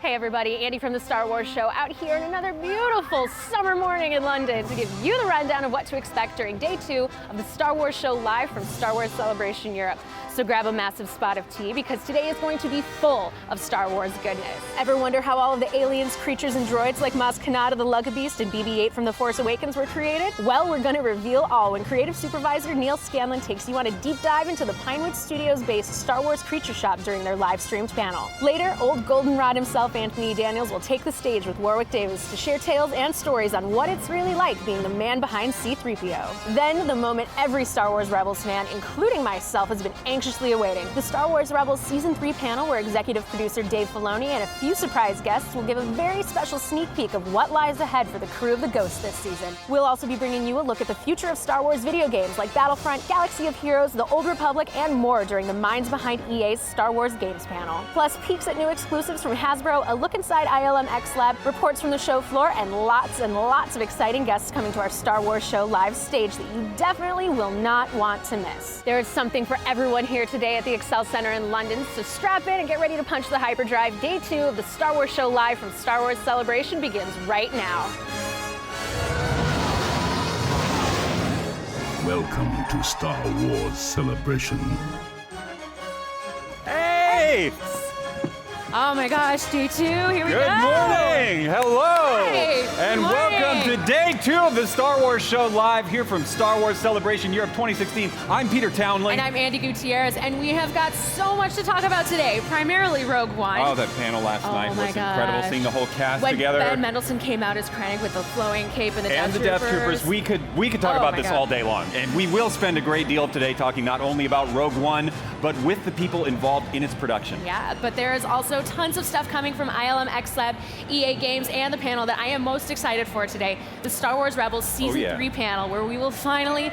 Hey everybody, Andy from the Star Wars Show out here in another beautiful summer morning in London to give you the rundown of what to expect during day 2 of the Star Wars Show live from Star Wars Celebration Europe. So grab a massive spot of tea because today is going to be full of Star Wars goodness. Ever wonder how all of the aliens, creatures, and droids like Maz Kanata the Lugabeast and BB-8 from The Force Awakens were created? Well, we're going to reveal all when creative supervisor Neil Scanlon takes you on a deep dive into the Pinewood Studios-based Star Wars Creature Shop during their live-streamed panel. Later, old goldenrod himself, Anthony Daniels, will take the stage with Warwick Davis to share tales and stories on what it's really like being the man behind C-3PO. Then, the moment every Star Wars Rebels fan, including myself, has been anxiously awaiting. The Star Wars Rebels Season 3 panel, where executive producer Dave Filoni and a few surprise guests will give a very special sneak peek of what lies ahead for the crew of the Ghost this season. We'll also be bringing you a look at the future of Star Wars video games like Battlefront, Galaxy of Heroes, The Old Republic, and more during the Minds Behind EA's Star Wars Games panel. Plus, peeks at new exclusives from Hasbro, a look inside ILMXLAB, reports from the show floor, and lots of exciting guests coming to our Star Wars Show live stage that you definitely will not want to miss. There is something for everyone here today at the Excel Center in London, so strap in and get ready to punch the hyperdrive. Day 2 of the Star Wars Show live from Star Wars Celebration begins right now. Welcome to Star Wars Celebration. Hey! Oh my gosh, day 2, here we go. Good morning! Hello! Hi. And Good welcome morning. to day 2 of the Star Wars Show live here from Star Wars Celebration Europe 2016. I'm Peter Townley. And I'm Andy Gutierrez, and we have got so much to talk about today, primarily Rogue One. Oh, that panel last night was my incredible, gosh. seeing the whole cast When together. Ben Mendelsohn came out as Krennic with the flowing cape and the And the Death Troopers. We could talk Oh about my this God. all day long. And we will spend a great deal of today talking not only about Rogue One, but with the people involved in its production. Yeah, but there is also tons of stuff coming from ILMXLAB, EA Games, and the panel that I am most excited for today, the Star Wars Rebels Season 3 panel, where we will finally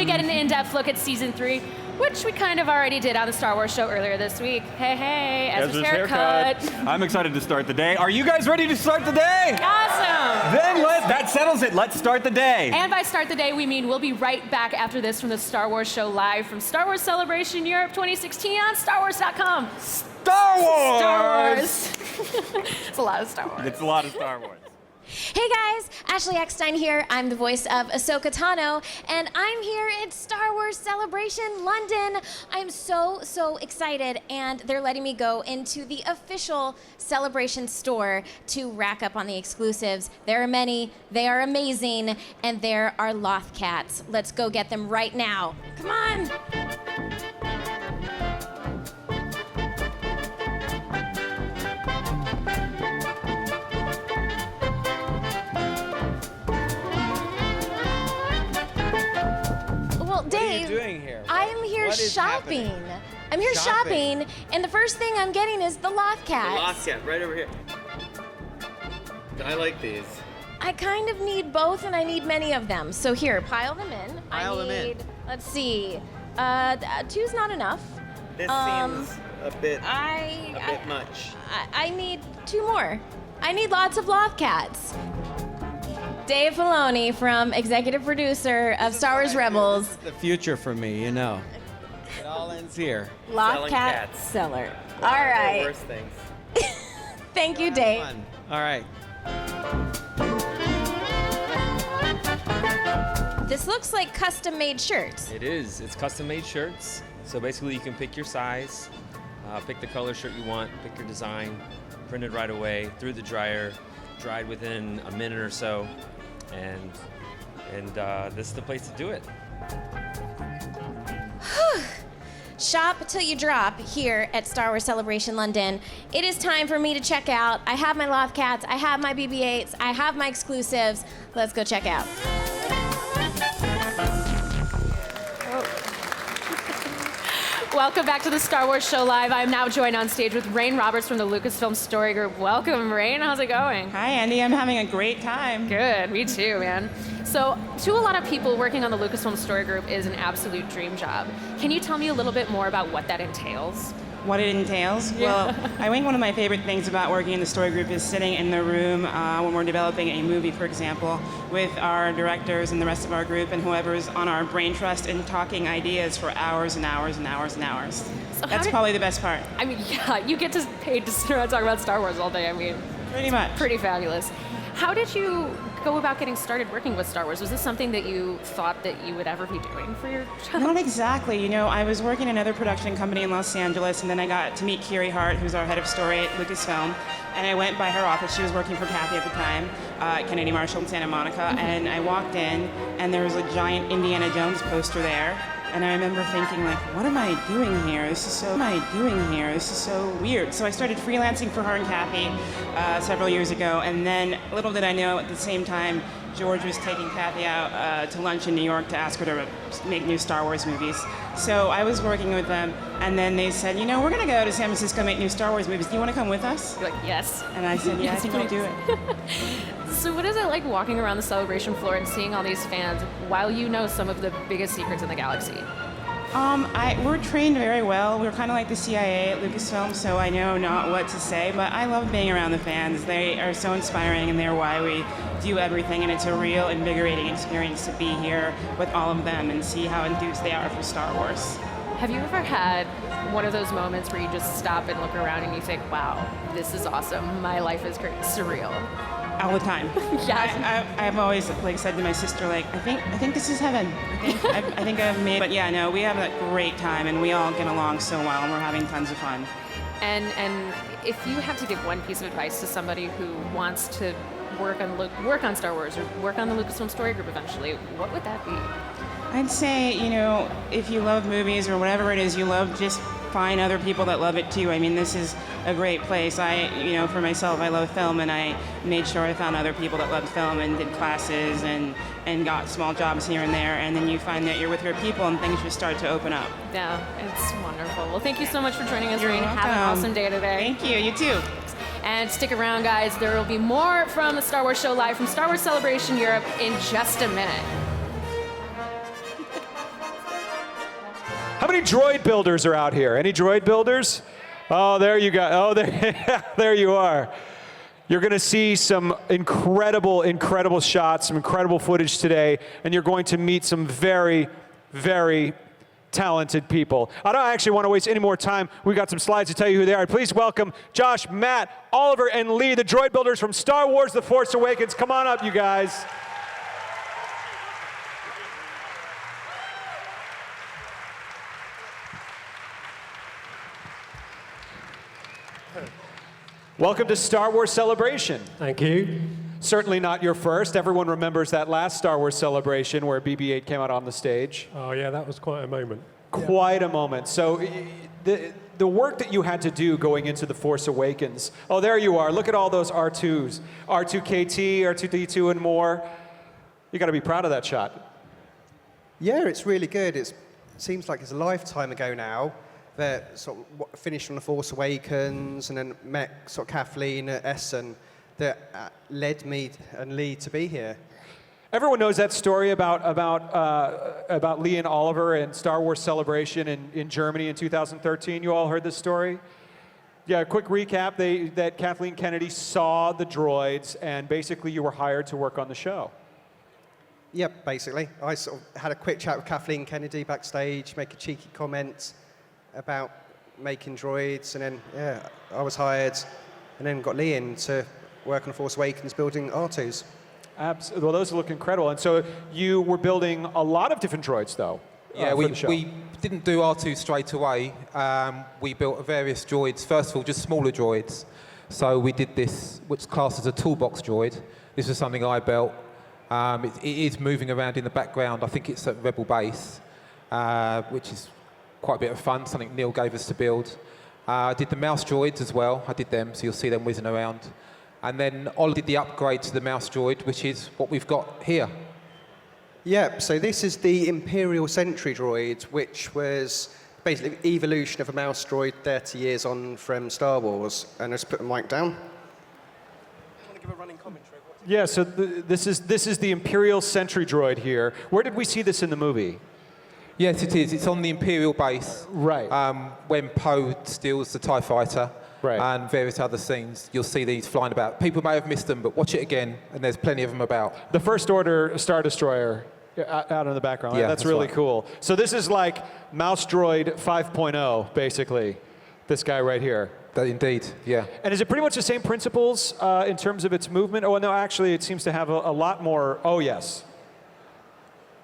get an in-depth look at Season 3, which we kind of already did on the Star Wars Show earlier this week. Hey, Ezra's haircut. I'm excited to start the day. Are you guys ready to start the day? Awesome! Then that settles it. Let's start the day. And by start the day, we mean we'll be right back after this from the Star Wars Show live from Star Wars Celebration Europe 2016 on StarWars.com. Star Wars! Star Wars. It's a lot of Star Wars. It's a lot of Star Wars. Hey guys, Ashley Eckstein here. I'm the voice of Ahsoka Tano, and I'm here at Star Wars Celebration London. I'm so excited, and they're letting me go into the official Celebration store to rack up on the exclusives. There are many, they are amazing, and there are Loth Cats. Let's go get them right now. Come on! Dave, what are you doing here? I'm here What is shopping. happening? I'm here Shopping? shopping, and the first thing I'm getting is the Loth Cats. Lost cat, right over here. I like these. I kind of need both, and I need many of them. So here, pile them in. Pile them in. Let's see. Two's not enough. This seems a bit I much. I need 2 more. I need lots of Loth Cats. Dave Filoni, from executive producer of Star Wars Rebels. The future for me, you know. It all ends here. Loth Selling Cat cats. seller. All right. Worst things. Thank you, Dave. Fun. All right. This looks like custom-made shirts. It is. It's custom-made shirts. So basically, you can pick your size, pick the color shirt you want, pick your design, printed right away through the dryer, dried within a minute or so, and this is the place to do it. Shop till you drop here at Star Wars Celebration London. It is time for me to check out. I have my Loth Cats, I have my BB-8s, I have my exclusives. Let's go check out. Welcome back to the Star Wars Show Live. I'm now joined on stage with Rain Roberts from the Lucasfilm Story Group. Welcome, Rain. How's it going? Hi, Andy. I'm having a great time. Good. Me too, man. So, to a lot of people, working on the Lucasfilm Story Group is an absolute dream job. Can you tell me a little bit more about what that entails? what it entails? Well, I think one of my favorite things about working in the story group is sitting in the room when we're developing a movie, for example, with our directors and the rest of our group and whoever's on our brain trust and talking ideas for hours and hours and hours and hours. So That's probably the best part. I mean, yeah, you get paid to sit around and talk about Star Wars all day. I mean, Pretty much. pretty fabulous. How did you go about getting started working with Star Wars? Was this something that you thought that you would ever be doing for your job? Not exactly. You know, I was working in another production company in Los Angeles, and then I got to meet Kiri Hart, who's our head of story at Lucasfilm, and I went by her office. She was working for Kathy at the time, Kennedy Marshall in Santa Monica, and I walked in, and there was a giant Indiana Jones poster there. And I remember thinking, like, what am I doing here? This is so weird. So I started freelancing for her and Kathy several years ago, and then little did I know, at the same time, George was taking Kathy out to lunch in New York to ask her to make new Star Wars movies. So I was working with them, and then they said, you know, we're gonna go to San Francisco make new Star Wars movies. Do you wanna come with us? You're like, yes. And I said, yeah, I think I'll do it. So what is it like walking around the celebration floor and seeing all these fans while you know some of the biggest secrets in the galaxy? We're trained very well. We're kind of like the CIA at Lucasfilm, so I know not what to say, but I love being around the fans. They are so inspiring, and they're why we do everything, and it's a real invigorating experience to be here with all of them and see how enthused they are for Star Wars. Have you ever had one of those moments where you just stop and look around and you think, wow, this is awesome, my life is great, surreal? All the time. Yeah. I've always said to my sister, like, I think this is heaven. I think I've made. But yeah, no, we have a great time, and we all get along so well, and we're having tons of fun. And if you had to give one piece of advice to somebody who wants to work on Star Wars or work on the Lucasfilm Story Group eventually, what would that be? I'd say, you know, if you love movies or whatever it is you love, just find other people that love it too. I mean, this is a great place. For myself, I love film, and I made sure I found other people that loved film and did classes and got small jobs here and there. And then you find that you're with your people and things just start to open up. Yeah, it's wonderful. Well, thank you so much for joining us, You're Reen. Have an welcome. awesome day today. Thank you. You too. And stick around, guys. There will be more from the Star Wars Show live from Star Wars Celebration Europe in just a minute. How many droid builders are out here? Any droid builders? Oh, there you go. Oh, there you are. You're going to see some incredible, incredible shots, some incredible footage today, and you're going to meet some very, very talented people. I don't actually want to waste any more time. We've got some slides to tell you who they are. Please welcome Josh, Matt, Oliver, and Lee, the droid builders from Star Wars The Force Awakens. Come on up, you guys. Welcome to Star Wars Celebration. Thank you. Certainly not your first. Everyone remembers that last Star Wars Celebration where BB-8 came out on the stage. Oh yeah, that was quite a moment. Quite a moment. So the work that you had to do going into The Force Awakens. Oh, there you are. Look at all those R2s. R2KT, R2D2, and more. You got to be proud of that shot. Yeah, it's really good. It seems like it's a lifetime ago now that sort of finished on The Force Awakens and then met sort of Kathleen at Essen that led me and Lee to be here. Everyone knows that story about Lee and Oliver and Star Wars Celebration in Germany in 2013. You all heard this story? Yeah, a quick recap. That Kathleen Kennedy saw the droids, and basically you were hired to work on the show. Yep, basically. I sort of had a quick chat with Kathleen Kennedy backstage, make a cheeky comment about making droids, and then, yeah, I was hired, and then got Lee in to work on The Force Awakens building R2s. Absolutely. Well, those look incredible. And so you were building a lot of different droids, though, for the show. We didn't do R2 straight away. We built various droids. First of all, just smaller droids. So we did this, which is classed as a toolbox droid. This was something I built. It is moving around in the background. I think it's at Rebel Base, which is quite a bit of fun, something Neil gave us to build. I did the mouse droids as well. I did them, so you'll see them whizzing around. And then Ollie did the upgrade to the mouse droid, which is what we've got here. Yep, so this is the Imperial Sentry droid, which was basically the evolution of a mouse droid 30 years on from Star Wars. And let's put the mic down. Want to give a running commentary? Yeah, so this is the Imperial Sentry droid here. Where did we see this in the movie? Yes, it is. It's on the Imperial base. Right. When Poe steals the TIE fighter Right. and various other scenes, you'll see these flying about. People may have missed them, but watch it again, and there's plenty of them about. The First Order Star Destroyer out in the background. Yeah, that's that's really right. cool. So this is like Mouse Droid 5.0, basically. This guy right here. Indeed, yeah. And is it pretty much the same principles in terms of its movement? Oh, no, actually, it seems to have a lot more. Oh, yes.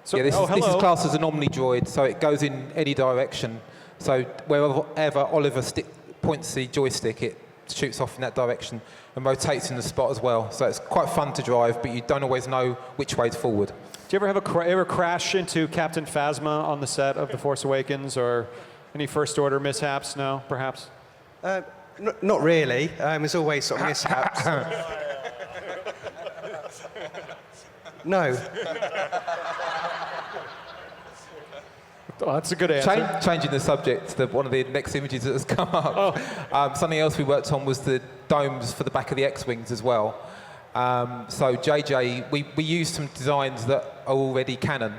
So, Yeah, this hello. is classed as an Omni Droid, so it goes in any direction. So wherever Oliver points the joystick, it shoots off in that direction and rotates in the spot as well. So it's quite fun to drive, but you don't always know which way's forward. Do you ever have ever crash into Captain Phasma on the set of The Force Awakens, or any First Order mishaps? No, perhaps? Not really. There's always sort of mishaps. No. Oh, that's a good answer. Changing the subject, one of the next images that has come up. Something else we worked on was the domes for the back of the X-Wings as well. So JJ, we used some designs that are already canon,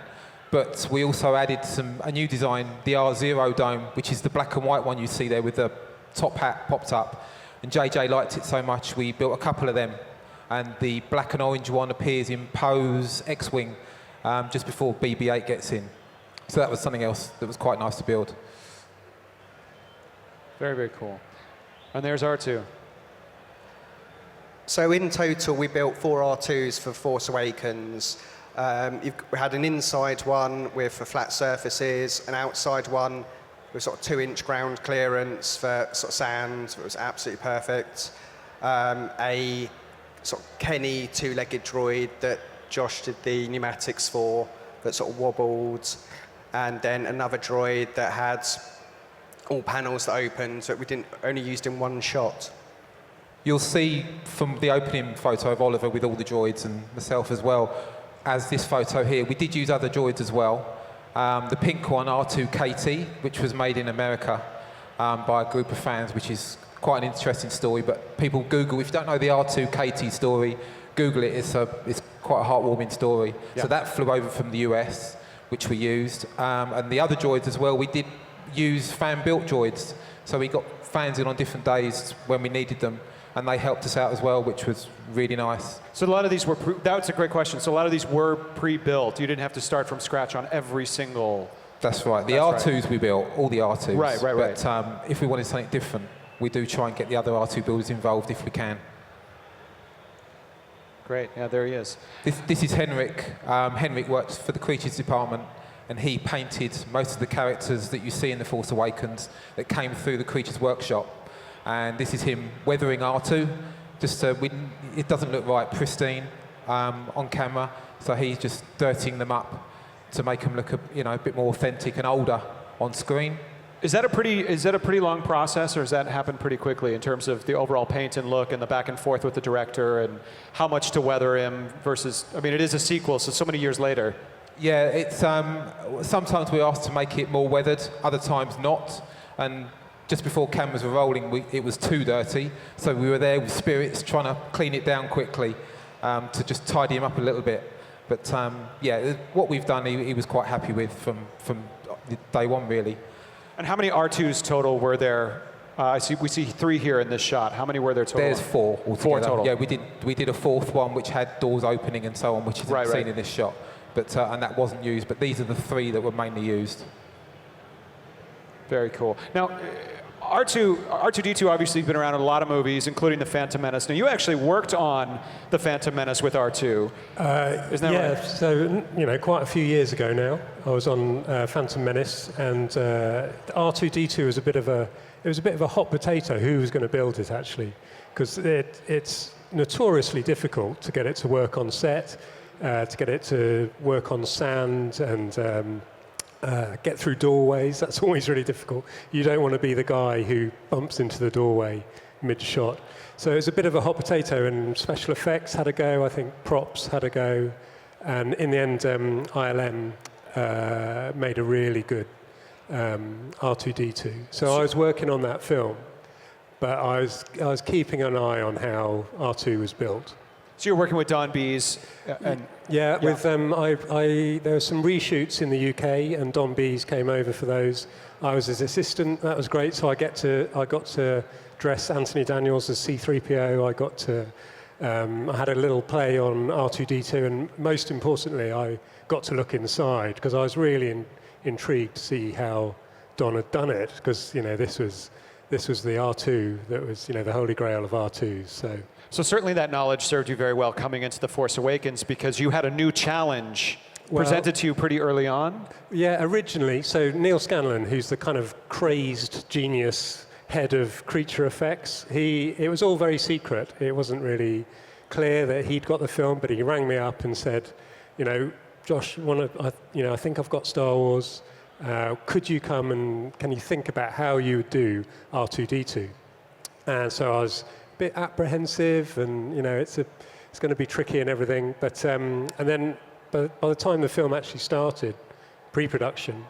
but we also added a new design, the R0 dome, which is the black and white one you see there with the top hat popped up. And JJ liked it so much, we built a couple of them. And the black and orange one appears in Poe's X-Wing just before BB-8 gets in. So that was something else that was quite nice to build. Very, very cool. And there's R2. So in total, we built 4 R2s for Force Awakens. We had an inside one with for flat surfaces, an outside one with sort of 2-inch ground clearance for sort of sand. It was absolutely perfect. A sort of Kenny 2-legged droid that Josh did the pneumatics for that sort of wobbled. And then another droid that had all panels that opened, so we only used in one shot. You'll see from the opening photo of Oliver with all the droids and myself as well, as this photo here, we did use other droids as well. The pink one, R2KT, which was made in America by a group of fans, which is quite an interesting story, but people Google, if you don't know the R2KT story, Google it, it's quite a heartwarming story. Yeah. So that flew over from the US, which we used. And the other droids as well, we did use fan-built droids. So we got fans in on different days when we needed them, and they helped us out as well, which was really nice. So a lot of these were, that's a great question. So a lot of these were pre-built. You didn't have to start from scratch on every single. That's right. The R2s we built, all the R2s. Right. But if we wanted something different, we do try and get the other R2 builders involved if we can. Great, yeah, there he is. This is Henrik. Henrik worked for the Creatures Department, and he painted most of the characters that you see in The Force Awakens that came through the Creatures Workshop. And this is him weathering R2. It doesn't look right pristine on camera, so he's just dirtying them up to make them look a bit more authentic and older on screen. Is that a pretty long process, or does that happen pretty quickly in terms of the overall paint and look and the back and forth with the director and how much to weather him versus? I mean, it is a sequel, so many years later. Yeah, it's sometimes we're asked to make it more weathered, other times not, and just before cameras were rolling, it was too dirty, so we were there with spirits trying to clean it down quickly to just tidy him up a little bit. But yeah, what we've done, he was quite happy with from day one, really. And how many R2s total were there? We see 3 here in this shot. How many were there total? There's 4 altogether. 4 total. Yeah, we did a 4th one which had doors opening and so on, which isn't seen in this shot. But and that wasn't used. But these are the 3 that were mainly used. Very cool. Now, R2-D2 obviously has been around in a lot of movies, including The Phantom Menace. Now, you actually worked on The Phantom Menace with R2. Isn't that right? So, quite a few years ago now, I was on Phantom Menace, and R2-D2 was a bit of a hot potato. Who was going to build it, actually? Because it's notoriously difficult to get it to work on set, to get it to work on sand, and get through doorways. That's always really difficult. You don't want to be the guy who bumps into the doorway mid-shot. So it was a bit of a hot potato, and special effects had a go. I think props had a go. And in the end, ILM made a really good R2-D2. So I was working on that film, but I was keeping an eye on how R2 was built. So you're working with Don Bees, and yeah, with there were some reshoots in the UK, and Don Bees came over for those. I was his assistant. That was great. So I got to dress Anthony Daniels as C-3PO. I got to I had a little play on R2-D2, and most importantly, I got to look inside because I was really intrigued to see how Don had done it, because this was the R2 that was the holy grail of R2s. So certainly that knowledge served you very well coming into The Force Awakens, because you had a new challenge presented to you pretty early on. Yeah, originally. So Neil Scanlon, who's the kind of crazed genius head of creature effects, it was all very secret. It wasn't really clear that he'd got the film, but he rang me up and said, Josh, I think I've got Star Wars. Could you come and can you think about how you would do R2-D2? And so I was a bit apprehensive, and it's going to be tricky and everything. But and then by the time the film actually started, pre-production,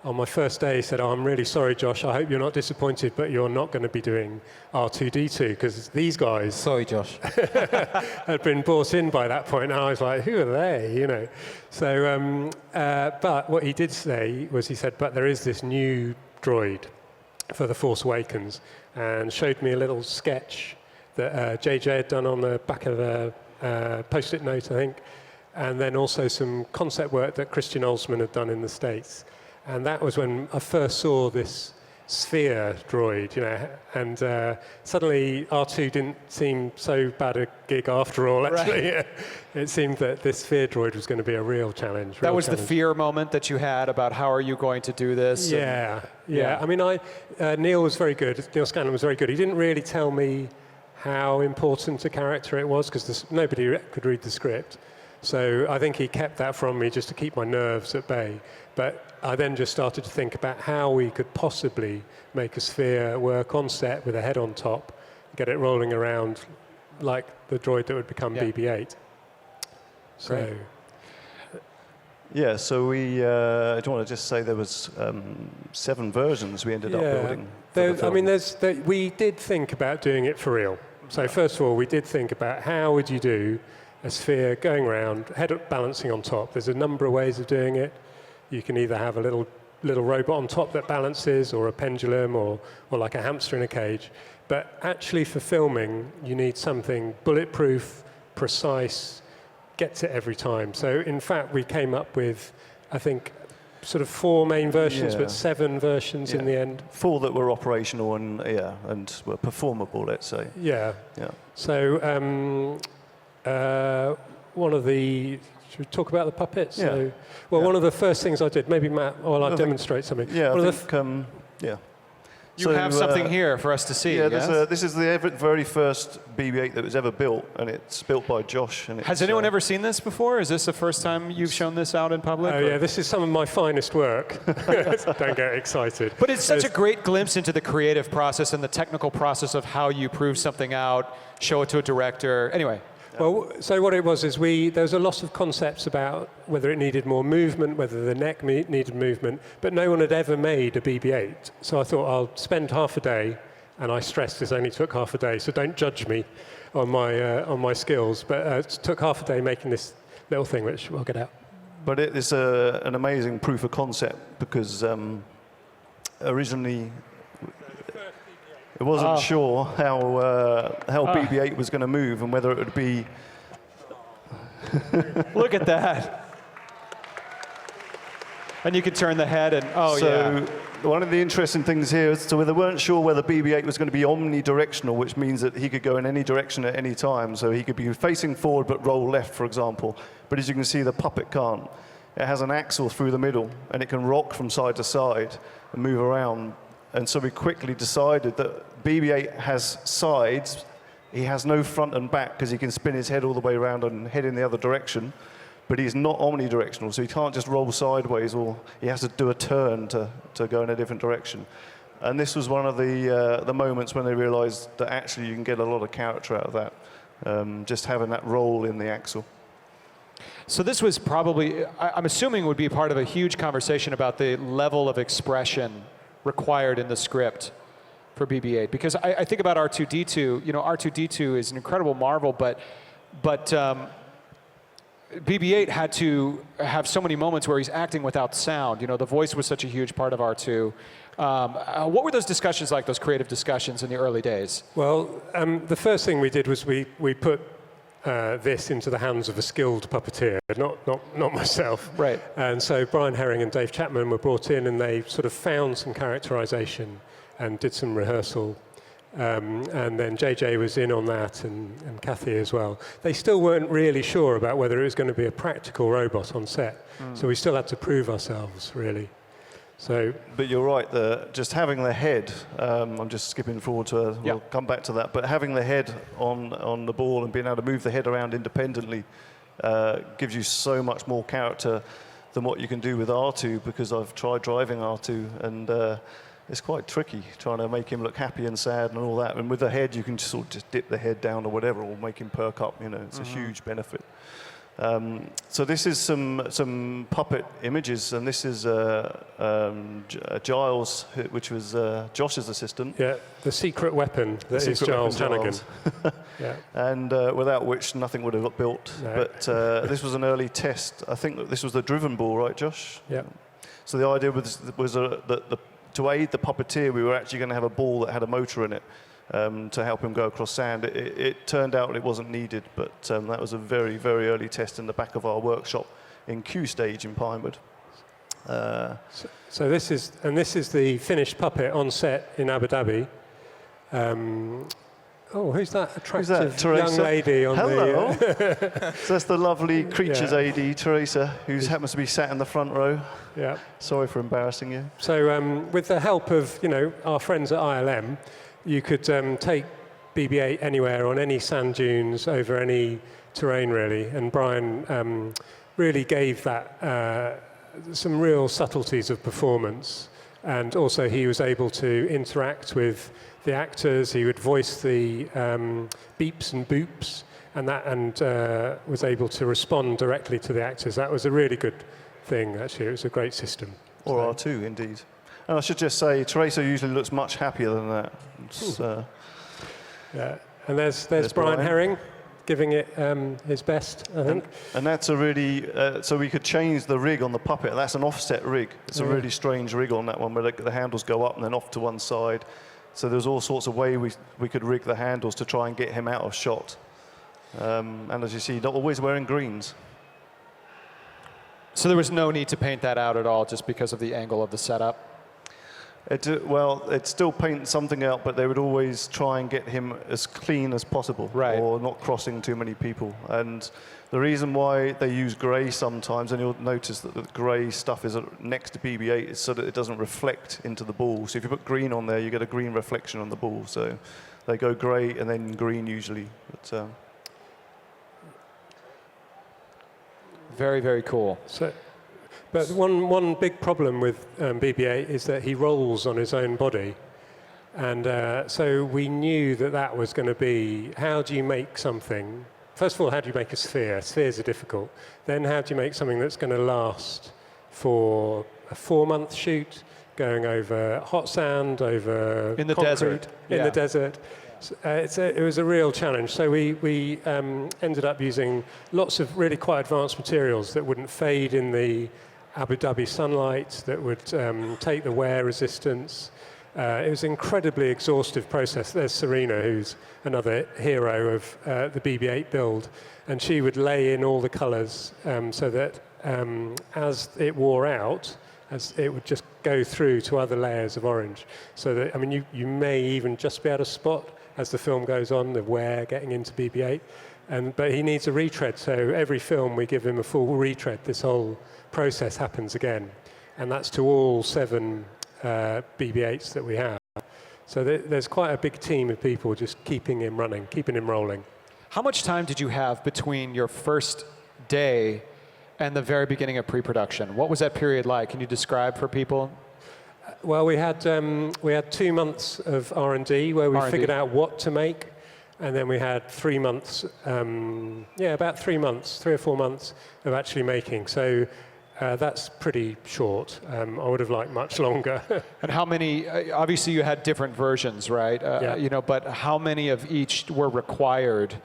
on my first day, he said, "Oh, I'm really sorry, Josh. I hope you're not disappointed, but you're not going to be doing R2-D2 because these guys." Sorry, Josh. had been brought in by that point, and I was like, "Who are they?" So, but what he did say was, he said, "But there is this new droid for The Force Awakens," and showed me a little sketch that JJ had done on the back of a post-it note, I think, and then also some concept work that Christian Olsman had done in the States. And that was when I first saw this sphere droid, and suddenly R2 didn't seem so bad a gig after all, actually. Right. It seemed that this sphere droid was going to be a real challenge. That was the fear moment that you had about how are you going to do this? Yeah. I mean, Neil was very good. Neil Scanlon was very good. He didn't really tell me how important a character it was, because nobody could read the script. So I think he kept that from me just to keep my nerves at bay. But I then just started to think about how we could possibly make a sphere work on set with a head on top, get it rolling around like the droid that would become BB-8. So, great. Yeah, so we, I do want to just say there was 7 versions we ended up building. We did think about doing it for real. So first of all, we did think about how would you do a sphere going around, head up balancing on top. There's a number of ways of doing it. You can either have a little robot on top that balances, or a pendulum, or like a hamster in a cage. But actually for filming, you need something bulletproof, precise, gets it every time. So in fact, we came up with, I think, sort of 4 main versions, but 7 versions in the end. 4 that were operational and were performable, let's say. Yeah. So one of the, should we talk about the puppets? Yeah. So, one of the first things I did, maybe Matt, I'll demonstrate something. Yeah, You have something here for us to see. Yeah, this is the very first BB-8 that was ever built, and it's built by Josh. And has anyone ever seen this before? Is this the first time you've shown this out in public? Oh, yeah, this is some of my finest work. Don't get excited. But it's such a great glimpse into the creative process and the technical process of how you prove something out, show it to a director. Anyway. Well, so what it was is there was a lot of concepts about whether it needed more movement, whether the neck needed movement, but no one had ever made a BB-8. So I thought I'll spend half a day, and I stressed this only took half a day, so don't judge me on my skills. But it took half a day making this little thing, which we'll get out. But it is an amazing proof of concept, because originally it wasn't sure how BB-8 was going to move and whether it would be. Look at that. And you could turn the head and, one of the interesting things here is, so they weren't sure whether BB-8 was going to be omnidirectional, which means that he could go in any direction at any time. So he could be facing forward but roll left, for example. But as you can see, the puppet can't. It has an axle through the middle, and it can rock from side to side and move around. And so we quickly decided that BB-8 has sides. He has no front and back, because he can spin his head all the way around and head in the other direction. But he's not omnidirectional, so he can't just roll sideways, or he has to do a turn to go in a different direction. And this was one of the moments when they realized that actually you can get a lot of character out of that, just having that roll in the axle. So this was probably, I'm assuming, would be part of a huge conversation about the level of expression required in the script for BB-8, because I think about R2-D2. R2-D2 is an incredible marvel, but But BB-8 had to have so many moments where he's acting without sound. You know, the voice was such a huge part of R2. What were those discussions like, those creative discussions in the early days? Well, the first thing we did was we put this into the hands of a skilled puppeteer, not myself. Right. And so Brian Herring and Dave Chapman were brought in, and they sort of found some characterization and did some rehearsal. And then JJ was in on that, and Kathy as well. They still weren't really sure about whether it was going to be a practical robot on set. So we still had to prove ourselves, really. So, but you're right, just having the head, I'm just skipping forward to, we'll come back to that, but having the head on the ball and being able to move the head around independently gives you so much more character than what you can do with R2, because I've tried driving R2, and it's quite tricky trying to make him look happy and sad and all that. And with the head, you can just sort of just dip the head down or whatever, or make him perk up. You know, it's a huge benefit. So this is some puppet images, and this is Giles, which was Josh's assistant. Yeah, the secret weapon that is Giles Hannigan. Yeah. And without which nothing would have got built. No. But this was an early test. I think that this was the driven ball, right, Josh? Yeah. So the idea was that to aid the puppeteer, we were actually going to have a ball that had a motor in it to help him go across sand. It turned out it wasn't needed, but that was a very, very early test in the back of our workshop in Q stage in Pinewood. So this is the finished puppet on set in Abu Dhabi. Oh, who's that attractive young lady on Hello. the... So that's the lovely Creatures AD, Teresa, who happens to be sat in the front row. Yeah. Sorry for embarrassing you. So with the help of, our friends at ILM, you could take BB-8 anywhere on any sand dunes over any terrain, really. And Brian really gave that some real subtleties of performance. And also he was able to interact with the actors. He would voice the beeps and boops, and was able to respond directly to the actors. That was a really good thing, actually. It was a great system. Or R2, indeed. And I should just say, Teresa usually looks much happier than that. Yeah. And there's Brian Herring giving it his best, I think. And that's a really, so we could change the rig on the puppet. That's an offset rig. It's a really strange rig on that one, where the handles go up and then off to one side. So there's all sorts of ways we could rig the handles to try and get him out of shot. And as you see, not always wearing greens. So there was no need to paint that out at all, just because of the angle of the setup? Well, it'd still paint something out, but they would always try and get him as clean as possible, or not crossing too many people. And the reason why they use grey sometimes, and you'll notice that the grey stuff is next to BB-8, is so that it doesn't reflect into the ball. So if you put green on there, you get a green reflection on the ball. So they go grey and then green usually. But, very, very cool. But one big problem with BB-8 is that he rolls on his own body. And so we knew that was going to be, how do you make something? First of all, how do you make a sphere? Spheres are difficult. Then how do you make something that's going to last for a 4-month shoot, going over hot sand, over in the concrete, desert. in the desert. It was a real challenge. So we ended up using lots of really quite advanced materials that wouldn't fade in the Abu Dhabi sunlight, that would take the wear resistance. It was an incredibly exhaustive process. There's Serena, who's another hero of the BB-8 build, and she would lay in all the colors so that as it wore out, as it would just go through to other layers of orange. So that, I mean, you may even just be able to spot, as the film goes on, the wear getting into BB-8. But he needs a retread, so every film we give him a full retread. This whole process happens again. And that's to all 7 BB-8s that we have. So there's quite a big team of people just keeping him running, keeping him rolling. How much time did you have between your first day and the very beginning of pre-production? What was that period like? Can you describe for people? Well, we had 2 months of R&D where we figured out what to make, and then we had 3 months, about 3 months, 3 or 4 months of actually making. So that's pretty short. I would have liked much longer. And how many? Obviously, you had different versions, right? But how many of each were required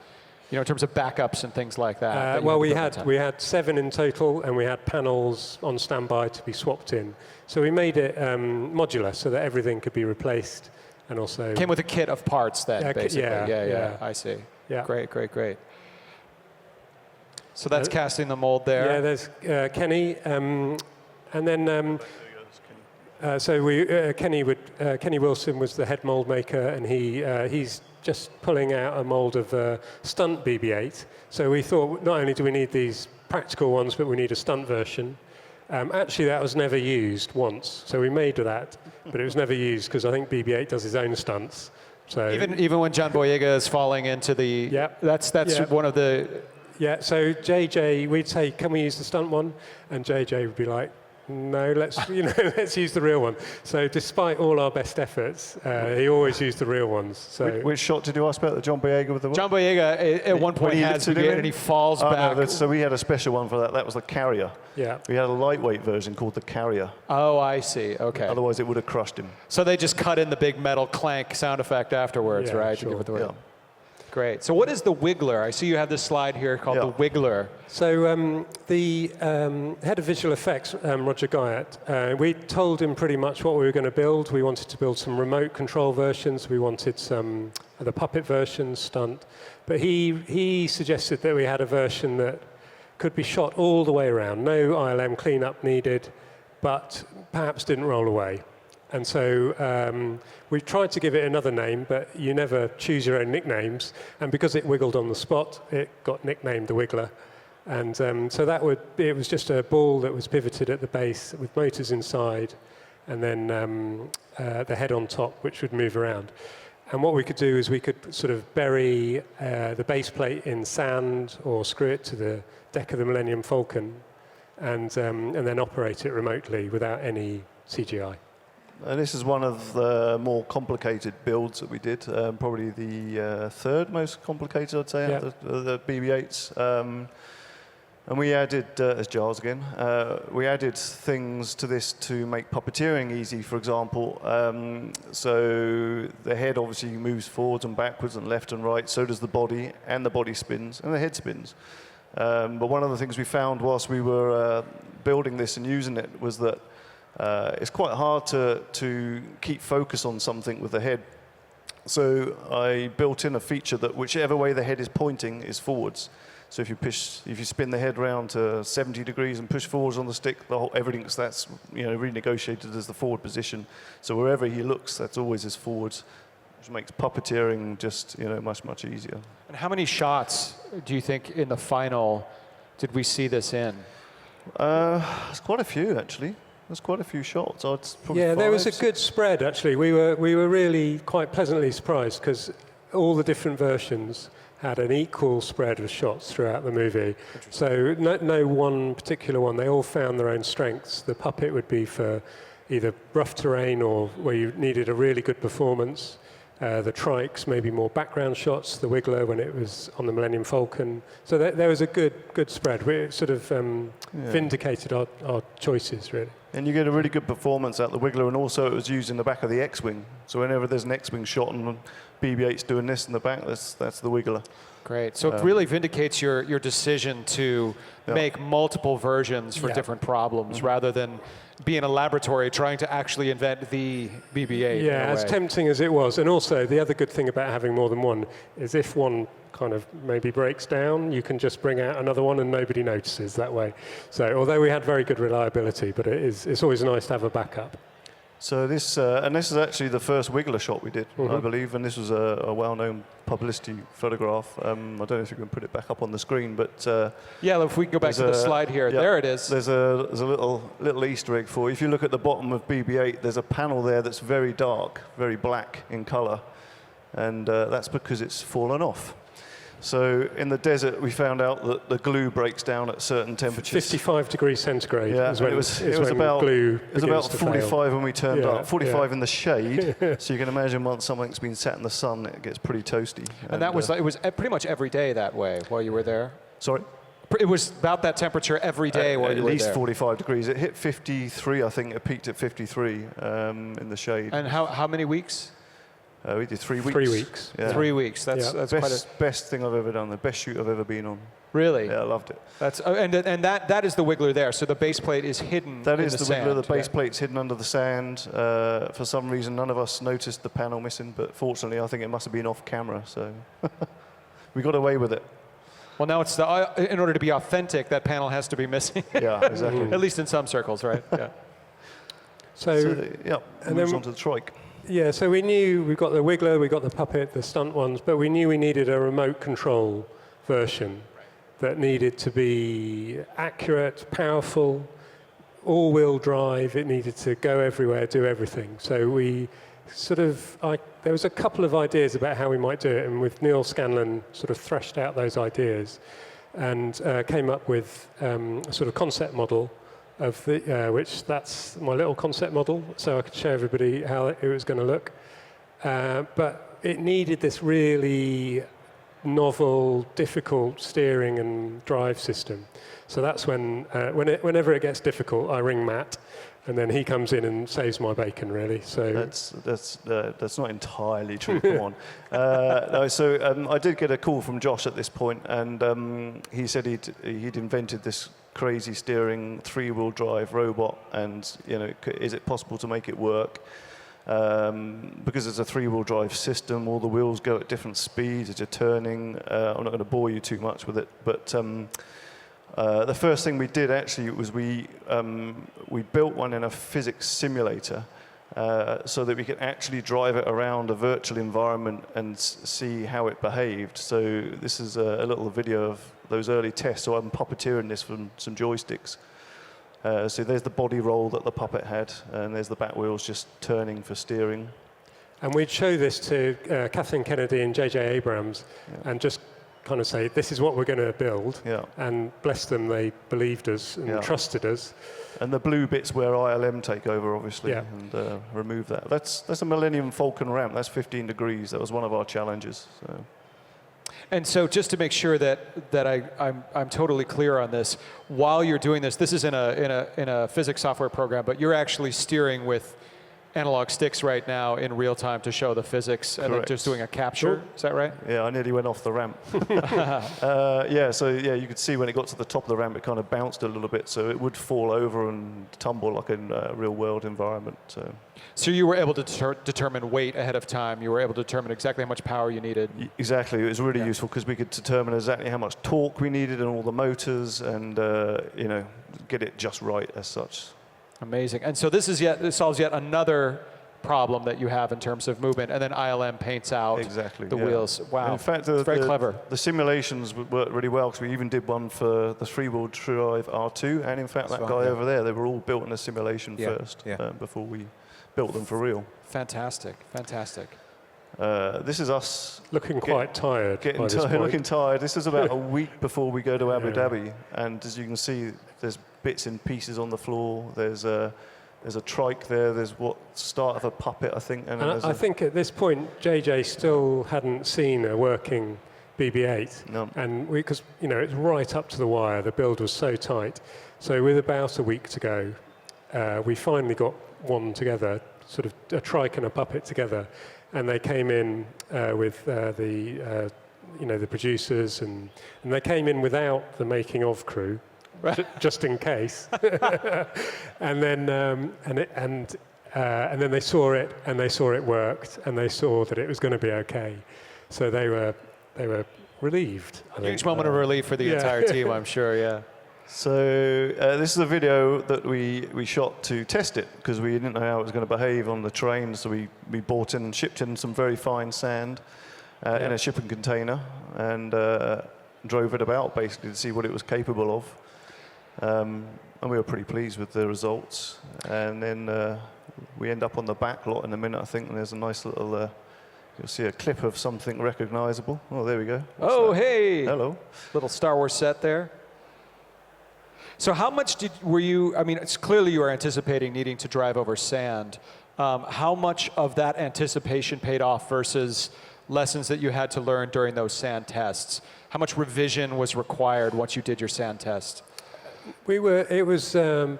You know, in terms of backups and things like that. Well, we had 7 in total, and we had panels on standby to be swapped in. So we made it modular so that everything could be replaced, and also came with a kit of parts then, basically. Yeah. I see. Yeah. Great. So that's casting the mold there. Yeah, there's Kenny, and then Kenny Wilson was the head mold maker, and he's just pulling out a mold of stunt BB-8. So we thought not only do we need these practical ones, but we need a stunt version. Actually, that was never used once. So we made that, but it was never used because I think BB-8 does his own stunts. So even when John Boyega is falling into the, that's one of the. Yeah. So JJ, we'd say, can we use the stunt one? And JJ would be like, no, let's use the real one. So despite all our best efforts, he always used the real ones. So which shot did you ask about? The John Boyega with the one? John Boyega at one point has BB-8 and he falls back. No, so we had a special one for that. That was the Carrier. Yeah. We had a lightweight version called the Carrier. Oh, I see. Okay. Otherwise, it would have crushed him. So they just cut in the big metal clank sound effect afterwards, right? Sure. To give it the Great. So what is the Wiggler? I see you have this slide here called the Wiggler. So the head of visual effects, Roger Guyot, we told him pretty much what we were going to build. We wanted to build some remote control versions. We wanted some the puppet versions, stunt. But he suggested that we had a version that could be shot all the way around. No ILM cleanup needed, but perhaps didn't roll away. And so we tried to give it another name, but you never choose your own nicknames. And because it wiggled on the spot, it got nicknamed the Wiggler. And so it was just a ball that was pivoted at the base with motors inside, and then the head on top, which would move around. And what we could do is we could sort of bury the base plate in sand or screw it to the deck of the Millennium Falcon, and then operate it remotely without any CGI. And this is one of the more complicated builds that we did, probably the third most complicated, I'd say, out of the BB-8s. And we added, as Giles again, we added things to this to make puppeteering easy, for example. So the head obviously moves forwards and backwards and left and right, so does the body, and the body spins, and the head spins. But one of the things we found whilst we were building this and using it was that it's quite hard to keep focus on something with the head. So I built in a feature that whichever way the head is pointing is forwards. So if you spin the head round to 70 degrees and push forwards on the stick, everything's that's renegotiated as the forward position. So wherever he looks, that's always his forwards, which makes puppeteering just much easier. And how many shots do you think in the final did we see this in? There's quite a few actually. There's quite a few shots. There was a good spread, actually. We were really quite pleasantly surprised because all the different versions had an equal spread of shots throughout the movie. So no one particular one. They all found their own strengths. The puppet would be for either rough terrain or where you needed a really good performance. The trikes, maybe more background shots. The Wiggler when it was on the Millennium Falcon. So there was a good spread. We sort of vindicated our choices, really. And you get a really good performance out of the Wiggler, and also it was used in the back of the X-Wing. So whenever there's an X-Wing shot and BB-8's doing this in the back, that's the Wiggler. Great. So it really vindicates your decision to make multiple versions for different problems rather than be in a laboratory trying to actually invent the BB-8. Yeah, as tempting as it was. And also, the other good thing about having more than one is if one kind of maybe breaks down, you can just bring out another one and nobody notices that way. So although we had very good reliability, but it's always nice to have a backup. So this is actually the first Wiggler shot we did, I believe, and this was a well-known publicity photograph. I don't know if you can put it back up on the screen, but if we can go back to the slide here, there it is. There's a little Easter egg for you. If you look at the bottom of BB-8, there's a panel there that's very dark, very black in color, and that's because it's fallen off. So in the desert, we found out that the glue breaks down at certain temperatures. 55 degrees centigrade. Yeah, it was about 45 when we turned up. 45 in the shade. So you can imagine once something's been sat in the sun, it gets pretty toasty. And that was it was pretty much every day that way while you were there. Sorry. It was about that temperature every day while you were there. At least 45 degrees. It hit 53, I think. It peaked at 53 in the shade. And how many weeks? We did 3 weeks. 3 weeks. Yeah. 3 weeks. That's best thing I've ever done. The best shoot I've ever been on. Really? Yeah, I loved it. That's and that is the wiggler there. So the base plate is hidden. That in is the sand. wiggler. The base plate's hidden under the sand. For some reason, none of us noticed the panel missing, but fortunately, I think it must have been off camera. So we got away with it. Well, now it's in order to be authentic, that panel has to be missing. Yeah, exactly. At least in some circles, right? Yeah. So yeah, and moves on to the trike. Yeah, so we knew we've got the wiggler, we've got the puppet, the stunt ones, but we knew we needed a remote control version that needed to be accurate, powerful, all-wheel drive. It needed to go everywhere, do everything. So we there was a couple of ideas about how we might do it, and with Neil Scanlon sort of threshed out those ideas and came up with a sort of concept model of which that's my little concept model, so I could show everybody how it was going to look. But it needed this really novel, difficult steering and drive system. So that's whenever it gets difficult, I ring Matt, and then he comes in and saves my bacon, really. So that's not entirely true. Come on. No, so I did get a call from Josh at this point, and he said he'd invented this crazy steering 3-wheel drive robot, and is it possible to make it work? Because it's a 3-wheel drive system, all the wheels go at different speeds as you're turning. I'm not going to bore you too much with it, but the first thing we did actually was we built one in a physics simulator so that we could actually drive it around a virtual environment and see how it behaved. So this is a little video of those early tests. So I'm puppeteering this from some joysticks. So there's the body roll that the puppet had, and there's the back wheels just turning for steering. And we'd show this to Kathleen Kennedy and J.J. Abrams, and just kind of say, this is what we're going to build. Yeah. And bless them, they believed us and trusted us. And the blue bit's where ILM take over, obviously, Yeah. and remove that. That's a Millennium Falcon ramp. That's 15 degrees. That was one of our challenges. So. And so just to make sure that I'm totally clear on this, while you're doing this, this is in a physics software program, but you're actually steering with analog sticks right now in real time to show the physics. Correct. And then just doing a capture. Is that right? Yeah, I nearly went off the ramp. You could see when it got to the top of the ramp, it kind of bounced a little bit, so it would fall over and tumble like in a real-world environment. So you were able to determine weight ahead of time. You were able to determine exactly how much power you needed. Exactly. It was really useful because we could determine exactly how much torque we needed and all the motors, and get it just right as such. Amazing. And so this solves yet another problem that you have in terms of movement, and then ILM paints out the wheels. Wow. In fact, it's very clever. The simulations worked really well because we even did one for the 3-wheel drive R2, and in fact, that guy over there, they were all built in a simulation first before we built them for real. Fantastic, fantastic. This is us looking quite tired. Looking tired. This is about a week before we go to Abu Dhabi, and as you can see, there's bits and pieces on the floor. There's a trike there. There's start of a puppet, I think. And I think at this point, JJ still hadn't seen a working BB-8, no. And because it's right up to the wire. The build was so tight. So with about a week to go, we finally got one together, sort of a trike and a puppet together, and they came in with the producers, and they came in without the making of crew. Just in case, and then they saw it, and they saw it worked, and they saw that it was going to be okay. So they were relieved. Huge moment of relief for the entire team, I'm sure. Yeah. So this is a video that we shot to test it because we didn't know how it was going to behave on the train. So we bought in and shipped in some very fine sand in a shipping container and drove it about basically to see what it was capable of. And we were pretty pleased with the results. And then we end up on the back lot in a minute, I think, and there's a nice little, you'll see a clip of something recognizable. Oh, there we go. What's that? Hey! Hello. Little Star Wars set there. So how much were you, I mean, it's clearly you were anticipating needing to drive over sand. How much of that anticipation paid off versus lessons that you had to learn during those sand tests? How much revision was required once you did your sand test? It was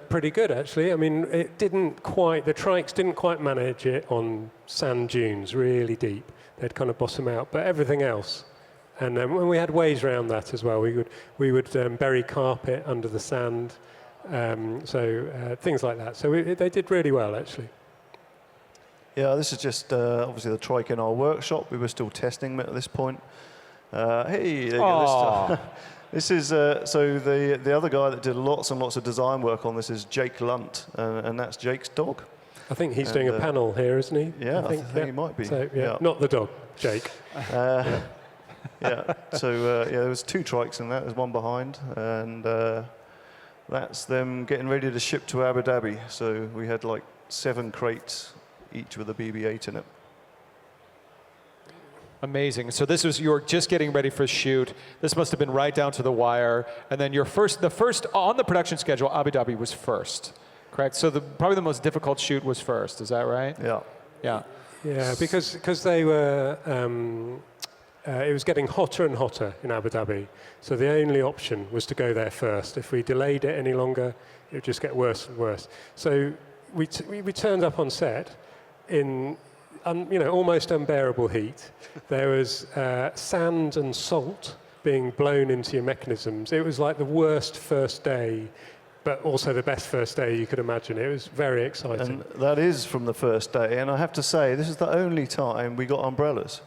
pretty good, actually. I mean, the trikes didn't quite manage it on sand dunes, really deep. They'd kind of bottom out, but everything else. And when we had ways around that as well, we would bury carpet under the sand, things like that. So they did really well, actually. Yeah, this is just obviously the trike in our workshop. We were still testing it at this point. Hey, there you go. This is, so the other guy that did lots and lots of design work on this is Jake Lunt, and that's Jake's dog. I think he's doing a panel here, isn't he? Yeah, I think he might be. So, not the dog, Jake. Yeah, so there was 2 trikes in that, there's one behind, and that's them getting ready to ship to Abu Dhabi. So we had like 7 crates, each with a BB-8 in it. Amazing. So this was, you were just getting ready for a shoot. This must have been right down to the wire. And then the first on the production schedule, Abu Dhabi was first, correct? So probably the most difficult shoot was first. Is that right? Yeah. Yeah. Yeah, because they were, it was getting hotter and hotter in Abu Dhabi. So the only option was to go there first. If we delayed it any longer, it would just get worse and worse. So we turned up on set in almost unbearable heat. There was sand and salt being blown into your mechanisms. It was like the worst first day, but also the best first day you could imagine. It was very exciting. And that is from the first day. And I have to say, this is the only time we got umbrellas.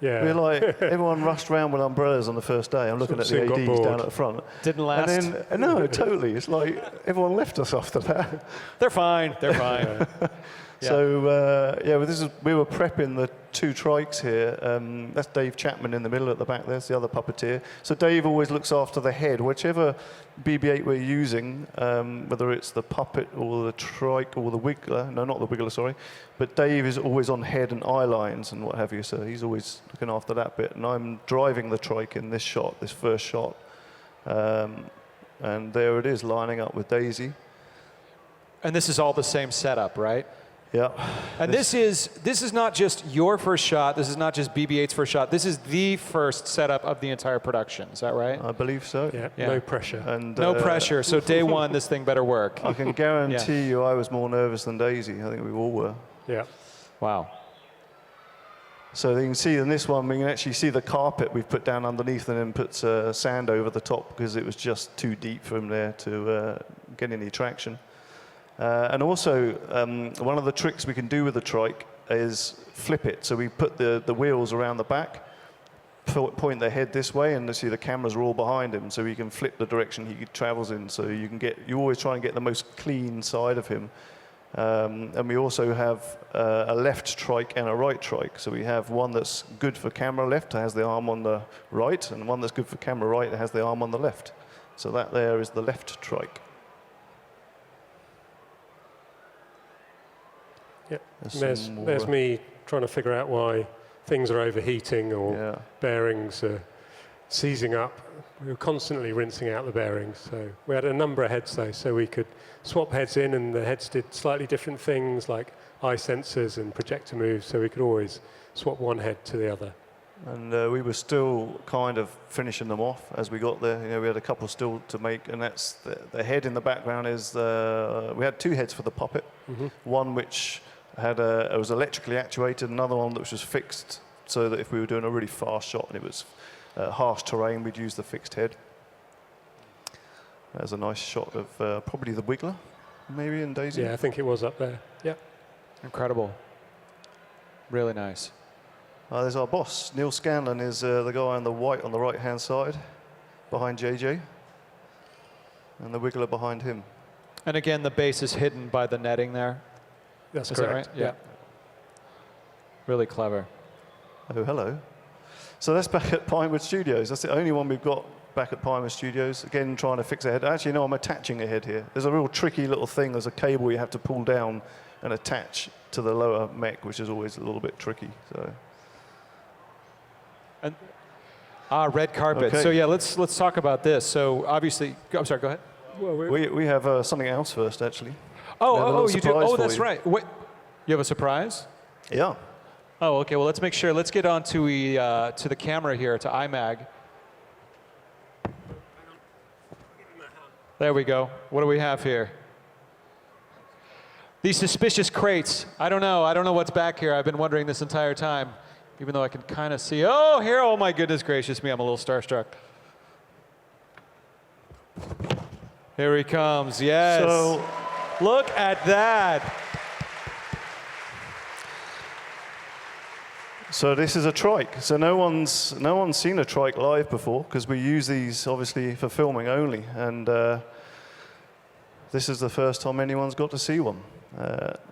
Yeah. We're like, everyone rushed around with umbrellas on the first day. I'm looking at the ADs down at the front. Didn't last. And then, no, totally. It's like everyone left us after that. They're fine. They're fine. Yeah. So we were prepping the 2 trikes here. That's Dave Chapman in the middle at the back. There's the other puppeteer. So Dave always looks after the head, whichever BB-8 we're using, whether it's the puppet or the trike or the wiggler. No, not the wiggler, sorry. But Dave is always on head and eye lines and what have you. So he's always looking after that bit. And I'm driving the trike in this shot, this first shot. And there it is, lining up with Daisy. And this is all the same setup, right? Yeah. And this is not just your first shot. This is not just BB-8's first shot. This is the first setup of the entire production. Is that right? I believe so. Yeah. No pressure. And no pressure. So day one, this thing better work. I can guarantee you, I was more nervous than Daisy. I think we all were. Yeah. Wow. So you can see in this one, we can actually see the carpet we've put down underneath and then put sand over the top because it was just too deep for him there to get any traction. And also, one of the tricks we can do with the trike is flip it. So we put the wheels around the back, point their head this way, and you see the cameras are all behind him, so you can flip the direction he travels in. So you always try and get the most clean side of him. And we also have a left trike and a right trike. So we have one that's good for camera left, that has the arm on the right, and one that's good for camera right, that has the arm on the left. So that there is the left trike. Yeah. There's me trying to figure out why things are overheating or bearings are seizing up. We were constantly rinsing out the bearings. So we had a number of heads though, so we could swap heads in, and the heads did slightly different things like eye sensors and projector moves, so we could always swap one head to the other. And we were still kind of finishing them off as we got there. We had a couple still to make, and that's the head in the background is we had 2 heads for the puppet. Mm-hmm. One which had it was electrically actuated, another one which was fixed, so that if we were doing a really fast shot and it was harsh terrain, we'd use the fixed head. There's a nice shot of probably the wiggler, maybe, in Daisy. Yeah, I think it was up there. Yeah. Incredible. Really nice. There's our boss. Neil Scanlon is the guy in the white on the right-hand side, behind JJ, and the wiggler behind him. And again, the base is hidden by the netting there. That's correct. correct. That right? Yeah. Really clever. Oh, hello. So that's back at Pinewood Studios. That's the only one we've got back at Pinewood Studios. Again, trying to fix a head. Actually, no, I'm attaching a head here. There's a real tricky little thing. There's a cable you have to pull down and attach to the lower mech, which is always a little bit tricky. So. And red carpet. Okay. So yeah, let's talk about this. So obviously, I'm sorry. Go ahead. Well, we have something else first, actually. Oh, you do. Oh, that's right. Wait, you have a surprise? Yeah. Oh, okay. Well, let's make sure. Let's get on to the camera here, to IMAG. There we go. What do we have here? These suspicious crates. I don't know what's back here. I've been wondering this entire time, even though I can kind of see. Oh, here, oh my goodness gracious me, I'm a little starstruck. Here he comes, yes. So, look at that. So this is a trike. So no one's seen a trike live before, because we use these obviously for filming only, and this is the first time anyone's got to see one.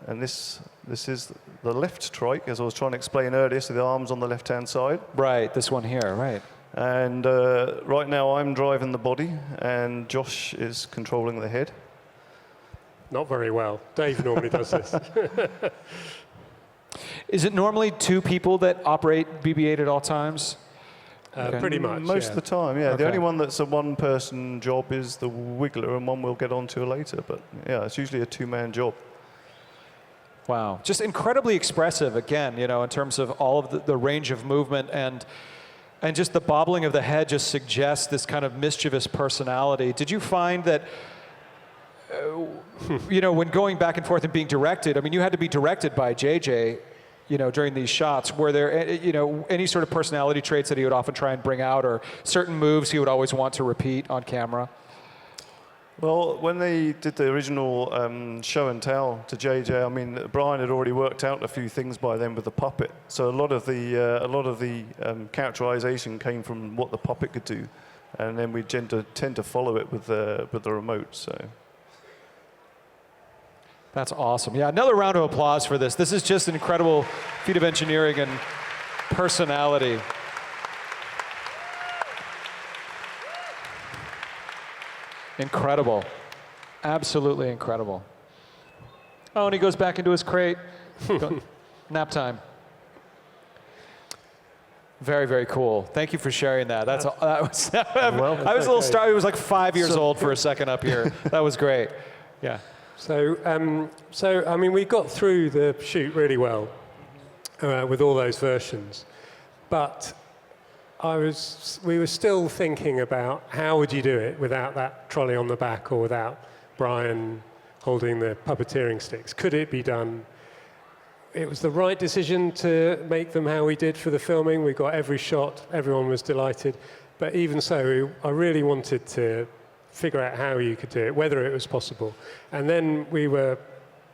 And this is the left trike, as I was trying to explain earlier. So the arm's on the left-hand side. Right, this one here, right. And right now I'm driving the body, and Josh is controlling the head. Not very well. Dave normally does this. Is it normally 2 people that operate BB-8 at all times? Pretty much, Most of the time, yeah. Okay. The only one that's a one-person job is the Wiggler, and one we'll get onto later. But yeah, it's usually a 2-man job. Wow, just incredibly expressive, again, you know, in terms of all of the range of movement, and just the bobbling of the head just suggests this kind of mischievous personality. Did you find that, you know, when going back and forth and being directed, I mean, you had to be directed by JJ, you know, during these shots. Were there, you know, any sort of personality traits that he would often try and bring out, or certain moves he would always want to repeat on camera? Well, when they did the original show and tell to JJ, I mean, Brian had already worked out a few things by then with the puppet. So a lot of the characterization came from what the puppet could do, and then we tend to follow it with the remote. So that's awesome. Yeah, another round of applause for this. This is just an incredible feat of engineering and personality. Incredible. Absolutely incredible. Oh, and he goes back into his crate. Nap time. Very, very cool. Thank you for sharing that. I was a little startled. I was like 5 years old for a second up here. That was great. Yeah. So I mean, we got through the shoot really well with all those versions, but we were still thinking about how would you do it without that trolley on the back, or without Brian holding the puppeteering sticks. Could it be done? It was the right decision to make them how we did for the filming. We got every shot. Everyone was delighted. But even so, I really wanted to figure out how you could do it, whether it was possible. And then we were,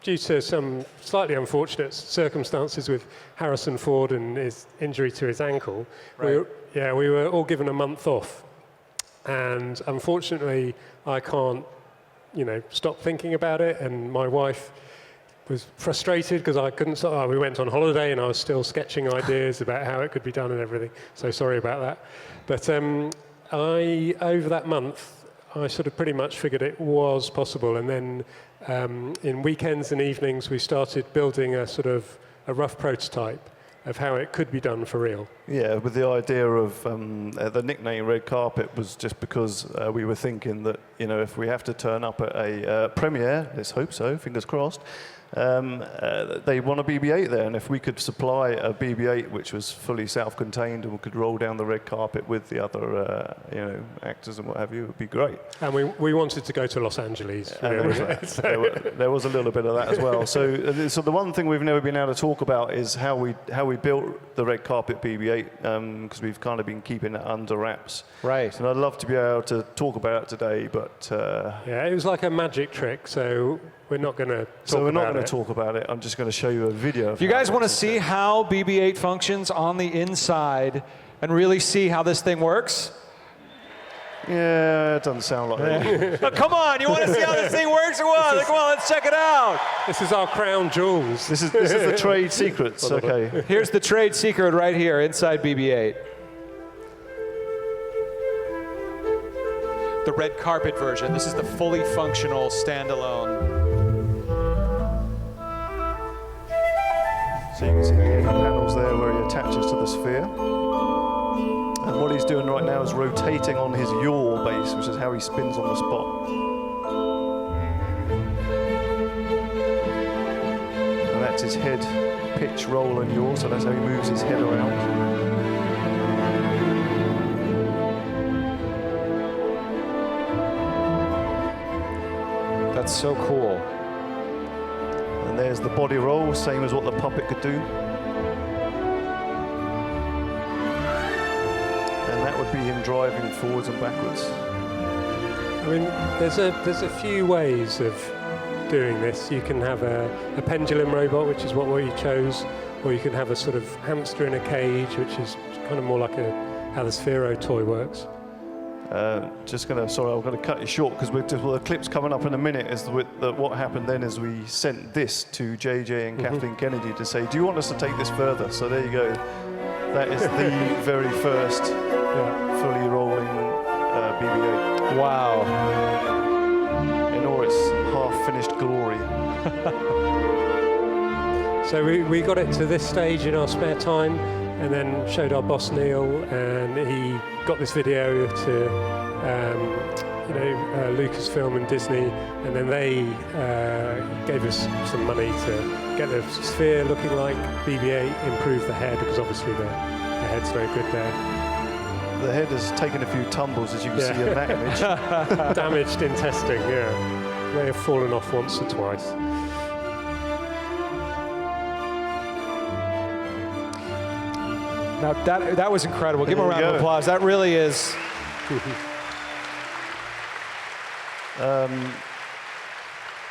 due to some slightly unfortunate circumstances with Harrison Ford and his injury to his ankle, right. we were all given a month off. And unfortunately, I can't, you know, stop thinking about it. And my wife was frustrated because I couldn't stop. We went on holiday and I was still sketching ideas about how it could be done and everything. So sorry about that. But over that month, I sort of pretty much figured it was possible. And then in weekends and evenings, we started building a sort of a rough prototype of how it could be done for real. Yeah, with the idea of the nickname Red Carpet was just because we were thinking that, you know, if we have to turn up at a premiere, let's hope so, fingers crossed, they want a BB-8 there, and if we could supply a BB-8 which was fully self-contained and we could roll down the red carpet with the other, you know, actors and what have you, it would be great. And we wanted to go to Los Angeles. Really. There was a little bit of that as well. So the one thing we've never been able to talk about is how we built the red carpet BB-8, because we've kind of been keeping it under wraps. Right. And I'd love to be able to talk about it today, but yeah, it was like a magic trick. So we're not going to talk about it. I'm just going to show you a video. If you guys want to see how BB-8 functions on the inside and really see how this thing works? Yeah, it doesn't sound like that. Oh, come on, you want to see how this thing works or what? Come on, let's check it out. This is our crown jewels. This is the trade secrets. Okay. Here's the trade secret right here inside BB-8. The red carpet version. This is the fully functional standalone. So you can see the end panels there where he attaches to the sphere. And what he's doing right now is rotating on his yaw base, which is how he spins on the spot. And that's his head pitch, roll and yaw, so that's how he moves his head around. That's so cool. And there's the body roll, same as what the puppet could do. And that would be him driving forwards and backwards. I mean, there's a few ways of doing this. You can have a pendulum robot, which is what you chose, or you can have a sort of hamster in a cage, which is kind of more like how the Sphero toy works. Sorry, I'm going to cut you short because the clip's coming up in a minute. What happened then is we sent this to JJ and Kathleen Kennedy to say, do you want us to take this further? So there you go. That is the very first fully rolling BB-8. Wow. In all its half-finished glory. So we got it to this stage in our spare time, and then showed our boss Neil, and he got this video to Lucasfilm and Disney, and then they gave us some money to get the sphere looking like BB-8, improve the head, because obviously the head's no good there. The head has taken a few tumbles, as you can see in that image. Damaged in testing, yeah. May have fallen off once or twice. Now that was incredible. Give him a round of applause. That really is.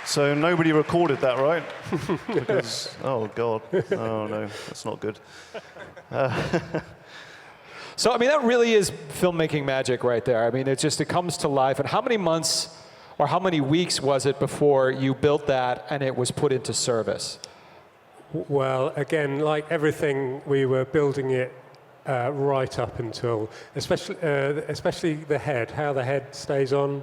So nobody recorded that, right? Because, oh God, oh no, that's not good. So, I mean, that really is filmmaking magic right there. I mean, it comes to life. And how many months or how many weeks was it before you built that and it was put into service? Well, again, like everything, we were building it right up until, especially the head, how the head stays on.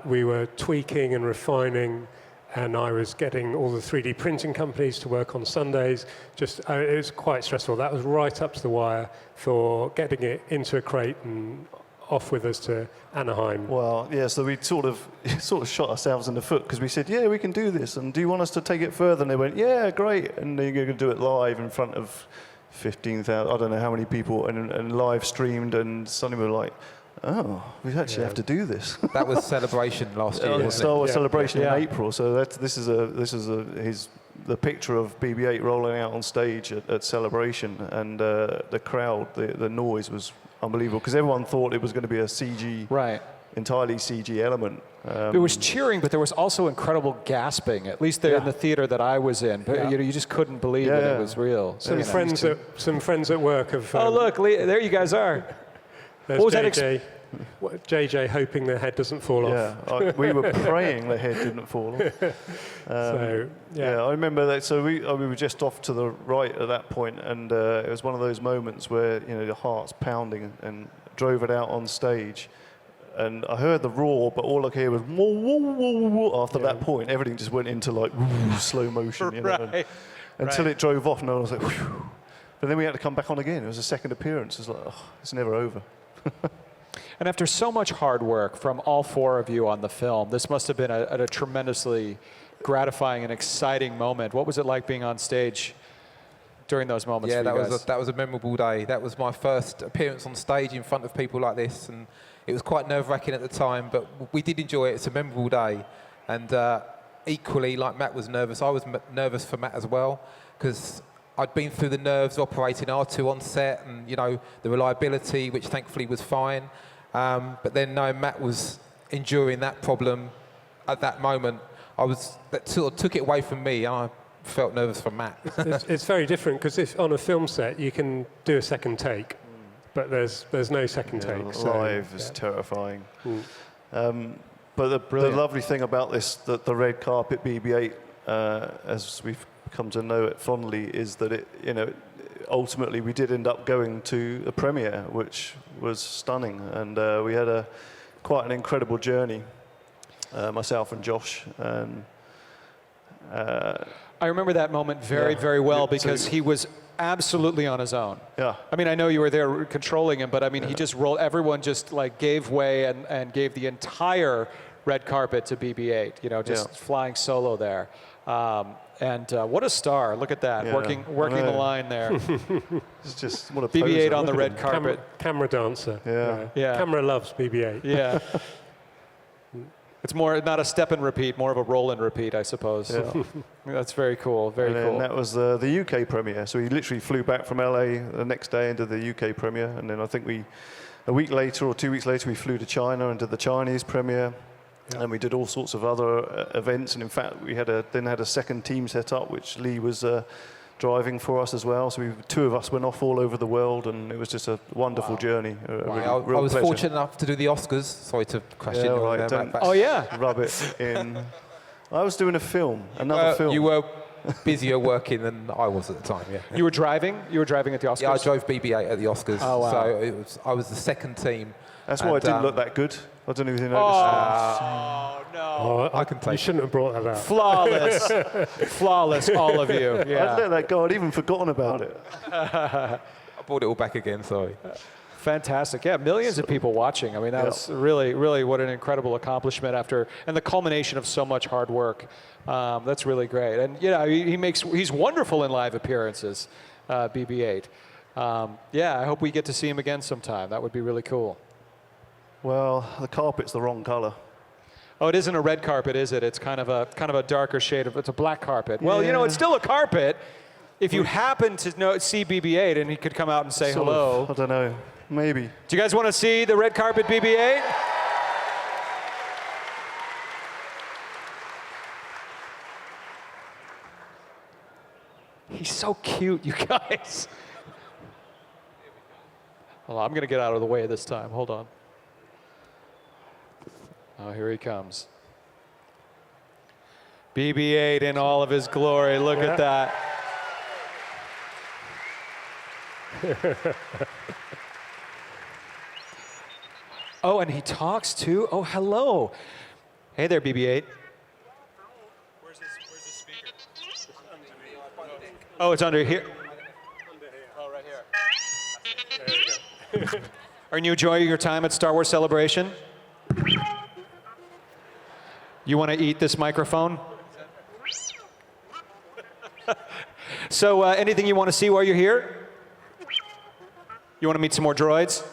We were tweaking and refining, and I was getting all the 3D printing companies to work on Sundays. It was quite stressful. That was right up to the wire for getting it into a crate and off with us to Anaheim. Well, yeah, so we sort of shot ourselves in the foot because we said, yeah, we can do this, and do you want us to take it further? And they went, yeah, great, and you're going to do it live in front of 15,000, I don't know how many people, and live streamed, and suddenly we were like, oh, we actually have to do this. That was Celebration last year, wasn't Star Wars it? Celebration in April, so this is the picture of BB-8 rolling out on stage at Celebration, and the crowd, the noise was unbelievable because everyone thought it was going to be a CG, entirely CG element. There was cheering, but there was also incredible gasping. At least there in the theater that I was in, but you just couldn't believe that it was real. Some friends at work have. Oh look, there you guys are. There's what was JJ hoping the head doesn't fall off. Yeah, we were praying the head didn't fall off. I remember that. So we were just off to the right at that point, and it was one of those moments where the heart's pounding, and drove it out on stage. And I heard the roar, but all I could hear was whoa, whoa, whoa, whoa. After that point, everything just went into like slow motion, until it drove off, and I was like, whew. But then we had to come back on again. It was a second appearance. It's like, oh, it's never over. And after so much hard work from all four of you on the film, this must have been a tremendously gratifying and exciting moment. What was it like being on stage during those moments for you guys? That was a memorable day. That was my first appearance on stage in front of people like this, and it was quite nerve-wracking at the time, but we did enjoy it. It's a memorable day. And equally, like Matt was nervous, I was nervous for Matt as well, because I'd been through the nerves operating R2 on set, and the reliability, which thankfully was fine. But then knowing Matt was enduring that problem at that moment, that sort of took it away from me, and I felt nervous for Matt. It's very different, because if on a film set you can do a second take, but there's no second take. Live is terrifying. But the lovely thing about this, the red carpet BB-8, as we've come to know it fondly, is that it, ultimately we did end up going to a premiere, which was stunning, and we had quite an incredible journey, myself and Josh. And I remember that moment very, very well, because he was absolutely on his own. Yeah. I mean, I know you were there controlling him, but I mean, he just rolled. Everyone just like gave way and gave the entire red carpet to BB-8. Just flying solo there. And what a star! Look at that, working the line there. It's just what a BB-8 on the red carpet. Camera dancer. Yeah. Camera loves BB-8. Yeah. It's more not a step and repeat, more of a roll and repeat, I suppose. Yeah. That's very cool, very and cool. that was the UK premiere. So we literally flew back from LA the next day into the UK premiere, and then I think a week later or 2 weeks later, we flew to China and did the Chinese premiere. Yeah. And we did all sorts of other events, and in fact, we then had a second team set up, which Lee was driving for us as well. So two of us went off all over the world, and it was just a wonderful journey. I was fortunate enough to do the Oscars. Sorry to crash in. Right, rub it in. I was doing a film, another film. You were busier working than I was at the time. Yeah. You were driving? You were driving at the Oscars? Yeah, I drove BB-8 at the Oscars. Oh, wow. So I was the second team. That's why I didn't look that good. I don't know if you noticed. Oh, no. Oh, I can take. You shouldn't have brought that up. Flawless. Flawless, all of you. Yeah. I'd let that go. I'd even forgotten about it. I brought it all back again, sorry. Fantastic. Yeah, millions of people watching. I mean, that was really, really what an incredible accomplishment and the culmination of so much hard work. That's really great. And, you know, he's wonderful in live appearances, BB-8. Yeah, I hope we get to see him again sometime. That would be really cool. Well, the carpet's the wrong color. Oh, it isn't a red carpet, is it? It's kind of a darker shade it's a black carpet. Well, you know, it's still a carpet. If you happen to see BB-8 and he could come out and say hello. I don't know. Maybe. Do you guys want to see the red carpet BB-8? He's so cute, you guys. Hold on, I'm going to get out of the way this time. Hold on. Oh, here he comes. BB-8 in all of his glory. Look at that. Oh, and he talks too. Oh, hello. Hey there, BB-8. Where's the speaker? Oh, it's under here. Oh, right here. There you go. Are you enjoying your time at Star Wars Celebration? You want to eat this microphone? So anything you want to see while you're here? You want to meet some more droids?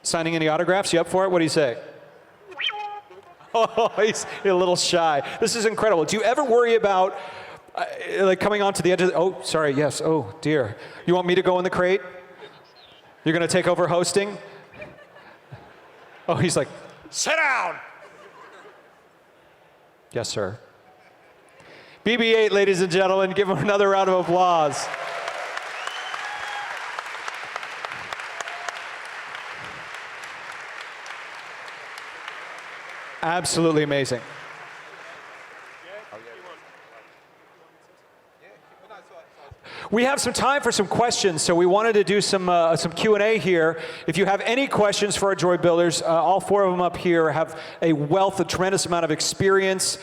Signing any autographs? You up for it? What do you say? Oh, he's a little shy. This is incredible. Do you ever worry about like coming onto the edge of oh, sorry, yes. Oh, dear. You want me to go in the crate? You're going to take over hosting? Oh, he's like, sit down! Yes, sir. BB-8, ladies and gentlemen, give him another round of applause. Absolutely amazing. We have some time for some questions, so we wanted to do some Q&A here. If you have any questions for our droid builders, all four of them up here have a tremendous amount of experience,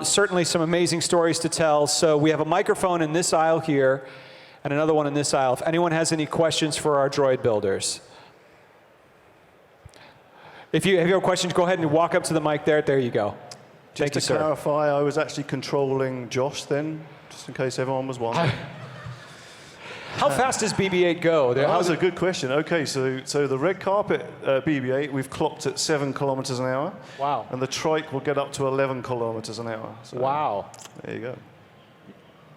certainly some amazing stories to tell. So we have a microphone in this aisle here and another one in this aisle. If anyone has any questions for our droid builders. If you have questions, go ahead and walk up to the mic there. There you go. Thank you, Just sir. to clarify, I was actually controlling Josh then, just in case everyone was wondering. How fast does BB-8 go? That was a good question. Okay, so the red carpet BB-8, we've clocked at 7 kilometers an hour. Wow. And the trike will get up to 11 kilometers an hour. So wow. There you go.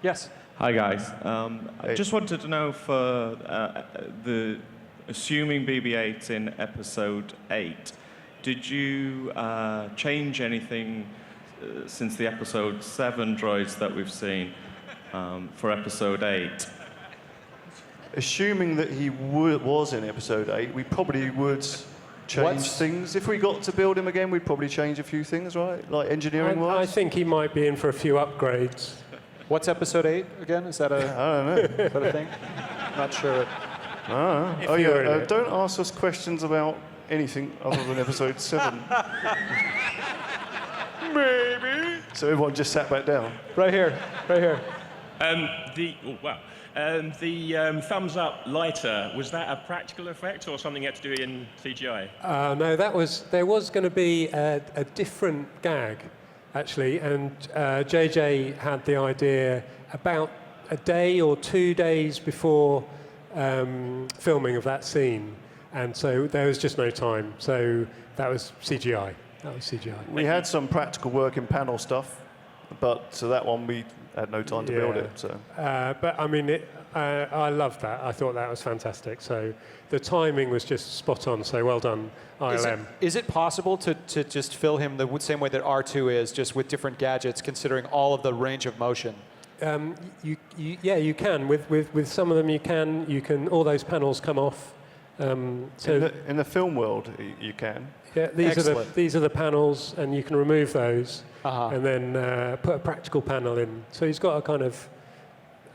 Yes. Hi, guys. I just wanted to know for assuming BB-8's in Episode 8, did you change anything since the Episode 7 droids that we've seen for Episode 8? Assuming that he was in Episode 8, we probably would change things. If we got to build him again, we'd probably change a few things, right? Like engineering-wise? I think he might be in for a few upgrades. What's Episode 8 again? Is that I don't know. Is that a thing? Not sure. Oh, yeah. Don't ask us questions about anything other than Episode 7. Maybe. So everyone just sat back down. Right here. Right here. The thumbs up lighter, was that a practical effect or something you had to do in CGI? No, there was going to be a different gag, actually, and JJ had the idea about a day or 2 days before filming of that scene, and so there was just no time, so that was CGI. That was CGI. We had some practical work in panel stuff, but so that one we had no time to build it. So. But I mean, I loved that. I thought that was fantastic. So the timing was just spot on. So well done, ILM. Is it possible to just fill him the same way that R2 is, just with different gadgets, considering all of the range of motion? Yeah, you can. With some of them, you can. All those panels come off. So in the film world, you can. Yeah, these are the panels, and you can remove those, and then put a practical panel in. So he's got a kind of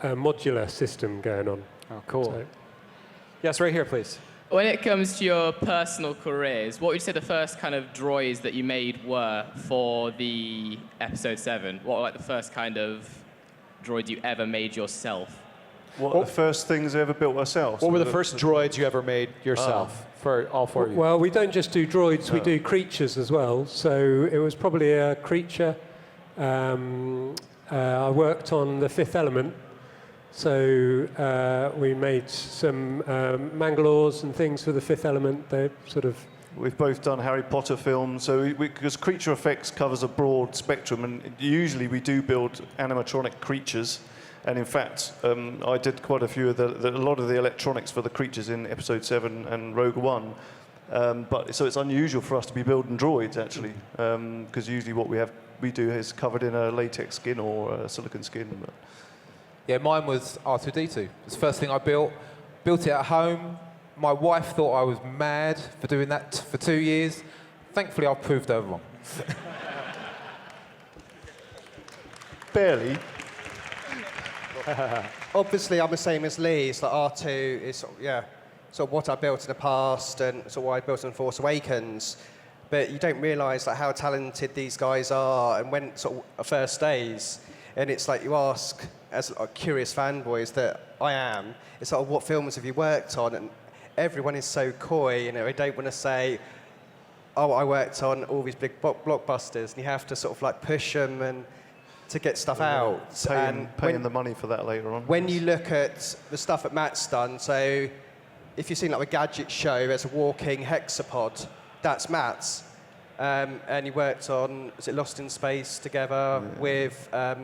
modular system going on. Oh, cool. So. Yes, right here, please. When it comes to your personal careers, what would you say the first kind of droids that you made were for the Episode 7? What were like the first kind of droids you ever made yourself? What the first things we ever built ourselves? What were the first droids you ever made yourself for all four of you? Well, we don't just do droids, we do creatures as well. So it was probably a creature. I worked on The Fifth Element. So we made some Mangalores and things for The Fifth Element. They're sort of... We've both done Harry Potter films, so because creature effects covers a broad spectrum, and usually we do build animatronic creatures. And in fact, I did quite a few of a lot of the electronics for the creatures in Episode 7 and Rogue One. So it's unusual for us to be building droids, actually, because usually what we do is covered in a latex skin or a silicon skin. But. Yeah, mine was R2-D2. It's the first thing I built. Built it at home. My wife thought I was mad for doing that for 2 years. Thankfully, I've proved her wrong. Barely. Obviously, I'm the same as Lee. It's like R2 is sort of what I built in the past and sort of what I built in Force Awakens. But you don't realise like how talented these guys are and when sort of first days. And it's like you ask, as curious fanboys that I am, it's like, what films have you worked on? And everyone is so coy, they don't want to say, oh, I worked on all these big blockbusters. And you have to sort of like push them and to get stuff out. Paying the money for that later on. When you look at the stuff that Matt's done, so if you've seen like a gadget show, there's a walking hexapod, that's Matt's. And he worked on, is it Lost in Space together with, I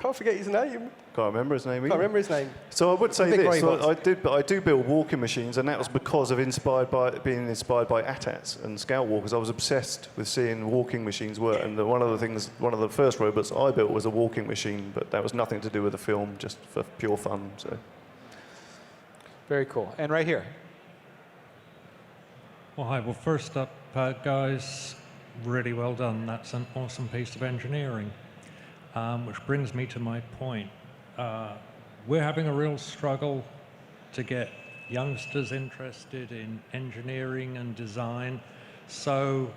can't forget his name. Can't remember his name either. Can't remember his name. So I would say this, I do build walking machines, and that was because of being inspired by AT-ATs and Scout Walkers. I was obsessed with seeing walking machines work, and one of the first robots I built was a walking machine, but that was nothing to do with the film, just for pure fun. So. Very cool. And right here. Well, hi. Well, first up, guys, really well done. That's an awesome piece of engineering. Which brings me to my point. We're having a real struggle to get youngsters interested in engineering and design. So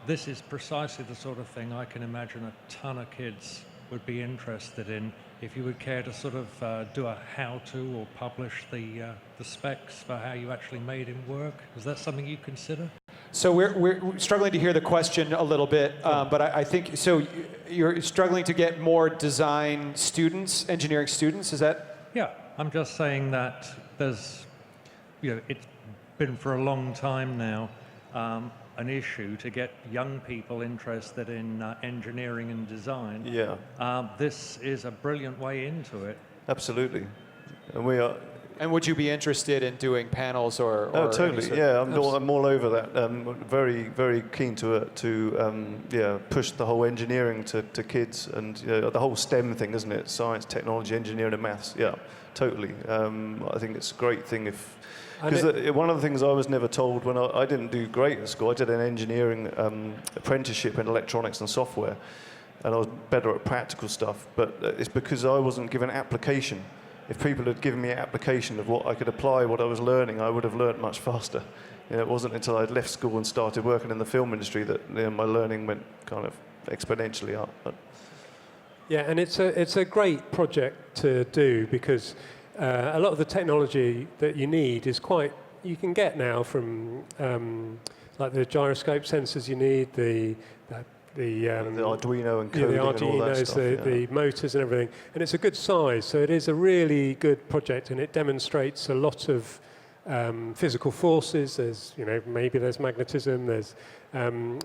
this is precisely the sort of thing I can imagine a ton of kids would be interested in. If you would care to sort of do a how-to or publish the specs for how you actually made him work, is that something you consider? So we're struggling to hear the question a little bit, but I think, so you're struggling to get more design students, engineering students, is that? Yeah, I'm just saying that there's, it's been for a long time now an issue to get young people interested in engineering and design. Yeah. This is a brilliant way into it. Absolutely. And we are. And would you be interested in doing panels or Oh, totally. Yeah, I'm all over that. Very, very keen to push the whole engineering to kids and the whole STEM thing, isn't it? Science, technology, engineering, and maths. Yeah, totally. I think it's a great thing because one of the things I was never told when I didn't do great at school. I did an engineering apprenticeship in electronics and software, and I was better at practical stuff. But it's because I wasn't given application. If people had given me an application of what I could apply, what I was learning, I would have learned much faster. It wasn't until I'd left school and started working in the film industry that my learning went kind of exponentially up. But. Yeah, and it's a great project to do because a lot of the technology that you need is you can get now from like the gyroscope sensors you need, the Arduino and coding the Arduinos, and all that stuff, the motors and everything. And it's a good size, so it is a really good project, and it demonstrates a lot of physical forces. There's, maybe there's magnetism. There's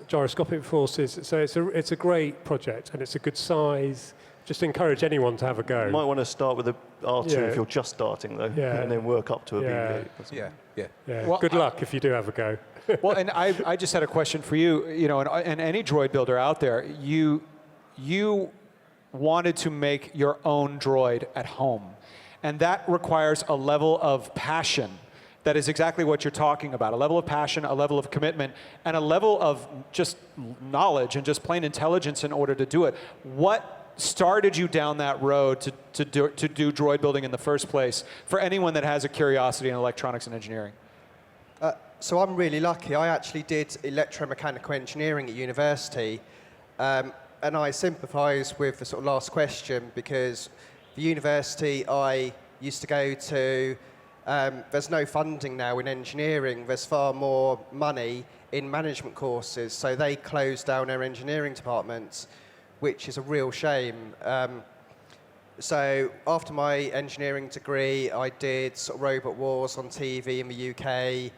gyroscopic forces. So it's a great project, and it's a good size. Just encourage anyone to have a go. You might want to start with a R2 if you're just starting, though, and then work up to a BB-8. Yeah. Well, good luck if you do have a go. Well, and I just had a question for you. And any droid builder out there, you wanted to make your own droid at home, and that requires a level of passion. That is exactly what you're talking about, a level of passion, a level of commitment, and a level of just knowledge and just plain intelligence in order to do it. What started you down that road to do droid building in the first place for anyone that has a curiosity in electronics and engineering? So I'm really lucky. I actually did electromechanical engineering at university, and I sympathise with the sort of last question, because the university I used to go to, there's no funding now in engineering. There's far more money in management courses, so they closed down their engineering departments, which is a real shame. So after my engineering degree, I did sort of Robot Wars on TV in the UK,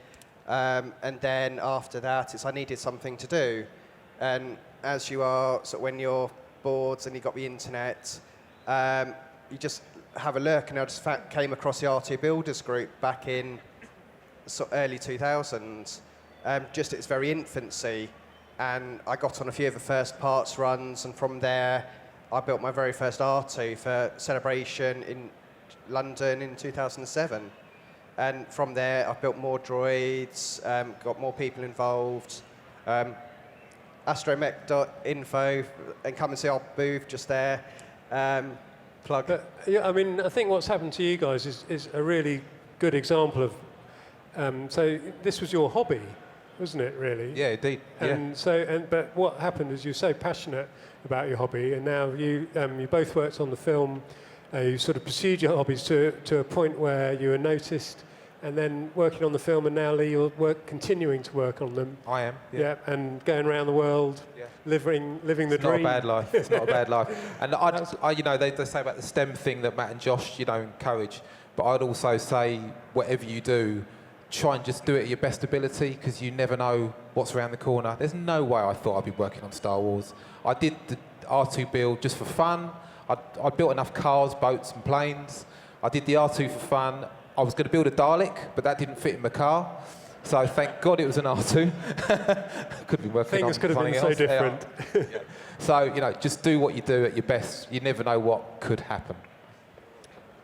and then after that, I needed something to do. And as you are, so when you're bored and you've got the internet, you just have a look, and I just came across the R2 Builders group back in early 2000s, just at its very infancy. And I got on a few of the first parts runs, and from there, I built my very first R2 for Celebration in London in 2007. And from there, I built more droids, got more people involved. Astromech.info, and come and see our booth just there. Plug. I think what's happened to you guys is a really good example of. So this was your hobby, wasn't it? Really? Yeah, indeed. But what happened is you're so passionate about your hobby, and now you both worked on the film. You sort of pursued your hobbies to a point where you were noticed, and then working on the film, and now Lee, you're continuing to work on them. I am. Yeah, and going around the world, living the dream. It's not a bad life. It's not a bad life. And they say about the STEM thing that Matt and Josh, encourage. But I'd also say, whatever you do, try and just do it at your best ability, because you never know what's around the corner. There's no way I thought I'd be working on Star Wars. I did the R2 build just for fun. I built enough cars, boats and planes. I did the R2 for fun. I was going to build a Dalek, but that didn't fit in the car. So thank God it was an R2. Could be working Things on could have been so different. Yeah. So, just do what you do at your best. You never know what could happen.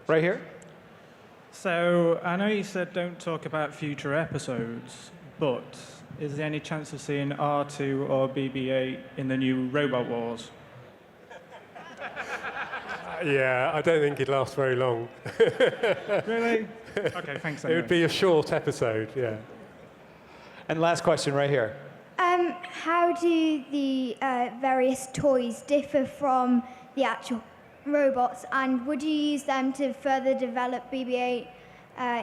Right here. So I know you said don't talk about future episodes, but is there any chance of seeing R2 or BB-8 in the new Robot Wars? Yeah, I don't think it'd last very long. Really? Okay, thanks. It would be a short episode, yeah. And last question right here. How do the various toys differ from the actual robots, and would you use them to further develop BB-8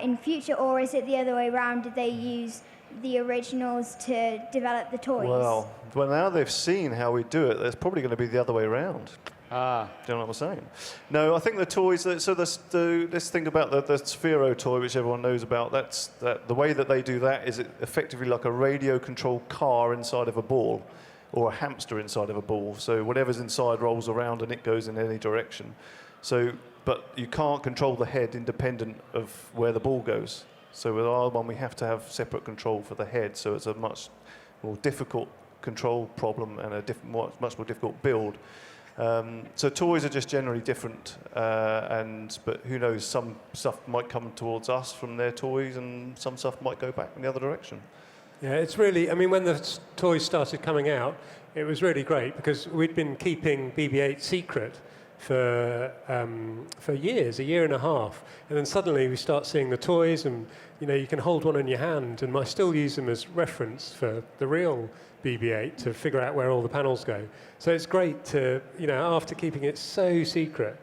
in future, or is it the other way around? Did they use the originals to develop the toys? Well, now they've seen how we do it, it's probably going to be the other way around. Do you know what I'm saying? No, I think the toys. So this thing about the Sphero toy, which everyone knows about. The way that they do that is effectively like a radio-controlled car inside of a ball, or a hamster inside of a ball. So whatever's inside rolls around and it goes in any direction. So, but you can't control the head independent of where the ball goes. So with our one, we have to have separate control for the head. So it's a much more difficult control problem and a much more difficult build. So toys are just generally different, but who knows, some stuff might come towards us from their toys and some stuff might go back in the other direction. Yeah, it's really, when the toys started coming out, it was really great because we'd been keeping BB-8 secret for years, a year and a half, and then suddenly we start seeing the toys, and you can hold one in your hand, and I still use them as reference for the real BB-8 to figure out where all the panels go. So it's great to, after keeping it so secret,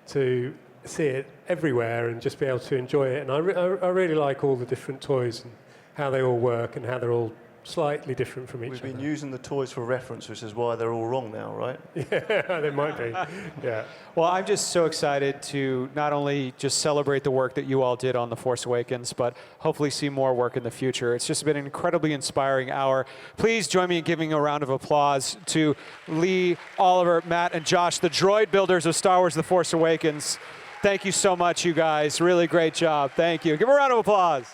to see it everywhere and just be able to enjoy it. And I really like all the different toys and how they all work and how they're all slightly different from each We've other. been using the toys for reference, which is why they're all wrong now, right? Yeah, they might be. Yeah. Well, I'm just so excited to not only just celebrate the work that you all did on The Force Awakens, but hopefully see more work in the future. It's just been an incredibly inspiring hour. Please join me in giving a round of applause to Lee, Oliver, Matt, and Josh, the droid builders of Star Wars The Force Awakens. Thank you so much, you guys. Really great job. Thank you. Give a round of applause.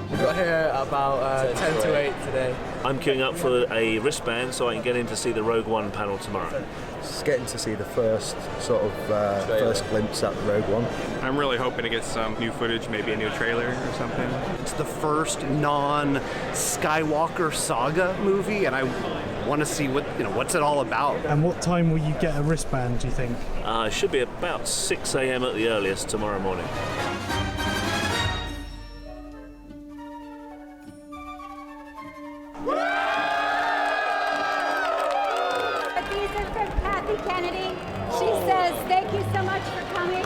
We got here about 10 to 8 today. I'm queuing up for a wristband so I can get in to see the Rogue One panel tomorrow. Just getting to see the first sort of first glimpse at the Rogue One. I'm really hoping to get some new footage, maybe a new trailer or something. It's the first non-Skywalker saga movie, and I want to see what's it all about. And what time will you get a wristband, do you think? It should be about 6 a.m. at the earliest tomorrow morning. These are from Kathy Kennedy. She says, thank you so much for coming.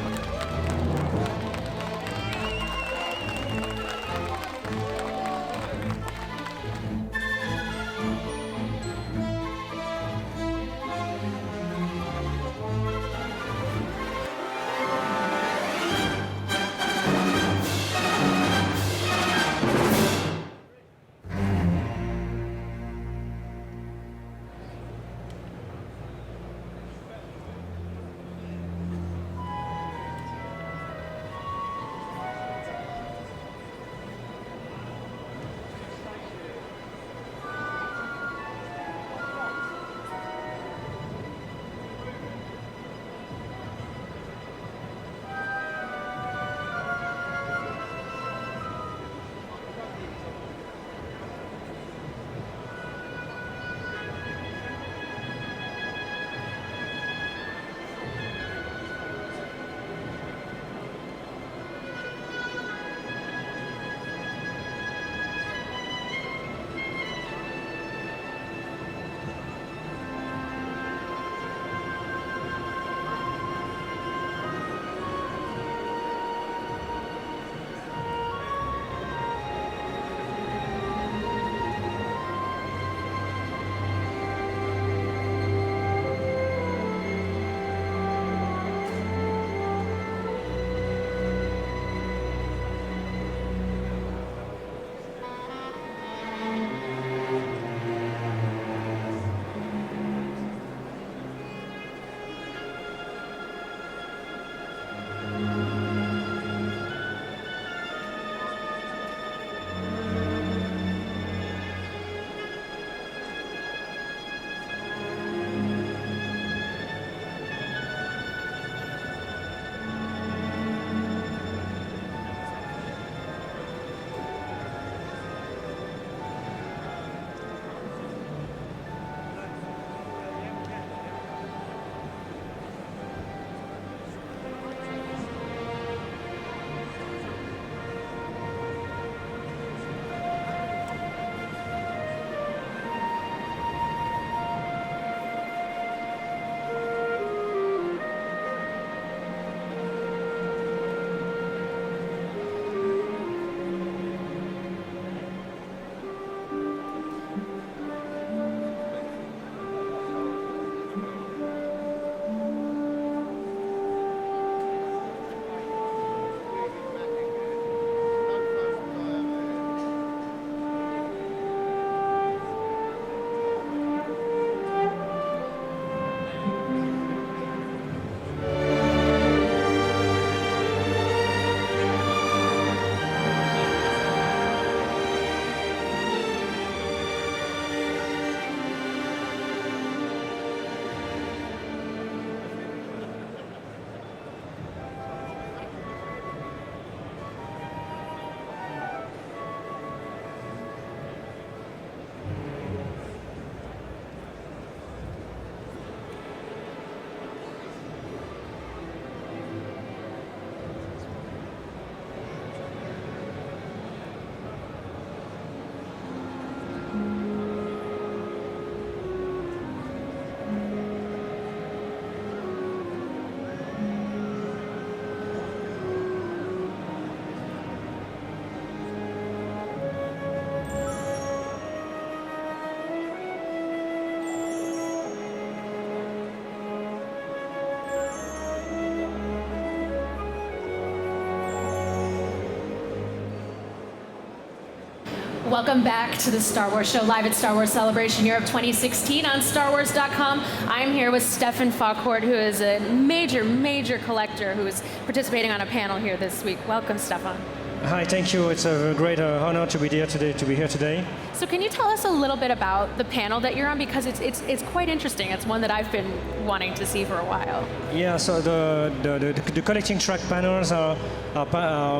Welcome back to the Star Wars Show, live at Star Wars Celebration Europe 2016 on StarWars.com. I'm here with Stefan Foghort, who is a major collector who is participating on a panel here this week. Welcome, Stefan. Hi, thank you. It's a great honor to be here today. So can you tell us a little bit about the panel that you're on? Because it's quite interesting. It's one that I've been wanting to see for a while. Yeah, so the collecting track panels are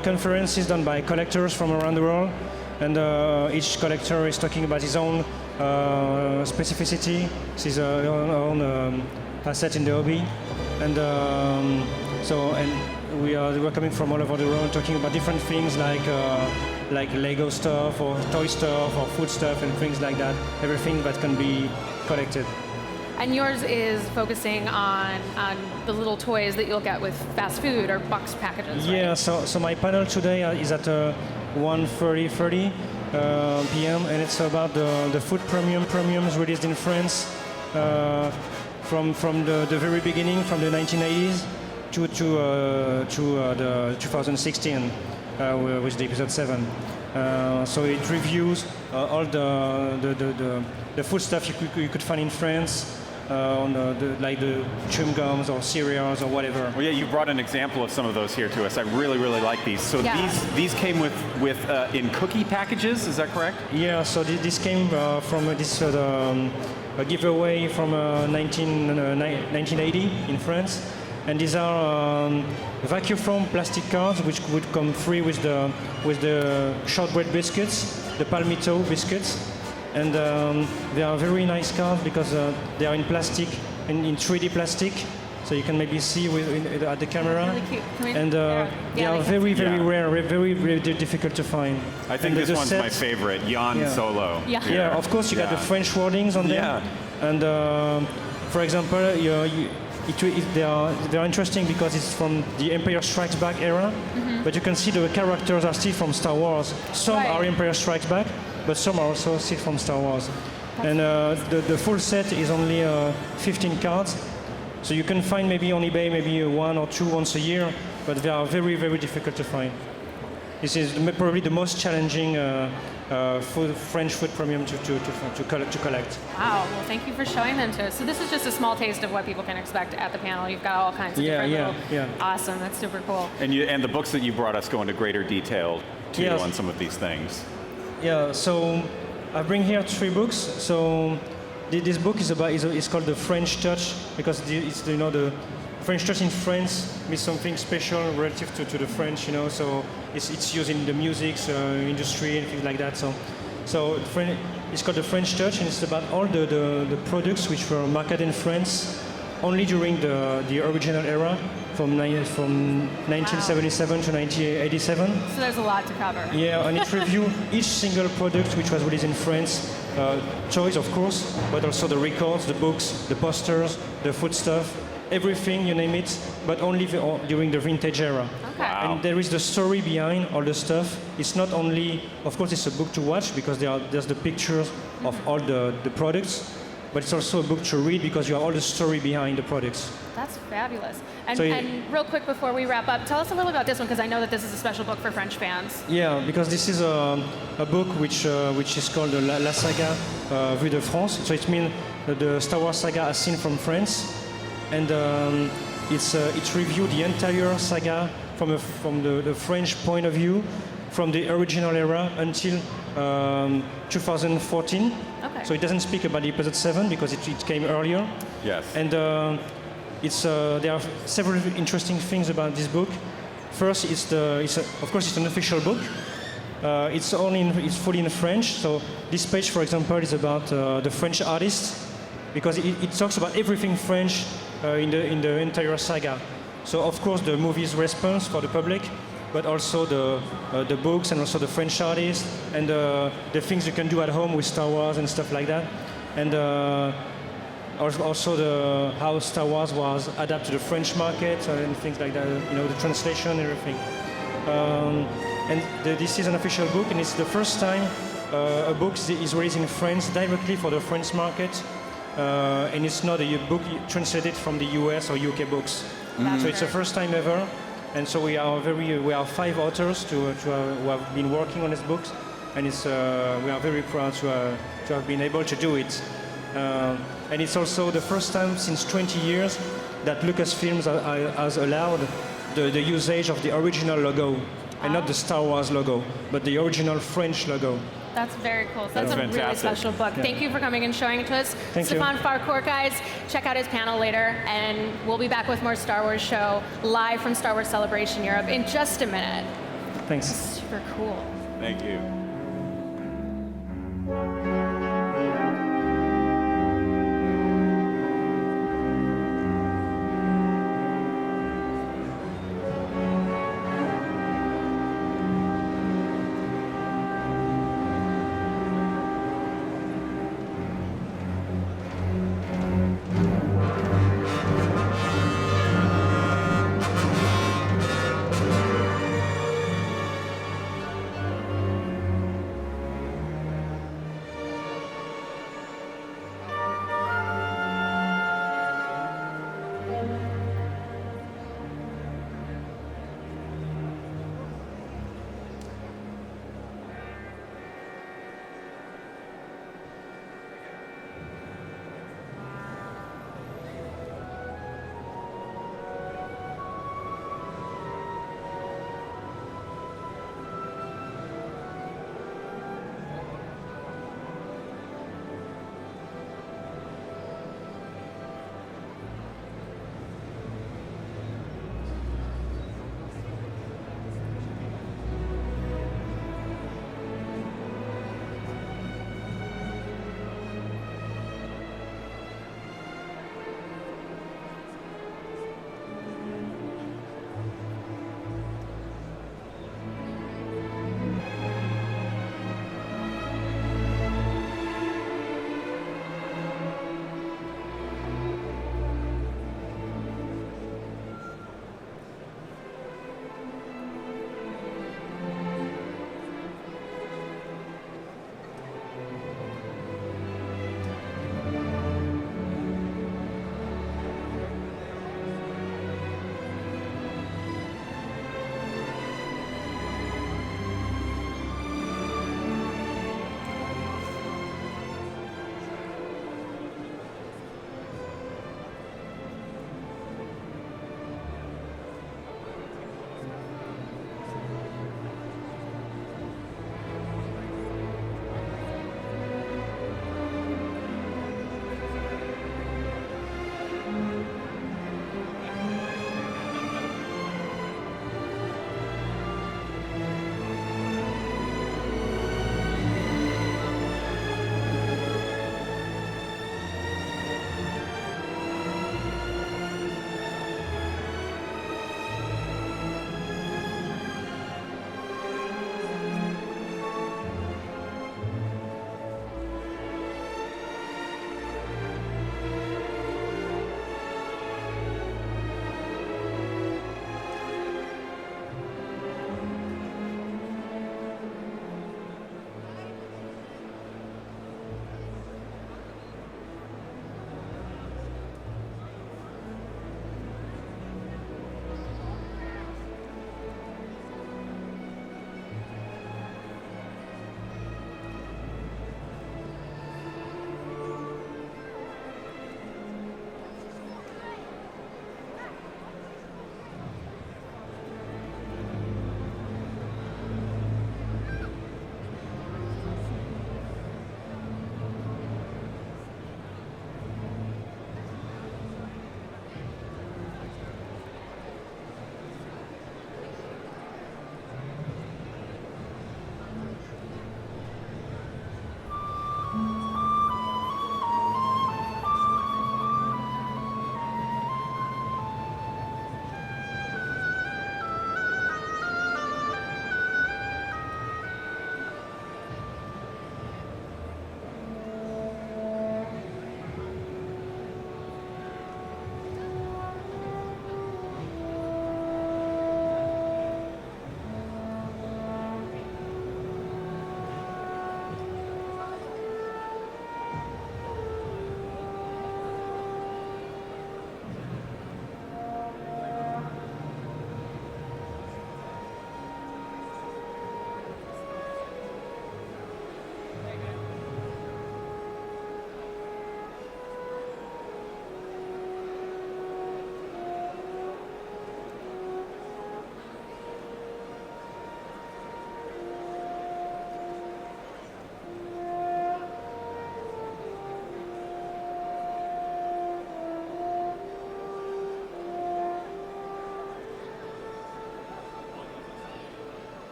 conferences done by collectors from around the world. And each collector is talking about his own specificity, his own facet in the hobby. And we're coming from all over the world, talking about different things like Lego stuff, or toy stuff, or food stuff, and things like that. Everything that can be collected. And yours is focusing on the little toys that you'll get with fast food or boxed packages, right? Yeah, so my panel today is at 1:30 p.m. and it's about the food premiums released in France from the very beginning, from the 1980s to the 2016 with the episode 7. So it reviews all the food stuff you could find in France. Like the chewing gums or cereals or whatever. Well, yeah, you brought an example of some of those here to us. I really like these. So these came with in cookie packages, is that correct? Yeah, so this came from a giveaway from 1980 in France. And these are vacuum foam plastic cards which would come free with the shortbread biscuits, the palmito biscuits. And they are very nice cards because they are in plastic, in 3D plastic, so you can maybe see at the camera. Really cute. And they are very rare, very difficult to find. I think this one's my favorite, Jan Solo. Yeah, of course you got the French wordings on them. Yeah. And for example, they are interesting because it's from the Empire Strikes Back era, but you can see the characters are still from Star Wars. Some are Empire Strikes Back, but some are also still from Star Wars. And the full set is only 15 cards. So you can find maybe on eBay maybe one or two once a year, but they are very difficult to find. This is probably the most challenging French food premium to collect. Wow, well thank you for showing them to us. So this is just a small taste of what people can expect at the panel. You've got all kinds of different Awesome, that's super cool. And the books that you brought us go into greater detail too on some of these things. Yeah, so I bring here 3 books. So this book is called The French Touch because it's the French Touch in France means something special relative to the French, so it's used in the music industry and things like that. So it's called The French Touch, and it's about all the products which were marketed in France only during the original era, from 1977 to 1987. So there's a lot to cover. Yeah, and it reviews each single product which was released in France, toys of course, but also the records, the books, the posters, the food stuff, everything, you name it, but only during the vintage era. Okay. Wow. And there is the story behind all the stuff. It's not only, of course, it's a book to watch because there's the pictures of all the products, but it's also a book to read because you have all the story behind the products. That's fabulous. And real quick before we wrap up, tell us a little about this one because I know that this is a special book for French fans. Yeah, because this is a book which is called La Saga Vue de France. So it means the Star Wars saga as seen from France. And it's reviewed the entire saga from the French point of view, from the original era until 2014. Okay. So it doesn't speak about the episode 7 because it came earlier. Yes. And there are several interesting things about this book. First, of course it's an official book. It's fully in French. So this page, for example, is about the French artists because it talks about everything French in the entire saga. So of course the movie's response for the public, but also the books and also the French artists and the things you can do at home with Star Wars and stuff like that. And also how Star Wars was adapted to the French market and things like that, the translation and everything. This is an official book, and it's the first time a book is released in France directly for the French market, and it's not a book translated from the US or UK books. So it's the first time ever, and so we are 5 authors who have been working on this book, and we are very proud to have been able to do it. And it's also the first time since 20 years that Lucasfilm has allowed the usage of the original logo, and not the Star Wars logo, but the original French logo. That's very cool. So that's a fantastic. really special book. Yeah. Thank you for coming and showing it to us. Thank you. Stefan Farcourt, guys, check out his panel later, and we'll be back with more Star Wars show live from Star Wars Celebration Europe in just a minute. Thanks. Super cool. Thank you.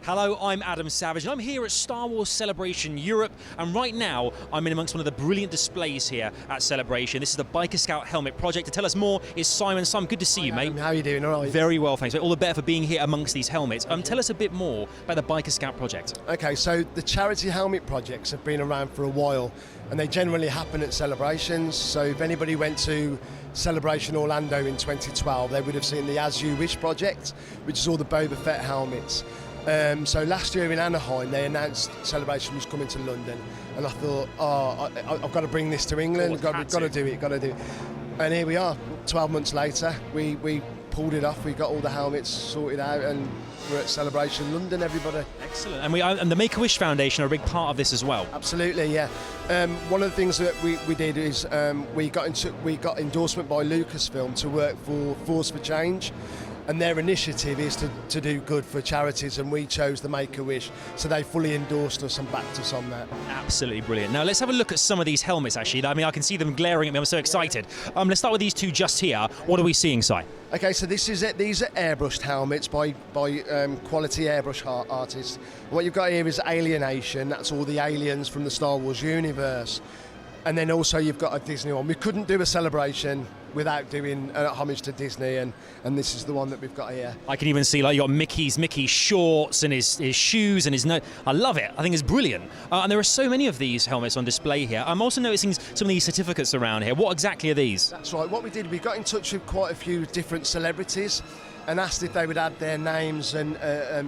Hello, I'm Adam Savage, and I'm here at Star Wars Celebration Europe, and right now I'm in amongst one of the brilliant displays here at Celebration. This is the Biker Scout Helmet Project. To tell us more is Simon. Simon, good to see you, mate. How are you doing? All right. Very well, thanks. All the better for being here amongst these helmets. Tell us a bit more about the Biker Scout Project. Okay, so the charity helmet projects have been around for a while, and they generally happen at celebrations. So if anybody went to Celebration Orlando in 2012, they would have seen the As You Wish project, which is all the Boba Fett helmets. So last year in Anaheim, they announced Celebration was coming to London, and I thought, I've got to bring this to England. Got to do it. And here we are. 12 months later, we pulled it off. We got all the helmets sorted out, and we're at Celebration London. Everybody. Excellent. And the Make-A-Wish Foundation are a big part of this as well. Absolutely, yeah. One of the things that we did is we got endorsement by Lucasfilm to work for Force for Change. And their initiative is to do good for charities, and we chose the Make-A-Wish, so they fully endorsed us and backed us on that. Absolutely brilliant. Now let's have a look at some of these helmets, actually. I mean, I can see them glaring at me. I'm so excited. Let's start with these two just here. What are we seeing, Si? Okay, so these are airbrushed helmets by quality airbrush artists. What you've got here is Alienation. That's all the aliens from the Star Wars universe. And then also you've got a Disney one. We couldn't do a Celebration without doing homage to Disney, and this is the one that we've got here. I can even see, like, you got Mickey's shorts and his shoes and his nose. I love it. I think it's brilliant. And there are so many of these helmets on display here. I'm also noticing some of these certificates around here. What exactly are these? That's right. What we did, we got in touch with quite a few different celebrities and asked if they would add their names and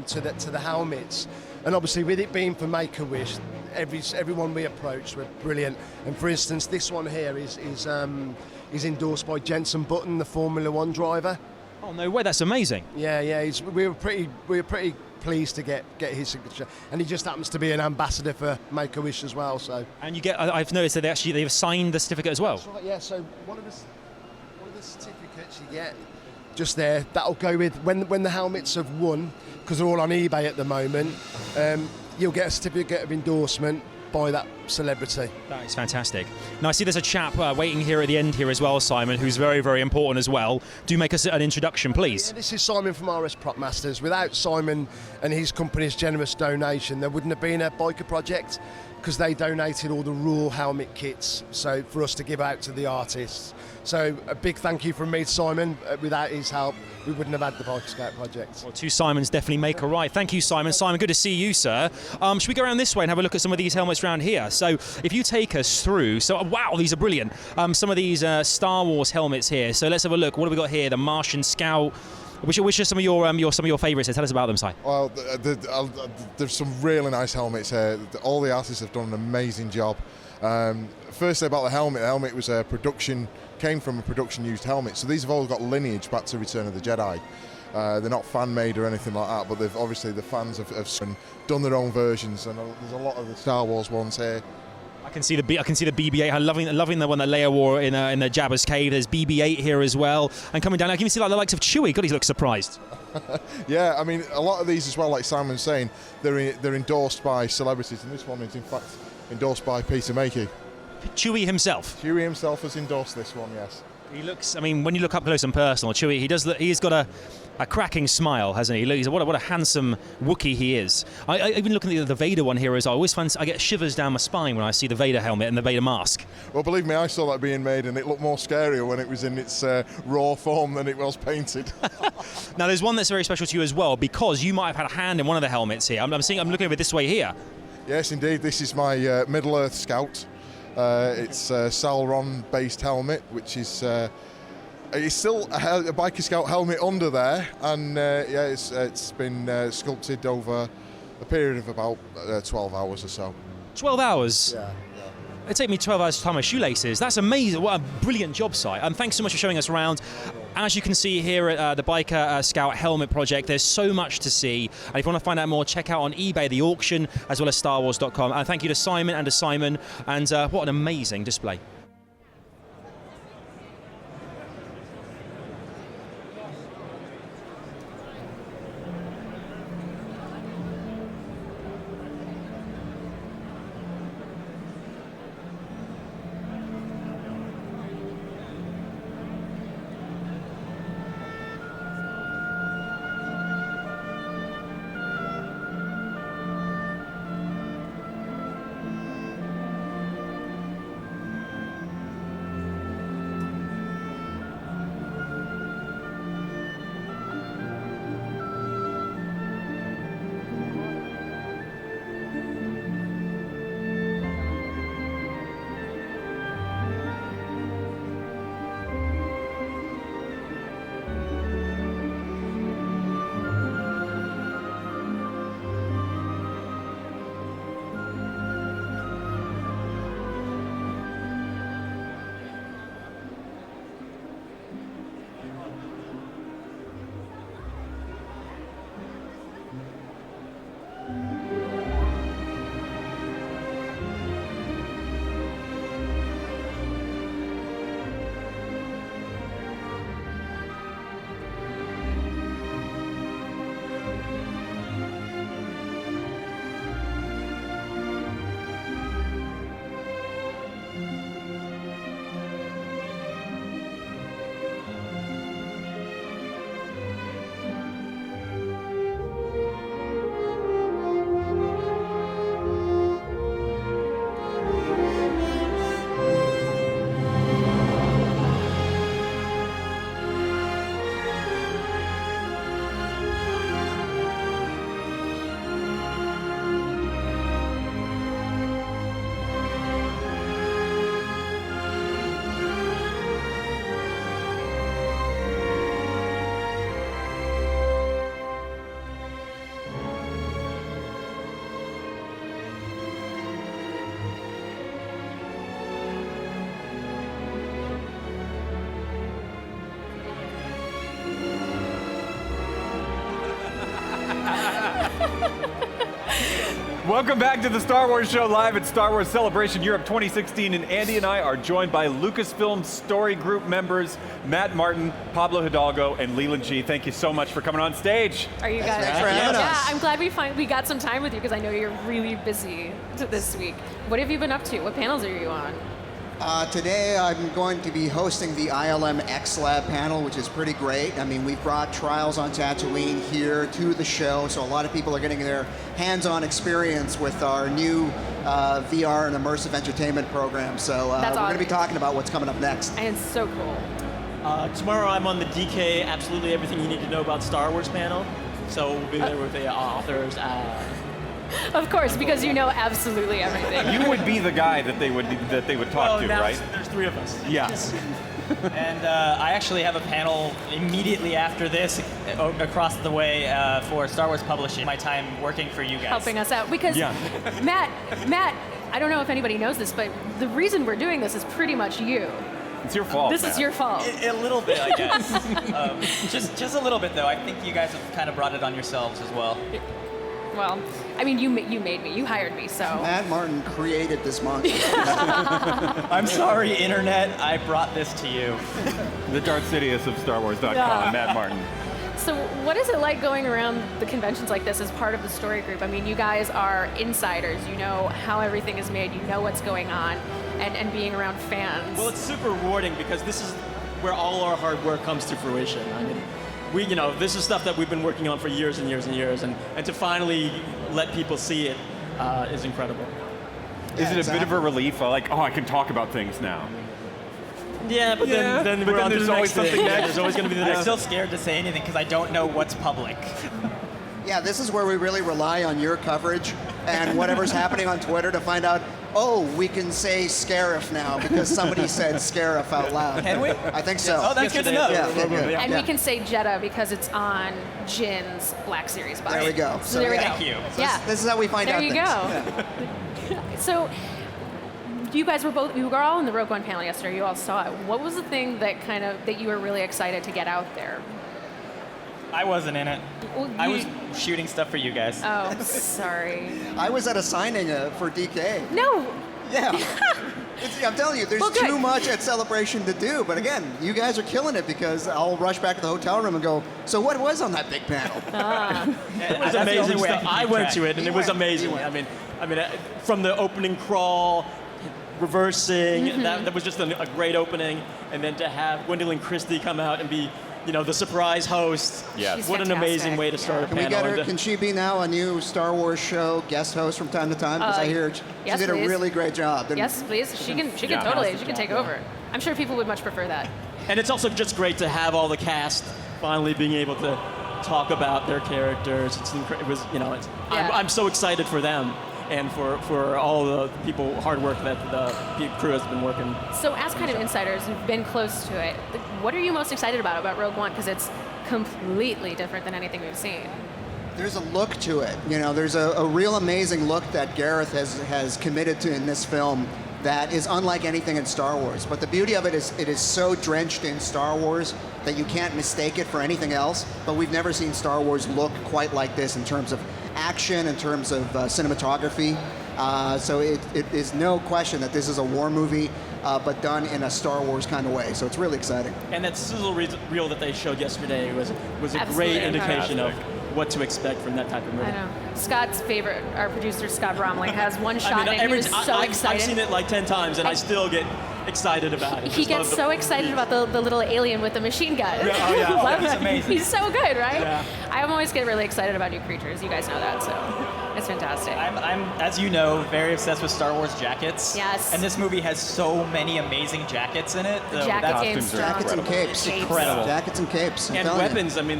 to the helmets. And obviously, with it being for Make-A-Wish, everyone we approached were brilliant. And for instance, this one here is endorsed by Jenson Button, the Formula One driver. Oh no way! That's amazing. Yeah. We were pretty pleased to get his signature, and he just happens to be an ambassador for Make-A-Wish as well. So. And I've noticed that they've signed the certificate as well. That's right. Yeah. So one of the certificates you get just there, that'll go with when the helmets have won, because they're all on eBay at the moment. You'll get a certificate of endorsement by that celebrity. That is fantastic. Now I see there's a chap waiting here at the end here as well, Simon, who's very, very important as well. Do make us an introduction, please. Yeah, this is Simon from RS Prop Masters. Without Simon and his company's generous donation, there wouldn't have been a biker project, because they donated all the raw helmet kits, so for us to give out to the artists. So a big thank you from me to Simon. Without his help, we wouldn't have had the Biker Scout project. Well, two Simons definitely make a right. Thank you, Simon. Simon, good to see you, sir. Should we go around this way and have a look at some of these helmets around here? So if you take us through, wow, these are brilliant. Some of these Star Wars helmets here. So let's have a look. What have we got here? The Martian Scout. Which are some of your favourites? Tell us about them, Si. Well, there's some really nice helmets here. All the artists have done an amazing job. Firstly, about the helmet. The helmet was came from a production-used helmet. So these have all got lineage back to Return of the Jedi. They're not fan-made or anything like that, but the fans have done their own versions, and there's a lot of the Star Wars ones here. I can see the BB-8. I'm loving the one that Leia wore in the Jabba's cave. There's BB-8 here as well, and coming down now, can you see like the likes of Chewie? God, he looks surprised. Yeah, I mean a lot of these as well, like Simon's saying, they're endorsed by celebrities, and this one is in fact endorsed by Peter Mayhew. Chewie himself. Chewie himself has endorsed this one, yes. He looks. I mean, when you look up close and personal, Chewie, he's got a cracking smile, hasn't he? What a handsome Wookiee he is. I even looking at the Vader one here as I always find I get shivers down my spine when I see the Vader helmet and the Vader mask. Well, believe me, I saw that being made, and it looked more scarier when it was in its raw form than it was painted. Now, there's one that's very special to you as well, because you might have had a hand in one of the helmets here. I'm looking over this way here. Yes, indeed. This is my Middle-earth Scout. It's a Sauron-based helmet, which is it's still a Biker Scout helmet under there, and it's been sculpted over a period of about 12 hours or so. 12 hours? Yeah. It'd take me 12 hours to tie my shoelaces. That's amazing. What a brilliant job site. And thanks so much for showing us around. As you can see here at the Biker Scout Helmet Project, there's so much to see. And if you want to find out more, check out on eBay the auction, as well as StarWars.com. And thank you to Simon and to Simon. And what an amazing display. Welcome back to the Star Wars Show live at Star Wars Celebration Europe 2016, and Andy and I are joined by Lucasfilm Story Group members Matt Martin, Pablo Hidalgo, and Leland G. Thank you so much for coming on stage. Are you guys? Thanks for having us. Yeah, I'm glad we got some time with you because I know you're really busy this week. What have you been up to? What panels are you on? Today I'm going to be hosting the ILMXLAB panel, which is pretty great. I mean, we've brought Trials on Tatooine here to the show, so a lot of people are getting their hands-on experience with our new VR and immersive entertainment program. So we're going to be talking about what's coming up next. And it's so cool. Tomorrow I'm on the DK Absolutely Everything You Need to Know About Star Wars panel. So we'll be there with the authors. Of course, because you know absolutely everything. You would be the guy that they would talk to, now right? There's three of us. Yes. And I actually have a panel immediately after this across the way for Star Wars Publishing. My time working for you guys. Helping us out. Because Matt, I don't know if anybody knows this, but the reason we're doing this is pretty much you. It's your fault. This is your fault. A little bit, I guess. Just a little bit, though. I think you guys have kind of brought it on yourselves as well. Well, I mean, you made me. You hired me, so. Matt Martin created this monster. I'm sorry, Internet. I brought this to you. The Darth Sidious of StarWars.com, Matt Martin. So what is it like going around the conventions like this as part of the story group? I mean, you guys are insiders. You know how everything is made. You know what's going on, and being around fans. Well, it's super rewarding because this is where all our hard work comes to fruition. I mean, this is stuff that we've been working on for years and years and years, and to finally let people see it is incredible. Is it a bit of a relief? Like, I can talk about things now. Yeah, but then we're on to there's the always next thing. something next. There's always going to be the I'm next. still scared to say anything because I don't know what's public. Yeah, this is where we really rely on your coverage and whatever's happening on Twitter to find out, we can say Scarif now because somebody said Scarif out loud. Can we? I think so. Oh, that's good to know. Yeah. And we can say Jeddah because it's on Jin's Black Series box. There we go. So there we go. Thank you. So this is how we find out things. There you go. So you guys we were all in the Rogue One panel yesterday. You all saw it. What was the thing that you were really excited to get out there? I wasn't in it. Well, I was shooting stuff for you guys. Oh, sorry. I was at a signing for DK. No. Yeah. I'm telling you, there's too much at Celebration to do. But again, you guys are killing it because I'll rush back to the hotel room and go, so what was on that big panel? It was amazing stuff. I went to it, and it was amazing. I mean, from the opening crawl, reversing, that was just a great opening. And then to have Gwendolyn Christie come out and be the surprise host. Yes. What an amazing way to start a Can panel. we get her? Can she be now a new Star Wars show guest host from time to time? Because I hear she did a really great job. Yes, please. She can totally. She can take over. I'm sure people would much prefer that. And it's also just great to have all the cast finally being able to talk about their characters. I'm so excited for them and for all the people, hard work that the crew has been working. So as kind of insiders who've been close to it, what are you most excited about Rogue One? Because it's completely different than anything we've seen. There's a look to it. There's a real amazing look that Gareth has committed to in this film that is unlike anything in Star Wars. But the beauty of it is so drenched in Star Wars that you can't mistake it for anything else. But we've never seen Star Wars look quite like this in terms of action, in terms of cinematography. So it is no question that this is a war movie, but done in a Star Wars kind of way. So it's really exciting. And that sizzle reel that they showed yesterday was a Absolutely great indication of what to expect from that type of movie. I know. Scott's favorite, our producer Scott Bromley, has one shot and he was so excited. I've seen it like 10 times and I still get excited about it. He gets so excited about the little alien with the machine gun. Yeah, he's amazing. He's so good, right? Yeah. I always get really excited about new creatures. You guys know that, so it's fantastic. I'm, as you know, very obsessed with Star Wars jackets. Yes. And this movie has so many amazing jackets in it. The jacket game's jackets and capes. Incredible. Jackets and capes. And weapons. I mean,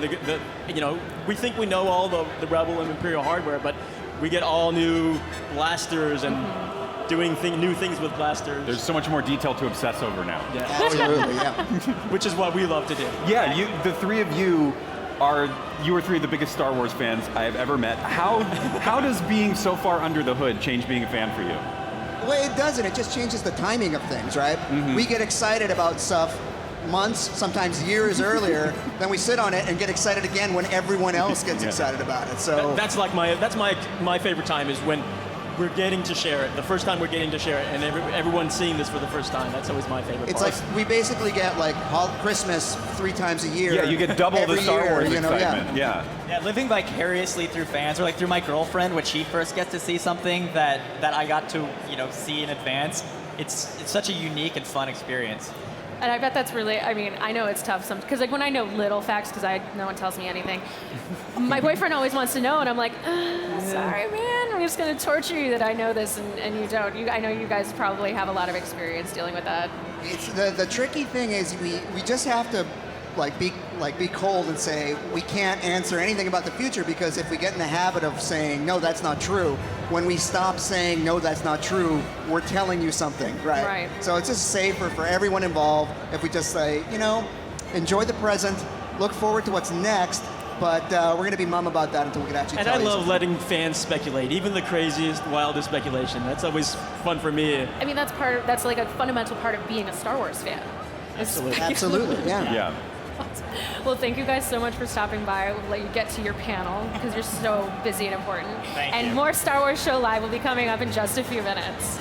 we think we know all the Rebel and Imperial hardware, but we get all new blasters and doing new things with blasters. There's so much more detail to obsess over now. Yeah. Absolutely, yeah. Which is what we love to do. Yeah, the three of you are three of the biggest Star Wars fans I have ever met. How does being so far under the hood change being a fan for you? Well, it doesn't. It just changes the timing of things, right? We get excited about stuff months, sometimes years earlier, then we sit on it and get excited again when everyone else gets excited about it. So that's my favorite time is when we're getting to share it. The first time we're getting to share it, and everyone's seeing this for the first time. That's always my favorite It's part. like we basically get like Christmas 3 times a year. Yeah, you get double the Star Wars excitement. Yeah. Yeah, living vicariously through fans, or like through my girlfriend, when she first gets to see something that I got to see in advance. It's such a unique and fun experience. And I bet that's really, I mean, I know it's tough because like when I know little facts, because no one tells me anything, my boyfriend always wants to know, and I'm like, sorry, man, I'm just going to torture you that I know this and you don't. I know you guys probably have a lot of experience dealing with that. It's the tricky thing is we just have to be cold and say we can't answer anything about the future, because if we get in the habit of saying no, that's not true, when we stop saying no, that's not true, we're telling you something, right? Right. So it's just safer for everyone involved if we just say, enjoy the present, look forward to what's next, but we're going to be mum about that until we can actually And tell I you love something. letting fans speculate, even the craziest, wildest speculation. That's always fun for me. I mean, that's like a fundamental part of being a Star Wars fan. Absolutely, yeah. Yeah. Well, thank you guys so much for stopping by. We'll let you get to your panel because you're so busy and important. Thank you. More Star Wars Show Live will be coming up in just a few minutes.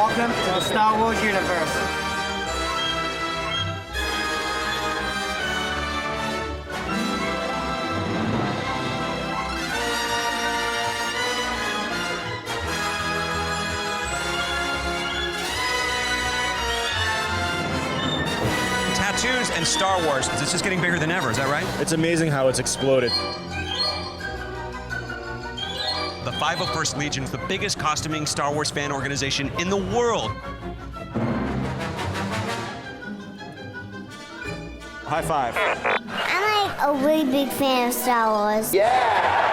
Welcome to the Star Wars universe. Tattoos and Star Wars. It's just getting bigger than ever, is that right? It's amazing how it's exploded. The 501st Legion is the biggest costuming Star Wars fan organization in the world. High five. I'm like a really big fan of Star Wars. Yeah!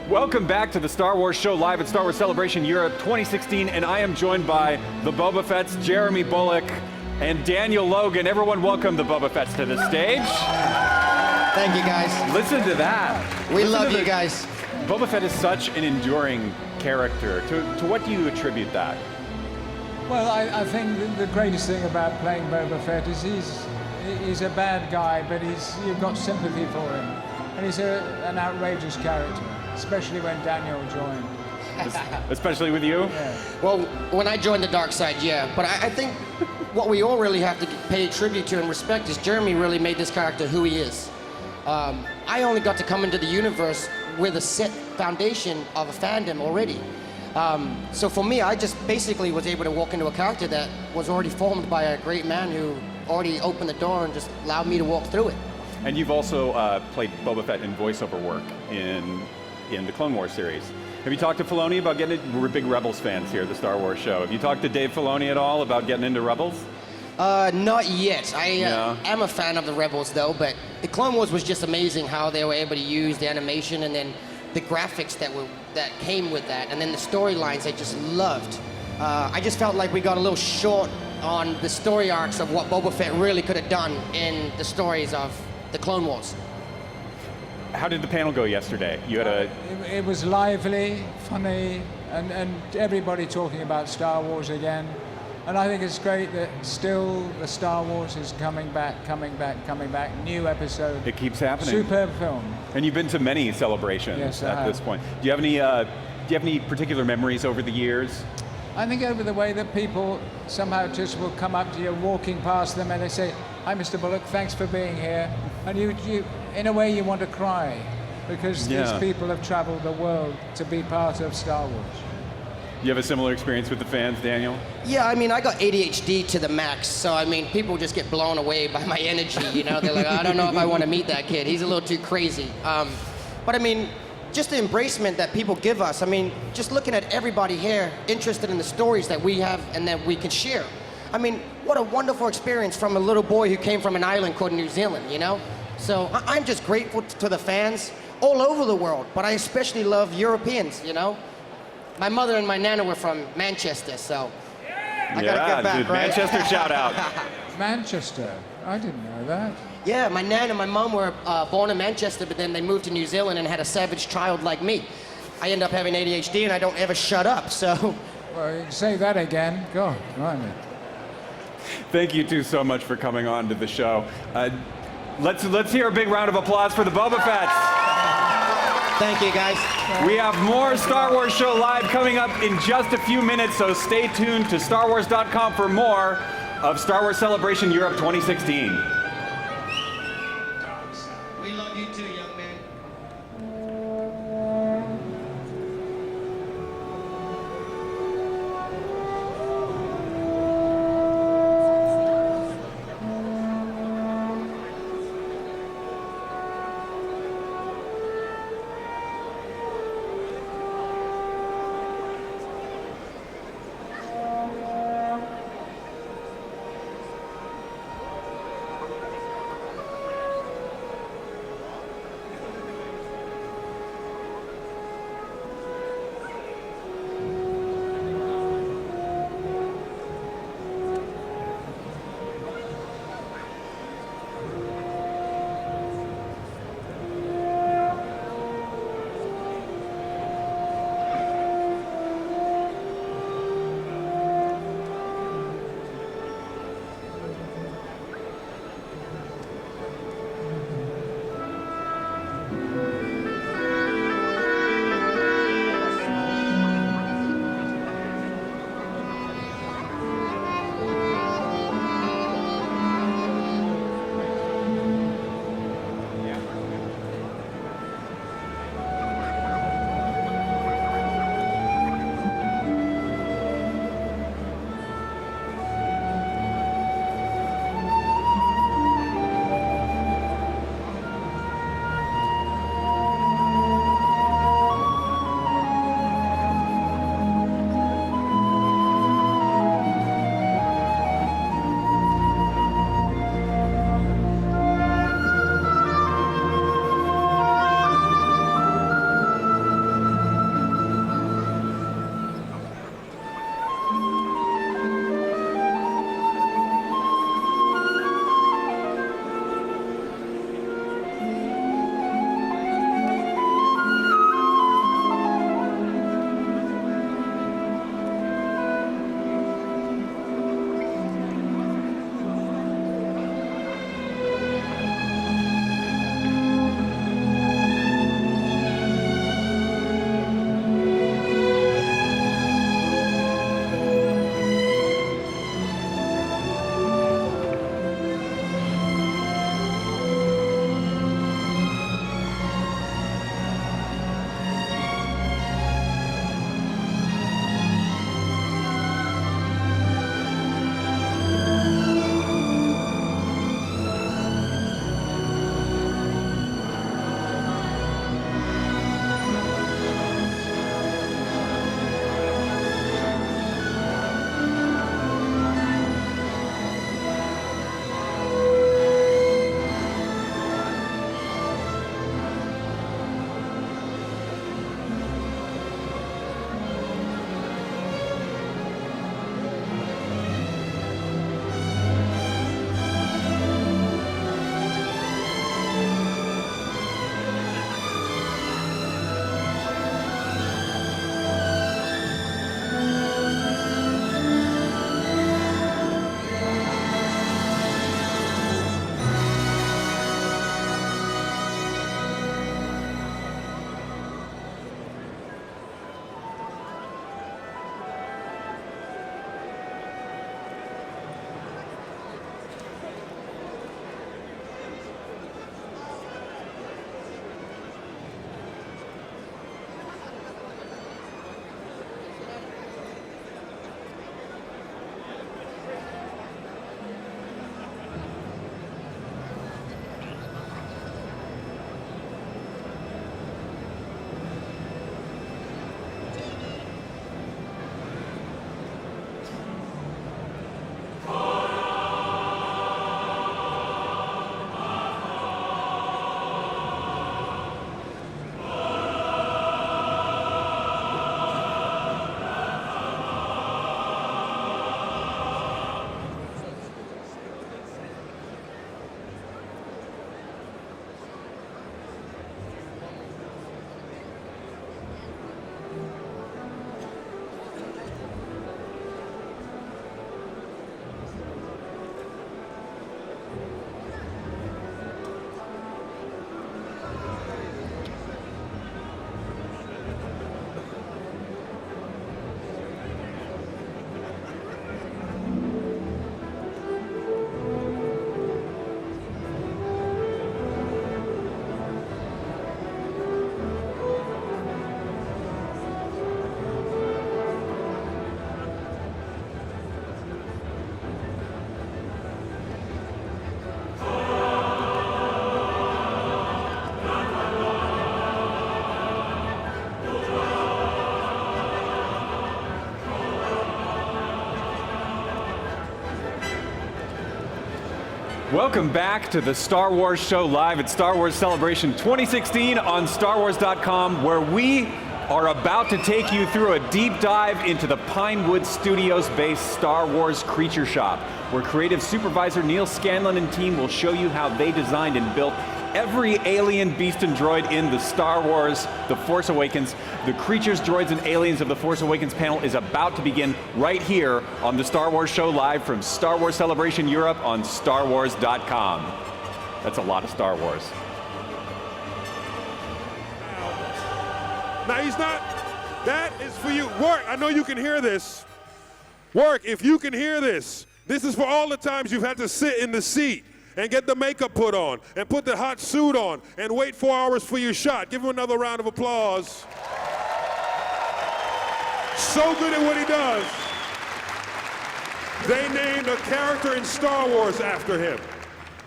Welcome back to the Star Wars Show live at Star Wars Celebration Europe 2016, and I am joined by the Boba Fetts, Jeremy Bulloch, and Daniel Logan. Everyone welcome the Boba Fetts to the stage. Thank you, guys. Listen to that. We love you guys. Boba Fett is such an enduring character. To what do you attribute that? Well, I think the greatest thing about playing Boba Fett is he's a bad guy, but you've got sympathy for him. And he's an outrageous character, especially when Daniel joined. Especially with you? Yeah. Well, when I joined the dark side, yeah. But I think what we all really have to pay tribute to and respect is Jeremy really made this character who he is. I only got to come into the universe with a set foundation of a fandom already. So for me, I just basically was able to walk into a character that was already formed by a great man who already opened the door and just allowed me to walk through it. And you've also played Boba Fett in voiceover work in the Clone Wars series. Have you talked to Filoni about getting it? We're big Rebels fans here at the Star Wars Show. Have you talked to Dave Filoni at all about getting into Rebels? Not yet. I am a fan of the Rebels, though, but the Clone Wars was just amazing how they were able to use the animation and then the graphics that came with that, and then the storylines I just loved. I just felt like we got a little short on the story arcs of what Boba Fett really could have done in the stories of the Clone Wars. How did the panel go yesterday? You had It was lively, funny, and everybody talking about Star Wars again. And I think it's great that still the Star Wars is coming back, new episode. It keeps happening. Superb film. And you've been to many celebrations at this point. Do you have any particular memories over the years? I think over the way that people somehow just will come up to you walking past them and they say, "Hi, Mr. Bulloch, thanks for being here." And you in a way, you want to cry because these people have traveled the world to be part of Star Wars. You have a similar experience with the fans, Daniel? Yeah, I mean, I got ADHD to the max, so I mean, people just get blown away by my energy, you know? They're like, I don't know if I want to meet that kid. He's a little too crazy. But I mean, just the embracement that people give us. I mean, just looking at everybody here interested in the stories that we have and that we can share. I mean, what a wonderful experience from a little boy who came from an island called New Zealand, you know? So I'm just grateful to the fans all over the world, but I especially love Europeans, you know? My mother and my nana were from Manchester, so I gotta give back, dude, right? Manchester shout out. Manchester, I didn't know that. Yeah, my nan and my mom were born in Manchester, but then they moved to New Zealand and had a savage child like me. I end up having ADHD and I don't ever shut up, so. Well, you can say that again. God, blimey. Thank you two so much for coming on to the show. Let's hear a big round of applause for the Boba Fetts. Thank you, guys. We have more Star Wars Show Live coming up in just a few minutes, so stay tuned to StarWars.com for more of Star Wars Celebration Europe 2016. We love you too, young man. Welcome back to the Star Wars Show live at Star Wars Celebration 2016 on StarWars.com, where we are about to take you through a deep dive into the Pinewood Studios-based Star Wars Creature Shop, where creative supervisor Neil Scanlon and team will show you how they designed and built every alien, beast, and droid in the Star Wars The Force Awakens. The Creatures, Droids, and Aliens of The Force Awakens panel is about to begin right here on the Star Wars Show live from Star Wars Celebration Europe on StarWars.com. That's a lot of Star Wars. Now he's not, that is for you. Work, I know you can hear this. Work, if you can hear this, this is for all the times you've had to sit in the seat and get the makeup put on, and put the hot suit on, and wait 4 hours for your shot. Give him another round of applause. So good at what he does. They named a character in Star Wars after him.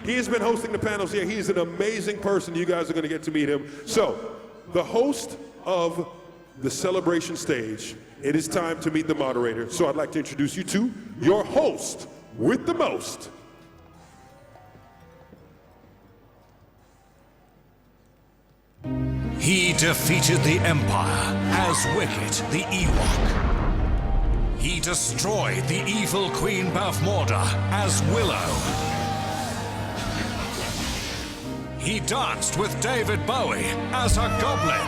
He has been hosting the panels here. He's an amazing person. You guys are gonna get to meet him. So, the host of the celebration stage, it is time to meet the moderator. So I'd like to introduce you to your host with the most. He defeated the Empire as Wicket the Ewok. He destroyed the evil Queen Bath Morda as Willow. He danced with David Bowie as a goblin.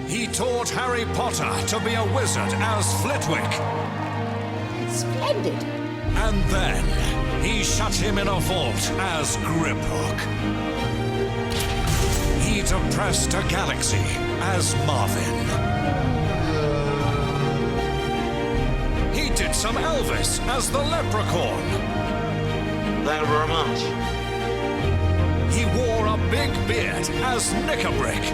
He taught Harry Potter to be a wizard as Flitwick. Splendid. And then he shut him in a vault as Griphook. He depressed a galaxy as Marvin. He did some Elvis as the Leprechaun. Thank you very much. He wore a big beard as Knickerbrick.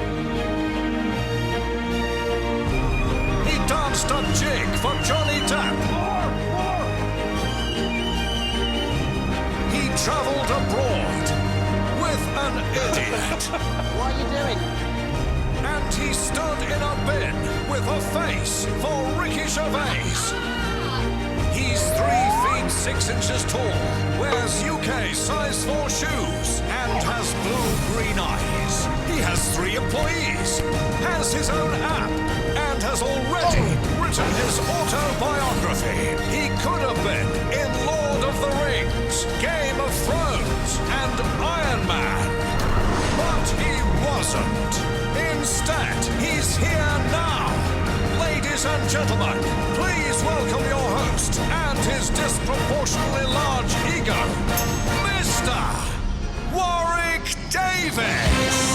He danced a jig for Johnny Depp. He traveled abroad with an idiot. What are you doing? And he stood in a bin with a face for Ricky Gervais. He's 3 feet 6 inches tall, wears UK size 4 shoes, and has blue-green eyes. He has 3 employees, has his own app, and has already written his autobiography. He could have been in Lord of the Rings, Game of Thrones, and Iron Man. But he wasn't. Instead, he's here now. Ladies and gentlemen, please welcome your host and his disproportionately large ego, Mr. Warwick Davis.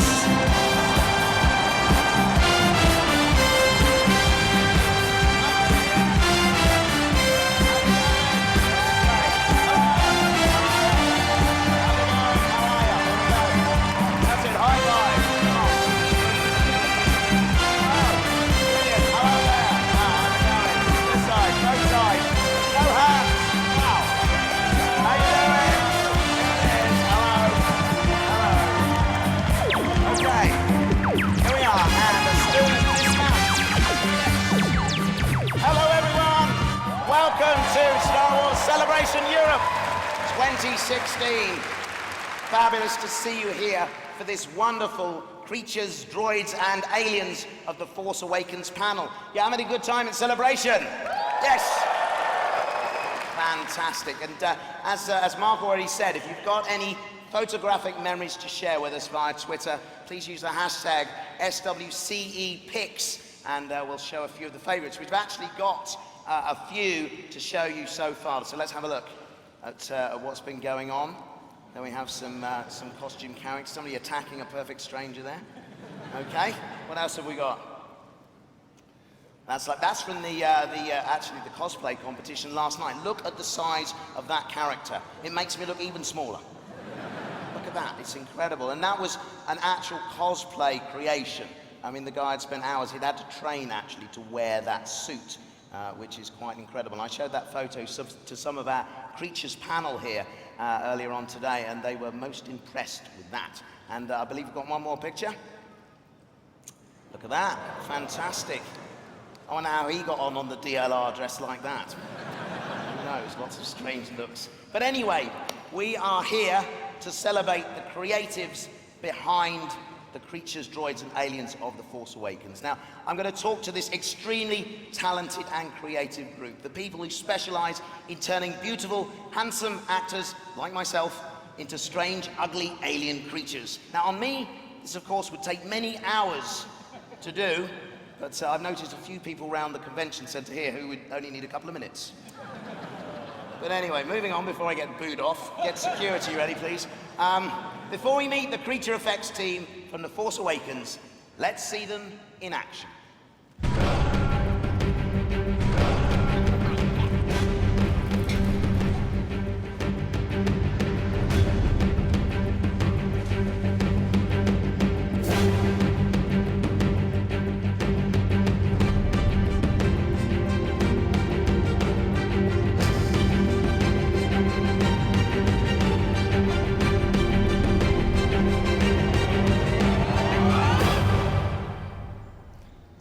Welcome to Star Wars Celebration Europe 2016. Fabulous to see you here for this wonderful Creatures, Droids, and Aliens of the Force Awakens panel. You having a good time at Celebration? Yes. Fantastic. And as Mark already said, if you've got any photographic memories to share with us via Twitter, please use the hashtag SWCEPics, and we'll show a few of the favorites. We've actually got a few to show you so far. So let's have a look at what's been going on. Then we have some costume characters, somebody attacking a perfect stranger there. Okay, what else have we got? That's from the cosplay competition last night. Look at the size of that character. It makes me look even smaller. Look at that, it's incredible. And that was an actual cosplay creation. I mean, the guy had spent hours, he'd had to train actually to wear that suit. Which is quite incredible. And I showed that photo to some of our Creatures panel here earlier on today, and they were most impressed with that. And I believe we've got one more picture. Look at that, fantastic. I wonder how he got on the DLR dressed like that. You knows, lots of strange looks. But anyway, we are here to celebrate the creatives behind the creatures, droids, and aliens of The Force Awakens. Now, I'm going to talk to this extremely talented and creative group, the people who specialize in turning beautiful, handsome actors, like myself, into strange, ugly alien creatures. Now, on me, this, of course, would take many hours to do, but I've noticed a few people around the convention centre here who would only need a couple of minutes. But anyway, moving on before I get booed off. Get security ready, please. Before we meet the creature effects team from The Force Awakens, let's see them in action.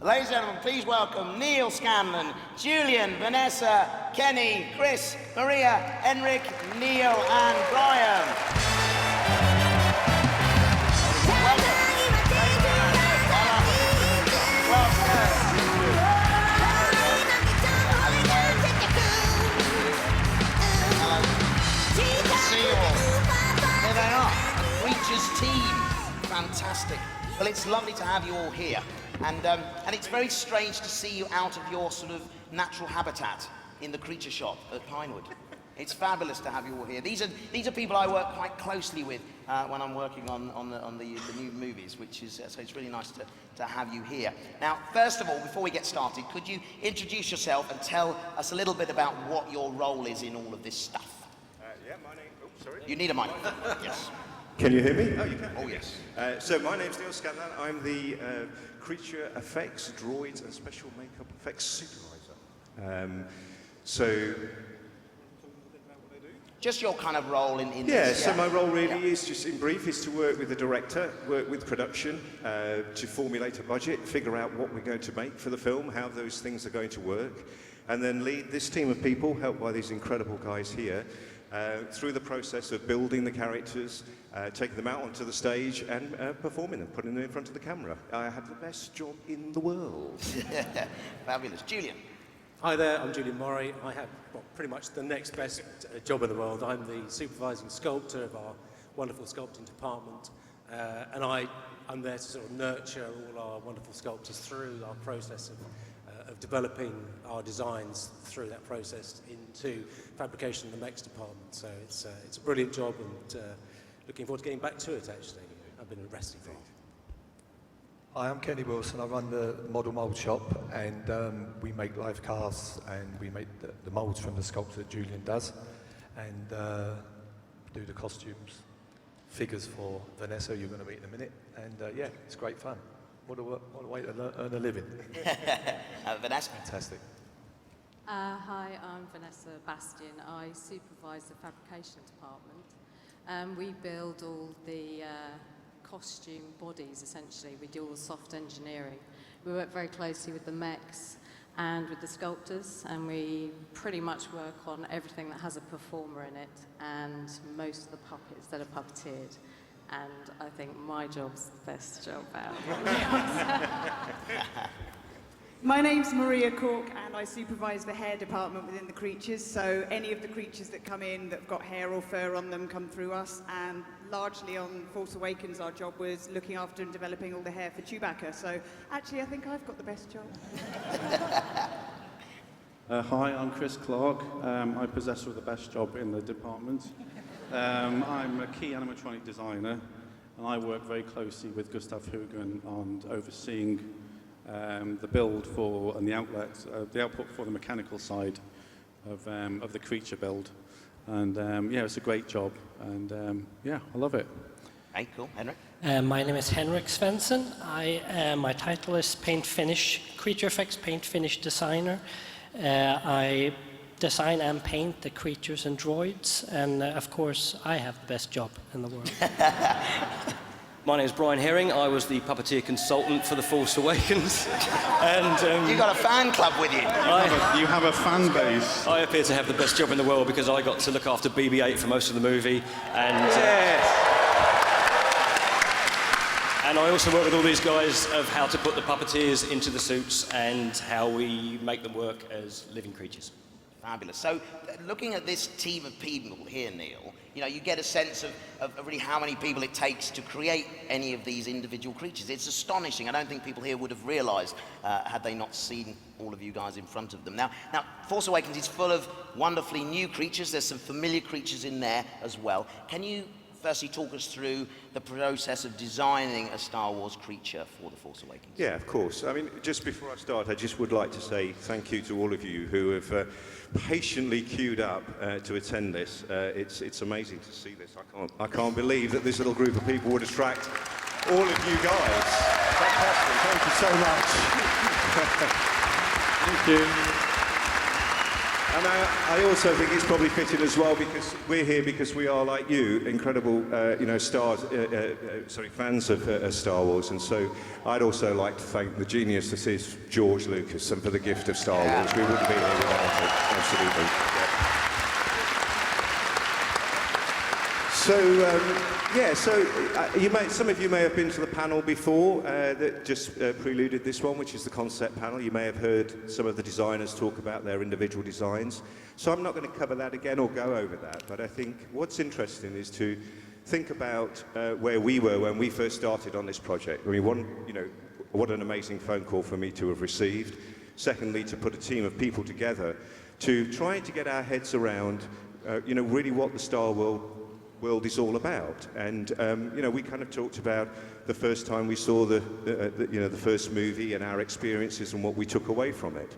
Ladies and gentlemen, please welcome Neil Scanlon, Julian, Vanessa, Kenny, Chris, Maria, Henrik, Neil, and Brian. See you all. There they are, Creatures team. Fantastic. Well, it's lovely to have you all here. And it's very strange to see you out of your sort of natural habitat in the creature shop at Pinewood. It's fabulous to have you all here. These are people I work quite closely with when I'm working on the new movies, which is so it's really nice to have you here. Now, first of all, before we get started, could you introduce yourself and tell us a little bit about what your role is in all of this stuff? Yeah, my name. Oh, sorry. You need a microphone. Yes. Can you hear me? Oh, you can. Oh, yes. So my name's Neil Scanlon. I'm the creature effects, droids, and special makeup effects supervisor. Just your kind of role in yeah, this. so my role really is just, in brief, is to work with the director, work with production, to formulate a budget, figure out what we're going to make for the film, how those things are going to work, and then lead this team of people, helped by these incredible guys here, through the process of building the characters, taking them out onto the stage and performing them, putting them in front of the camera. I have the best job in the world. Fabulous. Julian. Hi there, I'm Julian Murray. I have pretty much the next best job in the world. I'm the supervising sculptor of our wonderful sculpting department, and I'm there to sort of nurture all our wonderful sculptors through our process of developing our designs through that process into fabrication in the mechs department. So it's a brilliant job, and looking forward to getting back to it, actually. I've been resting for it. Hi, I'm Kenny Wilson. I run the model mould shop, and we make live casts, and we make the moulds from the sculpture that Julian does, and do the costumes, figures for Vanessa, you're going to meet in a minute, and yeah, it's great fun. What a way to earn a living. Vanessa. Fantastic. Hi, I'm Vanessa Bastian. I supervise the fabrication department. We build all the costume bodies, essentially. We do all the soft engineering. We work very closely with the mechs and with the sculptors, and we pretty much work on everything that has a performer in it and most of the puppets that are puppeteered. And I think my job's the best job out. My name's Maria Cork, and I supervise the hair department within the creatures. So any of the creatures that come in that have got hair or fur on them come through us. And largely on Force Awakens, our job was looking after and developing all the hair for Chewbacca. So actually, I think I've got the best job. Hi, I'm Chris Clark. I possess the best job in the department. I'm a key animatronic designer, and I work very closely with Gustav Hugen on overseeing the build for and the output for the mechanical side of the creature build. And yeah, it's a great job, and yeah, I love it. Hey, cool. Henrik? My name is Henrik Svensson. My title is creature effects paint finish designer. I design and paint the creatures and droids, and of course, I have the best job in the world. My name is Brian Herring. I was the puppeteer consultant for The Force Awakens. And You got a fan club with you. You have a fan base. I appear to have the best job in the world because I got to look after BB-8 for most of the movie. And I also work with all these guys of how to put the puppeteers into the suits and how we make them work as living creatures. Fabulous. So, looking at this team of people here, Neil, you know, you get a sense of really how many people it takes to create any of these individual creatures. It's astonishing. I don't think people here would have realized had they not seen all of you guys in front of them. Now, Force Awakens is full of wonderfully new creatures. There's some familiar creatures in there as well. Can you firstly talk us through the process of designing a Star Wars creature for The Force Awakens? Yeah, of course. I mean, just before I start, I just would like to say thank you to all of you who have patiently queued up to attend this. It's amazing to see this. I can't believe that this little group of people would attract all of you guys. Fantastic. Thank you so much. Thank you. And I also think it's probably fitting as well because we're here because we are, like you, incredible, fans of Star Wars. And so I'd also like to thank the genius that is George Lucas and for the gift of Star Wars. We wouldn't be here without it, absolutely. Yeah. Some of you may have been to the panel before that just preluded this one, which is the concept panel. You may have heard some of the designers talk about their individual designs. So I'm not going to cover that again or go over that, but I think what's interesting is to think about where we were when we first started on this project. I mean, what an amazing phone call for me to have received. Secondly, to put a team of people together to try to get our heads around, really what the Star world is all about. And we kind of talked about the first time we saw the first movie and our experiences and what we took away from it.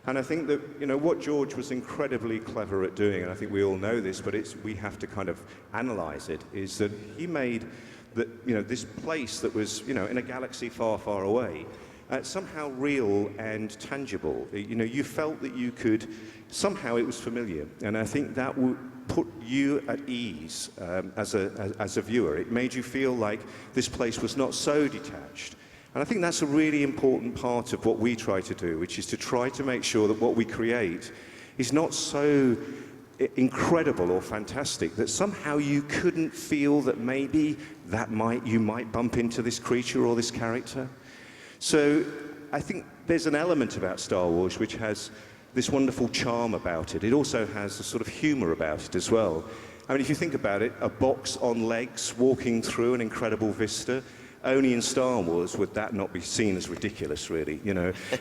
And I think that what George was incredibly clever at doing, and I think we all know this, but we have to kind of analyze it, is that he made this place that was in a galaxy far, far away somehow real and tangible. You felt that you could somehow, it was familiar, and I think that would put you at ease as a viewer. It made you feel like this place was not so detached. And I think that's a really important part of what we try to do, which is to try to make sure that what we create is not so incredible or fantastic that somehow you couldn't feel that maybe you might bump into this creature or this character. So I think there's an element about Star Wars which has this wonderful charm about it. It also has a sort of humor about it as well. I mean, if you think about it, a box on legs walking through an incredible vista, only in Star Wars would that not be seen as ridiculous, really.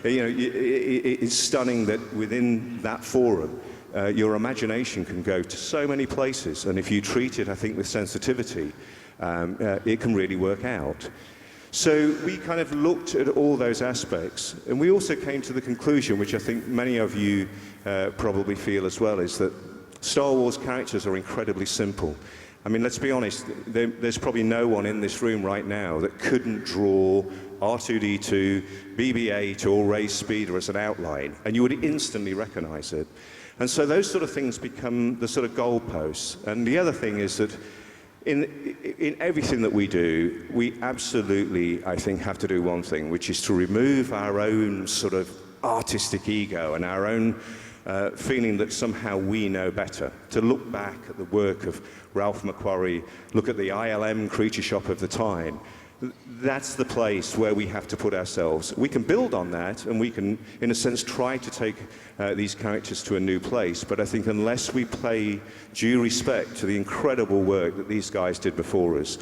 It's stunning that within that forum, your imagination can go to so many places, and if you treat it, I think, with sensitivity, it can really work out. So we kind of looked at all those aspects, and we also came to the conclusion, which I think many of you probably feel as well, is that Star Wars characters are incredibly simple. I mean, let's be honest, there's probably no one in this room right now that couldn't draw R2-D2, BB-8 or Rey Speeder as an outline, and you would instantly recognize it. And so those sort of things become the sort of goalposts. And the other thing is that in everything that we do, we absolutely, I think, have to do one thing, which is to remove our own sort of artistic ego and our own feeling that somehow we know better, to look back at the work of Ralph McQuarrie, look at the ILM creature shop of the time. That's the place where we have to put ourselves. We can build on that, and we can, in a sense, try to take these characters to a new place, but I think unless we pay due respect to the incredible work that these guys did before us,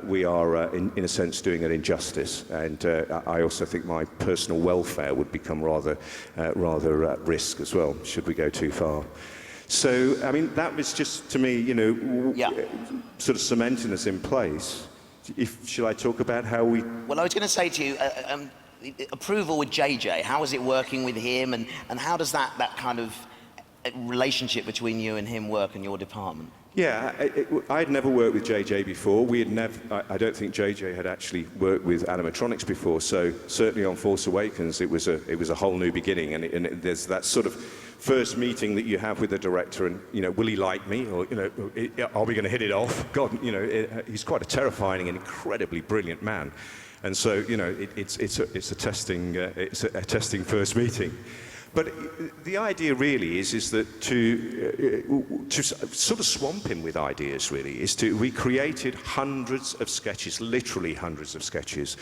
we are, in a sense, doing an injustice. And I also think my personal welfare would become rather at risk as well, should we go too far. So, I mean, that was just, to me, sort of cementing us in place. Shall I talk about how we... Well, I was going to say to you, approval with JJ, how is it working with him, and how does that kind of relationship between you and him work in your department? Yeah, I'd never worked with JJ before. I don't think JJ had actually worked with Animatronics before, so certainly on Force Awakens it was a whole new beginning, and there's that sort of first meeting that you have with the director, and will he like me, or are we going to hit it off? God, he's quite a terrifying and incredibly brilliant man, and so it's a testing first meeting. But the idea really is that to sort of swamp him with ideas really we created hundreds of sketches, literally hundreds of sketches,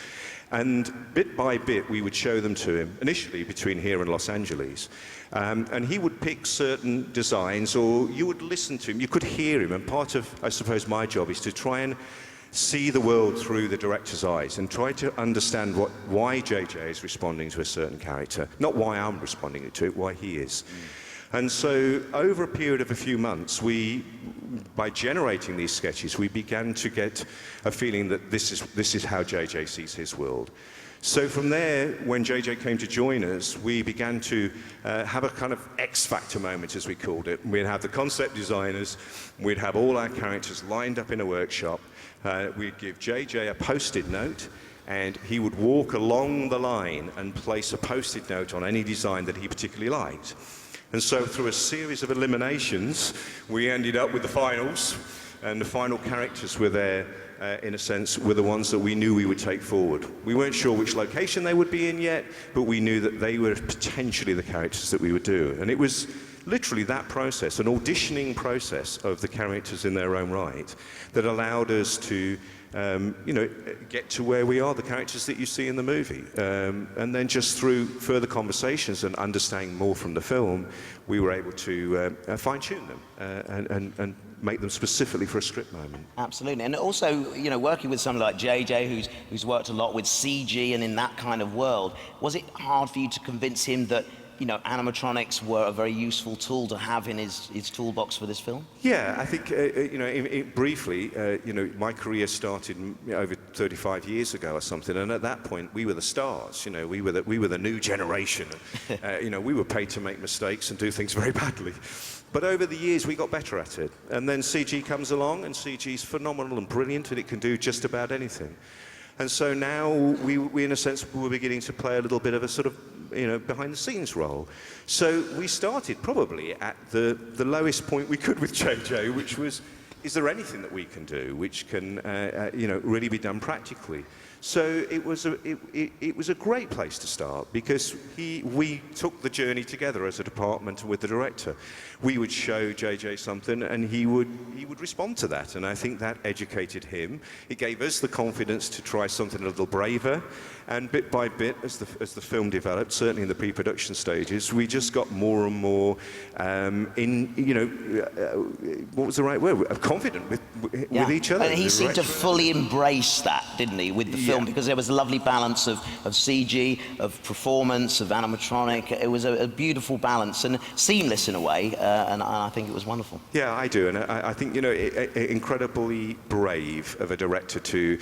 and bit by bit we would show them to him, initially between here and Los Angeles, and he would pick certain designs, or you would listen to him, you could hear him, and part of, I suppose, my job is to try and see the world through the director's eyes and try to understand why JJ is responding to a certain character. Not why I'm responding to it, why he is. And so over a period of a few months, by generating these sketches, we began to get a feeling that this is how JJ sees his world. So from there, when JJ came to join us, we began to have a kind of X Factor moment, as we called it. We'd have the concept designers, we'd have all our characters lined up in a workshop, we'd give JJ a post-it note, and he would walk along the line and place a post-it note on any design that he particularly liked. And so through a series of eliminations, we ended up with the finals, and the final characters were there, in a sense, were the ones that we knew we would take forward. We weren't sure which location they would be in yet, but we knew that they were potentially the characters that we would do. And it was literally that process, an auditioning process of the characters in their own right, that allowed us to get to where we are, the characters that you see in the movie. And then just through further conversations and understanding more from the film, we were able to fine-tune them and make them specifically for a script moment. Absolutely, and also, working with someone like JJ, who's worked a lot with CG and in that kind of world, was it hard for you to convince him that animatronics were a very useful tool to have in his toolbox for this film? Yeah, I think, briefly, my career started over 35 years ago or something, and at that point, we were the stars, we were the new generation. We were paid to make mistakes and do things very badly. But over the years, we got better at it. And then CG comes along, and CG is phenomenal and brilliant, and it can do just about anything. And so now we in a sense, were beginning to play a little bit of a sort of, behind-the-scenes role. So we started probably at the lowest point we could with JJ, which was, is there anything that we can do which can, really be done practically? So it was a great place to start, because we took the journey together as a department with the director. We would show JJ something, and he would respond to that, and I think that educated him. It gave us the confidence to try something a little braver, and bit by bit, as the film developed, certainly in the pre-production stages, we just got more and more what was the right word? Confident with each other. And he seemed to fully embrace that, didn't he, with the film, because there was a lovely balance of CG, of performance, of animatronic. It was a beautiful balance and seamless in a way, and I think it was wonderful. Yeah, I do, and I think, incredibly brave of a director to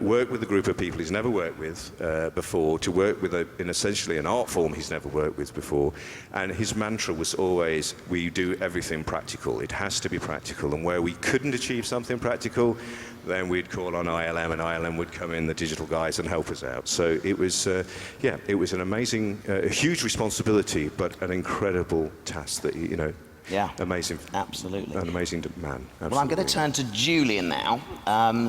work with a group of people he's never worked with before, to work with in essentially an art form he's never worked with before, and his mantra was always, we do everything practical. It has to be practical, and where we couldn't achieve something practical, then we'd call on ILM, and ILM would come in, the digital guys, and help us out. So it was, it was an amazing, huge responsibility, but an incredible task that, amazing. Absolutely. An amazing man. Absolutely. Well, I'm going to turn to Julian now.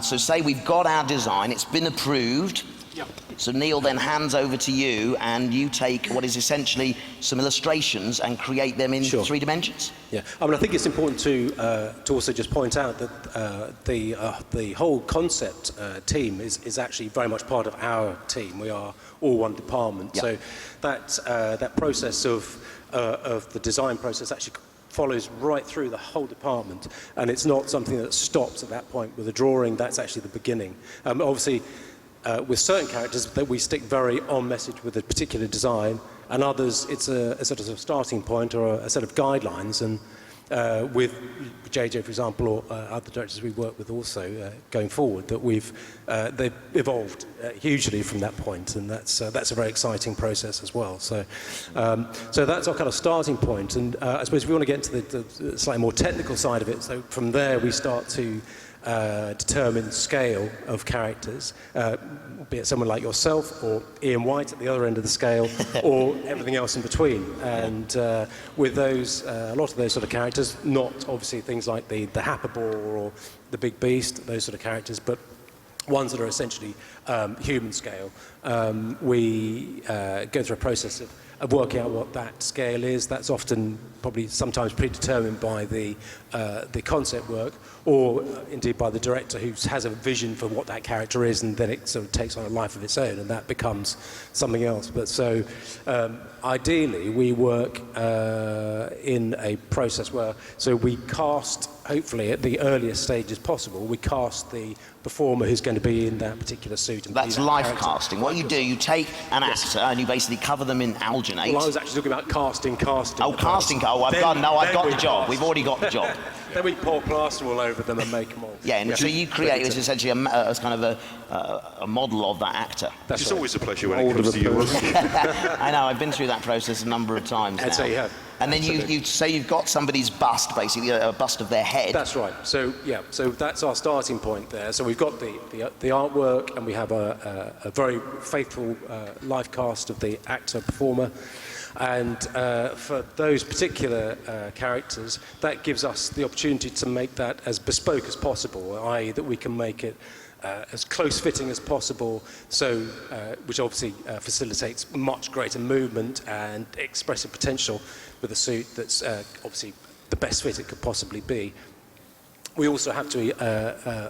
So say we've got our design, it's been approved. Yep. So Neil then hands over to you, and you take what is essentially some illustrations and create them in 3 dimensions. Yeah, I think it's important to also just point out that the whole concept team is actually very much part of our team. We are all one department, so that process of the design process actually follows right through the whole department, and it's not something that stops at that point with a drawing. That's actually the beginning. Obviously, with certain characters that we stick very on message with a particular design, and others it's a sort of starting point or a set of guidelines, and with JJ, for example, or other directors we work with also going forward, that they've evolved hugely from that point, and that's a very exciting process as well. So that's our kind of starting point, and I suppose if we want to get into the slightly more technical side of it, so from there we start to determined scale of characters, be it someone like yourself or Ian White at the other end of the scale, or everything else in between. And with those, a lot of those sort of characters, not obviously things like the Happerbore or the Big Beast, those sort of characters, but ones that are essentially human scale, we go through a process of working out what that scale is. That's often probably sometimes predetermined by the concept work, or indeed by the director who has a vision for what that character is, and then it sort of takes on a life of its own, and that becomes something else. But so ideally we work in a process where, so we cast, hopefully at the earliest stages possible, we cast the performer who's going to be in that particular suit. And that's life casting. What you do, you take an actor and you basically cover them in alginate. Well, I was actually talking about casting. Oh, casting. Oh, I've got the job. We've already got the job. Then we pour plaster all over them and make them all. Yeah, and so you create essentially a kind of a model of that actor. It's always a pleasure when it comes to you. I know, I've been through that process a number of times now. I'd say you have. And then you say you've got somebody's bust, basically, a bust of their head. That's right. So, yeah, so that's our starting point there. So we've got the artwork, and we have a very faithful live cast of the actor-performer. And for those particular characters, that gives us the opportunity to make that as bespoke as possible, i.e. that we can make it as close-fitting as possible, so which obviously facilitates much greater movement and expressive potential with a suit that's obviously the best fit it could possibly be. We also have to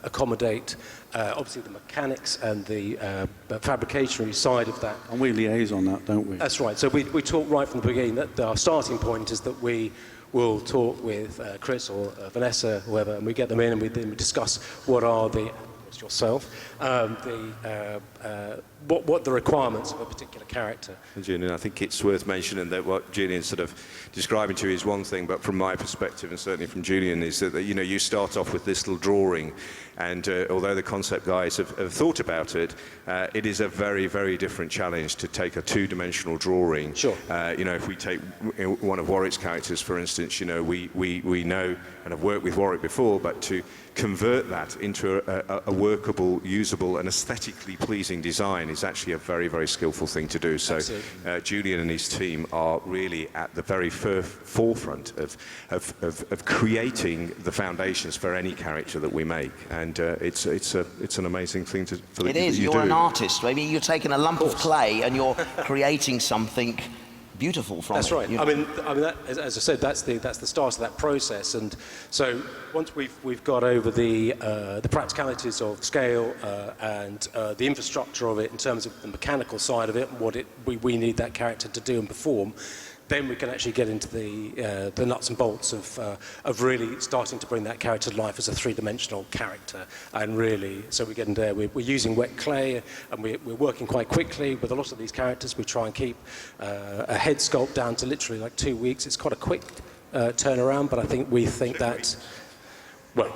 accommodate obviously the mechanics and the fabrication side of that. And we liaise on that, don't we? That's right. So we talk right from the beginning that our starting point is that we will talk with Chris or Vanessa, whoever, and we get them in and we discuss what are the yourself, what the requirements of a particular character. Julian, I think it's worth mentioning that what Julian's sort of describing to you is one thing, but from my perspective, and certainly from Julian, is that you start off with this little drawing, and although the concept guys have thought about it, it is a very, very different challenge to take a two-dimensional drawing. Sure. If we take one of Warwick's characters, for instance, we know and have worked with Warwick before, but to convert that into a workable, usable, and aesthetically pleasing design is actually a very, very skillful thing to do. So Julian and his team are really at the very forefront of creating the foundations for any character that we make, and it's an amazing thing to for it is. You're an artist. I mean, you're taking a lump of clay and you're creating something beautiful from it. That's right. I mean, that, as I said, that's the start of that process. And so once we've got over the practicalities of scale and the infrastructure of it in terms of the mechanical side of it, and what we need that character to do and perform, then we can actually get into the nuts and bolts of really starting to bring that character to life as a three-dimensional character. And really, so we get in there, we're using wet clay, and we're working quite quickly with a lot of these characters. We try and keep a head sculpt down to literally like 2 weeks. It's quite a quick turnaround, but I think we think that, well,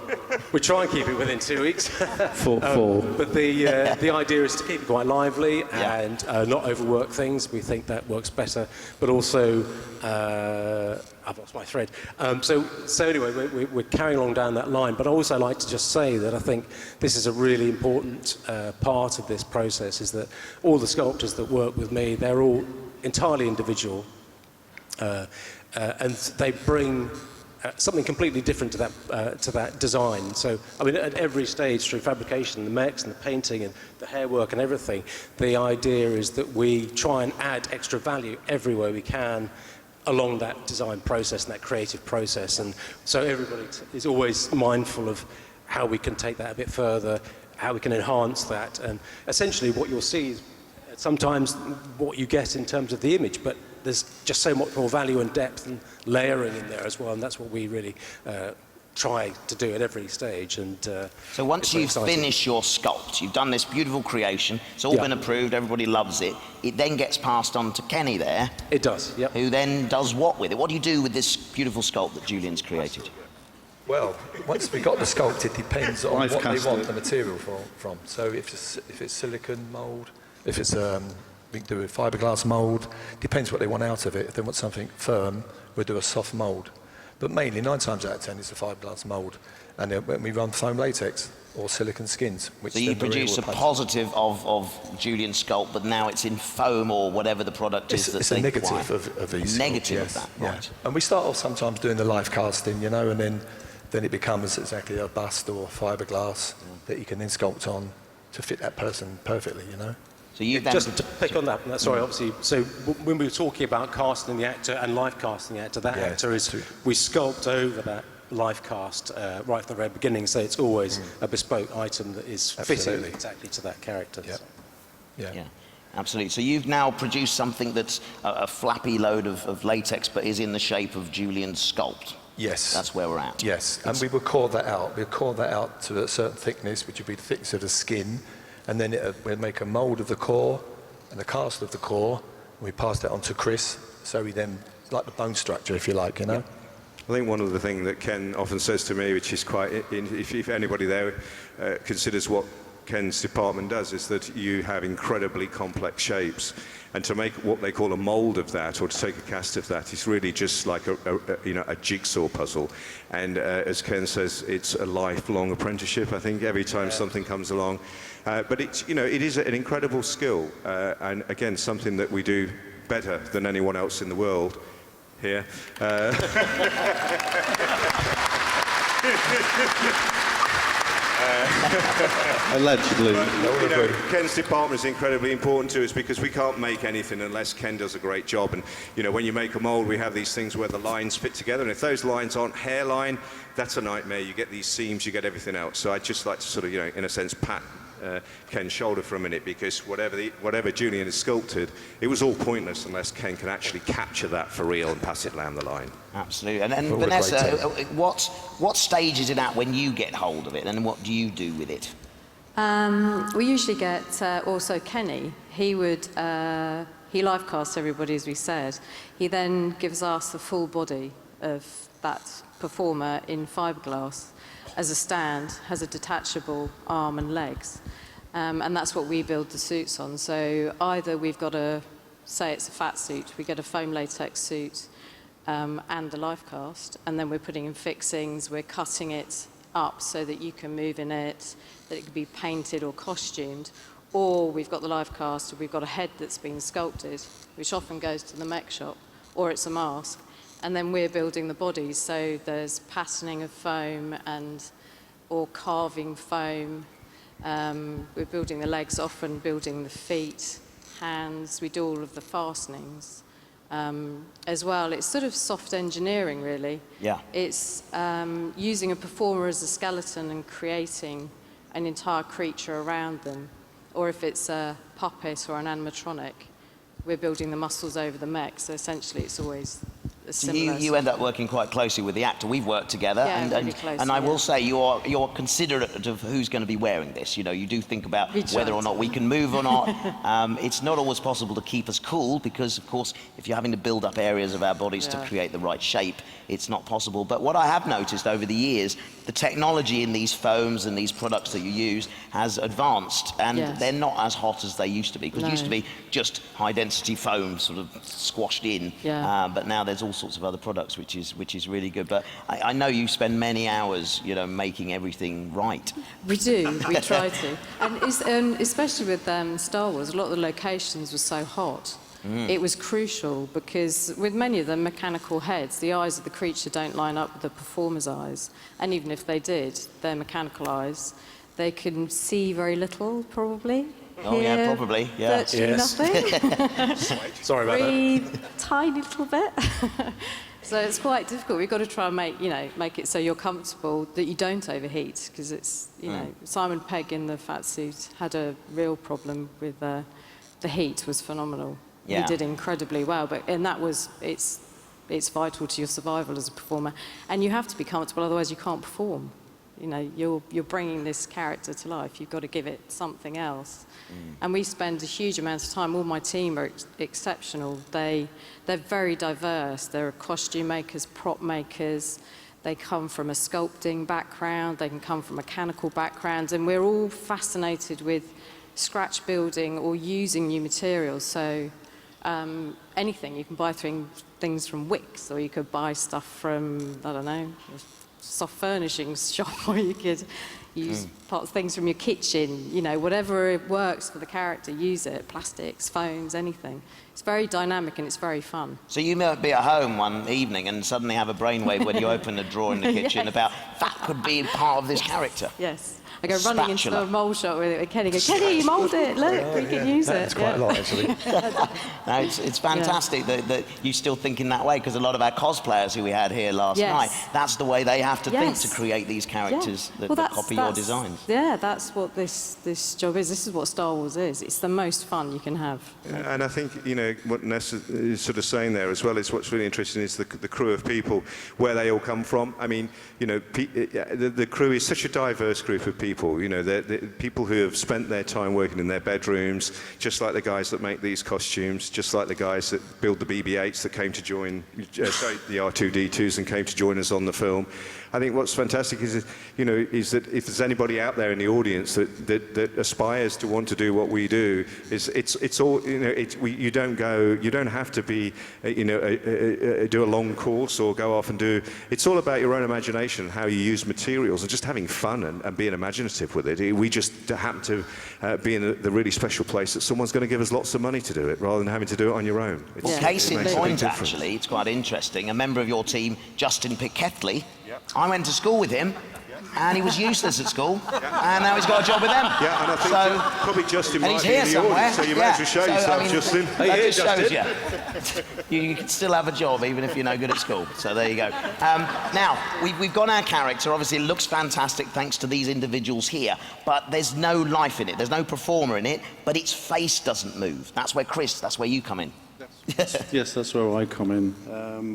we try and keep it within 2 weeks. But the idea is to keep it quite lively and not overwork things. We think that works better. But also, I've lost my thread. So anyway, we're carrying along down that line. But I also like to just say that I think this is a really important part of this process, is that all the sculptors that work with me, they're all entirely individual. And they bring something completely different to that design. So, I mean, at every stage through fabrication, the mechs and the painting and the hair work and everything, the idea is that we try and add extra value everywhere we can along that design process and that creative process. And so everybody is always mindful of how we can take that a bit further, how we can enhance that. And essentially what you'll see is sometimes what you get in terms of the image, but there's just so much more value and depth and layering in there as well, and that's what we really try to do at every stage. And so once you've finished your sculpt, you've done this beautiful creation, it's all been approved, everybody loves it, it then gets passed on to Kenny there. It does, yep. Who then does what with it? What do you do with this beautiful sculpt that Julian's created? Well, once we've got the sculpt, it depends on what they want the material from. So if it's silicone mould, if it's we can do a fiberglass mould. Depends what they want out of it. If they want something firm, we'll do a soft mould. But mainly, 9 times out of 10, it's a fiberglass mould. And then we run foam latex or silicon skins. Which so you produce a positive of Julian's sculpt, but now it's in foam or whatever the product is It's a negative of these. Negative yes, of that, yeah. right. And we start off sometimes doing the life casting, you know, and then it becomes exactly a bust or fiberglass that you can then sculpt on to fit that person perfectly, you know. So you just to pick on that, sorry, obviously, so when we were talking about casting the actor and life casting the actor, that actor is, we sculpt over that life cast right from the very beginning, so it's always a bespoke item that is fitting exactly to that character. Yeah. So. Yeah. Absolutely. So you've now produced something that's a flappy load of latex, but is in the shape of Julian's sculpt. Yes. That's where we're at. Yes, and we will core that out. We'll core that out to a certain thickness, which would be the thickness of the skin, and then we'll make a mould of the core and a cast of the core, and we pass that on to Chris, so we then, like the bone structure, if you like, you know? I think one of the things that Ken often says to me, which is quite, if anybody there considers what Ken's department does, is that you have incredibly complex shapes, and to make what they call a mold of that, or to take a cast of that, is really just like a jigsaw puzzle. And as Ken says, it's a lifelong apprenticeship. I think every time something comes along, but it's, you know, it is an incredible skill, and again something that we do better than anyone else in the world here. Allegedly. You know, Ken's department is incredibly important to us because we can't make anything unless Ken does a great job. And you know, when you make a mold, we have these things where the lines fit together, and if those lines aren't hairline, that's a nightmare. You get these seams, you get everything else. So I'd just like to sort of, you know, in a sense, pat Ken's shoulder for a minute, because whatever Julian has sculpted, it was all pointless unless Ken can actually capture that for real and pass it down the line. Absolutely. And Vanessa, what stage is it at when you get hold of it, and what do you do with it? We usually get also Kenny. He would he live casts everybody, as we said. He then gives us the full body of that performer in fiberglass as a stand, has a detachable arm and legs. And that's what we build the suits on. So either we've got say it's a fat suit, we get a foam latex suit and the life cast, and then we're putting in fixings, we're cutting it up so that you can move in it, that it can be painted or costumed, or we've got the life cast, we've got a head that's been sculpted, which often goes to the mech shop, or it's a mask. And then we're building the bodies, so there's patterning of foam or carving foam. We're building the legs, often building the feet, hands. We do all of the fastenings as well. It's sort of soft engineering, really. Yeah. It's using a performer as a skeleton and creating an entire creature around them. Or if it's a puppet or an animatronic, we're building the muscles over the mech. So essentially, it's always So you end up working quite closely with the actor. We've worked together, and I will say you're considerate of who's going to be wearing this. You know, you do think about whether or not we can move or not. It's not always possible to keep us cool because, of course, if you're having to build up areas of our bodies to create the right shape, it's not possible. But what I have noticed over the years, the technology in these foams and these products that you use has advanced, and they're not as hot as they used to be. Because it used to be just high-density foam sort of squashed in, but now there's all sorts of other products, which is really good. But I know you spend many hours, you know, making everything right. We do. We try to, and especially with Star Wars, a lot of the locations were so hot. It was crucial because with many of them mechanical heads, the eyes of the creature don't line up with the performer's eyes, and even if they did, they're mechanical eyes. They can see very little, probably. Oh, yeah, probably. Yeah. Virtually nothing. Sorry about Breathe a tiny little bit. So it's quite difficult. We've got to try and make it so you're comfortable, that you don't overheat, because it's, you know, Simon Pegg in the fat suit had a real problem with the heat was phenomenal. Yeah. He did incredibly well, and that was, it's vital to your survival as a performer. And you have to be comfortable, otherwise you can't perform. You know, you're bringing this character to life. You've got to give it something else. And we spend a huge amount of time. All my team are exceptional. They're very diverse. They're costume makers, prop makers. They come from a sculpting background. They can come from mechanical backgrounds. And we're all fascinated with scratch building or using new materials. So anything. You can buy things from Wix, or you could buy stuff from, I don't know, a soft furnishings shop, or you could use things from your kitchen, you know, whatever works for the character, use it. Plastics, phones, anything. It's very dynamic and it's very fun. So you might be at home one evening and suddenly have a brainwave when you open a drawer in the kitchen about, that could be part of this character. Yes. I go running into the mould shop with it, and Kenny goes, Kenny, mould it, look, we can use it. That's quite a lot, actually. No, it's fantastic that you still think in that way, because a lot of our cosplayers who we had here last night, that's the way they have to think to create these characters that copy your designs. Yeah, that's what this job is. This is what Star Wars is. It's the most fun you can have. And I think, you know, what Ness is sort of saying there as well is what's really interesting is the crew of people, where they all come from. I mean, you know, the crew is such a diverse group of people. You know, they're people who have spent their time working in their bedrooms, just like the guys that make these costumes, just like the guys that build the BB-8s that came to join, sorry, the R2-D2s and came to join us on the film. I think what's fantastic is, you know, is that if there's anybody out there in the audience that aspires to want to do what we do, it's all, you know, you don't have to be, you know, do a long course or go off and do. It's all about your own imagination, how you use materials, and just having fun and being imaginative with it. We just happen to be in the really special place that someone's going to give us lots of money to do it, rather than having to do it on your own. Well, case in point, actually, it's quite interesting. A member of your team, Justin Pickethley, I went to school with him, and he was useless at school, and now he's got a job with them. Yeah, and I think probably Justin might be in the somewhere. audience, so you might as well show yourself, I mean, Justin. That just shows you can still have a job even if you're no good at school. So there you go. Now, we've got our character. Obviously, it looks fantastic thanks to these individuals here, but there's no life in it. There's no performer in it, but its face doesn't move. That's where you come in. Yes, that's where I come in.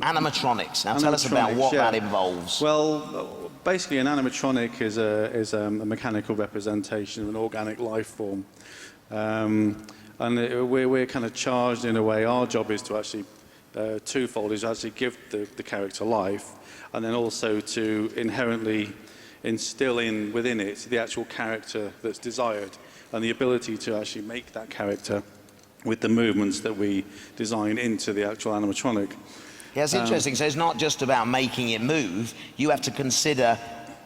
Animatronics. Now tell us about what that involves. Well, basically an animatronic is a mechanical representation of an organic life form. And we're kind of charged in a way. Our job is to actually, twofold, is to actually give the character life, and then also to inherently instill within it the actual character that's desired, and the ability to actually make that character with the movements that we design into the actual animatronic. Yeah, it's interesting. So it's not just about making it move. You have to consider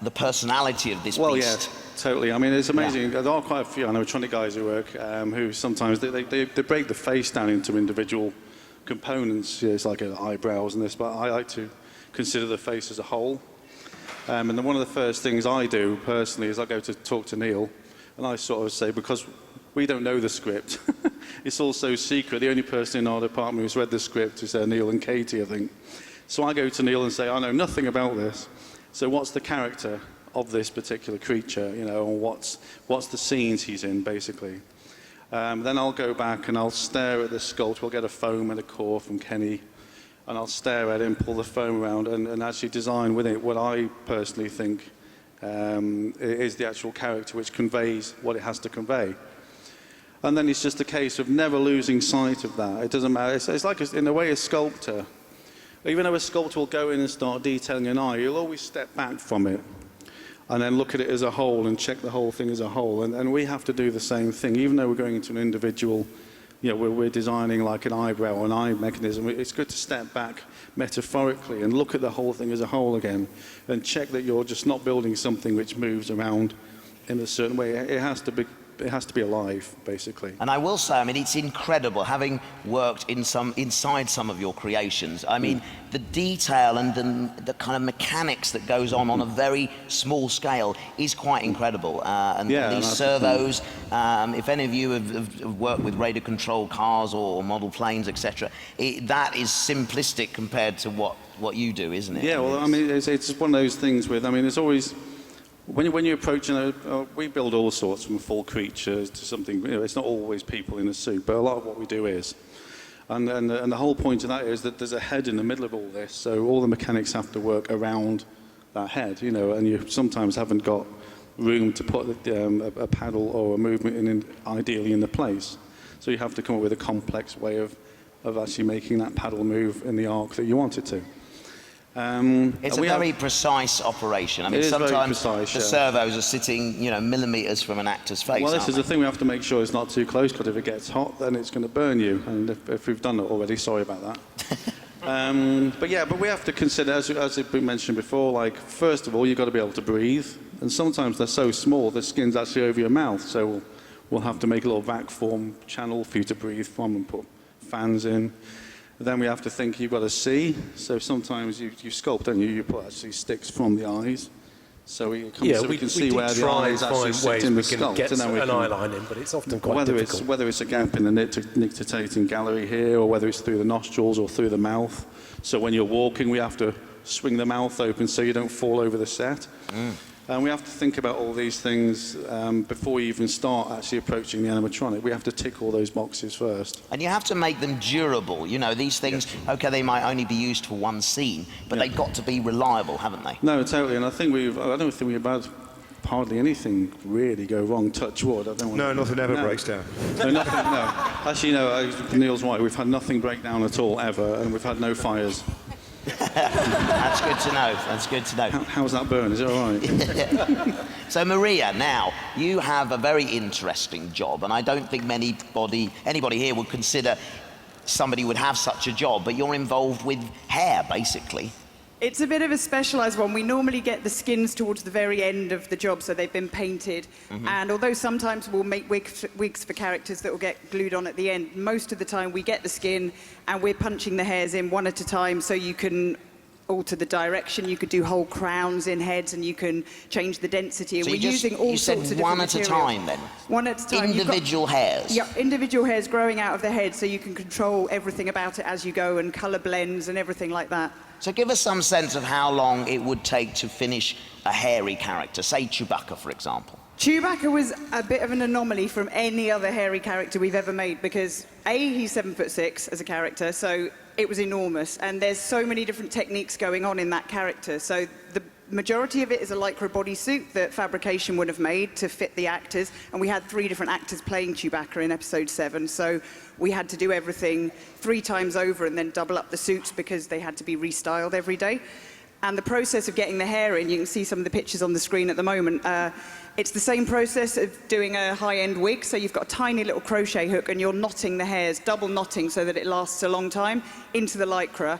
the personality of this beast. Well, yeah, totally. I mean, it's amazing. There are quite a few animatronic guys who work who sometimes they break the face down into individual components. Yeah, it's like eyebrows and this, but I like to consider the face as a whole. And then one of the first things I do personally is I go to talk to Neil, and I sort of say, because we don't know the script, it's all so secret. The only person in our department who's read the script is Neil and Katie, I think. So I go to Neil and say, I know nothing about this. So what's the character of this particular creature, you know, and what's the scenes he's in, basically. Then I'll go back and I'll stare at the sculpt. We'll get a foam and a core from Kenny, and I'll stare at it and pull the foam around and actually design with it what I personally think is the actual character, which conveys what it has to convey. And then it's just a case of never losing sight of that. It doesn't matter. It's like, in a way, a sculptor. Even though a sculptor will go in and start detailing an eye, you'll always step back from it and then look at it as a whole and check the whole thing as a whole. And we have to do the same thing. Even though we're going into an individual, you know, we're designing like an eyebrow or an eye mechanism, it's good to step back metaphorically and look at the whole thing as a whole again and check that you're just not building something which moves around in a certain way. It has to be alive, basically. And I will say, I mean, it's incredible, having worked inside some of your creations. I mean, the detail and the kind of mechanics that goes on a very small scale is quite incredible. And these servos, if any of you have worked with radar control cars or model planes, etc., that is simplistic compared to what you do, isn't it? Yeah, well, I mean, it's one of those things with, I mean, it's always, when you approach, we build all sorts, from full creatures to something, you know, it's not always people in a suit, but a lot of what we do is. And the whole point of that is that there's a head in the middle of all this, so all the mechanics have to work around that head, you know, and you sometimes haven't got room to put a paddle or a movement ideally in the place. So you have to come up with a complex way of actually making that paddle move in the arc that you want it to. It's a very precise operation. I mean, It is very sometimes precise, the yeah. servos are sitting, millimeters from an actor's face. Well, this aren't is the they? thing, we have to make sure it's not too close, because if it gets hot, then it's going to burn you. And if we've done it already, sorry about that. But we have to consider, as has been mentioned before, like, first of all, you've got to be able to breathe. And sometimes they're so small, the skin's actually over your mouth. So we'll have to make a little vac form channel for you to breathe from and put fans in. Then we have to think you've got to see. So sometimes you sculpt, don't you? You put actually sticks from the eyes. So we can see where the eyes actually sit in the sculpt. Get and then we an can, eye line in, but it's often quite difficult. Whether it's a gap in the nictitating gallery here, or whether it's through the nostrils or through the mouth. So when you're walking, we have to swing the mouth open so you don't fall over the set. And we have to think about all these things before we even start actually approaching the animatronic. We have to tick all those boxes first. And you have to make them durable. These things, okay, they might only be used for one scene, but they've got to be reliable, haven't they? No, totally. And I don't think we've had hardly anything really go wrong, touch wood. No, nothing ever breaks down. No, nothing, no. Actually, no, Neil's right. We've had nothing break down at all, ever, and we've had no fires. That's good to know. That's good to know. How's that burn? Is it all right? So, Maria, now, you have a very interesting job, and I don't think anybody here would consider somebody would have such a job, but you're involved with hair, basically. It's a bit of a specialised one. We normally get the skins towards the very end of the job, so they've been painted. And although sometimes we'll make wigs for characters that will get glued on at the end, most of the time we get the skin and we're punching the hairs in one at a time, so you can alter the direction. You could do whole crowns in heads, and you can change the density. And So we're using all sorts of different one at a materials. time, then? One at a time. Individual hairs? Yeah, individual hairs growing out of the head, so you can control everything about it as you go, and colour blends and everything like that. So give us some sense of how long it would take to finish a hairy character, say Chewbacca, for example. Chewbacca was a bit of an anomaly from any other hairy character we've ever made, because he's 7'6" as a character, so it was enormous, and there's so many different techniques going on in that character. So the majority of it is a lycra bodysuit that fabrication would have made to fit the actors, and we had 3 different actors playing Chewbacca in episode 7, so we had to do everything 3 times over and then double up the suits because they had to be restyled every day. And the process of getting the hair in, you can see some of the pictures on the screen at the moment, it's the same process of doing a high-end wig. So you've got a tiny little crochet hook and you're knotting the hairs, double knotting so that it lasts a long time, into the lycra,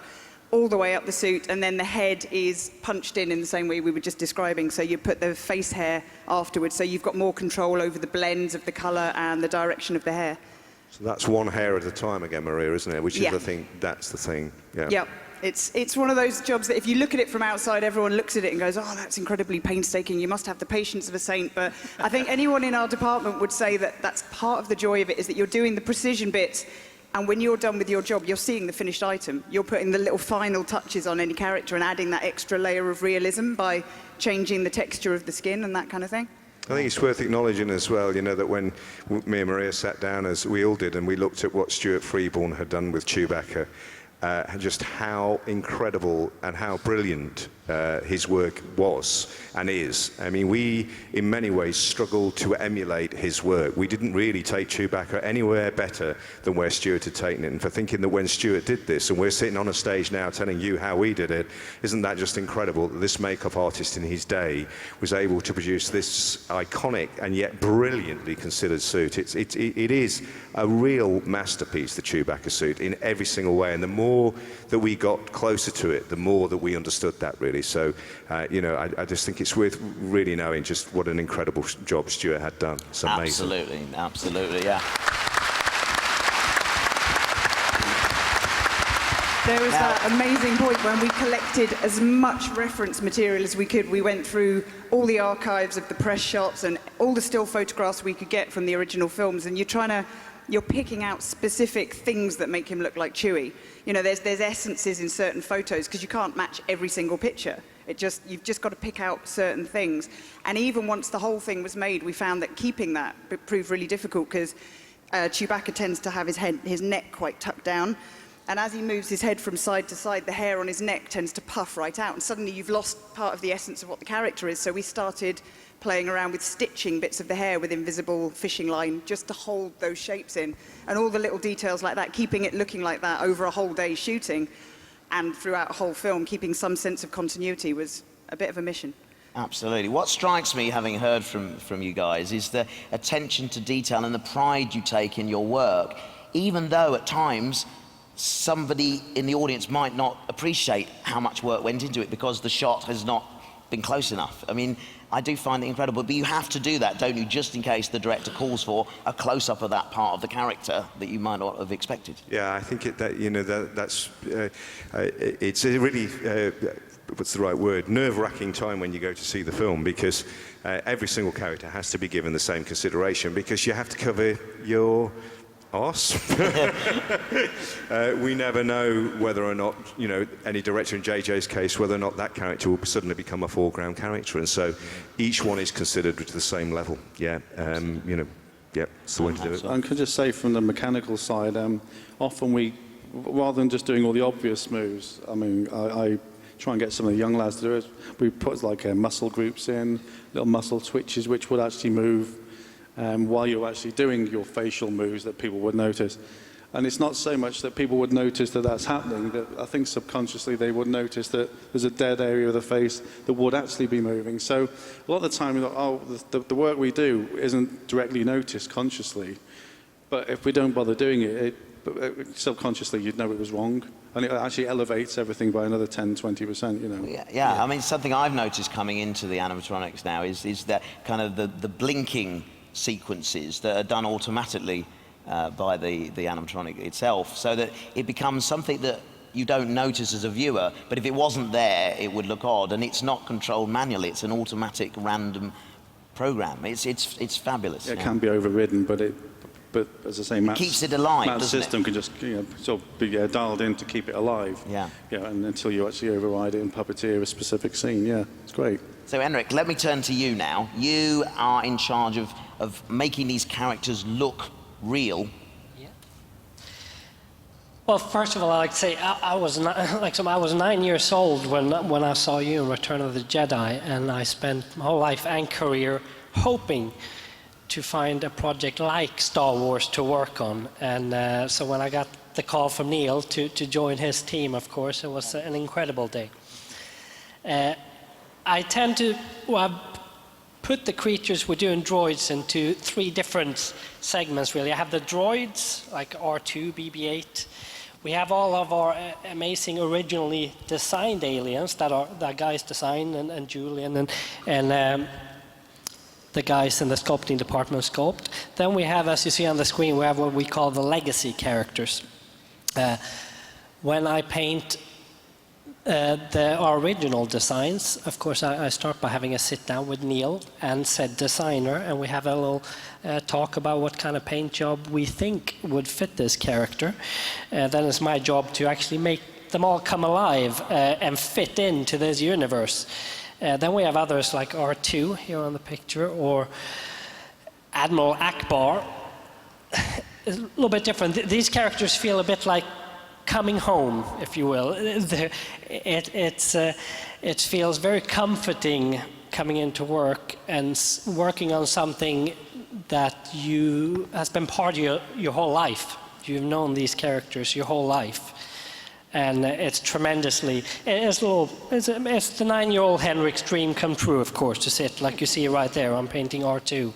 all the way up the suit, and then the head is punched in the same way we were just describing. So you put the face hair afterwards, so you've got more control over the blends of the colour and the direction of the hair. So that's one hair at a time again, Maria, isn't it? Which is Yeah. the thing, that's the thing. Yeah. Yep. It's one of those jobs that if you look at it from outside, everyone looks at it and goes, oh, that's incredibly painstaking, you must have the patience of a saint. But I think anyone in our department would say that that's part of the joy of it, is that you're doing the precision bits, and when you're done with your job, you're seeing the finished item. You're putting the little final touches on any character and adding that extra layer of realism by changing the texture of the skin and that kind of thing. I think it's worth acknowledging as well, that when me and Maria sat down, as we all did, and we looked at what Stuart Freeborn had done with Chewbacca, just how incredible and how brilliant his work was and is. I mean, we, in many ways, struggled to emulate his work. We didn't really take Chewbacca anywhere better than where Stuart had taken it. And for thinking that when Stuart did this, and we're sitting on a stage now telling you how we did it, isn't that just incredible that this makeup artist in his day was able to produce this iconic and yet brilliantly considered suit. It is a real masterpiece, the Chewbacca suit, in every single way. And the more that we got closer to it, the more that we understood that, really. So, I just think it's worth really knowing just what an incredible job Stuart had done. It's amazing. Absolutely, yeah. There was that amazing point when we collected as much reference material as we could. We went through all the archives of the press shots and all the still photographs we could get from the original films, and you're picking out specific things that make him look like Chewie. There's essences in certain photos because you can't match every single picture. You've just got to pick out certain things. And even once the whole thing was made, we found that keeping that proved really difficult because Chewbacca tends to have his neck quite tucked down. And as he moves his head from side to side, the hair on his neck tends to puff right out. And suddenly you've lost part of the essence of what the character is. So we started playing around with stitching bits of the hair with invisible fishing line just to hold those shapes in. And all the little details like that, keeping it looking like that over a whole day shooting. and throughout a whole film, keeping some sense of continuity was a bit of a mission. Absolutely. What strikes me, having heard from you guys, is the attention to detail and the pride you take in your work, even though at times somebody in the audience might not appreciate how much work went into it because the shot has not been close enough. I mean, I do find it incredible, but you have to do that, don't you, just in case the director calls for a close-up of that part of the character that you might not have expected. Yeah, I think it's a really, what's the right word, nerve-wracking time when you go to see the film, because every single character has to be given the same consideration, because you have to cover your arse. We never know whether or not, any director in JJ's case, whether or not that character will suddenly become a foreground character, and so each one is considered to the same level. Yeah, yeah, it's the way to do it. I could just say from the mechanical side, often we, rather than just doing all the obvious moves, I mean, I try and get some of the young lads to do it. We put like muscle groups in, little muscle twitches which would actually move while you're actually doing your facial moves that people would notice. And it's not so much that people would notice that that's happening, that I think subconsciously they would notice that there's a dead area of the face that would actually be moving. So a lot of the time we thought, the work we do isn't directly noticed consciously, but if we don't bother doing it, subconsciously you'd know it was wrong. And it actually elevates everything by another 10–20%, Yeah, I mean, something I've noticed coming into the animatronics now is that kind of the blinking sequences that are done automatically by the animatronic itself, so that it becomes something that you don't notice as a viewer, but if it wasn't there, it would look odd, and it's not controlled manually, it's an automatic random program. It's fabulous. It can be overridden, but as I say, Matt's, keeps it alive. Matt's system can just sort of be dialed in to keep it alive. Yeah. Yeah, and until you actually override it and puppeteer a specific scene. Yeah, it's great. So Enric, let me turn to you now. You are in charge of making these characters look real. Yeah. Well, first of all, I'd like to say I was 9 years old when I saw you in Return of the Jedi, and I spent my whole life and career hoping to find a project like Star Wars to work on. And so when I got the call from Neil to join his team, of course, it was an incredible day. I tend to put the creatures we're doing droids into 3 different segments, really. I have the droids, like R2, BB-8. We have all of our amazing originally designed aliens that guys designed, and Julian and the guys in the sculpting department sculpt. Then we have, as you see on the screen, we have what we call the legacy characters. When I paint our original designs, of course, I start by having a sit down with Neil and said designer, and we have a little talk about what kind of paint job we think would fit this character. Then it's my job to actually make them all come alive and fit into this universe. Then we have others like R2 here on the picture, or Admiral Akbar. It's a little bit different. These characters feel a bit like coming home, if you will. It feels very comforting coming into work and working on something that has been part of your whole life. You've known these characters your whole life. And it's tremendously, it's the 9-year-old Henrik's dream come true, of course, to sit like you see right there. I'm painting R2.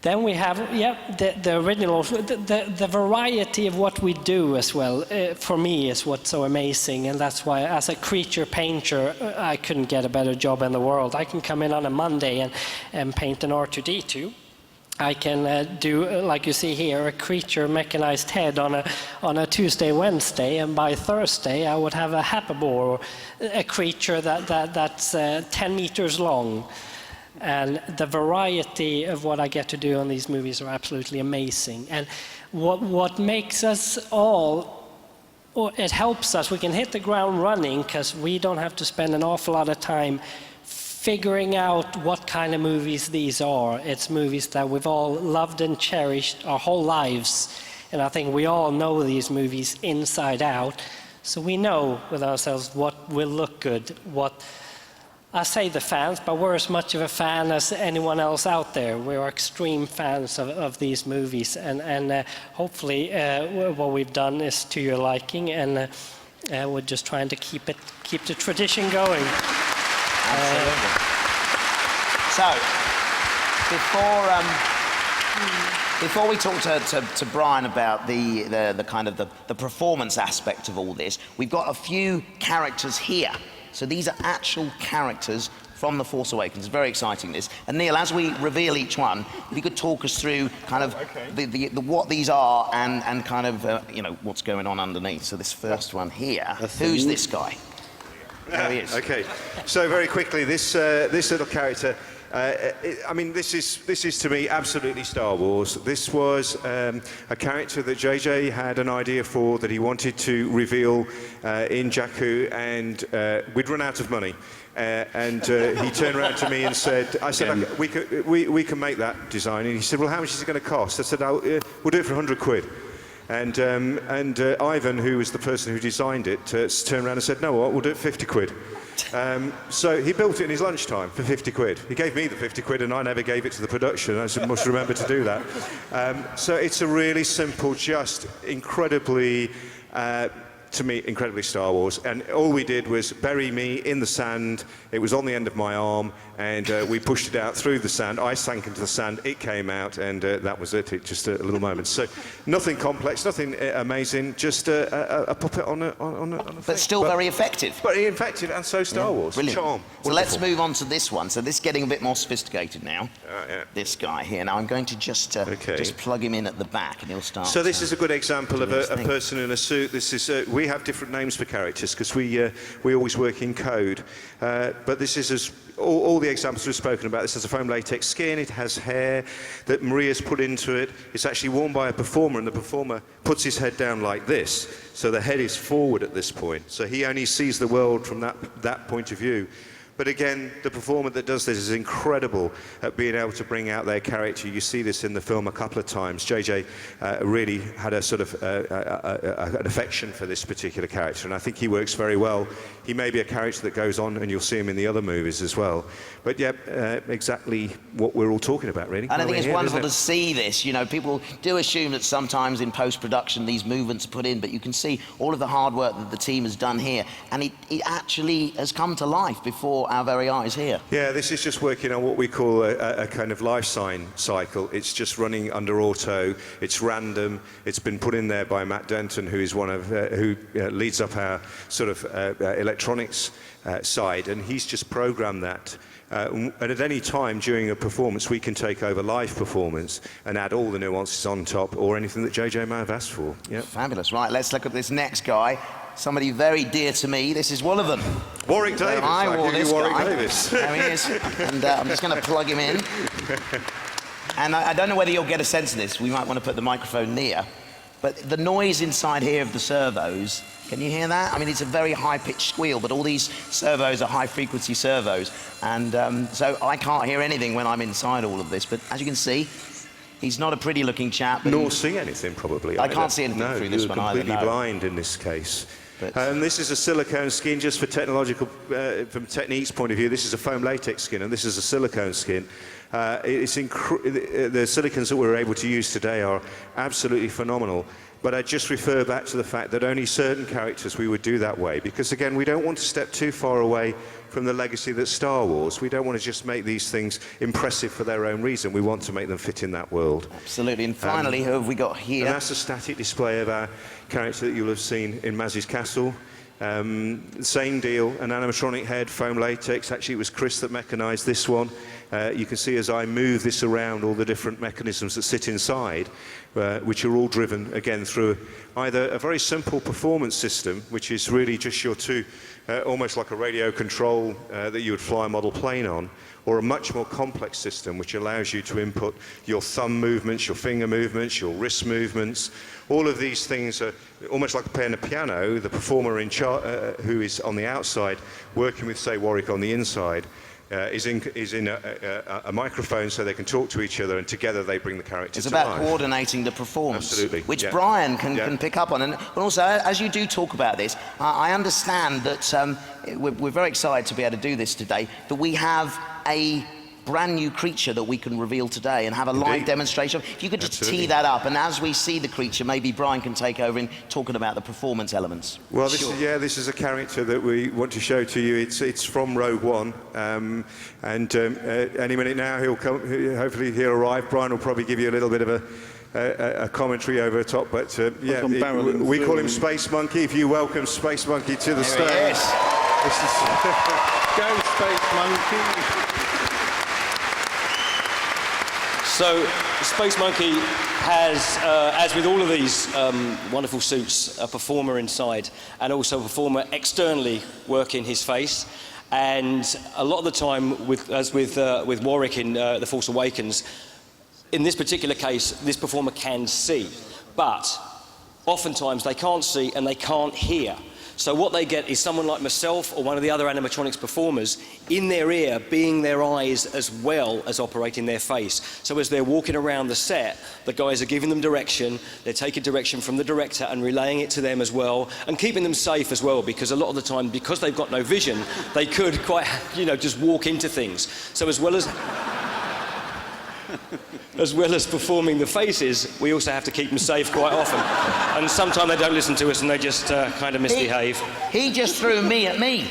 Then we have, the original, the variety of what we do as well, for me, is what's so amazing. And that's why, as a creature painter, I couldn't get a better job in the world. I can come in on a Monday and paint an R2-D2. I can do, like you see here, a creature mechanized head on a Tuesday, Wednesday, and by Thursday I would have a Hapabor, or a creature that's 10 meters long. And the variety of what I get to do on these movies are absolutely amazing. And what makes us all, or it helps us, we can hit the ground running because we don't have to spend an awful lot of time figuring out what kind of movies these are. It's movies that we've all loved and cherished our whole lives. And I think we all know these movies inside out. So we know with ourselves what will look good, what I say the fans, but we're as much of a fan as anyone else out there. We're extreme fans of these movies, and hopefully what we've done is to your liking, and we're just trying to keep the tradition going. Absolutely. So, before we talk to Brian about the kind of the performance aspect of all this, we've got a few characters here. So these are actual characters from The Force Awakens. It's very exciting, this. And Neil, as we reveal each one, if you could talk us through kind of the what these are and kind of, you know, what's going on underneath. So this first one here, who's this guy? There he is. Okay, so very quickly, this little character, I mean, this is to me absolutely Star Wars. This was a character that JJ had an idea for that he wanted to reveal in Jakku, and we'd run out of money. And he turned around to me and said, I said, we can make that design. And he said, well, how much is it going to cost? I said, we'll do it for 100 quid. And Ivan, who was the person who designed it, turned around and said, no, what, we'll do it 50 quid. So he built it in his lunchtime for 50 quid. He gave me the 50 quid and I never gave it to the production. I must remember to do that. So it's a really simple, just incredibly, to me, incredibly Star Wars. And all we did was bury me in the sand. It was on the end of my arm, and we pushed it out through the sand. I sank into the sand, it came out, and that was it. Just a little moment. So nothing complex, nothing amazing, just a puppet on a But still very effective. But effective, and so Star Wars. Brilliant. Charm. So let's move on to this one. So this is getting a bit more sophisticated now. This guy here. Now I'm going to just plug him in at the back, and he'll start. So this is a good example of a person in a suit. This is we have different names for characters because we always work in code. But this is all the examples we've spoken about. This has a foam latex skin. It has hair that Maria's put into it. It's actually worn by a performer, and the performer puts his head down like this. So the head is forward at this point. So he only sees the world from that point of view. But again, the performer that does this is incredible at being able to bring out their character. You see this in the film a couple of times. JJ really had a sort of an affection for this particular character, and I think he works very well. He may be a character that goes on, and you'll see him in the other movies as well. But yeah, exactly what we're all talking about, really. And I think it's wonderful to see this. You know, people do assume that sometimes in post-production these movements are put in, but you can see all of the hard work that the team has done here, and it actually has come to life before our very eyes here. Yeah, this is just working on what we call a kind of life sign cycle. It's just running under auto. It's random. It's been put in there by Matt Denton, who is one of who leads up our sort of electronics side, and he's just programmed that. And at any time during a performance, we can take over live performance and add all the nuances on top, or anything that JJ may have asked for. Yep. Fabulous. Right, let's look at this next guy. Somebody very dear to me. This is one of them. Warwick Davis. I wore this Warwick guy. Davis. There he is. And I'm just going to plug him in. And I don't know whether you'll get a sense of this. We might want to put the microphone near. But the noise inside here of the servos, can you hear that? I mean, it's a very high-pitched squeal, but all these servos are high-frequency servos. And so I can't hear anything when I'm inside all of this. But as you can see, he's not a pretty-looking chap. Nor see anything, probably. I can't see anything through this one either. You're completely blind in this case. And this is a silicone skin, just for technological, from technique's point of view. This is a foam latex skin, and this is a silicone skin. The silicons that we're able to use today are absolutely phenomenal. But I just refer back to the fact that only certain characters we would do that way, because again, we don't want to step too far away from the legacy that's Star Wars. We don't want to just make these things impressive for their own reason. We want to make them fit in that world. Absolutely. And finally, who have we got here? And that's a static display of our character that you'll have seen in Maz's Castle. Same deal, an animatronic head, foam latex. Actually, it was Chris that mechanized this one. You can see as I move this around, all the different mechanisms that sit inside, which are all driven, again, through either a very simple performance system, which is really just your two, almost like a radio control that you would fly a model plane on, or a much more complex system, which allows you to input your thumb movements, your finger movements, your wrist movements. All of these things are almost like playing a piano. The performer in who is on the outside, working with, say, Warwick on the inside, is in a microphone so they can talk to each other, and together they bring the characters to life. It's about coordinating the performance. Absolutely. Which yeah. Brian can pick up on. And also, as you do talk about this, I understand that we're very excited to be able to do this today, that we have a brand new creature that we can reveal today and have a live demonstration. If you could just tee that up, and as we see the creature, maybe Brian can take over in talking about the performance elements. Well, this is a character that we want to show to you. It's from Rogue One, and any minute now he'll come. Hopefully he'll arrive. Brian will probably give you a little bit of a commentary over the top, but yeah, we call him Space Monkey. If you welcome Space Monkey to the stage. Yes. Go Space Monkey. So, Space Monkey has, as with all of these wonderful suits, a performer inside and also a performer externally working his face. And a lot of the time, as with Warwick in The Force Awakens, in this particular case, this performer can see, but oftentimes they can't see and they can't hear. So what they get is someone like myself or one of the other animatronics performers in their ear, being their eyes as well as operating their face. So as they're walking around the set, the guys are giving them direction, they're taking direction from the director and relaying it to them as well, and keeping them safe as well, because a lot of the time, because they've got no vision, they could quite, just walk into things. So as well as performing the faces, we also have to keep them safe quite often. And sometimes they don't listen to us and they just kind of misbehave. He just threw me at me.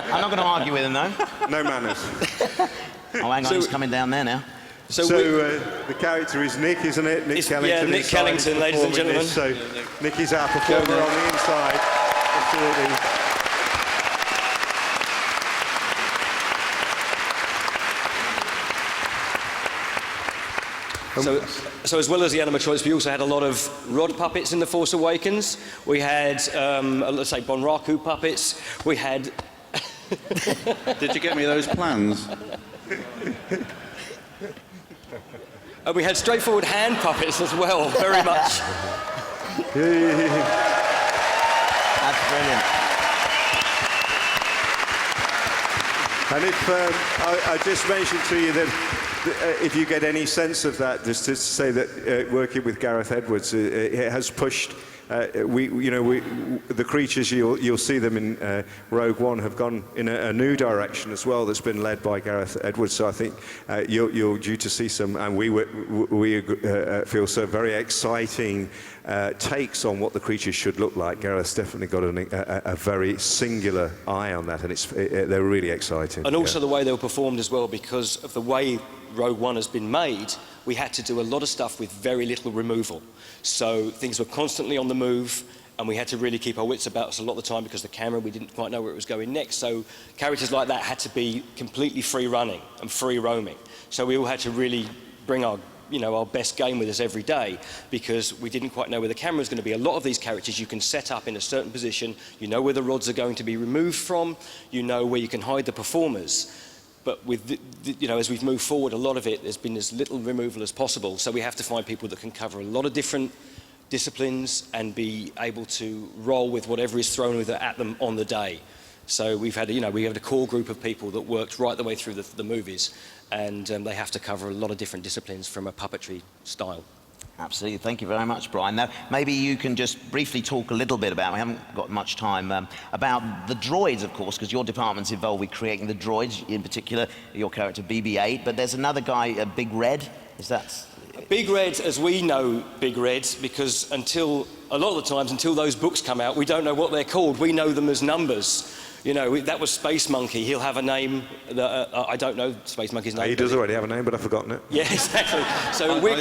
I'm not going to argue with him, though. No manners. Oh, hang on, he's coming down there now. So the character is Nick, isn't it? Nick Kellington. Yeah, Nick Kellington, ladies and gentlemen. So Nick is our performer on the inside. Absolutely. So as well as the animatronics, we also had a lot of rod puppets in The Force Awakens. We had, let's say, Bonraku puppets. We had... Did you get me those plans? We had straightforward hand puppets as well, very much. That's brilliant. And if I just mentioned to you that if you get any sense of that, just to say that working with Gareth Edwards, it has pushed. The creatures you'll see them in Rogue One have gone in a new direction as well. That's been led by Gareth Edwards. So I think you're due to see some, and we feel so very exciting takes on what the creatures should look like. Gareth's definitely got a very singular eye on that, and they're really exciting. And also the way they were performed as well, because of the way Rogue One has been made, we had to do a lot of stuff with very little removal. So things were constantly on the move, and we had to really keep our wits about us a lot of the time, because the camera, we didn't quite know where it was going next. So characters like that had to be completely free running and free roaming. So we all had to really bring our best game with us every day, because we didn't quite know where the camera was going to be. A lot of these characters you can set up in a certain position, you know where the rods are going to be removed from, you know where you can hide the performers. But with as we've moved forward, a lot of it has been as little removal as possible. So we have to find people that can cover a lot of different disciplines and be able to roll with whatever is thrown at them on the day. So we've had, we had a core group of people that worked right the way through the movies, and they have to cover a lot of different disciplines from a puppetry style. Absolutely. Thank you very much, Brian. Now, maybe you can just briefly talk a little bit about, we haven't got much time, about the droids, of course, because your department's involved with creating the droids, in particular, your character BB-8, but there's another guy, Big Red, is that... Big Red, as we know Big Red, because a lot of the times, until those books come out, we don't know what they're called. We know them as numbers. That was Space Monkey. He'll have a name that I don't know Space Monkey's name. He does already have a name, but I've forgotten it. Yeah, exactly. So we're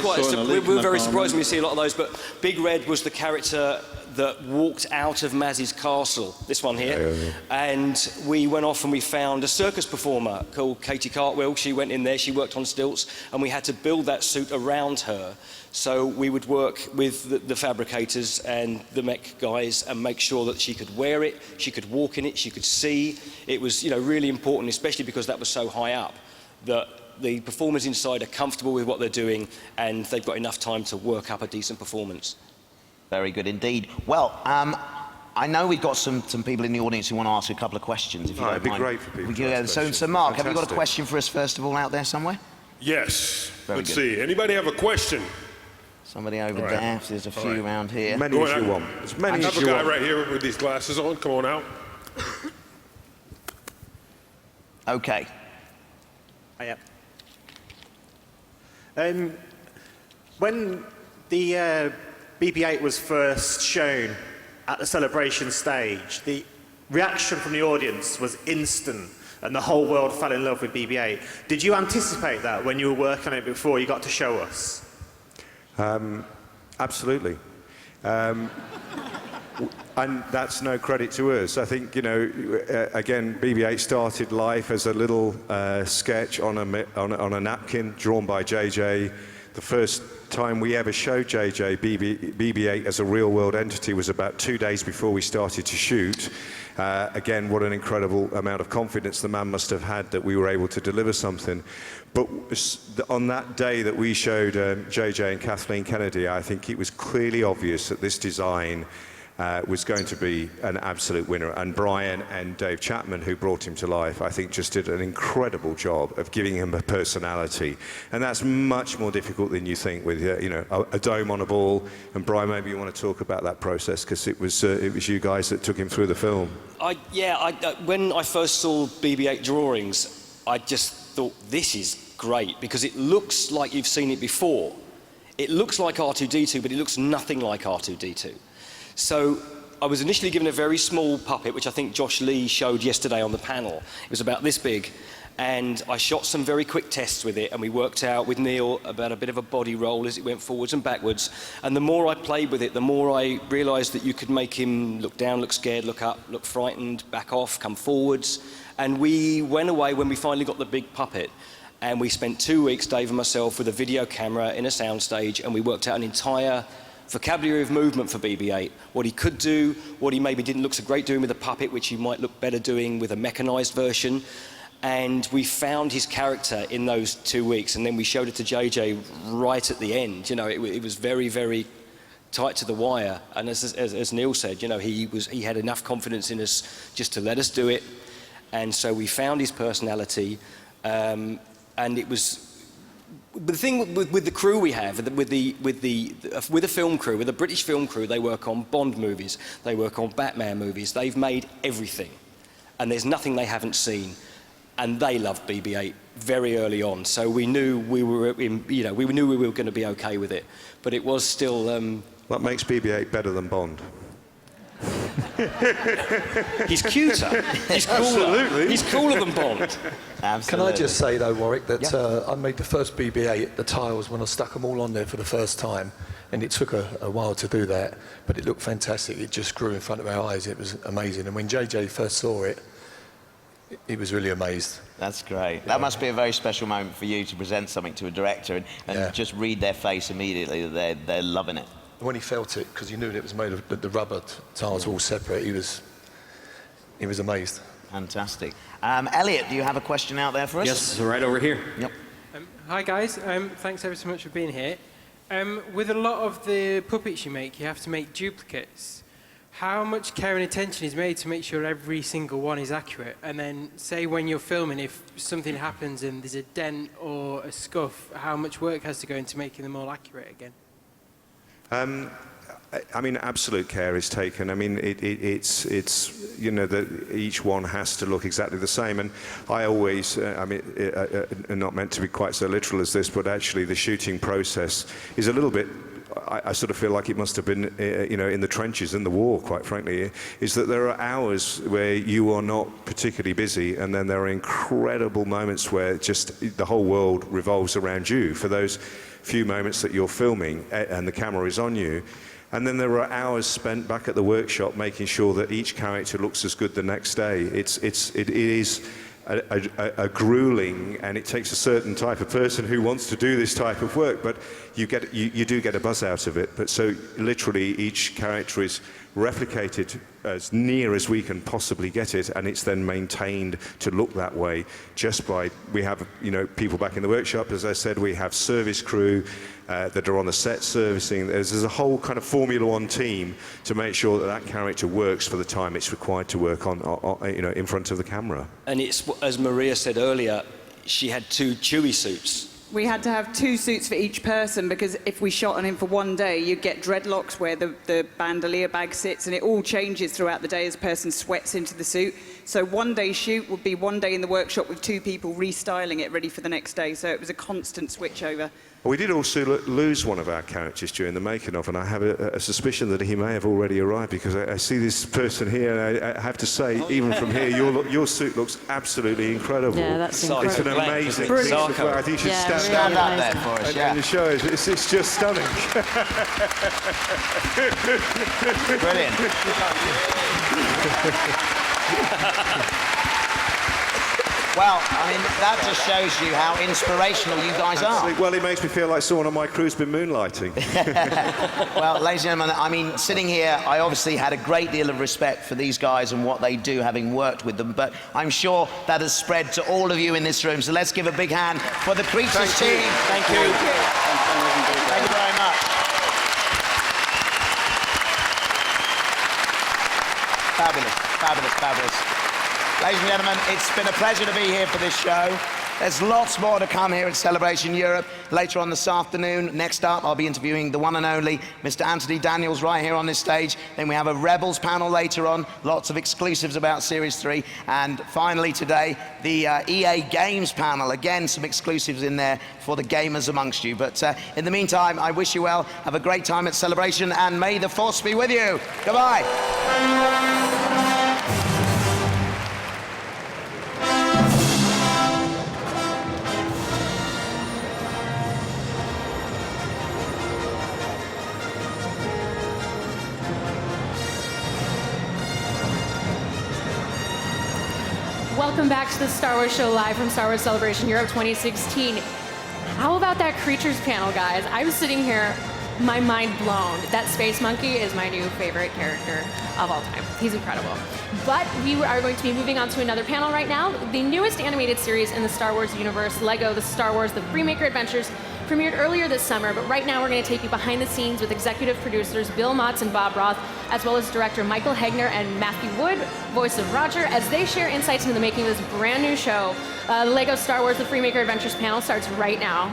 very surprised when we see a lot of those. But Big Red was the character that walked out of Maz's castle, this one here. Yeah. And we went off and we found a circus performer called Katie Cartwheel. She went in there, she worked on stilts, and we had to build that suit around her. So we would work with the fabricators and the mech guys and make sure that she could wear it, she could walk in it, she could see. It was, really important, especially because that was so high up, that the performers inside are comfortable with what they're doing and they've got enough time to work up a decent performance. Very good indeed. Well, I know we've got some people in the audience who want to ask a couple of questions, if you don't it'd be mind. great for people to ask So, questions. Mark, have you got a Fantastic. question for us, first of all, out there somewhere? Yes. Very Let's good. see. Anybody have a question? Somebody over All right. there, if there's a few around here. Many as you want. As many I as have a you guy want. right here with these glasses on. Come on out. Okay. Hiya. When the BB-8 was first shown at the celebration stage, the reaction from the audience was instant, and the whole world fell in love with BB-8. Did you anticipate that when you were working on it before you got to show us? Absolutely. And that's no credit to us. I think, you know, again, BB-8 started life as a little sketch on a napkin drawn by JJ. The first time we ever showed JJ BB-8 as a real-world entity was about 2 days before we started to shoot. Again, what an incredible amount of confidence the man must have had that we were able to deliver something. But on that day that we showed JJ and Kathleen Kennedy, I think it was clearly obvious that this design was going to be an absolute winner. And Brian and Dave Chapman, who brought him to life, I think just did an incredible job of giving him a personality. And that's much more difficult than you think with, you know, a dome on a ball. And Brian, maybe you want to talk about that process, because it was you guys that took him through the film. When I first saw BB-8 drawings, I just thought, this is great, because it looks like you've seen it before. It looks like R2-D2, but it looks nothing like R2-D2. So I was initially given a very small puppet, which I think Josh Lee showed yesterday on the panel. It was about this big, and I shot some very quick tests with it, and we worked out with Neil about a bit of a body roll as it went forwards and backwards. And the more I played with it, the more I realized that you could make him look down, look scared, look up, look frightened, back off, come forwards. And we went away when we finally got the big puppet, and we spent 2 weeks, Dave and myself, with a video camera in a soundstage, and we worked out an entire vocabulary of movement for BB-8, what he could do, what he maybe didn't look so great doing with a puppet, which he might look better doing with a mechanized version. And we found his character in those 2 weeks, and then we showed it to JJ right at the end. You know, it was very, very tight to the wire. And as Neil said, you know, he had enough confidence in us just to let us do it. And so we found his personality, and it was. But the thing with the crew we have, with the film crew, with the British film crew, they work on Bond movies, they work on Batman movies. They've made everything, and there's nothing they haven't seen. And they loved BB-8 very early on, so we knew we were going to be okay with it. But it was still. What makes BB-8 better than Bond? He's cuter. He's cooler. Absolutely. He's cooler than Bond. Can I just say, though, Warwick, that I made the first BB-8, the tiles, when I stuck them all on there for the first time, and it took a while to do that, but it looked fantastic. It just grew in front of our eyes. It was amazing. And when JJ first saw it, he was really amazed. That's great. That must be a very special moment for you to present something to a director and just read their face immediately that they're loving it. When he felt it, because he knew that it was made of the rubber tiles were all separate, he was amazed. Fantastic. Elliot, do you have a question out there for us? Yes, right over here. Yep. Hi guys, thanks ever so much for being here. With a lot of the puppets you make, you have to make duplicates. How much care and attention is made to make sure every single one is accurate? And then, say when you're filming, if something happens and there's a dent or a scuff, how much work has to go into making them all accurate again? I mean, absolute care is taken. I mean, it's you know, that each one has to look exactly the same. And I always, not meant to be quite so literal as this, but actually the shooting process is a little bit. I sort of feel like it must have been, you know, in the trenches in the war, quite frankly, is that there are hours where you are not particularly busy, and then there are incredible moments where just the whole world revolves around you for those few moments that you're filming and the camera is on you. And then there are hours spent back at the workshop making sure that each character looks as good the next day. It is a grueling, and it takes a certain type of person who wants to do this type of work, but you do get a buzz out of it. But so literally each character is replicated as near as we can possibly get it, and it's then maintained to look that way just by, we have, you know, people back in the workshop, as I said, we have service crew, that are on the set servicing. There's a whole kind of Formula One team to make sure that that character works for the time it's required to work on you know, in front of the camera. And it's, as Maria said earlier, she had 2 Chewie suits. We had to have 2 suits for each person because if we shot on him for one day, you'd get dreadlocks where the bandolier bag sits, and it all changes throughout the day as a person sweats into the suit. So one day shoot would be one day in the workshop with 2 people restyling it ready for the next day. So it was a constant switch over. We did also lose one of our characters during the making of, and I have a suspicion that he may have already arrived because I see this person here, and I have to say, even from here, your suit looks absolutely incredible. Yeah, that's incredible. It's an amazing piece of work. I think you should stand up there for us, and show us. It's just stunning. Brilliant. Well, I mean, that just shows you how inspirational you guys are. Well, it makes me feel like someone on my crew's been moonlighting. Well, ladies and gentlemen, I mean, sitting here, I obviously had a great deal of respect for these guys and what they do, having worked with them, but I'm sure that has spread to all of you in this room, so let's give a big hand for the Creatures team. Thank you. Thank you very much. Fabulous, fabulous, fabulous. Ladies and gentlemen, it's been a pleasure to be here for this show. There's lots more to come here at Celebration Europe later on this afternoon. Next up, I'll be interviewing the one and only Mr. Anthony Daniels right here on this stage. Then we have a Rebels panel later on, lots of exclusives about Series 3. And finally today, the EA Games panel. Again, some exclusives in there for the gamers amongst you. But in the meantime, I wish you well. Have a great time at Celebration, and may the Force be with you. Goodbye. Welcome back to the Star Wars Show live from Star Wars Celebration Europe 2016. How about that Creatures panel, guys? I was sitting here, my mind blown. That Space Monkey is my new favorite character of all time. He's incredible. But we are going to be moving on to another panel right now. The newest animated series in the Star Wars universe, LEGO The Star Wars The Freemaker Adventures, premiered earlier this summer, but right now we're going to take you behind the scenes with executive producers Bill Motz and Bob Roth, as well as director Michael Hegner and Matthew Wood, voice of Roger, as they share insights into the making of this brand new show. The LEGO Star Wars The Freemaker Adventures panel starts right now.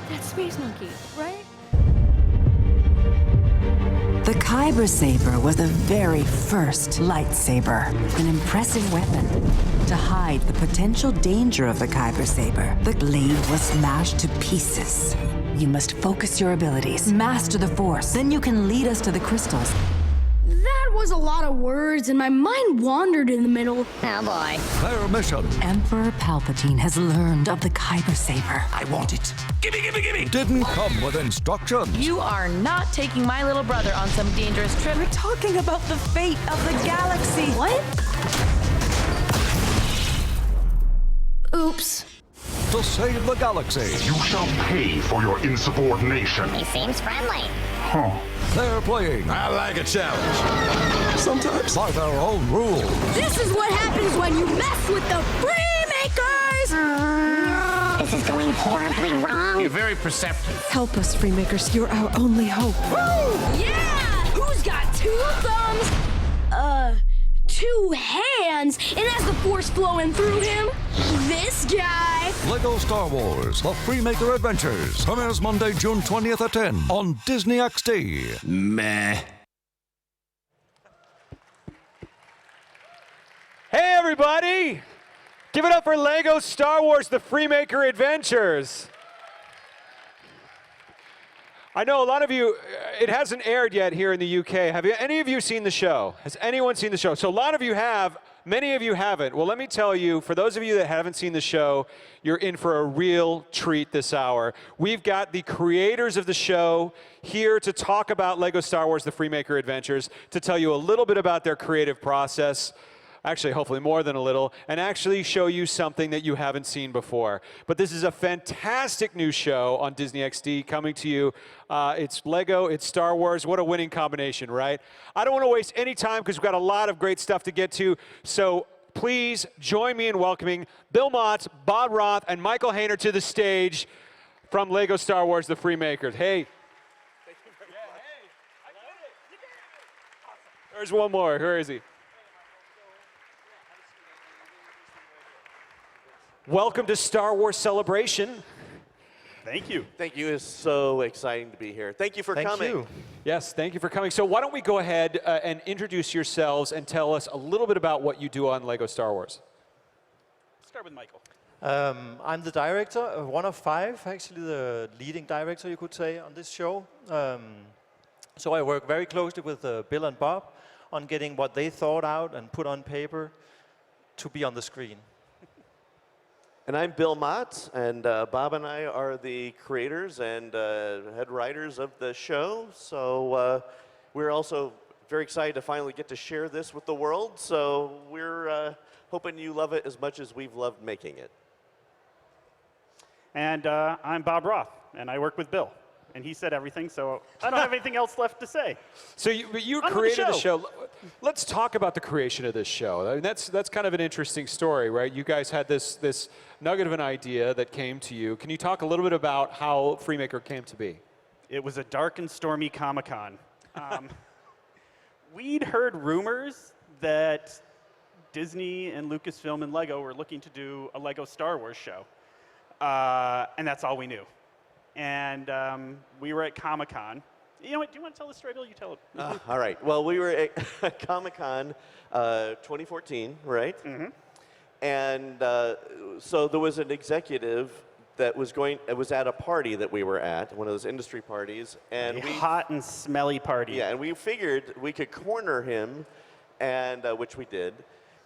That's Space Monkey, right? The Kyber Saber was the very first lightsaber, an impressive weapon. To hide the potential danger of the Kyber Saber, the blade was smashed to pieces. You must focus your abilities, master the Force, then you can lead us to the crystals. That was a lot of words, and my mind wandered in the middle. Oh boy. Their mission. Emperor Palpatine has learned of the Kyber Saber. I want it. Gimme, gimme, gimme. Didn't come with instructions. You are not taking my little brother on some dangerous trip. We're talking about the fate of the galaxy. What? Oops. To save the galaxy. You shall pay for your insubordination. He seems friendly. Huh. They're playing. I like a challenge. Sometimes by their own rules. This is what happens when you mess with the Freemakers! This is going horribly wrong. You're very perceptive. Help us, Freemakers. You're our only hope. Woo! Yeah! Who's got 2 thumbs? 2 hands, and has the Force flowing through him? This guy. LEGO Star Wars The Freemaker Adventures premieres Monday, June 20th at 10 on Disney XD. Meh. Hey everybody! Give it up for LEGO Star Wars The Freemaker Adventures. I know a lot of you, it hasn't aired yet here in the UK. Have any of you seen the show? Has anyone seen the show? So a lot of you have, many of you haven't. Well, let me tell you, for those of you that haven't seen the show, you're in for a real treat this hour. We've got the creators of the show here to talk about LEGO Star Wars The Freemaker Adventures, to tell you a little bit about their creative process. Actually, hopefully more than a little, and actually show you something that you haven't seen before. But this is a fantastic new show on Disney XD coming to you. It's LEGO, it's Star Wars. What a winning combination, right? I don't want to waste any time because we've got a lot of great stuff to get to. So please join me in welcoming Bill Motz, Bob Roth, and Michael Hegner to the stage. from Lego Star Wars: The Freemakers. Hey. There's one more. Where is he? Welcome to Star Wars Celebration. Thank you. Thank you. It's so exciting to be here. Thank you for coming. Yes, thank you for coming. So why don't we go ahead and introduce yourselves and tell us a little bit about what you do on Lego Star Wars. Start with Michael. I'm the director, one of 5, actually the leading director, you could say, on this show. So I work very closely with Bill and Bob on getting what they thought out and put on paper to be on the screen. And I'm Bill Mott, and Bob and I are the creators and head writers of the show. So we're also very excited to finally get to share this with the world. So we're hoping you love it as much as we've loved making it. And I'm Bob Roth, and I work with Bill. And he said everything, so I don't have anything else left to say. So you created the show. Let's talk about the creation of this show. I mean, that's kind of an interesting story, right? You guys had this nugget of an idea that came to you. Can you talk a little bit about how Freemaker came to be? It was a dark and stormy Comic-Con. We'd heard rumors that Disney and Lucasfilm and Lego were looking to do a Lego Star Wars show. And that's all we knew. And we were at Comic-Con. You know what, do you want to tell the story, Bill? You tell it. All right. Well, we were at Comic-Con 2014, right? Mm-hmm. And so there was an executive that was at a party that we were at, one of those industry parties. And hot and smelly party. Yeah, and we figured we could corner him, and which we did.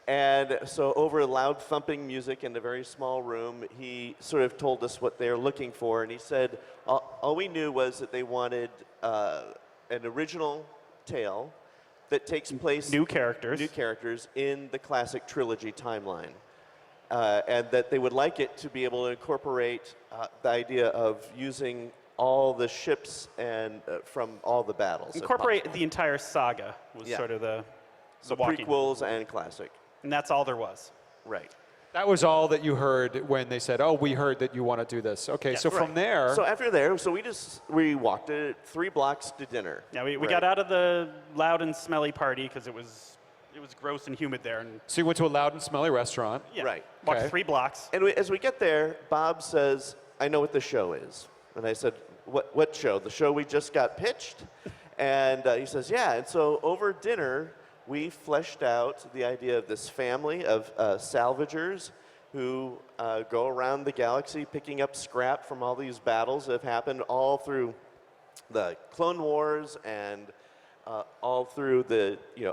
And so over loud thumping music in a very small room, he sort of told us what they're looking for. And he said all we knew was that they wanted an original tale that takes place... New characters in the classic trilogy timeline. And that they would like it to be able to incorporate the idea of using all the ships and from all the battles. Incorporate the entire saga was sort of the prequels and classic. And that's all there was. Right. That was all that you heard when they said, "Oh, we heard that you want to do this." Okay, Yeah, so from there. So after there, we walked 3 blocks to dinner. Yeah, we got out of the loud and smelly party because it was gross and humid there. And so you went to a loud and smelly restaurant. Yeah, right. Walked 3 blocks. And as we get there, Bob says, "I know what the show is." And I said, "What show? The show we just got pitched?" And he says, "Yeah." And so over dinner, we fleshed out the idea of this family of salvagers who go around the galaxy picking up scrap from all these battles that have happened all through the Clone Wars and all through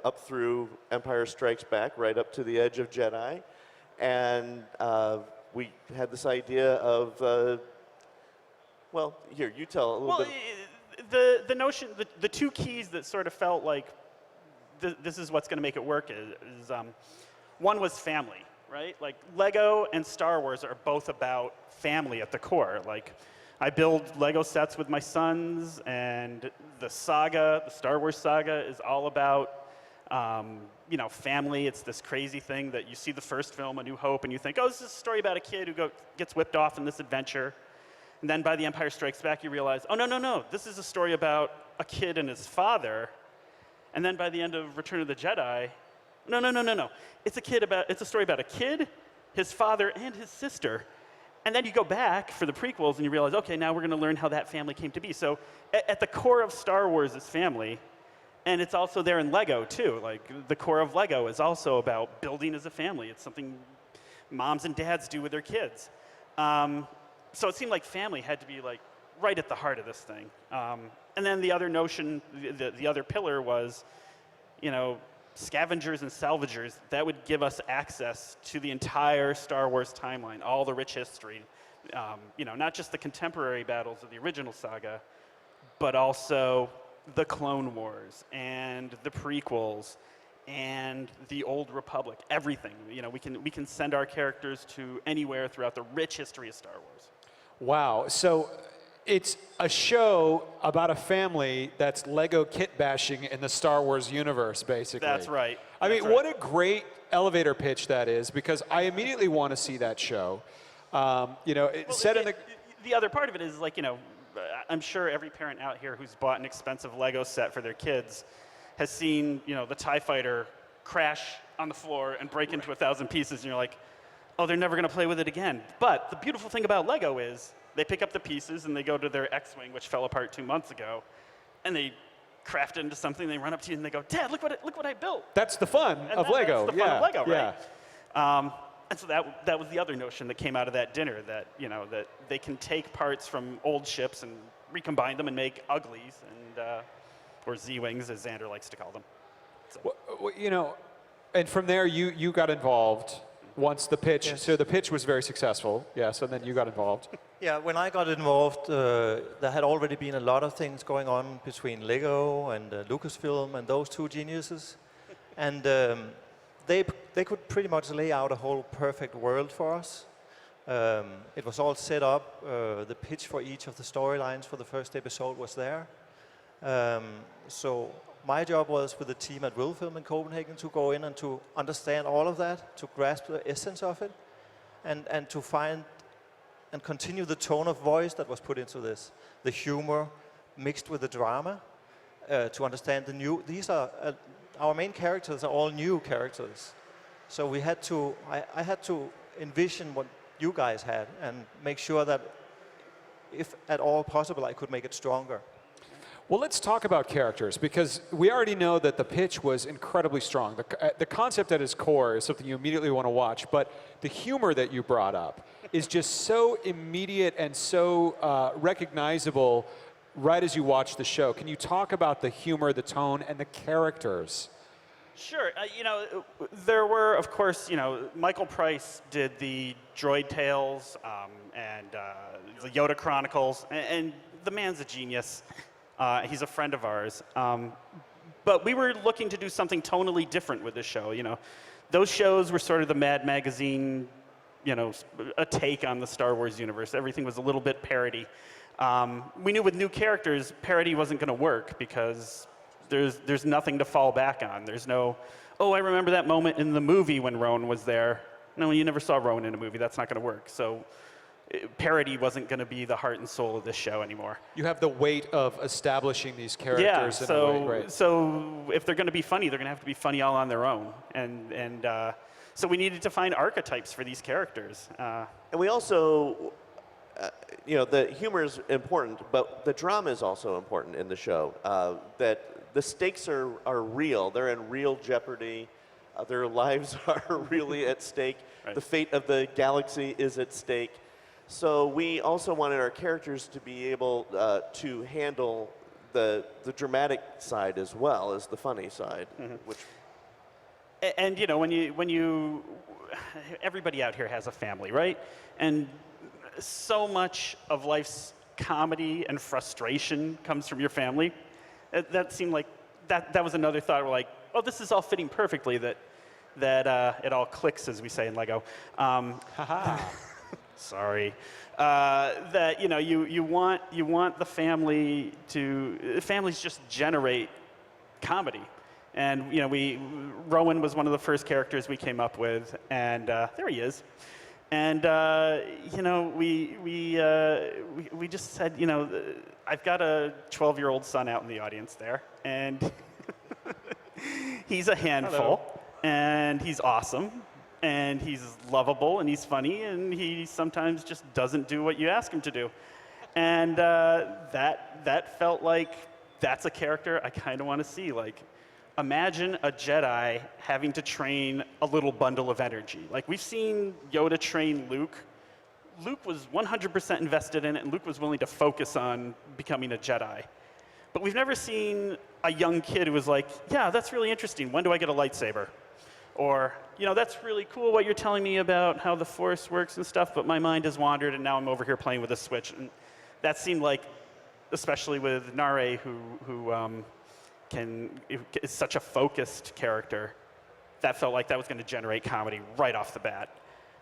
up through Empire Strikes Back, right up to the edge of Jedi. And we had this idea of, well, here, you tell a little bit. The notion, the 2 keys that sort of felt like this is what's going to make it work is one was family, right? Like Lego and Star Wars are both about family at the core. Like I build Lego sets with my sons, and the saga, the Star Wars saga, is all about family. It's this crazy thing that you see the first film, A New Hope, and you think, oh, this is a story about a kid who gets whipped off in this adventure. And then by The Empire Strikes Back, you realize, oh, no, this is a story about a kid and his father. And then by the end of Return of the Jedi, no. It's a story about a kid, his father, and his sister. And then you go back for the prequels and you realize, okay, now we're going to learn how that family came to be. So at the core of Star Wars is family, and it's also there in Lego too. Like the core of Lego is also about building as a family. It's something moms and dads do with their kids. So it seemed like family had to be like right at the heart of this thing. And then the other notion, the other pillar was, scavengers and salvagers. That would give us access to the entire Star Wars timeline, all the rich history. Not just the contemporary battles of the original saga, but also the Clone Wars and the prequels and the Old Republic. Everything. We can send our characters to anywhere throughout the rich history of Star Wars. Wow. So it's a show about a family that's Lego kit bashing in the Star Wars universe, basically. That's right. I mean, what a great elevator pitch that is, because I immediately want to see that show. It's set in the... the other part of it is like, I'm sure every parent out here who's bought an expensive Lego set for their kids has seen, the TIE Fighter crash on the floor and break into 1,000 pieces, and you're like, oh, they're never going to play with it again. But the beautiful thing about Lego is they pick up the pieces and they go to their X-Wing, which fell apart 2 months ago, and they craft it into something. They run up to you and they go, Dad, look what I built. That's the fun of Lego. That's the fun of Lego, right? Yeah. And so that was the other notion that came out of that dinner, that that they can take parts from old ships and recombine them and make uglies, and or Z-wings, as Xander likes to call them. So. Well, and from there you got involved once the pitch. Yes. So the pitch was very successful. Yes, and then you got involved. Yeah, when I got involved, there had already been a lot of things going on between Lego and Lucasfilm and those two geniuses, and they could pretty much lay out a whole perfect world for us. It was all set up. The pitch for each of the storylines for the first episode was there. So my job was with the team at Willfilm in Copenhagen to go in and to understand all of that, to grasp the essence of it, and to find and continue the tone of voice that was put into this. The humor mixed with the drama, to understand the new. These are, our main characters are all new characters. So we had to, I had to envision what you guys had and make sure that if at all possible, I could make it stronger. Well, let's talk about characters, because we already know that the pitch was incredibly strong. The concept at its core is something you immediately want to watch, but the humor that you brought up is just so immediate and so recognizable right as you watch the show. Can you talk about the humor, the tone, and the characters? Sure. There were, of course, Michael Price did the Droid Tales and the Yoda Chronicles, and the man's a genius. He's a friend of ours. But we were looking to do something tonally different with this show. Those shows were sort of the Mad Magazine, a take on the Star Wars universe. Everything was a little bit parody. We knew with new characters, parody wasn't going to work because there's nothing to fall back on. There's no, oh, I remember that moment in the movie when Rowan was there. No, you never saw Rowan in a movie. That's not going to work. So parody wasn't going to be the heart and soul of this show anymore. You have the weight of establishing these characters. Yeah, in a way, right? So if they're going to be funny, they're going to have to be funny all on their own. And so we needed to find archetypes for these characters. And we also, the humor is important, but the drama is also important in the show. That the stakes are real. They're in real jeopardy. Their lives are really at stake. Right. The fate of the galaxy is at stake. So we also wanted our characters to be able to handle the dramatic side as well as the funny side. Mm-hmm. Which and when you everybody out here has a family, right? And so much of life's comedy and frustration comes from your family. That seemed like that was another thought. We're like, oh, this is all fitting perfectly. That it all clicks, as we say in Lego. Sorry. That you want the family to. Families just generate comedy, and Rowan was one of the first characters we came up with, and there he is. And we just said, I've got a 12-year-old son out in the audience there, and he's a handful. Hello. And he's awesome, and he's lovable, and he's funny, and he sometimes just doesn't do what you ask him to do. And that felt like that's a character I kind of want to see. Like, imagine a Jedi having to train a little bundle of energy. Like, we've seen Yoda train Luke. Luke was 100% invested in it, and Luke was willing to focus on becoming a Jedi. But we've never seen a young kid who was like, yeah, that's really interesting. When do I get a lightsaber? Or, that's really cool what you're telling me about how the Force works and stuff, but my mind has wandered, and now I'm over here playing with a Switch. And that seemed like, especially with Nare, who is such a focused character, that felt like that was going to generate comedy right off the bat.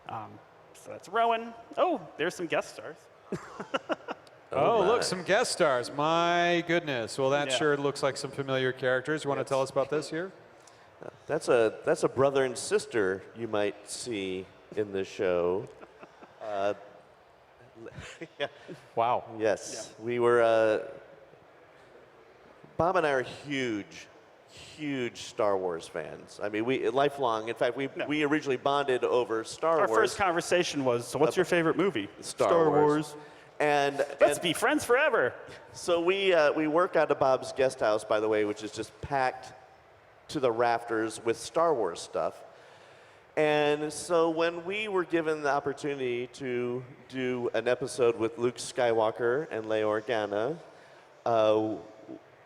So that's Rowan. Oh, there's some guest stars. Oh, look, some guest stars. My goodness. Well, that sure looks like some familiar characters. You want to tell us about this here? That's a brother and sister you might see in the show. Yeah. Wow. Yes. We were, Bob and I are huge Star Wars fans. I mean, we lifelong. In fact, we originally bonded over Star Wars. Our first conversation was, so what's your favorite movie? Star Wars. And let's be friends forever. So we work out of Bob's guest house, by the way, which is just packed to the rafters with Star Wars stuff. And so when we were given the opportunity to do an episode with Luke Skywalker and Leia Organa,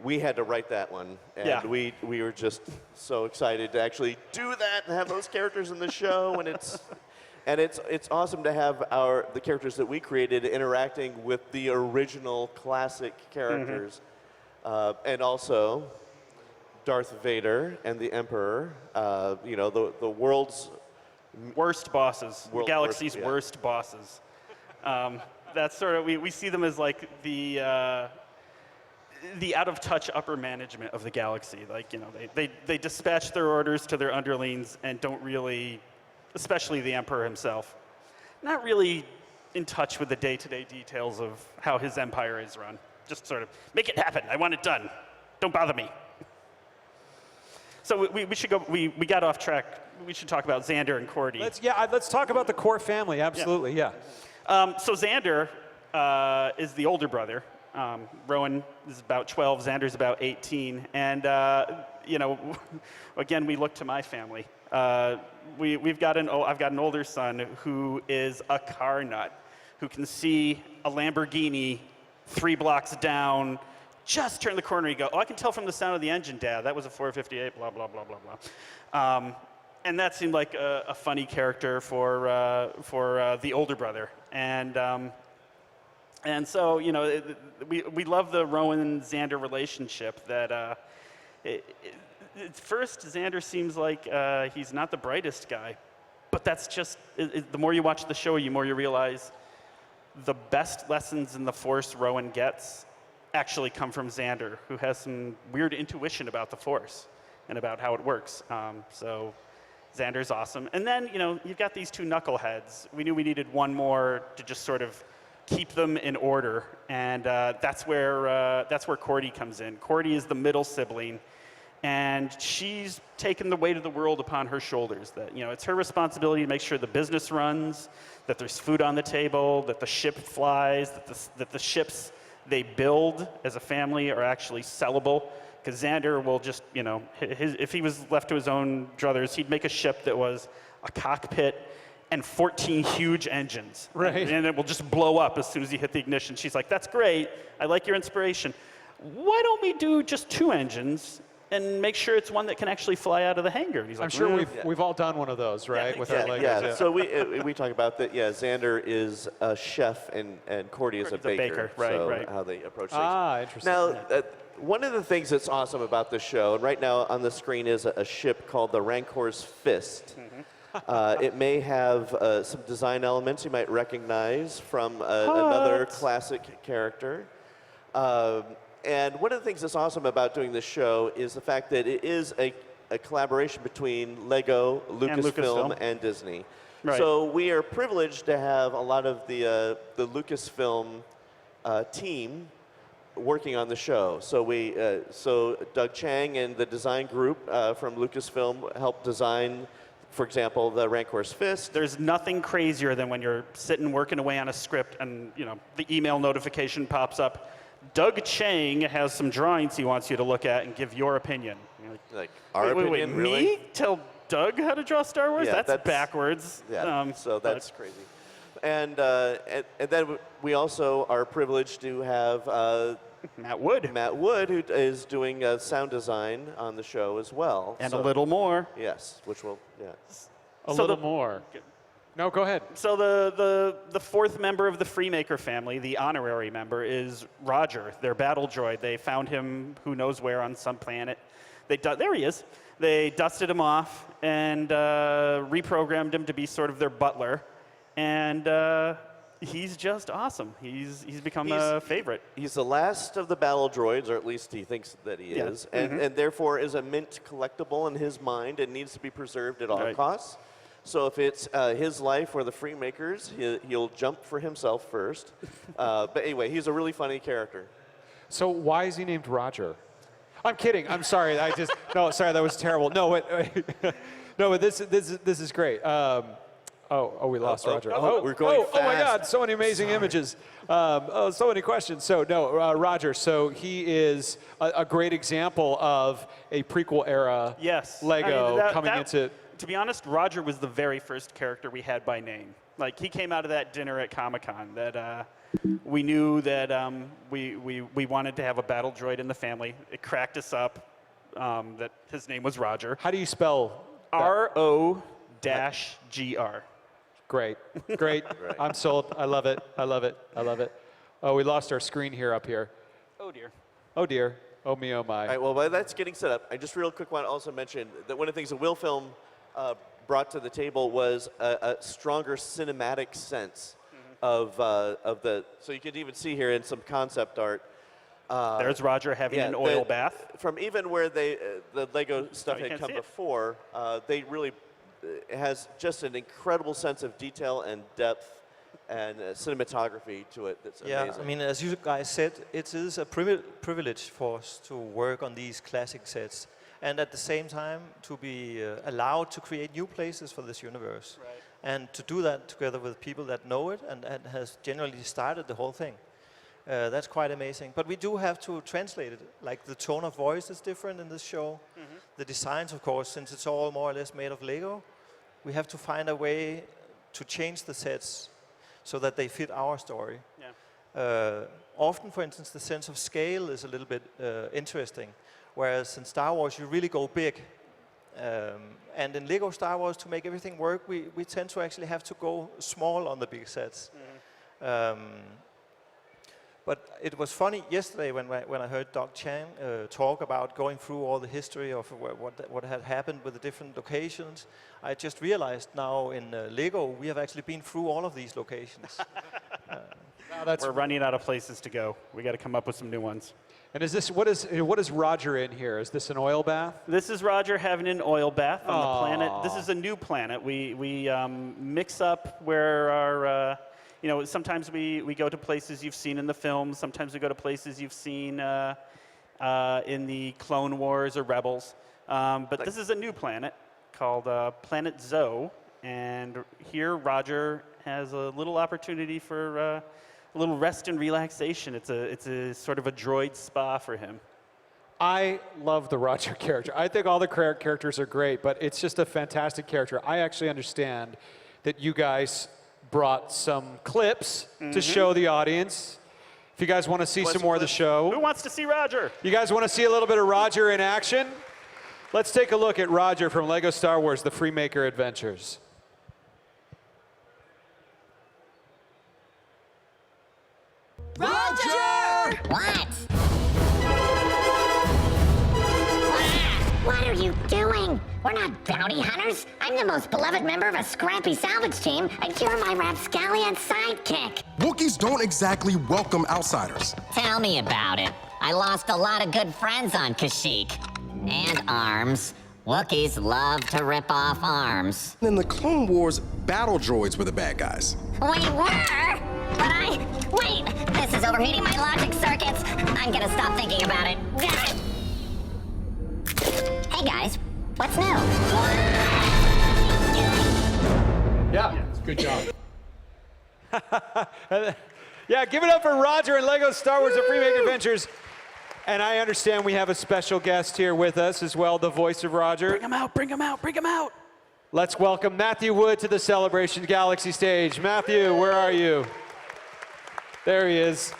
we had to write that one. And we were just so excited to actually do that and have those characters in the show. And it's awesome to have the characters that we created interacting with the original classic characters. And also Darth Vader and the Emperor, you know, the world's worst bosses, the galaxy's worst bosses. That's sort of, we see them as like the out-of-touch upper management of the galaxy. Like, you know, they dispatch their orders to their underlings and don't really, especially the Emperor himself, not really in touch with the day-to-day details of how his empire is run. Just sort of, make it happen, I want it done, don't bother me. So we should go, we got off track. We should talk about Xander and Cordy. Let's talk about the core family, absolutely, yeah. So Xander is the older brother. Rowan is about 12, Xander's about 18. And, you know, again, we look to my family. I've got an older son who is a car nut, who can see a Lamborghini 3 blocks down, just turn the corner, you go, oh, I can tell from the sound of the engine, Dad. That was a 458, blah, blah, blah, blah, blah. And that seemed like a funny character for the older brother. And so, you know, we love the Rowan-Xander relationship that at first, Xander seems like he's not the brightest guy. But that's just, the more you watch the show, the more you realize the best lessons in the Force Rowan gets actually come from Xander, who has some weird intuition about the Force and about how it works. So Xander's awesome. And then, you know, you've got these two knuckleheads. We knew we needed one more to just sort of keep them in order. And that's where Cordy comes in. Cordy is the middle sibling. And she's taken the weight of the world upon her shoulders. That, you know, it's her responsibility to make sure the business runs, that there's food on the table, that the ship flies, that the ships they build as a family are actually sellable. Because Xander will just, you know, if he was left to his own druthers, he'd make a ship that was a cockpit and 14 huge engines. Right. And it will just blow up as soon as you hit the ignition. She's like, that's great. I like your inspiration. Why don't we do just 2 engines and make sure it's one that can actually fly out of the hangar? And he's like, I'm sure we've all done one of those, right? With our Legos. Yeah. So we talk about that. Yeah, Xander is a chef and Cordy is a baker. Right, so right. How they approach things. Ah, interesting. Now, one of the things that's awesome about this show, and right now on the screen is a ship called the Rancor's Fist. It may have some design elements you might recognize from another classic character. And one of the things that's awesome about doing this show is the fact that it is a collaboration between Lego, Lucasfilm, and Disney. Right. So we are privileged to have a lot of the Lucasfilm team working on the show. So so Doug Chang and the design group from Lucasfilm helped design, for example, the Rancor's Fist. There's nothing crazier than when you're sitting working away on a script and, you know, the email notification pops up. Doug Chang has some drawings he wants you to look at and give your opinion. Like our opinion, really? Me tell Doug how to draw Star Wars? Yeah, that's backwards. Yeah, so that's crazy. And then we also are privileged to have Matt Wood. Matt Wood, who is doing sound design on the show as well. And a little more. Yes, which will, yeah. A little more. No, go ahead. So the fourth member of the Freemaker family, the honorary member, is Roger, their battle droid. They found him who knows where on some planet. There he is. They dusted him off and reprogrammed him to be sort of their butler. And he's just awesome. He's become a favorite. He's the last of the battle droids, or at least he thinks that he is, and therefore is a mint collectible in his mind and needs to be preserved at all costs. So if it's his life or the Freemakers, he'll jump for himself first. But anyway, he's a really funny character. So why is he named Roger? I'm kidding. I'm sorry. No, sorry, that was terrible. No, wait. No, but this is great. We lost Roger. We're going oh my fast. God, so many amazing images. So many questions. So no, Roger, so he is a great example of a prequel era Lego coming into... To be honest, Roger was the very first character we had by name. Like, he came out of that dinner at Comic-Con that we knew that we wanted to have a battle droid in the family. It cracked us up that his name was Roger. How do you spell that? R-O-GR. Great. I'm sold. I love it. Oh, we lost our screen here up here. Oh, dear. Oh, dear. Oh, me, oh, my. All right, well, while that's getting set up, I just real quick want to also mention that one of the things that Wilfilm brought to the table was a stronger cinematic sense of the, so you could even see here in some concept art. There's Roger having an oil bath. From even where the Lego stuff had come before, they really, it has just an incredible sense of detail and depth and cinematography to it that's amazing. I mean, as you guys said, it is a privilege for us to work on these classic sets, and at the same time to be allowed to create new places for this universe, and to do that together with people that know it and has generally started the whole thing. That's quite amazing. But we do have to translate it. Like, the tone of voice is different in this show. The designs, of course, since it's all more or less made of Lego, we have to find a way to change the sets so that they fit our story. Often, for instance, the sense of scale is a little bit interesting, whereas in Star Wars you really go big. And in Lego Star Wars, to make everything work, we tend to actually have to go small on the big sets. But it was funny yesterday when I heard Doc Chan talk about going through all the history of what had happened with the different locations. I just realized now in Lego we have actually been through all of these locations. We're running out of places to go. We got to come up with some new ones. And is this what is Roger in here? Is this an oil bath? This is Roger having an oil bath on the planet. This is a new planet. We mix up where our sometimes we go to places you've seen in the films. Sometimes we go to places you've seen in the Clone Wars or Rebels. But this is a new planet called Planet Zoe, and here Roger has a little opportunity for a little rest and relaxation. It's a sort of a droid spa for him. I love the Roger character. I think all the characters are great, but it's just a fantastic character. I actually understand that you guys brought some clips to show the audience. If you guys want to see some more of the show. Who wants to see Roger? You guys want to see a little bit of Roger in action? Let's take a look at Roger from Lego Star Wars, The Freemaker Adventures. Roger! What? What are you doing? We're not bounty hunters. I'm the most beloved member of a scrappy salvage team, and you're my rapscallion sidekick. Wookiees don't exactly welcome outsiders. Tell me about it. I lost a lot of good friends on Kashyyyk. And arms. Wookiees love to rip off arms. In the Clone Wars, battle droids were the bad guys. We were? But wait, this is overheating my logic circuits. I'm gonna stop thinking about it. Hey guys, what's new? Yeah, good job. Yeah, give it up for Roger and Lego Star Wars: The Freemaker Adventures. And I understand we have a special guest here with us as well, the voice of Roger. Bring him out, bring him out, bring him out. Let's welcome Matthew Wood to the Celebration Galaxy stage. Matthew, where are you? There he is.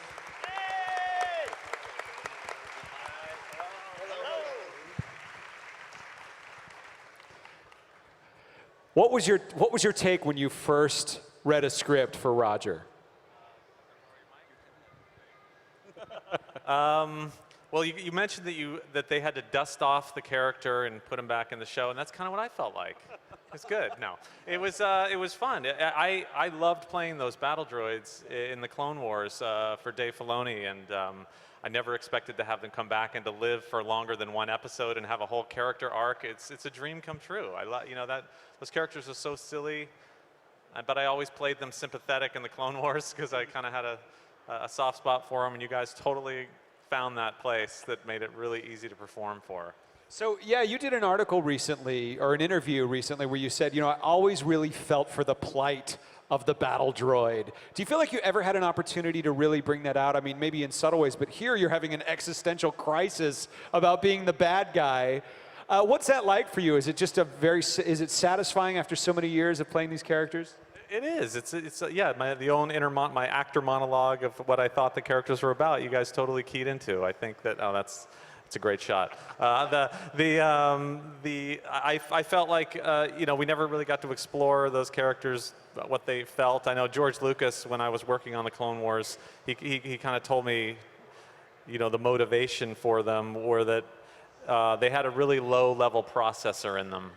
What was your take when you first read a script for Roger? Well, you mentioned that they had to dust off the character and put him back in the show, and that's kind of what I felt like. It's good. No, it was fun. I loved playing those battle droids in the Clone Wars for Dave Filoni, and I never expected to have them come back and to live for longer than one episode and have a whole character arc. It's a dream come true. Those characters are so silly, but I always played them sympathetic in the Clone Wars because I kind of had a soft spot for them, and you guys totally found that place that made it really easy to perform for. So yeah, you did an article recently, or an interview recently, where you said, I always really felt for the plight of the battle droid. Do you feel like you ever had an opportunity to really bring that out? I mean, maybe in subtle ways, but here you're having an existential crisis about being the bad guy. What's that like for you? Is it just is it satisfying after so many years of playing these characters? It is. My actor monologue of what I thought the characters were about. You guys totally keyed into. I think that it's a great shot. I felt like we never really got to explore those characters, what they felt. I know George Lucas, when I was working on the Clone Wars, he kind of told me, the motivation for them were that they had a really low-level processor in them.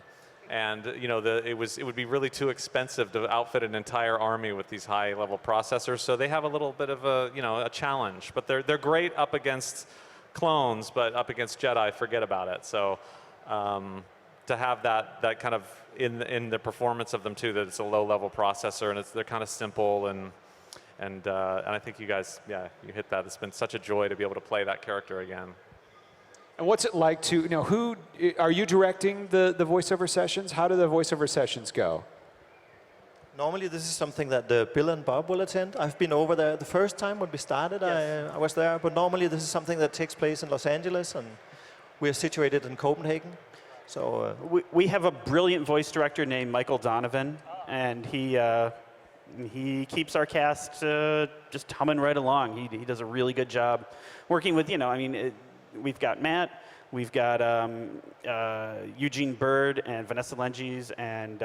And it would be really too expensive to outfit an entire army with these high-level processors. So they have a little bit of a challenge. But they're great up against clones, but up against Jedi, forget about it. So to have that kind of in the performance of them too, that it's a low-level processor and they're kind of simple and I think you guys, you hit that. It's been such a joy to be able to play that character again. And what's it like to, who, are you directing the voiceover sessions? How do the voiceover sessions go? Normally this is something that Bill and Bob will attend. I've been over there the first time when we started, yes. I was there, but normally this is something that takes place in Los Angeles, and we're situated in Copenhagen. So we have a brilliant voice director named Michael Donovan, and he keeps our cast just humming right along. He does a really good job working with, we've got Matt, we've got Eugene Bird and Vanessa Lenges and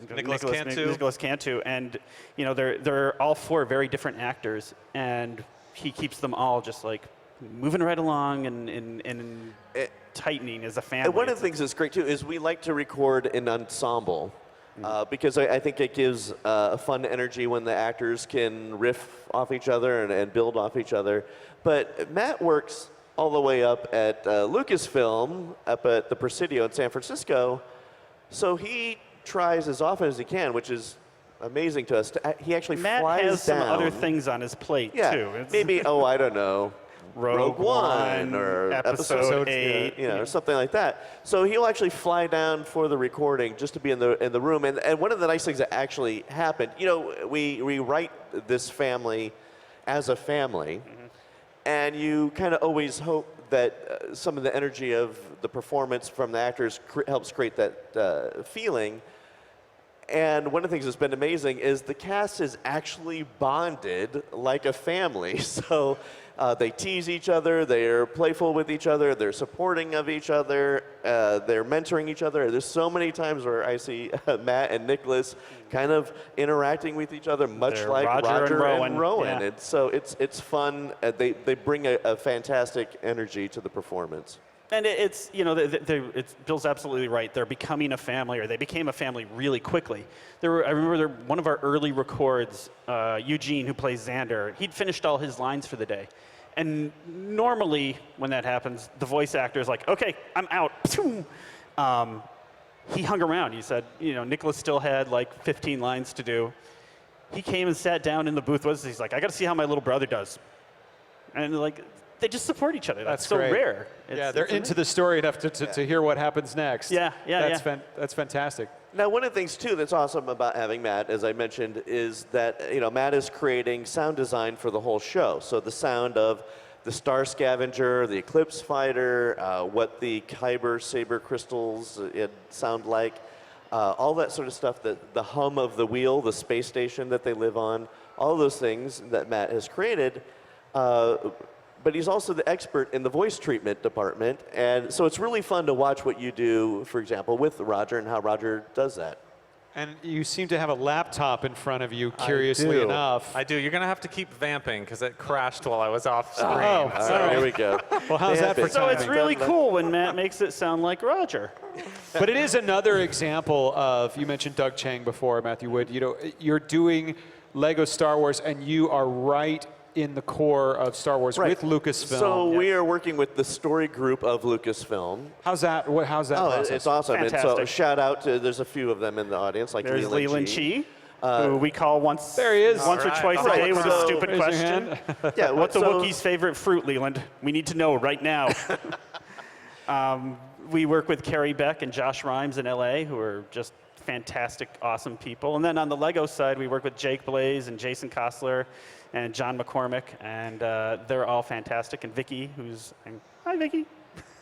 Nicholas Cantu, and they're all four very different actors, and he keeps them all just like moving right along and tightening as a family. And one of the things that's great too is we like to record an ensemble. Because I think it gives a fun energy when the actors can riff off each other and build off each other. But Matt works all the way up at Lucasfilm, up at the Presidio in San Francisco. So he tries as often as he can, which is amazing to us. He actually Matt flies has some down. other things on his plate, too. Maybe, I don't know. Rogue One or episode 8, or something like that. So he'll actually fly down for the recording just to be in the room. And one of the nice things that actually happened, we write this family as a family, and you kind of always hope that some of the energy of the performance from the actors helps create that feeling. And one of the things that's been amazing is the cast is actually bonded like a family. So they tease each other, they're playful with each other, they're supporting of each other, they're mentoring each other. There's so many times where I see Matt and Nicholas kind of interacting with each other, much they're like Roger and Rowan. Yeah. And so it's fun. They bring a fantastic energy to the performance. And Bill's absolutely right. They're becoming a family, or they became a family really quickly. I remember one of our early records, Eugene, who plays Xander, he'd finished all his lines for the day. And normally, when that happens, the voice actor is like, okay, I'm out. He hung around. He said, Nicholas still had like 15 lines to do. He came and sat down in the booth with us. He's like, I got to see how my little brother does. And they just support each other. That's so great. Rare. They're into the story enough to hear what happens next. That's fantastic. Now, one of the things, too, that's awesome about having Matt, as I mentioned, is that Matt is creating sound design for the whole show. So the sound of the Star Scavenger, the Eclipse Fighter, what the Kyber Saber crystals sound like, all that sort of stuff, the hum of the wheel, the space station that they live on, all those things that Matt has created. But he's also the expert in the voice treatment department. And so it's really fun to watch what you do, for example, with Roger and how Roger does that. And you seem to have a laptop in front of you, curiously enough. I do. You're going to have to keep vamping because it crashed while I was off screen. Oh, all right, here we go. Well, how's that for So timing? it's really cool when Matt makes it sound like Roger. But it is another example of, you mentioned Doug Chang before, Matthew Wood, you know, you're doing Lego Star Wars and you are right in the core of Star Wars with Lucasfilm. So we are working with the story group of Lucasfilm. How's that process? It's awesome. Fantastic. And so shout out to, there's a few of them in the audience, like There's Leland Chi, who we call once, there he is. once or twice a day with a stupid question. Yeah, What's the Wookiee's favorite fruit, Leland? We need to know right now. We work with Carrie Beck and Josh Rhimes in LA, who are just fantastic, awesome people. And then on the Lego side, we work with Jake Blaze and Jason Kostler and John McCormick, and they're all fantastic. And Vicky, hi Vicky.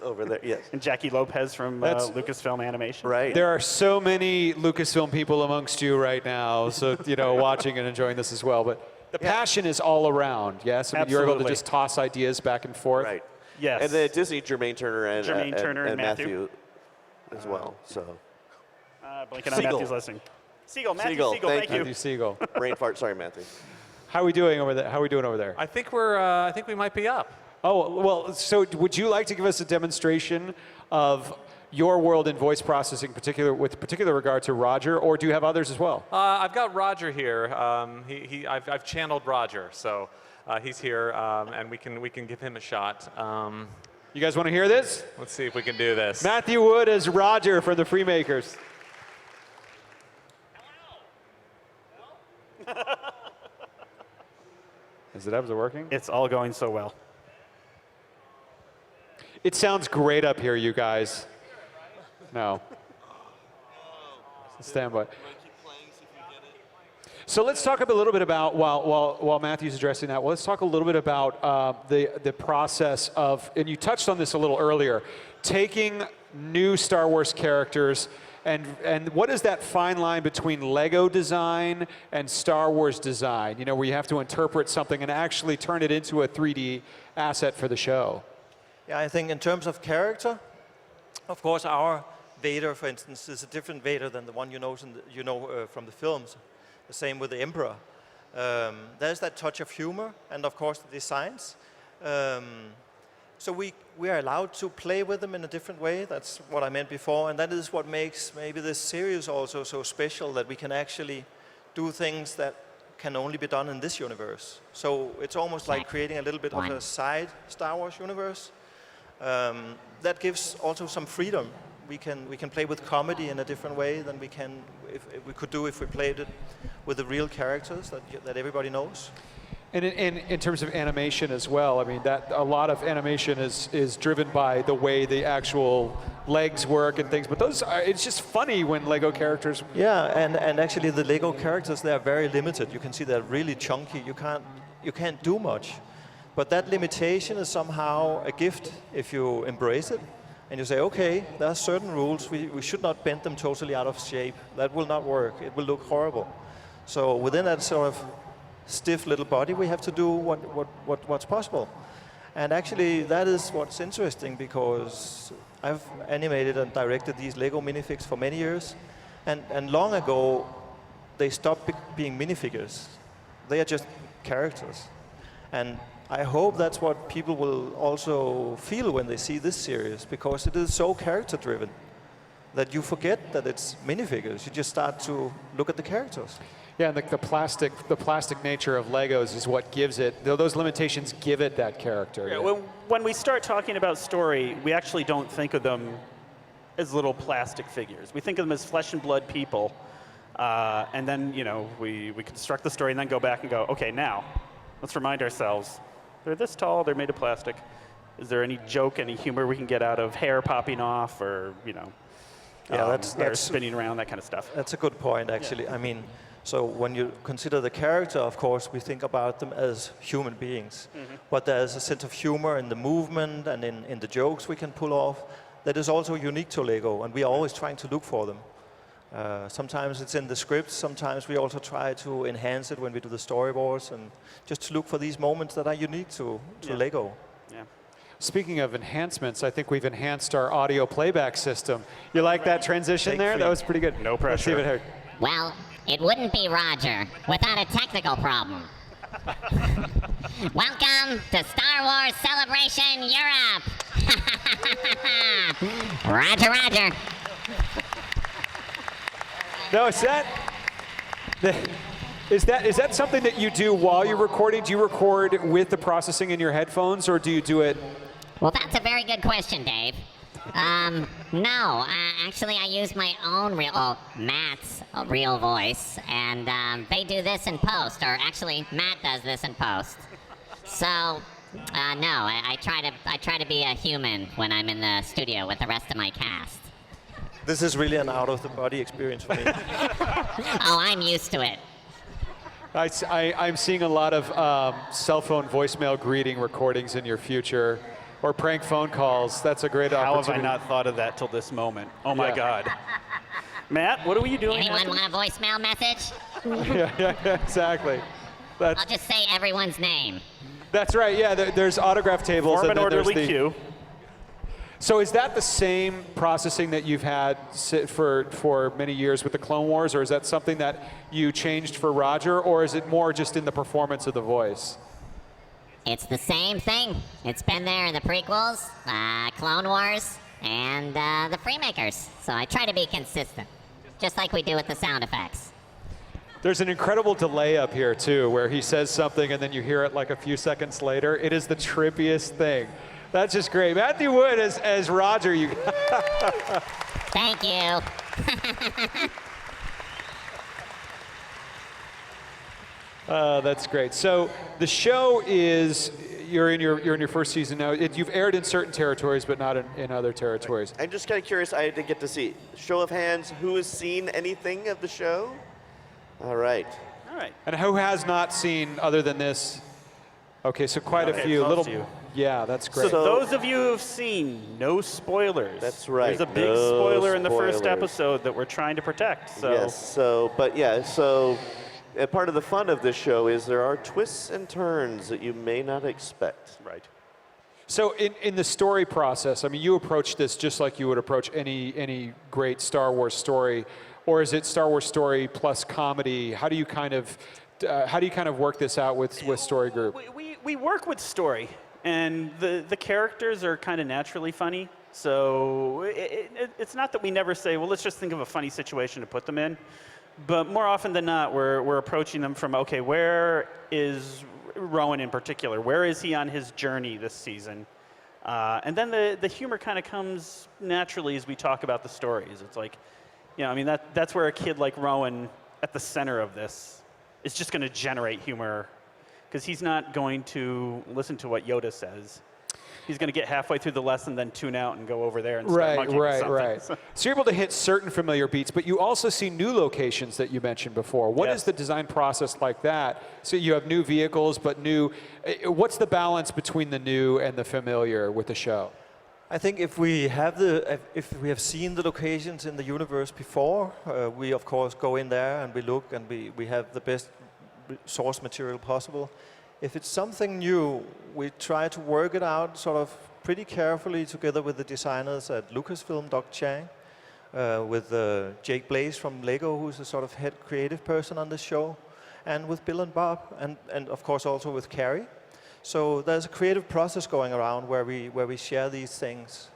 Over there, yes. And Jackie Lopez from Lucasfilm Animation. Right. There are so many Lucasfilm people amongst you right now, so, you know, watching and enjoying this as well. But the passion is all around, yes? I mean, you're able to just toss ideas back and forth. Right. Yes. And then at Disney, Jermaine Turner and Matthew as well. So. Blinking on Matthew's listening. Siegel, Matthew Siegel, thank you. Matthew Siegel. Brain fart, sorry, Matthew. How are we doing over there? How are we doing over there? I think we might be up. Oh, well, so would you like to give us a demonstration of your world in voice processing, with particular regard to Roger, or do you have others as well? I've got Roger here. I've channeled Roger, so he's here, and we can give him a shot. You guys want to hear this? Let's see if we can do this. Matthew Wood as Roger from the Freemakers. Is it working? It's all going so well. It sounds great up here, you guys. No. Stand by. So let's talk a little bit about, while Matthew's addressing that, let's talk a little bit about the process of, and you touched on this a little earlier, taking new Star Wars characters and what is that fine line between Lego design and Star Wars design, you know, where you have to interpret something and actually turn it into a 3D asset for the show? Yeah, I think in terms of character, of course, our Vader, for instance, is a different Vader than the one you know from the films. The same with the Emperor. There's that touch of humor, and of course the designs. So we are allowed to play with them in a different way. That's what I meant before, and that is what makes maybe this series also so special, that we can actually do things that can only be done in this universe. So it's almost like creating a little bit of a side Star Wars universe. That gives also some freedom. We can play with comedy in a different way than we can if we could do if we played it with the real characters that everybody knows. And in terms of animation as well, I mean, that a lot of animation is driven by the way the actual legs work and things. But it's just funny when Lego characters. Yeah, and actually the Lego characters, they are very limited. You can see they're really chunky. You can't do much. But that limitation is somehow a gift if you embrace it. And you say, okay, there are certain rules. We should not bend them totally out of shape. That will not work. It will look horrible. So within that sort of stiff little body, we have to do what's possible. And actually, that is what's interesting, because I've animated and directed these Lego minifigs for many years. And long ago, they stopped being minifigures. They are just characters. And I hope that's what people will also feel when they see this series, because it is so character-driven that you forget that it's minifigures. You just start to look at the characters. Yeah, and the plastic nature of Legos is what gives it, those limitations give it that character. Yeah, well, when we start talking about story, we actually don't think of them as little plastic figures. We think of them as flesh and blood people, and then, you know, we construct the story and then go back and go, okay, now, let's remind ourselves, they're this tall, they're made of plastic. Is there any joke, any humor we can get out of hair popping off, or, you know, hair spinning around, that kind of stuff? That's a good point, actually. Yeah. I mean, so when you consider the character, of course, we think about them as human beings. Mm-hmm. But there's a sense of humor in the movement and in the jokes we can pull off that is also unique to Lego, and we are always trying to look for them. Sometimes it's in the scripts, sometimes we also try to enhance it when we do the storyboards, and just to look for these moments that are unique to Lego. Yeah. Speaking of enhancements, I think we've enhanced our audio playback system. You like that transition there? That was pretty good. No pressure. Let's see if it Well, it wouldn't be Roger without a technical problem. Welcome to Star Wars Celebration Europe! Roger, Roger. No, is that something that you do while you're recording? Do you record with the processing in your headphones, or do you do it? Well, that's a very good question, Dave. No, actually I use my own Matt's real voice, and they do this in post, or actually Matt does this in post. So, no, I try to be a human when I'm in the studio with the rest of my cast. This is really an out-of-the-body experience for me. Oh, I'm used to it. I'm seeing a lot of cell phone voicemail greeting recordings in your future, or prank phone calls. That's a great opportunity. How have I not thought of that till this moment? Oh my God. Matt, what are you doing? Anyone want a voicemail message? yeah, exactly. I'll just say everyone's name. That's right, yeah, there's autograph tables. Form and an then there's orderly the queue. So is that the same processing that you've had for many years with the Clone Wars, or is that something that you changed for Roger, or is it more just in the performance of the voice? It's the same thing. It's been there in the prequels, Clone Wars, and the Freemakers. So I try to be consistent, just like we do with the sound effects. There's an incredible delay up here, too, where he says something and then you hear it like a few seconds later. It is the trippiest thing. That's just great. Matthew Wood as Roger. Thank you. That's great. So the show is, you're in your first season now. You've aired in certain territories, but not in other territories. I'm just kind of curious. I didn't get to see. Show of hands. Who has seen anything of the show? All right. All right. And who has not seen other than this? Okay, so quite a few. Yeah, that's great. So those of you who have seen, no spoilers. That's right. There's a big spoiler in the first episode that we're trying to protect. So. Yes. So part of the fun of this show is there are twists and turns that you may not expect. Right. So in the story process, I mean, you approach this just like you would approach any great Star Wars story, or is it Star Wars story plus comedy? How do you kind of work this out with Story Group? We work with story, and the characters are kind of naturally funny. So it's not that we never say, well, let's just think of a funny situation to put them in. But more often than not, we're approaching them from, okay, where is Rowan in particular? Where is he on his journey this season? And then the humor kind of comes naturally as we talk about the stories. It's like, you know, I mean, that's where a kid like Rowan at the center of this is just going to generate humor, because he's not going to listen to what Yoda says. He's going to get halfway through the lesson, then tune out and go over there and start monkeying with something. Right. So you're able to hit certain familiar beats, but you also see new locations that you mentioned before. What is the design process like that? So you have new vehicles, but what's the balance between the new and the familiar with the show? I think if we have seen the locations in the universe before, we of course go in there and we look and we have the best source material possible. If it's something new, we try to work it out sort of pretty carefully together with the designers at Lucasfilm, Doc Chang, with Jake Blaze from Lego, who's a sort of head creative person on this show, and with Bill and Bob, and of course also with Carrie. So there's a creative process going around where we share these things.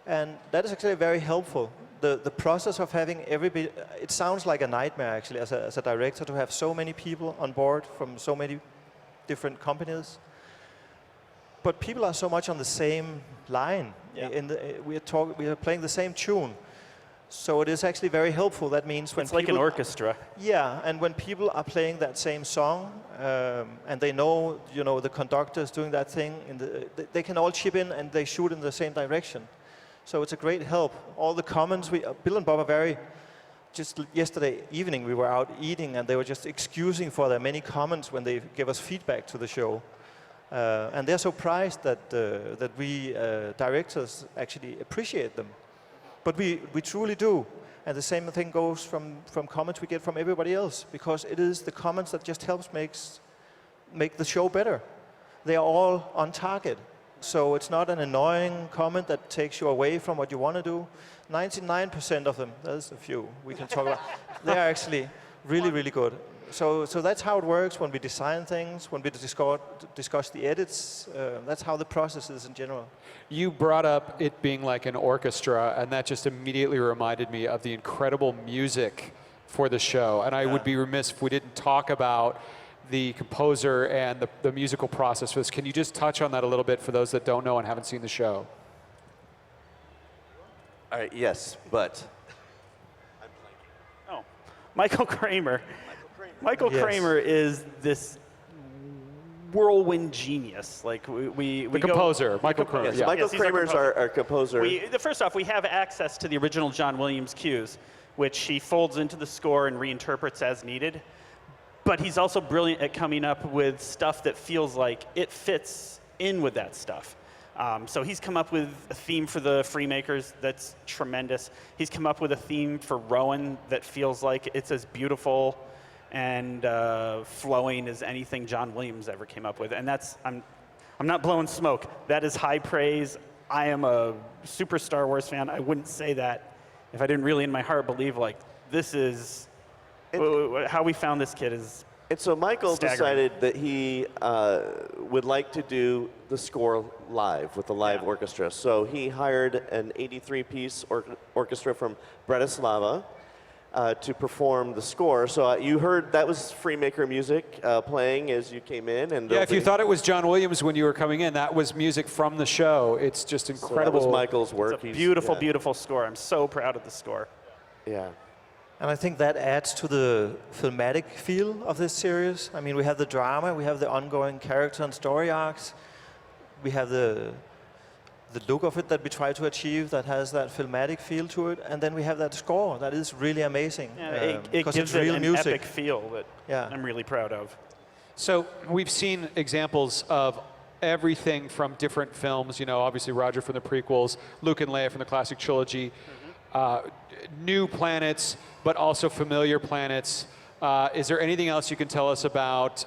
And that is actually very helpful. The process of having everybody, it sounds like a nightmare actually as a director to have so many people on board from so many different companies. But people are so much on the same line. Yeah. We are playing the same tune. So it is actually very helpful. That means when it's like an orchestra. Yeah, and when people are playing that same song, and they know, the conductor is doing that thing, they can all chip in and they shoot in the same direction. So it's a great help. All the comments, Bill and Bob are very. Just yesterday evening we were out eating and they were just excusing for their many comments when they give us feedback to the show. And they're surprised that we directors actually appreciate them. But we truly do. And the same thing goes from comments we get from everybody else, because it is the comments that just helps make the show better. They are all on target. So it's not an annoying comment that takes you away from what you want to do. 99% of them, there's a few we can talk about, they are actually really, really good. So that's how it works when we design things, when we discuss the edits. That's how the process is in general. You brought up it being like an orchestra, and that just immediately reminded me of the incredible music for the show. And I would be remiss if we didn't talk about the composer and the musical process for this. Can you just touch on that a little bit for those that don't know and haven't seen the show? All right, yes, but Michael Kramer. Michael Yes. Kramer is this whirlwind genius. Like we The composer, Michael Kramer. yes, Yeah. Michael Yes, he's our Kramer's our composer. First off, we have access to the original John Williams cues, which he folds into the score and reinterprets as needed. But he's also brilliant at coming up with stuff that feels like it fits in with that stuff. So he's come up with a theme for the Freemakers that's tremendous. He's come up with a theme for Rowan that feels like it's as beautiful and flowing as anything John Williams ever came up with. And that's, I'm not blowing smoke. That is high praise. I am a super Star Wars fan. I wouldn't say that if I didn't really in my heart believe like this is, how we found this kid is And so Michael staggering. decided that he would like to do the score live with the live orchestra. So he hired an 83-piece orchestra from Bratislava to perform the score. So you heard that was Freemaker music playing as you came in. And Yeah, if you thought it was John Williams when you were coming in, that was music from the show. It's just incredible. So that was Michael's work. It's a beautiful, beautiful score. I'm so proud of the score. Yeah. And I think that adds to the filmatic feel of this series. I mean, we have the drama, we have the ongoing character and story arcs, we have the look of it that we try to achieve that has that filmatic feel to it, and then we have that score that is really amazing. Yeah, it 'cause gives it's it real an music. epic feel that I'm really proud of. So we've seen examples of everything from different films, you know, obviously Roger from the prequels, Luke and Leia from the classic trilogy, new planets, but also familiar planets. Is there anything else you can tell us about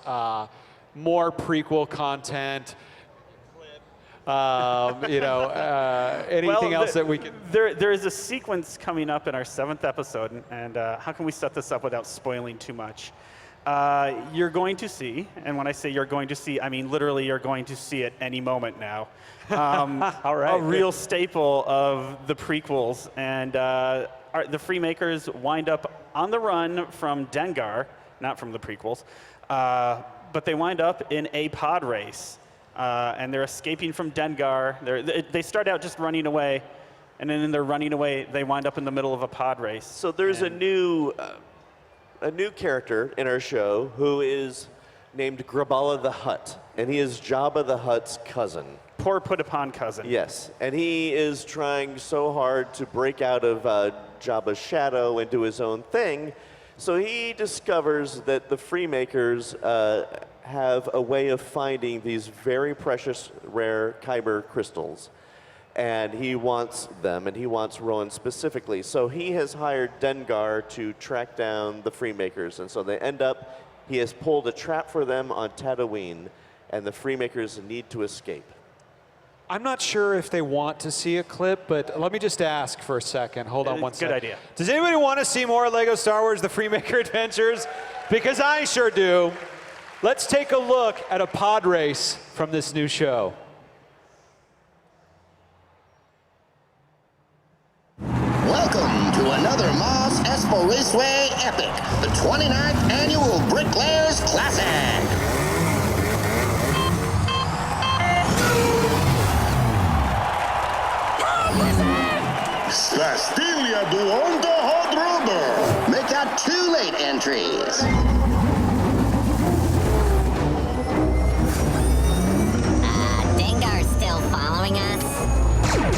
more prequel content? Anything else that we can... There is a sequence coming up in our 7th episode, and how can we set this up without spoiling too much? You're going to see, and when I say you're going to see, I mean literally you're going to see it any moment now. All right. A real staple of the prequels, and the Freemakers wind up on the run from Dengar, not from the prequels, but they wind up in a pod race. And they're escaping from Dengar. They start out just running away, and then in their running away, they wind up in the middle of a pod race. So there's a new character in our show who is named Graballa the Hutt, and he is Jabba the Hutt's cousin. Poor put-upon cousin. Yes, and he is trying so hard to break out of Jabba's shadow and do his own thing. So he discovers that the Freemakers have a way of finding these very precious, rare Kyber crystals. And he wants them, and he wants Rowan specifically. So he has hired Dengar to track down the Freemakers. And so they end up, he has pulled a trap for them on Tatooine, and the Freemakers need to escape. I'm not sure if they want to see a clip, but let me just ask for a second. Hold on one second. Good idea. Does anybody want to see more Lego Star Wars The Freemaker Adventures? Because I sure do. Let's take a look at a pod race from this new show. Welcome to another Mars Expo Raceway Epic, the 29th Annual Bricklayers Classic. Castilia do Onda Hodruber. Make out 2 late entries. Dengar's still following us.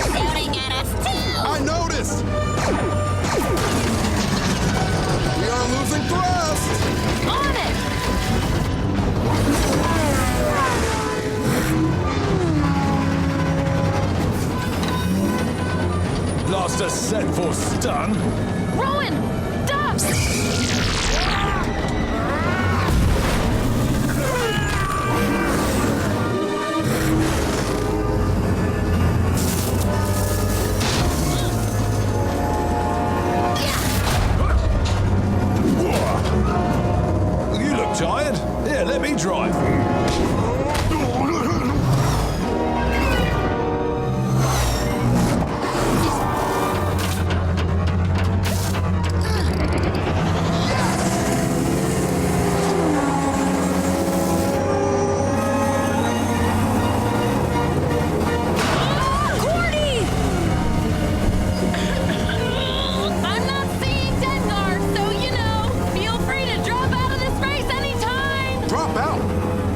Shooting at us too. I noticed! We are losing thrust! On it! Lost a set for stun. Rowan! Duck!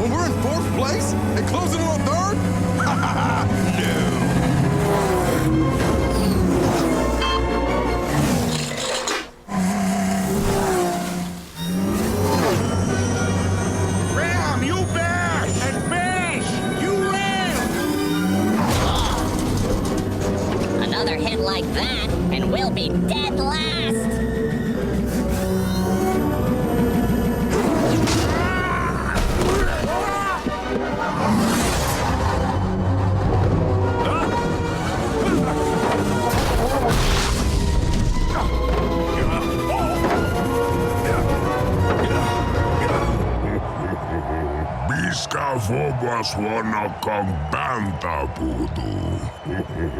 When we're in 4th place and closing in on 3rd? No. Ram, you bash! And bash, you win! Another hit like that, and we'll be dead last.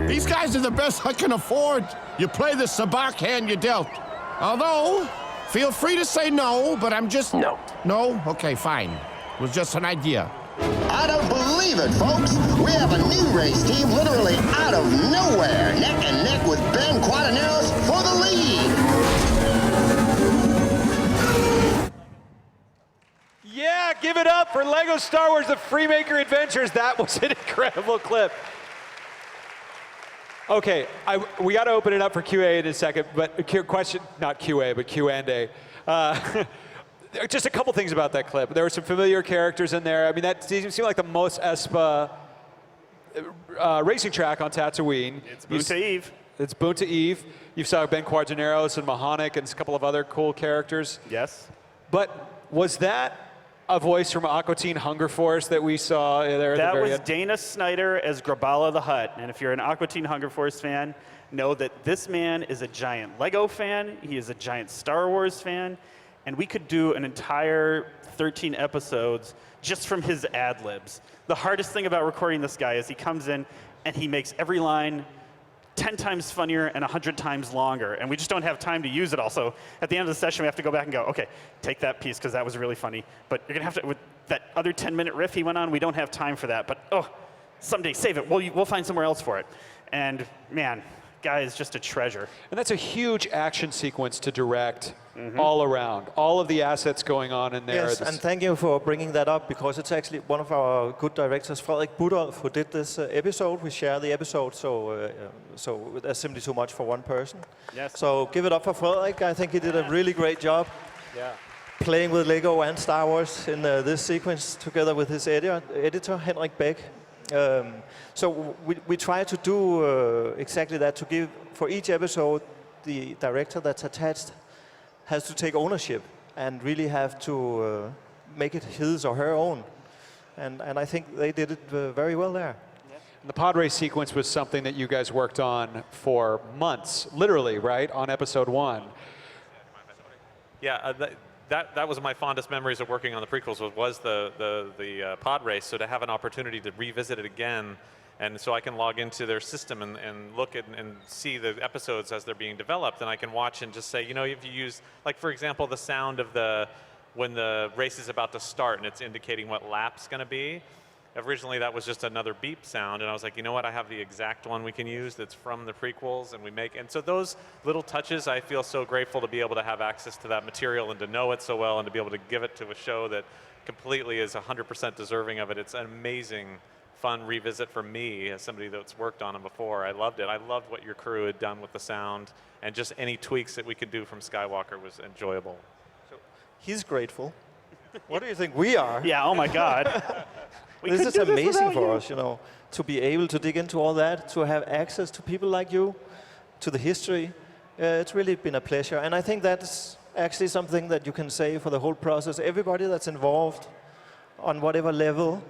These guys are the best I can afford. You play the sabak hand you dealt. Although, feel free to say no, but I'm just... No. No? Okay, fine. It was just an idea. I don't believe it, folks. We have a new race team literally out of nowhere, neck and neck with Ben Quadaneros for the lead. Yeah, give it up for LEGO Star Wars The Freemaker Adventures. That was an incredible clip. Okay, we got to open it up for QA in a second, but question, not QA, but Q&A. Just a couple things about that clip. There were some familiar characters in there. I mean, that seemed like the most Espa racing track on Tatooine. It's Boonta Eve. It's Boonta Eve. You saw Ben Quadaneros and Mahonic and a couple of other cool characters. Yes. But was that a voice from Aqua Teen Hunger Force that we saw there at the very That was end? Dana Snyder as Graballa the Hutt. And if you're an Aqua Teen Hunger Force fan, know that this man is a giant LEGO fan. He is a giant Star Wars fan. And we could do an entire 13 episodes just from his ad-libs. The hardest thing about recording this guy is he comes in and he makes every line 10 times funnier and 100 times longer, and we just don't have time to use it all. So at the end of the session, we have to go back and go, okay, take that piece because that was really funny, but you're gonna have to, with that other 10-minute riff he went on, we don't have time for that, but oh, someday save it. We'll find somewhere else for it. And man, guy is just a treasure. And that's a huge action sequence to direct all around. All of the assets going on in there. Yes, and thank you for bringing that up, because it's actually one of our good directors, Frederik Budolf, who did this episode. We share the episode, so there's simply too much for one person. Yes. So give it up for Frederik. I think he did a really great job. Yeah. Playing with Lego and Star Wars in this sequence together with his editor Henrik Beck. So we try to do exactly that, to give, for each episode, the director that's attached has to take ownership and really have to make it his or her own. And I think they did it very well there. And the pod race sequence was something that you guys worked on for months, literally, right, on episode 1. Yeah, that was my fondest memories of working on the prequels was the pod race. So to have an opportunity to revisit it again, and so I can log into their system and look at and see the episodes as they're being developed, and I can watch and just say, you know, if you use, like for example, the sound of when the race is about to start and it's indicating what lap's going to be. Originally, that was just another beep sound, and I was like, you know what? I have the exact one we can use that's from the prequels, and we make. And so those little touches, I feel so grateful to be able to have access to that material and to know it so well, and to be able to give it to a show that completely is 100% deserving of it. It's an amazing, fun revisit for me as somebody that's worked on them before. I loved it. I loved what your crew had done with the sound, and just any tweaks that we could do from Skywalker was enjoyable. So he's grateful. What do you think we are? Yeah. Oh my God. This is amazing for us, you know, to be able to dig into all that, to have access to people like you, to the history. It's really been a pleasure. And I think that's actually something that you can say for the whole process. Everybody that's involved on whatever level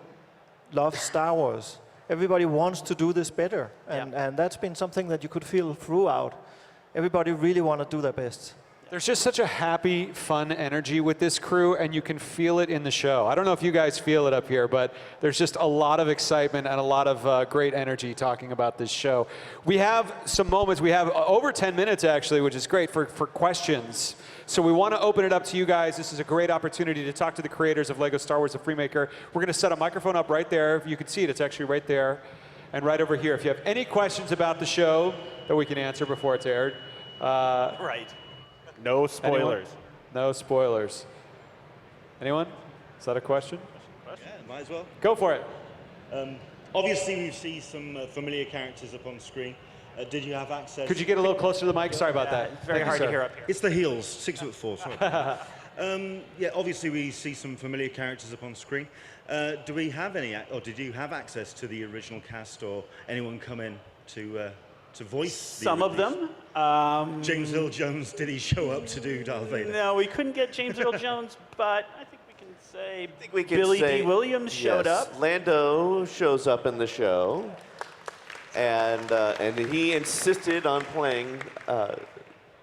loves Star Wars. Everybody wants to do this better. And that's been something that you could feel throughout. Everybody really want to do their best. There's just such a happy, fun energy with this crew, and you can feel it in the show. I don't know if you guys feel it up here, but there's just a lot of excitement and a lot of great energy talking about this show. We have some moments. We have over 10 minutes, actually, which is great for questions. So we want to open it up to you guys. This is a great opportunity to talk to the creators of LEGO Star Wars The Freemaker. We're going to set a microphone up right there. If you can see it, it's actually right there and right over here. If you have any questions about the show that we can answer before it's aired. Right. No spoilers. Anyone? No spoilers. Anyone? Is that a question? Might as well. Go for it. Obviously, we see some familiar characters up on screen. Did you have access? Could you get a little closer to the mic? Sorry about that. It's very hard to hear up here. It's the heels, 6'4". Sorry. Yeah, obviously we see some familiar characters up on screen. Do we have any, or did you have access to the original cast, or anyone come in to voice Some of them. James Earl Jones, did he show up to do Darth Vader? No, we couldn't get James Earl Jones, but I think we can say we can Billy say, D. Williams showed yes, up. Lando shows up in the show, and he insisted on playing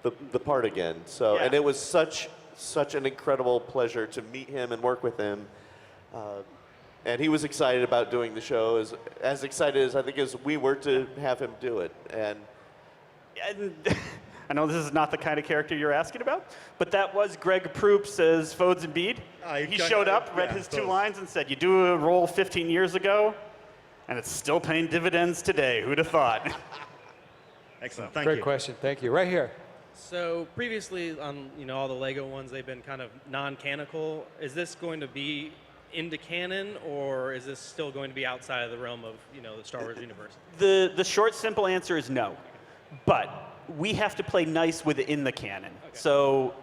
the part again. So, and it was such an incredible pleasure to meet him and work with him. And he was excited about doing the show, as excited as I think as we were to have him do it. And I know this is not the kind of character you're asking about, but that was Greg Proops as Fodes and Bede. He showed up, read his 2 lines, and said, "You do a role 15 years ago, and it's still paying dividends today. Who'd have thought?" Excellent. Thank Great you. question. Thank you. Right here. So previously on all the Lego ones, they've been kind of non-canonical. Is this going to be into canon, or is this still going to be outside of the realm of the Star Wars universe? The short, simple answer is no. But we have to play nice within the canon. Okay. So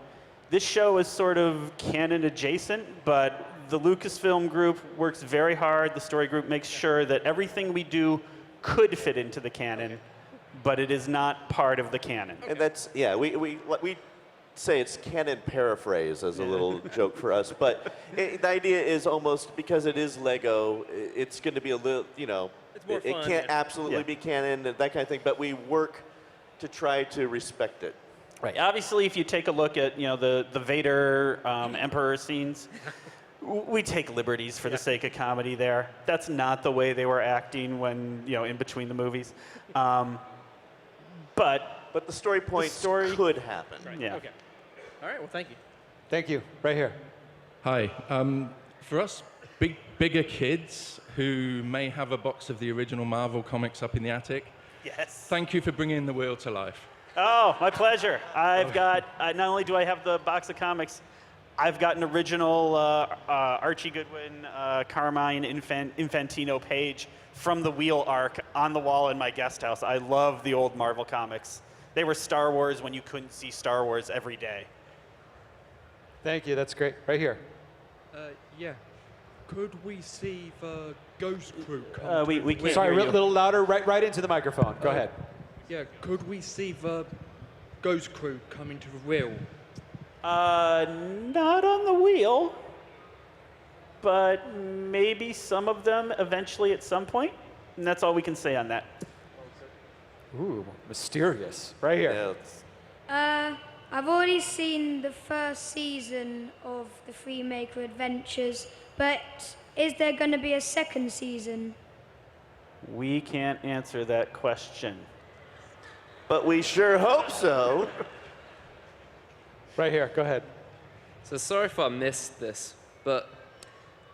this show is sort of canon adjacent, but the Lucasfilm group works very hard. The story group makes sure that everything we do could fit into the canon, but it is not part of the canon. And that's, yeah, we say it's canon paraphrase as a little joke for us, but the idea is almost, because it is Lego, it's going to be a little, it's more it fun, can't absolutely be canon, that kind of thing, but we work to try to respect it. Right. Obviously, if you take a look at the Vader Emperor scenes, we take liberties for the sake of comedy there. That's not the way they were acting when in between the movies. But the story points could happen. Right. Yeah. Okay. All right. Well, thank you. Thank you. Right here. Hi. For us bigger kids who may have a box of the original Marvel comics up in the attic, yes. Thank you for bringing the wheel to life. Oh, my pleasure. I've got, not only do I have the box of comics, I've got an original Archie Goodwin, Carmine Infantino page from the Wheel arc on the wall in my guest house. I love the old Marvel comics. They were Star Wars when you couldn't see Star Wars every day. Thank you. That's great. Right here. Yeah. Could we see the Ghost Crew we come can't Sorry, hear a you. little louder. Right into the microphone. Go ahead. Yeah. Could we see the Ghost Crew coming to the wheel? Not on the wheel, but maybe some of them eventually at some point, and that's all we can say on that. Ooh, mysterious. Right here. I've already seen the first season of the Freemaker Adventures, but is there going to be a second season? We can't answer that question. But we sure hope so. Right here. Go ahead. So sorry if I missed this, but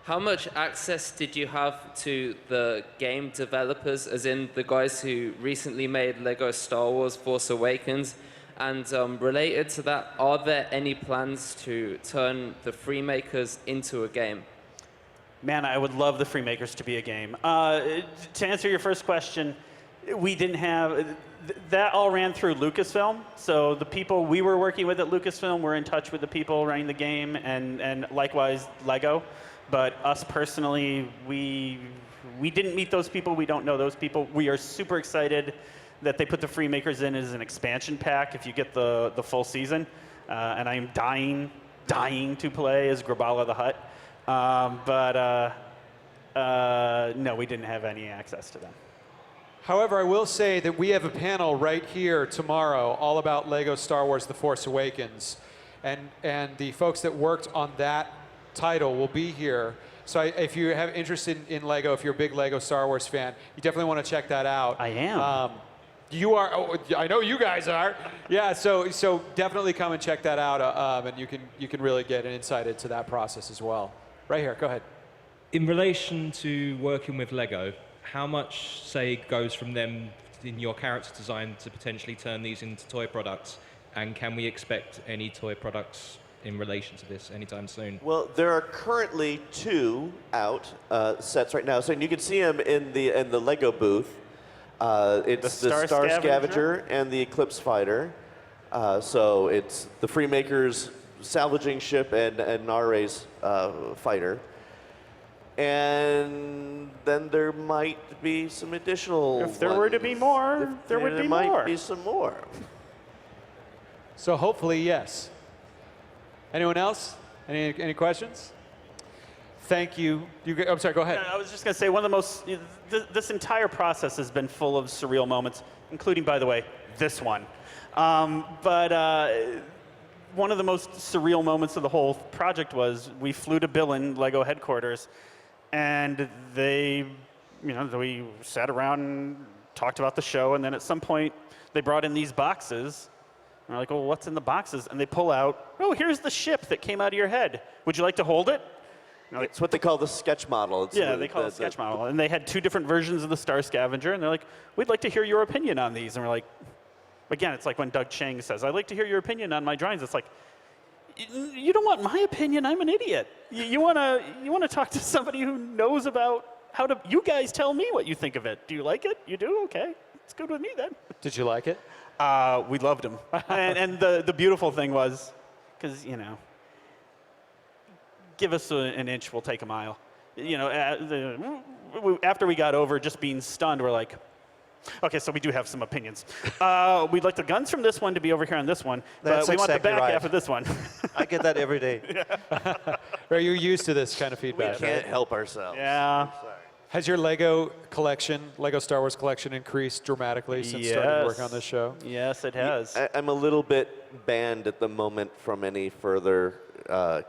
how much access did you have to the game developers, as in the guys who recently made Lego Star Wars Force Awakens? And related to that, are there any plans to turn the Freemakers into a game? Man, I would love the Freemakers to be a game. To answer your first question, we didn't have... that all ran through Lucasfilm. So the people we were working with at Lucasfilm were in touch with the people running the game, and likewise Lego. But us personally, we didn't meet those people. We don't know those people. We are super excited that they put the Freemakers in as an expansion pack if you get the full season. And I am dying to play as Grabala the Hutt. No, we didn't have any access to them. However, I will say that we have a panel right here tomorrow all about Lego Star Wars The Force Awakens. And the folks that worked on that title will be here. So if you have interest in Lego, if you're a big Lego Star Wars fan, you definitely want to check that out. I am. You are. Oh, I know you guys are. Yeah. So definitely come and check that out, and you can really get an insight into that process as well. Right here. Go ahead. In relation to working with Lego, how much, say, goes from them in your character design to potentially turn these into toy products? And can we expect any toy products in relation to this anytime soon? Well, there are currently 2 out sets right now, so you can see them in the Lego booth. It's the Star Scavenger and the Eclipse Fighter. So it's the Freemaker's salvaging ship and Nare's fighter. And then there might be some additional If there were to be more, there would be more. There might be some more. So hopefully, yes. Anyone else? Any questions? Thank you. I'm sorry, go ahead. I was just going to say, one of the most, this entire process has been full of surreal moments, including, by the way, this one. But one of the most surreal moments of the whole project was we flew to Billin, Lego headquarters, and we sat around and talked about the show, and then at some point they brought in these boxes. And we're like, well, what's in the boxes? And they pull out, oh, here's the ship that came out of your head. Would you like to hold it? Like, it's what they call the sketch model. They call it the sketch model. And they had 2 different versions of the Star Scavenger, and they're like, we'd like to hear your opinion on these. And we're like, again, it's like when Doug Chang says, I'd like to hear your opinion on my drawings. It's like, you don't want my opinion, I'm an idiot. You want to talk to somebody who knows about how to, you guys tell me what you think of it. Do you like it? You do? Okay. It's good with me then. Did you like it? We loved him. and the beautiful thing was, because, give us an inch, we'll take a mile. After we got over just being stunned, we're like, okay, so we do have some opinions. We'd like the guns from this one to be over here on this one, but we want the back half of this one. I get that every day. Are you used to this kind of We feedback? can't help ourselves. Yeah. Has your Lego Star Wars collection increased dramatically since starting work on this show? Yes, it has. I'm a little bit banned at the moment from any further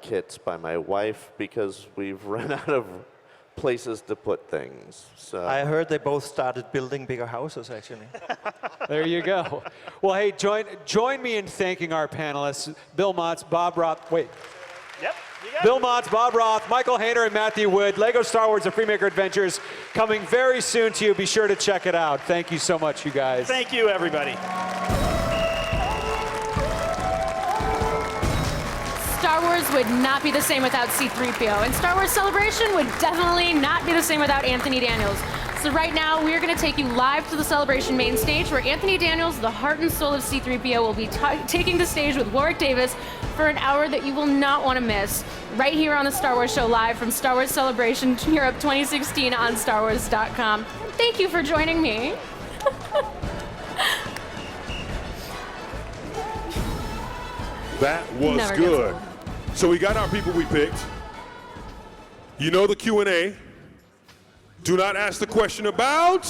kits by my wife because we've run out of places to put things. So I heard they both started building bigger houses, actually. There you go. Well, hey, join me in thanking our panelists, Bill Motz, Bob Roth. Wait. Yep. Bill Motz, Bob Roth, Michael Hayner, and Matthew Wood. Lego Star Wars: The Freemaker Adventures coming very soon to you. Be sure to check it out. Thank you so much, you guys. Thank you, everybody. Star Wars would not be the same without C-3PO, and Star Wars Celebration would definitely not be the same without Anthony Daniels. So right now, we're going to take you live to the Celebration main stage, where Anthony Daniels, the heart and soul of C-3PO, will be taking the stage with Warwick Davis for an hour that you will not want to miss, right here on the Star Wars Show live from Star Wars Celebration Europe 2016 on StarWars.com. Thank you for joining me. That was Never good. gets So we got our people we picked. You know the Q&A. Do not ask the question about.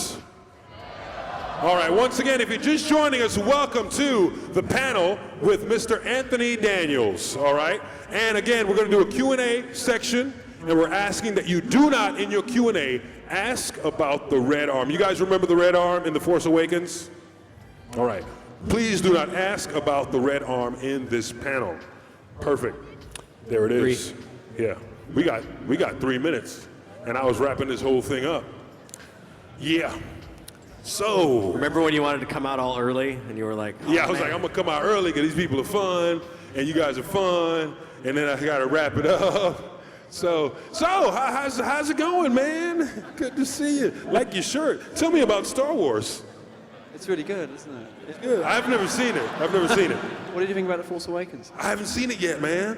All right, once again, if you're just joining us, welcome to the panel with Mr. Anthony Daniels, all right? And again, we're gonna do a Q&A section, and we're asking that you do not, in your Q&A, ask about the red arm. You guys remember the red arm in The Force Awakens? All right, please do not ask about the red arm in this panel. Perfect, there it is. Yeah, we got 3 minutes, and I was wrapping this whole thing up. Yeah. So. Remember when you wanted to come out all early and you were like, oh, yeah, I was like, I'm gonna come out early because these people are fun and you guys are fun, and then I gotta wrap it up. So how's it going, man? Good to see you. Like your shirt. Tell me about Star Wars. It's really good, isn't it? It's good. I've never seen it. What did you think about The Force Awakens? I haven't seen it yet, man.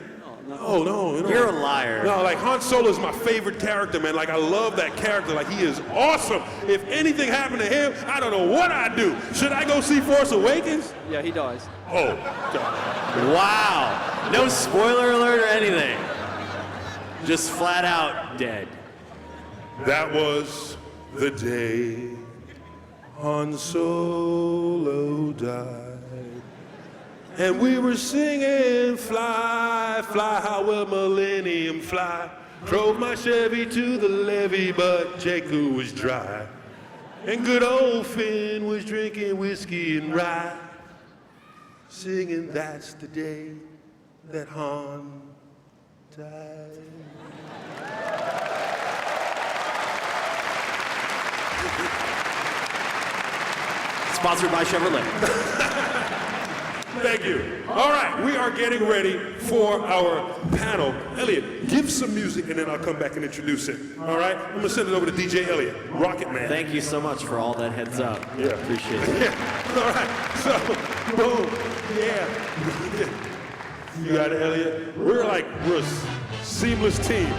Oh, no. You're a liar. No, like Han Solo is my favorite character, man. Like I love that character. Like he is awesome. If anything happened to him, I don't know what I'd do. Should I go see Force Awakens? Yeah, he dies. Oh, God. Wow. No spoiler alert or anything. Just flat out dead. That was the day Han Solo died. And we were singing, fly, fly, how will Millennium fly? Drove my Chevy to the levee, but Jakku was dry. And good old Finn was drinking whiskey and rye, singing, that's the day that Han died. Sponsored by Chevrolet. Thank you. All right, we are getting ready for our panel. Elliot, give some music and then I'll come back and introduce it. All right? I'm gonna send it over to DJ Elliot, Rocket Man. Thank you so much for all that heads up. Yeah. Appreciate it. Yeah. All right, so, boom, yeah. You got it, Elliot? We're a seamless team.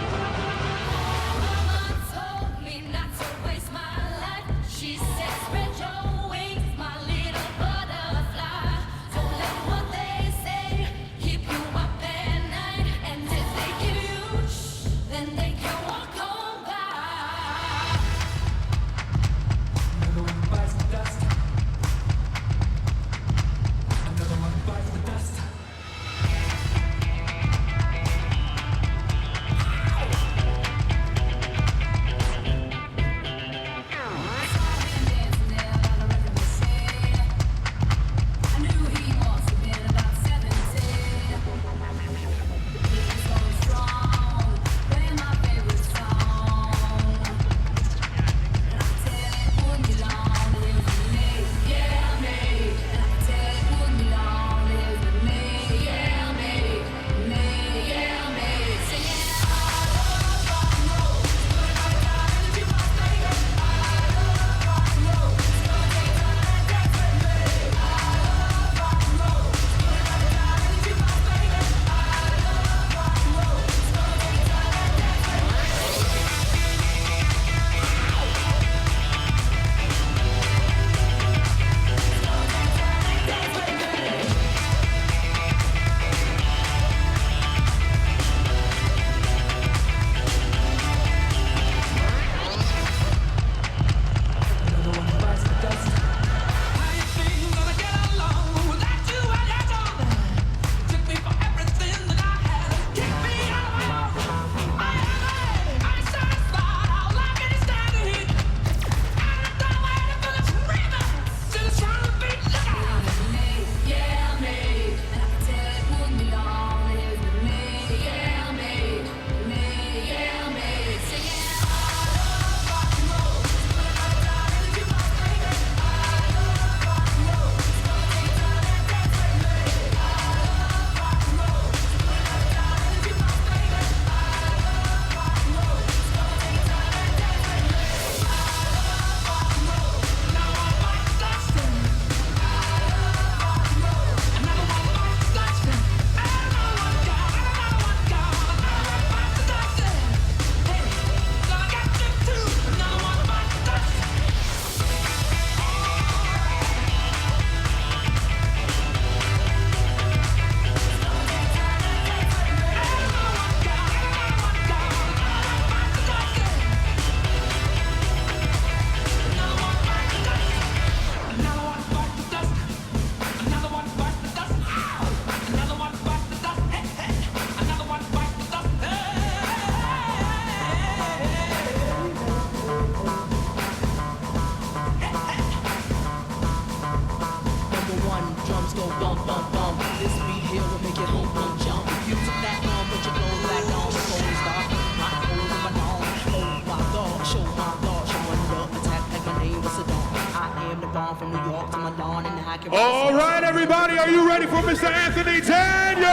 All right, everybody, are you ready for Mr. Anthony Daniels?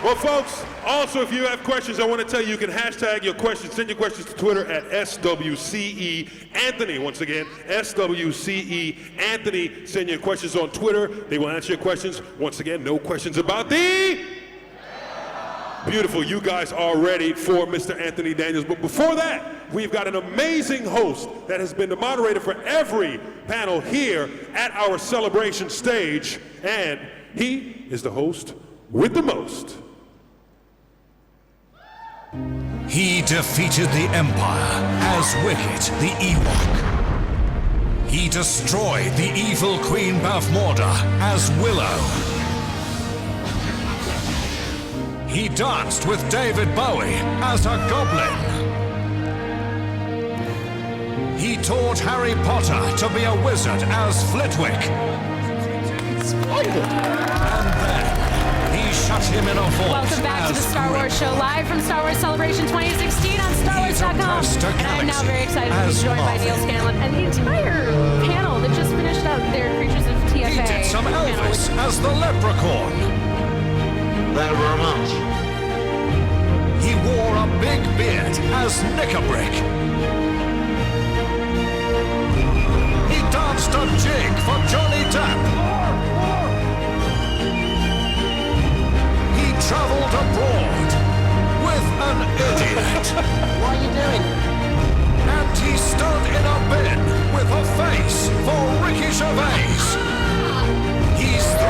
Well, folks, also, if you have questions, I want to tell you, you can hashtag your questions, send your questions to Twitter at SWCE Anthony. Once again, SWCE Anthony. Send your questions on Twitter. They will answer your questions. Once again, no questions about the... Beautiful, you guys are ready for Mr. Anthony Daniels. But before that, we've got an amazing host that has been the moderator for every panel here at our celebration stage. And he is the host with the most. He defeated the Empire as Wicket the Ewok. He destroyed the evil Queen Bath Morda as Willow. He danced with David Bowie as a goblin. He taught Harry Potter to be a wizard as Flitwick. And then he shut him in a vault. Welcome back to the Star Wars Show, live from Star Wars Celebration 2016 on StarWars.com. And I am now very excited to be joined by Neil Scanlon and the entire panel that just fleshed out their creatures of TFA. He did some Elvis as the leprechaun. Thank you very much. He wore a big beard as Nickabrick. He danced a jig for Johnny Depp. He traveled abroad with an idiot. What are you doing? And he stood in a bin with a face for Ricky Gervais. He's 3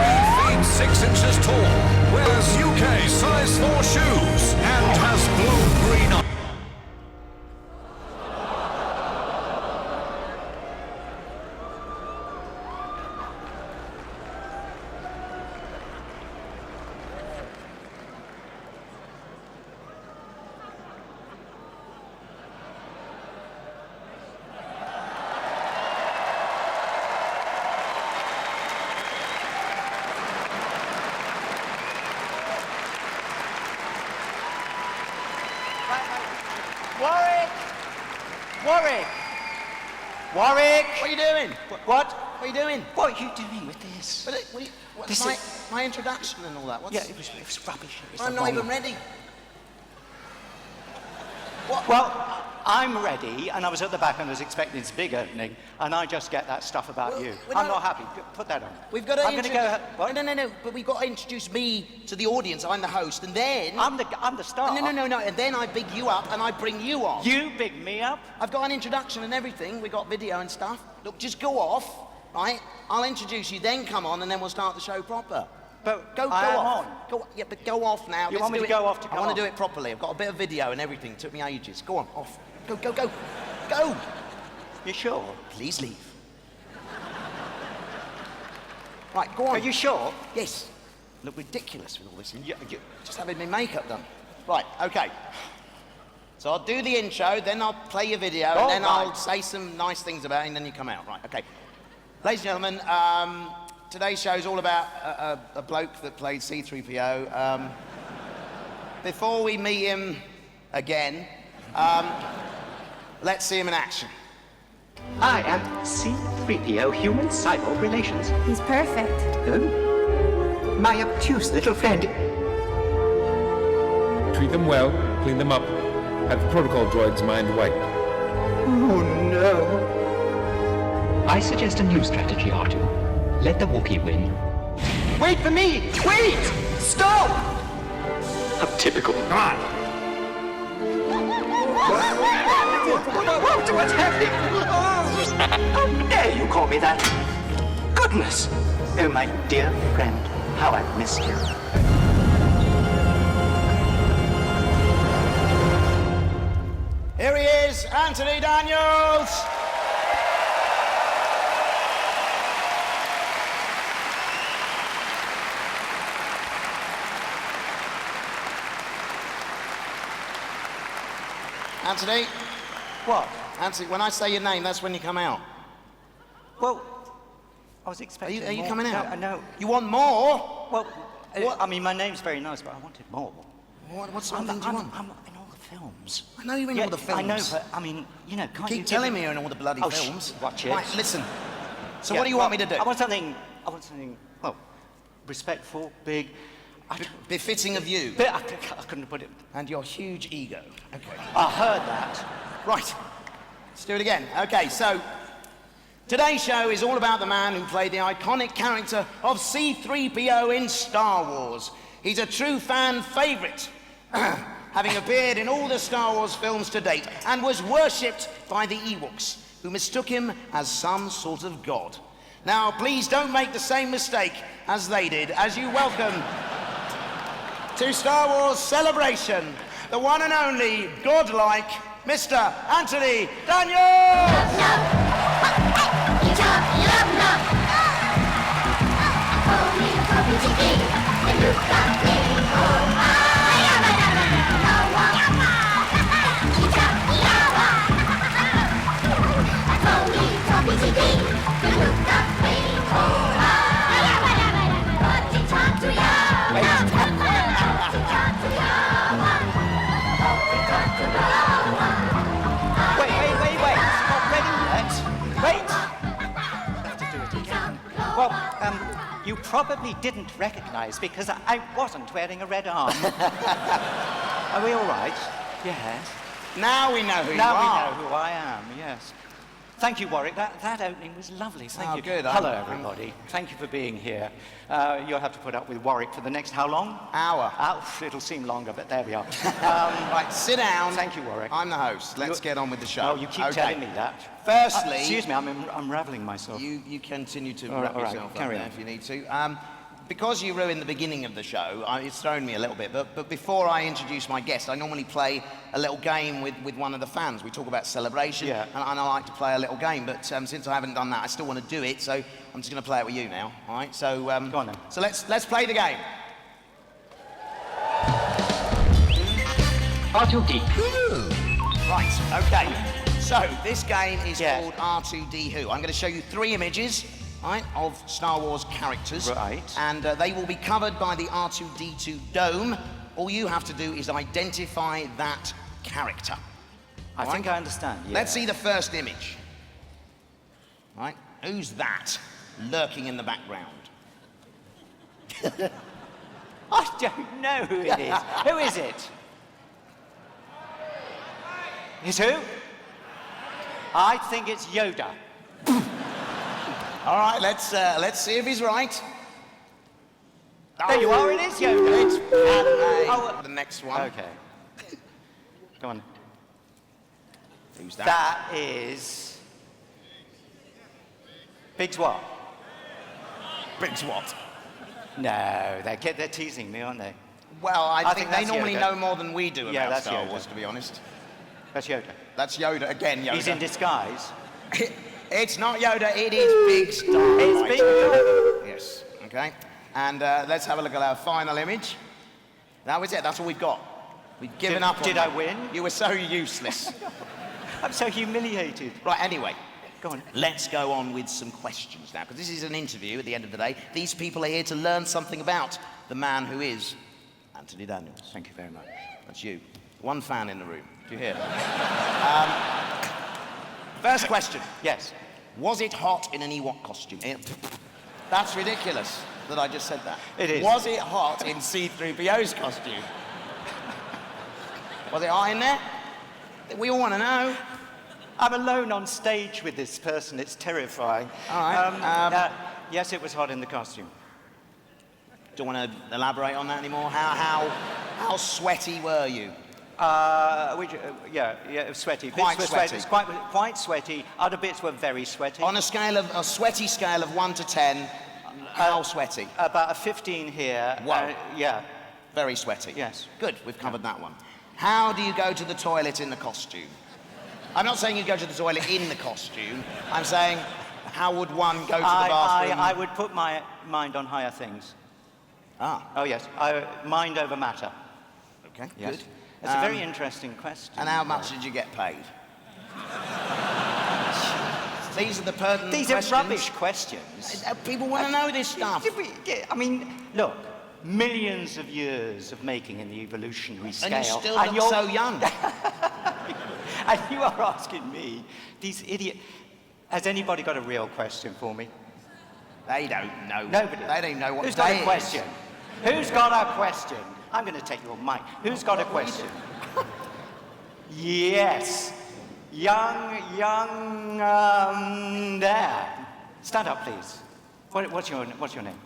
feet 6 inches tall, wears UK size 4 shoes, and has blue-green eyes. Warwick! Warwick! What are you doing? What are you doing? What are you doing with this? What's my introduction and all that? Yeah, it was rubbish. I'm not even ready. What? Well, I'm ready, and I was at the back and I was expecting this big opening, and I just get that stuff about you. I'm not happy. Put that on. We've got to I'm going to go... What? No. But we've got to introduce me to the audience. I'm the host, and then... I'm the star. No. And then I big you up, and I bring you on. You big me up? I've got an introduction and everything. We've got video and stuff. Look, just go off, right? I'll introduce you, then come on, and then we'll start the show proper. But go off. Yeah, but go off now. You want me to go off to come I want on? to do it properly. I've got a bit of video and everything. It took me ages. Go on, off. Go. You sure? Please leave. Right, go on. Are you sure? Yes. Look ridiculous with all this. Just having my makeup done. Right, okay. So I'll do the intro, then I'll play your video, and then I'll say some nice things about it, and then you come out. Right, okay. Ladies and gentlemen, today's show is all about a bloke that played C-3PO. Before we meet him again, let's see him in action. I am C-3PO Human Cyborg Relations. He's perfect. Oh? My obtuse little friend. Treat them well, clean them up, have the protocol droid's mind wiped. Oh no. I suggest a new strategy, R2. Let the Wookiee win. Wait for me! Wait! Stop! How typical. Come on. What's happening? How dare you call me that? Goodness! Oh, my dear friend, how I've missed you. Here he is, Anthony Daniels! Anthony? What? Anthony, when I say your name, that's when you come out. Well, I was expecting Are you more. coming out? No. You want more? Well, I mean, my name's very nice, but I wanted more. What sort of thing do you want? I'm in all the films. I know you're in all the films. I know, but, I mean, you know, can't you keep telling me you're in all the bloody films. Watch it. Right, listen. So what do you want me to do? I want something, well, respectful, big. Befitting of you. I couldn't put it. And your huge ego. Okay. I heard that. Right. Let's do it again. Okay, so today's show is all about the man who played the iconic character of C-3PO in Star Wars. He's a true fan favorite, having appeared in all the Star Wars films to date, and was worshipped by the Ewoks, who mistook him as some sort of god. Now, please don't make the same mistake as they did, as you welcome to Star Wars Celebration, the one and only godlike Mr. Anthony Daniels! Wait. It's not ready yet. you probably didn't recognize because I wasn't wearing a red arm. Are we all right? Yes. Now we know who you Now are. we know who I am, yes. Thank you, Warwick. That opening was lovely. Thank you. Good. Hello, everybody. Thank you for being here. You'll have to put up with Warwick for the next how long? Hour. It'll seem longer, but there we are. Right, sit down. Thank you, Warwick. I'm the host. Let's get on with the show. Oh, you keep telling me that. Firstly... excuse me, I'm unraveling myself. You continue to All wrap right, yourself up carry there on. if you need to. Because you ruined the beginning of the show, it's thrown me a little bit, but before I introduce my guest, I normally play a little game with one of the fans. We talk about celebration, and I like to play a little game, but since I haven't done that, I still want to do it, so I'm just going to play it with you now, all right? So, go on then. So let's play the game. R2D. Right, okay. So, this game is called R2D Who. I'm going to show you 3 images, right, of Star Wars characters. Right. And they will be covered by the R2D2 dome. All you have to do is identify that character. I think I understand, yeah. Let's see the first image. Right, who's that lurking in the background? I don't know who it is. Who is it? It's who? I think it's Yoda. All right, let's see if he's right. There you are, it is Yoda. It's Padme. The next one. Okay. Go on. Who's that? That is... Biggs what? Biggs what? No, they're teasing me, aren't they? Well, I think they that's normally Yoda. know more than we do about that's Star Yoda. Wars, to be honest. That's Yoda. That's Yoda, again, Yoda. He's in disguise. It's not Yoda, it is Big Star. It's Big Star. Yes, okay. And let's have a look at our final image. That was it, that's all we've got. We've given up on Did you. I win? You were so useless. I'm so humiliated. Right, anyway. Go on. Let's go on with some questions now, because this is an interview at the end of the day. These people are here to learn something about the man who is Anthony Daniels. Thank you very much. That's you. One fan in the room. Do you hear? First question. Yes. Was it hot in an Ewok costume? That's ridiculous that I just said that. It is. Was it hot in C-3PO's costume? Was it hot in there? We all want to know. I'm alone on stage with this person. It's terrifying. All right. Yes, it was hot in the costume. Do you want to elaborate on that anymore? How sweaty were you? Yeah, it was sweaty. Quite Bits were sweaty. It was quite sweaty. Other bits were very sweaty. On a sweaty scale of 1 to 10, how sweaty? About a 15 here. Wow. Yeah. Very sweaty. Yes. Good, we've covered that one. How do you go to the toilet in the costume? I'm not saying you go to the toilet in the costume. I'm saying, how would one go to the bathroom? I would put my mind on higher things. Ah. Oh, yes. Mind over matter. Okay, Yes. good. It's a very interesting question. And how much did you get paid? These are the pertinent These questions. are rubbish questions. People want to know this stuff. I mean, look, millions of years of making in the evolutionary scale. And you still look so young. And you are asking me, these idiot... Has anybody got a real question for me? They don't know. Nobody. They don't know what Who's got day a is. question? Who's got a question? I'm going to take your mic. Who's got a question? Yes. Young, there. Stand up, please. What's your name?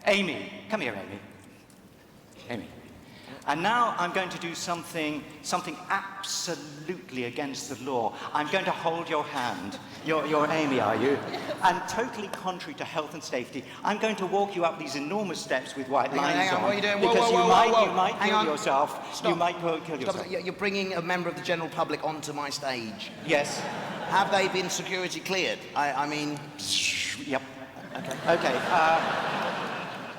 Amy. Come here, Amy. Amy. And now I'm going to do something absolutely against the law. I'm going to hold your hand. You're Amy, are you? And totally contrary to health and safety, I'm going to walk you up these enormous steps with white lines hang on, on. what are you doing? Because Whoa, you might hang kill on. yourself. Stop. You might kill yourself. Stop. You're bringing a member of the general public onto my stage. Yes. Have they been security cleared? I mean... Yep. Okay. Okay.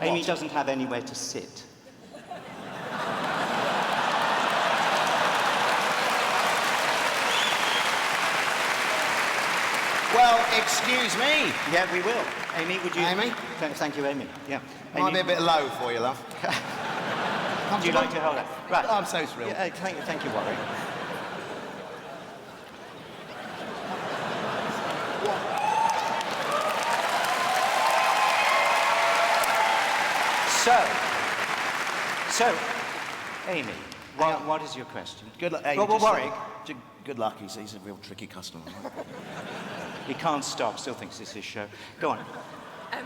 Amy doesn't have anywhere to sit. Well, excuse me. Yeah, we will. Amy, would you... Amy? Thank you, Amy. Yeah. Might Amy, be a bit low for you, love. would you like to hold it? Right. Oh, I'm so thrilled. Yeah, thank you, Warwick. So, Amy, what is your question? Good luck. Well, Warwick. Good luck. He's a real tricky customer. He can't stop. Still thinks it's his show. Go on. At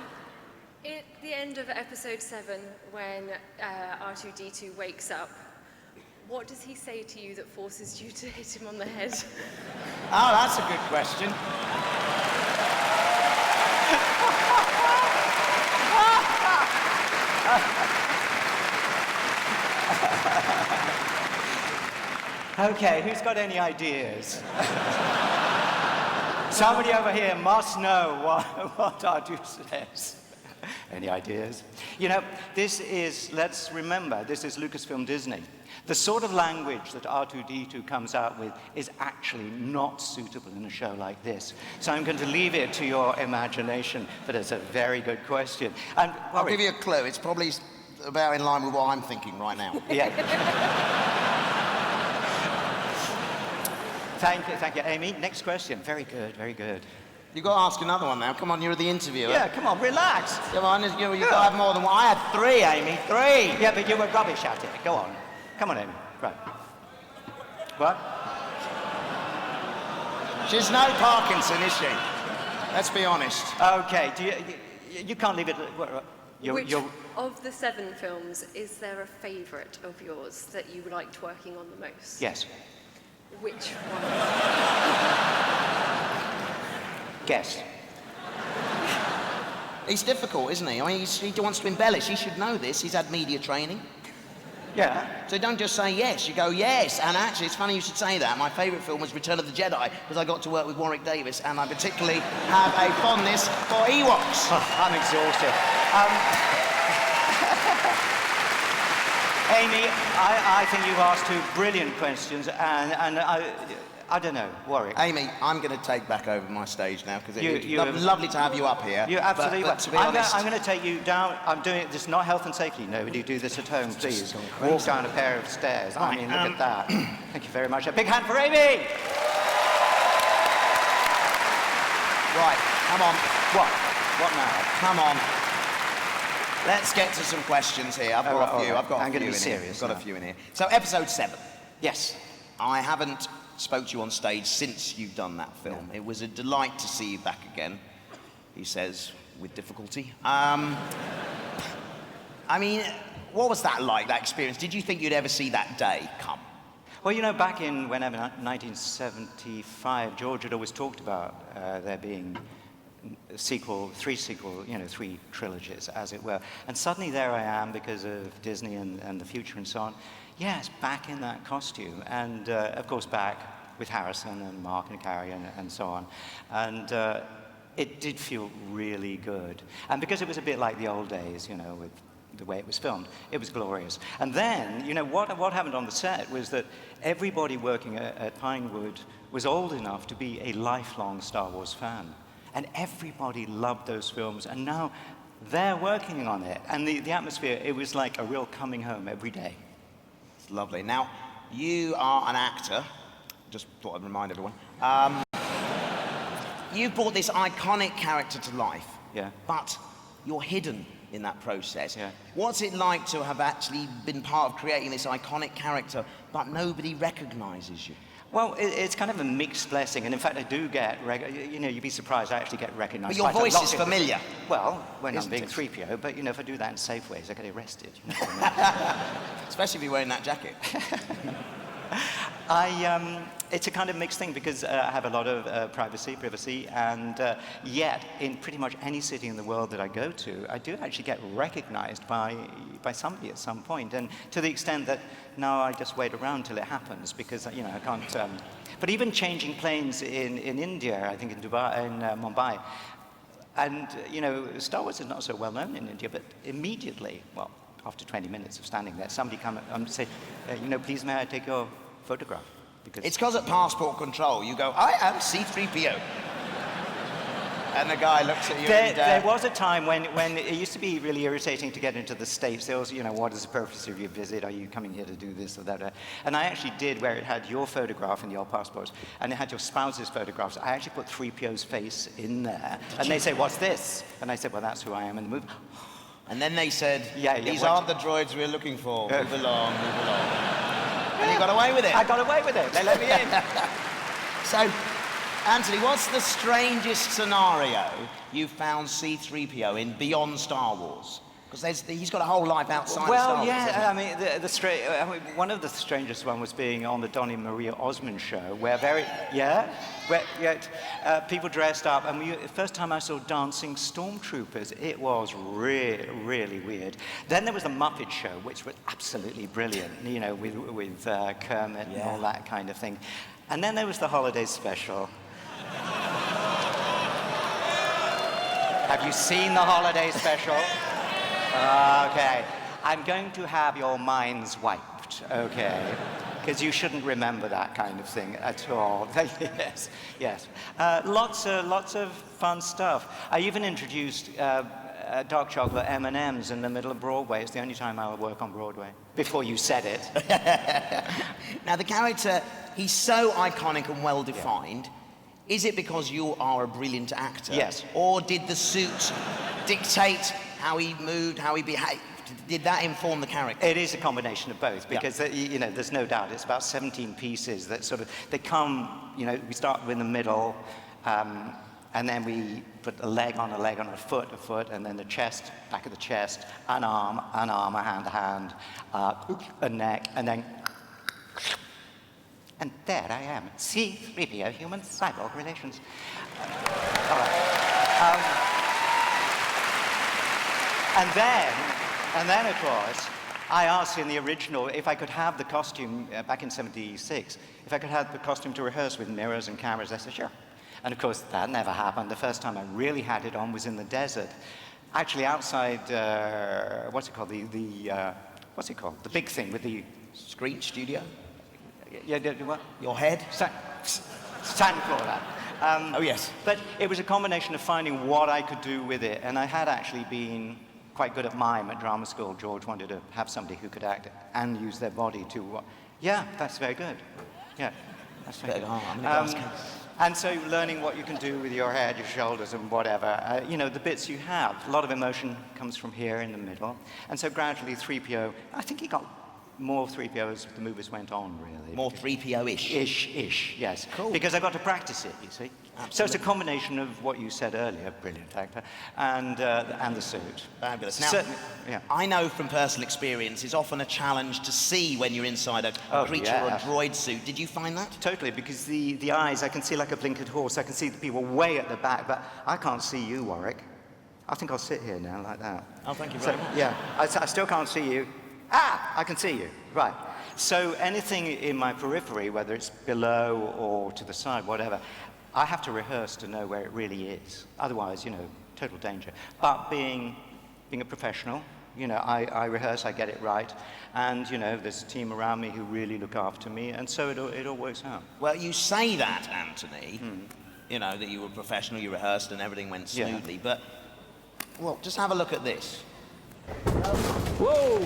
the end of episode 7, when R2-D2 wakes up, what does he say to you that forces you to hit him on the head? Oh, that's a good question. Okay, who's got any ideas? Somebody over here must know what R2 says. Any ideas? You know, this is, let's remember, this is Lucasfilm Disney. The sort of language that R2-D2 comes out with is actually not suitable in a show like this. So I'm going to leave it to your imagination, but it's a very good question. And I'll give you a clue. It's probably about in line with what I'm thinking right now. Yeah. Thank you, Amy. Next question. Very good, very good. You've got to ask another one now. Come on, you're the interviewer. Yeah, come on, relax. Come on, you've got to have more than one. I had 3, Amy, 3. Yeah, but you were rubbish at it. Go on. Come on, Amy. Right. What? She's no Parkinson, is she? Let's be honest. Okay, you can't leave it... Which of the 7 films is there a favourite of yours that you liked working on the most? Yes. Which one? Guess. He's difficult, isn't he? I mean, he wants to embellish. He should know this. He's had media training. Yeah. So don't just say yes. You go, yes. And actually, it's funny you should say that. My favourite film was Return of the Jedi, because I got to work with Warwick Davis, and I particularly have a fondness for Ewoks. Oh, I'm exhausted. Amy, I think you've asked 2 brilliant questions, and I don't know, Warwick. Amy, I'm going to take back over my stage now, because it's lovely to have you up here. You're absolutely but right. to be honest... I'm going to take you down. I'm doing it. This is not health and safety. Nobody do this at home, please. Walk down a pair of stairs. I mean, look at that. Thank you very much. A big hand for Amy! Right, come on. What? What now? Come on. Let's get to some questions here. I've got a few. I've got I'm a few going to be in serious. here. I've got a few in here. So, episode 7. Yes. I haven't spoke to you on stage since you've done that film. It was a delight to see you back again, he says, with difficulty. I mean, what was that like, that experience? Did you think you'd ever see that day come? Well, you know, back in 1975, George had always talked about there being three trilogies, as it were. And suddenly there I am, because of Disney and the future and so on. Yes, back in that costume. And, of course, back with Harrison and Mark and Carrie and so on. And it did feel really good. And because it was a bit like the old days, you know, with the way it was filmed, it was glorious. And then, you know, what happened on the set was that everybody working at Pinewood was old enough to be a lifelong Star Wars fan. And everybody loved those films, and now they're working on it. And the atmosphere, it was like a real coming home every day. It's lovely. Now, you are an actor. Just thought I'd remind everyone. You brought this iconic character to life. Yeah. But you're hidden in that process. Yeah. What's it like to have actually been part of creating this iconic character, but nobody recognizes you? Well, it's kind of a mixed blessing, and in fact, I do get, you know, you'd be surprised, I actually get recognized. But your voice is familiar. Well, when I'm Isn't being it? 3PO, but, you know, if I do that in safe ways, I get arrested. You know? Especially if you're wearing that jacket. It's a kind of mixed thing, because I have a lot of privacy, and yet, in pretty much any city in the world that I go to, I do actually get recognized by somebody at some point, and to the extent that now I just wait around till it happens, because, you know, I can't... But even changing planes in India, I think in Mumbai, and, you know, Star Wars is not so well known in India, but immediately, well, after 20 minutes of standing there, somebody come and say, you know, please may I take your photograph? Because It's because at passport control, you go, I am C-3PO. And the guy looks at you there was a time when it used to be really irritating to get into the States. There was, you know, what is the purpose of your visit? Are you coming here to do this or that? And I actually did, where it had your photograph in your passports, and it had your spouse's photographs. I actually put 3PO's face in there. And they say, what's this? And I said, well, that's who I am in the movie. And then they said, yeah, these aren't the droids we're looking for. Move along, move along. And you got away with it. I got away with it. They let me in. So, Anthony, what's the strangest scenario you found C-3PO in beyond Star Wars? Because he's got a whole life outside of Star Wars. Well, yeah, I mean, one of the strangest one was being on the Donnie Maria Osmond show, where people dressed up, and the first time I saw dancing stormtroopers, it was really, really weird. Then there was the Muppet Show, which was absolutely brilliant, you know, with Kermit and all that kind of thing. And then there was the holiday special. Have you seen the holiday special? Okay. I'm going to have your minds wiped, okay? Because you shouldn't remember that kind of thing at all. Yes, yes. Lots of fun stuff. I even introduced dark chocolate M&Ms in the middle of Broadway. It's the only time I will work on Broadway. Before you said it. Now, the character, he's so iconic and well-defined. Yeah. Is it because you are a brilliant actor? Yes. Or did the suit dictate how he moved, how he behaved? Did that inform the character? It is a combination of both, because you know, there's no doubt it's about 17 pieces that sort of, they come, you know, we start in the middle, and then we put a leg on a foot, and then the chest, back of the chest, an arm, a hand, a neck, and then, and there I am, C-3PO, human-cyborg relations. All right. And then, of course, I asked in the original if I could have the costume, back in '76, if I could have the costume to rehearse with mirrors and cameras. I said, sure. And of course, that never happened. The first time I really had it on was in the desert. Actually, outside, what's it called? What's it called? The big thing with the... Screen studio? Yeah, what? Your head? Sandcrawler. Oh, yes. But it was a combination of finding what I could do with it, and I had actually been quite good at mime at drama school. George wanted to have somebody who could act and use their body to... Yeah, that's very good. Yeah, that's very good. And so learning what you can do with your head, your shoulders, and whatever, you know, the bits you have. A lot of emotion comes from here in the middle. And so gradually 3PO, I think he got more 3PO as the movies went on, really. More 3PO-ish? Ish, yes. Cool. Because I got to practice it, you see. Absolutely. So it's a combination of what you said earlier, brilliant actor, and the suit. Fabulous. Now, I know from personal experience, it's often a challenge to see when you're inside a creature or a droid suit. Did you find that? Totally, because the eyes, I can see like a blinkered horse. I can see the people way at the back, but I can't see you, Warwick. I think I'll sit here now like that. Oh, thank you very much. Yeah, I still can't see you. I can see you. Right. So anything in my periphery, whether it's below or to the side, whatever, I have to rehearse to know where it really is. Otherwise, you know, total danger. But being a professional, you know, I rehearse, I get it right, and, you know, there's a team around me who really look after me, and so it all works out. Well, you say that, Anthony, you know, that you were professional, you rehearsed, and everything went smoothly, but, well, just have a look at this. Whoa!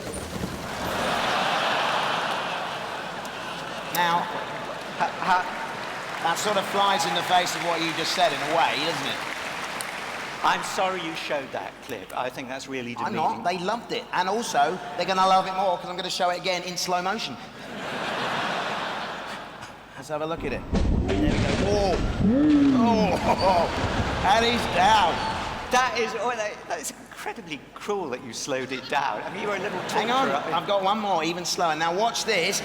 Now, that sort of flies in the face of what you just said in a way, doesn't it? I'm sorry you showed that clip. I think that's really demeaning. I'm not. They loved it. And also, they're going to love it more because I'm going to show it again in slow motion. Let's have a look at it. There we go. Oh, and he's down. That's incredibly cruel that you slowed it down. I mean, you were a little too... Hang on, I've got one more, even slower. Now watch this.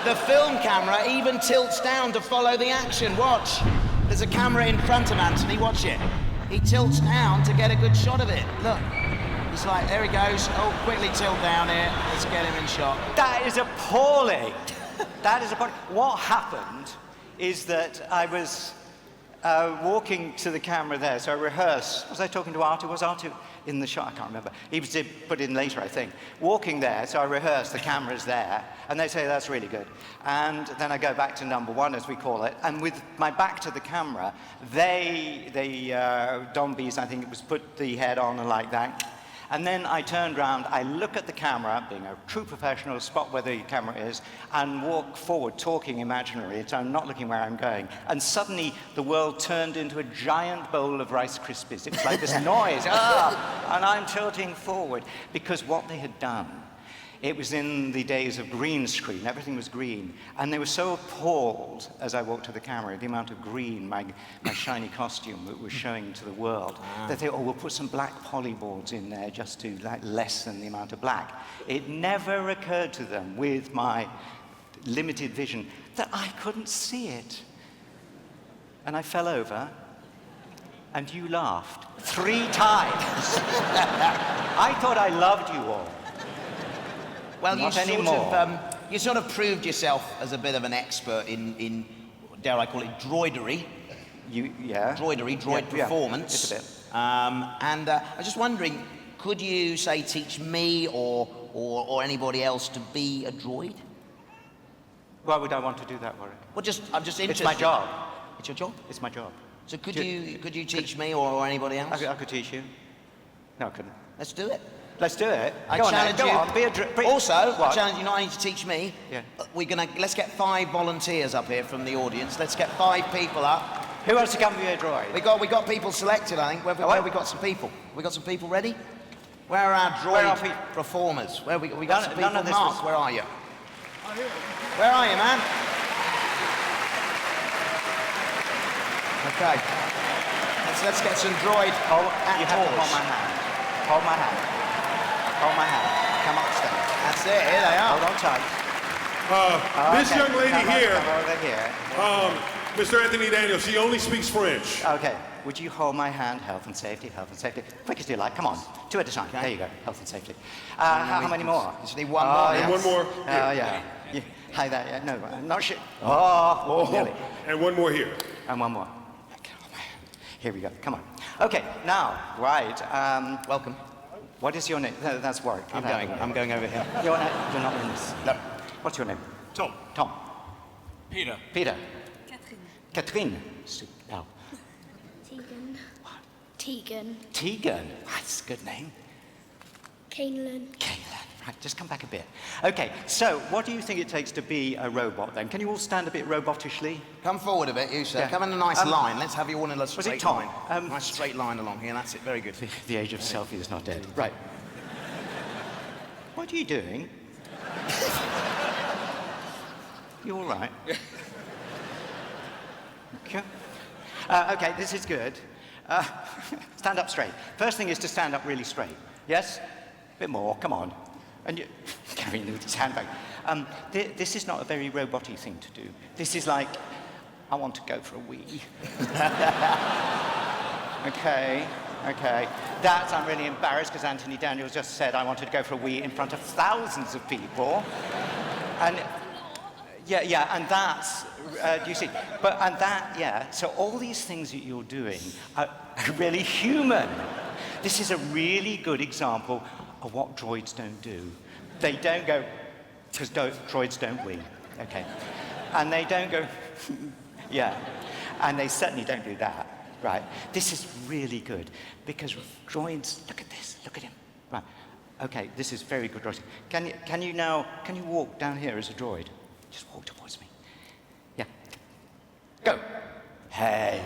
The film camera even tilts down to follow the action. Watch. There's a camera in front of Anthony. Watch it. He tilts down to get a good shot of it. Look. He's like, there he goes. Oh, quickly tilt down here. Let's get him in shot. That is appalling. That is appalling. What happened is that I was walking to the camera there, so I rehearsed. Was I talking to Artu? Was Artu in the shot? I can't remember. He was put in later, I think. Walking there, so I rehearsed, the camera's there, and they say, that's really good. And then I go back to number one, as we call it, and with my back to the camera, Don Bees, I think it was, put the head on and like that, And then I turned round, I look at the camera, being a true professional, spot where the camera is, and walk forward, talking imaginary, so I'm not looking where I'm going. And suddenly, the world turned into a giant bowl of Rice Krispies. It was like this noise, and I'm tilting forward, because what they had done, it was in the days of green screen, everything was green, and they were so appalled as I walked to the camera, the amount of green my shiny costume was showing to the world, that they, we'll put some black polyboards in there just to lessen the amount of black. It never occurred to them, with my limited vision, that I couldn't see it. And I fell over, and you laughed 3 times. I thought I loved you all. Well, Not anymore. You sort of proved yourself as a bit of an expert in dare I call it, droidery. Droid performance. Yeah, it's a bit. And I was just wondering, could you, say, teach me or anybody else to be a droid? Why would I want to do that, Warwick? Well, I'm just interested. It's my job. It's your job? It's my job. So could you teach me or anybody else? I could teach you. No, I couldn't. Let's do it. Let's do it. I Go challenge on, you. Be Also, what? I challenge you not only to teach me. Yeah. Let's get 5 volunteers up here from the audience. Let's get 5 people up. Who wants to come be a droid? We got people selected, I think. Where we got some people? We got some people ready? Where are our droid performers? Where we got some people? None of this Mark, where are you? Where are you, man? Okay. Let's get some droid actors. You have to hold my hand. Hold my hand. Hold my hand. Come upstairs. That's it. Here they are. Hold on tight. This young lady come here, over here. Mr. Anthony Daniels, she only speaks French. Okay. Would you hold my hand? Health and safety, health and safety. Quick as you like. Come on. 2 at a time. There you go. Health and safety. How many more? Just need one more. And one more. Oh, yeah. Hi there. Yeah, no, I'm not sure. Oh, nearly. And one more here. And one more. Here we go. Come on. Okay, now, right. Welcome. What is your name? That's Warwick. I'm going over here. You're not in this. No. What's your name? Tom. Tom. Peter. Peter. Catherine. Catherine. Oh. Tegan. What? Tegan. Tegan. That's a good name. Caelan. Right, just come back a bit. Okay, so what do you think it takes to be a robot then? Can you all stand a bit robotishly? Come forward a bit, you sir. Yeah. Come in a nice line. Let's have you all in a straight Tom? line. Nice straight line along here. That's it. Very good. The age of selfie is not dead. Right. What are you doing? You all right? Okay. Okay, this is good. Stand up straight. First thing is to stand up really straight. Yes? A bit more, come on. And you carrying his handbag. This is not a very robot-y thing to do. This is like, I want to go for a wee. Okay. I'm really embarrassed because Anthony Daniels just said I wanted to go for a wee in front of thousands of people. And and that's, do you see? So all these things that you're doing are really human. This is a really good example of what droids don't do. They don't go, because droids don't wee, okay? And they don't go, and they certainly don't do that, right? This is really good, because droids, look at this, look at him, right? Okay, this is very good droids. Can you walk down here as a droid? Just walk towards me. Yeah. Go. Hey.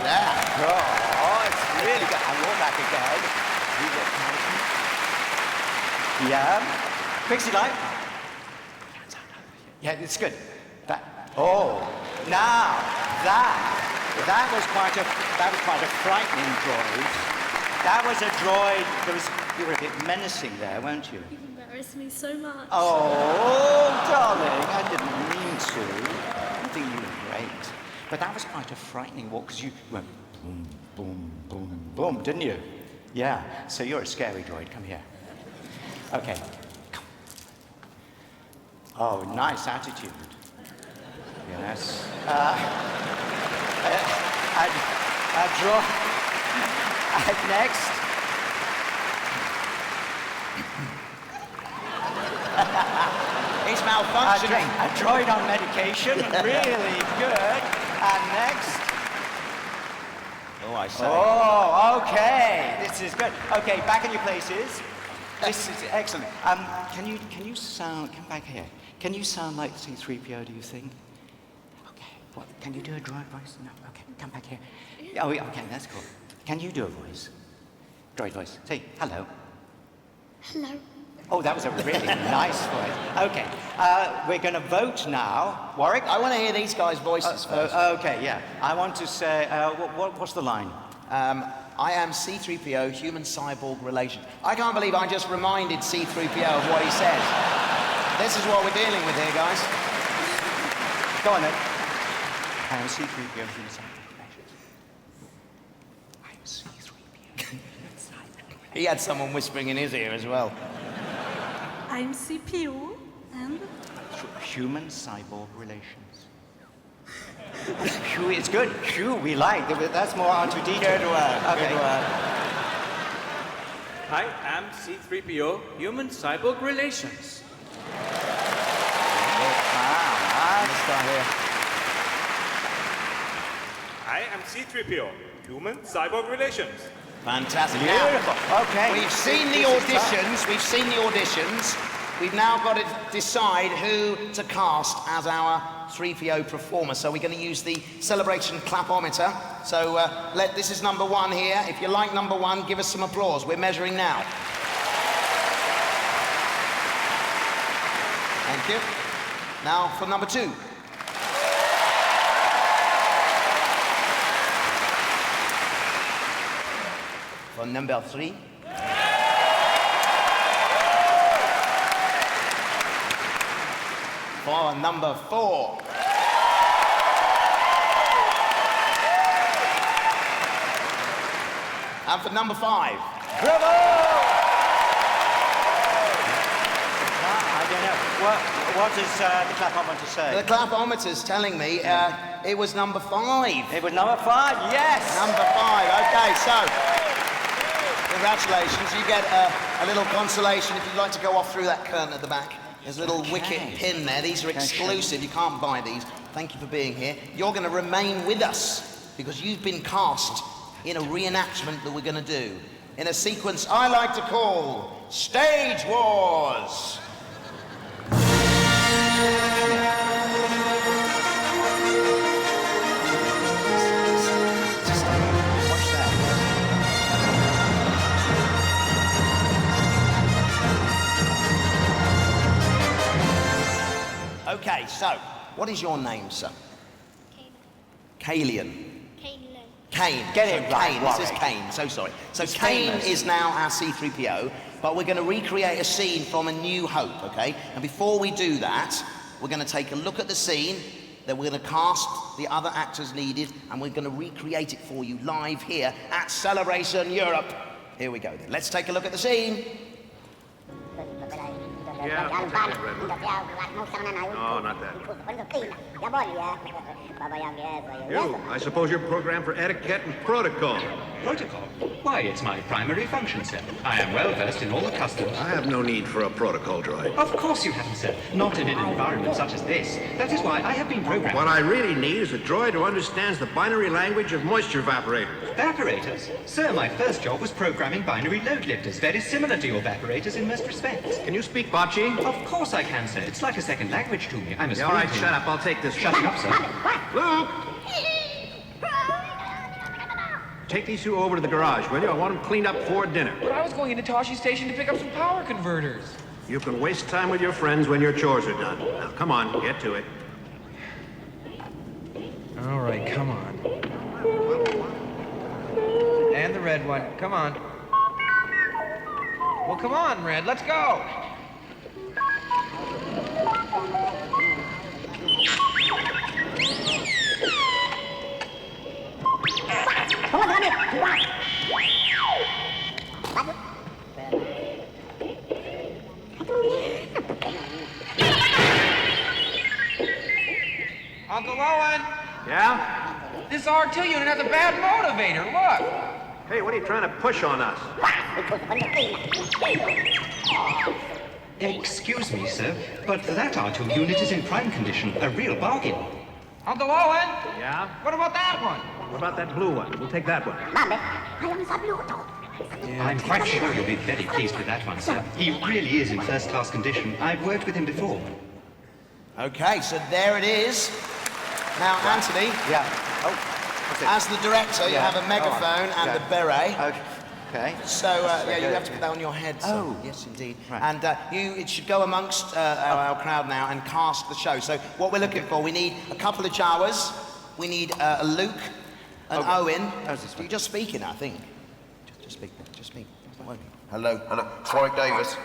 Yeah. Oh, it's really good. And walk back again. You get nice. Yeah. Quick as you like. Yeah, it's good. Now that was quite a frightening droid. That was a droid. You were a bit menacing there, weren't you? You embarrassed me so much. Oh, darling, I didn't mean to. I think you were great. But that was quite a frightening walk, because you went boom, boom, boom, boom, didn't you? Yeah, so you're a scary droid. Come here. Okay. Come. Oh, nice attitude. Yes. Next. He's malfunctioning. A droid on medication, really good. And next. Oh, I say. Oh, okay. This is good. Okay, back in your places. This is excellent. Can you sound? Come back here. Can you sound like C-3PO? Do you think? Okay. What? Can you do a droid voice? No. Okay. Come back here. Oh, okay. That's cool. Can you do a voice? Droid voice. Say hello. Hello. Oh, that was a really nice voice. Okay. We're going to vote now. Warwick? I want to hear these guys' voices first. Okay, yeah. I want to say, what's the line? I am C-3PO, human-cyborg relation. I can't believe I just reminded C-3PO of what he says. This is what we're dealing with here, guys. Go on then. I am C-3PO, human-cyborg relations. I am C-3PO. He had someone whispering in his ear as well. I'm CPU and... Human-cyborg relations. Phew, it's good. Phew, we like. That's more R2D2. Good word. Okay. Good word. I am C-3PO, human cyborg relations. I am C-3PO, human cyborg relations. Fantastic. Beautiful. Okay. We've seen the auditions. We've seen the auditions. We've now got to decide who to cast as our 3PO performer. So we're going to use the celebration clapometer. So this is number one here. If you like number one, give us some applause. We're measuring now. Thank you. Now for number two. For number three. For number four. And for number five. Bravo! I don't know. What does the clapometer say? The clapometer's telling me it was number five. It was number five, yes! Number five, okay, so. Congratulations, you get a little consolation if you'd like to go off through that curtain at the back. There's a little wicket pin there. These are exclusive. You can't buy these. Thank you for being here. You're going to remain with us because you've been cast in a reenactment that we're going to do in a sequence I like to call Stage Wars. Okay, so, what is your name, sir? Kalian. Kane. Get it right, Kane. This is Kane, so sorry. So Kane is now our C-3PO, but we're going to recreate a scene from A New Hope, okay? And before we do that, we're going to take a look at the scene, then we're going to cast the other actors needed, and we're going to recreate it for you live here at Celebration Europe. Here we go then. Let's take a look at the scene. Yeah, no, not that. You, I suppose you're programmed for etiquette and protocol. Protocol? Why, it's my primary function, sir. I am well versed in all the customs. I have no need for a protocol droid. Of course you haven't, sir. Not in an environment such as this. That is why I have been programmed. What I really need is a droid who understands the binary language of moisture evaporators. Evaporators? Sir, my first job was programming binary load lifters, very similar to your evaporators in most respects. Can you speak Bocce? Of course I can, sir. It's like a second language to me. I'm as all right, shut up. I'll take this. Shutting up, sir. Luke! Take these two over to the garage, will you? I want them cleaned up before dinner. But I was going into Toshi Station to pick up some power converters. You can waste time with your friends when your chores are done. Now, come on, get to it. All right, come on. And the red one. Come on. Well, come on, Red. Let's go. Uncle Owen! Yeah? This R2 unit has a bad motivator, look! Hey, what are you trying to push on us? Excuse me, sir, but that R2 unit is in prime condition, a real bargain. Uncle Owen? Yeah? What about that one? What about that blue one? We'll take that one. I'm quite sure you'll be very pleased with that one, sir. He really is in first-class condition. I've worked with him before. Okay, so there it is. Now, Anthony. Yeah. Oh. As the director, you have a megaphone and a beret. Okay. So, yeah, you have to put that on your head. So. Yes, indeed. Right. And it should go amongst our crowd now and cast the show. So what we're looking for, we need a couple of Jawas, we need a Luke, an Owen. You're just speaking, I think. Just speak. Just speak. It's not working. Hello. Troy Davis.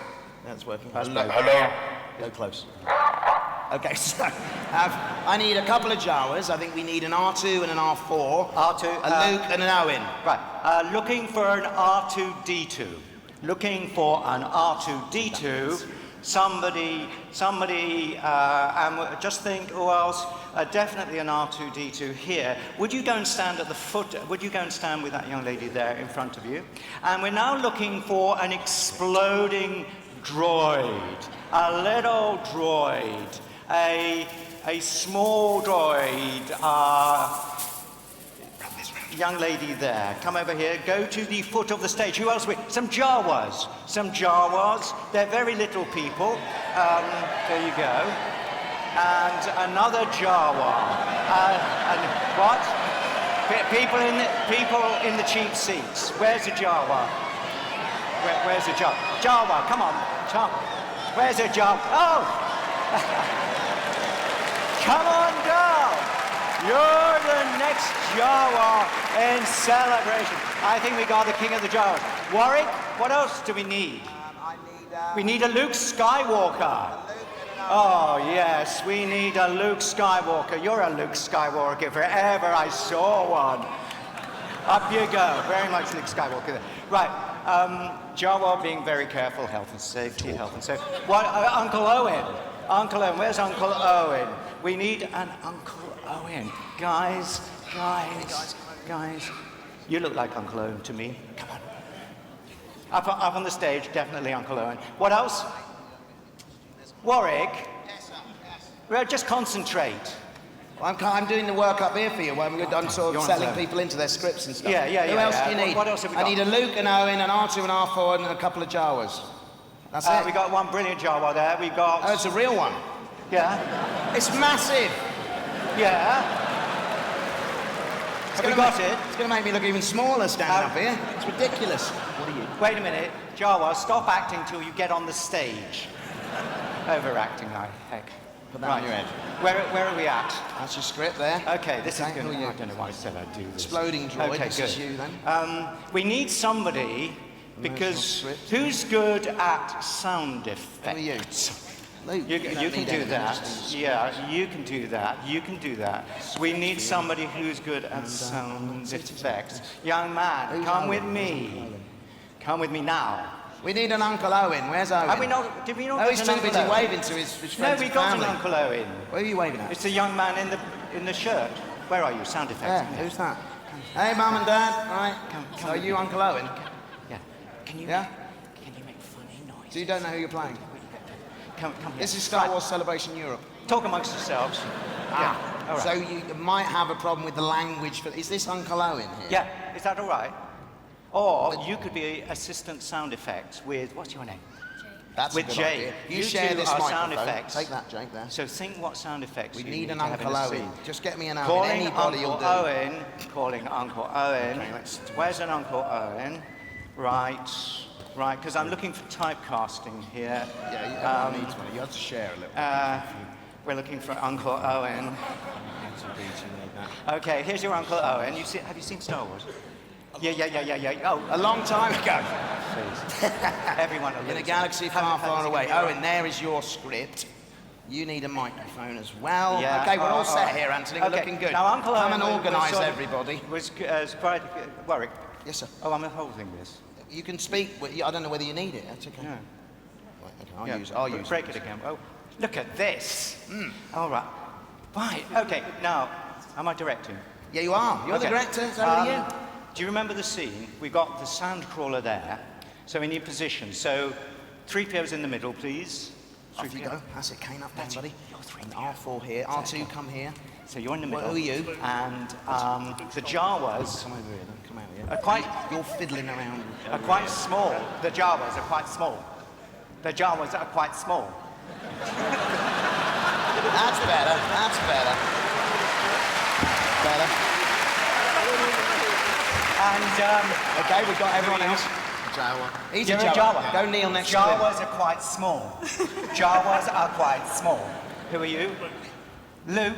That's working. Hello. Go close. Okay, so I need a couple of Jawas. I think we need an R2 and an R4. R2. A Luke and an Owen. Right. Looking for an R2D2. Looking for an R2D2. Somebody, and just think who else? Definitely an R2D2 here. Would you go and stand at the foot? Would you go and stand with that young lady there in front of you? And we're now looking for an exploding droid. A little droid. A small droid, young lady there, come over here, go to the foot of the stage. Who else? Some Jawas. They're very little people. There you go. And another Jawa. And what? People in the cheap seats. Where's the Jawa? Where's the Jawa? Jawa, come on. Where's the Jawa? Oh! Come on down. You're the next Jawa in celebration. I think we got the king of the Jawas. Warwick, what else do we need? We need a Luke Skywalker. Oh, yes, we need a Luke Skywalker. You're a Luke Skywalker if ever I saw one. Up you go. Very much Luke Skywalker. Right. Jawa being very careful, health and safety. What, Uncle Owen? Uncle Owen, where's Uncle Owen? We need an Uncle Owen. Guys. You look like Uncle Owen to me. Come on. Up on the stage, definitely Uncle Owen. What else? Warwick? Well, just concentrate. Well, I'm doing the work up here for you. I'm sort of selling people into their scripts and stuff. Yeah. Who else do you need? What else have we got? I need a Luke, an Owen, an R2 and R4 and a couple of Jawas. That's it. We got one brilliant Jawa there. We got... Oh, it's a real one. Yeah. It's massive. Yeah. Have we got it? It's going to make me look even smaller standing up here. It's ridiculous. What are you? Wait a minute. Jawa, stop acting till you get on the stage. Overacting like heck. Put that on your head. Where are we at? That's your script there. Okay, this is good. I don't know why I said I'd do this. Exploding droid. Okay, this good. is you then. We need somebody because who's good at sound effects? Who are you? Luke, you can do that. Yeah, you can do that. We need somebody who's good at sound effects. Young man, come with me. Come with me now. We need an Uncle Owen. Where's Owen? Did we not Oh, get he's an too Uncle busy Owen? waving to his friends No, we and got family. an Uncle Owen. Where are you waving at? It's the young man in the shirt. Where are you? Sound effects. Yeah, who's that? Hey, Mum and Dad. All right. Come So you Uncle Owen? Yeah. Can you make funny noise? So you don't know who you're playing? Come here. This is Star Wars Celebration Europe. Talk amongst yourselves. Ah. Yeah. All right. So you might have a problem with the language. Is this Uncle Owen here? Yeah. Is that all right? Or you could be assistant sound effects with, what's your name? That's with a good Jay. idea. You share two this are microphone. sound effects. Take that, Jake, there. So think what sound effects We you need an to have in Uncle a Owen. scene. Just get me an Owen. Calling Anybody will Uncle do. Owen. Calling Uncle Owen. Where's an Uncle Owen? Right, because I'm looking for typecasting here. Yeah, you need one. You have to share a little. We're looking for Uncle Owen. Okay, here's your Uncle Owen. Have you seen Star Wars? Yeah. Oh, a long time ago. Everyone in a galaxy far, far away. Owen, there is your script. You need a microphone as well. Yeah. Okay, we're all set here, Anthony. We're looking good. Now, Uncle Come Owen and organise was everybody. quite Warwick. Yes, sir. Oh, I'm holding this. You can speak. I don't know whether you need it. That's okay. Yeah. Right, okay, I'll use Break it again. Oh, look at this. All right. Right. Okay. Now, am I directing? Yeah, you are. You're the director. It's over to you. Do you remember the scene? We've got the sand crawler there, so we need position. So, 3PO's in the middle, please. Off you go. That's it. Cane up there, buddy. You're And R4 here. R2, come here. So you're in the middle. Who are you? And the Jawas Come over here, then. Come out here. are quite... You're fiddling around. Are quite small. The Jawas are quite small. The Jawas are quite small. That's better. That's better. Better. And, okay, we've got everyone else. Jawa. He's You're a Jawa. Go kneel next to him. Jawas are quite small. Jawas are quite small. Who are you? Luke,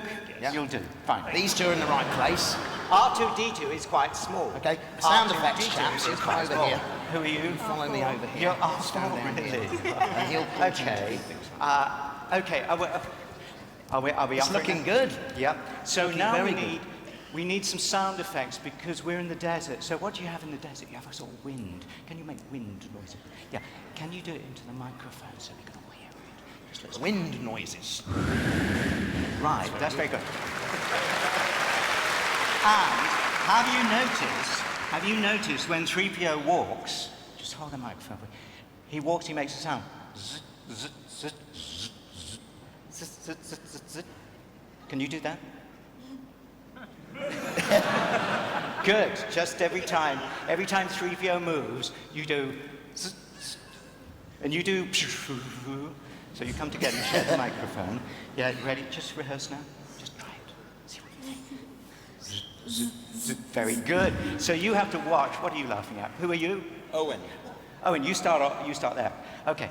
you'll do. Fine. These two are in the right place. R2-D2 is quite small. Okay. Sound effects, R2-D2 chaps. is He'll come quite over small. here. Who are you? Follow me over here. You're Stand down really? here. And he'll point you to Okay. do things. Okay. Are we It's offering looking it? good. Yep. So Looking now very we need some sound effects because we're in the desert. So what do you have in the desert? You have a sort of wind. Can you make wind noises? Yeah. Can you do it into the microphone so we can all hear it? Just let's Wind noises. Right, that's very good. And have you noticed when 3PO walks, just hold the microphone, he walks, he makes a sound. Zzz, zzz, zzz, zzz, zzz, zzz, zzz, zzz, zzz. Can you do that? Good, just every time 3PO moves, you do zzz, zzz, and you do so you come together and share the microphone. Yeah, you ready? Just rehearse now. Just try it. See what you think. Very good. So you have to watch. What are you laughing at? Who are you? Owen. Owen, you start there. Okay.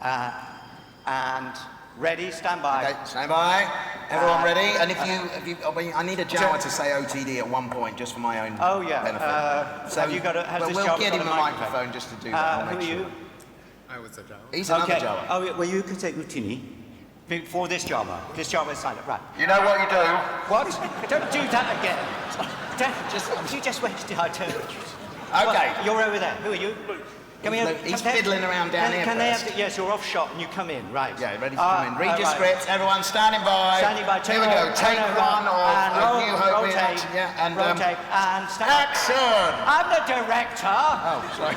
And ready? Stand by. Okay, stand by. Everyone ready? And if you, I need a Jawa to say OTD at one point, just for my own benefit. So have you got a? Has but this we'll Jawa get got him a a microphone just to do that. Who are you? I was a Jawa. He's another Jawa. Oh, well, you could say Utini for this Jawa. This Jawa is silent, right? You know what you do? What? Don't do that again. You just wasted our turn. Okay. You're over there. Who are you? Come here. He's fiddling around down here Can they first. have yes, you're off shot and you come in, right? Yeah, ready to come in. Read your scripts. Everyone standing by. Standing by. Here we go. Take one of New Hope rotate. Yeah, and rotate. And stand. Action! I'm the director. Oh, sorry.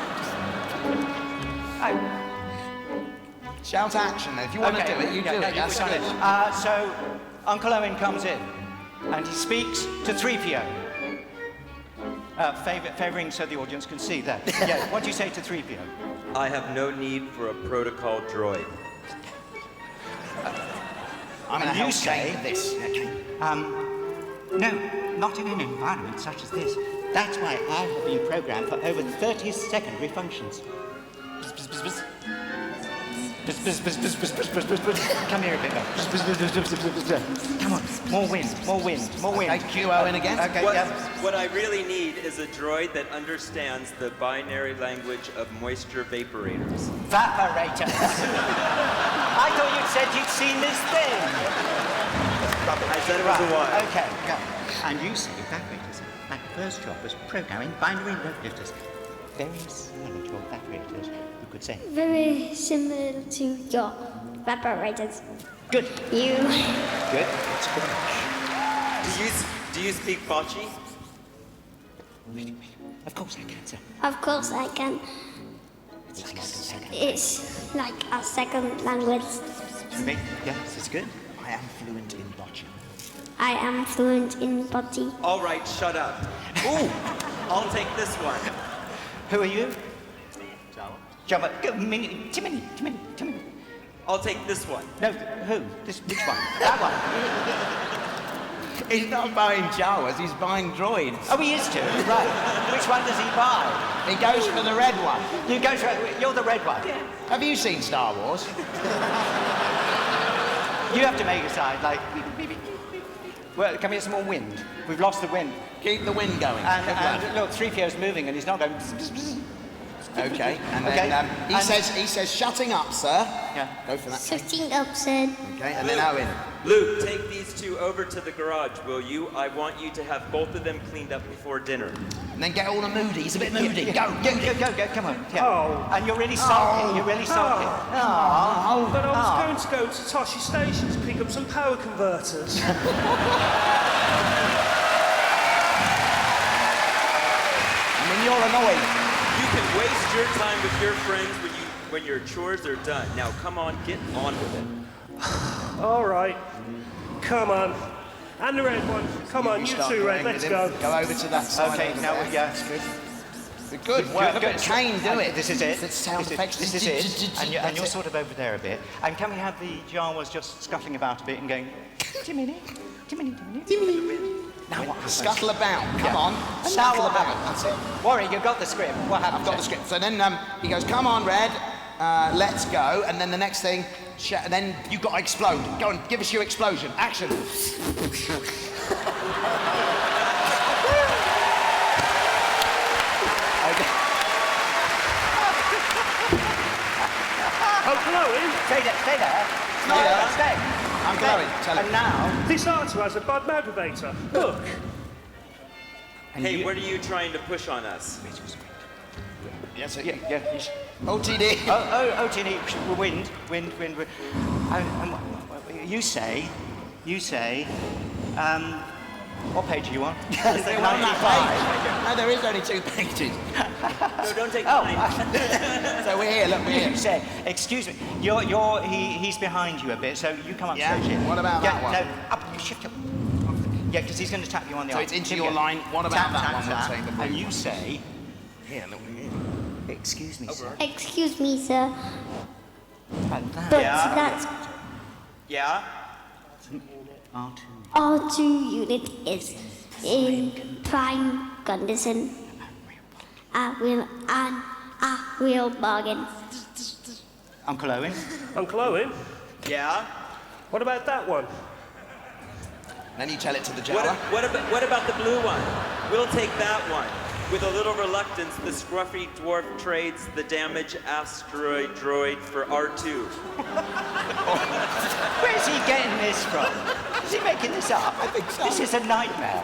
Shout action. If you want to do it, you do it. That's good. So, Uncle Owen comes in, and he speaks to 3PO. Favouring so the audience can see that. Yeah, what do you say to 3PO? I have no need for a protocol droid. I'm going to help say this. No, not in an environment such as this. That's why I have been programmed for over 30 secondary functions. Bzz, bzz, bzz, bzz. Bzz, bzz, bzz, bzz, bzz, bzz, bzz, bzz. Come here a bit. Bzz, bzz, bzz, bzz, bzz, bzz, bzz. Come on, more wind, more wind, more wind. Okay, cue Owen again. Okay, What I really need is a droid that understands the binary language of moisture vaporators. Vaporators. I thought you said you'd seen this thing. I said it was a one. Okay, go. And you say evaporators. My first job was programming binary load lifters. Very similar to your evaporators, you could say. Very similar to your evaporators. Good. You. Good. That's good. Do you speak Bocce? Of course I can, sir. Of course I can. It's like a second language. Me? Yes, it's good. I am fluent in bocce. I am fluent in bocce. All right, shut up. Ooh, I'll take this one. Who are you? Java. Java. Timmy. I'll take this one. No, who? Which one? That one. He's not buying Jawas, he's buying droids. Oh, he is too. Right. Which one does he buy? He goes for the red one. You're the red one. Have you seen Star Wars? You have to make a sound like. Well, come here, some more wind. We've lost the wind. Keep the wind going. And look, 3PO's moving and he's not going. Okay, and then he says, shutting up, sir. Yeah. Go for that. Shutting up, sir. Okay, and then Owen. Luke, take these two over to the garage, will you? I want you to have both of them cleaned up before dinner. And then get all the moody. He's a bit moody. Go, come on. Yeah. Oh. And you're really sulky. You're really sulky. Oh. But I was going to go to Toshi Station to pick up some power converters. I mean, you're annoyed. You can waste your time with your friends when your chores are done. Now, come on, get on with it. All right. Come on. And the red one. Come on, you two, Red. Let's go. Go over to that side. Okay, now, yeah, it's good. Good work. Look at Kane do it. This is it. The sound effects. This is it. And you're sort of over there a bit. And can we have the Jawas just scuttling about a bit and going, Jiminy, Jiminy, Jiminy, Jiminy. Now what happens? Scuttle about. Come on. And Scuttle now what about. happens? That's it. Warwick, you've got the script. What happens? I've got the script. So then he goes, come on, Red. Let's go. And then the next thing, then you've got to explode. Go on, give us your explosion. Action. I'm glowing. Stay there. Stay there. Stay. I'm glowing. Tell him. And now... This R2 has a bud motivator. Look. Hey, what are you trying to push on us? Yes, yeah. OTD. OTD. Wind. You say, what page are you on? Yes, they're on that page. No, there is only 2 pages. No, don't take mine. So we're here, look, we're here. You say, excuse me, he's behind you a bit, so you come up stage here. What about that one? No, up, shift up. Yeah, because he's going to tap you on the arm. So it's into your line. What about that one? We'll take the and you say... Here, look, we're here. Excuse me, sir. Excuse me, sir. And that. But Yeah. that's Yeah? R2 unit is in prime condition. I will bargain. Uncle Owen? Uncle Owen? Yeah? What about that one? Then you tell it to the Jawa. What about the blue one? We'll take that one. With a little reluctance, the scruffy dwarf trades the damaged asteroid droid for R2. Where's he getting this from? Is he making this up? I think so. This is a nightmare.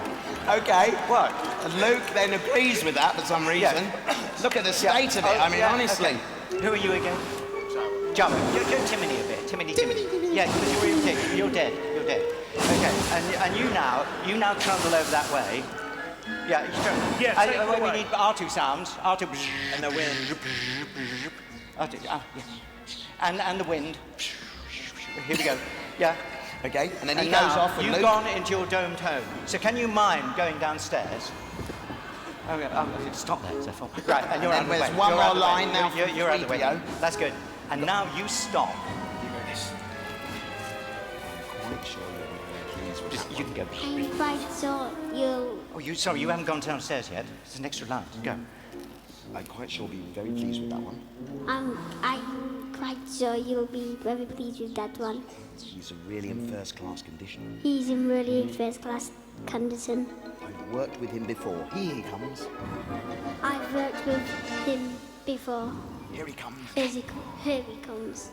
Okay. What? And Luke then agrees with that for some reason. Yeah. Look at the state of it. I mean, honestly. Okay. Who are you again? Jumbo. You're Timony a bit. Timony. Yeah, because you're dead. You're dead. Okay. And you now trundle over that way. Yeah, we need R2 sounds. R2. And the wind. R2, yeah. And the wind. Here we go. Yeah. Okay, and then he now, goes off and you've gone into your dome tone. So can you mime going downstairs? Okay, stop there, Zephyr. Right, and you're out of the way. There's one more line now. You're out of the way. That's good. And now you stop. You can go. I'm quite sure you... Oh, sorry, you haven't gone downstairs yet. It's an extra line. Go. I'm quite sure we'll be very pleased with that one. I'm quite sure you'll be very pleased with that one. He's really in first-class condition. He's in really first-class condition. I've worked with him before. Here he comes. I've worked with him before. Here he comes. Here he comes.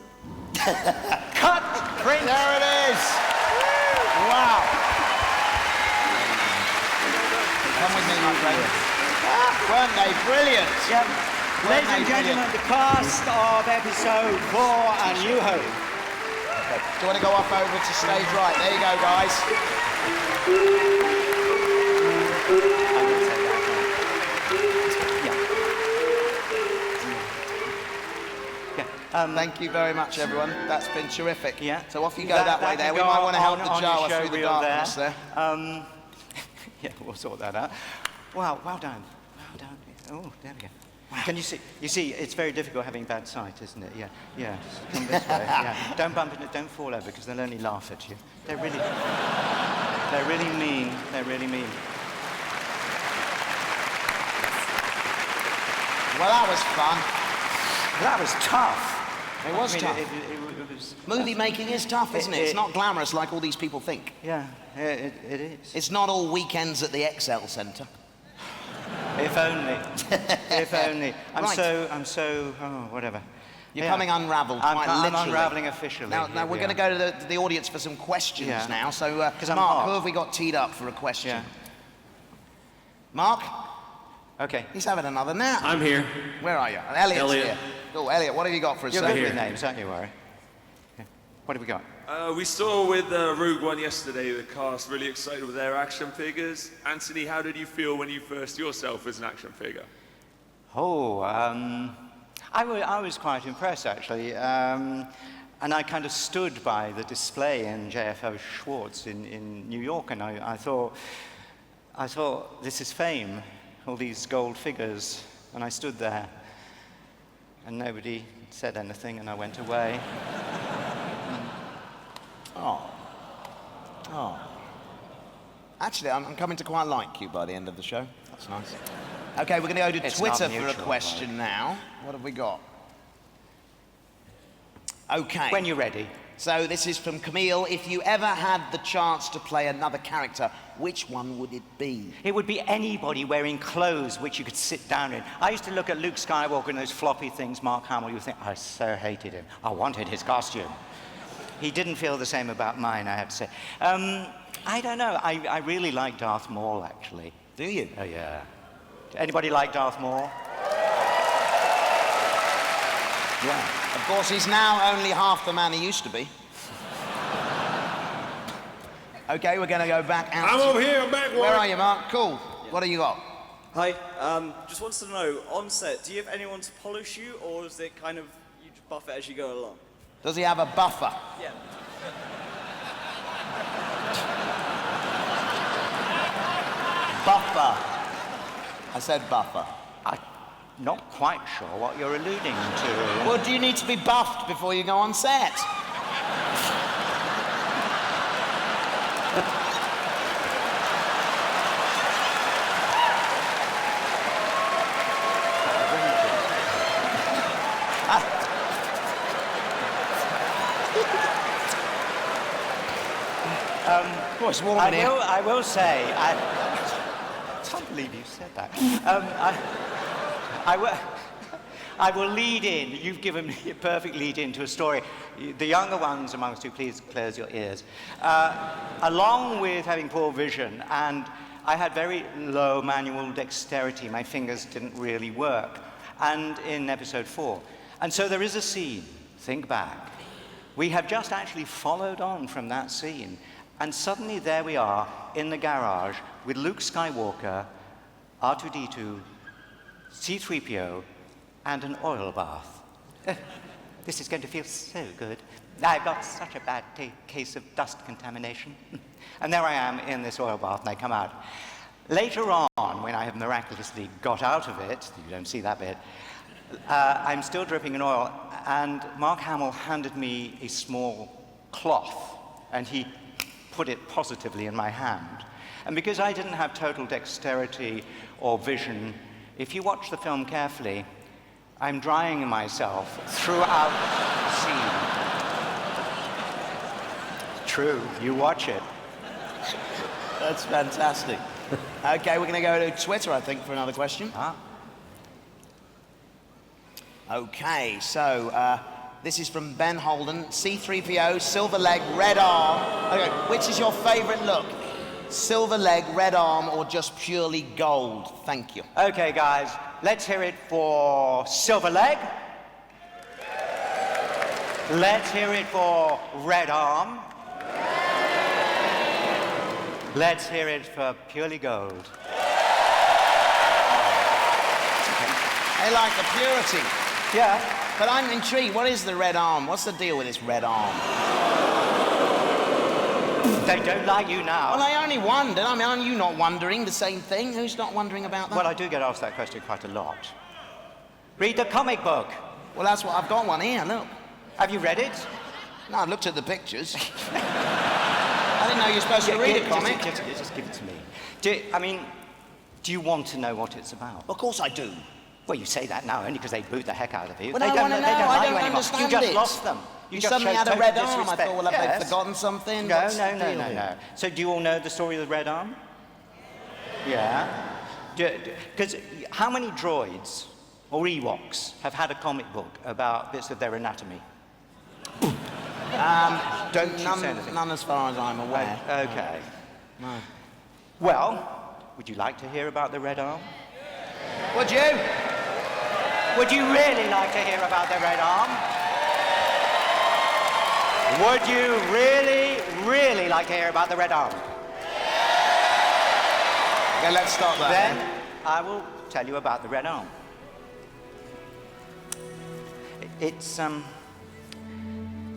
Cut! Print! There it is! Wow! Come with me, my friend. Weren't they brilliant? Yep. Ladies and gentlemen, the cast of episode 4, A New Hope. Okay. Do you want to go off over to stage right? There you go, guys. Thank you very much, everyone. That's been terrific. Yeah. So off you go that way there. We might want to help the Jawa through the darkness there. Yeah, we'll sort that out. Wow, well done. Well done. Oh, there we go. Can you see? You see, it's very difficult having bad sight, isn't it? Yeah, yeah. Just come this way. Yeah. Don't bump into it. Don't fall over because they'll only laugh at you. They're really mean. They're really mean. Well, that was fun. That was tough. It was tough. It was. Movie making is tough, isn't it? It's not glamorous like all these people think. Yeah, it is. It's not all weekends at the XL Centre. If only. If only. I'm Right. so. Oh, whatever. You're coming unravelled, quite literally. I'm unravelling officially. Now we're going to go to the audience for some questions now. So, I'm Mark, hot. who have we got teed up for a question? Yeah. Mark? Okay. He's having another nap. I'm here. Where are you? Elliot's Elliot. here. Oh, Elliot, what have you got for us? You're sir? good with names, aren't you, Warren? Yeah. What have we got? We saw with Rogue One yesterday the cast really excited with their action figures. Anthony, how did you feel when you first yourself as an action figure? Oh, I was quite impressed actually. And I kind of stood by the display in JFO Schwartz in New York, and I thought, this is fame, all these gold figures. And I stood there, and nobody said anything, and I went away. Oh. Actually, I'm coming to quite like you by the end of the show. That's nice. Okay, we're going to go to Twitter for a question now. What have we got? Okay. When you're ready. So this is from Camille. If you ever had the chance to play another character, which one would it be? It would be anybody wearing clothes which you could sit down in. I used to look at Luke Skywalker and those floppy things, Mark Hamill, you would think, I so hated him. I wanted his costume. He didn't feel the same about mine, I have to say. I don't know. I really like Darth Maul, actually. Do you? Oh, yeah. Anybody like Darth Maul? Yeah. Of course, he's now only half the man he used to be. Okay, we're going to go back out. I'm over here, I'm back. Where are you, Mark? Cool. Yeah. What have you got? Hi. Just wanted to know, on set, do you have anyone to polish you, or is it kind of you just buff it as you go along? Does he have a buffer? Yeah. Buffer. I said buffer. I'm not quite sure what you're alluding to. Well, do you need to be buffed before you go on set? I will say, I can't believe you said that. I will lead in. You've given me a perfect lead in to a story. The younger ones amongst you, please close your ears. Along with having poor vision, and I had very low manual dexterity. My fingers didn't really work. And in episode 4. And so there is a scene. Think back. We have just actually followed on from that scene. And suddenly there we are in the garage with Luke Skywalker, R2-D2, C-3PO, and an oil bath. This is going to feel so good. I've got such a bad case of dust contamination. And there I am in this oil bath, and I come out. Later on, when I have miraculously got out of it, you don't see that bit, I'm still dripping in oil, and Mark Hamill handed me a small cloth, and he put it positively in my hand. And because I didn't have total dexterity or vision, if you watch the film carefully, I'm drying myself throughout the scene. True, you watch it. That's fantastic. Okay, we're going to go to Twitter, I think, for another question. Okay, so this is from Ben Holden. C-3PO, silver leg, red arm. Okay, which is your favorite look? Silver leg, red arm, or just purely gold? Thank you. Okay, guys, let's hear it for silver leg. Let's hear it for red arm. Let's hear it for purely gold. I like the purity. Yeah. But I'm intrigued. What is the red arm? What's the deal with this red arm? They don't like you now. Well, I only wondered. I mean, aren't you not wondering the same thing? Who's not wondering about that? Well, I do get asked that question quite a lot. Read the comic book. Well, that's what I've got one here, look. Have you read it? No, I looked at the pictures. I didn't know you were supposed to read a comic. Just give it to me. Do you want to know what it's about? Of course I do. Well, you say that now only because they booed the heck out of you. Well, they I don't want to know. I don't understand you just it. lost them. You just suddenly showed had a red total arm. I disrespect. thought, well, have they forgotten something? No. So do you all know the story of the red arm? Yeah. Because how many droids or Ewoks have had a comic book about bits of their anatomy? None as far as I'm aware. Okay. No. Well, would you like to hear about the red arm? Would you? Would you really like to hear about the red arm? Would you really, really like to hear about the red arm? Okay, let's start that. Then I will tell you about the red arm.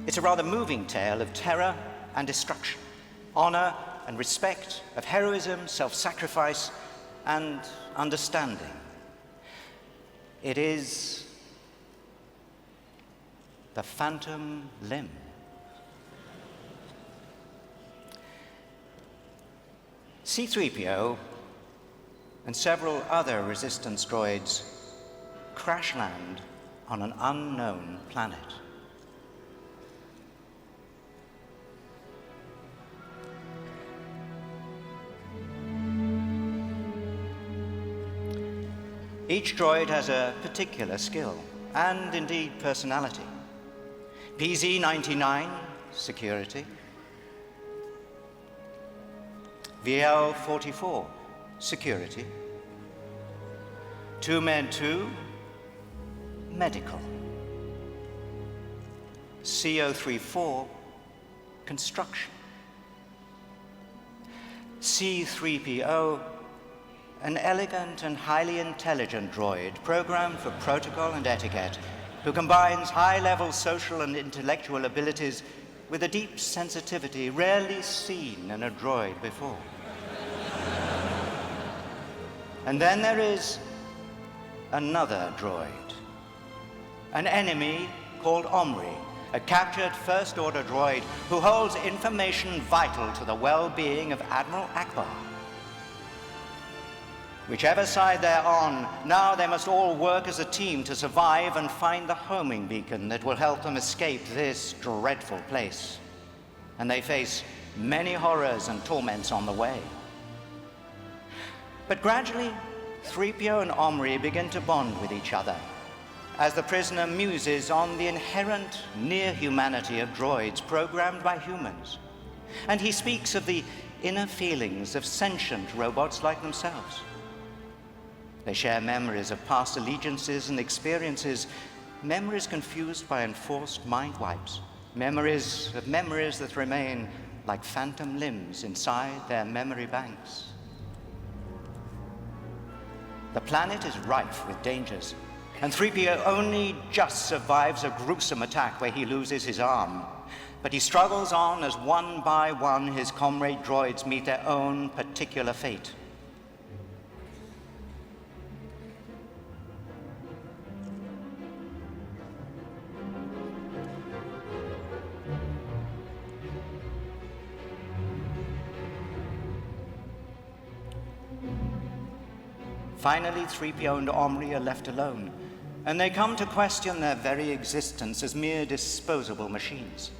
It's a rather moving tale of terror and destruction, honor and respect, of heroism, self-sacrifice, and understanding. It is the Phantom Limb. C-3PO and several other resistance droids crash land on an unknown planet. Each droid has a particular skill and indeed personality. PZ-99, security. VL-44, security. 2-Men-2, medical. CO-34, construction. C-3PO, an elegant and highly intelligent droid programmed for protocol and etiquette, who combines high-level social and intellectual abilities with a deep sensitivity rarely seen in a droid before. And then there is another droid, an enemy called Omri, a captured First-Order droid who holds information vital to the well-being of Admiral Akbar. Whichever side they're on, now they must all work as a team to survive and find the homing beacon that will help them escape this dreadful place. And they face many horrors and torments on the way. But gradually, 3PO and Omri begin to bond with each other as the prisoner muses on the inherent near-humanity of droids programmed by humans. And he speaks of the inner feelings of sentient robots like themselves. They share memories of past allegiances and experiences, memories confused by enforced mind wipes, memories of memories that remain like phantom limbs inside their memory banks. The planet is rife with dangers, and 3PO only just survives a gruesome attack where he loses his arm. But he struggles on as one by one his comrade droids meet their own particular fate. Finally, 3PO and Omri are left alone, and they come to question their very existence as mere disposable machines.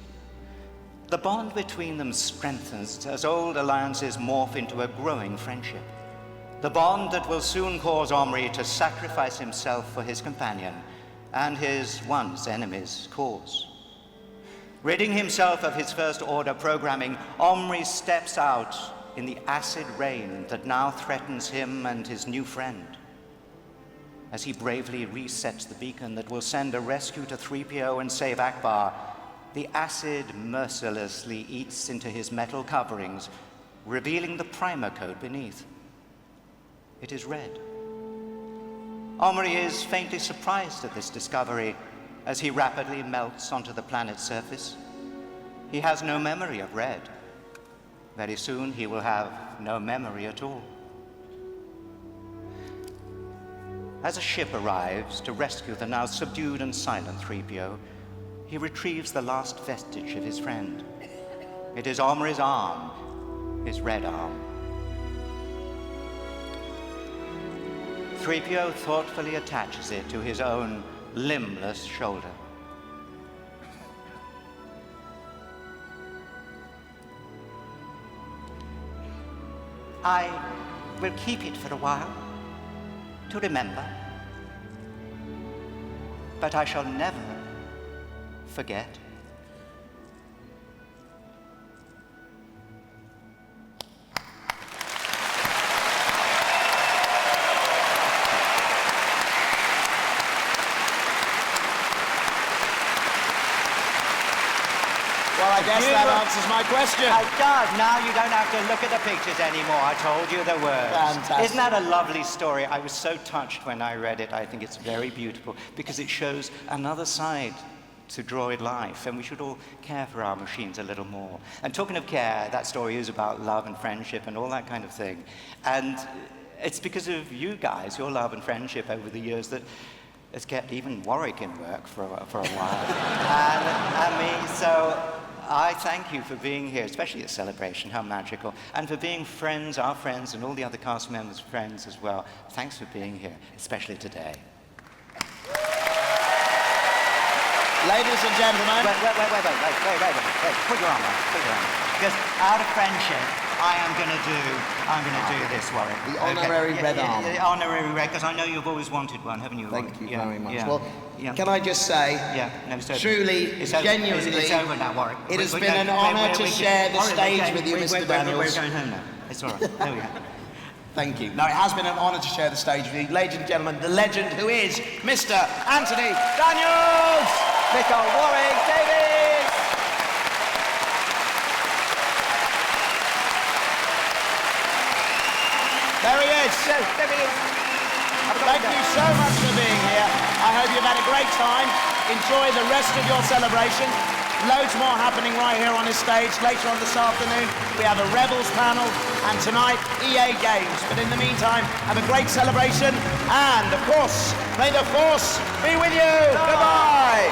The bond between them strengthens as old alliances morph into a growing friendship. The bond that will soon cause Omri to sacrifice himself for his companion and his once enemy's cause. Ridding himself of his First Order programming, Omri steps out in the acid rain that now threatens him and his new friend. As he bravely resets the beacon that will send a rescue to 3PO and save Akbar, the acid mercilessly eats into his metal coverings, revealing the primer code beneath. It is red. Omri is faintly surprised at this discovery as he rapidly melts onto the planet's surface. He has no memory of red. Very soon he will have no memory at all. As a ship arrives to rescue the now subdued and silent 3PO, he retrieves the last vestige of his friend. It is Omri's arm, his red arm. 3PO thoughtfully attaches it to his own limbless shoulder. I will keep it for a while, to remember. But I shall never forget. Well, I guess that answers my question. It does. Now you don't have to look at the pictures anymore. I told you the words. Fantastic. Isn't that a lovely story? I was so touched when I read it. I think it's very beautiful because it shows another side to droid life, and we should all care for our machines a little more. And talking of care, that story is about love and friendship and all that kind of thing. And it's because of you guys, your love and friendship over the years, that has kept even Warwick in work for a while. And me, so I thank you for being here, especially at Celebration, how magical, and for being friends, our friends, and all the other cast members' friends as well. Thanks for being here, especially today. Ladies and gentlemen. Wait. Put your arm on. Because out of friendship, I'm gonna do this, Warwick. The honorary red arm. The honorary red, because I know you've always wanted one, haven't you? Thank you very much. Yeah. Well, can I just say, truly, genuinely, it's over now, Warwick. It has been an honour to share the stage with you, Mr. Daniels. We're going home now. It's all right. There we go. Thank you. No, it has been an honour to share the stage with you. Ladies and gentlemen, the legend who is Mr. Anthony Daniels! Mr. Warwick Davies! There he is. Thank you so much for being here. I hope you've had a great time. Enjoy the rest of your celebration. Loads more happening right here on this stage. Later on this afternoon, we have a Rebels panel, and tonight, EA Games. But in the meantime, have a great celebration, and of course, may the Force be with you. Goodbye.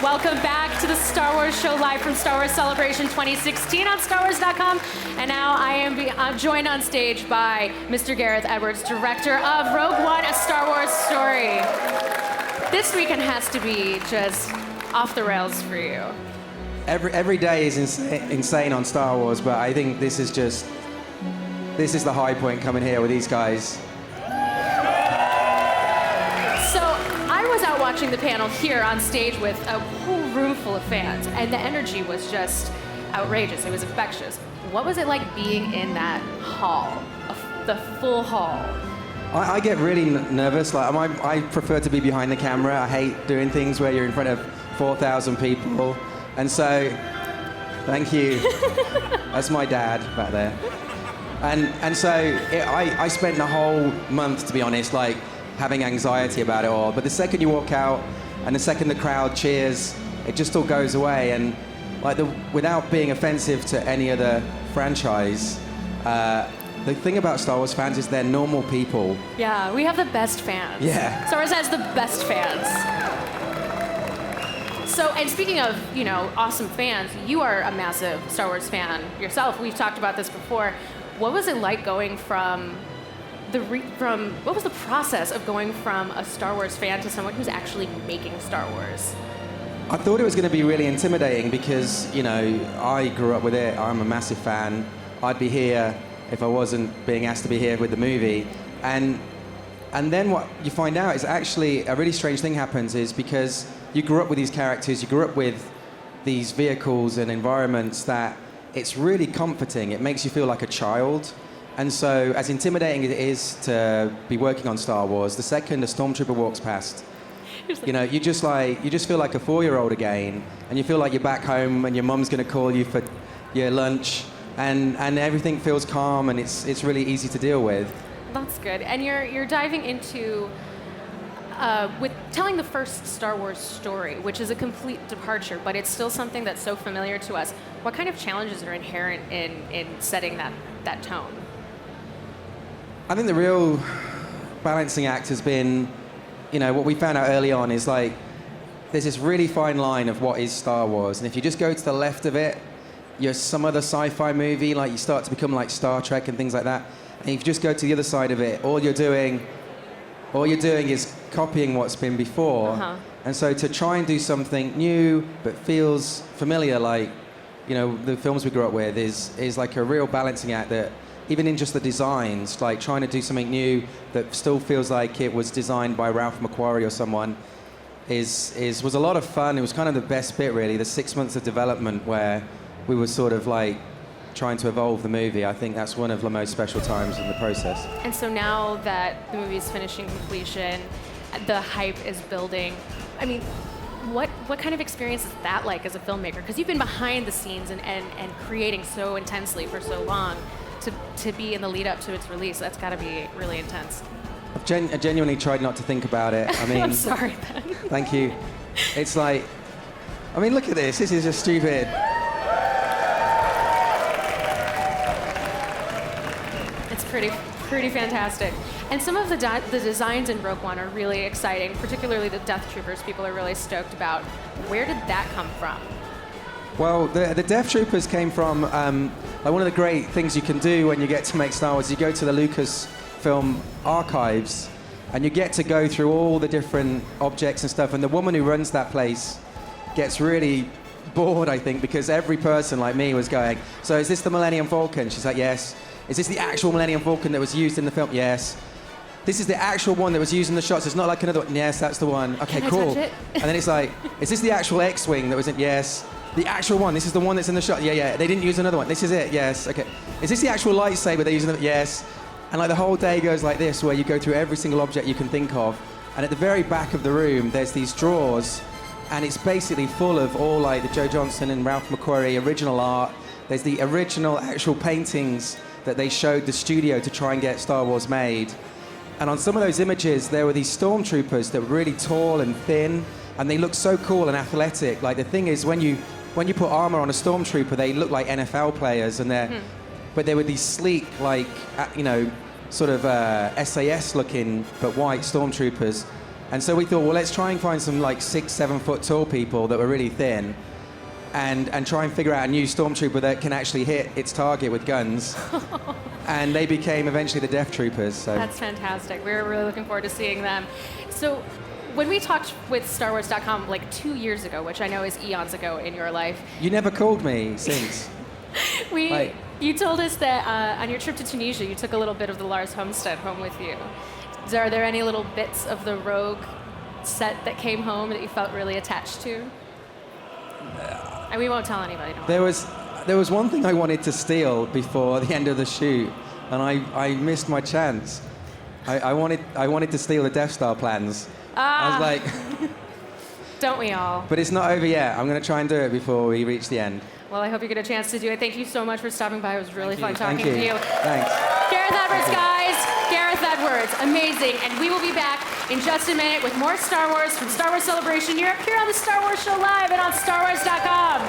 Welcome back to the Star Wars Show live from Star Wars Celebration 2016 on StarWars.com. And now I'm joined on stage by Mr. Gareth Edwards, director of Rogue One, A Star Wars Story. This weekend has to be just off the rails for you. Every day is insane on Star Wars, but I think this is the high point coming here with these guys. Watching the panel here on stage with a whole room full of fans, and the energy was just outrageous. It was infectious. What was it like being in that hall, the full hall? I get really nervous. Like I prefer to be behind the camera. I hate doing things where you're in front of 4,000 people. And so, thank you. That's my dad back there. And so I spent the whole month, to be honest, like having anxiety about it all. But the second you walk out and the second the crowd cheers, it just all goes away. And like without being offensive to any other franchise, the thing about Star Wars fans is they're normal people. Yeah, we have the best fans. Yeah. Star Wars has the best fans. So, and speaking of, you know, awesome fans, you are a massive Star Wars fan yourself. We've talked about this before. What was it like going from what was the process of going from a Star Wars fan to someone who's actually making Star Wars? I thought it was going to be really intimidating because, you know, I grew up with it. I'm a massive fan. I'd be here if I wasn't being asked to be here with the movie. And then what you find out is actually a really strange thing happens is because you grew up with these characters, you grew up with these vehicles and environments that it's really comforting. It makes you feel like a child. And so as intimidating as it is to be working on Star Wars, the second a stormtrooper walks past, you know, you just feel like a 4-year-old again, and you feel like you're back home and your mum's going to call you for your lunch, and everything feels calm and it's really easy to deal with. That's good. And you're diving into with telling the first Star Wars story, which is a complete departure, but it's still something that's so familiar to us. What kind of challenges are inherent in setting that tone? I think the real balancing act has been, you know, what we found out early on is like, there's this really fine line of what is Star Wars, and if you just go to the left of it, you're some other sci-fi movie, like you start to become like Star Trek and things like that. And if you just go to the other side of it, all you're doing is copying what's been before. Uh-huh. And so to try and do something new but feels familiar, like, you know, the films we grew up with, is like a real balancing act that even in just the designs, like trying to do something new that still feels like it was designed by Ralph McQuarrie or someone was a lot of fun. It was kind of the best bit, really, the 6 months of development where we were sort of like trying to evolve the movie. I think that's one of the most special times in the process. And so now that the movie is finishing completion, the hype is building. I mean, what kind of experience is that like as a filmmaker? Because you've been behind the scenes and creating so intensely for so long. To be in the lead up to its release, that's got to be really intense. I genuinely tried not to think about it. I mean, I'm sorry, Ben. Thank you. It's like, I mean, look at this. This is just stupid. It's pretty fantastic. And some of the designs in Rogue One are really exciting, particularly the Death Troopers. People are really stoked about. Where did that come from? Well, the Death Troopers came from like one of the great things you can do when you get to make Star Wars. You go to the Lucasfilm archives, and you get to go through all the different objects and stuff. And the woman who runs that place gets really bored, I think, because every person like me was going, so is this the Millennium Falcon? She's like, yes. Is this the actual Millennium Falcon that was used in the film? Yes. This is the actual one that was used in the shots. It's not like another one. Yes, that's the one. Okay, Can I cool. touch it? And then it's like, is this the actual X-Wing that was in? Yes. The actual one. This is the one that's in the shot. Yeah. They didn't use another one. This is it. Yes. Okay. Is this the actual lightsaber they use in the? Yes. And like the whole day goes like this, where you go through every single object you can think of. And at the very back of the room, there's these drawers, and it's basically full of all like the Joe Johnston and Ralph McQuarrie original art. There's the original actual paintings that they showed the studio to try and get Star Wars made. And on some of those images, there were these stormtroopers that were really tall and thin, and they looked so cool and athletic. Like the thing is, when you put armor on a stormtrooper, they look like NFL players, and but they were these sleek, like, you know, sort of SAS-looking but white stormtroopers. And so we thought, well, let's try and find some like 6-7 foot tall people that were really thin, and try and figure out a new stormtrooper that can actually hit its target with guns. And they became eventually the Death Troopers. So. That's fantastic. We're really looking forward to seeing them. So when we talked with StarWars.com like 2 years ago, which I know is eons ago in your life. You never called me since. You told us that on your trip to Tunisia, you took a little bit of the Lars Homestead home with you. Are there any little bits of the Rogue set that came home that you felt really attached to? And we won't tell anybody. There was one thing I wanted to steal before the end of the shoot, and I missed my chance. I wanted to steal the Death Star plans. I was like, Don't we all? But it's not over yet. I'm going to try and do it before we reach the end. Well, I hope you get a chance to do it. Thank you so much for stopping by. It was really fun talking Thank to you. Thanks. Gareth Edwards, guys. Gareth Edwards. Amazing. And we will be back in just a minute with more Star Wars from Star Wars Celebration Europe here on the Star Wars Show Live and on StarWars.com.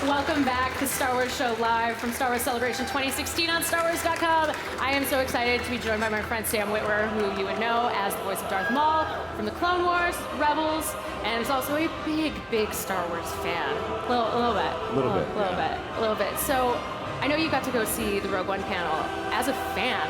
Welcome back to Star Wars Show Live from Star Wars Celebration 2016 on StarWars.com. I am so excited to be joined by my friend Sam Witwer, who you would know as the voice of Darth Maul from the Clone Wars, Rebels, and is also a big, big Star Wars fan. A little bit. So I know you got to go see the Rogue One panel. As a fan,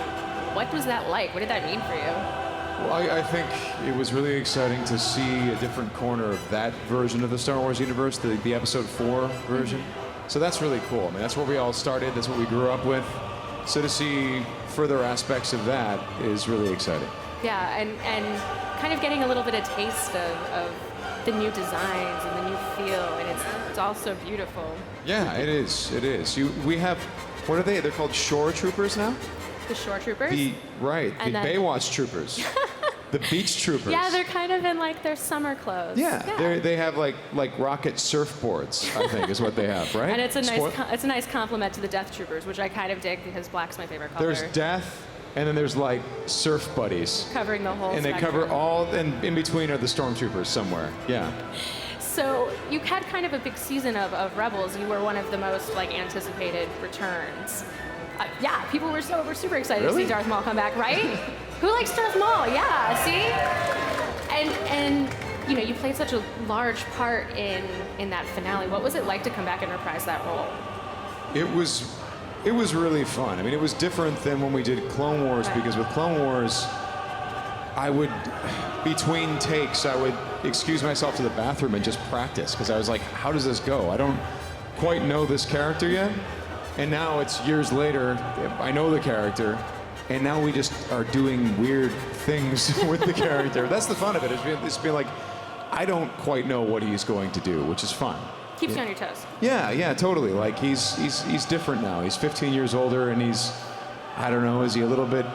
what was that like? What did that mean for you? Well, I think it was really exciting to see a different corner of that version of the Star Wars universe, the Episode 4 version. So that's really cool. I mean, that's where we all started. That's what we grew up with. So to see further aspects of that is really exciting. Yeah, and kind of getting a little bit of taste of the new designs and the new feel, and it's all so beautiful. Yeah, it is. It is. We have, what are they? They're called Shore Troopers now? The Shore Troopers? The And then- Baywatch Troopers. The Beach Troopers. Yeah, they're kind of in like their summer clothes. Yeah. They have like rocket surfboards, I think, is what they have, right? And it's a nice compliment to the Death Troopers, which I kind of dig because black's my favorite color. There's Death, and then there's like surf buddies. Covering the whole And they spectrum. cover all, and in between are the stormtroopers somewhere. Yeah. So you had kind of a big season of Rebels. You were one of the most like anticipated returns. Yeah, people were super excited to see Darth Maul come back, right? Who likes Darth Maul? Yeah, see? And you know, you played such a large part in that finale. What was it like to come back and reprise that role? It was really fun. I mean, it was different than when we did Clone Wars, because with Clone Wars, between takes, I would excuse myself to the bathroom and just practice, because I was like, how does this go? I don't quite know this character yet. And now it's years later, I know the character, and now we just are doing weird things with the character. That's the fun of it. It's been like, I don't quite know what he's going to do, which is fun. Keeps you on your toes. Yeah, totally. Like he's different now. He's 15 years older, and he's, I don't know, is he a little bit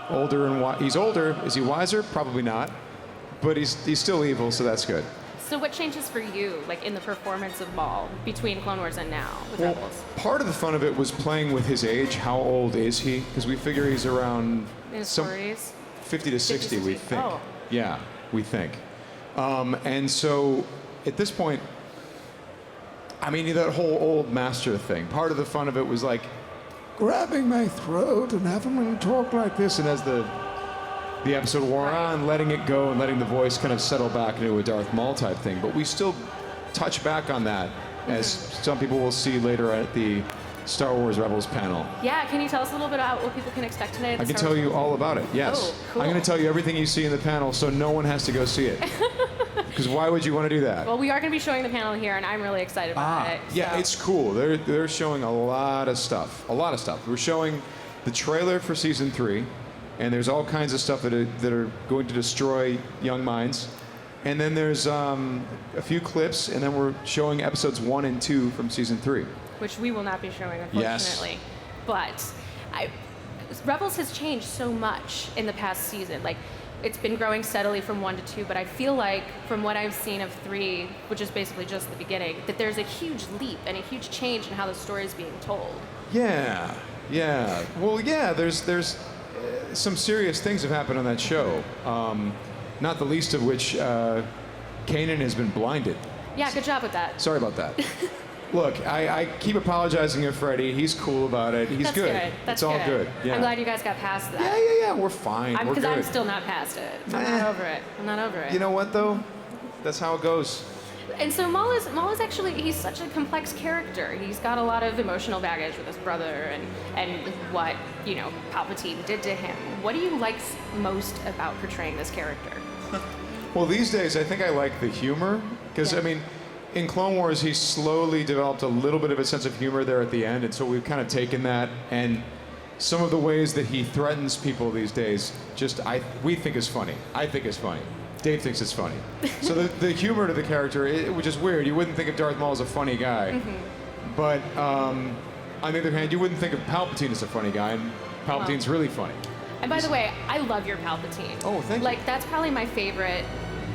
older and he's older? Is he wiser? Probably not. But he's still evil, so that's good. So what changes for you, like in the performance of Maul between Clone Wars and now with Rebels? Part of the fun of it was playing with his age. How old is he? Because we figure he's around in his 40s. 50 to 60, we think. Oh. Yeah, we think. And so at this point, I mean, that whole old master thing, part of the fun of it was like grabbing my throat and having him talk like this. And as the episode wore on, letting it go and letting the voice kind of settle back into a Darth Maul type thing. But we still touch back on that, as some people will see later at the Star Wars Rebels panel. Yeah, can you tell us a little bit about what people can expect today? I can tell you all about it, yes. Oh, cool. I'm going to tell you everything you see in the panel so no one has to go see it. Because why would you want to do that? Well, we are going to be showing the panel here, and I'm really excited about it. Yeah, so. it's cool. They're showing a lot of stuff. We're showing the trailer for Season 3, and there's all kinds of stuff that are going to destroy young minds. And then there's a few clips, and then we're showing episodes 1 and 2 from Season 3. Which we will not be showing, unfortunately. Yes. But Rebels has changed so much in the past season. Like, it's been growing steadily from 1 to 2, but I feel like from what I've seen of 3, which is basically just the beginning, that there's a huge leap and a huge change in how the story is being told. Yeah. Well, yeah, there's some serious things have happened on that show. Not the least of which, Kanan has been blinded. Yeah, good job with that. Sorry about that. Look, I keep apologizing to Freddie. He's cool about it. He's good. That's it's all good. Yeah. I'm glad you guys got past that. Yeah. We're fine. We're Because good. I'm still not past it. I'm not over it. You know what, though? That's how it goes. And so Maul is actually, he's such a complex character. He's got a lot of emotional baggage with his brother and what, you know, Palpatine did to him. What do you like most about portraying this character? Well, these days, I think I like the humor. Because, I mean, in Clone Wars, he slowly developed a little bit of a sense of humor there at the end. And so we've kind of taken that, and some of the ways that he threatens people these days, we think is funny. I think it's funny. Dave thinks it's funny. So the humor to the character, which is weird. You wouldn't think of Darth Maul as a funny guy. But on the other hand, you wouldn't think of Palpatine as a funny guy, and Palpatine's really funny. And by the way, I love your Palpatine. Oh, thank you. Like, that's probably my favorite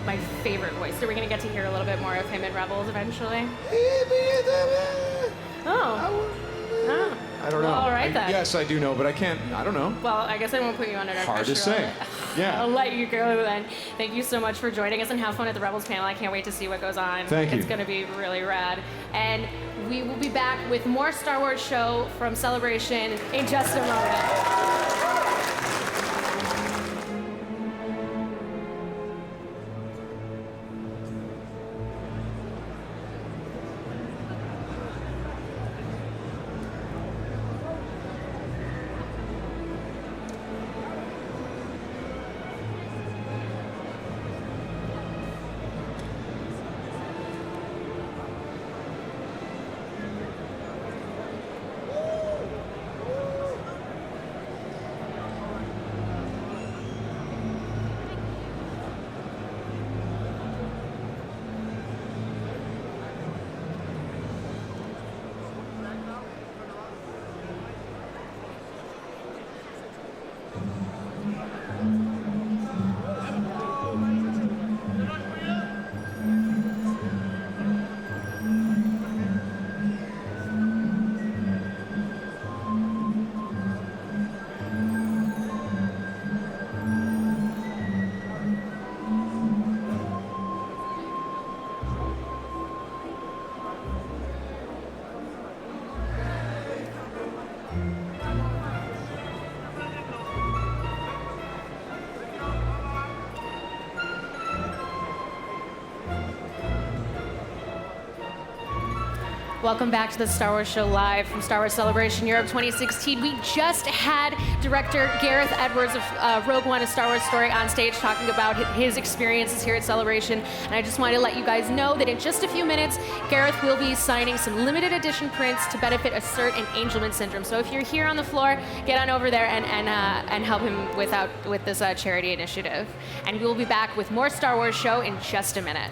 voice. So we're gonna get to hear a little bit more of him in Rebels eventually. Oh. I don't know. All right, then. Yes, I do know, but I don't know. Well, I guess I won't put you under pressure. Hard to say. Yeah. I'll let you go then. Thank you so much for joining us and have fun at the Rebels panel. I can't wait to see what goes on. Thank you. It's going to be really rad. And we will be back with more Star Wars show from Celebration in just a moment. Welcome back to the Star Wars Show live from Star Wars Celebration Europe 2016. We just had director Gareth Edwards of Rogue One, A Star Wars Story on stage talking about his experiences here at Celebration. And I just wanted to let you guys know that in just a few minutes, Gareth will be signing some limited edition prints to benefit Assert and Angelman syndrome. So if you're here on the floor, get on over there and help him with this charity initiative. And we'll be back with more Star Wars Show in just a minute.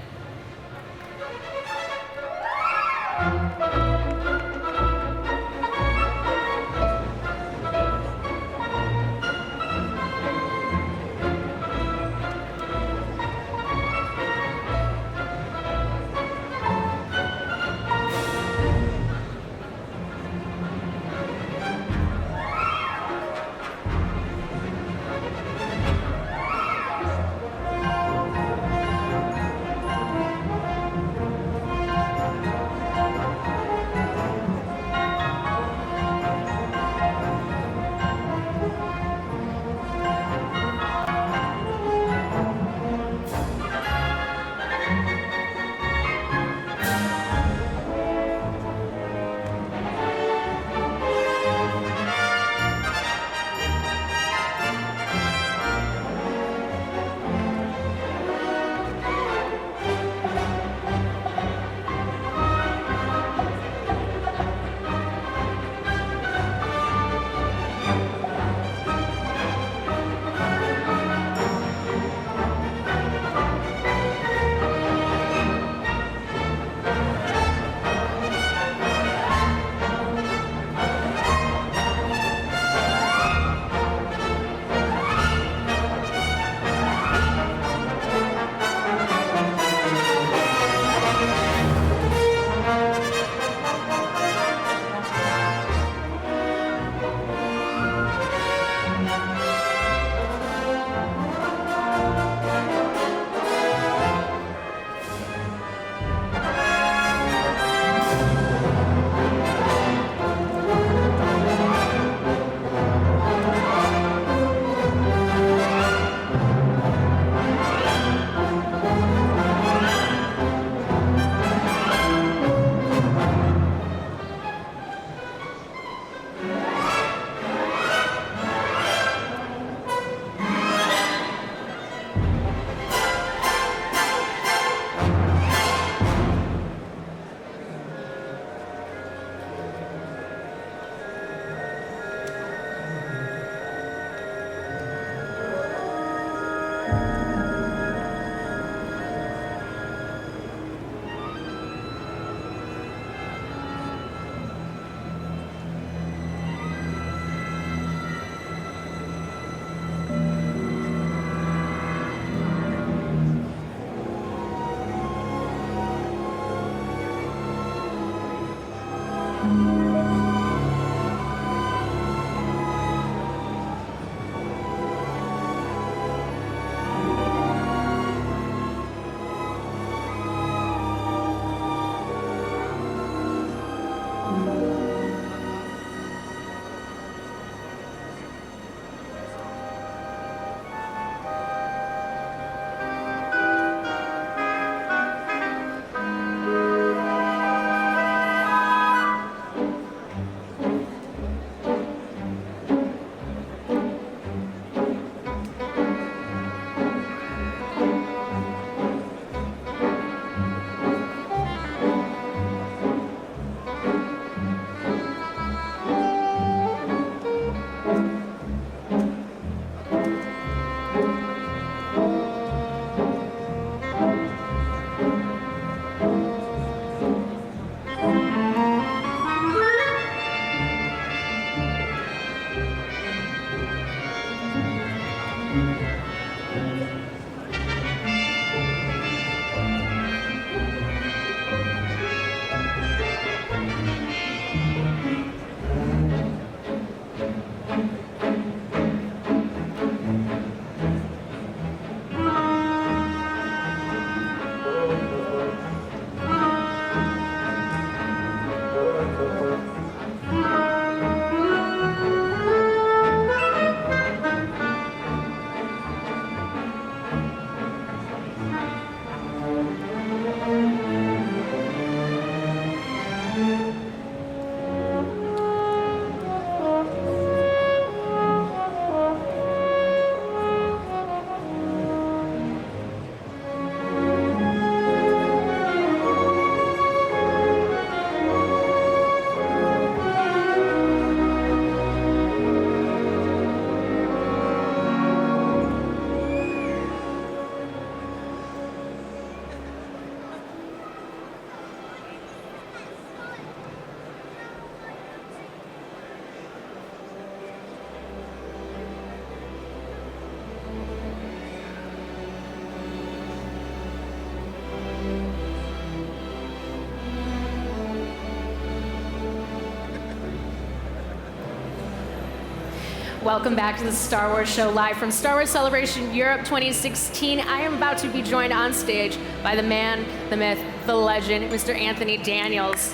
Welcome back to the Star Wars Show, live from Star Wars Celebration Europe 2016. I am about to be joined on stage by the man, the myth, the legend, Mr. Anthony Daniels.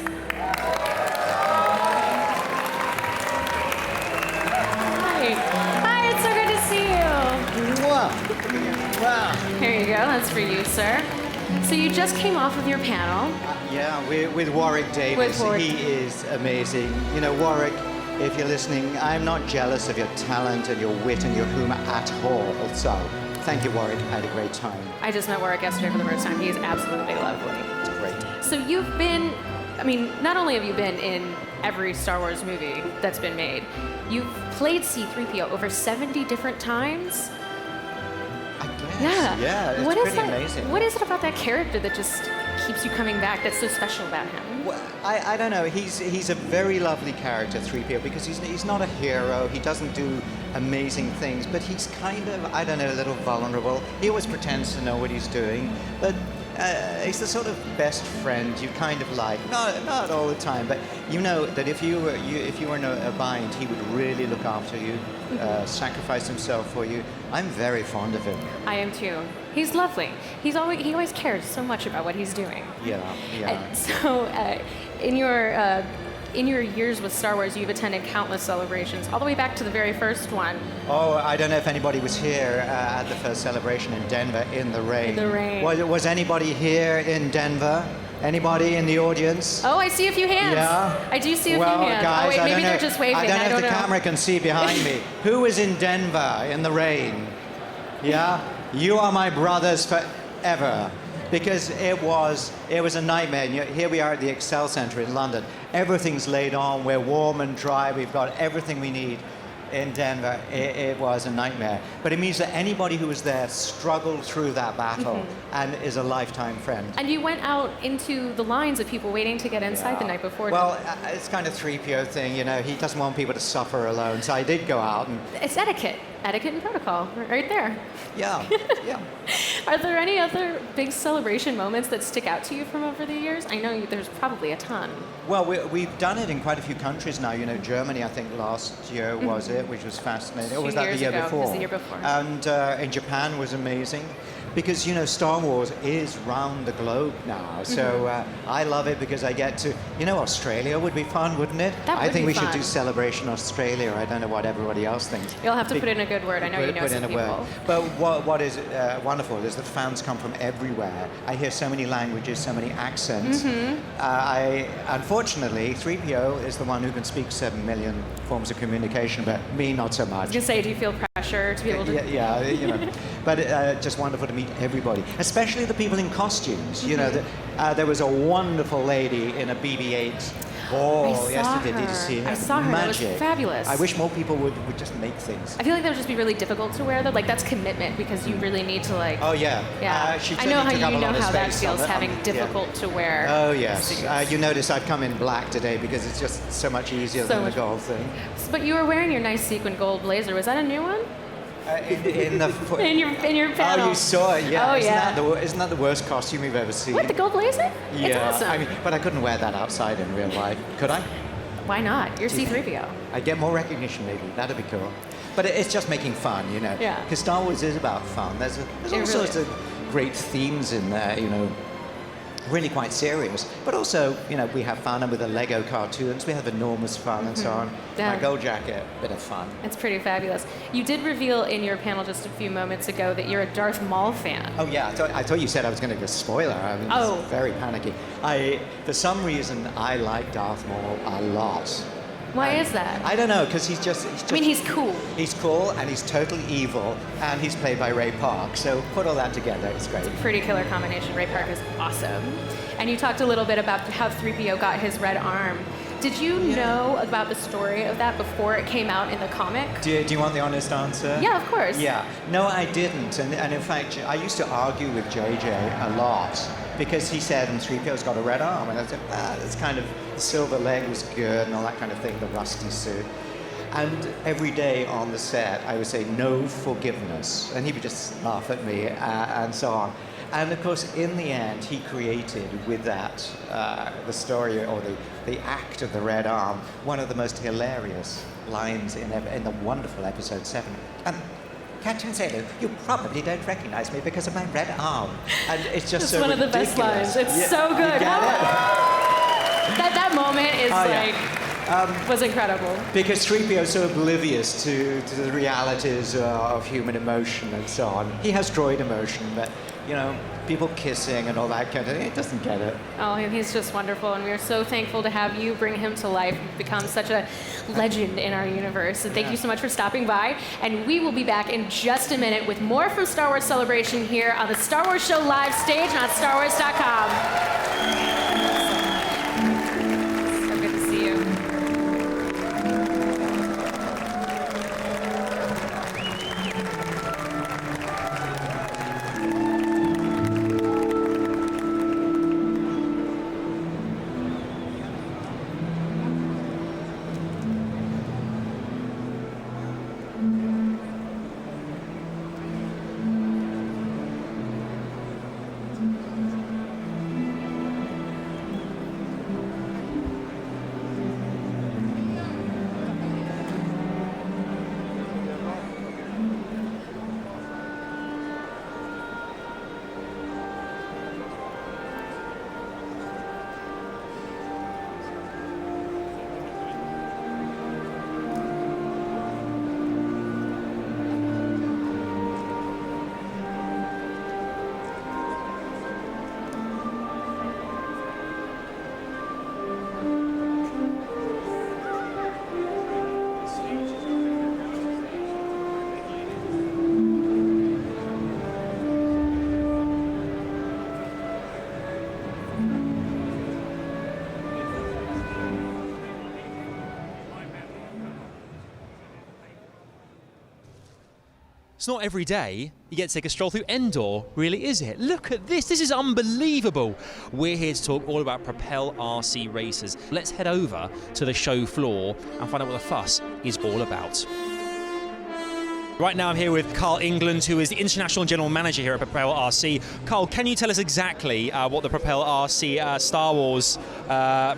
Hi. Hi, it's so good to see you. Wow. Wow. Here you go, that's for you, sir. So you just came off of your panel. Yeah, with Warwick Davis. With Warwick. He is amazing. You know, Warwick, if you're listening, I'm not jealous of your talent and your wit and your humor at all. So, thank you, Warwick. I had a great time. I just met Warwick yesterday for the first time. He is absolutely lovely. Great. So you've been, I mean, not only have you been in every Star Wars movie that's been made, you've played C-3PO over 70 different times. I guess. Yeah. Yeah, it's What is pretty that, amazing. What is it about that character that just keeps you coming back that's so special about him? Well, I don't know. He's a very lovely character, 3PO, because he's not a hero. He doesn't do amazing things, but he's kind of, I don't know, a little vulnerable. He always pretends to know what he's doing, but he's the sort of best friend you kind of like. Not all the time, but you know that if you were in a bind, he would really look after you, sacrifice himself for you. I'm very fond of him. I am too. He's lovely. He always cares so much about what he's doing. Yeah. And so, in your years with Star Wars, you've attended countless celebrations, all the way back to the very first one. Oh, I don't know if anybody was here at the first celebration in Denver in the rain. In the rain. Was anybody here in Denver? Anybody in the audience? Oh, I see a few hands. Yeah? I do see a Well, few hands. guys, oh, wait, I maybe don't they're know- just waving. I don't know if the camera can see behind me. Who was in Denver in the rain? Yeah? You are my brothers forever. Because it was a nightmare. And here we are at the Excel Centre in London. Everything's laid on. We're warm and dry. We've got everything we need in Denver. It was a nightmare. But it means that anybody who was there struggled through that battle and is a lifetime friend. And you went out into the lines of people waiting to get inside the night before. Well, it's kind of 3PO thing, you know. He doesn't want people to suffer alone. So I did go out and... It's etiquette and protocol, right there. Yeah, yeah. Are there any other big celebration moments that stick out to you from over the years? I know there's probably a ton. Well, we've done it in quite a few countries now. You know, Germany, I think last year was it, which was fascinating. Or was that the year before? It was the year before. And in Japan was amazing. Because, you know, Star Wars is round the globe now. So I love it because I get to, you know, Australia would be fun, wouldn't it? I think we should do Celebration Australia. I don't know what everybody else thinks. You'll have to put in a good word. I know you know some people. But what is wonderful is that fans come from everywhere. I hear so many languages, so many accents. Unfortunately, 3PO is the one who can speak 7 million forms of communication, but me, not so much. I was going to say, do you feel pressure to be able to... Yeah, you know. But just wonderful to meet everybody, especially the people in costumes. You know, there was a wonderful lady in a BB-8 ball yesterday. Did you see her? I saw her. Magic. That was fabulous. I wish more people would just make things. I feel like that would just be really difficult to wear, though. Like, that's commitment because you really need to, like... Oh, yeah. Yeah. I know how that feels, having difficult to wear. Oh, yes. You notice I've come in black today because it's just so much easier than the gold thing. But you were wearing your nice sequin gold blazer. Was that a new one? In your panel. Oh, you saw it, yeah. Oh, Isn't that the worst costume you've ever seen? What, the gold blazer? Yeah. It's awesome. I mean, but I couldn't wear that outside in real life. Could I? Why not? You're C-3PO. I'd get more recognition, maybe. That'd be cool. But it's just making fun, you know. Yeah. Because Star Wars is about fun. There's all sorts of great themes in there, you know. Really quite serious, but also, you know, we have fun, and with the Lego cartoons, we have enormous fun and so on. Yeah. My gold jacket, bit of fun. It's pretty fabulous. You did reveal in your panel just a few moments ago that you're a Darth Maul fan. Oh yeah, I thought you said I was going to go spoiler. I mean, it's very panicky. For some reason, I like Darth Maul a lot. Why is that? I don't know, because he's just... I mean, he's cool. He's cool, and he's totally evil, and he's played by Ray Park. So put all that together, it's great. It's a pretty killer combination. Ray Park is awesome. And you talked a little bit about how 3PO got his red arm. Did you know about the story of that before it came out in the comic? Do you want the honest answer? Yeah, of course. Yeah. No, I didn't. And in fact, I used to argue with JJ a lot because he said, and 3PO's got a red arm. And I said, that's kind of, the silver leg was good and all that kind of thing, the rusty suit. And every day on the set, I would say, no forgiveness. And he would just laugh at me and so on. And of course, in the end, he created with that, the story or the act of the red arm, one of the most hilarious lines in the wonderful episode 7. Captain Sailor, you probably don't recognize me because of my red arm. And it's just so ridiculous. It's one of the best lines. It's so good. That moment is was incredible. Because 3PO is so oblivious to the realities of human emotion and so on. He has droid emotion, but, you know, people kissing and all that kind of thing, he doesn't get it. Oh, he's just wonderful, and we are so thankful to have you bring him to life and become such a legend in our universe. And thank you so much for stopping by, and we will be back in just a minute with more from Star Wars Celebration here on the Star Wars Show live stage and on StarWars.com. It's not every day you get to take a stroll through Endor, really, is it? Look at this. This is unbelievable. We're here to talk all about Propel RC racers. Let's head over to the show floor and find out what the fuss is all about. Right now I'm here with Carl England, who is the International General Manager here at Propel RC. Carl, can you tell us exactly what the Propel RC Star Wars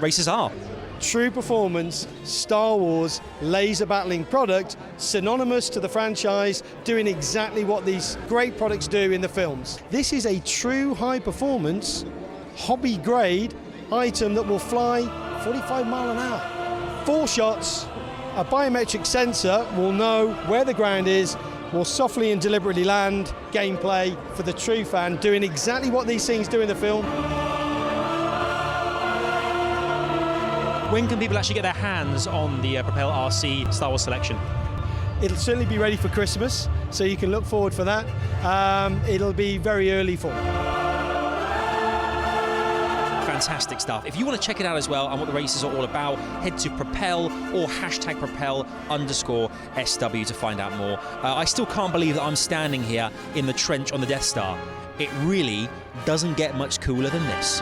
races are? True performance, Star Wars, laser battling product, synonymous to the franchise, doing exactly what these great products do in the films. This is a true high performance, hobby grade item that will fly 45 miles an hour. 4 shots, a biometric sensor will know where the ground is, will softly and deliberately land, gameplay for the true fan, doing exactly what these things do in the film. When can people actually get their hands on the Propel RC Star Wars selection? It'll certainly be ready for Christmas, so you can look forward for that. It'll be very early fall. Fantastic stuff. If you want to check it out as well and what the races are all about, head to Propel or #Propel_SW to find out more. I still can't believe that I'm standing here in the trench on the Death Star. It really doesn't get much cooler than this.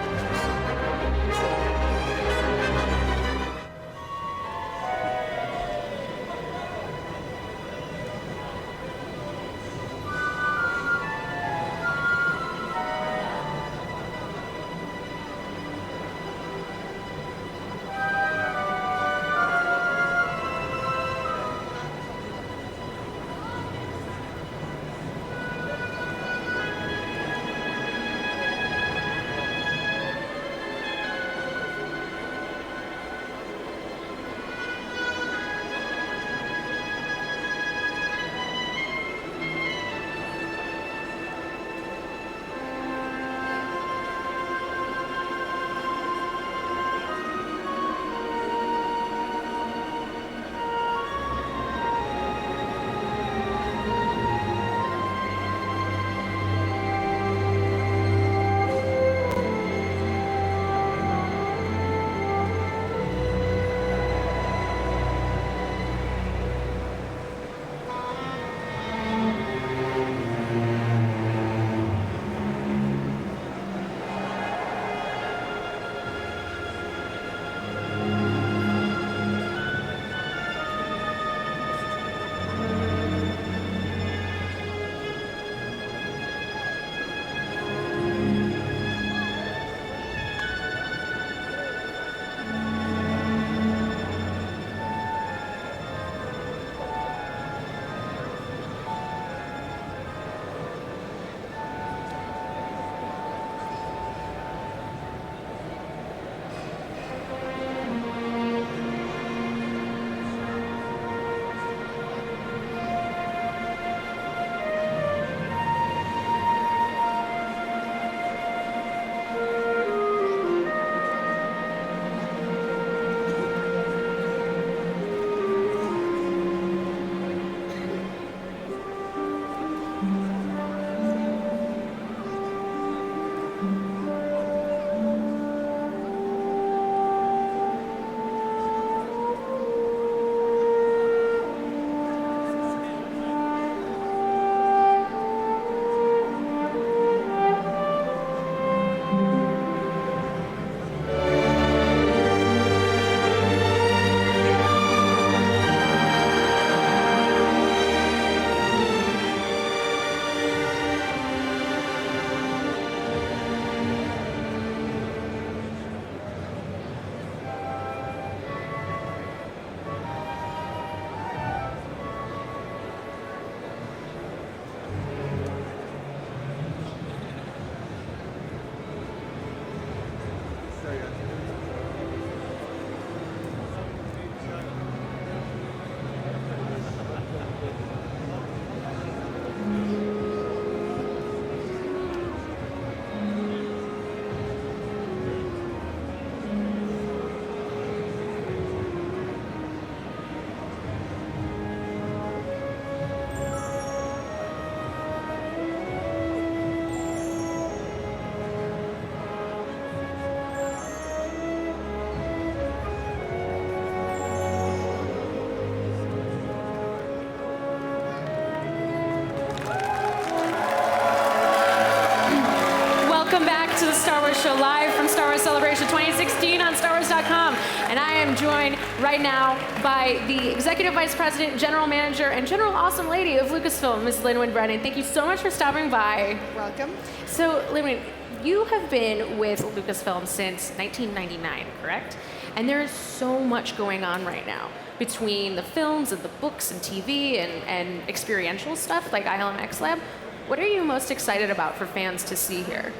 Welcome back to the Star Wars Show live from Star Wars Celebration 2016 on StarWars.com. And I am joined right now by the Executive Vice President, General Manager, and General Awesome Lady of Lucasfilm, Ms. Lynn Brennan. Thank you so much for stopping by. Welcome. So, Lynn, you have been with Lucasfilm since 1999, correct? And there is so much going on right now between the films and the books and TV and experiential stuff like ILMXLAB. What are you most excited about for fans to see here?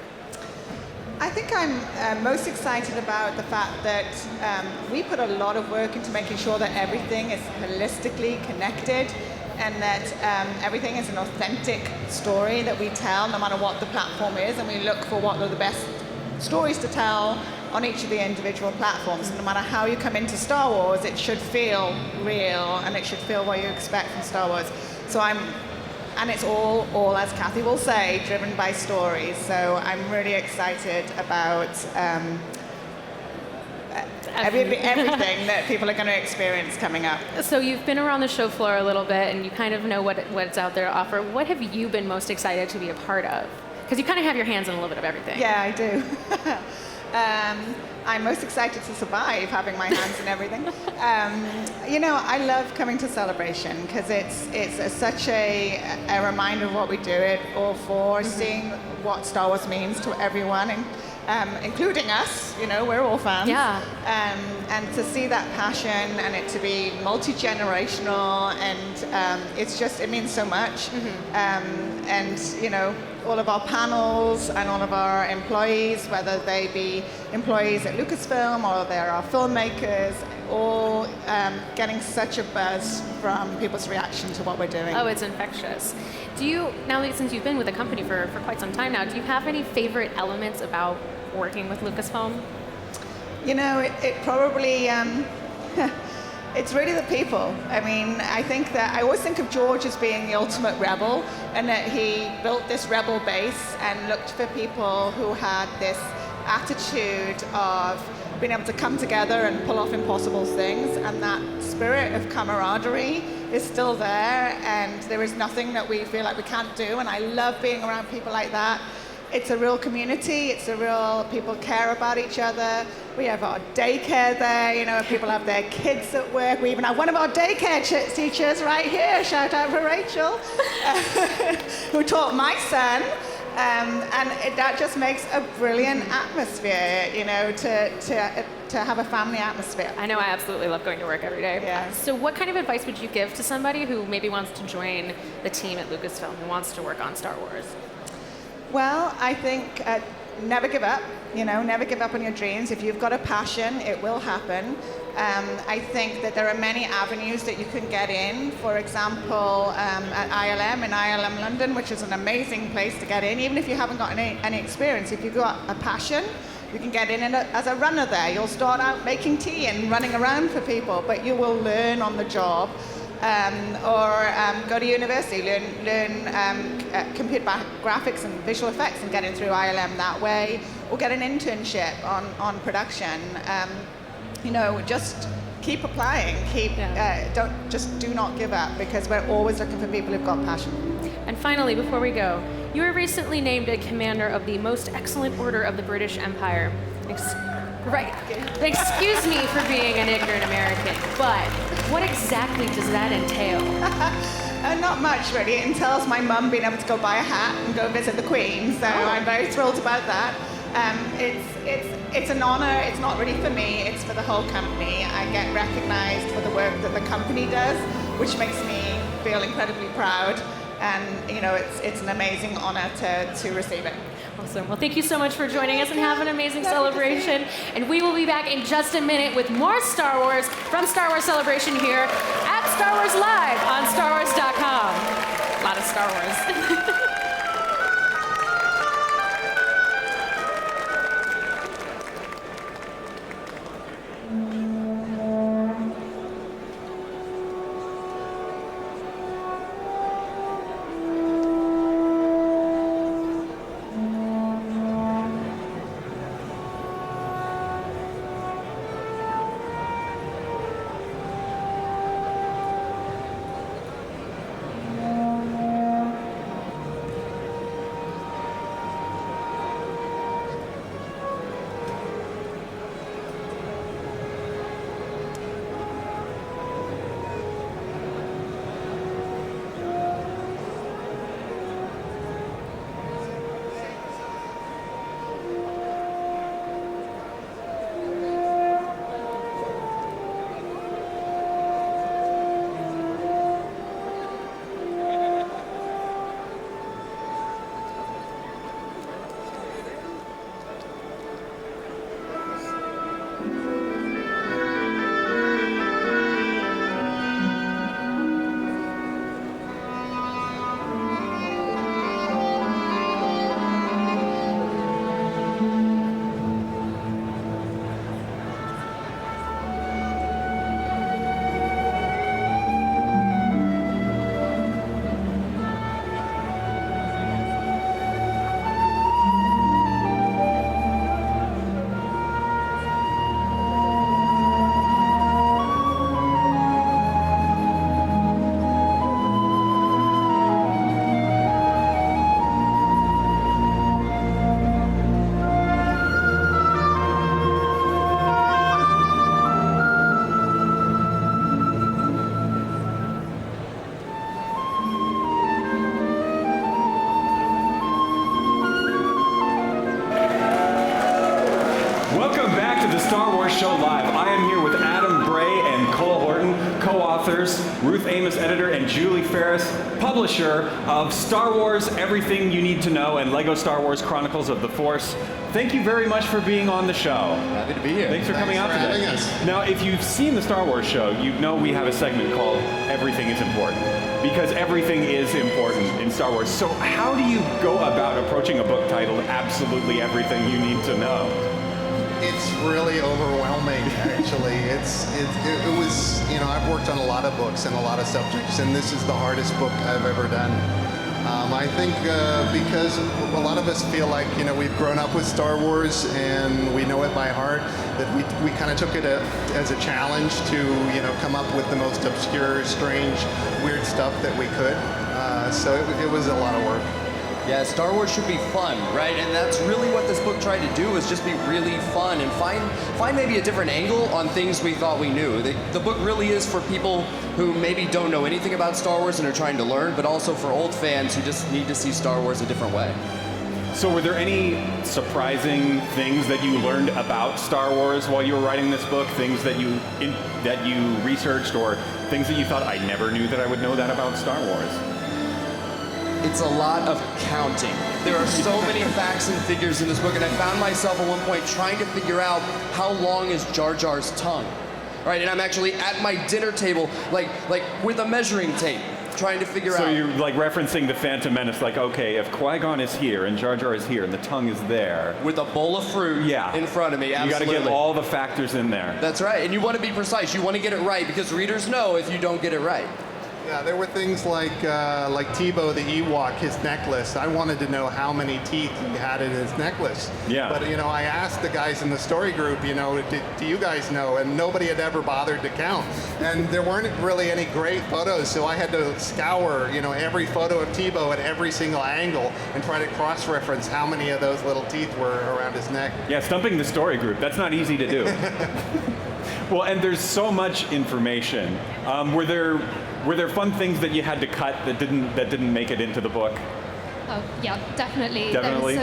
I think I'm most excited about the fact that we put a lot of work into making sure that everything is holistically connected and that everything is an authentic story that we tell no matter what the platform is, and we look for what are the best stories to tell on each of the individual platforms. No matter how you come into Star Wars, it should feel real and it should feel what you expect from Star Wars. So and it's all, as Kathy will say, driven by stories. So I'm really excited about everything that people are going to experience coming up. So you've been around the show floor a little bit and you kind of know what's out there to offer. What have you been most excited to be a part of? Because you kind of have your hands on a little bit of everything. Yeah, I do. I'm most excited to survive having my hands in everything. You know, I love coming to Celebration because it's such a reminder of what we do it all for, seeing what Star Wars means to everyone, including us. You know, we're all fans. Yeah. And to see that passion and it to be multi-generational and it means so much. And, you know, all of our panels and all of our employees, whether they be employees at Lucasfilm or they're our filmmakers, all getting such a buzz from people's reaction to what we're doing. Oh, it's infectious. Do you, now that since you've been with the company for quite some time now, do you have any favorite elements about working with Lucasfilm? You know, it probably, it's really the people. I mean, I think that I always think of George as being the ultimate rebel, and that he built this rebel base and looked for people who had this attitude of being able to come together and pull off impossible things, and that spirit of camaraderie is still there, and there is nothing that we feel like we can't do, and I love being around people like that. It's a real community, it's a real, people care about each other. We have our daycare there, you know, people have their kids at work. We even have one of our daycare teachers right here, shout out for Rachel, who taught my son. That just makes a brilliant atmosphere, you know, to have a family atmosphere. I know, I absolutely love going to work every day. Yeah. So what kind of advice would you give to somebody who maybe wants to join the team at Lucasfilm, who wants to work on Star Wars? Well, I think never give up, you know, never give up on your dreams. If you've got a passion, it will happen. I think that there are many avenues that you can get in. For example, at ILM, in ILM London, which is an amazing place to get in, even if you haven't got any experience. If you've got a passion, you can get in as a runner there. You'll start out making tea and running around for people, but you will learn on the job. Or go to university, learn computer graphics and visual effects and get in through ILM that way, or get an internship on production. You know, just keep applying, do not give up, because we're always looking for people who've got passion. And finally, before we go, you were recently named a commander of the Most Excellent Order of the British Empire. Right. Excuse me for being an ignorant American, but what exactly does that entail? Not much, really. It entails my mum being able to go buy a hat and go visit the Queen, so I'm very thrilled about that. It's an honor. It's not really for me, it's for the whole company. I get recognized for the work that the company does, which makes me feel incredibly proud. And, you know, it's an amazing honor to receive it. Awesome. Well, thank you so much for joining us and have an amazing celebration. And we will be back in just a minute with more Star Wars from Star Wars Celebration here at Star Wars Live on StarWars.com. A lot of Star Wars. authors, Ruth Amos, editor, and Julie Ferris, publisher of Star Wars Everything You Need to Know and Lego Star Wars Chronicles of the Force. Thank you very much for being on the show. Happy to be here. Thanks for coming out today. Having us. Now, if you've seen the Star Wars show, you know we have a segment called Everything is Important, because everything is important in Star Wars. So how do you go about approaching a book titled Absolutely Everything You Need to Know? It's really overwhelming, actually. It was, I've worked on a lot of books and a lot of subjects, and this is the hardest book I've ever done. I think because a lot of us feel like, we've grown up with Star Wars and we know it by heart, that we kind of took it as a challenge to, come up with the most obscure, strange, weird stuff that we could. So it was a lot of work. Yeah, Star Wars should be fun, right? And that's really what this book tried to do, is just be really fun and find maybe a different angle on things we thought we knew. The book really is for people who maybe don't know anything about Star Wars and are trying to learn, but also for old fans who just need to see Star Wars a different way. So were there any surprising things that you learned about Star Wars while you were writing this book? Things that you researched, or things that you thought, I never knew that I would know that about Star Wars? It's a lot of counting. There are so many facts and figures in this book, and I found myself at one point trying to figure out how long is Jar Jar's tongue, right? And I'm actually at my dinner table, like with a measuring tape, trying to figure out. So you're like referencing the Phantom Menace, like, okay, if Qui-Gon is here and Jar Jar is here and the tongue is there. With a bowl of fruit in front of me, absolutely. You gotta get all the factors in there. That's right, and you want to be precise. You want to get it right, because readers know if you don't get it right. Yeah, there were things like Tebow the Ewok, his necklace. I wanted to know how many teeth he had in his necklace. Yeah. But, I asked the guys in the story group, do you guys know? And nobody had ever bothered to count. And there weren't really any great photos, so I had to scour, every photo of Tebow at every single angle and try to cross-reference how many of those little teeth were around his neck. Yeah, stumping the story group, that's not easy to do. Well, and there's so much information. Were there fun things that you had to cut that didn't make it into the book? Oh, yeah, definitely. Definitely.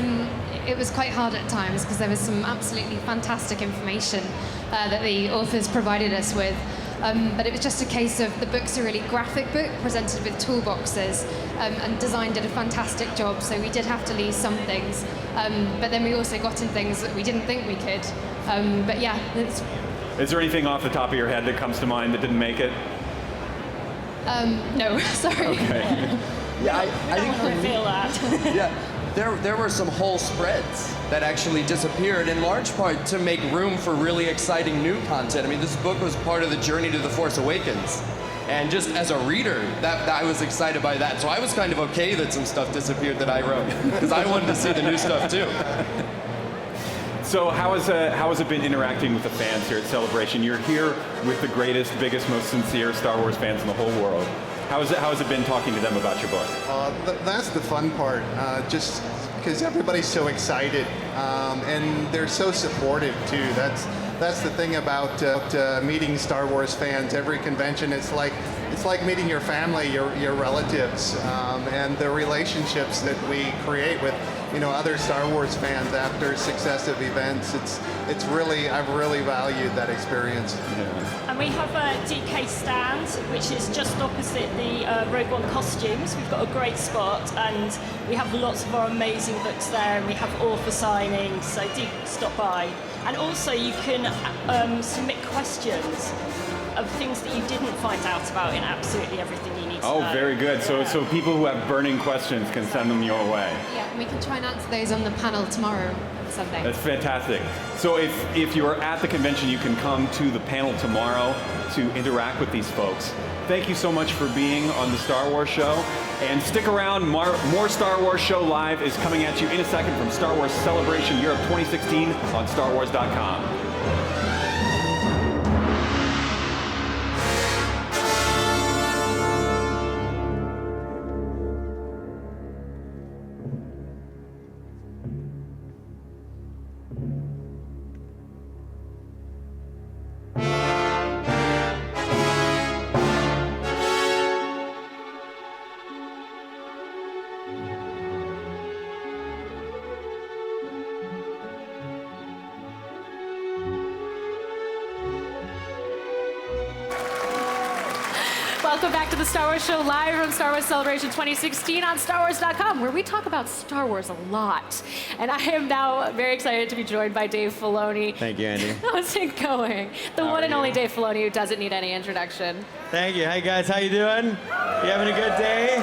It was quite hard at times because there was some absolutely fantastic information that the authors provided us with. But it was just a case of the book's a really graphic book presented with toolboxes, and design did a fantastic job, so we did have to leave some things. But then we also got in things that we didn't think we could. But yeah. Is there anything off the top of your head that comes to mind that didn't make it? No, sorry. Okay. Yeah, I think I feel that. Yeah, there were some whole spreads that actually disappeared, in large part to make room for really exciting new content. I mean, this book was part of the journey to The Force Awakens. And just as a reader, that I was excited by that. So I was kind of okay that some stuff disappeared that I wrote, because I wanted to see the new stuff too. So how has it been interacting with the fans here at Celebration? You're here with the greatest, biggest, most sincere Star Wars fans in the whole world. How has it been talking to them about your book? That's the fun part, just because everybody's so excited, and they're so supportive too. That's the thing about meeting Star Wars fans. Every convention, it's like meeting your family, your relatives, and the relationships that we create with other Star Wars fans after successive events. I've really valued that experience. Yeah. And we have a DK stand, which is just opposite the Rogue One costumes. We've got a great spot, and we have lots of our amazing books there, and we have author signings, so do stop by. And also you can submit questions of things that you didn't find out about in absolutely everything you need to know. Oh, very good. So people who have burning questions can send them your way. Yeah, and we can try and answer those on the panel tomorrow, Sunday. That's fantastic. So if you're at the convention, you can come to the panel tomorrow to interact with these folks. Thank you so much for being on the Star Wars Show. And stick around, more Star Wars Show Live is coming at you in a second from Star Wars Celebration Europe 2016 on StarWars.com. Welcome back to the Star Wars Show, live from Star Wars Celebration 2016 on StarWars.com, where we talk about Star Wars a lot. And I am now very excited to be joined by Dave Filoni. Thank you, Andy. How's it going? The one and only Dave Filoni, who doesn't need any introduction. Thank you. Hey guys, how you doing? You having a good day?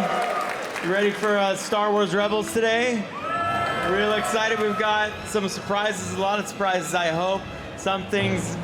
You ready for Star Wars Rebels today? Real excited. We've got some surprises, a lot of surprises, I hope. Some things,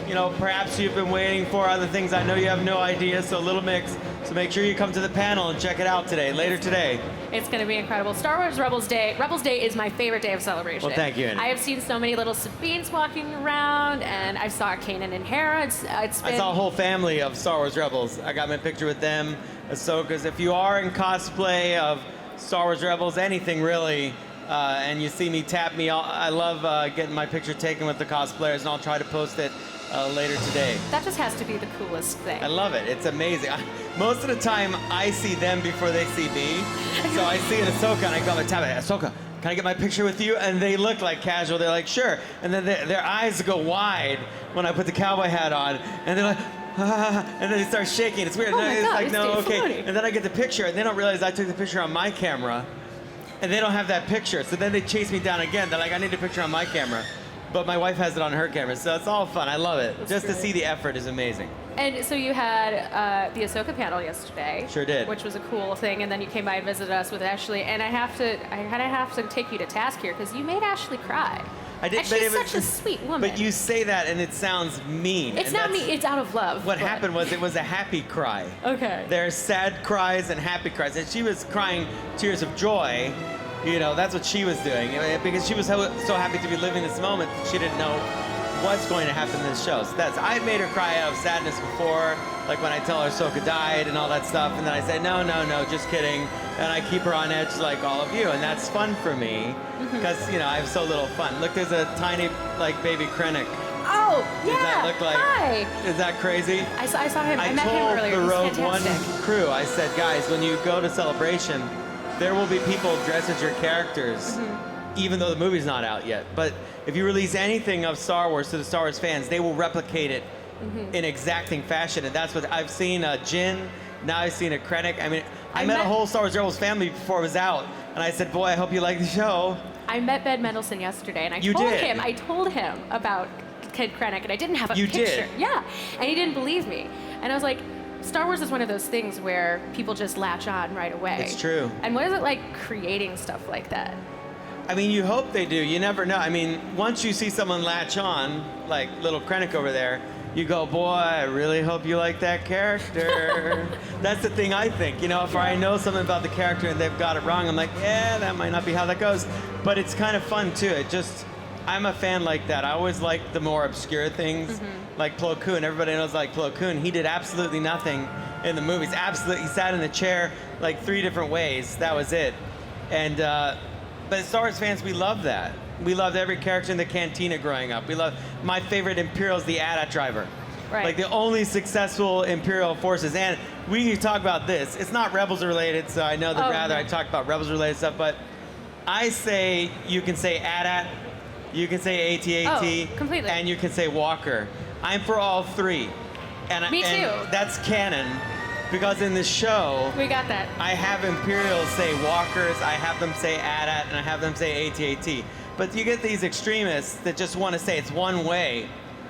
you know, perhaps you've been waiting for, other things I know you have no idea, so a little mix. So make sure you come to the panel and check it out today, later today. It's going to be incredible. Star Wars Rebels Day. Rebels Day is my favorite day of celebration. Well, thank you, Andy. I have seen so many little Sabines walking around, and I saw Kanan and Hera. It's been... I saw a whole family of Star Wars Rebels. I got my picture with them, Ahsoka's. If you are in cosplay of Star Wars Rebels, anything really, and you see me, tap me. I love getting my picture taken with the cosplayers, and I'll try to post it later today. That just has to be the coolest thing. I love it. It's amazing. Most of the time, I see them before they see me. So I see an Ahsoka, and I go, tap it, Ahsoka, can I get my picture with you? And they look like casual. They're like, sure. And then their eyes go wide when I put the cowboy hat on, and they're like, and then they start shaking. It's weird. Oh my it's God, like, it's no, Dave okay. Filoni. And then I get the picture, and they don't realize I took the picture on my camera, and they don't have that picture. So then they chase me down again. They're like, I need a picture on my camera. But my wife has it on her camera, so it's all fun. I love it. Just to see the effort is amazing. And so you had the Ahsoka panel yesterday. Sure did. Which was a cool thing, and then you came by and visited us with Ashley. And I kind of have to take you to task here, because you made Ashley cry. I did, and she's such a sweet woman. But you say that, and it sounds mean. It's and not mean. It's out of love. What happened was it was a happy cry. Okay. There's sad cries and happy cries, and she was crying tears of joy. You know, that's what she was doing, because she was so happy to be living this moment. She didn't know what's going to happen in this show. So I've made her cry out of sadness before, like when I tell her Ahsoka died and all that stuff, and then I say, no, just kidding, and I keep her on edge like all of you, and that's fun for me, because, you know, I have so little fun. Look, there's a tiny, like, baby Krennic. Oh, yeah. Does that look like? Hi. Is that crazy? I saw him. I met him earlier. I told He's the Rogue One fantastic. crew, I said, guys, when you go to Celebration, there will be people dressed as your characters, even though the movie's not out yet. But if you release anything of Star Wars to the Star Wars fans, they will replicate it in exacting fashion. And that's what I've seen Jin, now I've seen a Krennic. I mean, I met a whole Star Wars Rebels family before it was out. And I said, boy, I hope you like the show. I met Ben Mendelsohn yesterday, and I told him about Kid Krennic, and I didn't have a picture. Did? Yeah, and he didn't believe me. And I was like, Star Wars is one of those things where people just latch on right away. It's true. And what is it like creating stuff like that? I mean, you hope they do. You never know. I mean, once you see someone latch on, like little Krennic over there, you go, boy, I really hope you like that character. That's the thing I think. You know, if I know something about the character and they've got it wrong, I'm like, yeah, that might not be how that goes. But it's kind of fun, too. I'm a fan like that. I always like the more obscure things, like Plo Koon. Everybody knows like Plo Koon. He did absolutely nothing in the movies. Absolutely, he sat in the chair like 3 different ways. That was it. And but as Star Wars fans, we love that. We loved every character in the cantina growing up. My favorite Imperial is the AT-AT driver. Right. Like the only successful Imperial forces. And we talk about this. It's not Rebels related, so I know that rather I talk about Rebels related stuff. But I say you can say AT-AT. You can say AT-AT, completely. And you can say Walker. I'm for all 3. Me too. And that's canon, because in the show, We got that. I have Imperials say Walkers, I have them say AT-AT, and I have them say AT-AT. But you get these extremists that just want to say it's one way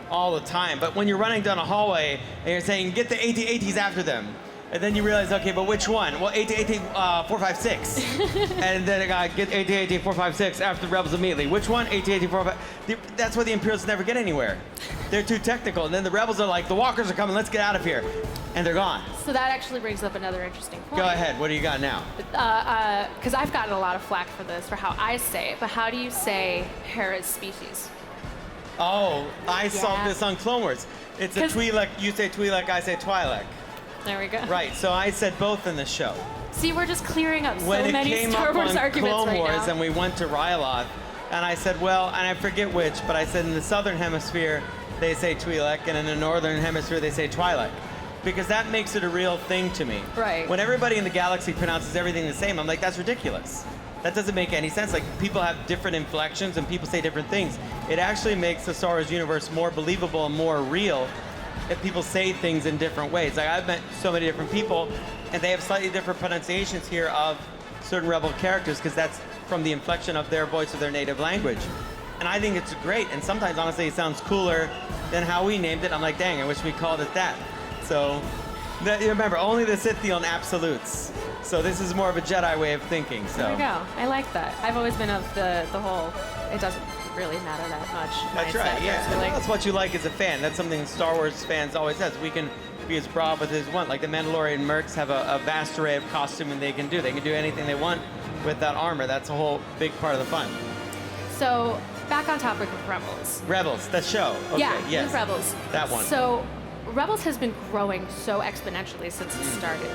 all the time. But when you're running down a hallway and you're saying, get the AT-ATs after them, and then you realize, okay, but which one? Well, AT-AT 456. And then I got get AT-AT 456 after the Rebels immediately. Which one? AT-AT 456. That's why the Imperials never get anywhere. They're too technical. And then the Rebels are like, the Walkers are coming, let's get out of here. And they're gone. So that actually brings up another interesting point. Go ahead, what do you got now? Because I've gotten a lot of flack for this, for how I say it, but how do you say Hera's species? Oh, I saw this on Clone Wars. It's a Twi'lek, you say Twi'lek, I say Twi'lek. There we go. Right, so I said both in the show. See, we're just clearing up When so many it Star came Wars up on arguments Clone right Wars now. and we went to Ryloth, and I said, well, and I forget which, but I said in the Southern Hemisphere, they say Twi'lek, and in the Northern Hemisphere, they say Twi'lek. Because that makes it a real thing to me. Right. When everybody in the galaxy pronounces everything the same, I'm like, that's ridiculous. That doesn't make any sense. Like, people have different inflections and people say different things. It actually makes the Star Wars universe more believable and more real that people say things in different ways. Like I've met so many different people, and they have slightly different pronunciations here of certain Rebel characters because that's from the inflection of their voice or their native language. And I think it's great. And sometimes, honestly, it sounds cooler than how we named it. I'm like, dang, I wish we called it that. So remember, only the Sith deal in absolutes. So this is more of a Jedi way of thinking. So There we go. I like that. I've always been of the whole, it doesn't really matter that much. That's right, yeah. That's what you like as a fan. That's something Star Wars fans always says. We can be as broad with as we want. Like the Mandalorian mercs have a vast array of costuming they can do. They can do anything they want with that armor. That's a whole big part of the fun. So back on topic of Rebels. Rebels, the show. Okay, Yeah, yes. Rebels. That one. So Rebels has been growing so exponentially since it started.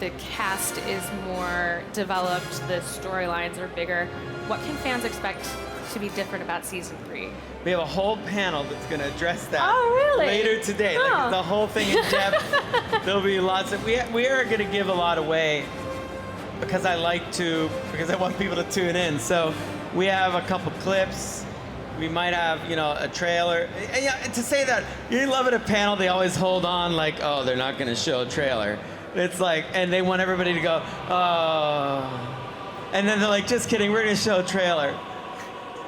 The cast is more developed, the storylines are bigger. What can fans expect to be different about season 3? We have a whole panel that's going to address that really? later today. Oh. Like the whole thing in depth. There'll be lots of. We are going to give a lot away because I want people to tune in. So we have a couple clips. We might have, a trailer. And yeah, to say that, you love at a panel, they always hold on like, oh, they're not going to show a trailer. It's like, and they want everybody to go, oh. And then they're like, just kidding, we're going to show a trailer.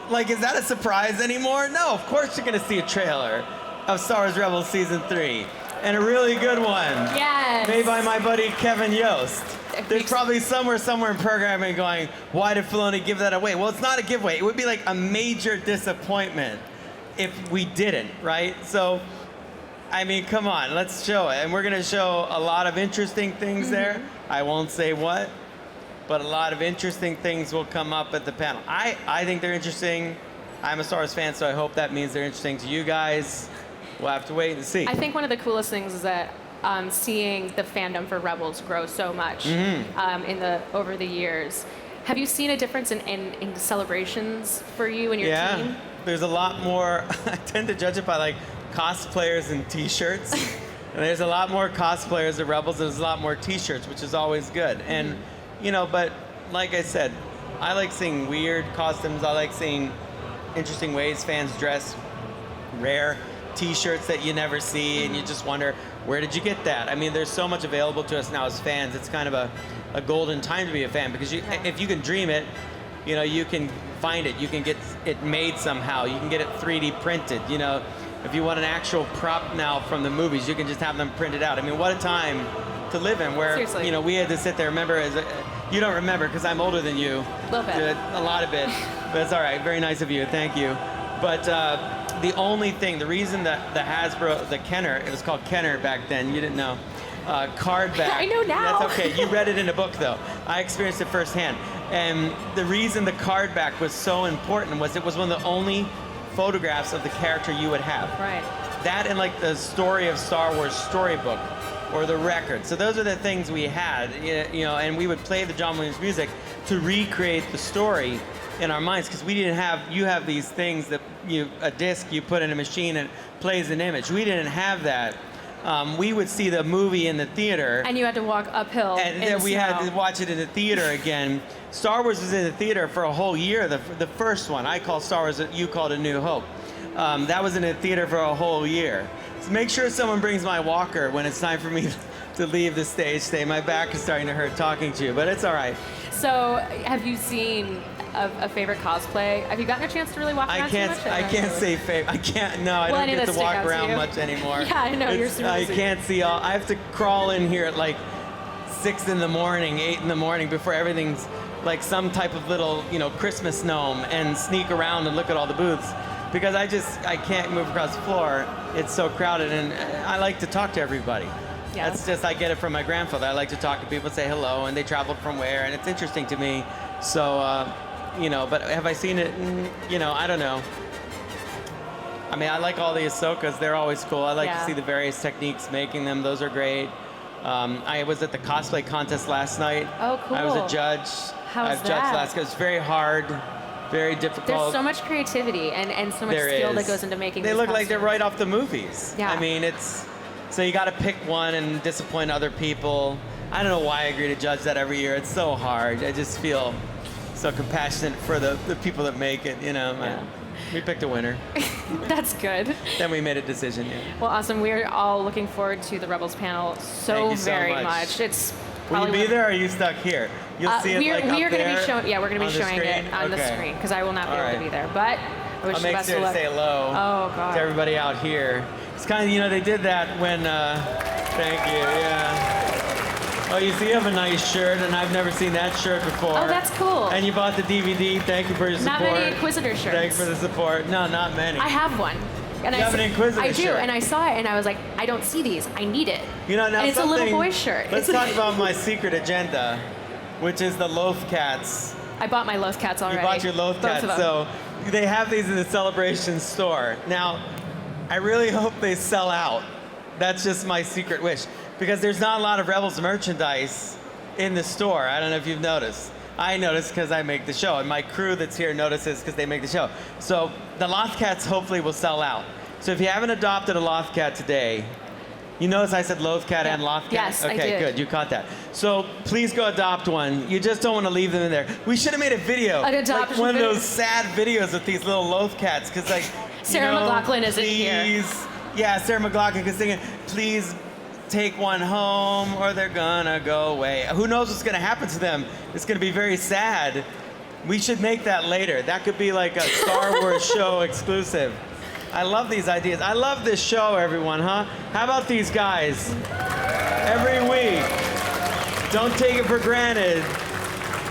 Like, is that a surprise anymore? No, of course you're going to see a trailer of Star Wars Rebels Season 3. And a really good one. Yes. Made by my buddy Kevin Yost. There's probably somewhere in programming going, why did Filoni give that away? Well, it's not a giveaway. It would be like a major disappointment if we didn't, right? So, I mean, come on, let's show it. And we're going to show a lot of interesting things there. I won't say what, but a lot of interesting things will come up at the panel. I think they're interesting. I'm a Star Wars fan, so I hope that means they're interesting to you guys. We'll have to wait and see. I think one of the coolest things is that seeing the fandom for Rebels grow so much over the years. Have you seen a difference in the celebrations for you and your team? Yeah, there's a lot more. I tend to judge it by like cosplayers and T-shirts. And there's a lot more cosplayers of Rebels. There's a lot more T-shirts, which is always good. And but like I said, I like seeing weird costumes. I like seeing interesting ways fans dress, rare T-shirts that you never see, and you just wonder, where did you get that? I mean, there's so much available to us now as fans. It's kind of a golden time to be a fan because if you can dream it, you can find it. You can get it made somehow. You can get it 3D printed. If you want an actual prop now from the movies, you can just have them printed out. I mean, what a time to live in where, Seriously. We had to sit there. Remember, you don't remember because I'm older than you. A little bit. A lot of it. But it's all right. Very nice of you. Thank you. But the reason that the Hasbro, the Kenner, it was called Kenner back then, you didn't know, card back. I know now. That's okay. You read it in a book, though. I experienced it firsthand. And the reason the card back was so important was it was one of the only photographs of the character you would have. Right. That and like the story of Star Wars storybook or the record. So those are the things we had, and we would play the John Williams music to recreate the story in our minds because we didn't have, you have these things that a disc you put in a machine and it plays an image. We didn't have that. We would see the movie in the theater. And you had to walk uphill. And then we had to watch it in the theater again. Star Wars was in the theater for a whole year. The first one, I call Star Wars, you called A New Hope. That was in the theater for a whole year. So make sure someone brings my walker when it's time for me to leave the stage today. My back is starting to hurt talking to you, but it's all right. So have you seen a favorite cosplay? Have you gotten a chance to really walk around too much? I can't say favorite. I can't. No, I don't get to walk around much anymore. Yeah, I know. You're super busy. I can't see all. I have to crawl in here at like 6 in the morning, 8 in the morning before everything's like some type of little, Christmas gnome and sneak around and look at all the booths because I can't move across the floor. It's so crowded, and I like to talk to everybody. Yeah. That's just, I get it from my grandfather. I like to talk to people, say hello, and they traveled from where, and it's interesting to me. So, but have I seen it? I don't know. I mean, I like all the Ahsokas. They're always cool. I like to see the various techniques making them. Those are great. I was at the cosplay contest last night. Oh, cool. I was a judge. How's I've judged last night. It's very hard, very difficult. There's so much creativity and so much skill that goes into making They these look like costumes. they're right off the movies. Yeah. I mean, so you got to pick one and disappoint other people. I don't know why I agree to judge that every year. It's so hard. I just feel so compassionate for the people that make it, Yeah. We picked a winner. That's good. Then we made a decision. Yeah. Well, awesome. We're all looking forward to the Rebels panel Thank you so very much. It's Will you be there, or are you stuck here? You'll see it we are like up going to there be showing. Yeah, we're going to be on the showing it screen? on the Okay. screen because I will not be All able to right. be there. But I wish I'll you make best sure of to luck. say hello Oh God. to everybody out here. It's kind of, you know, they did that when. Thank you. Yeah. Oh, you see, you have a nice shirt, and I've never seen that shirt before. Oh, that's cool. And you bought the DVD. Thank you for your support. Not many Inquisitor shirts. Thanks for the support. No, not many. I have one. And You have an Inquisitor I do, shirt. and I saw it, and I was like, I don't see these. I need it. You know, now and it's a little something- boy shirt. Let's talk about my secret agenda, which is the Loaf Cats. I bought my Loaf Cats already. You bought your Loaf Both Cats, of them. so they have these in the Celebration store. Now, I really hope they sell out. That's just my secret wish, because there's not a lot of Rebels merchandise in the store. I don't know if you've noticed. I noticed because I make the show, and my crew that's here notices because they make the show. So the Loth Cats hopefully will sell out. So if you haven't adopted a Loth Cat today, you notice I said Loth Cat and Loth Cat? Yes, I Okay, did. good, you caught that. So please go adopt one. You just don't want to leave them in there. We should have made a video. An adoption like one video. of those sad videos with these little Loth Cats, because like, Sarah you know, McLachlan isn't here. please, yeah, Sarah McLachlan is singing, please take one home or they're gonna go away. Who knows what's gonna happen to them? It's gonna be very sad. We should make that later. That could be like a Star Wars show exclusive. I love these ideas. I love this show, everyone, huh? How about these guys? Every week, don't take it for granted.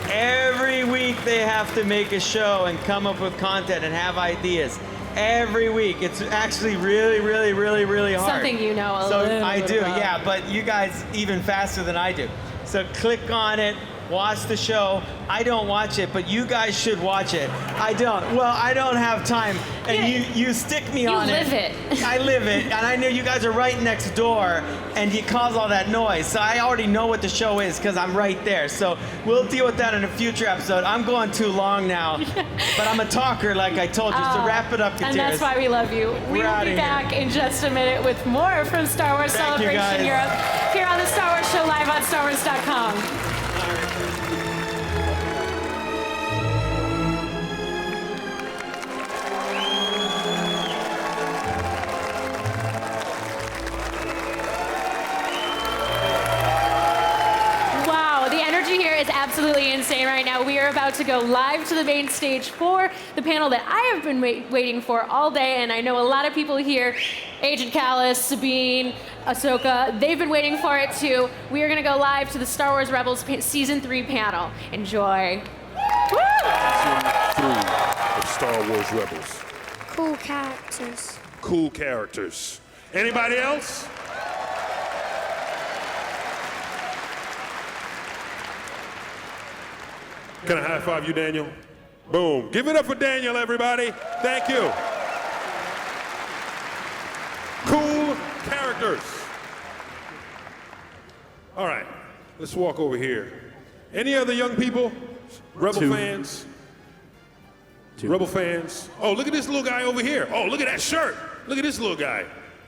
Every week they have to make a show and come up with content and have ideas. Every week. It's actually really, really, really, really hard. Something you know a So little I bit do, about. yeah, but you guys even faster than I do. So click on it, watch the show. I don't watch it, but you guys should watch it. I don't. Well, I don't have time, and you stick me You on live it. I live it, and I know you guys are right next door, and you cause all that noise. So I already know what the show is because I'm right there. So we'll deal with that in a future episode. I'm going too long now, but I'm a talker, like I told you. So wrap it up, Kateris. And that's why we love you. We We're will outta be here. back in just a minute with more from Star Wars Thank you, Celebration guys. Europe here on the Star Wars Show live on StarWars.com. Wow, the energy here is absolutely insane right now. We are about to go live to the main stage for the panel that I have been waiting for all day, and I know a lot of people here, Agent Callus, Sabine, Ahsoka, they've been waiting for it too. We are going to go live to the Star Wars Rebels Season 3 panel. Enjoy. Woo! Season 3 of Star Wars Rebels. Cool characters. Cool characters. Anybody else? Can I high five you, Daniel? Boom. Give it up for Daniel, everybody. Thank you. Cool characters. All right, let's walk over here. Any other young people? Rebel fans? Rebel fans? Oh, look at this little guy over here. Oh, look at that shirt. Look at this little guy.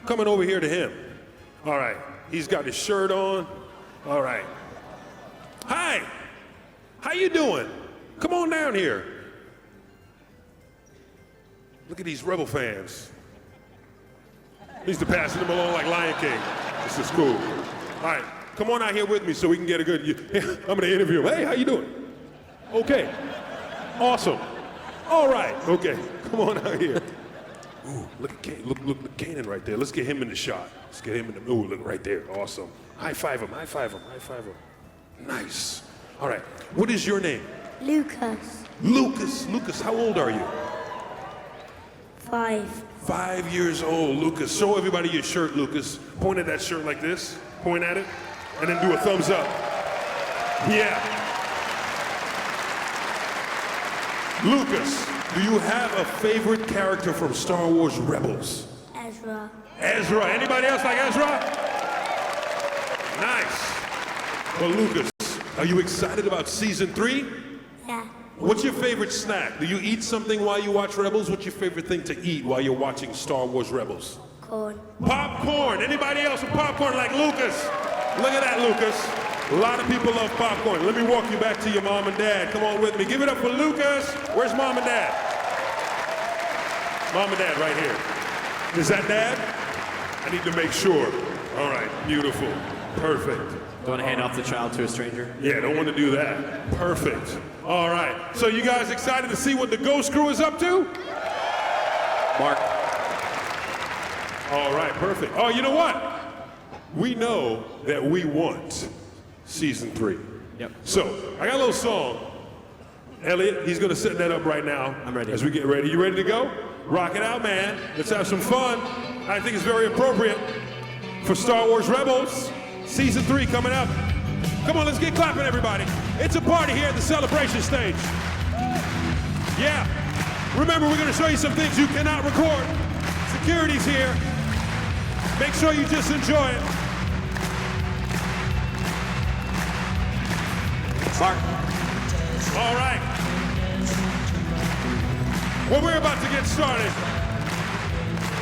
Coming over here to him. All right, he's got his shirt on. All right. Hi. How you doing? Come on down here. Look at these Rebel fans. He's passing them along like Lion King. This is cool. All right, come on out here with me so we can get a good, I'm gonna interview him. Hey, how you doing? Okay, awesome. All right, okay, come on out here. Ooh, look at Kanan right there. Let's get him in the shot. Let's get him in the, ooh, look right there, awesome. High five him, high five him, high five him. Nice. All right, what is your name? Lucas. Lucas, how old are you? 5. 5 years old, Lucas. Show everybody your shirt, Lucas. Point at that shirt like this. Point at it, and then do a thumbs up. Yeah. Lucas, do you have a favorite character from Star Wars Rebels? Ezra. Ezra. Anybody else like Ezra? Nice. Well, Lucas, are you excited about Season 3? Yeah. What's your favorite snack? Do you eat something while you watch Rebels? What's your favorite thing to eat while you're watching Star Wars Rebels? Corn. Popcorn. Anybody else with popcorn like Lucas? Look at that, Lucas. A lot of people love popcorn. Let me walk you back to your mom and dad. Come on with me. Give it up for Lucas. Where's mom and dad? Mom and Dad right here. Is that Dad? I need to make sure. All right, beautiful. Perfect. Don't want to hand off the child to a stranger? Yeah, don't want to do that. Perfect. All right. So you guys excited to see what the Ghost Crew is up to? Mark. All right, perfect. Oh, you know what? We know that we want season 3. Yep. So I got a little song. Elliot, he's going to set that up right now. I'm ready. As we get ready. You ready to go? Rock it out, man. Let's have some fun. I think it's very appropriate for Star Wars Rebels. Season 3 coming up. Come on, let's get clapping, everybody. It's a party here at the celebration stage. Yeah. Remember, we're going to show you some things you cannot record. Security's here. Make sure you just enjoy it. Mark. All right. Well, we're about to get started.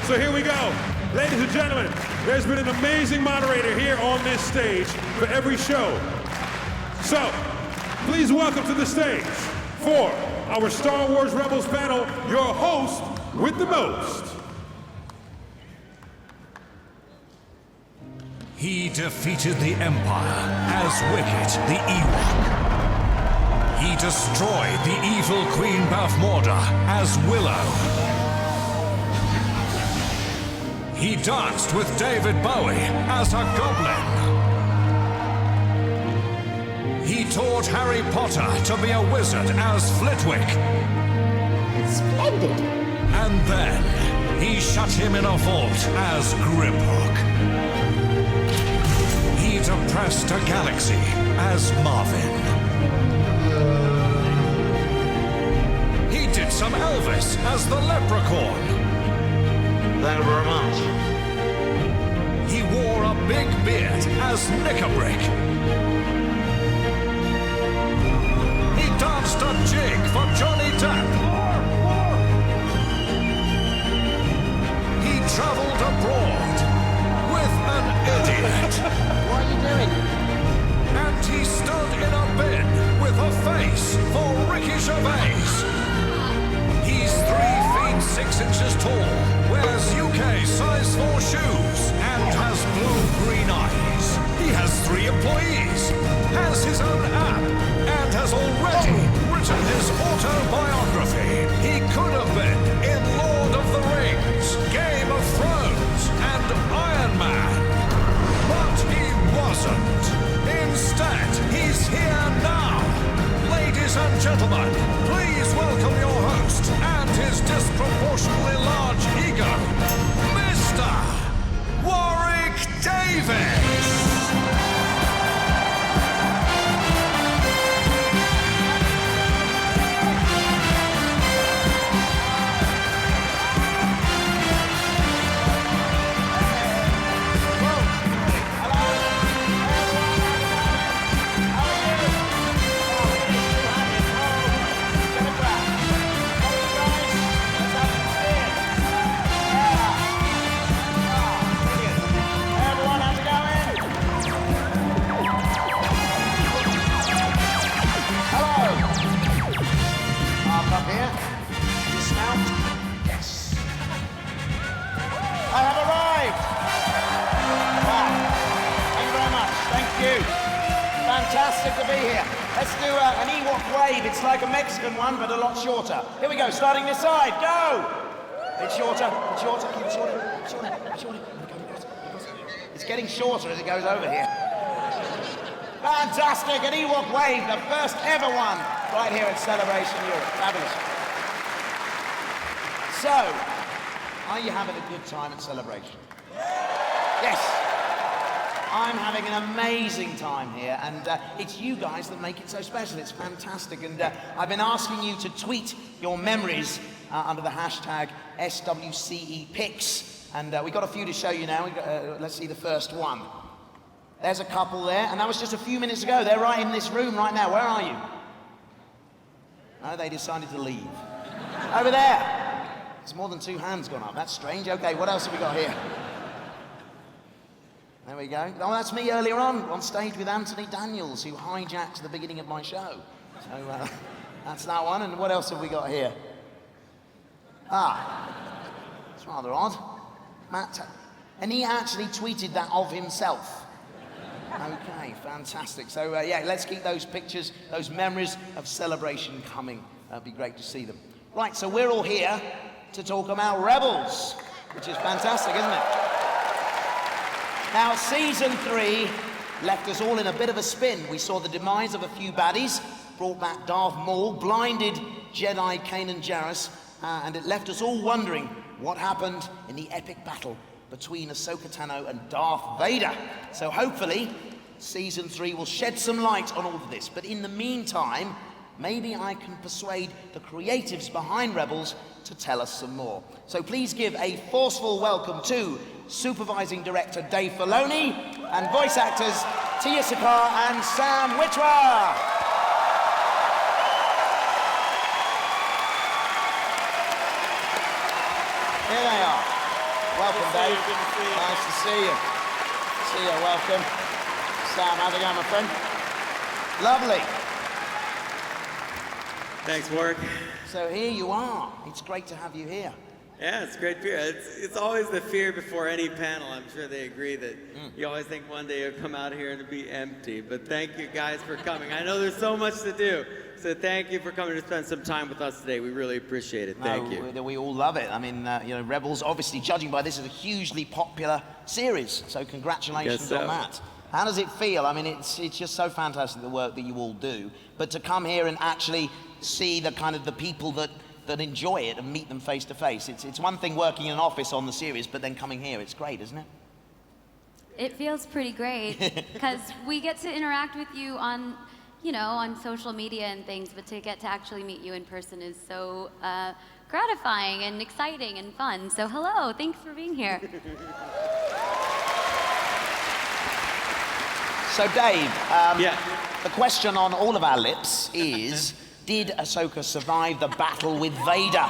So here we go. Ladies and gentlemen, there's been an amazing moderator here on this stage for every show. So, please welcome to the stage for our Star Wars Rebels panel, your host with the most. He defeated the Empire as Wicket the Ewok. He destroyed the evil Queen Bath Morda as Willow. He danced with David Bowie as a goblin. He taught Harry Potter to be a wizard as Flitwick. Splendid. And then he shut him in a vault as Grimhook. He depressed a galaxy as Marvin. He did some Elvis as the Leprechaun. Thank you very much. He wore a big beard as Knickerbrick. He danced a jig for Johnny Depp. He traveled abroad with an idiot. What are you doing? And he stood in a bin with a face for Ricky Gervais. He's 3 feet 6 inches tall, wears UK size 4 shoes, and has blue-green eyes. He has 3 employees, has his own app, and has already written his autobiography. He could have been in Lord of the Rings, Game of Thrones, and Iron Man. But he wasn't. Instead, he's here now. Ladies and gentlemen, please welcome your host and his disproportionately large ego, Mr. Warwick Davis. I have arrived. Wow. Thank you very much. Thank you. Fantastic to be here. Let's do an Ewok wave. It's like a Mexican one, but a lot shorter. Here we go. Starting this side. Go. It's shorter. It's shorter. Keep it shorter. Shorter. Shorter. It's getting shorter as it goes over here. Fantastic. An Ewok wave. The first ever one right here at Celebration Europe. Fabulous. So, are you having a good time at Celebration? Yes. I'm having an amazing time here, and it's you guys that make it so special. It's fantastic, and I've been asking you to tweet your memories under the hashtag SWCEPics, and we've got a few to show you now. Let's see the first one. There's a couple there, and that was just a few minutes ago. They're right in this room right now. Where are you? No, they decided to leave. Over there. There's more than 2 hands gone up. That's strange. Okay, what else have we got here? There we go. Oh, that's me earlier on stage with Anthony Daniels, who hijacked the beginning of my show. So that's that one. And what else have we got here? Ah, rather odd. And he actually tweeted that of himself. Okay, fantastic. So yeah, let's keep those pictures, those memories of Celebration coming. It'd be great to see them. Right, so we're all here to talk about Rebels, which is fantastic, isn't it? Now, Season 3 left us all in a bit of a spin. We saw the demise of a few baddies, brought back Darth Maul, blinded Jedi Kanan Jarrus, and it left us all wondering what happened in the epic battle between Ahsoka Tano and Darth Vader. So hopefully, Season 3 will shed some light on all of this. But in the meantime, maybe I can persuade the creatives behind Rebels to tell us some more. So please give a forceful welcome to Supervising Director Dave Filoni and voice actors Tia Sakar and Sam Witwer. Here they are. Welcome, Dave. Nice to see you. See you, welcome. Sam, how's it going, my friend? Lovely. Thanks, Warwick. So here you are. It's great to have you here. Yeah, it's great fear. It's always the fear before any panel. I'm sure they agree that you always think one day you'll come out here and it'll be empty. But thank you guys for coming. I know there's so much to do. So thank you for coming to spend some time with us today. We really appreciate it. Thank you. We all love it. I mean, you know, Rebels, obviously, judging by this, is a hugely popular series. So congratulations on that. How does it feel? I mean, it's just so fantastic, the work that you all do. But to come here and actually see the kind of the people that enjoy it and meet them face to face. It's one thing working in an office on the series, but then coming here, it's great, isn't it? It feels pretty great because we get to interact with you on, you know, on social media and things, but to get to actually meet you in person is so gratifying and exciting and fun. So hello, thanks for being here. So Dave, the question on all of our lips is, did Ahsoka survive the battle with Vader?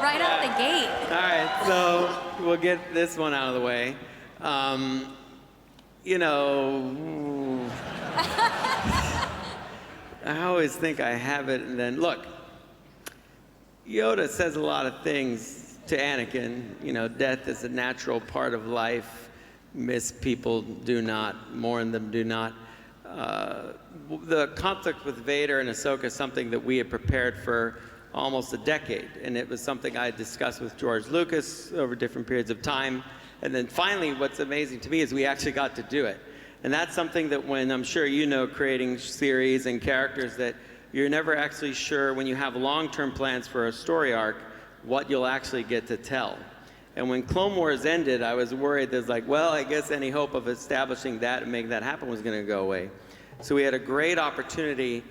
Right out the gate. All right, so we'll get this one out of the way. You know, I always think I have it, and then look, Yoda says a lot of things to Anakin. You know, death is a natural part of life. Miss people do not, mourn them do not. The conflict with Vader and Ahsoka is something that we had prepared for almost a decade, and it was something I had discussed with George Lucas over different periods of time. And then finally, what's amazing to me is we actually got to do it. And that's something that when, I'm sure you know, creating series and characters, that you're never actually sure when you have long-term plans for a story arc, what you'll actually get to tell. And when Clone Wars ended, I was worried there's like, well, I guess any hope of establishing that and making that happen was going to go away. So we had a great opportunity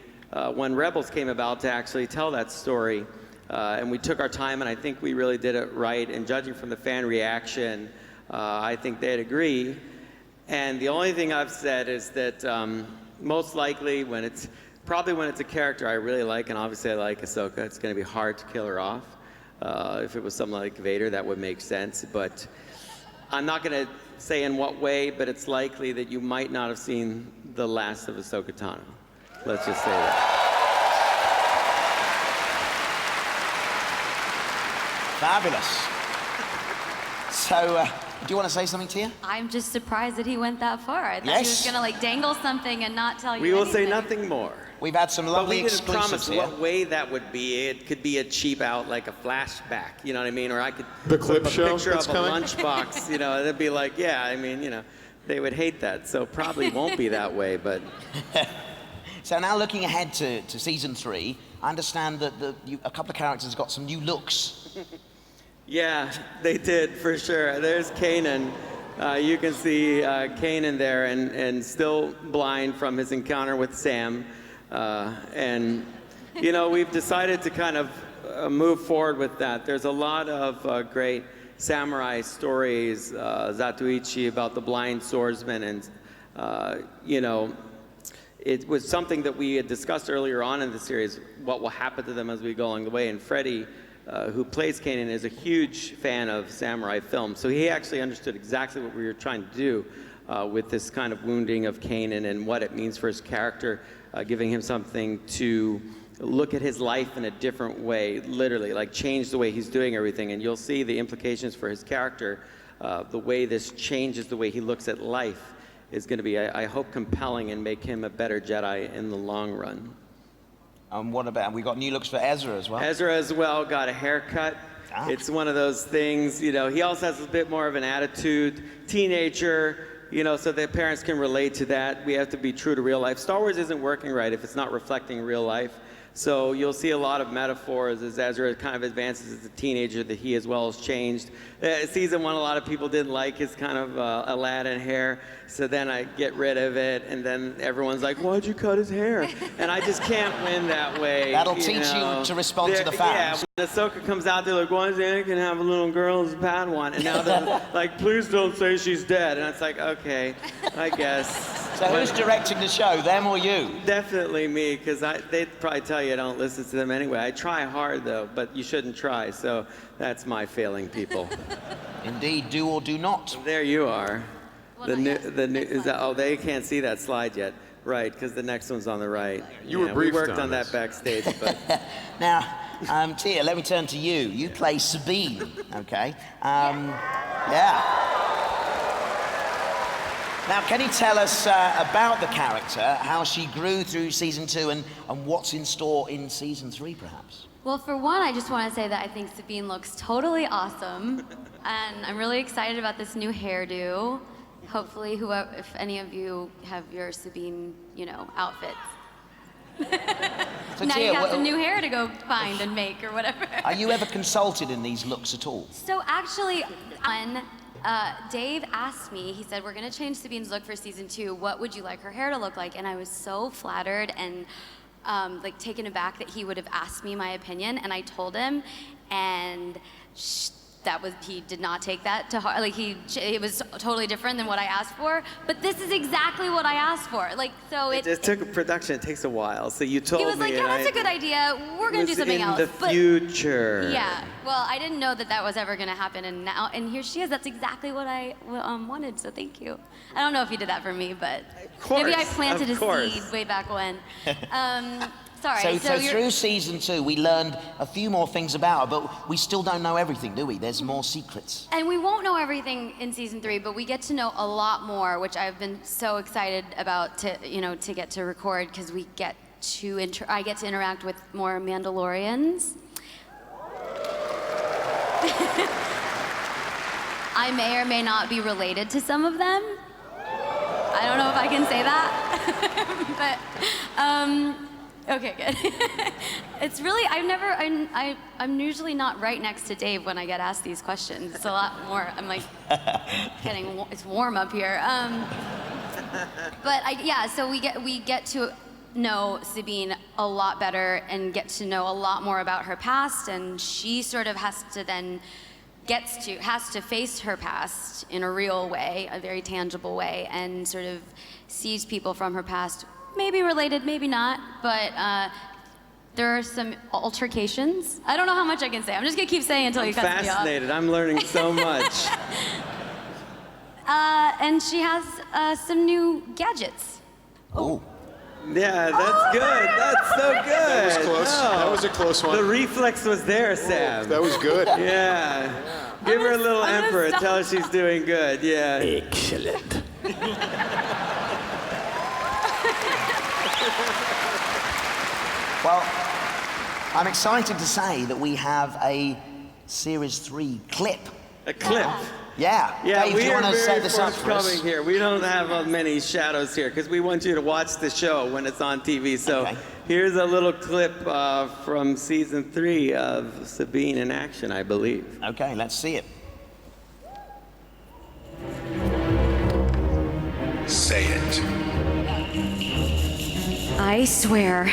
when Rebels came about to actually tell that story. And we took our time, and I think we really did it right. And judging from the fan reaction, I think they'd agree. And the only thing I've said is that most likely when it's a character I really like, and obviously I like Ahsoka, it's going to be hard to kill her off. If it was someone like Vader, that would make sense. But I'm not going to say in what way, but it's likely that you might not have seen the last of Ahsoka Tano. Let's just say that. Fabulous. So, do you want to say something, Tia? I'm just surprised that he went that far. I thought he was gonna like dangle something and not tell you We will anything. say nothing more. We've had some lovely exclusives But we didn't promise here. what way that would be. It could be a cheap out, like a flashback, you know what I mean? Or I could The put clip up a show picture that's of a coming? lunchbox, you know, it'd be like, yeah, I mean, you know, they would hate that. So probably won't be that way, but. So now looking ahead to season 3, I understand that a couple of characters got some new looks. Yeah, they did, for sure. There's Kanan. You can see Kanan there and still blind from his encounter with Sam. And, you know, we've decided to kind of move forward with that. There's a lot of great samurai stories, Zatoichi about the blind swordsman, and, you know, it was something that we had discussed earlier on in the series, what will happen to them as we go along the way. And Freddie, who plays Kanan, is a huge fan of samurai films. So he actually understood exactly what we were trying to do with this kind of wounding of Kanan and what it means for his character, giving him something to look at his life in a different way, literally, like change the way he's doing everything. And you'll see the implications for his character. The way this changes the way he looks at life is going to be, I hope, compelling and make him a better Jedi in the long run. What about, we got new looks for Ezra as well? Ezra as well got a haircut. It's one of those things, you know, he also has a bit more of an attitude, teenager, you know, so that parents can relate to that. We have to be true to real life. Star Wars isn't working right if it's not reflecting real life. So you'll see a lot of metaphors as Ezra kind of advances as a teenager that he as well has changed. Season 1, a lot of people didn't like his kind of Aladdin hair. So then I get rid of it, and then everyone's like, why'd you cut his hair? And I just can't win that way. That'll teach you to respond to the fans. Yeah, when Ahsoka comes out, they're like, why does Anakin have a little girl as a Padawan? And now they're like, please don't say she's dead. And it's like, okay, I guess. So who's directing the show, them or you? Definitely me, because they'd probably tell you I don't listen to them anyway. I try hard, though, but you shouldn't try. So that's my failing, people. Indeed, do or do not. There you are. Well, they can't see that slide yet. Right, because the next one's on the right. You were briefed we worked on this. that backstage, but... Now, Tia, let me turn to you. You play Sabine, okay? Yeah. Now, can you tell us about the character, how she grew through season 2, and what's in store in season 3, perhaps? Well, for one, I just want to say that I think Sabine looks totally awesome, and I'm really excited about this new hairdo. Hopefully, if any of you have your Sabine, outfits. So now Tia, you have some new hair to go find and make or whatever. Are you ever consulted in these looks at all? So actually, Dave asked me, he said, we're gonna change Sabine's look for season 2. What would you like her hair to look like? And I was so flattered and taken aback that he would have asked me my opinion, and I told him, and he did not take that to heart. It was totally different than what I asked for, but this is exactly what I asked for. It just took a production. It takes a while. So you told me. He was like, yeah, that's a good idea. We're going to do something else. In the future. Yeah. Well, I didn't know that was ever going to happen, and here she is. That's exactly what I wanted, so thank you. I don't know if you did that for me, but maybe I planted a seed way back when. Sorry. So through season 2, we learned a few more things about her, but we still don't know everything, do we? There's more secrets. And we won't know everything in season 3, but we get to know a lot more, which I've been so excited about to get to record, because I get to interact with more Mandalorians. I may or may not be related to some of them. I don't know if I can say that, but. Okay, good. It's really, I'm usually not right next to Dave when I get asked these questions. It's a lot more, I'm like, it's warm up here. So we get to know Sabine a lot better and get to know a lot more about her past, and she sort of has to face her past in a real way, a very tangible way, and sort of sees people from her past. Maybe related, maybe not, but there are some altercations. I don't know how much I can say. I'm just gonna keep saying until you cut me off. I'm fascinated. I'm learning so much. And she has some new gadgets. Oh. Yeah, that's good. That's so good. That was close. No. That was a close one. The reflex was there, Sam. That was good. Yeah. Give her a little emperor. Tell her she's doing good. Yeah. Excellent. Well, I'm excited to say that we have a Series 3 clip. A clip? Yeah. Yeah, Dave, we do you are want to set very this up for us? forthcoming here. We don't have many shadows here because we want you to watch the show when it's on TV. So here's a little clip from season 3 of Sabine in action, I believe. Okay, let's see it. Say it. I swear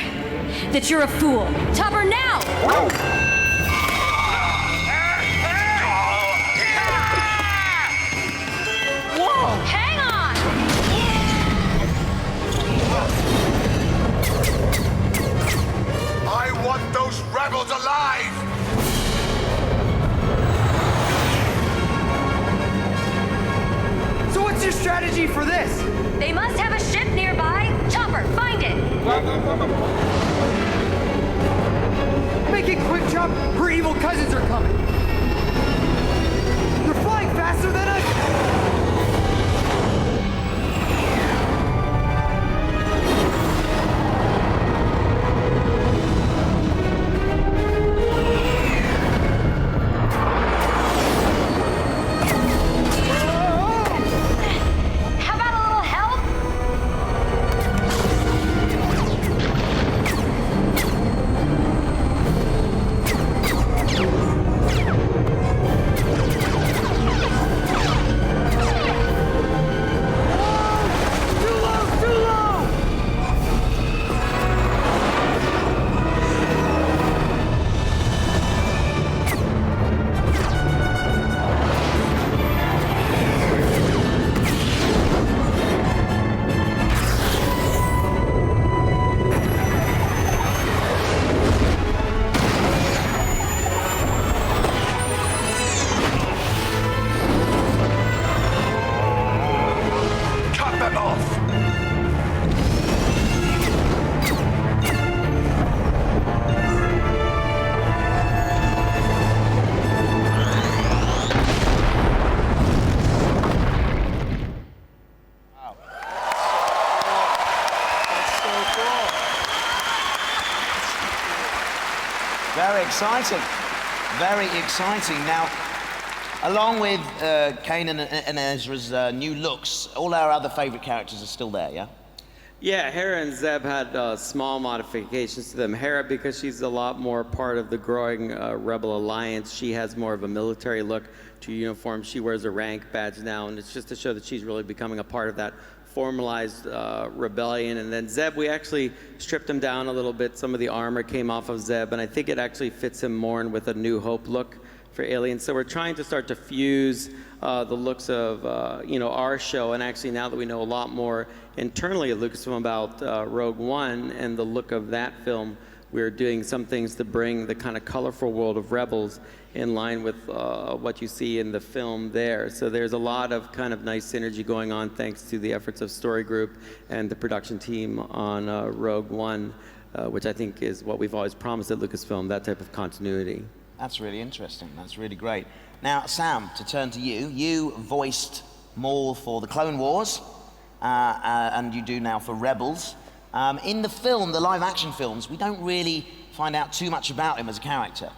that you're a fool. Topper, now! Whoa! Hang on! I want those rebels alive! So what's your strategy for this? They must have a ship nearby. Chopper, find it! cousins are coming. They're flying faster than us. How about a little help? Cut them off! Very exciting. Very exciting. Now, along with Kanan and Ezra's new looks, all our other favorite characters are still there, yeah? Yeah, Hera and Zeb had small modifications to them. Hera, because she's a lot more part of the growing Rebel Alliance, she has more of a military look to her uniform. She wears a rank badge now, and it's just to show that she's really becoming a part of that formalized rebellion. And then Zeb, we actually stripped him down a little bit. Some of the armor came off of Zeb, and I think it actually fits him more in with a New Hope look for Aliens. So we're trying to start to fuse the looks of our show, and actually now that we know a lot more internally at Lucasfilm about Rogue One and the look of that film, we're doing some things to bring the kind of colorful world of Rebels in line with what you see in the film there. So there's a lot of kind of nice synergy going on thanks to the efforts of Story Group and the production team on Rogue One, which I think is what we've always promised at Lucasfilm, that type of continuity. That's really interesting. That's really great. Now, Sam, to turn to you, you voiced Maul for the Clone Wars, and you do now for Rebels. In the film, the live-action films, we don't really find out too much about him as a character.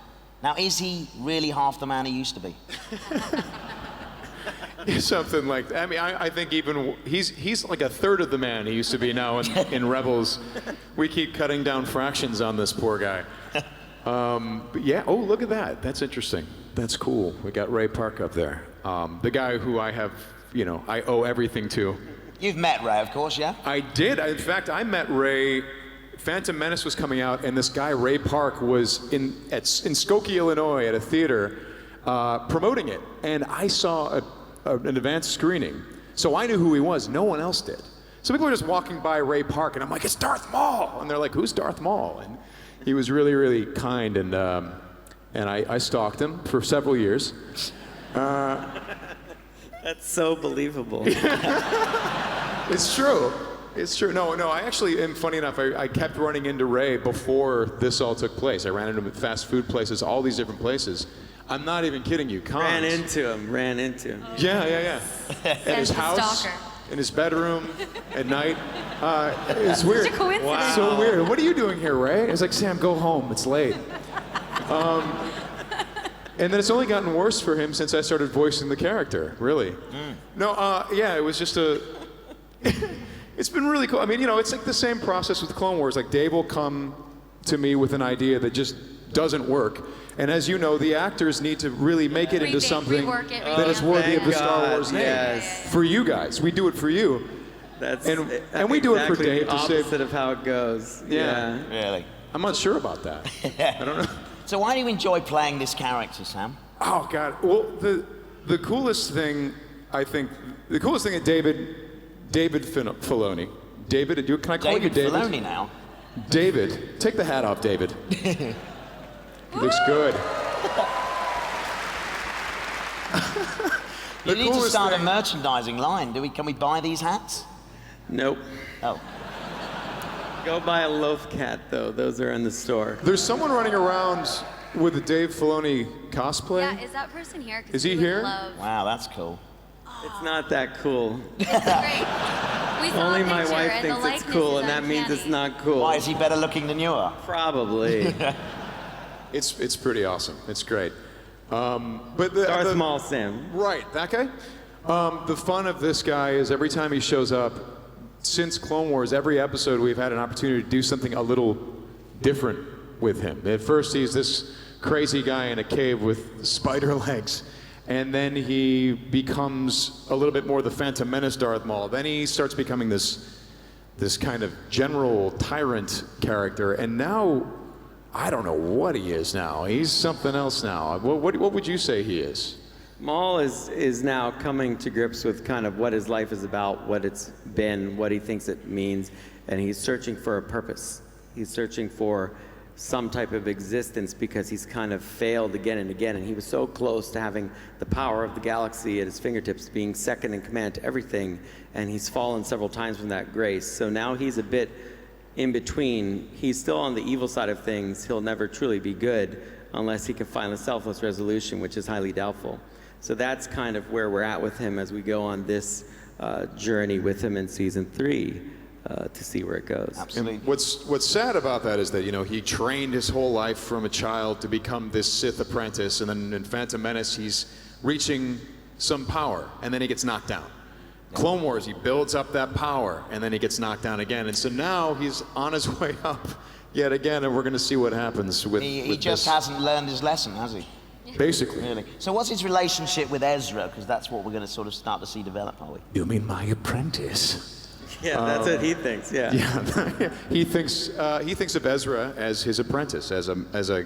Now, is he really half the man he used to be? Something like that. I mean, I think even he's like a third of the man he used to be now in Rebels. We keep cutting down fractions on this poor guy. But yeah, oh, look at that. That's interesting. That's cool. We got Ray Park up there. The guy who I have, I owe everything to. You've met Ray, of course, yeah? I did. In fact, I met Ray. Phantom Menace was coming out, and this guy, Ray Park, was in Skokie, Illinois, at a theater promoting it. And I saw an advanced screening. So I knew who he was. No one else did. So people were just walking by Ray Park, and I'm like, it's Darth Maul! And they're like, who's Darth Maul? And he was really, really kind, and I stalked him for several years. That's so believable. It's true. It's true. No, I actually am, funny enough, I kept running into Ray before this all took place. I ran into him at fast food places, all these different places. I'm not even kidding you. Cons. Ran into him. Yeah. At his house, stalker. in his bedroom, at night. It's weird. Such a coincidence. Wow. So weird. What are you doing here, Ray? It's like, Sam, go home. It's late. And then it's only gotten worse for him since I started voicing the character, really. No, yeah, it was just it's been really cool. I mean, it's like the same process with Clone Wars. Like, Dave will come to me with an idea that just doesn't work. And as you know, the actors need to really make it into something that is worthy of the Star Wars name. Yes. For you guys. We do it for you. And we do it for Dave to save. Opposite of how it goes. Yeah. Really? I'm not sure about that. I don't know. So why do you enjoy playing this character, Sam? Oh, God. Well, the coolest thing, I think, that David Filoni. David, can I call you David? Filoni now. David, take the hat off, David. He looks good. You need to start a merchandising line. Can we buy these hats? Nope. Oh. Go buy a loaf cat, though. Those are in the store. There's someone running around with the Dave Filoni cosplay. Yeah, is that person here? 'Cause Is he we would here? love- Wow, that's cool. It's not that cool. We saw Only a my picture wife and the thinks it's likeness cool, is and that means it's uncanny. not cool. Why, is he better looking than you are? Probably. It's pretty awesome. It's great. But the Darth Maul Sim. Right, that guy. The fun of this guy is every time he shows up, since Clone Wars, every episode we've had an opportunity to do something a little different with him. At first he's this crazy guy in a cave with spider legs, and then he becomes a little bit more the Phantom Menace Darth Maul. Then he starts becoming this kind of general tyrant character, and now I don't know what he is now. He's something else now. What would you say he is? Maul is now coming to grips with kind of what his life is about, what it's been, what he thinks it means, and he's searching for a purpose. He's searching for some type of existence because he's kind of failed again and again, and he was so close to having the power of the galaxy at his fingertips, being second in command to everything, and he's fallen several times from that grace. So now he's a bit in between. He's still on the evil side of things. He'll never truly be good unless he can find the selfless resolution, which is highly doubtful. So that's kind of where we're at with him as we go on this journey with him in season 3 to see where it goes. And what's sad about that is that, you know, he trained his whole life from a child to become this Sith apprentice, and then in Phantom Menace he's reaching some power, and then he gets knocked down. Clone Wars, he builds up that power, and then he gets knocked down again, and so now he's on his way up yet again, and we're going to see what happens with He just hasn't learned his lesson, has he? Basically. Really. So what's his relationship with Ezra? Because that's what we're going to sort of start to see develop, are we? You mean my apprentice? Yeah, that's what he thinks, yeah. Yeah, he thinks of Ezra as his apprentice, as a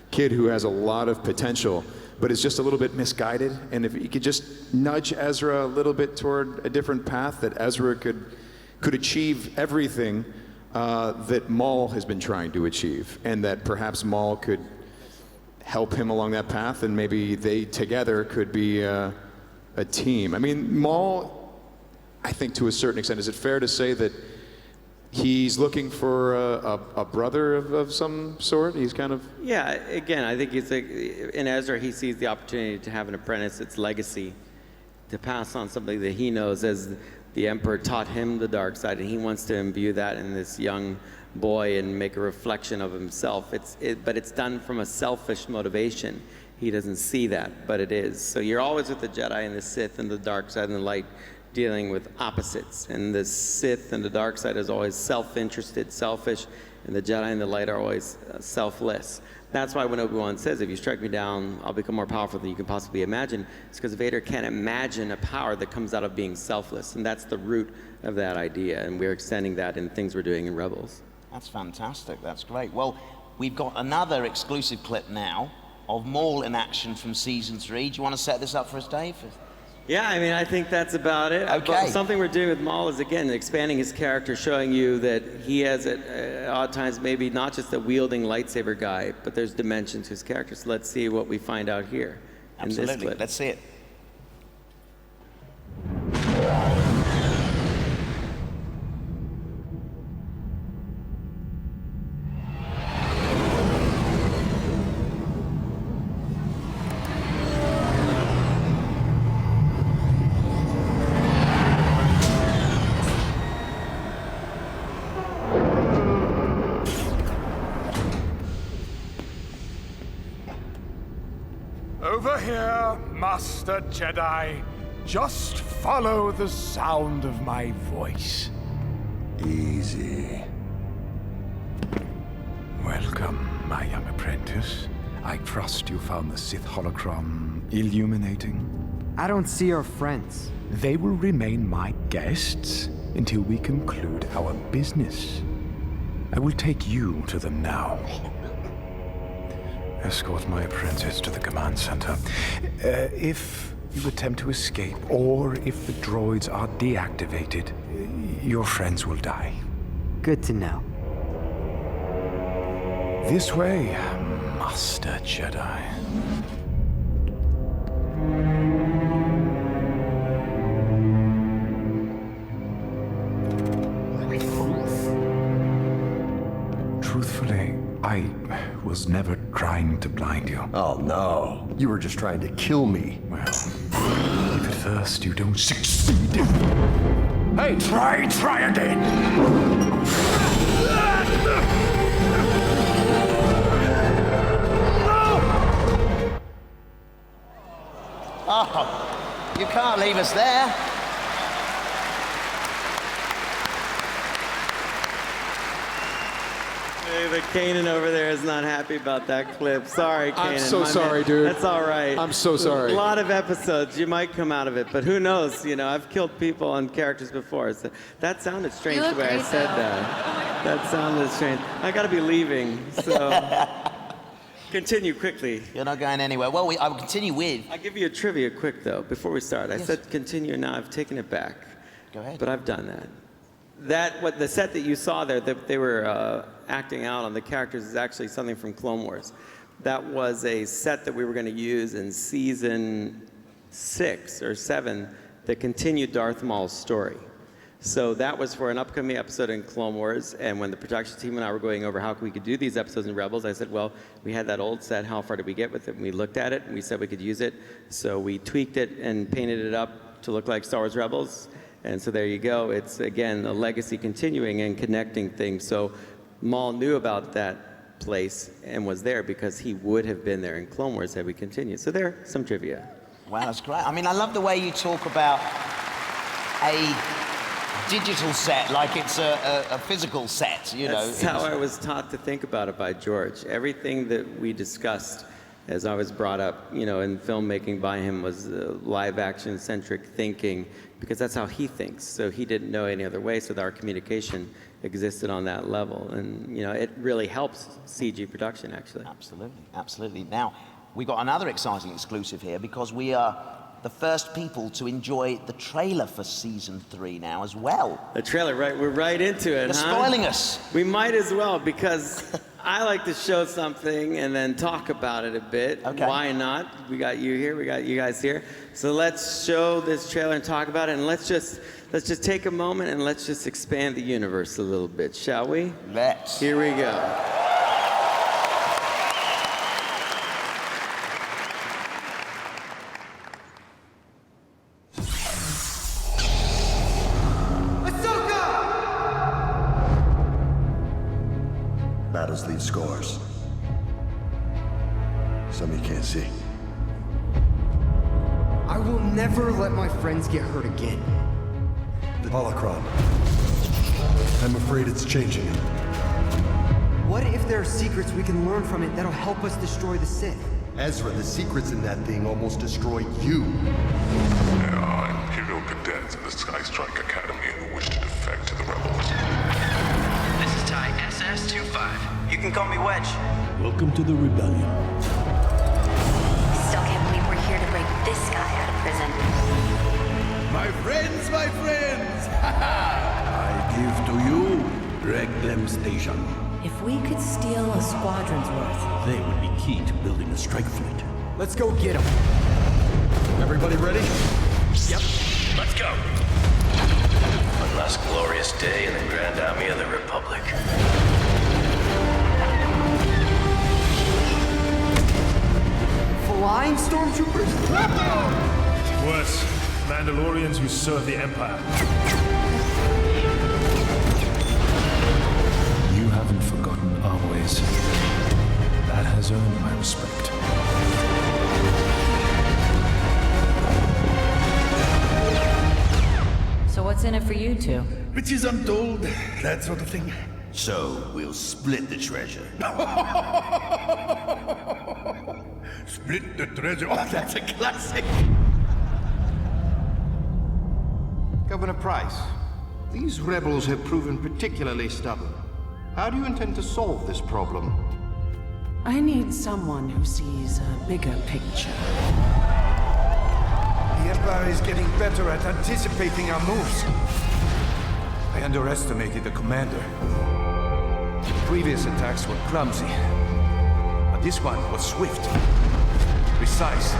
kid who has a lot of potential, but is just a little bit misguided. And if he could just nudge Ezra a little bit toward a different path, that Ezra could achieve everything that Maul has been trying to achieve, and that perhaps Maul could help him along that path, and maybe they together could be a team. I mean, Maul, I think to a certain extent, is it fair to say that he's looking for a brother of some sort? He's kind of... Yeah, again, I think he's like, in Ezra, he sees the opportunity to have an apprentice, its legacy, to pass on something that he knows as the Emperor taught him the dark side, and he wants to imbue that in this young boy and make a reflection of himself. But it's done from a selfish motivation. He doesn't see that, but it is. So you're always with the Jedi and the Sith and the dark side and the light, dealing with opposites. And the Sith and the dark side is always self-interested, selfish, and the Jedi and the light are always selfless. That's why when Obi-Wan says, if you strike me down, I'll become more powerful than you can possibly imagine, it's because Vader can't imagine a power that comes out of being selfless. And that's the root of that idea. And we're extending that in things we're doing in Rebels. That's fantastic. That's great. Well, we've got another exclusive clip now of Maul in action from season 3. Do you want to set this up for us, Dave? Yeah, I mean, I think that's about it. Okay. But something we're doing with Maul is, again, expanding his character, showing you that he has, at odd times, maybe not just a wielding lightsaber guy, but there's dimensions to his character. So let's see what we find out here in this Absolutely. clip. Let's see it. Over here, Master Jedi. Just follow the sound of my voice. Easy. Welcome, my young apprentice. I trust you found the Sith holocron illuminating. I don't see our friends. They will remain my guests until we conclude our business. I will take you to them now. Escort my apprentice to the command center. If you attempt to escape, or if the droids are deactivated, your friends will die. Good to know. This way, Master Jedi. Truthfully, I was never trying to blind you. Oh, no. You were just trying to kill me. Well, if at first you don't succeed... Hey, try again! Oh, you can't leave us there. David Kanan over there is not happy about that clip. Sorry, Kanan. I'm so My sorry, man. dude. That's all right. I'm so sorry. A lot of episodes, you might come out of it, but who knows? You know, I've killed people and characters before. So that sounded strange You the look way I great, said though. that. That sounded strange. I got to be leaving, so continue quickly. You're not going anywhere. Well, I will continue with... I'll give you a trivia quick, though, before we start. I Yes. said continue, now I've taken it back. Go ahead. But I've done that. The set that you saw there, that they were acting out on the characters, is actually something from Clone Wars. That was a set that we were going to use in season 6 or 7 that continued Darth Maul's story. So that was for an upcoming episode in Clone Wars, and when the production team and I were going over how we could do these episodes in Rebels, I said, well, we had that old set, how far did we get with it? And we looked at it, and we said we could use it. So we tweaked it and painted it up to look like Star Wars Rebels. And so there you go. It's, again, a legacy continuing and connecting things. So Maul knew about that place and was there because he would have been there in Clone Wars had we continued. So there's some trivia. Wow, that's great. I mean, I love the way you talk about a digital set like it's a physical set, you know. That's how I was taught to think about it by George. Everything that we discussed as I was brought up, you know, in filmmaking by him was live action centric thinking, because that's how he thinks. So he didn't know any other way, so that our communication existed on that level. And, you know, it really helps CG production, actually. Absolutely, absolutely. Now, we got another exciting exclusive here because we are the first people to enjoy the trailer for season 3 now as well. The trailer, right? We're right into it, You're spoiling us. We might as well, because I like to show something and then talk about it a bit. Okay. Why not? We got you here, we got you guys here. So let's show this trailer and talk about it, and let's just take a moment and let's just expand the universe a little bit, shall we? Let's. Here we go. Battles leave scars. Some you can't see. I will never let my friends get hurt again. The holocron. I'm afraid it's changing it. What if there are secrets we can learn from it that'll help us destroy the Sith? Ezra, the secrets in that thing almost destroy you. There are Imperial cadets in the Sky Strike Academy who wish to defect to the Rebels. This is Ty SS-25. You can call me Wedge. Welcome to the Rebellion. Still can't believe we're here to break this guy out of prison. My friends, I give to you Reglem Station. If we could steal a squadron's worth, They would be key to building a strike fleet. Let's go get them. Everybody ready? Yep. Let's go. One last glorious day in the Grand Army of the Republic. Flying stormtroopers? Worse, Mandalorians who serve the Empire. You haven't forgotten our ways. That has earned my respect. so what's in it for you two? Riches untold, that sort of thing. So, we'll split the treasure. Split the treasure. Oh, that's a classic. Governor Price, these rebels have proven particularly stubborn. How do you intend to solve this problem? I need someone who sees a bigger picture. The Empire is getting better at anticipating our moves. I underestimated the commander. Previous attacks were clumsy, but this one was swift, precise.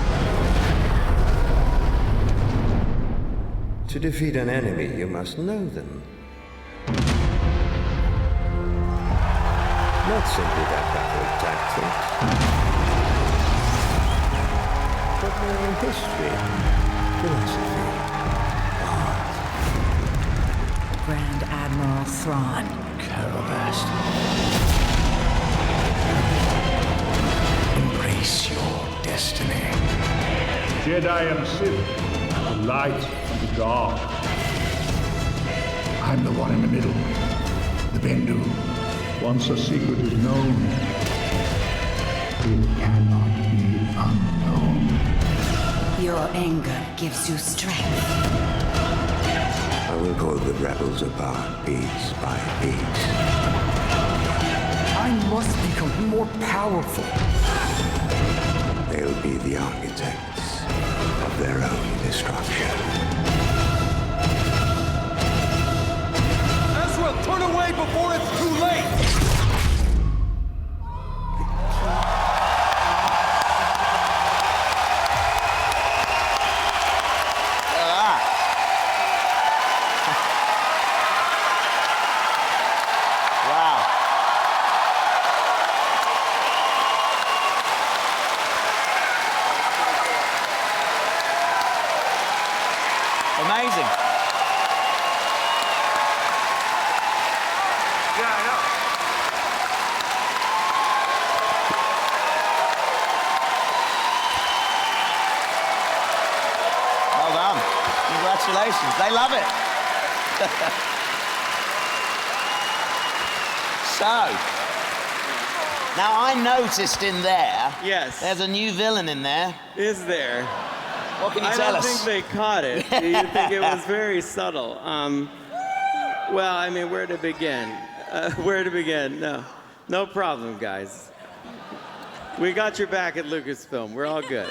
To defeat an enemy, you must know them. Not simply their battle tactics, but their history, philosophy, art. Grand Admiral Thrawn. Carabast. Embrace your destiny. Jedi and Sith, the light and the dark. I'm the one in the middle, the Bendu. Once a secret is known, it cannot be unknown. Your anger gives you strength. I will pull the rebels apart piece by piece. I must become more powerful. They'll be the architects of their own destruction. Ezra, turn away before it's too late! Amazing. Yeah, I know. Well done. Congratulations. They love it. So, now I noticed in there, yes, there's a new villain in there. Is there? What can you tell us? I don't think they caught it. Do you think it was very subtle? Well, I mean, where to begin? Where to begin? No problem, guys. We got your back at Lucasfilm. We're all good.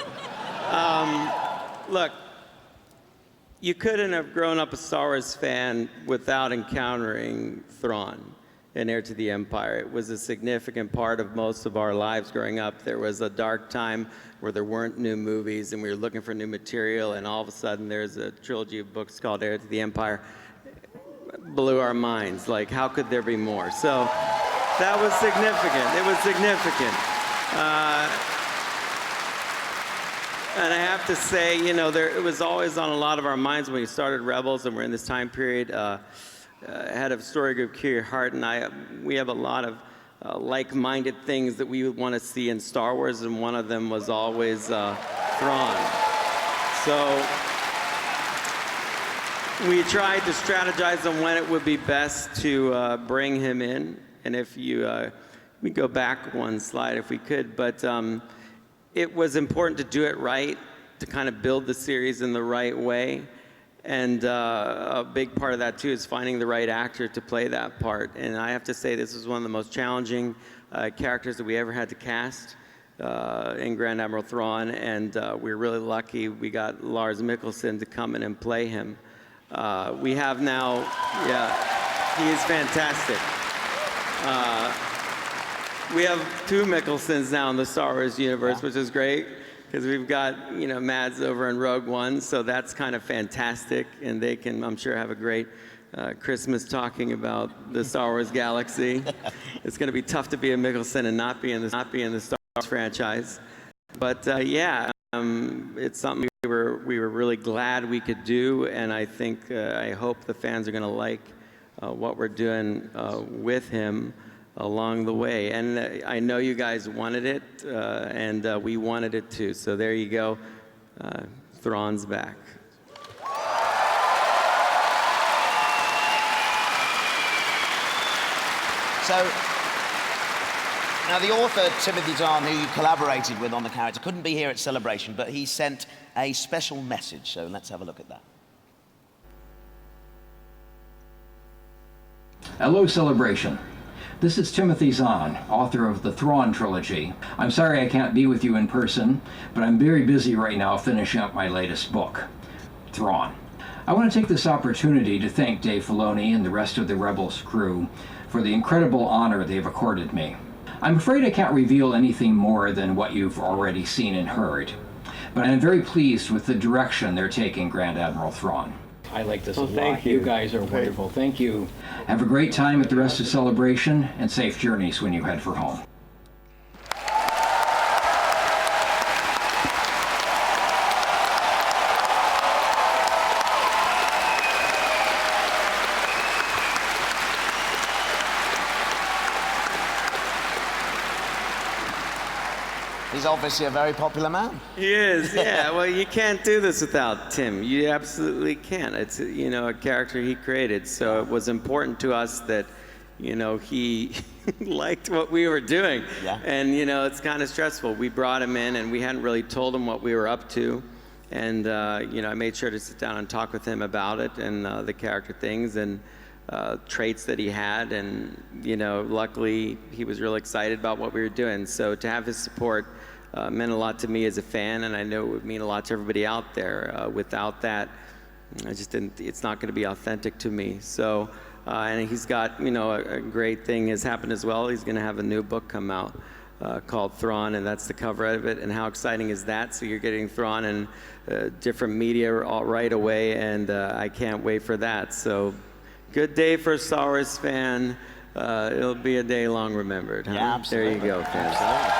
Look, you couldn't have grown up a Star Wars fan without encountering Thrawn in Heir to the Empire. It was a significant part of most of our lives growing up. There was a dark time where there weren't new movies and we were looking for new material, and all of a sudden there's a trilogy of books called Heir to the Empire. Blew our minds. Like, how could there be more? So that was significant. It was significant. And I have to say, you know, it was always on a lot of our minds when we started Rebels, and we're in this time period. Head of Story Group, Kiri Hart, and we have a lot of like-minded things that we would want to see in Star Wars, and one of them was always Thrawn. So we tried to strategize on when it would be best to bring him in, and if we go back one slide if we could, but it was important to do it right, to kind of build the series in the right way. And a big part of that, too, is finding the right actor to play that part. And I have to say, this was one of the most challenging characters that we ever had to cast in Grand Admiral Thrawn. And we're really lucky we got Lars Mikkelsen to come in and play him. We have now, yeah, he is fantastic. We have two Mikkelsens now in the Star Wars universe, which is great. Because we've got, you know, Mads over in Rogue One, so that's kind of fantastic, and they can, I'm sure, have a great Christmas talking about the Star Wars galaxy. It's going to be tough to be a Mikkelsen and not be in the Star Wars franchise, but yeah, it's something we were really glad we could do, and I think I hope the fans are going to like what we're doing with him along the way. And I know you guys wanted it, and we wanted it too. So there you go. Thrawn's back. So, now the author, Timothy Zahn, who you collaborated with on the character, couldn't be here at Celebration, but he sent a special message. So let's have a look at that. Hello, Celebration. This is Timothy Zahn, author of the Thrawn trilogy. I'm sorry I can't be with you in person, but I'm very busy right now finishing up my latest book, Thrawn. I want to take this opportunity to thank Dave Filoni and the rest of the Rebels crew for the incredible honor they've accorded me. I'm afraid I can't reveal anything more than what you've already seen and heard, but I'm very pleased with the direction they're taking Grand Admiral Thrawn. I like this a Well, lot. thank You you. guys are wonderful. Thank you. Have a great time at the rest of Celebration, and safe journeys when you head for home. He's obviously a very popular man. He is, yeah. Well, you can't do this without Tim. You absolutely can't. It's, you know, a character he created. So it was important to us that, you know, he liked what we were doing. Yeah. And, you know, it's kind of stressful. We brought him in and we hadn't really told him what we were up to. And, you know, I made sure to sit down and talk with him about it and the character things and traits that he had. And, you know, luckily he was real excited about what we were doing. So to have his support meant a lot to me as a fan, and I know it would mean a lot to everybody out there. Without that, I just didn't, it's not gonna be authentic to me. So, and he's got, you know, a great thing has happened as well. He's gonna have a new book come out called Thrawn, and that's the cover of it. And how exciting is that? So you're getting Thrawn in different media right away, and I can't wait for that. So, good day for a Star Wars fan. It'll be a day long remembered. Huh? Yeah, absolutely. There you go, fans. Absolutely.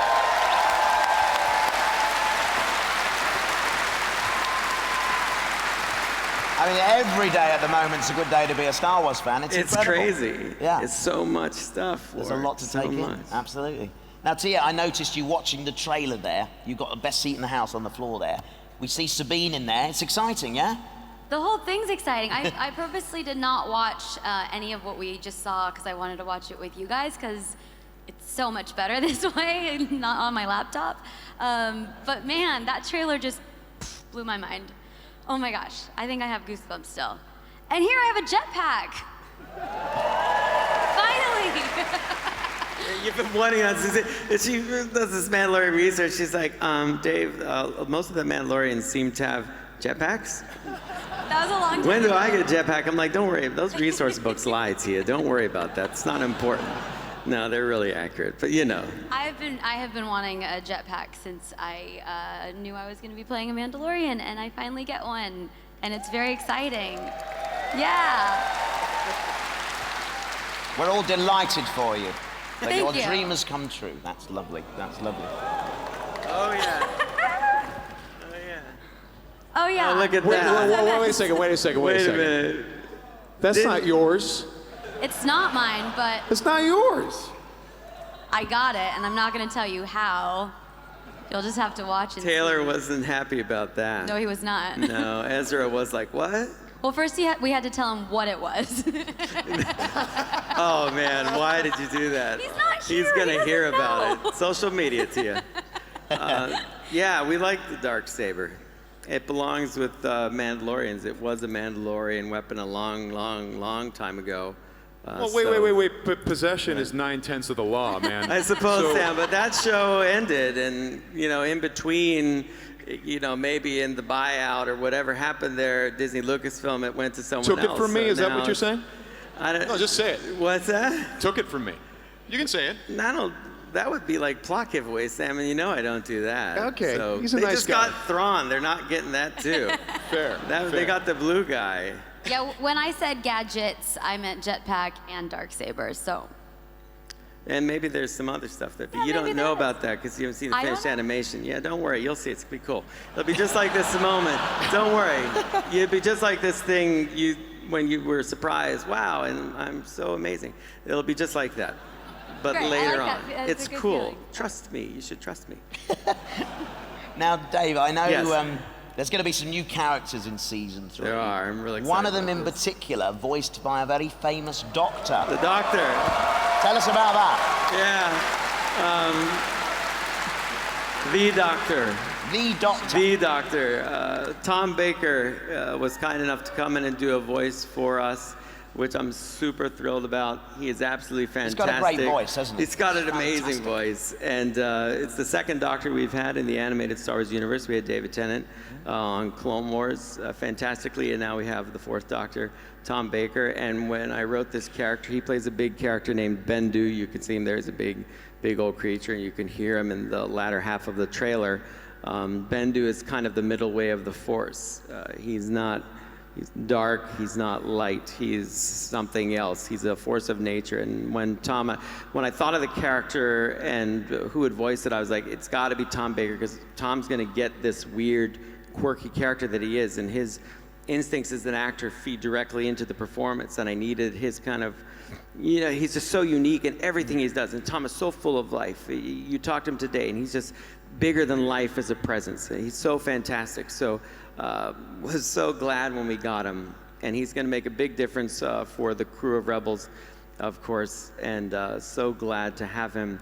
I mean, every day at the moment's a good day to be a Star Wars fan. It's incredible. Crazy. Yeah. It's so much stuff. There's a lot to take in. Absolutely. Now, Tia, I noticed you watching the trailer there. You've got the best seat in the house on the floor there. We see Sabine in there. It's exciting, yeah? The whole thing's exciting. I purposely did not watch any of what we just saw because I wanted to watch it with you guys because it's so much better this way, not on my laptop. But man, that trailer just blew my mind. Oh my gosh, I think I have goosebumps still. And here I have a jetpack. Finally. You've been wanting us. She does this Mandalorian research. She's like, Dave, most of the Mandalorians seem to have jetpacks. That was a long time When do ago. I get a jetpack? I'm like, don't worry. Those resource books lie to you. Don't worry about that. It's not important. No, they're really accurate. But you know. I have been wanting a jetpack since I knew I was going to be playing a Mandalorian, and I finally get one, and it's very exciting. Yeah. We're all delighted for you. That Thank your you. dream has come true. That's lovely. That's lovely. Oh, yeah. Oh yeah. Oh, look at Wait, that. wait a second, wait a second, wait a Wait a second. minute. That's not yours. It's not mine, but It's not yours. I got it, and I'm not going to tell you how. You'll just have to watch it. Taylor wasn't happy about that. No, he was not. No, Ezra was like, what? Well, first we had to tell him what it was. Oh man, why did you do that? He's not here. He's gonna He hear doesn't about know. it. Social media to you. Yeah, we like the Darksaber. It belongs with Mandalorians. It was a Mandalorian weapon a long, long, long time ago. Well, wait. Possession is 9/10 of the law, man. I suppose, So- Sam, but that show ended, and you know, in between, you know, maybe in the buyout or whatever happened there, Disney Lucasfilm, it went to someone Took else. it from me? So Is that now what you're saying? I don't, No, just say it. What's that? Took it from me. You can say it. I don't. That would be like plot giveaway, Sam, and you know I don't do that. Okay, So he's a they nice just guy. got Thrawn. They're not getting that too. Fair. They fair. got the blue guy. Yeah, when I said gadgets, I meant jetpack and Darksaber, so. And maybe there's some other stuff that, but Yeah, you don't maybe know there is. about that because you haven't seen the I don't finished know. animation. Yeah, don't worry. You'll see. It's gonna be cool. It'll be just like this moment. Don't worry. You'll be just like this thing when you were surprised. Wow, and I'm so amazing. It'll be just like that, but Great, I later like on. that. That's It's a good cool. feeling. Trust me. You should trust me. Now, Dave, I know Yes. there's going to be some new characters in season 3. There are. I'm really excited. One of them about in this. particular, voiced by a very famous doctor. The Doctor. Tell us about that. Yeah. The Doctor. The Doctor. The Doctor. Tom Baker was kind enough to come in and do a voice for us, which I'm super thrilled about. He is absolutely fantastic. He's got a great voice, hasn't he? He's got an Fantastic. amazing voice. And it's the second Doctor we've had in the animated Star Wars universe. We had David Tennant on Clone Wars fantastically, and now we have the fourth Doctor, Tom Baker. And when I wrote this character, he plays a big character named Bendu. You can see him there. He's a big old creature, and you can hear him in the latter half of the trailer. Bendu is kind of the middle way of the Force. He's not He's dark, he's not light, he's something else. He's a force of nature. And when I thought of the character and who would voice it, I was like, it's gotta be Tom Baker, because Tom's gonna get this weird, quirky character that he is, and his instincts as an actor feed directly into the performance, and I needed his kind of, he's just so unique in everything he does, and Tom is so full of life. You talked to him today, and he's just bigger than life as a presence. He's so fantastic. So was so glad when we got him, and he's going to make a big difference for the crew of Rebels, of course, and so glad to have him.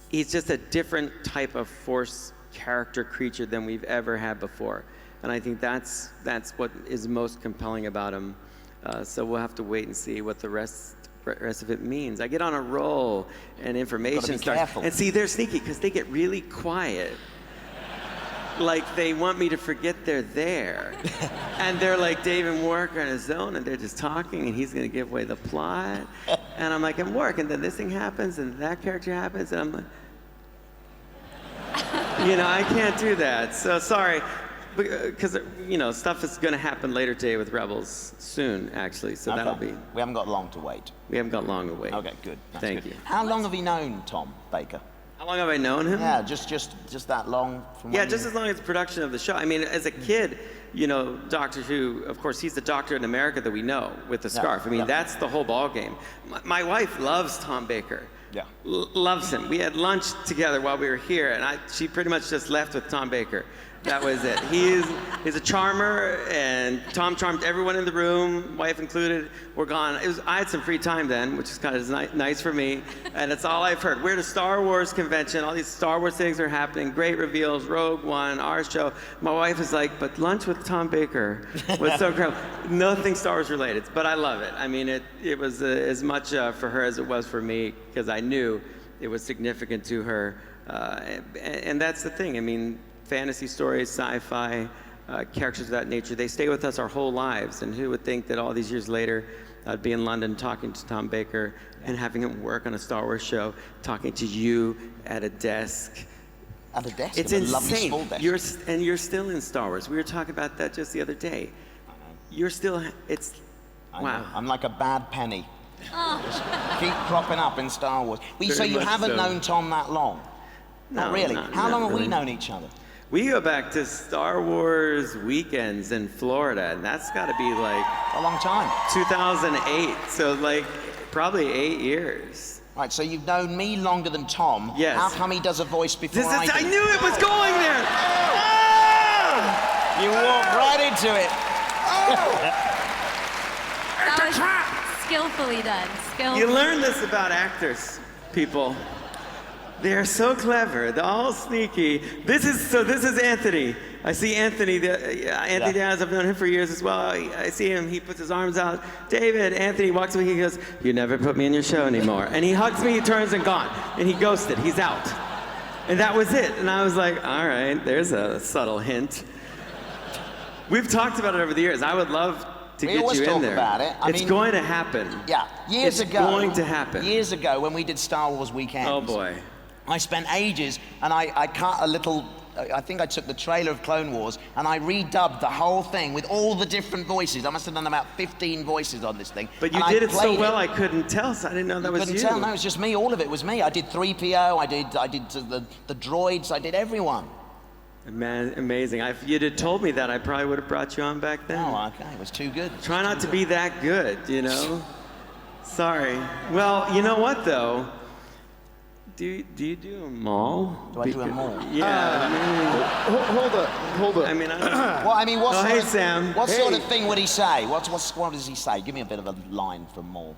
He's just a different type of Force character creature than we've ever had before, and I think that's what is most compelling about him. So we'll have to wait and see what the rest of it means. I get on a roll, and information starts. And see, they're sneaky because they get really quiet. Like they want me to forget they're there. And they're like, Dave and Warwick are in his zone, and they're just talking, and he's gonna give away the plot. And I'm like, I'm Warwick, and then this thing happens, and that character happens, and I'm like, I can't do that. So sorry, because stuff is gonna happen later today with Rebels soon, actually. So that'll be. We haven't got long to wait. We haven't got long to wait. Okay, good. That's Thank good. you. How long have you known Tom Baker? How long have I known him? Yeah, just that long. Just as long as the production of the show. I mean, as a kid, Doctor Who, of course, he's the Doctor in America that we know with the scarf. I mean, that's the whole ball game. My wife loves Tom Baker. Yeah. Loves him. We had lunch together while we were here, and she pretty much just left with Tom Baker. That was it. He's a charmer, and Tom charmed everyone in the room, wife included. We're gone. I had some free time then, which is kind of nice for me, and it's all I've heard. We're at a Star Wars convention. All these Star Wars things are happening. Great reveals. Rogue One, our show. My wife is like, but lunch with Tom Baker was so incredible. Nothing Star Wars related, but I love it. I mean, it was as much for her as it was for me, because I knew it was significant to her, and that's the thing. I mean, fantasy stories, sci-fi, characters of that nature, they stay with us our whole lives. And who would think that all these years later, I'd be in London talking to Tom Baker and having him work on a Star Wars show, talking to you at a desk. At a desk? It's a insane. Lovely small desk. You're still in Star Wars. We were talking about that just the other day. I know. You're still, wow. I'm like a bad penny. Just keep cropping up in Star Wars. So you haven't known Tom that long? Not really. How long have we known each other? We go back to Star Wars weekends in Florida, and that's got to be like a long time. 2008, so like probably 8 years. Right, so you've known me longer than Tom. Yes. How come he does a voice before I do? I knew it was going there. You walked right into it. That was skillfully done. Skillfully. You learn this about actors, people. They're so clever. They're all sneaky. This is Anthony. I see Anthony. Anthony Downs, I've known him for years as well. I see him. He puts his arms out. David, Anthony walks away. He goes, "You never put me in your show anymore." And he hugs me. He turns and gone. And he ghosted. He's out. And that was it. And I was like, all right, there's a subtle hint. We've talked about it over the years. I would love to get you in there. We always talk about it. It's going to happen. Yeah, years ago. It's going to happen. Years ago, when we did Star Wars weekends. Oh boy. I spent ages, and I cut a little. I think I took the trailer of Clone Wars, and I redubbed the whole thing with all the different voices. I must have done about 15 voices on this thing. But you did it so well, I couldn't tell. So I didn't know that was you. Couldn't tell. No, it was just me. All of it was me. I did 3PO. I did the droids. I did everyone. Man, amazing. If you'd have told me that, I probably would have brought you on back then. Oh, okay. It was too good. Try not to be that good, Sorry. Well, you know what, though? Do you do a mall? Do I do a mall? Yeah. Hold up. I mean, what sort of thing would he say? What does he say? Give me a bit of a line from Maul.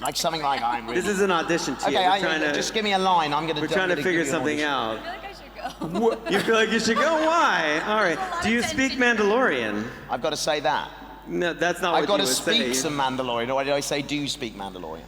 Like something like I'm really... This is an audition to you. Okay, just give me a line. We're trying to figure something out. I feel like I should go. You feel like you should go? Why? All right. Do you speak Mandalorian? I've got to say that. No, that's not what you would say. I've got to speak some Mandalorian. Or do I say, do you speak Mandalorian?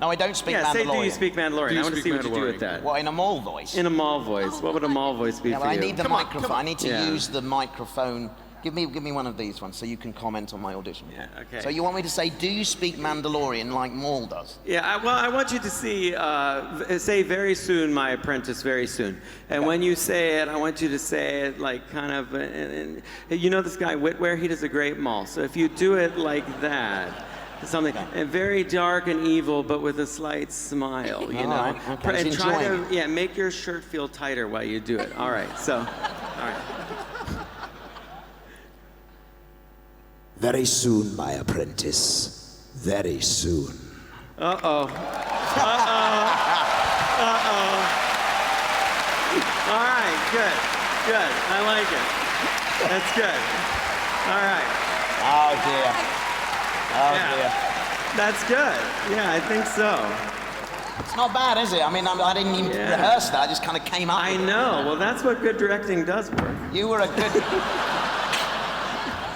No, I don't speak Mandalorian. Yeah, say, do you speak Mandalorian? I want to see what you do with that. What, in a Maul voice? In a Maul voice. What would a Maul voice be for you? I need the microphone. I need to use the microphone Give me one of these ones so you can comment on my audition. Yeah, okay. So you want me to say, do you speak Mandalorian like Maul does? Yeah, well, I want you to say very soon, my apprentice, very soon. And when you say it, I want you to say it like kind of, you know this guy Witwer, he does a great Maul. So if you do it like that, something and very dark and evil, but with a slight smile, you know. Right, okay. And try to, make your shirt feel tighter while you do it. All right, so, all right. Very soon, my apprentice. Very soon. Uh-oh. Uh-oh. Uh-oh. All right, good. Good. I like it. That's good. All right. Oh, dear. Oh, dear. That's good. Yeah, I think so. It's not bad, is it? I mean, I didn't even rehearse that. I just kind of came up with it. I know. Well, that's what good directing does work. You were a good...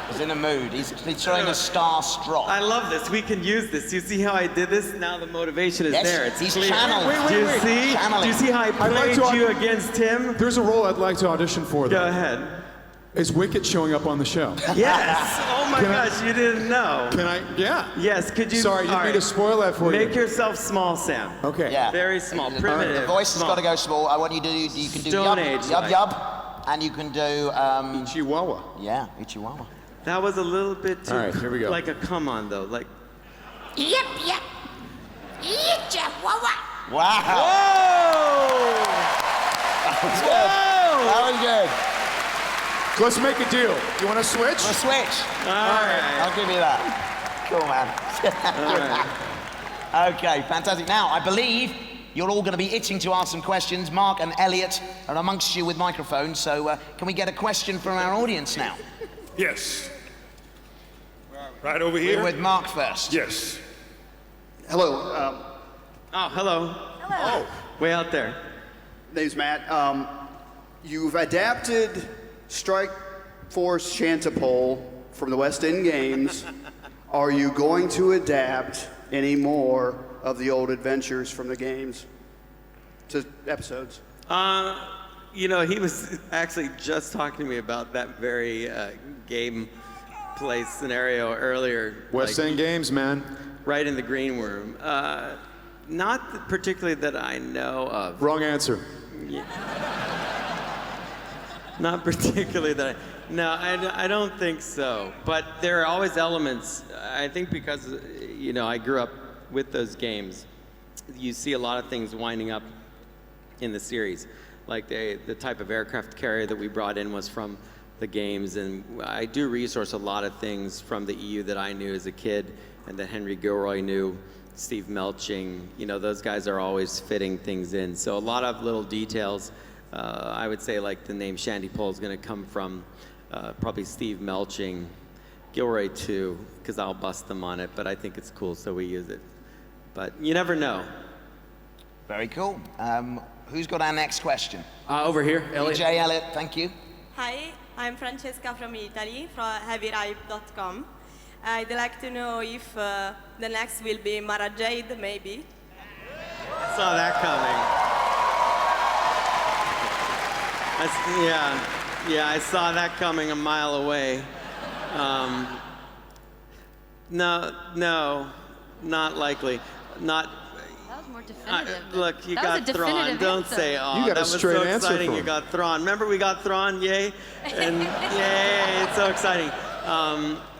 He's in a mood. He's showing a star-struck. I love this. We can use this. You see how I did this? Now the motivation is there. It's he's clear. channeled. Do you see? Channeling. Do you see how I played you against him? There's a role I'd like to audition for, though. Go ahead. Is Wicket showing up on the show? Yes. Oh my gosh, you didn't know. Can I? Yeah. Yes. Could you? Sorry, didn't mean to spoil that for you. Make yourself small, Sam. Okay. Yeah. Very small. Primitive. The voice has small. got to go small. I want you to do. You can do Stone yub, Age, yub, like. yub, and you can do. Chihuahua. Yeah, Chihuahua. That was a little bit too. All right, here we go. Like a come on though, like. Yep, yep. Chihuahua. Wow. Whoa! That was good. That was good. Let's make a deal. You want to switch? Let's switch. All right. I'll give you that. Cool, man. All right. Okay, fantastic. Now, I believe you're all going to be itching to ask some questions. Mark and Elliot are amongst you with microphones, so can we get a question from our audience now? Yes. Right over here. We're with Mark first. Yes. Hello. Oh, hello. Hello. Way out there. Name's Matt. You've adapted Strike Force Chantapole from the West End Games. Are you going to adapt any more of the old adventures from the games to episodes? You know, he was actually just talking to me about that very game play scenario earlier. West End Games, man. Right in the green room. Not particularly that I know of. Wrong answer. Yeah. Not particularly that I don't think so. But there are always elements, I think because, you know, I grew up with those games, you see a lot of things winding up in the series. Like the type of aircraft carrier that we brought in was from the games, and I do resource a lot of things from the EU that I knew as a kid and that Henry Gilroy knew, Steve Melching, you know, those guys are always fitting things in. So a lot of little details. I would say like the name Shandy Pole is going to come from probably Steve Melching, Gilroy too, because I'll bust them on it, but I think it's cool, so we use it. But you never know. Very cool. Who's got our next question? Over here, Elliot. DJ Elliot, thank you. Hi, I'm Francesca from Italy, from HeavyRipe.com. I'd like to know if the next will be Mara Jade, maybe. I saw that coming. Yeah, I saw that coming a mile away. No, not likely. Not. That was more definitive. Look, you That was got a Thrawn. definitive Don't answer. say, oh, You got that a was straight so answer exciting. from You him. got Thrawn. Remember we got Thrawn, yay? And yay, it's so exciting.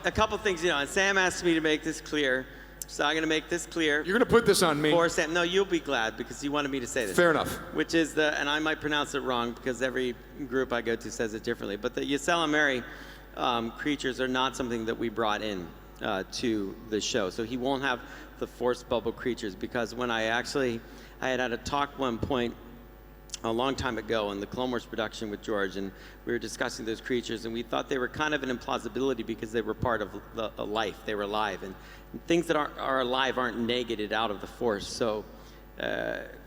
A couple things, you know, and Sam asked me to make this clear. So I'm going to make this clear. You're going to put this on me. For Sam. No, you'll be glad because you wanted me to say this. Fair enough. Which is and I might pronounce it wrong because every group I go to says it differently, but the Ysalamiri creatures are not something that we brought in to the show. So he won't have the force bubble creatures because when I had a talk one point a long time ago in the Clone Wars production with George, and we were discussing those creatures, and we thought they were kind of an implausibility because they were part of a life. They were alive, and things that are alive aren't negated out of the Force. So,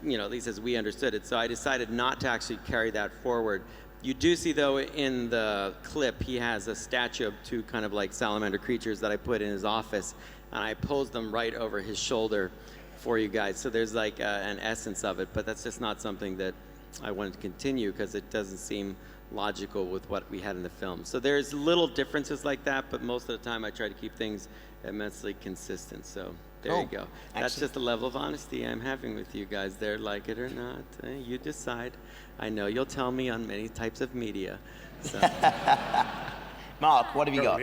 you know, at least as we understood it. So I decided not to actually carry that forward. You do see, though, in the clip, he has a statue of two kind of like salamander creatures that I put in his office, and I posed them right over his shoulder for you guys. So there's like an essence of it, but that's just not something that I wanted to continue because it doesn't seem logical with what we had in the film. So there's little differences like that, but most of the time I try to keep things immensely consistent. So there you go. That's just the level of honesty I'm having with you guys there, like it or not. You decide. I know you'll tell me on many types of media. So. Mark, what have you got?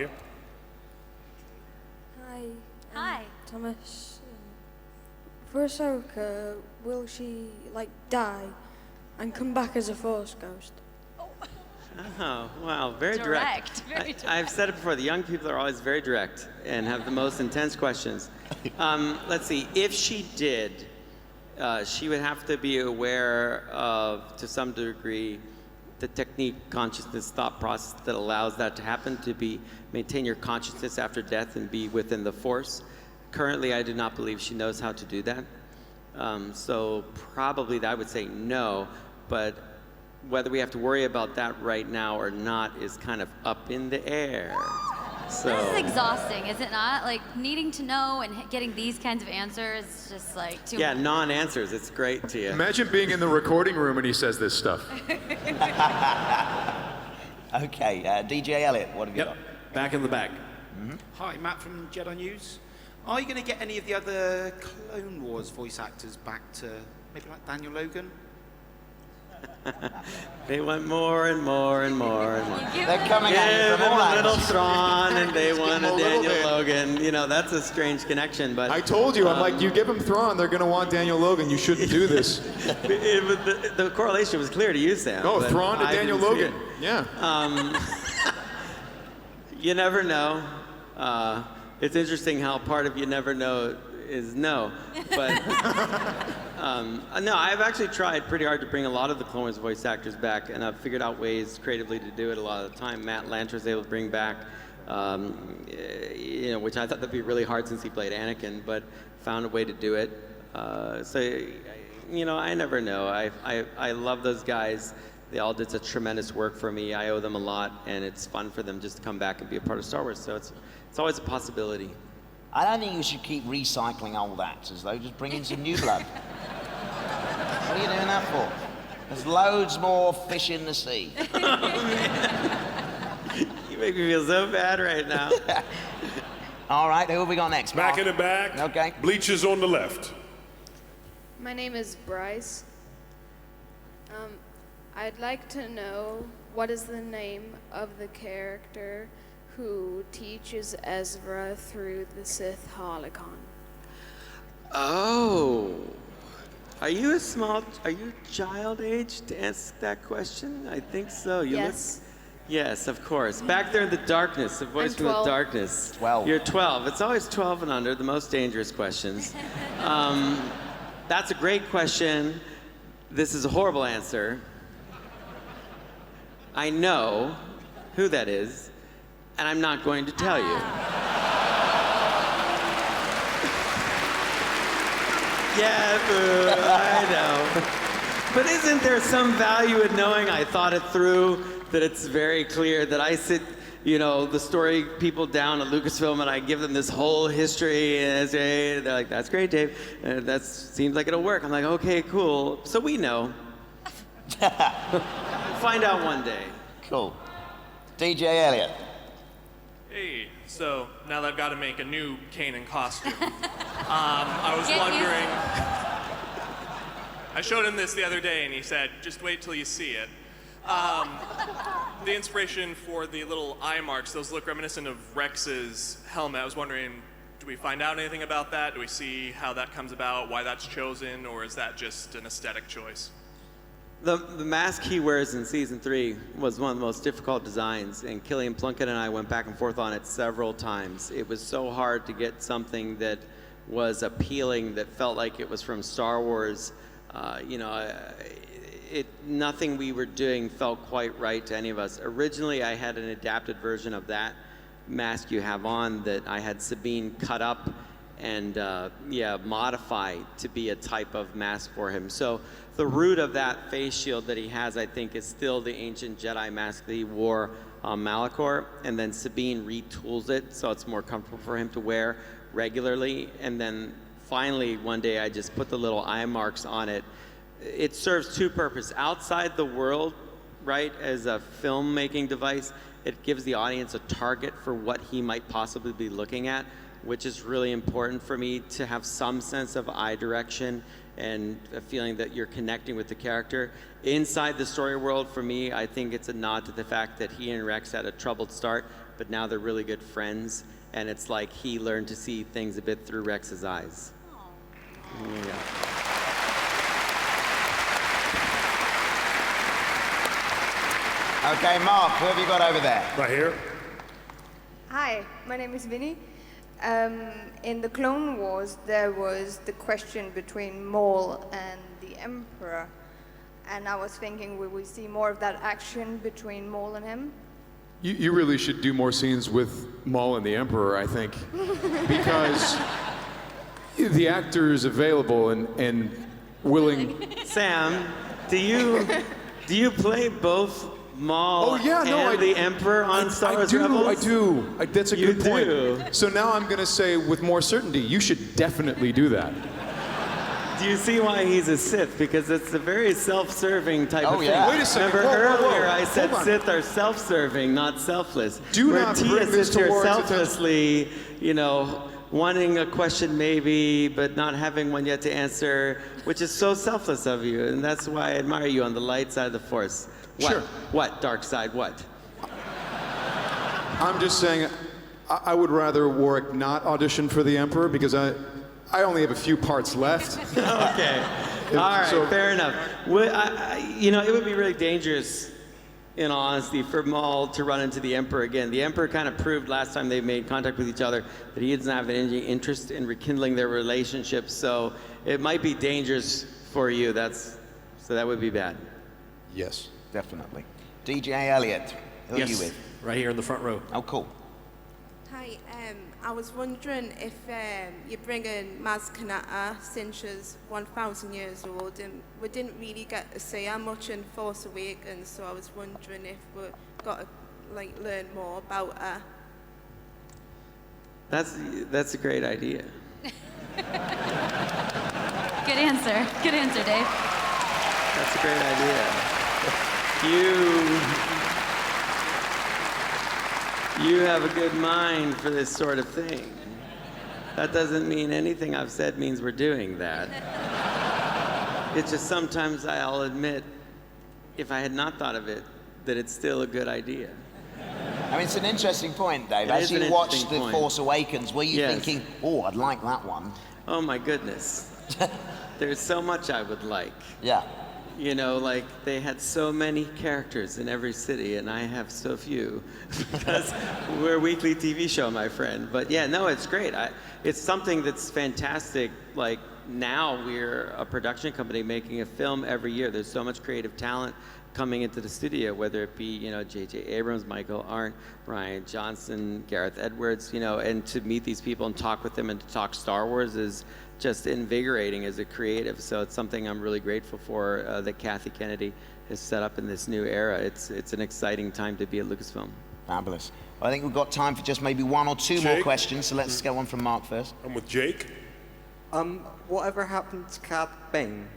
Hi. Hi. Thomas. For Ahsoka, will she, like, die and come back as a Force ghost? Oh, wow, very direct. Very direct. I've said it before, the young people are always very direct and have the most intense questions. Let's see, if she did, she would have to be aware of, to some degree, the technique, consciousness, thought process that allows that to happen, to maintain your consciousness after death and be within the Force. Currently, I do not believe she knows how to do that. So probably I would say no, but whether we have to worry about that right now or not is kind of up in the air. So This is exhausting, is it not? Like, needing to know and getting these kinds of answers is just like too much. yeah, non-answers. It's great to you. Imagine being in the recording room and he says this stuff. Okay, DJ Elliott, what have you got? Back in the back. Hi, Matt from Jedi News. Are you going to get any of the other Clone Wars voice actors back to maybe like Daniel Logan? They want more and more and more and more. They're coming at you from all a little angles. Thrawn and they want a a little Daniel bit. Logan. You know, that's a strange connection, but... I told you, I'm like, you give them Thrawn, they're going to want Daniel Logan. You shouldn't do this. the correlation was clear to you, Sam. No, but Thrawn to I Daniel didn't see Logan. Yeah. You never know. It's interesting how part of you never know is no. But no, I've actually tried pretty hard to bring a lot of the Clone Wars voice actors back, and I've figured out ways creatively to do it a lot of the time. Matt Lanter was able to bring back, you know, which I thought that'd be really hard since he played Anakin, but found a way to do it. So, you know, I never know. I love those guys. They all did such tremendous work for me. I owe them a lot, and it's fun for them just to come back and be a part of Star Wars. So it's always a possibility. I don't think you should keep recycling old actors, though. Just bring in some new blood. What are you doing that for? There's loads more fish in the sea. You make me feel so bad right now. All right, who have we got next? Back Mark? in the back. Okay. Bleachers on the left. My name is Bryce. I'd like to know what is the name of the character who teaches Ezra through the Sith Holocron. Oh. Are you child age to ask that question? I think so. Yes. Yes, of course. Back there in the darkness, the voice I'm from the 12. darkness. 12. You're 12. It's always 12 and under, the most dangerous questions. That's a great question. This is a horrible answer. I know who that is, and I'm not going to tell you. Yeah, boo, I know. But isn't there some value in knowing I thought it through, that it's very clear that I sit, you know, the story people down at Lucasfilm and I give them this whole history and they're like, that's great, Dave. That seems like it'll work. I'm like, okay, cool. So we know. Find out one day. Cool. DJ Elliott. Hey, so now that I've got to make a new Kanan costume, I was wondering. I showed him this the other day, and he said, "Just wait till you see it." The inspiration for the little eye marks, those look reminiscent of Rex's helmet. I was wondering, do we find out anything about that? Do we see how that comes about, why that's chosen, or is that just an aesthetic choice? The mask he wears in season 3 was one of the most difficult designs, and Killian Plunkett and I went back and forth on it several times. It was so hard to get something that was appealing, that felt like it was from Star Wars. You know, nothing we were doing felt quite right to any of us. Originally, I had an adapted version of that mask you have on that I had Sabine cut up and modify to be a type of mask for him. So the root of that face shield that he has, I think, is still the ancient Jedi mask that he wore on Malachor, and then Sabine retools it so it's more comfortable for him to wear regularly. And then finally, one day, I just put the little eye marks on it. It serves two purposes. Outside the world, right, as a filmmaking device, it gives the audience a target for what he might possibly be looking at, which is really important for me to have some sense of eye direction and a feeling that you're connecting with the character. Inside the story world, for me, I think it's a nod to the fact that he and Rex had a troubled start, but now they're really good friends, and it's like he learned to see things a bit through Rex's eyes. Yeah. Okay, Mark, who have you got over there? Right here. Hi, my name is Vinny. In the Clone Wars, there was the question between Maul and the Emperor, and I was thinking, will we see more of that action between Maul and him? You really should do more scenes with Maul and the Emperor, I think, because the actor is available and willing. Sam, do you play both Maul and the Emperor on Star Wars Rebels? I do. That's a You good point. do. So now I'm going to say with more certainty, you should definitely do that. Do you see why he's a Sith? Because it's a very self-serving type of thing. Wait a second. Remember earlier Whoa. I said Hold on. Sith are self-serving, not selfless. Do Where not Tia bring this sits here towards selflessly, you know, wanting a question maybe, but not having one yet to answer, which is so selfless of you, and that's why I admire you on the light side of the Force. What? Sure. What? Dark side? What? I'm just saying, I would rather Warwick not audition for the Emperor because I only have a few parts left. Okay. All right, fair enough. You know, it would be really dangerous, in all honesty, for Maul to run into the Emperor again. The Emperor kind of proved last time they made contact with each other that he doesn't have any interest in rekindling their relationship, so it might be dangerous for you. So that would be bad. Yes. Definitely. DJ Elliott, who are you with? Right here in the front row. Oh, cool. Hi, I was wondering if you're bringing Maz Kanata since she's 1,000 years old, and we didn't really get to see her much in Force Awakens, so I was wondering if we got to learn more about her. That's a great idea. Good answer. Good answer, Dave. That's a great idea. You have a good mind for this sort of thing. That doesn't mean anything I've said means we're doing that. It's just sometimes I'll admit, if I had not thought of it, that it's still a good idea. I mean, it's an interesting point, Dave. It As is an you watched interesting The point. Force Awakens, were you Yes. thinking, oh, I'd like that one? Oh my goodness. There's so much I would like. Yeah. You know, like they had so many characters in every city, and I have so few because we're a weekly TV show, my friend. But yeah, no, it's great. It's something that's fantastic. Like now we're a production company making a film every year. There's so much creative talent coming into the studio, whether it be, you know, J.J. Abrams, Michael Arndt, Rian Johnson, Gareth Edwards, you know, and to meet these people and talk with them and to talk Star Wars is just invigorating as a creative. So it's something I'm really grateful for that Kathy Kennedy has set up in this new era. It's an exciting time to be at Lucasfilm. Fabulous. Well, I think we've got time for just maybe one or two more questions, so let's get one from Mark first. I'm with Jake. Whatever happened to Cad Bane?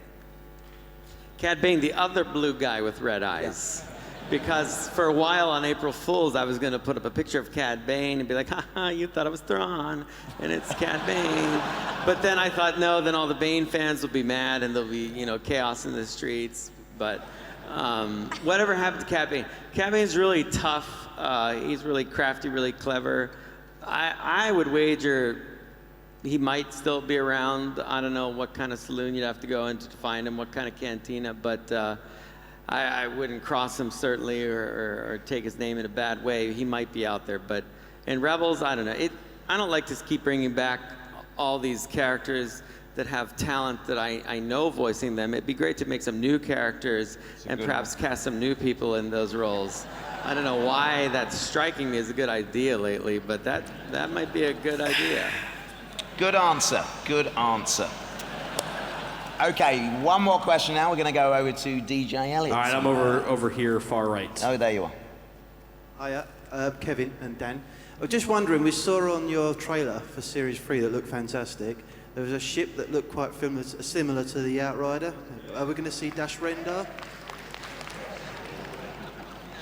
Cad Bane, the other blue guy with red eyes. Because for a while on April Fool's, I was going to put up a picture of Cad Bane and be like, haha, you thought it was Thrawn, and it's Cad Bane. But then I thought, no, then all the Bane fans will be mad and there'll be, you know, chaos in the streets. But whatever happened to Cad Bane? Cad Bane's really tough. He's really crafty, really clever. I would wager he might still be around. I don't know what kind of saloon you'd have to go into to find him, what kind of cantina, but I wouldn't cross him certainly or take his name in a bad way. He might be out there, but in Rebels, I don't know. I don't like to keep bringing back all these characters that have talent that I know voicing them. It'd be great to make some new characters and perhaps cast some new people in those roles. I don't know why that's striking me as a good idea lately, but that might be a good idea. Good answer. Good answer. Okay, one more question now. We're going to go over to DJ Elliott. All right, I'm over here, far right. Oh, there you are. Hiya, Kevin and Dan. I was just wondering, we saw on your trailer for Series 3 that looked fantastic, there was a ship that looked quite similar to the Outrider. Are we going to see Dash Rendar?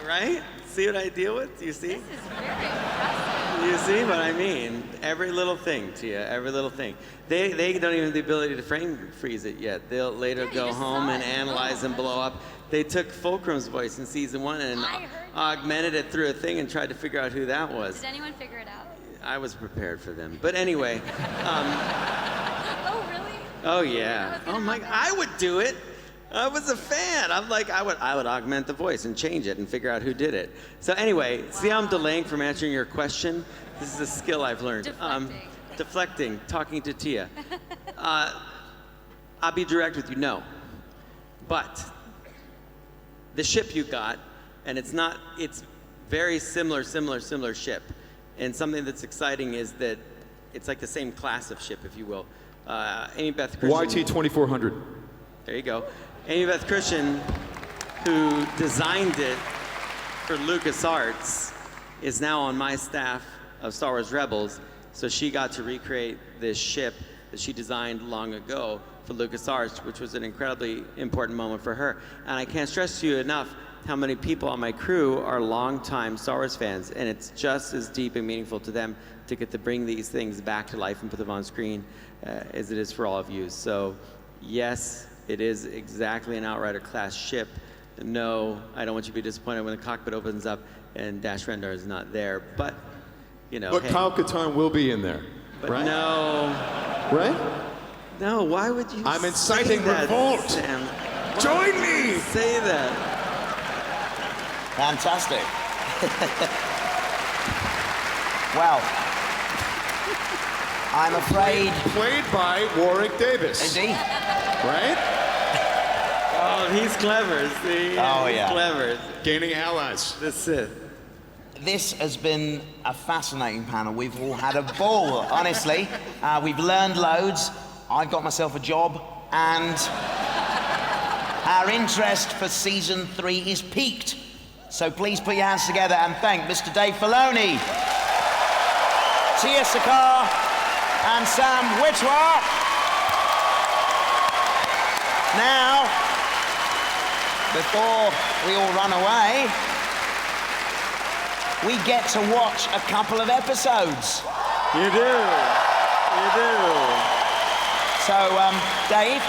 Right? See what I deal with? Do you see? This is very impressive. You see what I mean? Every little thing, Tia, every little thing. They don't even have the ability to frame freeze it yet. They'll later go home and analyze and blow up. They took Fulcrum's voice in season 1 and augmented it through a thing and tried to figure out who that was. Did anyone figure it out? I was prepared for them. But anyway. Oh, really? Oh, yeah. Oh, my, I would do it. I was a fan. I'm like, I would augment the voice and change it and figure out who did it. So anyway, see how I'm delaying from answering your question? This is a skill I've learned. Deflecting, talking to Tia. I'll be direct with you, no. But the ship you got, and it's very similar ship. And something that's exciting is that it's like the same class of ship, if you will. Amy Beth Christian. YT-2400. There you go. Amy Beth Christian, who designed it for LucasArts, is now on my staff of Star Wars Rebels. So she got to recreate this ship that she designed long ago for LucasArts, which was an incredibly important moment for her. And I can't stress to you enough how many people on my crew are longtime Star Wars fans, and it's just as deep and meaningful to them to get to bring these things back to life and put them on screen as it is for all of you. So yes, it is exactly an Outrider class ship. No, I don't want you to be disappointed when the cockpit opens up and Dash Rendar is not there, but you know. But hey, Kyle Katarn will be in there, but right? No. Right? No, why would you I'm say inciting that, revolt. Sam? Join Why would me! you say that? Fantastic. Well, I'm afraid... Played by Warwick Davis. Indeed. Right? Oh, he's clever, see? Oh, He's yeah. clever. Gaining allies. The Sith. This has been a fascinating panel. We've all had a ball, honestly. We've learned loads. I've got myself a job, and our interest for season 3 is piqued. So please put your hands together and thank Mr. Dave Filoni, Tia Sakar, and Sam Witwer. Now, before we all run away, we get to watch a couple of episodes. You do. You do. So, Dave?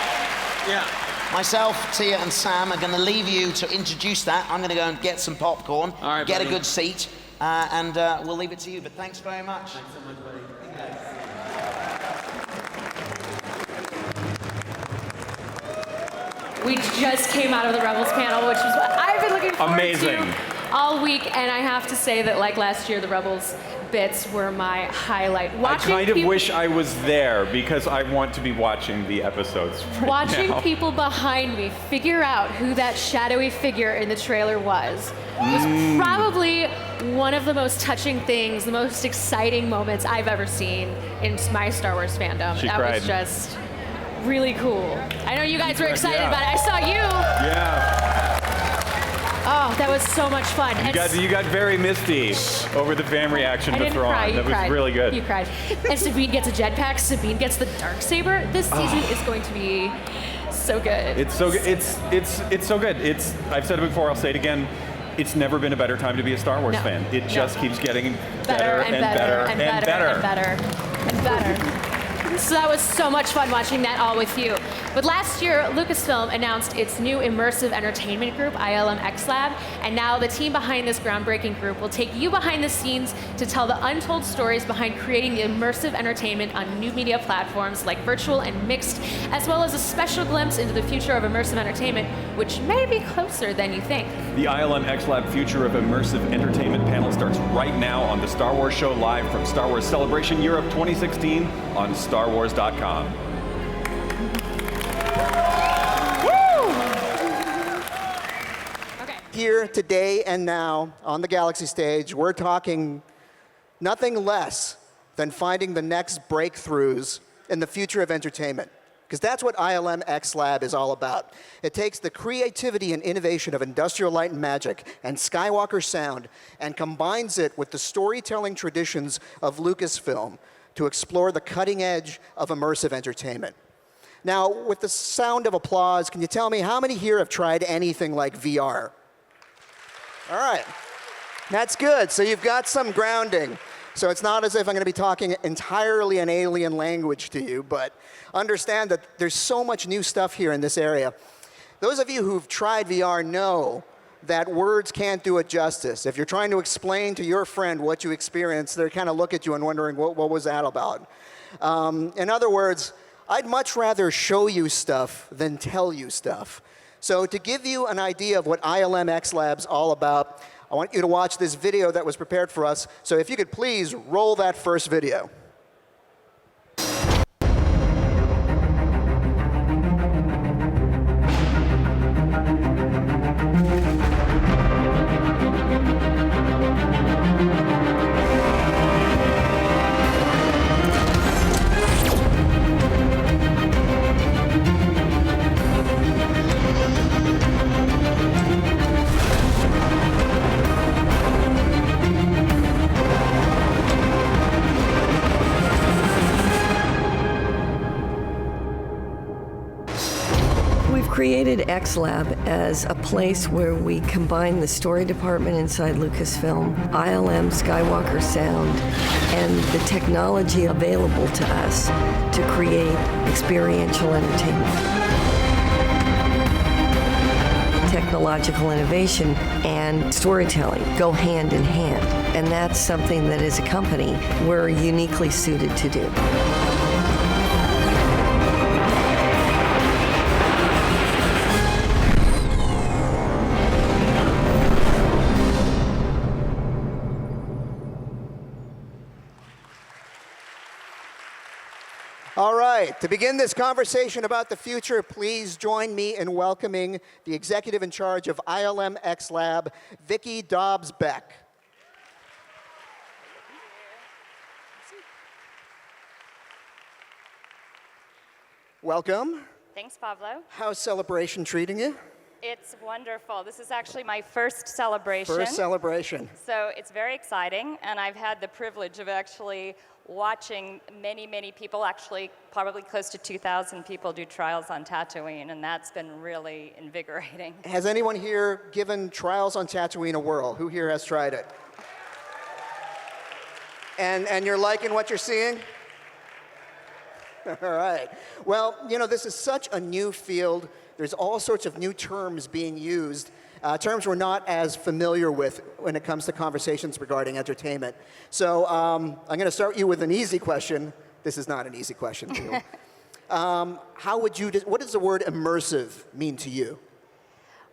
Yeah. Myself, Tia, and Sam are going to leave you to introduce that. I'm going to go and get some popcorn, right, get buddy. a good seat, and we'll leave it to you. But thanks very much. Thanks so much, buddy. We just came out of the Rebels panel, which is what I've been looking forward to all week, and I have to say that, like last year, the Rebels bits were my highlight. I kind of wish I was there because I want to be watching the episodes right Watching now. people behind me figure out who that shadowy figure in the trailer was probably one of the most touching things, the most exciting moments I've ever seen in my Star Wars fandom. She that cried. was just really cool. I know you guys were excited Yeah. about it. I saw you. Yeah. Oh, that was so much fun. You got very misty over the fan reaction I to didn't Thrawn. cry. You That was cried. really good. You cried. And Sabine gets a jetpack. Sabine gets the Darksaber. This season is going to be so good. It's so good. It's so good. I've said it before. I'll say it again. It's never been a better time to be a Star Wars fan. It just keeps getting better and better and better and better and better. So that was so much fun watching that all with you. But last year, Lucasfilm announced its new immersive entertainment group, ILMXLAB, and now the team behind this groundbreaking group will take you behind the scenes to tell the untold stories behind creating the immersive entertainment on new media platforms like virtual and mixed, as well as a special glimpse into the future of immersive entertainment, which may be closer than you think. The ILMXLAB Future of Immersive Entertainment panel starts right now on the Star Wars Show live from Star Wars Celebration Europe 2016 on StarWars.com. Here, today, and now, on the Galaxy stage, we're talking nothing less than finding the next breakthroughs in the future of entertainment. Because that's what ILMXLAB is all about. It takes the creativity and innovation of Industrial Light and Magic and Skywalker Sound and combines it with the storytelling traditions of Lucasfilm to explore the cutting edge of immersive entertainment. Now, with the sound of applause, can you tell me how many here have tried anything like VR? All right. That's good. So you've got some grounding. So it's not as if I'm going to be talking entirely an alien language to you, but understand that there's so much new stuff here in this area. Those of you who've tried VR know that words can't do it justice. If you're trying to explain to your friend what you experienced, they kind of look at you and wondering, what was that about? In other words, I'd much rather show you stuff than tell you stuff. So to give you an idea of what ILMXLAB's all about, I want you to watch this video that was prepared for us. So if you could please roll that first video. Created XLab as a place where we combine the story department inside Lucasfilm, ILM Skywalker Sound, and the technology available to us to create experiential entertainment. Technological innovation and storytelling go hand in hand, and that's something that as a company we're uniquely suited to do. All right, to begin this conversation about the future, please join me in welcoming the executive in charge of ILMXLAB, Vicki Dobbs-Beck. Welcome. Thanks, Pablo. How's Celebration treating you? It's wonderful. This is actually my first celebration. First celebration. So it's very exciting, and I've had the privilege of actually watching many, many people, actually probably close to 2,000 people do trials on Tatooine, and that's been really invigorating. Has anyone here given Trials on Tatooine a whirl? Who here has tried it? And you're liking what you're seeing? All right. Well, you know, this is such a new field. There's all sorts of new terms being used, terms we're not as familiar with when it comes to conversations regarding entertainment. So I'm going to start you with an easy question. This is not an easy question for you. What does the word immersive mean to you?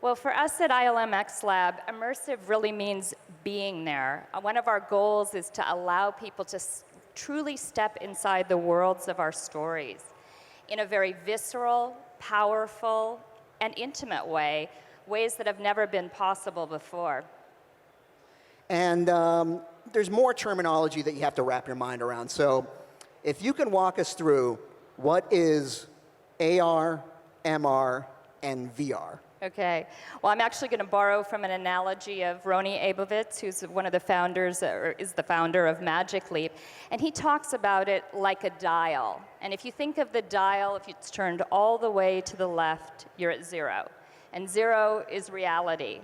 Well, for us at ILMXLAB, immersive really means being there. One of our goals is to allow people to truly step inside the worlds of our stories in a very visceral, powerful, and intimate way, ways that have never been possible before. And there's more terminology that you have to wrap your mind around. So if you can walk us through what is AR, MR, and VR? Okay. Well, I'm actually going to borrow from an analogy of Roni Abovitz, who's one of the founders, or is the founder of Magic Leap, and he talks about it like a dial. And if you think of the dial, if it's turned all the way to the left, you're at 0. And 0 is reality,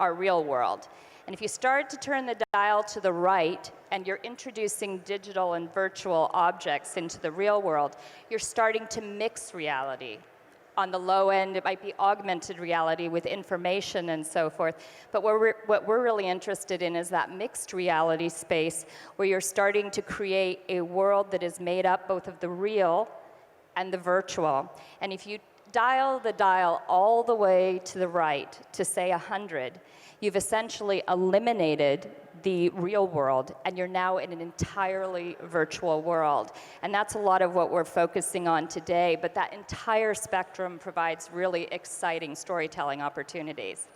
our real world. And if you start to turn the dial to the right, and you're introducing digital and virtual objects into the real world, you're starting to mix reality. On the low end, it might be augmented reality with information and so forth. But what we're really interested in is that mixed reality space where you're starting to create a world that is made up both of the real and the virtual. And if you dial the dial all the way to the right to say 100, you've essentially eliminated the real world, and you're now in an entirely virtual world. And that's a lot of what we're focusing on today, but that entire spectrum provides really exciting storytelling opportunities.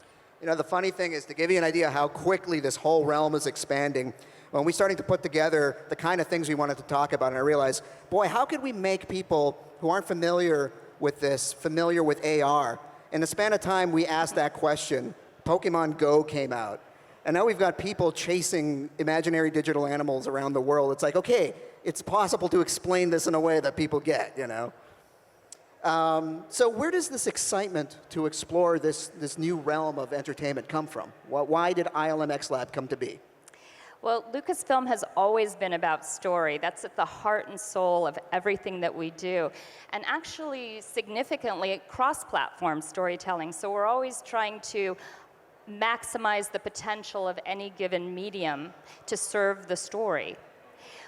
You know, the funny thing is, to give you an idea how quickly this whole realm is expanding, when we're starting to put together the kind of things we wanted to talk about, and I realized, boy, how could we make people who aren't familiar with this familiar with AR? In the span of time we asked that question, Pokemon Go came out. And now we've got people chasing imaginary digital animals around the world. It's like, okay, it's possible to explain this in a way that people get, you know. So where does this excitement to explore this new realm of entertainment come from? Why did ILMXLAB come to be? Well, Lucasfilm has always been about story. That's at the heart and soul of everything that we do. And actually, significantly, cross-platform storytelling. So we're always trying to maximize the potential of any given medium to serve the story.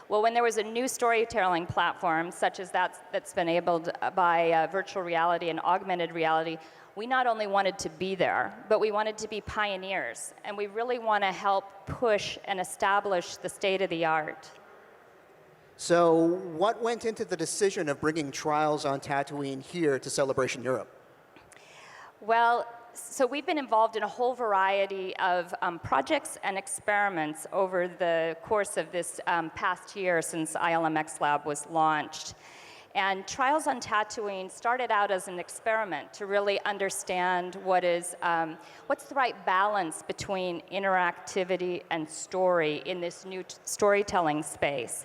Well, when there was a new storytelling platform, such as that's been enabled by virtual reality and augmented reality, we not only wanted to be there, but we wanted to be pioneers. And we really want to help push and establish the state of the art. So what went into the decision of bringing Trials on Tatooine here to Celebration Europe? Well, so we've been involved in a whole variety of projects and experiments over the course of this past year since ILMXLAB was launched. And Trials on Tatooine started out as an experiment to really understand what's the right balance between interactivity and story in this new storytelling space.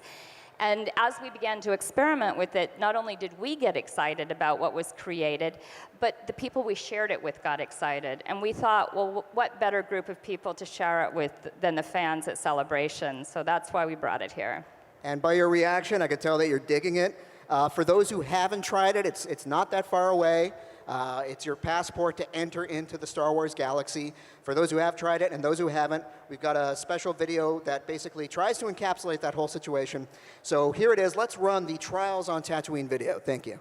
And as we began to experiment with it, not only did we get excited about what was created, but the people we shared it with got excited. And we thought, well, what better group of people to share it with than the fans at Celebration? So that's why we brought it here. And by your reaction, I could tell that you're digging it. For those who haven't tried it, it's not that far away. It's your passport to enter into the Star Wars galaxy. For those who have tried it and those who haven't, we've got a special video that basically tries to encapsulate that whole situation. So here it is. Let's run the Trials on Tatooine video. Thank you.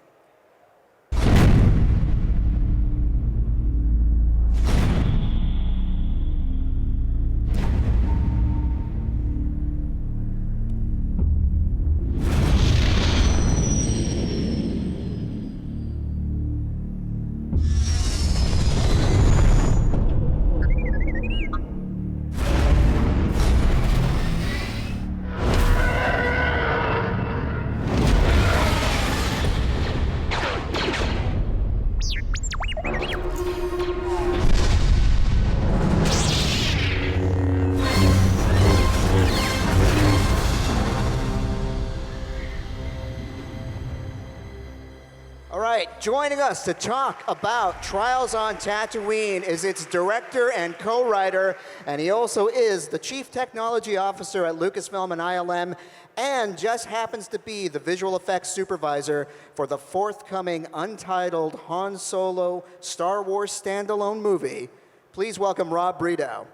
Joining us to talk about Trials on Tatooine is its director and co-writer, and he also is the Chief Technology Officer at Lucasfilm and ILM, and just happens to be the visual effects supervisor for the forthcoming untitled Han Solo Star Wars standalone movie. Please welcome Rob Bredow.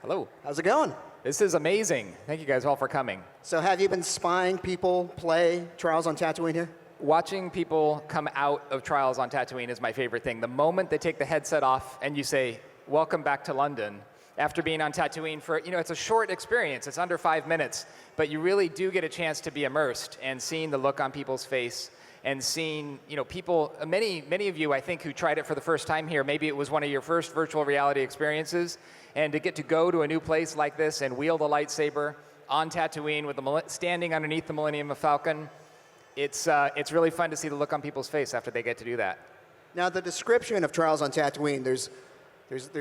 Hello. How's it going? This is amazing. Thank you guys all for coming. So have you been spying people play Trials on Tatooine here? Watching people come out of Trials on Tatooine is my favorite thing. The moment they take the headset off and you say, welcome back to London, after being on Tatooine for, it's a short experience. It's under 5 minutes, but you really do get a chance to be immersed and seeing the look on people's face and seeing, people, many of you, I think, who tried it for the first time here, maybe it was one of your first virtual reality experiences, and to get to go to a new place like this and wield a lightsaber on Tatooine with standing underneath the Millennium Falcon, it's really fun to see the look on people's face after they get to do that. Now, the description of Trials on Tatooine, there's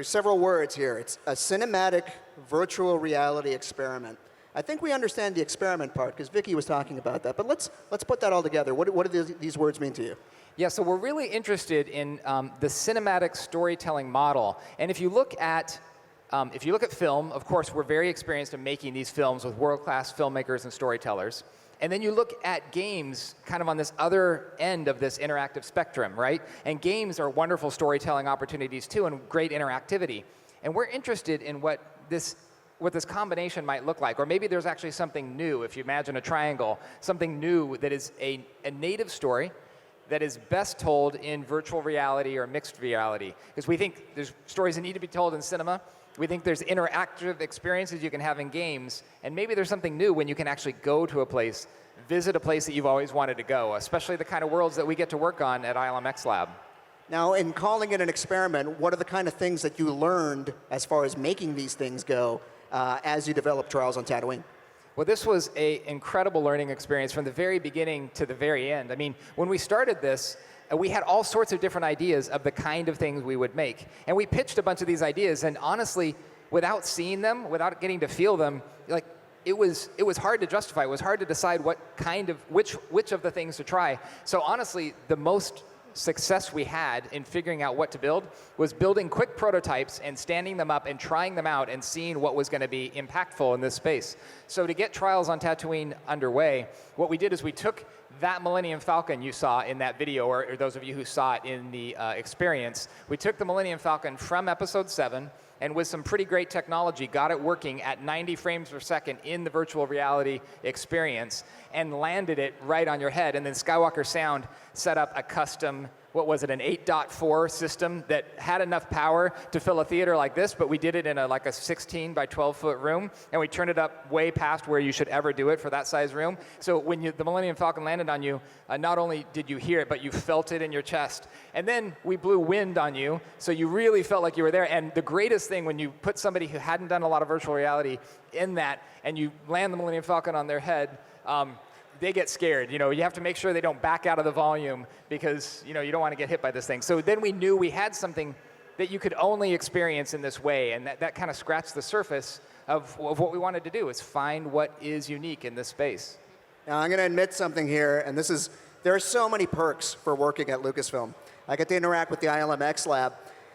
several words here. It's a cinematic virtual reality experiment. I think we understand the experiment part because Vicky was talking about that, but let's put that all together. What do these words mean to you? Yeah, so we're really interested in the cinematic storytelling model, and if you look at film, of course, we're very experienced in making these films with world-class filmmakers and storytellers. And then you look at games kind of on this other end of this interactive spectrum, right? And games are wonderful storytelling opportunities too, and great interactivity. And we're interested in what this combination might look like. Or maybe there's actually something new, if you imagine a triangle, something new that is a native story that is best told in virtual reality or mixed reality. Because we think there's stories that need to be told in cinema. We think there's interactive experiences you can have in games, and maybe there's something new when you can actually go to a place, visit a place that you've always wanted to go, especially the kind of worlds that we get to work on at ILMXLAB. Now, in calling it an experiment, what are the kind of things that you learned as far as making these things go as you developed Trials on Tatooine? Well, this was an incredible learning experience from the very beginning to the very end. I mean, when we started this, we had all sorts of different ideas of the kind of things we would make. And we pitched a bunch of these ideas, and honestly, without seeing them, without getting to feel them, like it was hard to justify. It was hard to decide which of the things to try. So honestly, the most success we had in figuring out what to build was building quick prototypes and standing them up and trying them out and seeing what was going to be impactful in this space. So to get Trials on Tatooine underway, what we did is we took that Millennium Falcon you saw in that video, or those of you who saw it in the experience, we took the Millennium Falcon from Episode 7, and with some pretty great technology, got it working at 90 frames per second in the virtual reality experience, and landed it right on your head. And then Skywalker Sound set up a custom, what was it, an 8.4 system that had enough power to fill a theater like this, but we did it in like a 16 by 12 foot room, and we turned it up way past where you should ever do it for that size room. So when the Millennium Falcon landed on you, not only did you hear it, but you felt it in your chest. And then we blew wind on you, so you really felt like you were there. And the greatest thing, when you put somebody who hadn't done a lot of virtual reality in that, and you land the Millennium Falcon on their head, they get scared. You have to make sure they don't back out of the volume, because you don't want to get hit by this thing. So then we knew we had something that you could only experience in this way, and that kind of scratched the surface of what we wanted to do, is find what is unique in this space. Now I'm going to admit something here, and there are so many perks for working at Lucasfilm. I get to interact with the ILMXLAB,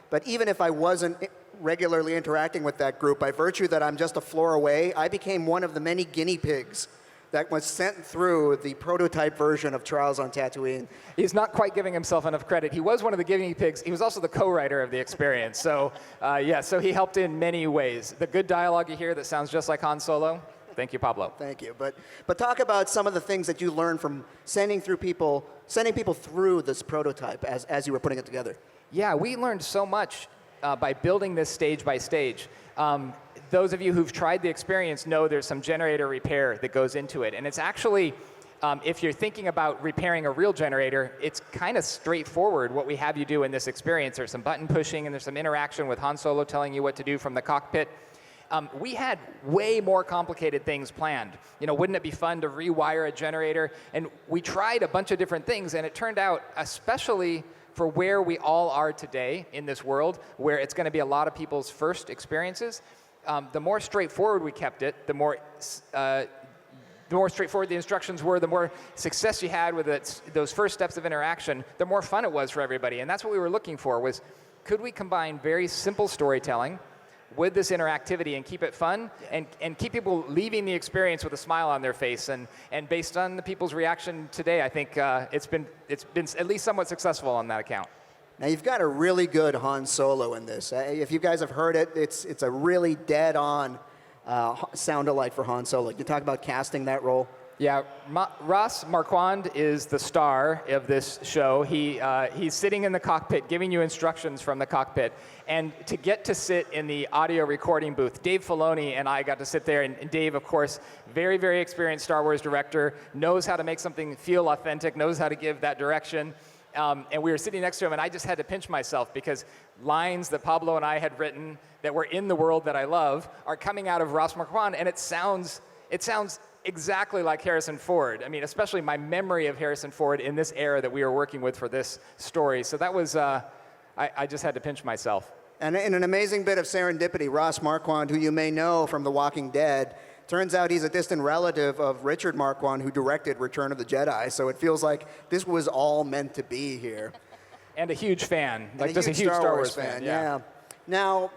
but even if I wasn't regularly interacting with that group, by virtue that I'm just a floor away, I became one of the many guinea pigs that was sent through the prototype version of Trials on Tatooine. He's not quite giving himself enough credit. He was one of the guinea pigs. He was also the co-writer of the experience. So so he helped in many ways. The good dialogue you hear that sounds just like Han Solo, thank you, Pablo. Thank you. But talk about some of the things that you learned from sending people through this prototype as you were putting it together. Yeah, we learned so much by building this stage by stage. Those of you who've tried the experience know there's some generator repair that goes into it. And it's actually, if you're thinking about repairing a real generator, it's kind of straightforward what we have you do in this experience. There's some button pushing, and there's some interaction with Han Solo telling you what to do from the cockpit. We had way more complicated things planned. Wouldn't it be fun to rewire a generator? And we tried a bunch of different things, and it turned out, especially for where we all are today in this world, where it's going to be a lot of people's first experiences, the more straightforward we kept it, the more straightforward the instructions were, the more success you had with those first steps of interaction, the more fun it was for everybody. And that's what we were looking for, was could we combine very simple storytelling with this interactivity and keep it fun, and keep people leaving the experience with a smile on their face. And based on the people's reaction today, I think it's been at least somewhat successful on that account. Now you've got a really good Han Solo in this. If you guys have heard it, it's a really dead-on sound alike for Han Solo. You talk about casting that role. Yeah, Ross Marquand is the star of this show. He's sitting in the cockpit giving you instructions from the cockpit. And to get to sit in the audio recording booth, Dave Filoni and I got to sit there. And Dave, of course, very, very experienced Star Wars director, knows how to make something feel authentic, knows how to give that direction. And we were sitting next to him, and I just had to pinch myself, because lines that Pablo and I had written that were in the world that I love are coming out of Ross Marquand, and it sounds exactly like Harrison Ford. I mean, especially my memory of Harrison Ford in this era that we were working with for this story. So that was, I just had to pinch myself. And in an amazing bit of serendipity, Ross Marquand, who you may know from The Walking Dead, turns out he's a distant relative of Richard Marquand, who directed Return of the Jedi. So it feels like this was all meant to be here. And a huge fan, like just a huge Star Wars fan. Yeah. Now,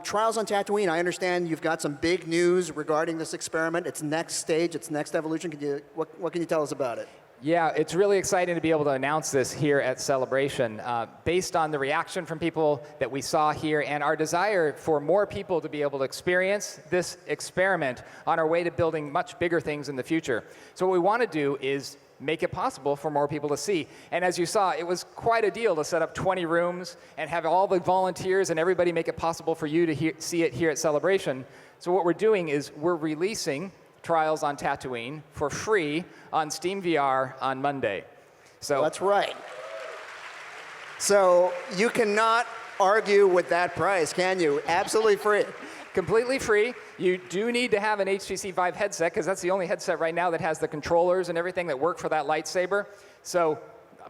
Trials on Tatooine, I understand you've got some big news regarding this experiment. Its next stage, its next evolution. What can you tell us about it? Yeah, it's really exciting to be able to announce this here at Celebration. Based on the reaction from people that we saw here and our desire for more people to be able to experience this experiment on our way to building much bigger things in the future. So what we want to do is make it possible for more people to see. And as you saw, it was quite a deal to set up 20 rooms and have all the volunteers and everybody make it possible for you to see it here at Celebration. So what we're doing is we're releasing Trials on Tatooine for free on Steam VR on Monday. So that's right. So you cannot argue with that price, can you? Absolutely free. Completely free. You do need to have an HTC Vive headset, because that's the only headset right now that has the controllers and everything that work for that lightsaber. So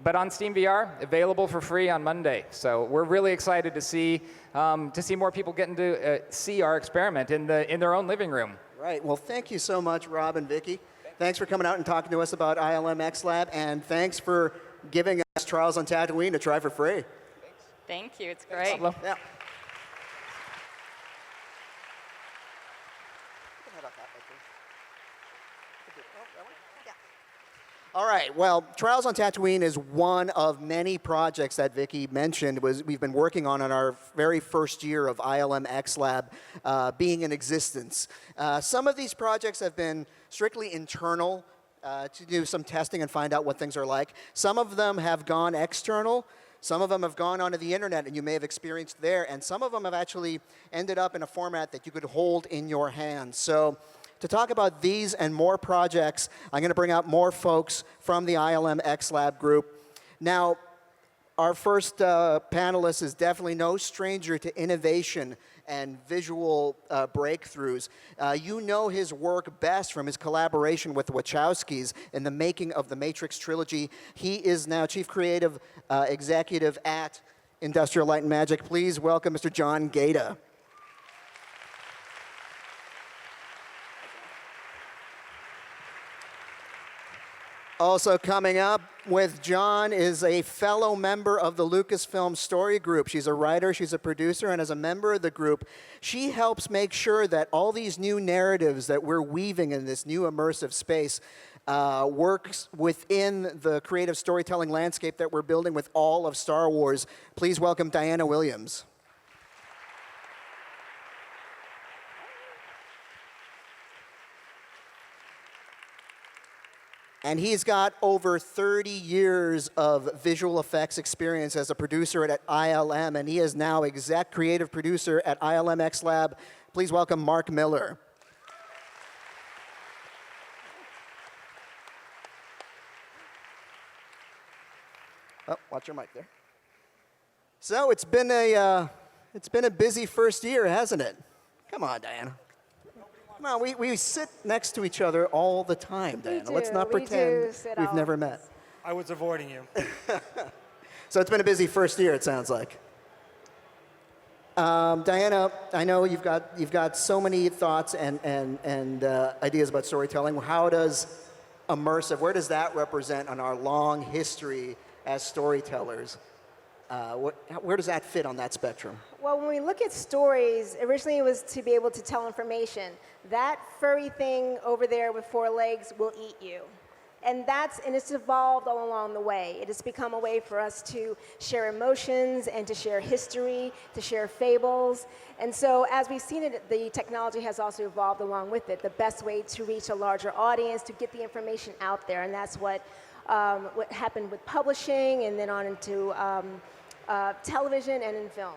but on Steam VR, available for free on Monday. So we're really excited to see more people getting to see our experiment in their own living room. Right. Well, thank you so much, Rob and Vicky. Thanks for coming out and talking to us about ILMXLAB, and thanks for giving us Trials on Tatooine to try for free. Thank you. It's great. Yeah. All right, well, Trials on Tatooine is one of many projects that Vicky mentioned we've been working on in our very first year of ILMXLAB being in existence. Some of these projects have been strictly internal to do some testing and find out what things are like. Some of them have gone external. Some of them have gone onto the internet, and you may have experienced there. And some of them have actually ended up in a format that you could hold in your hands. So to talk about these and more projects, I'm going to bring out more folks from the ILMXLAB group. Now, our first panelist is definitely no stranger to innovation and visual breakthroughs. You know his work best from his collaboration with the Wachowskis in the making of the Matrix trilogy. He is now Chief Creative Executive at Industrial Light and Magic. Please welcome Mr. John Gaeta. Also coming up with John is a fellow member of the Lucasfilm Story Group. She's a writer, she's a producer, and as a member of the group, she helps make sure that all these new narratives that we're weaving in this new immersive space works within the creative storytelling landscape that we're building with all of Star Wars. Please welcome Diana Williams. And he's got over 30 years of visual effects experience as a producer at ILM, and he is now exec creative producer at ILMXLAB. Please welcome Mark Miller. Oh, watch your mic there. So it's been a busy first year, hasn't it? Come on, Diana. Come on, we sit next to each other all the time, Diana. Let's not pretend we've never met. I was avoiding you. So it's been a busy first year, it sounds like. Diana, I know you've got so many thoughts and ideas about storytelling. How does immersive, where does that represent on our long history as storytellers? Where does that fit on that spectrum? Well, when we look at stories, originally it was to be able to tell information. That furry thing over there with 4 legs will eat you. And it's evolved all along the way. It has become a way for us to share emotions and to share history, to share fables. And so as we've seen it, the technology has also evolved along with it. The best way to reach a larger audience, to get the information out there. And that's what happened with publishing and then on into television and in film.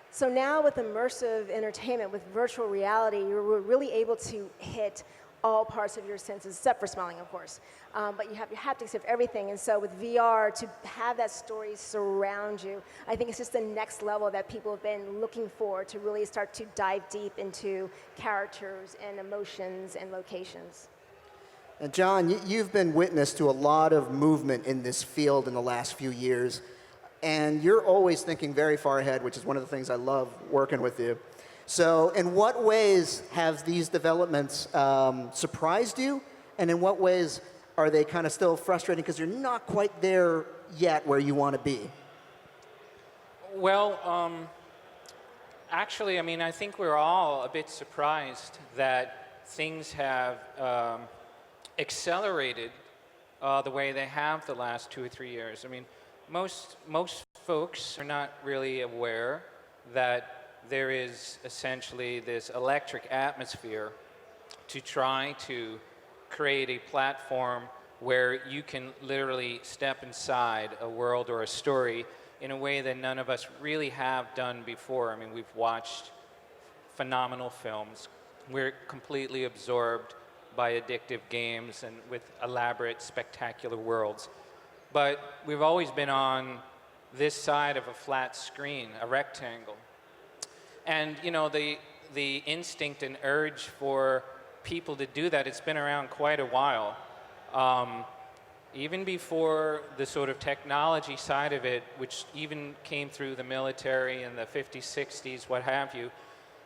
So now with immersive entertainment, with virtual reality, you're really able to hit all parts of your senses, except for smelling, of course. But you have your haptics of everything. And so with VR, to have that story surround you, I think it's just the next level that people have been looking for to really start to dive deep into characters and emotions and locations. And John, you've been witness to a lot of movement in this field in the last few years. And you're always thinking very far ahead, which is one of the things I love working with you. So in what ways have these developments surprised you? And in what ways are they kind of still frustrating because you're not quite there yet where you want to be? Well, actually, I mean, I think we're all a bit surprised that things have accelerated the way they have the last 2 or 3 years. I mean, most folks are not really aware that there is essentially this electric atmosphere to try to create a platform where you can literally step inside a world or a story in a way that none of us really have done before. I mean, we've watched phenomenal films. We're completely absorbed by addictive games and with elaborate, spectacular worlds. But we've always been on this side of a flat screen, a rectangle. And you know, the instinct and urge for people to do that, it's been around quite a while. even before the sort of technology side of it, which even came through the military in the 50s, 60s, what have you,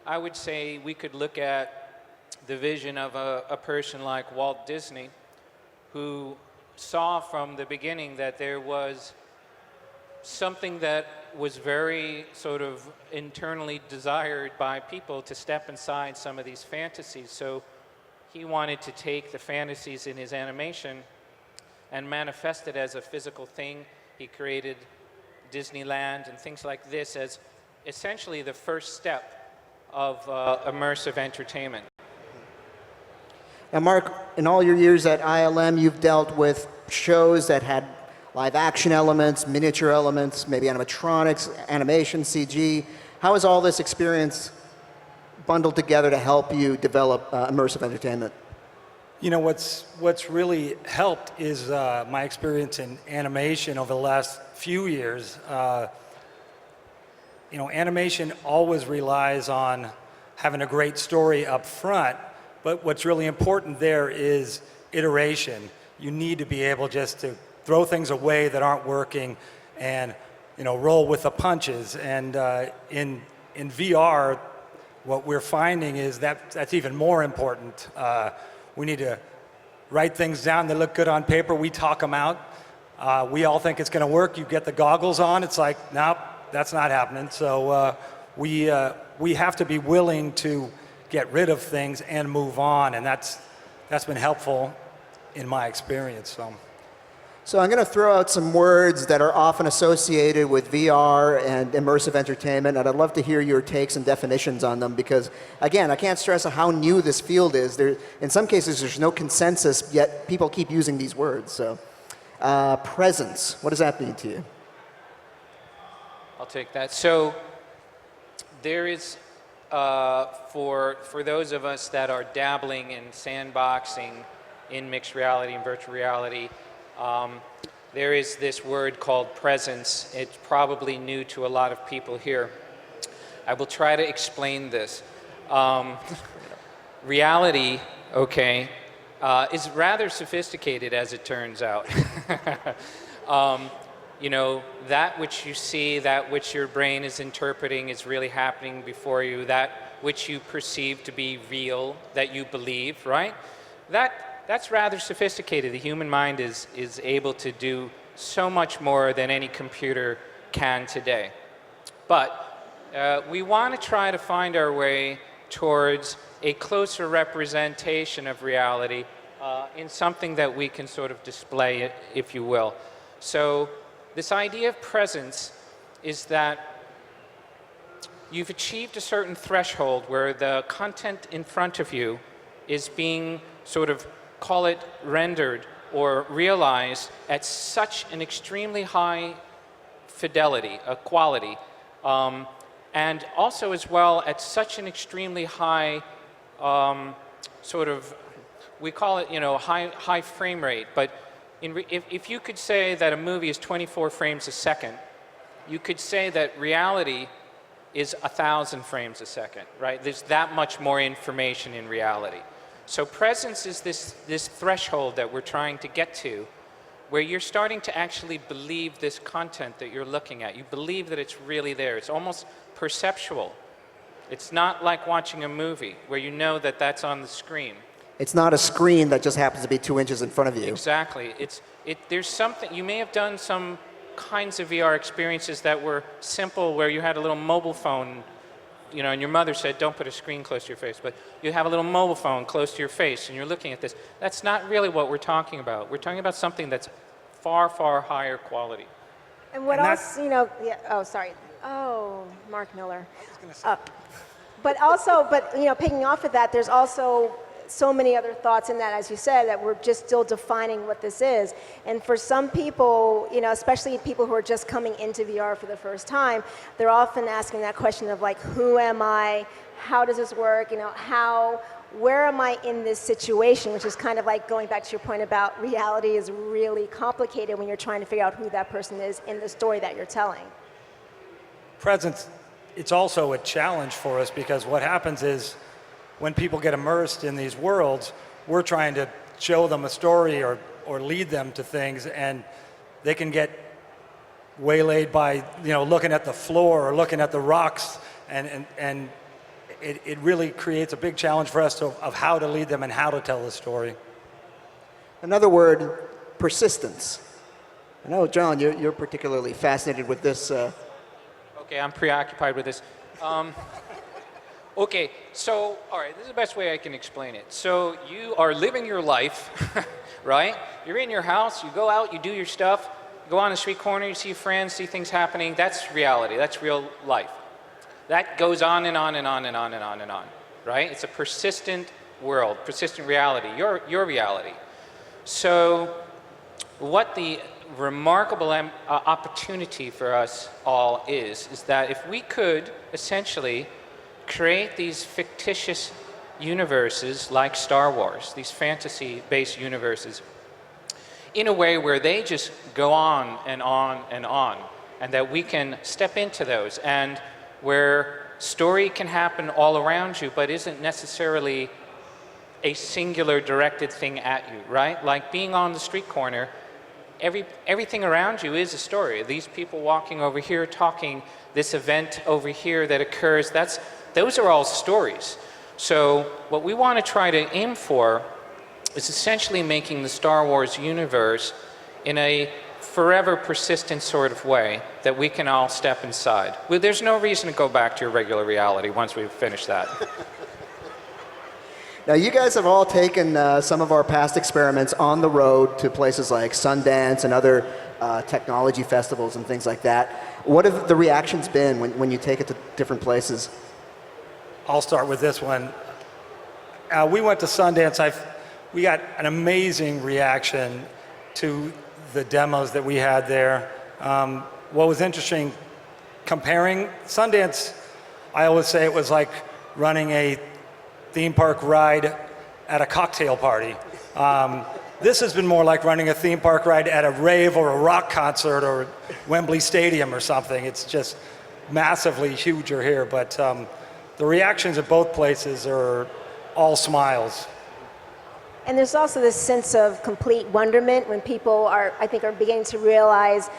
I would say we could look at the vision of a person like Walt Disney, who saw from the beginning that there was something that was very sort of internally desired by people to step inside some of these fantasies. So he wanted to take the fantasies in his animation and manifest it as a physical thing. He created Disneyland and things like this as essentially the first step of immersive entertainment. Now, Mark, in all your years at ILM, you've dealt with shows that had live action elements, miniature elements, maybe animatronics, animation, CG. How is all this experience bundled together to help you develop immersive entertainment? You know, what's really helped is my experience in animation over the last few years. You know, animation always relies on having a great story up front, but what's really important there is iteration. You need to be able just to throw things away that aren't working and, you know, roll with the punches. And in VR, what we're finding is that that's even more important. We need to write things down that look good on paper. We talk them out. We all think it's going to work. You get the goggles on. It's like, nope, that's not happening. So we have to be willing to get rid of things and move on. And that's been helpful in my experience. So I'm going to throw out some words that are often associated with VR and immersive entertainment, and I'd love to hear your takes and definitions on them because, again, I can't stress how new this field is. In some cases, there's no consensus, yet people keep using these words. So, presence, what does that mean to you? I'll take that. So there is, for those of us that are dabbling in sandboxing in mixed reality and virtual reality, there is this word called presence. It's probably new to a lot of people here. I will try to explain this. Reality, okay, is rather sophisticated as it turns out. You know, that which you see, that which your brain is interpreting is really happening before you, that which you perceive to be real, that you believe, right? That's rather sophisticated. The human mind is able to do so much more than any computer can today. But we want to try to find our way towards a closer representation of reality in something that we can sort of display, if you will. So this idea of presence is that you've achieved a certain threshold where the content in front of you is being sort of, call it rendered or realized at such an extremely high fidelity, quality, and also as well at such an extremely high sort of, we call it, you know, high frame rate. But if you could say that a movie is 24 frames a second, you could say that reality is 1,000 frames a second, right? There's that much more information in reality. So presence is this threshold that we're trying to get to, where you're starting to actually believe this content that you're looking at. You believe that it's really there. It's almost perceptual. It's not like watching a movie where you know that that's on the screen. It's not a screen that just happens to be 2 inches in front of you. Exactly. There's something, you may have done some kinds of VR experiences that were simple where you had a little mobile phone, you know, and your mother said, don't put a screen close to your face, but you have a little mobile phone close to your face and you're looking at this. That's not really what we're talking about. We're talking about something that's far, far higher quality. And what else, you know, yeah, oh, sorry. Oh, Mark Miller. But you know, picking off of that, there's also so many other thoughts in that, as you said, that we're just still defining what this is. And for some people, you know, especially people who are just coming into VR for the first time, they're often asking that question of like, who am I? How does this work? You know, where am I in this situation? Which is kind of like going back to your point about reality is really complicated when you're trying to figure out who that person is in the story that you're telling. Presence, it's also a challenge for us because what happens is when people get immersed in these worlds, we're trying to show them a story or or lead them to things, and they can get waylaid by looking at the floor or looking at the rocks, and it really creates a big challenge for us of how to lead them and how to tell the story. Another word, persistence. I know, John, you're particularly fascinated with this. Okay, I'm preoccupied with this. Okay, so, all right, this is the best way I can explain it. So you are living your life, right? You're in your house, you go out, you do your stuff, you go on the street corner, you see friends, see things happening. That's reality, that's real life. That goes on and on and on and on and on and on, right? It's a persistent world, persistent reality, your reality. So what the remarkable opportunity for us all is that if we could essentially create these fictitious universes like Star Wars, these fantasy-based universes, in a way where they just go on and on and on, and that we can step into those, and where story can happen all around you, but isn't necessarily a singular directed thing at you, right? Like being on the street corner, everything around you is a story. These people walking over here, talking, this event over here that occurs, those are all stories. So what we want to try to aim for is essentially making the Star Wars universe in a forever persistent sort of way that we can all step inside. Well, there's no reason to go back to your regular reality once we've finished that. Now, you guys have all taken some of our past experiments on the road to places like Sundance and other technology festivals and things like that. What have the reactions been when you take it to different places? I'll start with this one. We went to Sundance. We got an amazing reaction to the demos that we had there. What was interesting, comparing Sundance, I always say it was like running a theme park ride at a cocktail party. This has been more like running a theme park ride at a rave or a rock concert or Wembley Stadium or something. It's just massively huger here, but the reactions at both places are all smiles. And there's also this sense of complete wonderment when people are beginning to realize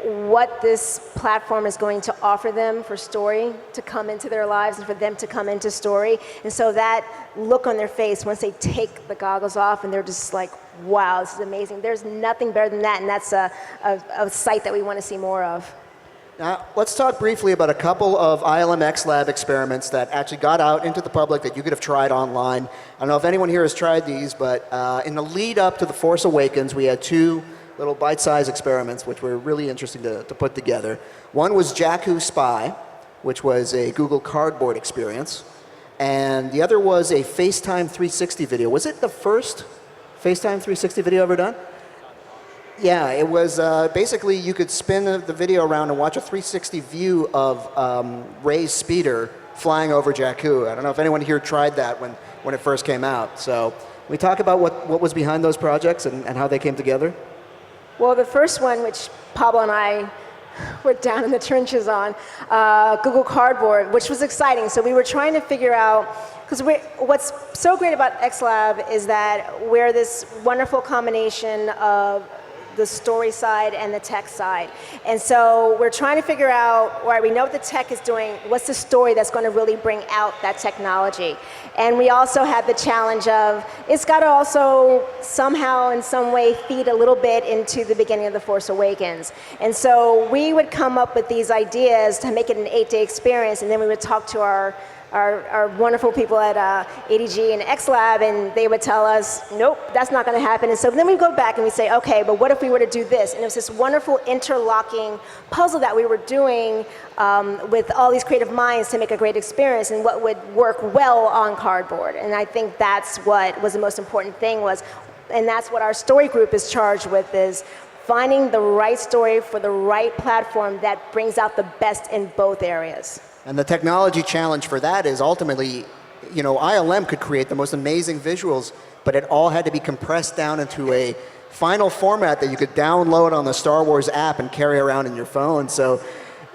what this platform is going to offer them for story to come into their lives and for them to come into story. And so that look on their face once they take the goggles off and they're just like, wow, this is amazing. There's nothing better than that, and that's a sight that we want to see more of. Now, let's talk briefly about a couple of ILMXLAB experiments that actually got out into the public that you could have tried online. I don't know if anyone here has tried these, but in the lead up to The Force Awakens, we had two little bite-sized experiments which were really interesting to put together. One was Jakku Spy, which was a Google Cardboard experience, and the other was a FaceTime 360 video. Was it the first FaceTime 360 video ever done? Yeah, it was basically you could spin the video around and watch a 360 view of Rey's speeder flying over Jakku. I don't know if anyone here tried that when it first came out. So we talk about what was behind those projects and how they came together? Well, the first one, which Pablo and I were down in the trenches on, Google Cardboard, which was exciting. So we were trying to figure out, because what's so great about XLab is that we're this wonderful combination of the story side and the tech side. And so we're trying to figure out, all right, we know what the tech is doing, what's the story that's going to really bring out that technology? And we also had the challenge of, it's got to also somehow in some way feed a little bit into the beginning of The Force Awakens. And so we would come up with these ideas to make it an 8-day experience, and then we would talk to our wonderful people at ADG and XLab, and they would tell us, nope, that's not going to happen. And so then we go back and we say, okay, but what if we were to do this? And it was this wonderful interlocking puzzle that we were doing with all these creative minds to make a great experience and what would work well on cardboard. And I think that's what was the most important thing was, and that's what our story group is charged with, is finding the right story for the right platform that brings out the best in both areas. And the technology challenge for that is ultimately, ILM could create the most amazing visuals, but it all had to be compressed down into a final format that you could download on the Star Wars app and carry around in your phone. So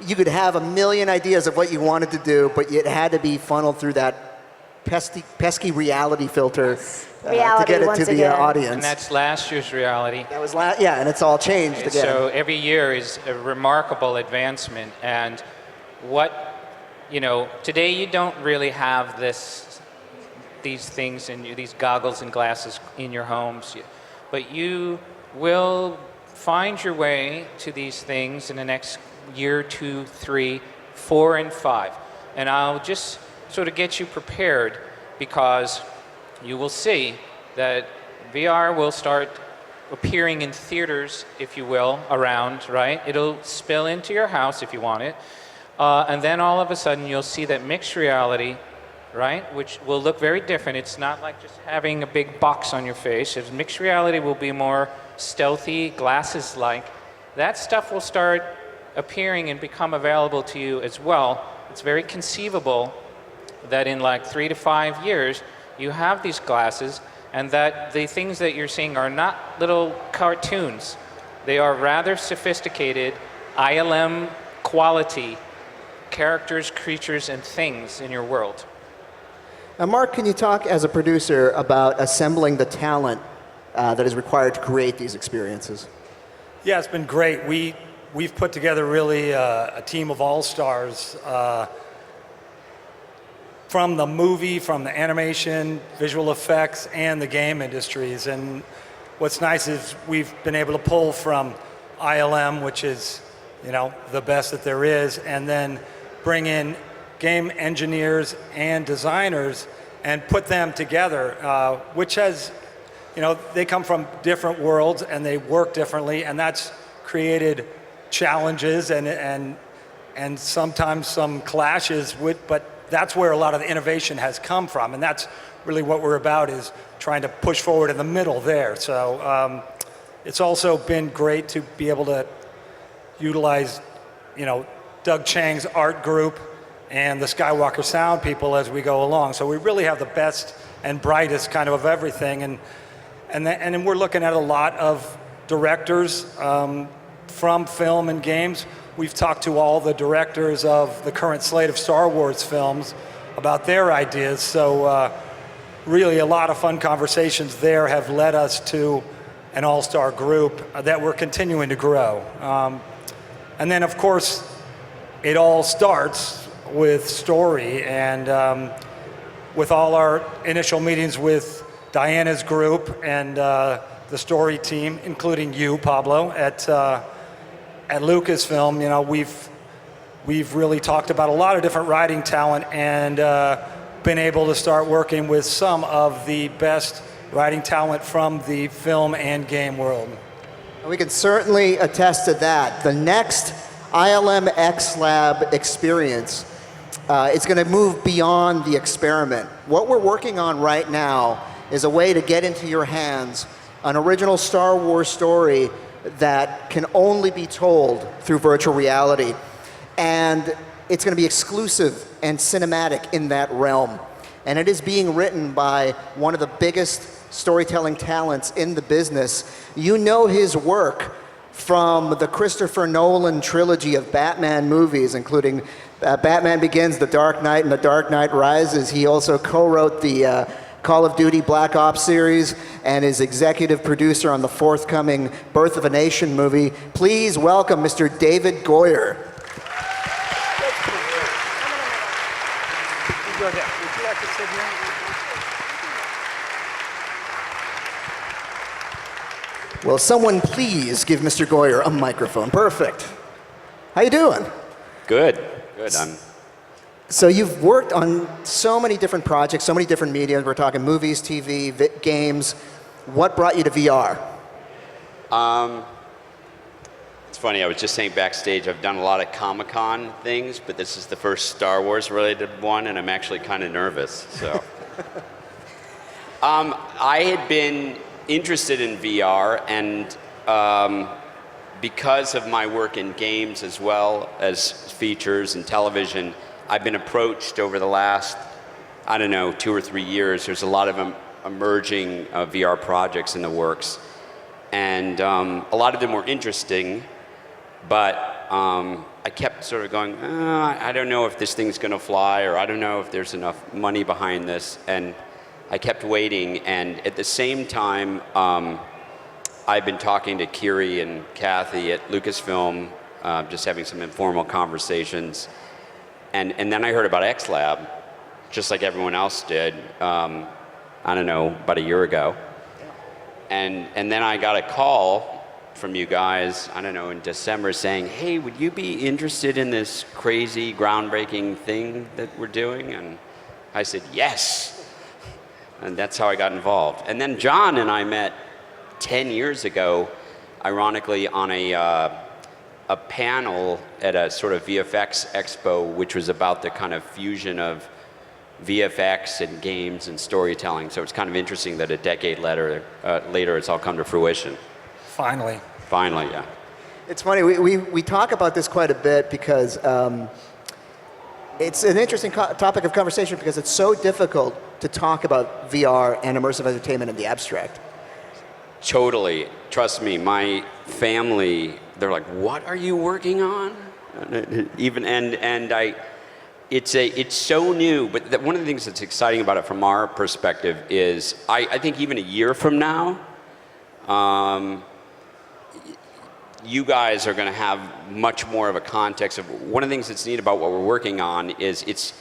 you could have a million ideas of what you wanted to do, but it had to be funneled through that pesky reality filter to Reality get it once to the again. audience. And that's last year's reality. That was yeah, and it's all changed again. So every year is a remarkable advancement. And today you don't really have these things these goggles and glasses in your homes, but you will find your way to these things in the next year, 2, 3, 4, and 5. And I'll just sort of get you prepared, because you will see that VR will start appearing in theaters, if you will, around, right? It'll spill into your house if you want it. And then all of a sudden you'll see that mixed reality, right, which will look very different. It's not like just having a big box on your face. Mixed reality will be more stealthy, glasses-like. That stuff will start appearing and become available to you as well. It's very conceivable that in like 3 to 5 years, you have these glasses, and that the things that you're seeing are not little cartoons. They are rather sophisticated, ILM quality characters, creatures, and things in your world. Now, Mark, can you talk as a producer about assembling the talent that is required to create these experiences? Yeah, it's been great. We've put together really a team of all-stars from the movie, from the animation, visual effects, and the game industries. And what's nice is we've been able to pull from ILM, which is, the best that there is, and then bring in game engineers and designers and put them together, which has, they come from different worlds and they work differently, and that's created challenges and sometimes some clashes but that's where a lot of the innovation has come from, and that's really what we're about, is trying to push forward in the middle there. So it's also been great to be able to utilize, Doug Chang's art group and the Skywalker sound people as we go along. So we really have the best and brightest kind of everything, and then we're looking at a lot of directors from film and games. We've talked to all the directors of the current slate of Star Wars films about their ideas. So really a lot of fun conversations there have led us to an all-star group that we're continuing to grow. And then, of course, it all starts with story, and with all our initial meetings with Diana's group and the story team, including you, Pablo, at Lucasfilm, we've really talked about a lot of different writing talent, and been able to start working with some of the best writing talent from the film and game world. We can certainly attest to that. The next ILMXLAB experience, it's going to move beyond the experiment. What we're working on right now is a way to get into your hands an original Star Wars story that can only be told through virtual reality. And it's going to be exclusive and cinematic in that realm. And it is being written by one of the biggest storytelling talents in the business. You know his work from the Christopher Nolan trilogy of Batman movies, including Batman Begins, The Dark Knight, and The Dark Knight Rises. He also co-wrote the Call of Duty Black Ops series and is executive producer on the forthcoming Birth of a Nation movie. Please welcome Mr. David Goyer. Will someone please give Mr. Goyer a microphone? Perfect. How you doing? Good. So you've worked on so many different projects, so many different media. We're talking movies, TV, games. What brought you to VR? It's funny, I was just saying backstage, I've done a lot of Comic-Con things, but this is the first Star Wars related one, and I'm actually kind of nervous, so. I had been interested in VR, and because of my work in games as well as features and television, I've been approached over the last, 2 or 3 years. There's a lot of emerging VR projects in the works. And a lot of them were interesting, but I kept sort of going, I don't know if this thing's going to fly, or I don't know if there's enough money behind this. And I kept waiting. And at the same time, I've been talking to Kiri and Kathy at Lucasfilm, just having some informal conversations. And then I heard about XLAB, just like everyone else did, I don't know, about a year ago. And then I got a call from you guys, I don't know, in December saying, hey, would you be interested in this crazy, groundbreaking thing that we're doing? And I said, yes. And that's how I got involved. And then John and I met 10 years ago, ironically, on a panel at a sort of VFX expo, which was about the kind of fusion of VFX and games and storytelling. So it's kind of interesting that a decade later it's all come to fruition. Finally. Finally, yeah. It's funny, we talk about this quite a bit because it's an interesting topic of conversation because it's so difficult to talk about VR and immersive entertainment in the abstract. Totally. Trust me, my family, they're like, what are you working on? It's so new, but one of the things that's exciting about it from our perspective is I think even a year from now, you guys are going to have much more of a context of one of the things that's neat about what we're working on is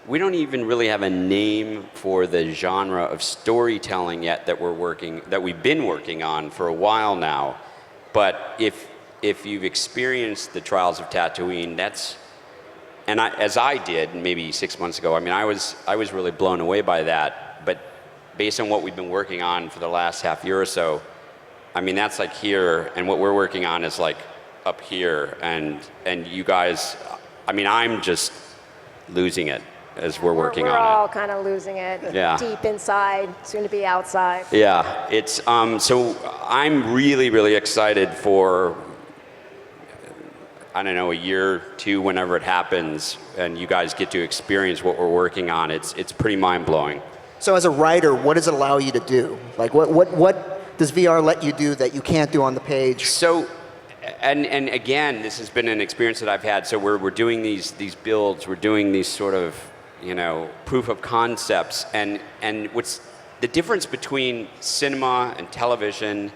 we don't even really have a name for the genre of storytelling yet that we've been working on for a while now. But if you've experienced the Trials of Tatooine, as I did maybe 6 months ago, I mean, I was really blown away by that. But based on what we've been working on for the last half year or so, I mean, that's like here, and what we're working on is like up here, and you guys, I mean, I'm just losing it as we're working on it. We're all kind of losing it. Yeah. Deep inside, soon to be outside. Yeah, it's so I'm really, really excited for, I don't know, a year, two, whenever it happens, and you guys get to experience what we're working on. It's pretty mind-blowing. So as a writer, what does it allow you to do? Like what does VR let you do that you can't do on the page? So, and again, this has been an experience that I've had. So we're doing these builds, we're doing these sort of, you know, proof of concepts, and what's the difference between cinema and television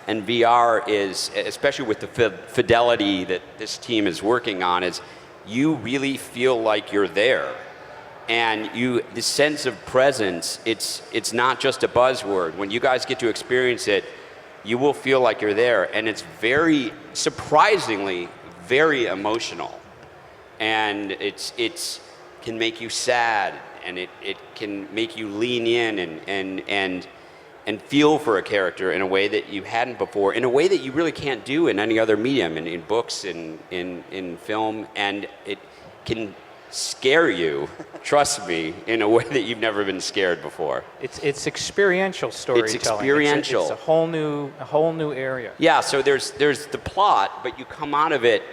and VR is, especially with the fidelity that this team is working on, is you really feel like you're there. And the sense of presence, it's not just a buzzword. When you guys get to experience it, you will feel like you're there. And it's very, surprisingly, very emotional. And it can make you sad, and it can make you lean in and feel for a character in a way that you hadn't before, in a way that you really can't do in any other medium, in books, in film. And it can scare you, trust me, in a way that you've never been scared before. It's experiential storytelling. It's experiential. It's a whole new area. Yeah, so there's the plot, but you come out of it,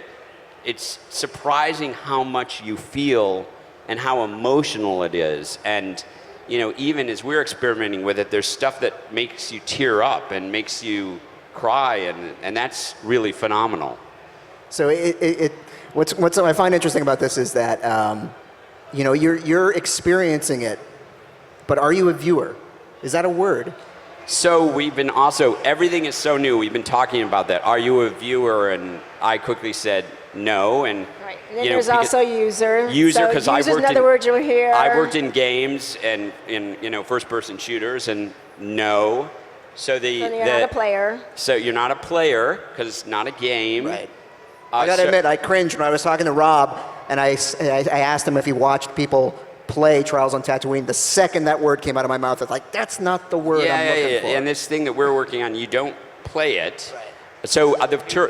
it's surprising how much you feel and how emotional it is. And you know, even as we're experimenting with it, there's stuff that makes you tear up and makes you cry, and that's really phenomenal. So what I find interesting about this is that, you know, you're experiencing it, but are you a viewer? Is that a word? So we've been also, everything is so new. We've been talking about that. Are you a viewer? And I quickly said no. And right. And then there's also user. User, because so I worked another word you'll hear. I worked in games and in first-person shooters, and no. So you're not a player. So you're not a player because it's not a game. Right. I gotta admit, I cringed when I was talking to Rob, and I asked him if he watched people play Trials on Tatooine. The second that word came out of my mouth, I was like, that's not the word I'm looking for. And this thing that we're working on, you don't play it. Right. So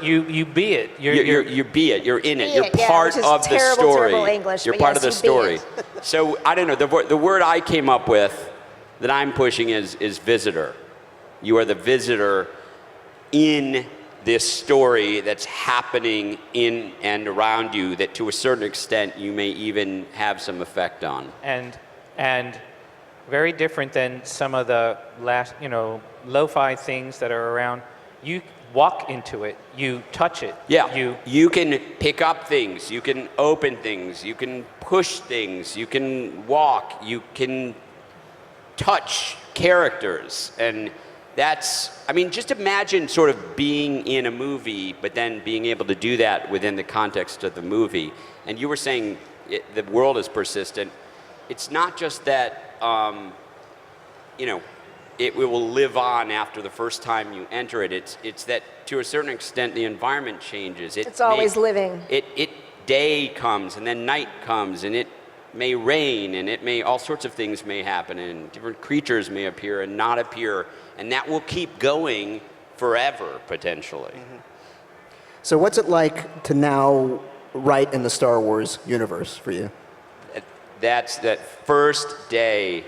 you be it. You be it. You're in it. You're part of the story. Terrible English, You're part of the story. So I don't know. The word I came up with that I'm pushing is visitor. You are the visitor in this story that's happening in and around you that to a certain extent you may even have some effect on. And very different than some of the last, lo-fi things that are around. walk into it, you touch it. Yeah, you can pick up things, you can open things, you can push things, you can walk, you can touch characters. And that's, I mean, just imagine sort of being in a movie, but then being able to do that within the context of the movie. And you were saying the world is persistent. It's not just that, you know, it will live on after the first time you enter it. It's that to a certain extent the environment changes. It's always living. Day comes and then night comes and it may rain and it may, all sorts of things may happen and different creatures may appear and not appear, and that will keep going forever potentially. So what's it like to now write in the Star Wars universe for you? That's that first day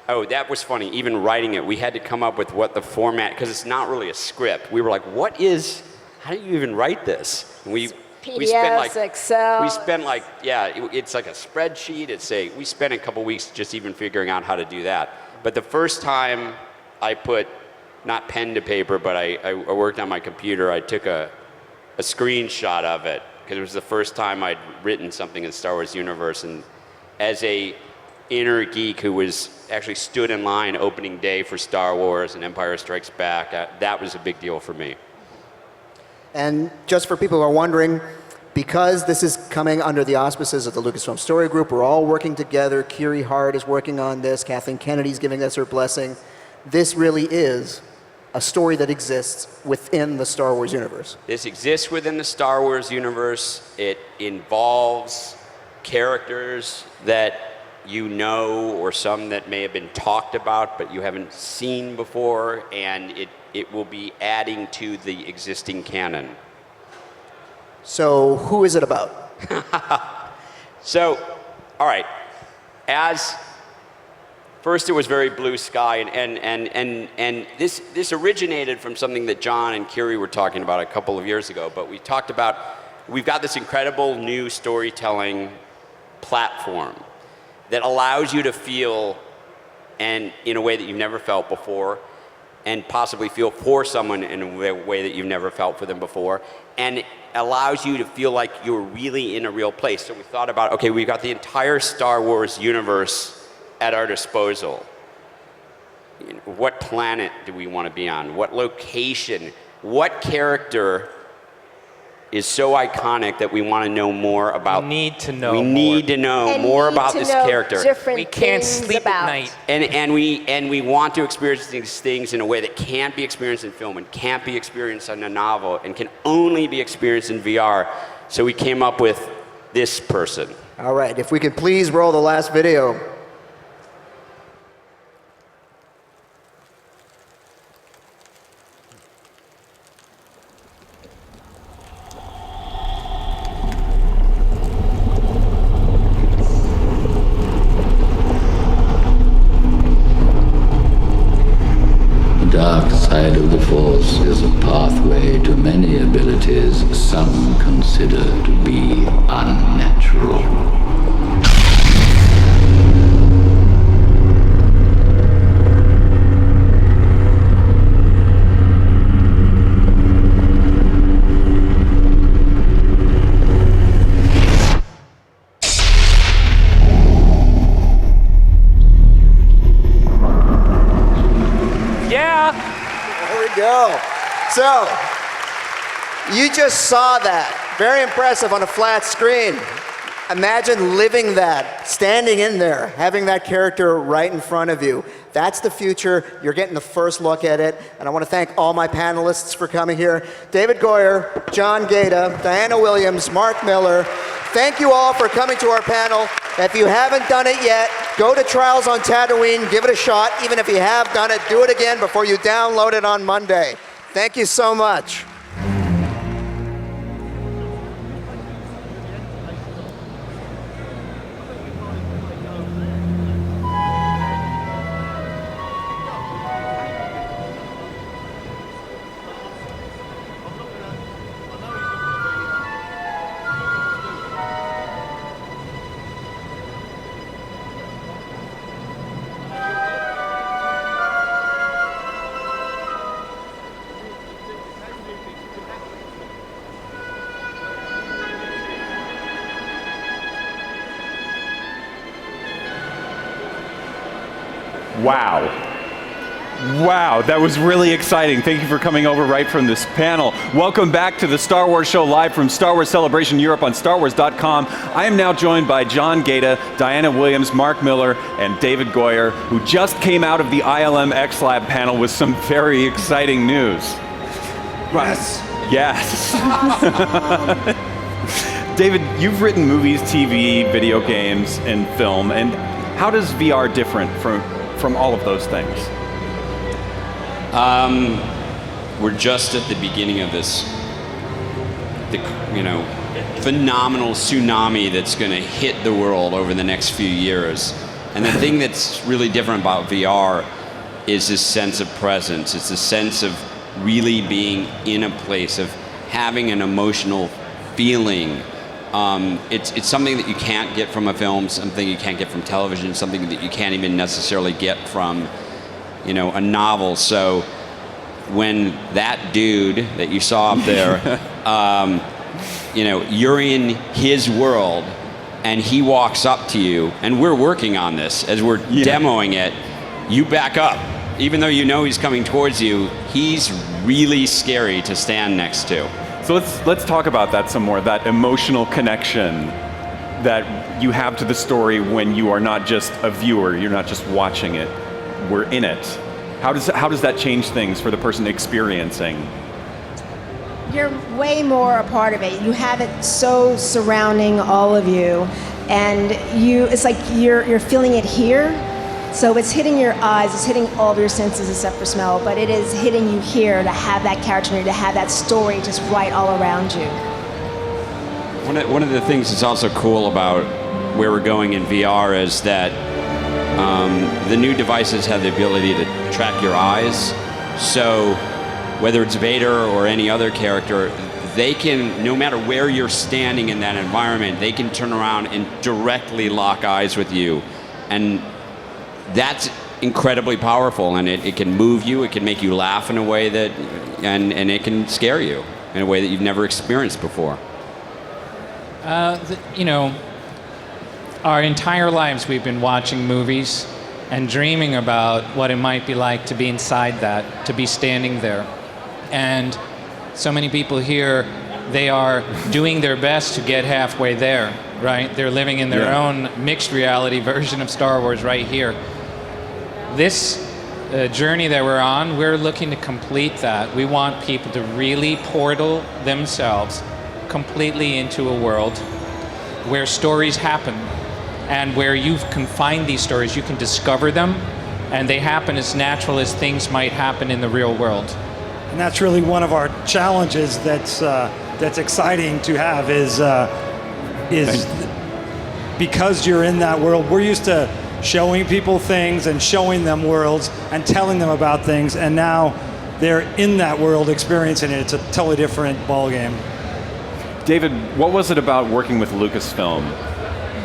oh, that was funny. Even writing it, we had to come up with what the format, because it's not really a script. We were like, how do you even write this? And we spent like, Excel. We spent like, it's like a spreadsheet. We spent a couple weeks just even figuring out how to do that. But the first time I put, not pen to paper, but I worked on my computer, I took a screenshot of it, because it was the first time I'd written something in the Star Wars universe. And as a inner geek who was actually stood in line opening day for Star Wars and Empire Strikes Back, that was a big deal for me. And just for people who are wondering, because this is coming under the auspices of the Lucasfilm Story Group, we're all working together. Kiri Hart is working on this. Kathleen Kennedy's giving us her blessing. This really is a story that exists within the Star Wars universe. This exists within the Star Wars universe. It involves characters that you know, or some that may have been talked about but you haven't seen before, and it will be adding to the existing canon. So who is it about? So, all right, first it was very blue sky, and this originated from something that John and Kiri were talking about a couple of years ago, but we talked about, we've got this incredible new storytelling platform that allows you to feel, and in a way that you've never felt before, and possibly feel for someone in a way that you've never felt for them before, and it allows you to feel like you're really in a real place. So we thought about, okay, we've got the entire Star Wars universe at our disposal. You know, what planet do we want to be on? What location? What character is so iconic that we want to know more about? We need to know We need to know more about this character. We can't sleep at night. And we want to experience these things in a way that can't be experienced in film and can't be experienced in a novel and can only be experienced in VR. So we came up with this person. All right, if we could please roll the last video. Dark side of the Force is a pathway to many abilities some consider to be unnatural. Go. So, you just saw that. Very impressive on a flat screen. Imagine living that, standing in there, having that character right in front of you. That's the future. You're getting the first look at it. And I want to thank all my panelists for coming here. David Goyer, John Gaeta, Diana Williams, Mark Miller. Thank you all for coming to our panel. If you haven't done it yet, go to Trials on Tatooine, give it a shot. Even if you have done it, do it again before you download it on Monday. Thank you so much. Wow. Wow, that was really exciting. Thank you for coming over right from this panel. Welcome back to the Star Wars Show live from Star Wars Celebration Europe on StarWars.com. I am now joined by John Gaeta, Diana Williams, Mark Miller, and David Goyer, who just came out of the ILMXLAB panel with some very exciting news. Yes. Yes. David, you've written movies, TV, video games, and film, and how does VR different from all of those things? We're just at the beginning of this, phenomenal tsunami that's going to hit the world over the next few years. And the thing that's really different about VR is this sense of presence. It's a sense of really being in a place, of having an emotional feeling. It's something that you can't get from a film, something you can't get from television, something that you can't even necessarily get from a novel. So when that dude that you saw up there, you're in his world and he walks up to you, and we're working on this as we're demoing it, you back up. Even though you know he's coming towards you, he's really scary to stand next to. So let's talk about that some more, that emotional connection that you have to the story when you are not just a viewer, you're not just watching it, we're in it. How does that change things for the person experiencing? You're way more a part of it. You have it so surrounding all of you, and it's like you're feeling it here. So it's hitting your eyes, it's hitting all of your senses except for smell, but it is hitting you here to have that character, to have that story just right all around you. One of the things that's also cool about where we're going in VR is that the new devices have the ability to track your eyes. So whether it's Vader or any other character, they can, no matter where you're standing in that environment, they can turn around and directly lock eyes with you. And that's incredibly powerful, and it can move you, it can make you laugh in a way that, and it can scare you in a way that you've never experienced before. Our entire lives we've been watching movies and dreaming about what it might be like to be inside that, to be standing there. And so many people here, they are doing their best to get halfway there, right? They're living in their own mixed reality version of Star Wars right here. This journey that we're on, we're looking to complete that. We want people to really portal themselves completely into a world where stories happen, and where you can find these stories, you can discover them, and they happen as natural as things might happen in the real world. And that's really one of our challenges that's exciting to have is because you're in that world. We're used to showing people things and showing them worlds and telling them about things, and now they're in that world experiencing it. It's a totally different ballgame. David, what was it about working with Lucasfilm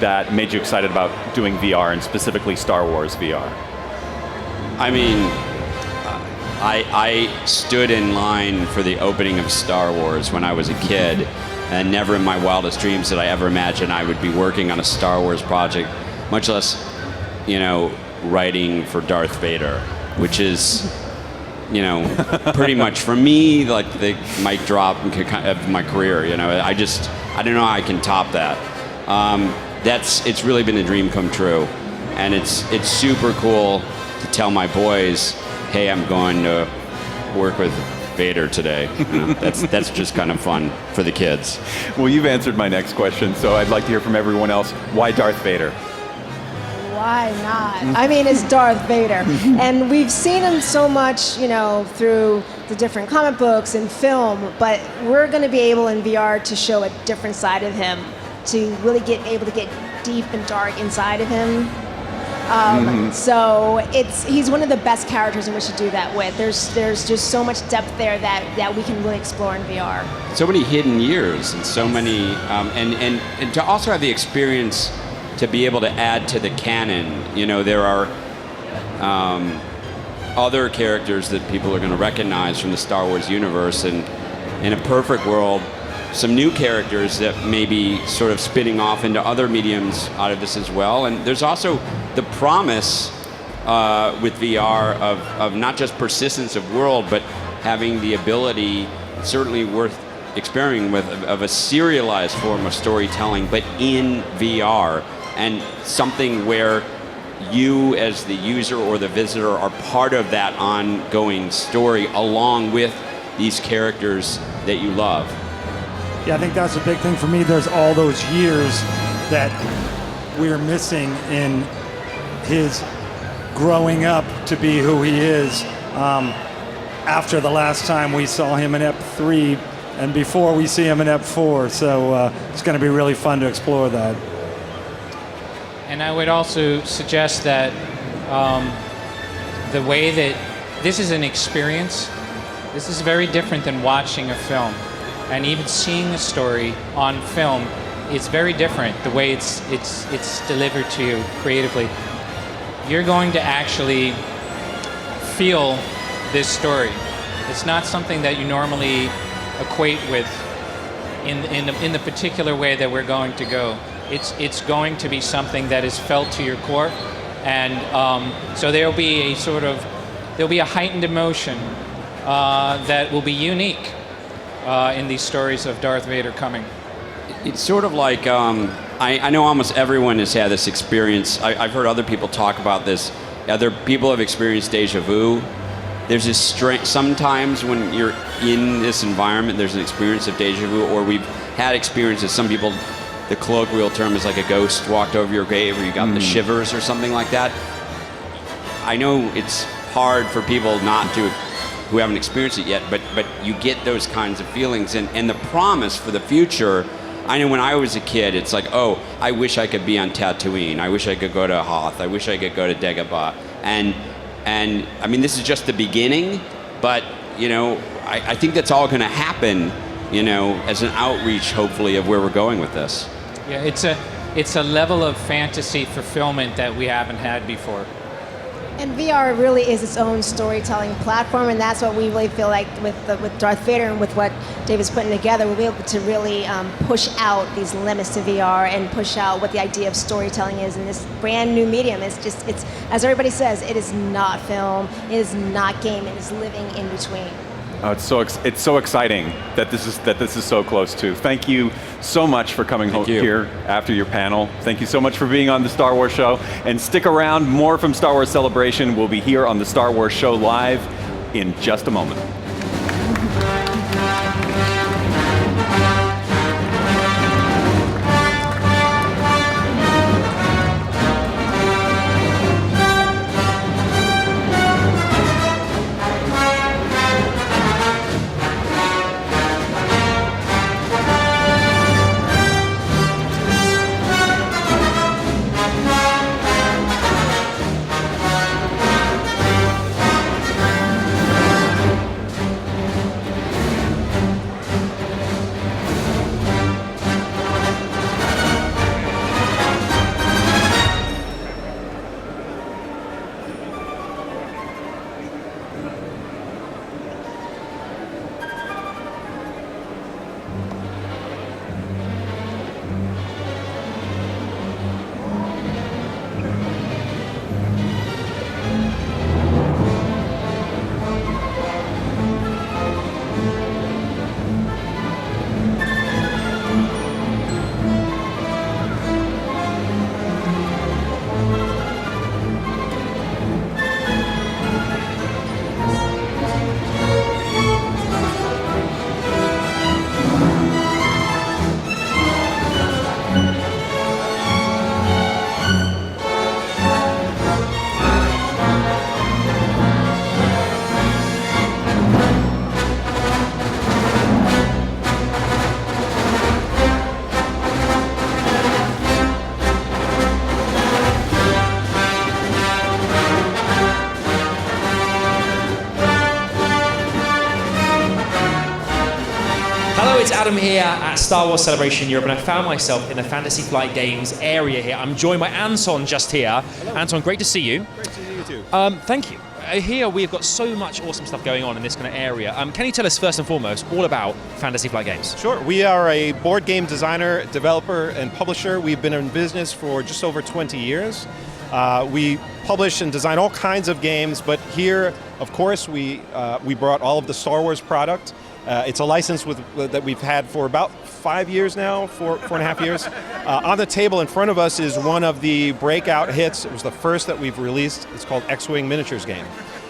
that made you excited about doing VR, and specifically Star Wars VR? I mean, I stood in line for the opening of Star Wars when I was a kid, and never in my wildest dreams did I ever imagine I would be working on a Star Wars project, much less, writing for Darth Vader, which is, pretty much for me like the mic drop of my career. I don't know how I can top that. It's really been a dream come true, and it's super cool to tell my boys, hey, I'm going to work with Vader today. That's just kind of fun for the kids. Well, you've answered my next question, so I'd like to hear from everyone else. Why Darth Vader? Why not? I mean, it's Darth Vader. And we've seen him so much, through the different comic books and film, but we're going to be able in VR to show a different side of him, to really able to get deep and dark inside of him. So he's one of the best characters in which to do that with. There's just so much depth there that we can really explore in VR. So many hidden years, and so many, and to also have the experience to be able to add to the canon. There are other characters that people are going to recognize from the Star Wars universe, and in a perfect world, some new characters that may be sort of spinning off into other mediums out of this as well. And there's also the promise with VR of not just persistence of world, but having the ability, certainly worth experimenting with, of a serialized form of storytelling, but in VR, and something where you as the user or the visitor are part of that ongoing story along with these characters that you love. Yeah, I think that's a big thing for me. There's all those years that we're missing in his growing up to be who he is after the last time we saw him in Ep 3 and before we see him in Ep 4. So it's going to be really fun to explore that. And I would also suggest that the way that this is an experience, this is very different than watching a film. And even seeing a story on film, it's very different, the way it's delivered to you creatively. You're going to actually feel this story. It's not something that you normally equate with in the particular way that we're going to go. It's going to be something that is felt to your core, and so there'll be a heightened emotion that will be unique in these stories of Darth Vader coming. It's sort of like, I know almost everyone has had this experience. I've heard other people talk about this. Other people have experienced deja vu. There's this sometimes when you're in this environment, there's an experience of deja vu, or we've had experiences, some people, the colloquial term is like a ghost walked over your grave, or you got the shivers or something like that. I know it's hard for people who haven't experienced it yet, but you get those kinds of feelings, and the promise for the future. I know when I was a kid, it's like, oh, I wish I could be on Tatooine. I wish I could go to Hoth. I wish I could go to Dagobah. And I mean, this is just the beginning, but I think that's all going to happen, as an outreach, hopefully, of where we're going with this. Yeah, it's a level of fantasy fulfillment that we haven't had before. And VR really is its own storytelling platform, and that's what we really feel like with Darth Vader and with what David's putting together. We'll be able to really push out these limits to VR and push out what the idea of storytelling is in this brand new medium. It's as everybody says, it is not film, it is not game, it is living in between. Oh, it's so exciting that this is so close to. Thank you so much for coming here after your panel. Thank you so much for being on the Star Wars Show. And stick around, more from Star Wars Celebration will be here on the Star Wars Show live in just a moment. It's Adam here at Star Wars Celebration Europe, and I found myself in the Fantasy Flight Games area here. I'm joined by Anton just here. Hello. Anton, great to see you. Great to see you too. Thank you. Here we've got so much awesome stuff going on in this kind of area. Can you tell us first and foremost all about Fantasy Flight Games? Sure. We are a board game designer, developer, and publisher. We've been in business for just over 20 years. We publish and design all kinds of games, but here, of course, we brought all of the Star Wars product. It's a license that we've had for about 5 years now, 4.5 years. On the table in front of us is one of the breakout hits. It was the first that we've released. It's called X-Wing Miniatures Game.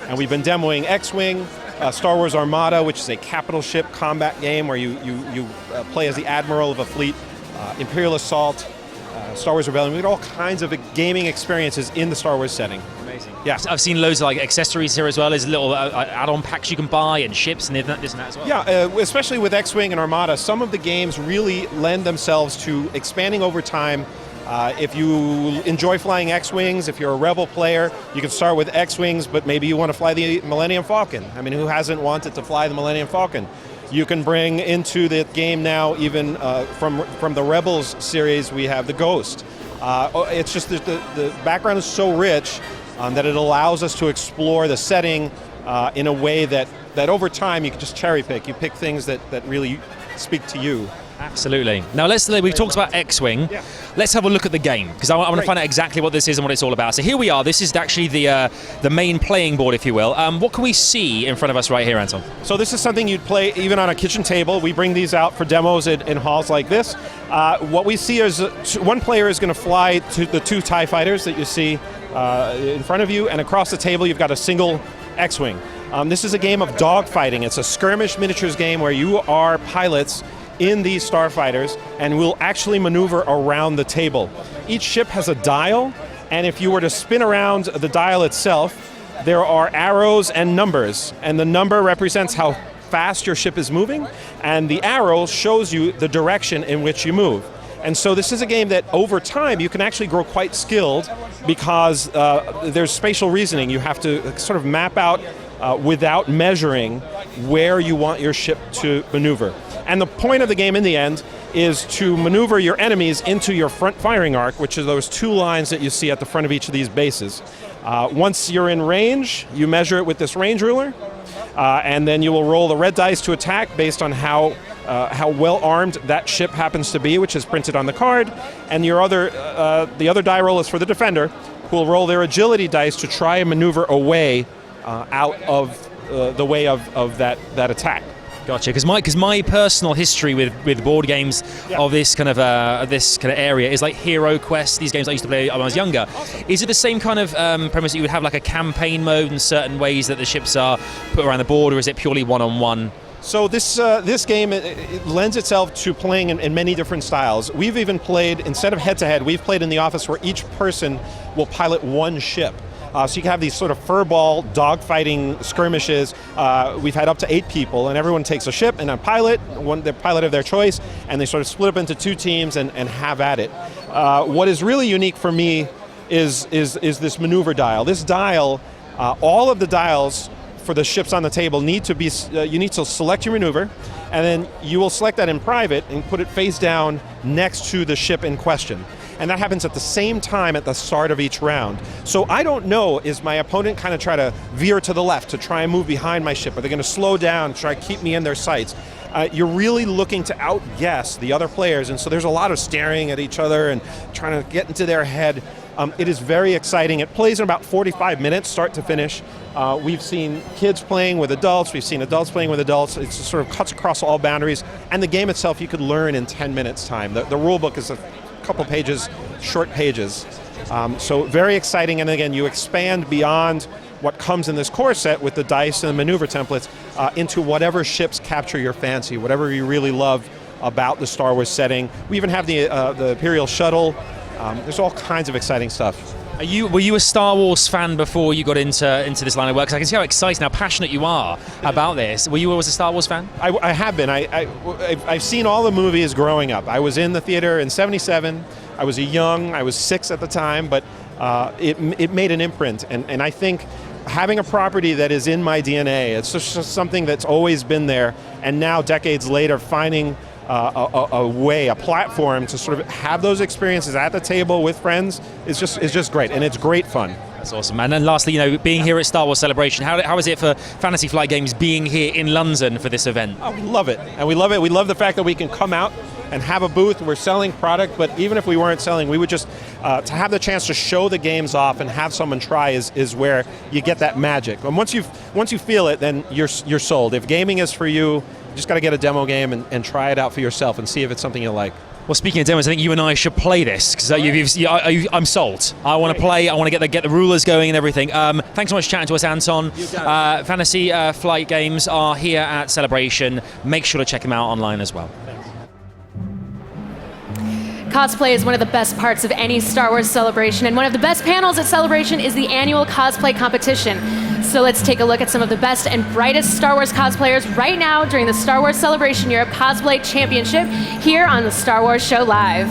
And we've been demoing X-Wing, Star Wars Armada, which is a capital ship combat game where you play as the admiral of a fleet, Imperial Assault, Star Wars Rebellion. We had all kinds of gaming experiences in the Star Wars setting. Amazing. Yeah. I've seen loads of like accessories here as well. There's little add-on packs you can buy and ships and this and that as well. Yeah, especially with X-Wing and Armada, some of the games really lend themselves to expanding over time. If you enjoy flying X-Wings, if you're a Rebel player, you can start with X-Wings, but maybe you want to fly the Millennium Falcon. I mean, who hasn't wanted to fly the Millennium Falcon? You can bring into the game now, even from the Rebels series, we have the Ghost. It's just the background is so rich that it allows us to explore the setting in a way that over time you can just cherry pick. You pick things that really speak to you. Absolutely. Now we've talked about X-Wing. Yeah. Let's have a look at the game, because I want to find out exactly what this is and what it's all about. So here we are. This is actually the main playing board, if you will. What can we see in front of us right here, Anton? So this is something you'd play even on a kitchen table. We bring these out for demos in halls like this. What we see is one player is going to fly to the 2 TIE fighters that you see in front of you, and across the table you've got a single X-Wing. This is a game of dogfighting. It's a skirmish miniatures game where you are pilots in these starfighters and will actually maneuver around the table. Each ship has a dial, and if you were to spin around the dial itself, there are arrows and numbers, and the number represents how fast your ship is moving, and the arrow shows you the direction in which you move. And so this is a game that over time you can actually grow quite skilled, because there's spatial reasoning. You have to sort of map out without measuring where you want your ship to maneuver. And the point of the game in the end is to maneuver your enemies into your front firing arc, which are those 2 lines that you see at the front of each of these bases. Once you're in range, you measure it with this range ruler, and then you will roll the red dice to attack based on how well armed that ship happens to be, which is printed on the card. And the other die roll is for the defender, who will roll their agility dice to try and maneuver away out of the way of that attack. Gotcha. Because my personal history with board games of this kind of area is like Hero Quest. These games I used to play when I was younger. Awesome. Is it the same kind of premise that you would have like a campaign mode and certain ways that the ships are put around the board, or is it purely one-on-one? So this game it lends itself to playing in many different styles. We've even played, instead of head-to-head, we've played in the office where each person will pilot one ship. So you can have these sort of furball dogfighting skirmishes. We've had up to 8 people, and everyone takes a ship and a pilot, the pilot of their choice, and they sort of split up into 2 teams and have at it. What is really unique for me is this maneuver dial. This dial, all of the dials for the ships on the table need to be, you need to select your maneuver, and then you will select that in private and put it face down next to the ship in question. And that happens at the same time at the start of each round. So I don't know, is my opponent kind of try to veer to the left to try and move behind my ship? Are they going to slow down, try to keep me in their sights? You're really looking to outguess the other players, and so there's a lot of staring at each other and trying to get into their head. It is very exciting. It plays in about 45 minutes, start to finish. We've seen kids playing with adults. We've seen adults playing with adults. It sort of cuts across all boundaries. And the game itself, you could learn in 10 minutes time. The rule book is a couple pages, short pages. So very exciting. And again, you expand beyond what comes in this core set with the dice and the maneuver templates into whatever ships capture your fancy, whatever you really love about the Star Wars setting. We even have the Imperial shuttle. There's all kinds of exciting stuff. Were you a Star Wars fan before you got into this line of work? Because I can see how excited, how passionate you are about this. Were you always a Star Wars fan? I have been. I've seen all the movies growing up. I was in the theater in '77. I was I was 6 at the time, but it made an imprint. And I think having a property that is in my DNA, it's just something that's always been there. And now, decades later, finding a platform to sort of have those experiences at the table with friends is just great, and it's great fun. That's awesome. And then lastly, being here at Star Wars Celebration, how is it for Fantasy Flight Games being here in London for this event? Oh, we love it, and we love it. We love the fact that we can come out and have a booth. We're selling product, but even if we weren't selling, we would just, to have the chance to show the games off and have someone try is where you get that magic. And once you feel it, then you're sold. If gaming is for you, you just got to get a demo game and try it out for yourself and see if it's something you like. Well, speaking of demos, I think you and I should play this because I'm sold. I want to play. I want to get the rulers going and everything. Thanks so much for chatting to us, Anton. Fantasy Flight Games are here at Celebration. Make sure to check them out online as well. Cosplay is one of the best parts of any Star Wars celebration, and one of the best panels at Celebration is the annual cosplay competition. So let's take a look at some of the best and brightest Star Wars cosplayers right now during the Star Wars Celebration Europe Cosplay Championship here on the Star Wars Show Live.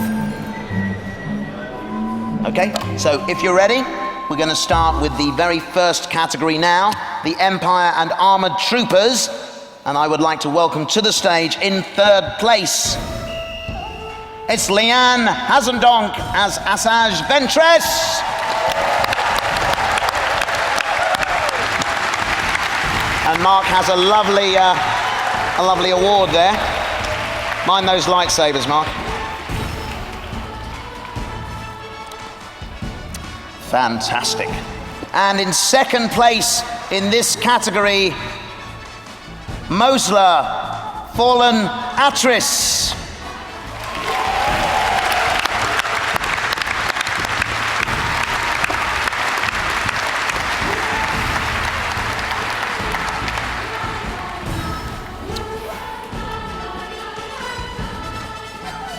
Okay, so if you're ready, we're going to start with the very first category now, the Empire and Armored Troopers. And I would like to welcome to the stage in third place, it's Leanne Hazendonk as Asajj Ventress. And Mark has a lovely award there. Mind those lightsabers, Mark. Fantastic. And in second place in this category, Mosla Fallen Atris.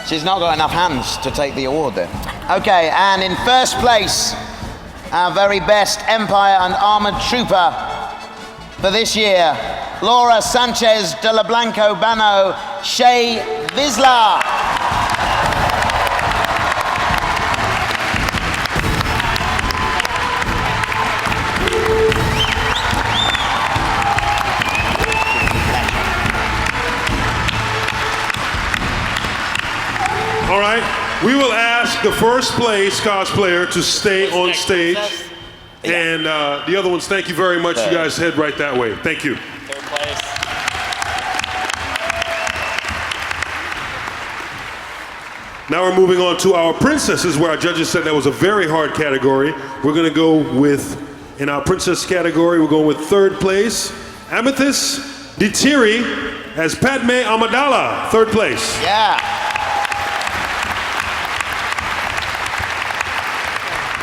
She's not got enough hands to take the award there. Okay, and in first place, our very best Empire and Armored Trooper for this year, Laura Sanchez de la Blanco Bano, Shea Vizsla. All right, we will ask the first place cosplayer to stay on stage. And the other ones, thank you very much. You guys head right that way. Thank you. Third place. Now we're moving on to our princesses, where our judges said that was a very hard category. We're going to go with, in our princess category, we're going with third place, Amethyst Ditiri as Padme Amidala, third place. Yeah.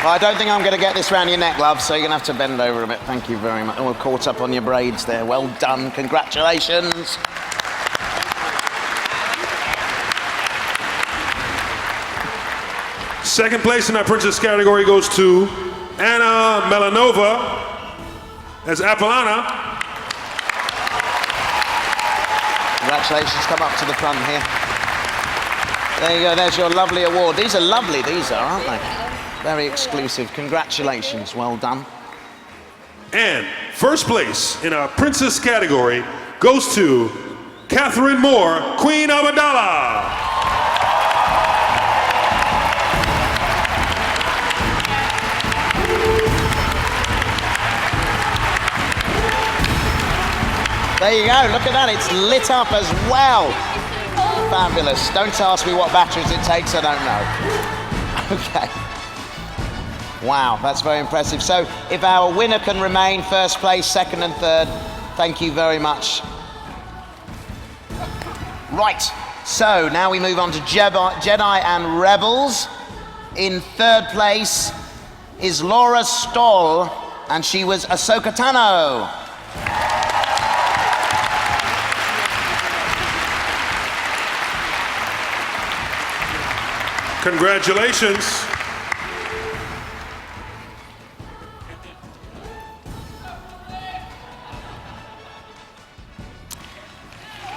Well, I don't think I'm going to get this round your neck, love, so you're going to have to bend over a bit. Thank you very much. Oh, we're caught up on your braids there. Well done. Congratulations. Second place in our princess category goes to Anna Melanova as Apollana. Congratulations. Come up to the front here. There you go. There's your lovely award. These are lovely, these are, aren't they? Very exclusive. Congratulations. Well done. And first place in our princess category goes to Catherine Moore, Queen Amidala. There you go. Look at that. It's lit up as well. Fabulous. Don't ask me what batteries it takes. I don't know. Okay. Wow, that's very impressive. So if our winner can remain first place, second and third, thank you very much. Right, so now we move on to Jedi and Rebels. In third place is Laura Stoll, and she was Ahsoka Tano. Congratulations.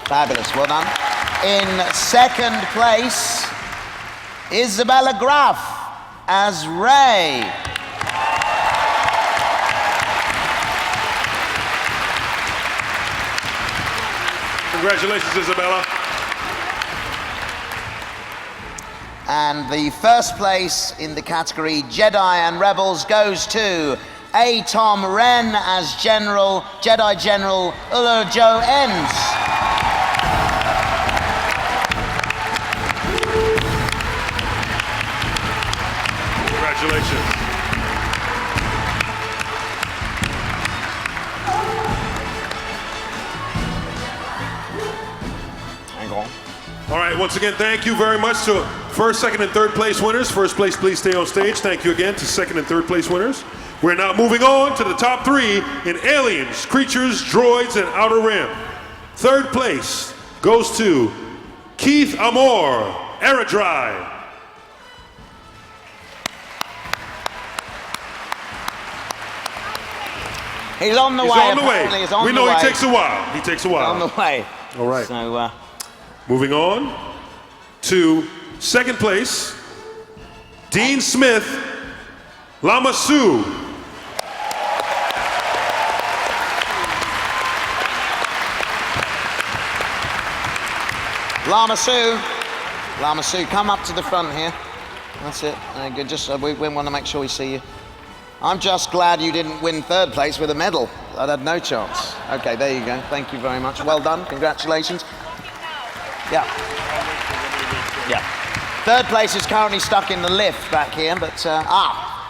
Fabulous, well done. In second place, Isabella Graf as Rey. Congratulations, Isabella. And the first place in the category Jedi and Rebels goes to A. Tom Wren as Jedi General Uller Joe Enns. Congratulations. Hang on. All right, once again, thank you very much to first, second, and third place winners. First place, please stay on stage. Thank you again to second and third place winners. We're now moving on to the top three in Aliens, Creatures, Droids, and Outer Rim. Third place goes to Keith Amor, Aerodrive. He's on the way. He's on the apparently. way. He's on We the know way. he takes a while. He takes a while. On the way. All right. So, moving on to second place, Dean Smith, Lama Su. Lama Su, come up to the front here. That's it. Good. Just we want to make sure we see you. I'm just glad you didn't win third place with a medal. I'd had no chance. Okay, there you go. Thank you very much. Well done. Congratulations. Yeah. Yeah. Third place is currently stuck in the lift back here, but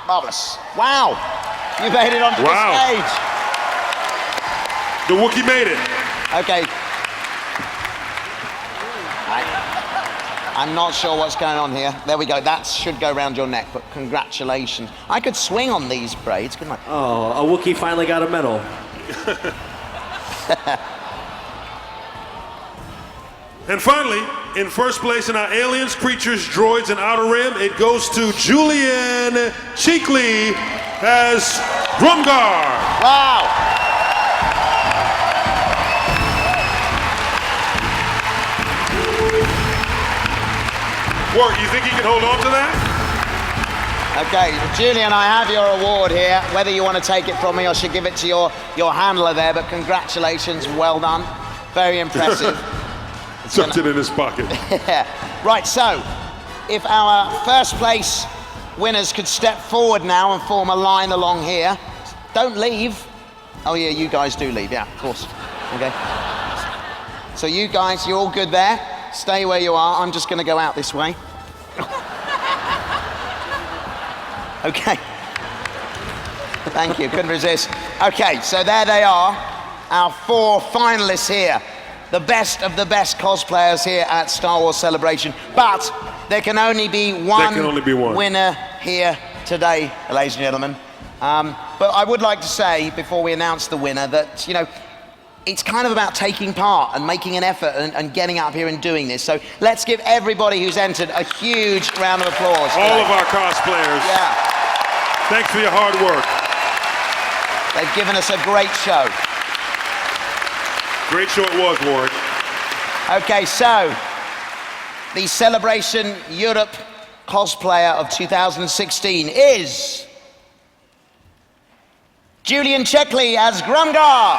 marvelous. Wow. You made it onto the stage. The Wookiee made it. Okay. I'm not sure what's going on here. There we go. That should go around your neck, but congratulations. I could swing on these braids, couldn't I? Oh, a Wookiee finally got a medal. And finally, in first place in our Aliens, Creatures, Droids, and Outer Rim, it goes to Julian Cheekley as Grumgar. Wow. Work, you think he can hold on to that? Okay, Julian, I have your award here. Whether you want to take it from me or should give it to your handler there, but congratulations, well done. Very impressive. Tucked it in his pocket. Right, so if our first place winners could step forward now and form a line along here. Don't leave. Oh yeah, you guys do leave, yeah, of course. Okay. So you guys, you're all good there. Stay where you are. I'm just going to go out this way. Okay. Thank you, couldn't resist. Okay, so there they are, our 4 finalists here. The best of the best cosplayers here at Star Wars Celebration. But there can only be one winner here today, ladies and gentlemen. But I would like to say, before we announce the winner, that, you know, it's kind of about taking part and making an effort and getting up here and doing this. So let's give everybody who's entered a huge round of applause. All of our cosplayers. Yeah. Thanks for your hard work. They've given us a great show. Great show it was, Warwick. Okay, so the Celebration Europe cosplayer of 2016 is Julian Cheekley as Grumgar.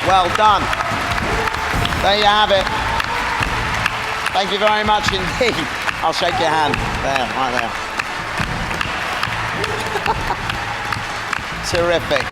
Well done. There you have it. Thank you very much indeed. I'll shake your hand. There, right there. Terrific.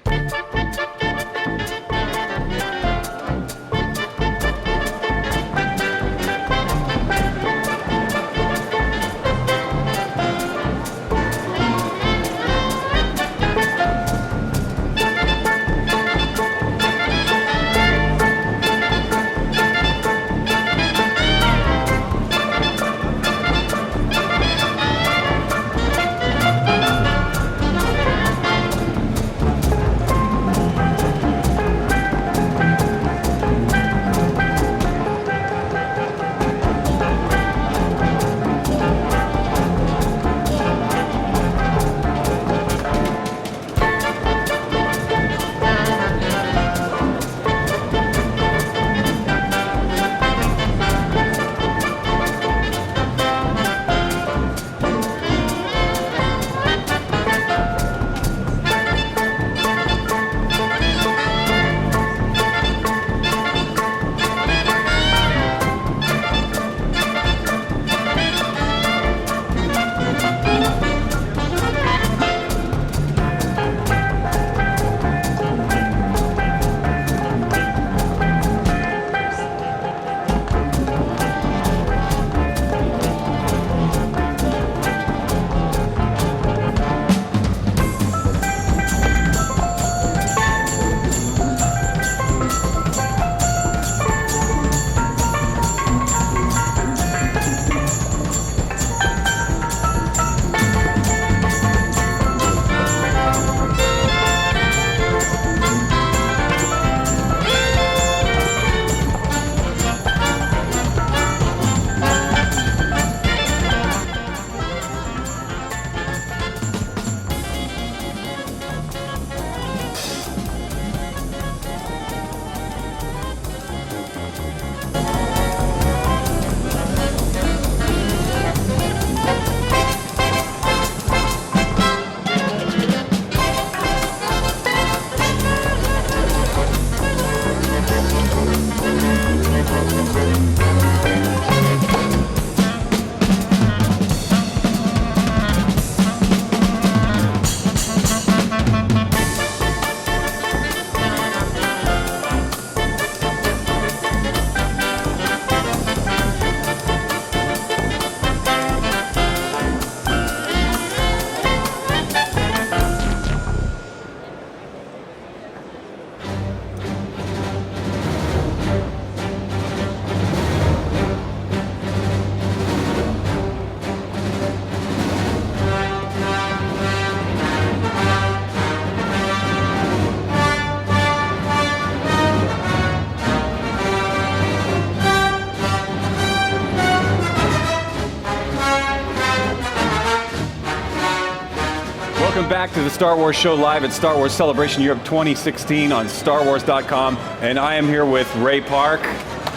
Welcome back to the Star Wars Show live at Star Wars Celebration Europe 2016 on StarWars.com. And I am here with Ray Park.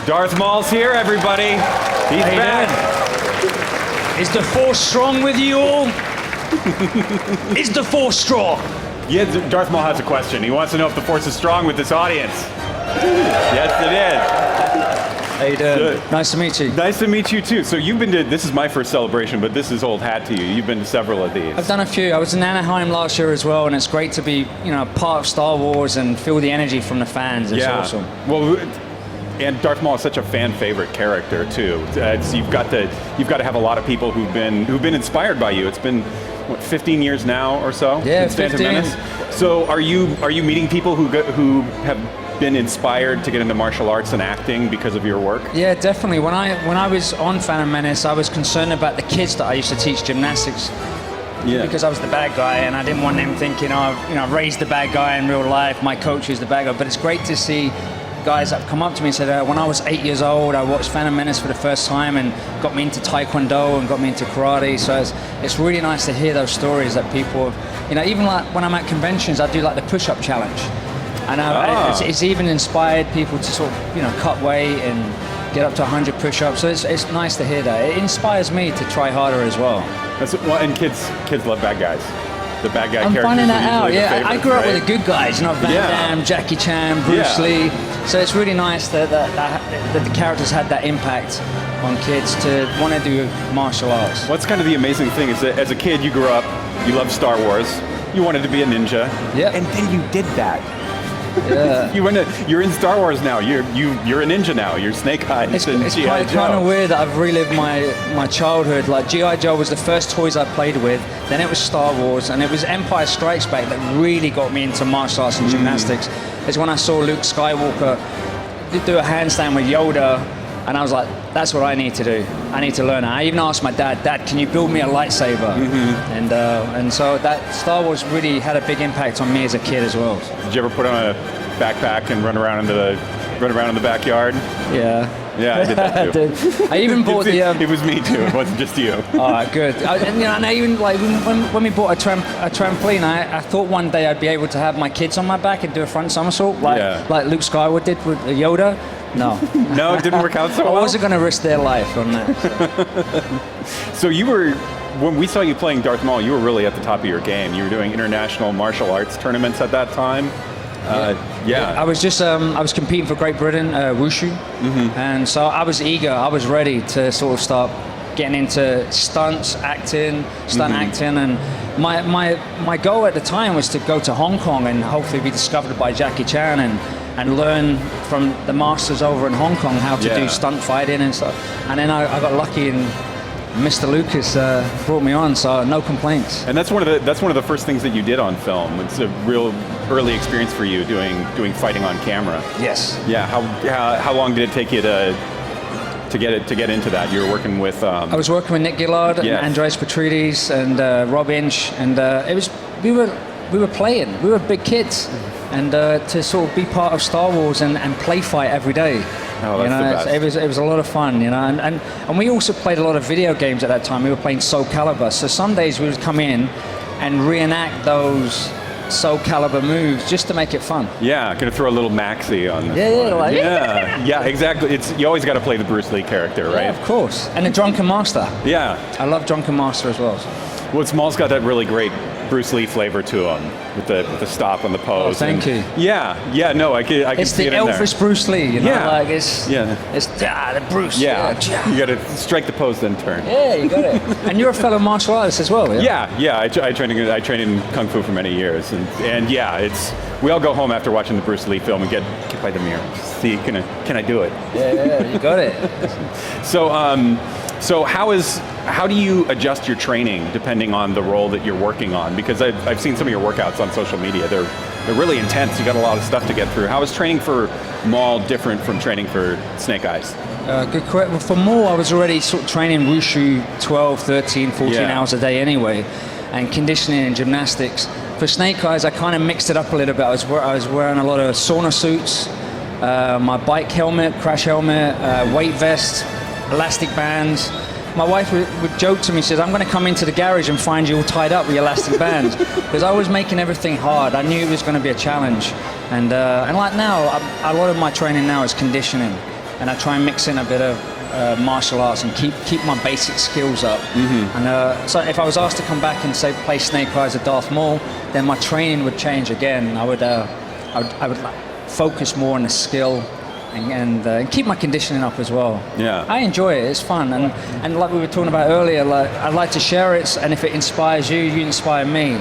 Darth Maul's here, everybody. He's back. Is the Force strong with you all? Is the Force strong? Yeah, Darth Maul has a question. He wants to know if the Force is strong with this audience. Yes, it is. How you doing? Good. Nice to meet you. Nice to meet you too. So you've been to, this is my first celebration, but this is old hat to you. You've been to several of these. I've done a few. I was in Anaheim last year as well, and it's great to be, part of Star Wars and feel the energy from the fans. It's awesome. Well, and Darth Maul is such a fan favorite character too. So you've got to have a lot of people who've been inspired by you. It's been what, 15 years now or so? Yeah, since Phantom 15. Menace. So are you meeting people who have been inspired to get into martial arts and acting because of your work? Yeah, definitely. When I was on Phantom Menace, I was concerned about the kids that I used to teach gymnastics. Yeah. Because I was the bad guy, and I didn't want them thinking, I've raised the bad guy in real life. My coach is the bad guy. But it's great to see guys that have come up to me and said, when I was 8 years old, I watched Phantom Menace for the first time and got me into Taekwondo and got me into karate. So it's really nice to hear those stories that people, even like when I'm at conventions, I do like the push-up challenge. And it's even inspired people to sort of, cut weight and get up to 100 push-ups. So it's nice to hear that. It inspires me to try harder as well. And kids love bad guys. The bad guy I'm characters finding that are out. usually the Yeah, I favorites, grew up right? with the good guys, Van Damme, Jackie Chan, Bruce Lee. So it's really nice that the characters had that impact on kids to want to do martial arts. What's kind of the amazing thing is that as a kid, you grew up, you loved Star Wars, you wanted to be a ninja, and then you did that. Yeah. You're in Star Wars now. You're a ninja now. You're Snake Eyes and It's G.I. Joe. kind of weird that I've relived my childhood. Like G.I. Joe was the first toys I played with, then it was Star Wars, and it was Empire Strikes Back that really got me into martial arts and gymnastics. It's when I saw Luke Skywalker do a handstand with Yoda, and I was like, that's what I need to do. I need to learn it. I even asked my dad, can you build me a lightsaber? And so that Star Wars really had a big impact on me as a kid as well. Did you ever put on a backpack and run around in the backyard? Yeah. Yeah, I did that too. I did. I even bought the. It was me too. It wasn't just you. All right, good. And I even like when we bought a trampoline, I thought one day I'd be able to have my kids on my back and do a front somersault like Luke Skywalker did with Yoda. No. No, it didn't work out so well? I wasn't going to risk their life on that. So when we saw you playing Darth Maul, you were really at the top of your game. You were doing international martial arts tournaments at that time. I was just I was competing for Great Britain, Wushu, and so I was eager. I was ready to sort of start getting into stunt acting, and my goal at the time was to go to Hong Kong and hopefully be discovered by Jackie Chan and learn from the masters over in Hong Kong how to do stunt fighting and stuff. And then I got lucky and Mr. Lucas brought me on, so no complaints. And that's one of the first things that you did on film. It's a real early experience for you doing fighting on camera. Yes. Yeah. How long did it take you to get into that? You were working with. I was working with Nick Gillard, and Andreas Petrides, and Rob Inch, and we were playing. We were big kids, and to sort of be part of Star Wars and play fight every day. Oh, that's the best. It was a lot of fun, and we also played a lot of video games at that time. We were playing Soul Calibur, so some days we would come in and reenact those Soul Calibur moves just to make it fun. Yeah, gonna throw a little maxi on this. Yeah, exactly. You always got to play the Bruce Lee character, right? Yeah, of course. And the Drunken Master. Yeah, I love Drunken Master as well. Well, Maul's got that really great Bruce Lee flavor to him with the stop and the pose. Oh, thank you. Yeah, no, I can it's see it in there. It's the elfish Bruce Lee, it's the Bruce. Yeah, you got to strike the pose then turn. Yeah, you got it. And you're a fellow martial artist as well, yeah? Yeah. I trained in Kung Fu for many years, and we all go home after watching the Bruce Lee film and get by the mirror. See, can I do it? Yeah, you got it. So how do you adjust your training depending on the role that you're working on? Because I've seen some of your workouts on social media. They're really intense. You got a lot of stuff to get through. How is training for Maul different from training for Snake Eyes? Good question. Well, for Maul, I was already sort of training Wushu 12, 13, 14 hours a day anyway, and conditioning and gymnastics. For Snake Eyes, I kind of mixed it up a little bit. I was wearing a lot of sauna suits, my bike helmet, crash helmet, weight vest, elastic bands, my wife would joke to me, says, I'm going to come into the garage and find you all tied up with your elastic bands. Because I was making everything hard. I knew it was going to be a challenge. And like now, a lot of my training now is conditioning. And I try and mix in a bit of martial arts and keep my basic skills up. And so if I was asked to come back and say play Snake Eyes or Darth Maul, then my training would change again. I would focus more on the skill and keep my conditioning up as well. Yeah. I enjoy it. It's fun. And like we were talking about earlier, like I like to share it. And if it inspires you, you inspire me.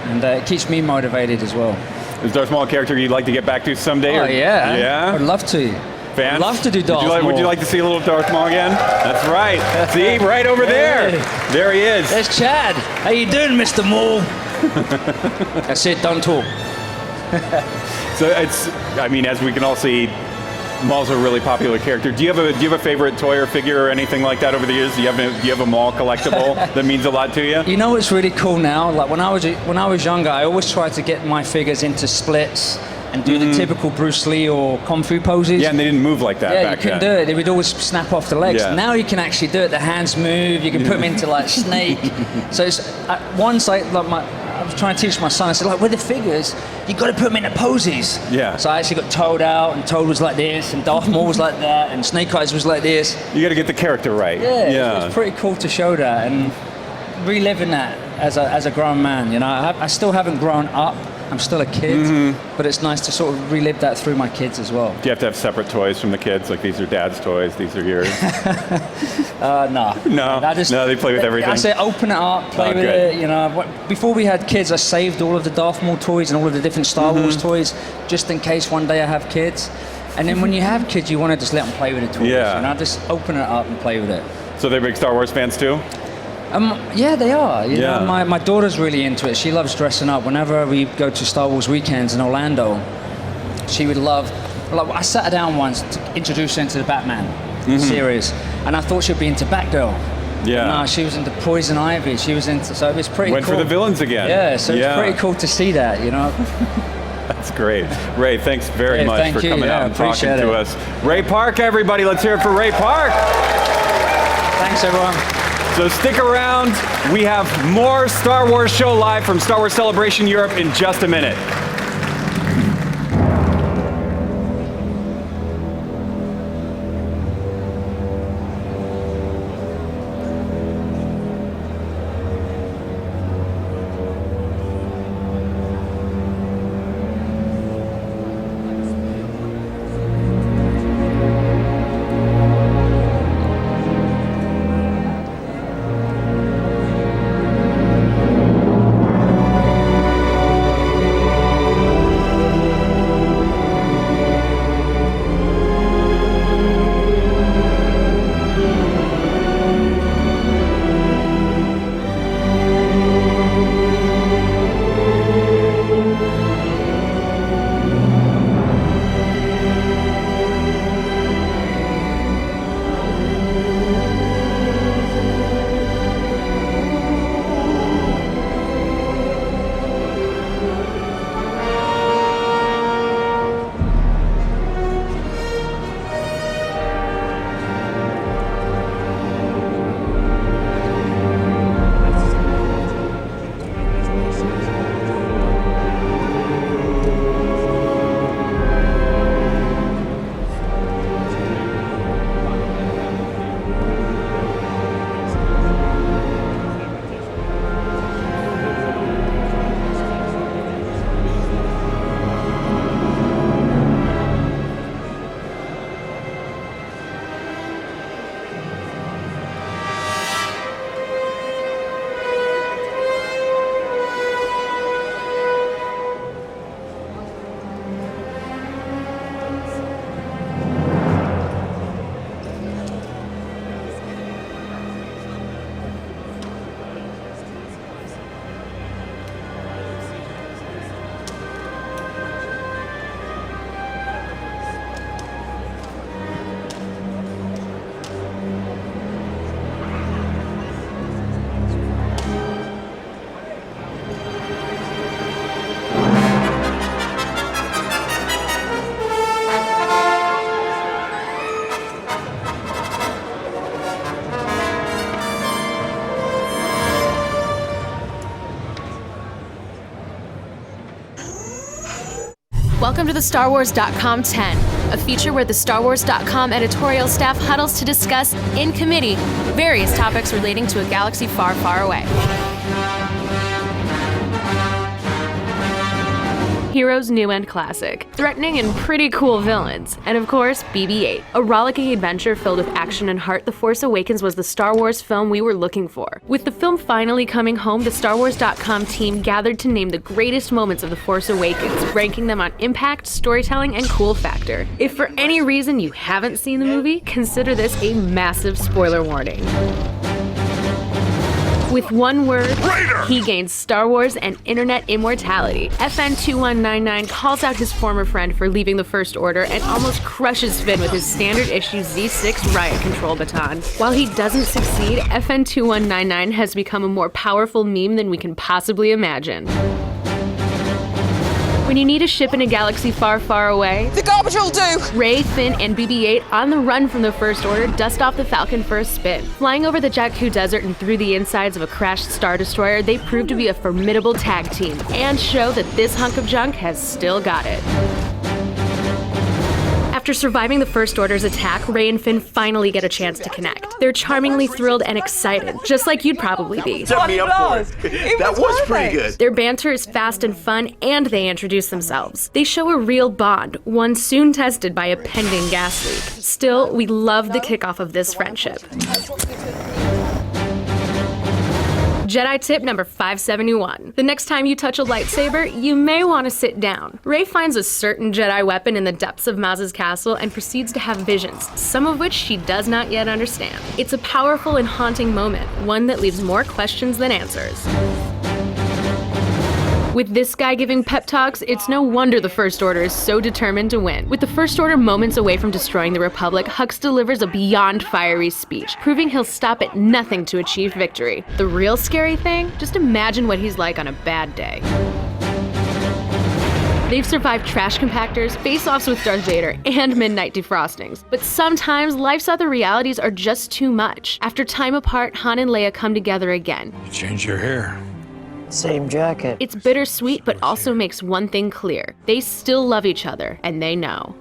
And it keeps me motivated as well. Is Darth Maul a character you'd like to get back to someday? Oh, yeah. Yeah? I'd love to. Fans? I'd love to do Darth Maul. Would you like to see a little Darth Maul again? That's right. See, right over there. There he is. There's Chad. How you doing, Mr. Maul? That's it, don't talk. So it's, I mean, as we can all see, Maul's a really popular character. Do you have a favorite toy or figure or anything like that over the years? Do you have a Maul collectible that means a lot to you? You know what's really cool now? Like when I was younger, I always tried to get my figures into splits and do the typical Bruce Lee or Kung Fu poses. Yeah, and they didn't move like that yeah, back you couldn't then. do it. They would always snap off the legs. Yeah. Now you can actually do it. The hands move. You can put them into like Snake. So it's once I was trying to teach my son. I said, like with the figures, you got to put them into poses. Yeah. So I actually got Toad out, and Toad was like this, and Darth Maul was like that, and Snake Eyes was like this. You got to get the character right. Yeah. It's pretty cool to show that and reliving that as a grown man. You know, I still haven't grown up. I'm still a kid, but it's nice to sort of relive that through my kids as well. Do you have to have separate toys from the kids? Like these are Dad's toys, these are yours? No. No, they play with everything. I say open it up, play with it. You know, before we had kids, I saved all of the Darth Maul toys and all of the different Star Wars toys, just in case one day I have kids. And then when you have kids, you want to just let them play with the toys. Yeah. You know, just open it up and play with it. So they're big Star Wars fans too? Yeah, they are. You know, my daughter's really into it. She loves dressing up. Whenever we go to Star Wars weekends in Orlando, she would love. Like, I sat her down once to introduce her into the Batman series, and I thought she'd be into Batgirl. Yeah. No, she was into Poison Ivy. She was into. So it was pretty. Went cool. for the villains again. Yeah. So it's pretty cool to see that. You know. That's great. Ray, thanks very much thank for you. coming out and talking Appreciate to it. us. Ray Park, everybody, let's hear it for Ray Park. Thanks, everyone. So stick around. We have more Star Wars Show live from Star Wars Celebration Europe in just a minute. Welcome to the StarWars.com 10, a feature where the StarWars.com editorial staff huddles to discuss, in committee, various topics relating to a galaxy far, far away. Heroes New and Classic, threatening and pretty cool villains, and of course, BB-8. A rollicking adventure filled with action and heart, The Force Awakens was the Star Wars film we were looking for. With the film finally coming home, the StarWars.com team gathered to name the greatest moments of The Force Awakens, ranking them on impact, storytelling, and cool factor. If for any reason you haven't seen the movie, consider this a massive spoiler warning. With one word, he gains Star Wars and internet immortality. FN2199 calls out his former friend for leaving the First Order and almost crushes Finn with his standard issue Z6 riot control baton. While he doesn't succeed, FN2199 has become a more powerful meme than we can possibly imagine. When you need a ship in a galaxy far, far away, the garbage will do! Rey, Finn, and BB-8, on the run from the First Order, dust off the Falcon for a spin. Flying over the Jakku Desert and through the insides of a crashed Star Destroyer, they prove to be a formidable tag team, and show that this hunk of junk has still got it. After surviving the First Order's attack, Rey and Finn finally get a chance to connect. They're charmingly thrilled and excited, just like you'd probably be. Set me up for it. That was pretty good. Their banter is fast and fun, and they introduce themselves. They show a real bond, one soon tested by a pending gas leak. Still, we love the kickoff of this friendship. Jedi tip number 571. The next time you touch a lightsaber, you may want to sit down. Rey finds a certain Jedi weapon in the depths of Maz's castle and proceeds to have visions, some of which she does not yet understand. It's a powerful and haunting moment, one that leaves more questions than answers. With this guy giving pep talks, it's no wonder the First Order is so determined to win. With the First Order moments away from destroying the Republic, Hux delivers a beyond fiery speech, proving he'll stop at nothing to achieve victory. The real scary thing? Just imagine what he's like on a bad day. They've survived trash compactors, face-offs with Darth Vader, and midnight defrostings. But sometimes, life's other realities are just too much. After time apart, Han and Leia come together again. You changed your hair. Same jacket. It's bittersweet, but also makes one thing clear. They still love each other, and they know.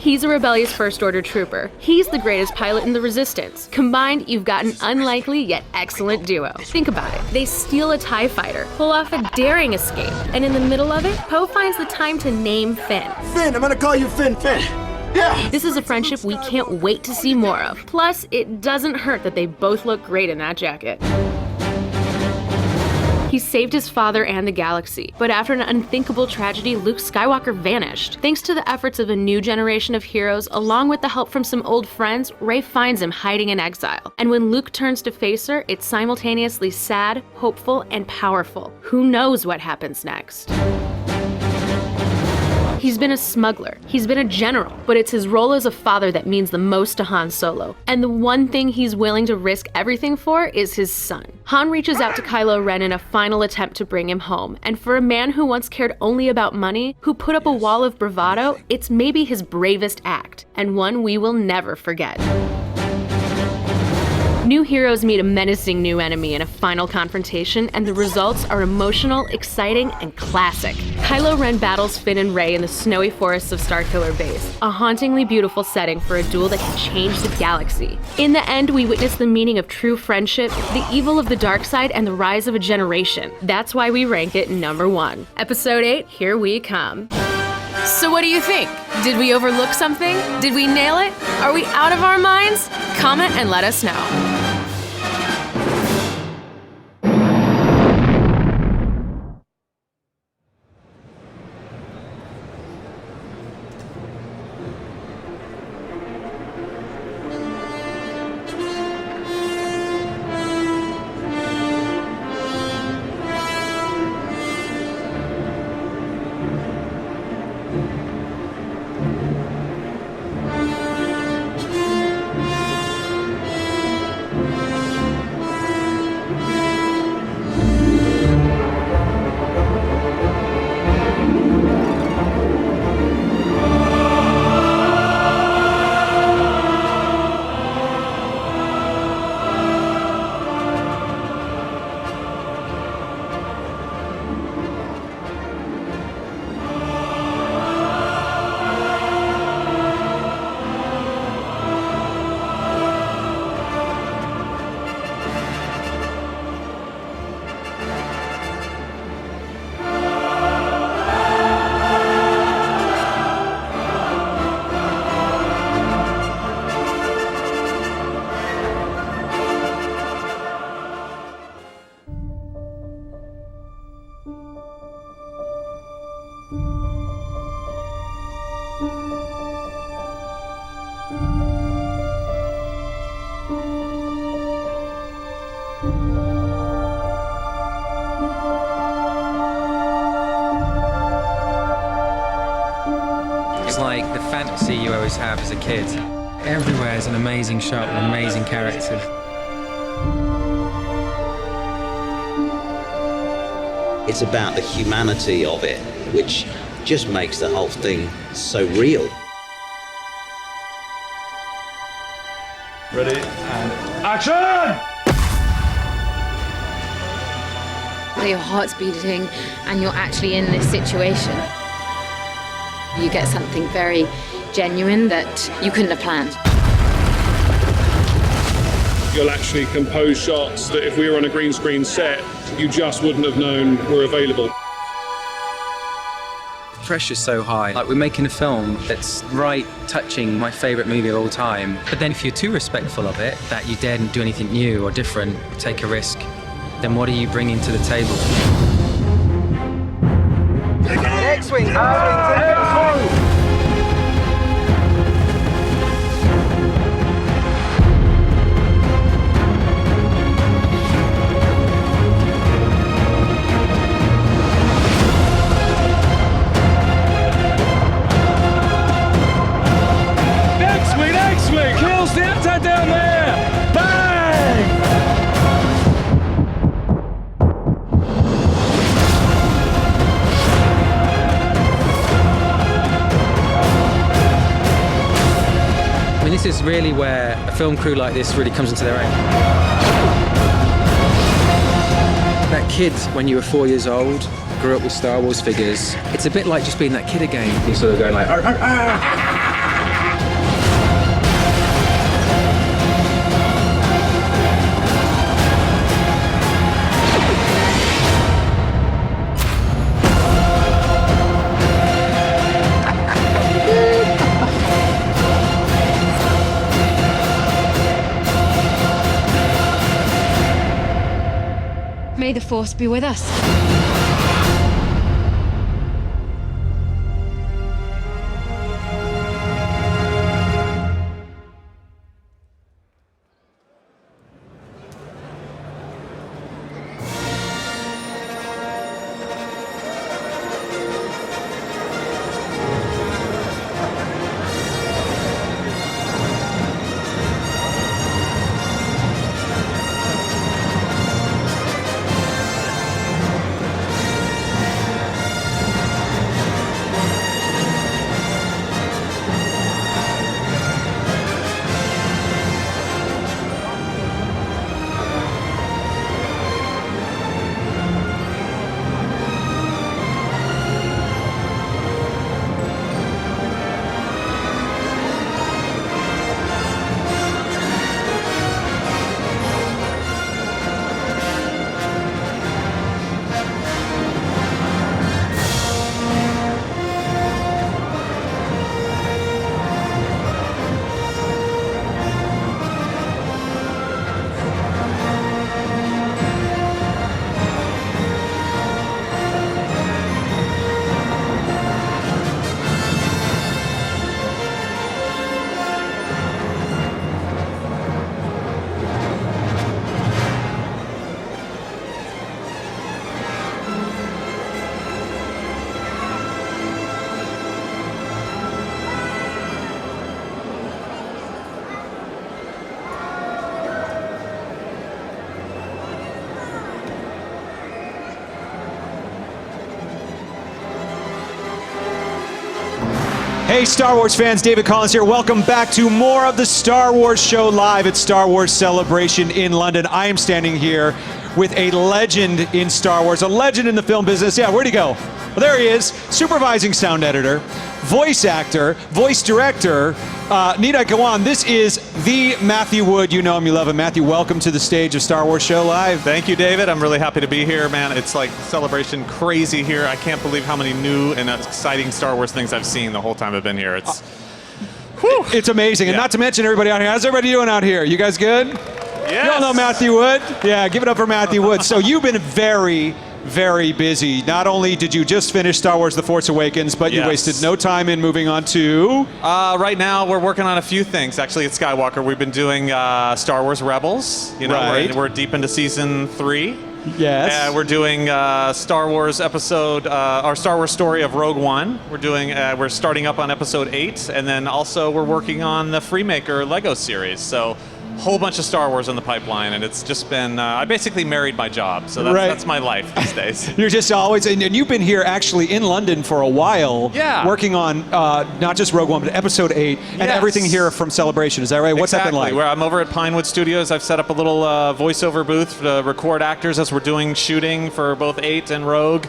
He's a rebellious First Order trooper. He's the greatest pilot in the Resistance. Combined, you've got an unlikely yet excellent duo. Think about it. They steal a TIE fighter, pull off a daring escape, and in the middle of it, Poe finds the time to name Finn. Finn, I'm gonna call you Finn. Yeah! This is a friendship we can't wait to see more of. Plus, it doesn't hurt that they both look great in that jacket. He saved his father and the galaxy, but after an unthinkable tragedy, Luke Skywalker vanished. Thanks to the efforts of a new generation of heroes, along with the help from some old friends, Rey finds him hiding in exile. And when Luke turns to face her, it's simultaneously sad, hopeful, and powerful. Who knows what happens next? He's been a smuggler, he's been a general, but it's his role as a father that means the most to Han Solo. And the one thing he's willing to risk everything for is his son. Han reaches out to Kylo Ren in a final attempt to bring him home, and for a man who once cared only about money, who put up a wall of bravado, it's maybe his bravest act, and one we will never forget. New heroes meet a menacing new enemy in a final confrontation, and the results are emotional, exciting, and classic. Kylo Ren battles Finn and Rey in the snowy forests of Starkiller Base, a hauntingly beautiful setting for a duel that can change the galaxy. In the end, we witness the meaning of true friendship, the evil of the dark side, and the rise of a generation. That's why we rank it number 1. Episode 8, here we come. So what do you think? Did we overlook something? Did we nail it? Are we out of our minds? Comment and let us know. like the fantasy you always have as a kid. Everywhere is an amazing shot with amazing characters. It's about the humanity of it, which just makes the whole thing so real. Ready, and action! Your heart's beating and you're actually in this situation. You get something very genuine that you couldn't have planned. You'll actually compose shots that if we were on a green screen set, you just wouldn't have known were available. Pressure's so high. Like, we're making a film that's right touching my favourite movie of all time. But then if you're too respectful of it, that you daren't do anything new or different, take a risk, then what are you bringing to the table? X-Wing, X-Wing kills the attack down there! Bang! I mean, this is really where a film crew like this really comes into their own. That kid, when you were 4 years old, grew up with Star Wars figures. It's a bit like just being that kid again. You're sort of going like, arr, arr, arr. May the Force be with us. Hey Star Wars fans, David Collins here. Welcome back to more of the Star Wars Show live at Star Wars Celebration in London. I am standing here with a legend in Star Wars, a legend in the film business. Yeah, where'd he go? Well, there he is, supervising sound editor, voice actor, voice director. Need I go on? This is the Matthew Wood. You know him, you love him. Matthew, welcome to the stage of Star Wars Show Live. Thank you, David. I'm really happy to be here, man. It's like celebration crazy here. I can't believe how many new and exciting Star Wars things I've seen the whole time I've been here. It's It's amazing. And not to mention everybody out here. How's everybody doing out here? You guys good? Yes. You all know Matthew Wood? Yeah, give it up for Matthew Wood. So you've been very, very busy. Not only did you just finish Star Wars The Force Awakens, but you wasted no time in moving on to... right now, we're working on a few things. Actually, at Skywalker, we've been doing Star Wars Rebels. You know, we're deep into season 3. Yes. We're doing Star Wars episode, our Star Wars story of Rogue One. We're starting up on episode 8, and then also we're working on the Freemaker Lego series. So whole bunch of Star Wars in the pipeline, and it's just been, I basically married my job, so that's my life these days. You're just always, and you've been here actually in London for a while, working on not just Rogue One, but episode 8, and everything here from Celebration. Is that right? What's that been like? I'm over at Pinewood Studios. I've set up a little voiceover booth to record actors as we're doing shooting for both 8 and Rogue.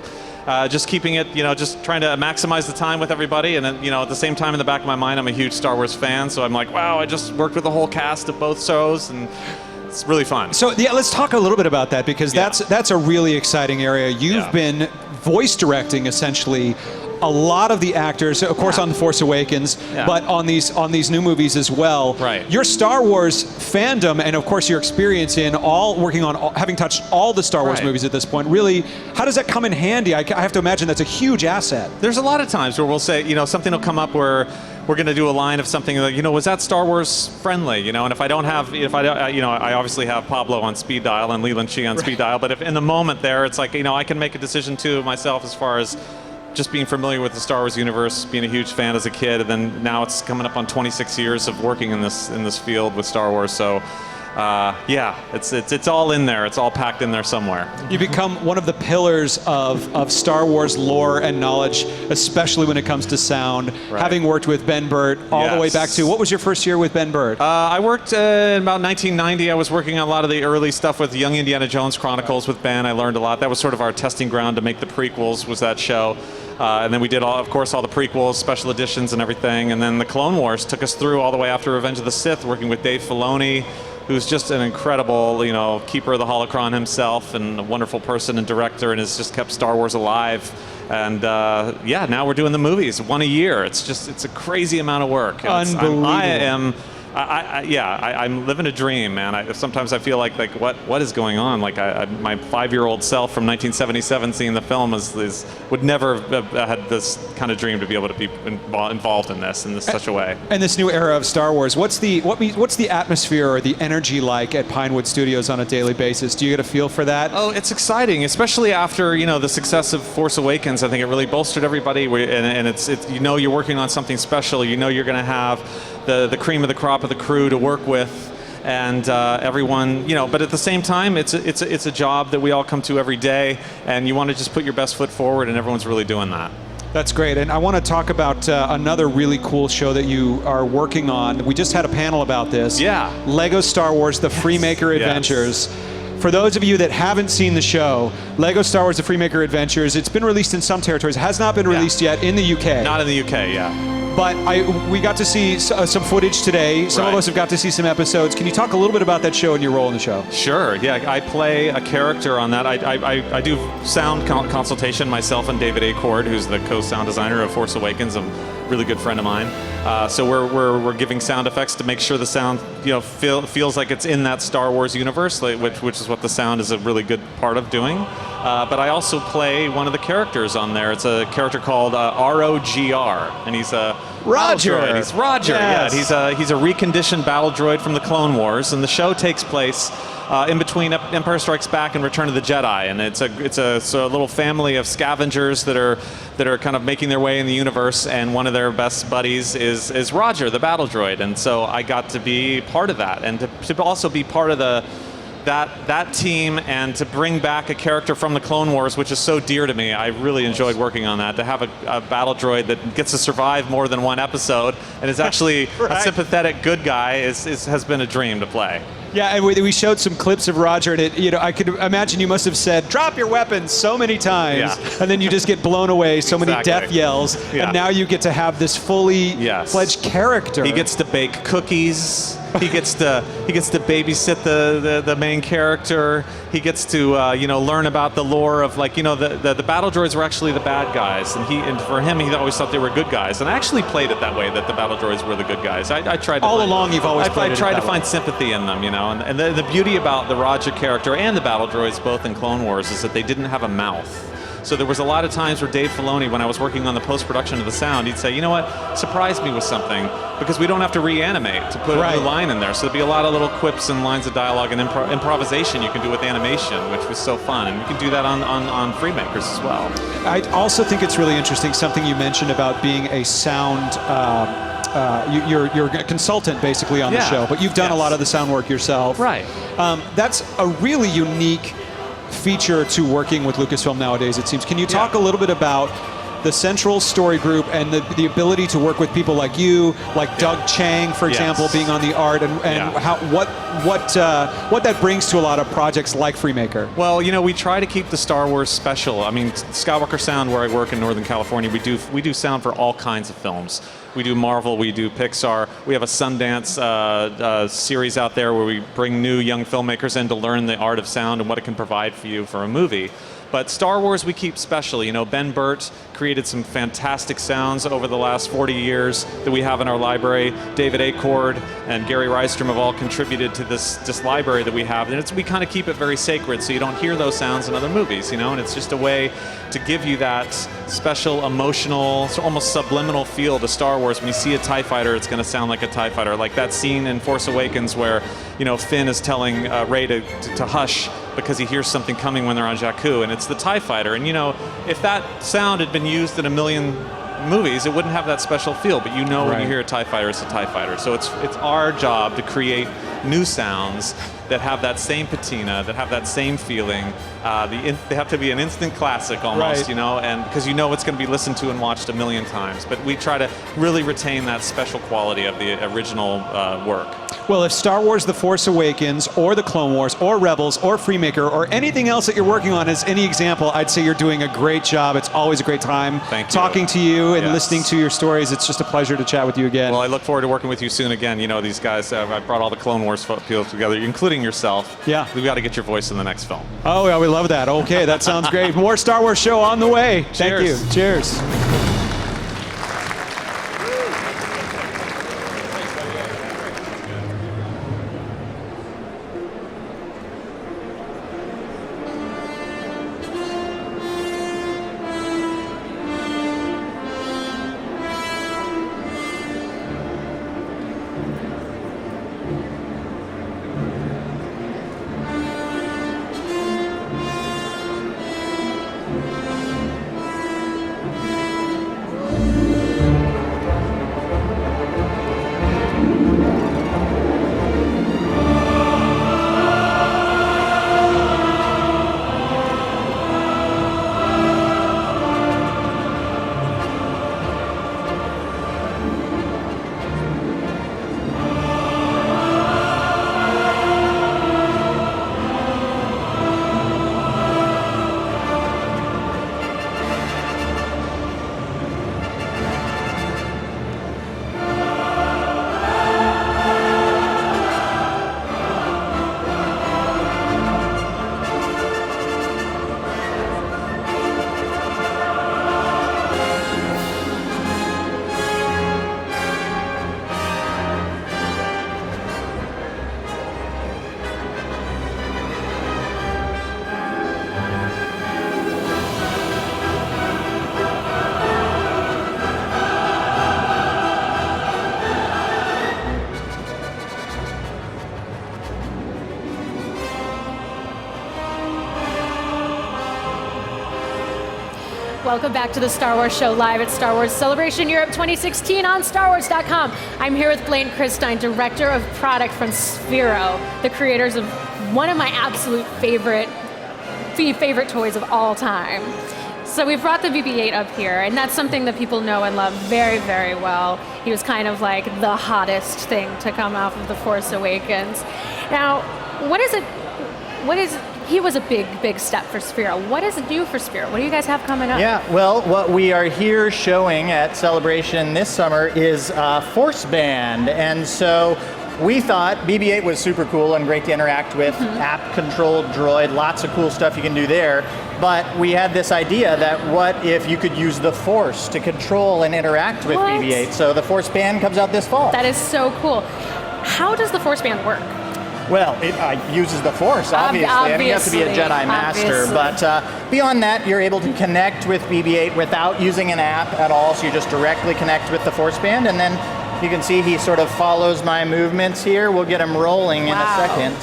Just keeping it, just trying to maximize the time with everybody. And then, at the same time in the back of my mind, I'm a huge Star Wars fan. So I'm like, wow, I just worked with the whole cast of both shows, and it's really fun. So yeah, let's talk a little bit about that, because that's a really exciting area. You've been voice directing essentially a lot of the actors, of course, on The Force Awakens, but on these new movies as well. Right. Your Star Wars fandom, and of course your experience in having touched all the Star Wars movies at this point, really, how does that come in handy? I have to imagine that's a huge asset. There's a lot of times where we'll say, something will come up where we're going to do a line of something like, was that Star Wars friendly? And if I don't have, I obviously have Pablo on speed dial and Leland Shee on speed dial, but if in the moment there, it's like, I can make a decision too myself as far as just being familiar with the Star Wars universe, being a huge fan as a kid, and then now it's coming up on 26 years of working in this field with Star Wars. So, it's all in there. It's all packed in there somewhere. You become one of the pillars of Star Wars lore and knowledge, especially when it comes to sound. Having worked with Ben Burtt all the way back to, what was your first year with Ben Burtt? I worked in about 1990. I was working on a lot of the early stuff with Young Indiana Jones Chronicles with Ben. I learned a lot. That was sort of our testing ground to make the prequels, was that show. And then we did, of course, all the prequels, special editions and everything. And then the Clone Wars took us through all the way after Revenge of the Sith, working with Dave Filoni, who's just an incredible, keeper of the holocron himself, and a wonderful person and director, and has just kept Star Wars alive. And now we're doing the movies, one a year. It's a crazy amount of work. Unbelievable. I'm living a dream, man. Sometimes I feel like what is going on? Like my 5-year-old self from 1977 seeing the film would never have had this kind of dream to be able to be involved in this in such a way. And this new era of Star Wars, what's the atmosphere or the energy like at Pinewood Studios on a daily basis? Do you get a feel for that? Oh, it's exciting, especially after the success of Force Awakens. I think it really bolstered everybody, and it's you're working on something special. You're going to have the cream of the crop of the crew to work with, and everyone, but at the same time, it's a job that we all come to every day, and you want to just put your best foot forward, and everyone's really doing that. That's great, and I want to talk about another really cool show that you are working on. We just had a panel about this. Yeah. Lego Star Wars, the Freemaker Adventures. For those of you that haven't seen the show, Lego Star Wars, the Freemaker Adventures, it's been released in some territories. It has not been released yet in the UK. Not in the UK, yeah. But we got to see some footage today. Some of us have got to see some episodes. Can you talk a little bit about that show and your role in the show? Sure, yeah. I play a character on that. I do sound consultation myself and David Acord, who's the co-sound designer of Force Awakens, a really good friend of mine. So we're giving sound effects to make sure the sound feels like it's in that Star Wars universe, which is what the sound is a really good part of doing. But I also play one of the characters on there. It's a character called ROGR, and he's a Roger. Battle droid. He's Roger. Yes. Yeah, he's a reconditioned battle droid from the Clone Wars, and the show takes place in between Empire Strikes Back and Return of the Jedi, and it's a little family of scavengers that are kind of making their way in the universe, and one of their best buddies is Roger, the battle droid, and so I got to be part of that, and to also be part of that team, and to bring back a character from the Clone Wars, which is so dear to me. I really enjoyed working on that. To have a battle droid that gets to survive more than one episode and is actually a sympathetic good guy has been a dream to play. Yeah, and we showed some clips of Roger, and I could imagine you must have said, "Drop your weapons" so many times, and then you just get blown away. So many death yells, and now you get to have this fully fledged character. He gets to bake cookies. He gets to babysit the main character. He gets to learn about the lore of the battle droids were actually the bad guys, and for him he always thought they were good guys. And I actually played it that way, that the battle droids were the good guys. I tried to all along. You've always I tried to find sympathy in them, And the beauty about the Roger character and the battle droids both in Clone Wars is that they didn't have a mouth. So there was a lot of times where Dave Filoni, when I was working on the post-production of the sound, he'd say, you know what, surprise me with something, because we don't have to reanimate to put a new line in there. So there'd be a lot of little quips and lines of dialogue and improvisation you can do with animation, which was so fun. And you can do that on Freemakers as well. I also think it's really interesting, something you mentioned about being a sound, you're a consultant basically on the show, but you've done a lot of the sound work yourself. Right. That's a really unique feature to working with Lucasfilm nowadays, it seems. Can you talk a little bit about the central story group and the ability to work with people like you, like Doug Chang, for example, being on the art, and how what that brings to a lot of projects like Freemaker? Well, you know, we try to keep the Star Wars special. I mean, Skywalker Sound, where I work in Northern California, we do sound for all kinds of films. We do Marvel, we do Pixar. We have a Sundance series out there where we bring new young filmmakers in to learn the art of sound and what it can provide for you for a movie. But Star Wars we keep special. You know, Ben Burt created some fantastic sounds over the last 40 years that we have in our library. David Acord and Gary Rystrom have all contributed to this library that we have. And we kind of keep it very sacred so you don't hear those sounds in other movies, you know? And it's just a way to give you that special, emotional, almost subliminal feel to Star Wars. When you see a TIE fighter, it's going to sound like a TIE fighter. Like that scene in Force Awakens where, you know, Finn is telling Rey to hush because he hears something coming when they're on Jakku, and it's the TIE fighter. And you know, if that sound had been used in a million movies, it wouldn't have that special feel, but you know when you hear a TIE fighter, it's a TIE fighter. So it's our job to create new sounds that have that same patina, that have that same feeling. They have to be an instant classic almost, you know, and because you know it's going to be listened to and watched a million times. But we try to really retain that special quality of the original work. Well, if Star Wars The Force Awakens, or The Clone Wars, or Rebels, or Freemaker, or anything else that you're working on is any example, I'd say you're doing a great job. It's always a great time talking to you and listening to your stories. It's just a pleasure to chat with you again. Well, I look forward to working with you soon again. You know, these guys, I brought all the Clone Wars people together, including yourself. Yeah. We've got to get your voice in the next film. Oh, yeah, we love that. Okay, that sounds great. More Star Wars show on the way. Cheers. Thank you. Cheers. Welcome back to the Star Wars Show live at Star Wars Celebration Europe 2016 on StarWars.com. I'm here with Blaine Christine, Director of Product from Sphero, the creators of one of my absolute favorite toys of all time. So we brought the BB-8 up here, and that's something that people know and love very, very well. He was kind of like the hottest thing to come off of The Force Awakens. Now, he was a big step for Sphero. What is new for Sphero? What do you guys have coming up? Yeah, well, what we are here showing at Celebration this summer is Force Band. And so we thought BB-8 was super cool and great to interact with, app-controlled droid, lots of cool stuff you can do there. But we had this idea that what if you could use the Force to control and interact with BB-8? So the Force Band comes out this fall. That is so cool. How does the Force Band work? Well, it uses the Force, obviously. I mean, you have to be a Jedi Master. But beyond that, you're able to connect with BB-8 without using an app at all. So you just directly connect with the Force Band, and then you can see he sort of follows my movements here. We'll get him rolling in a second.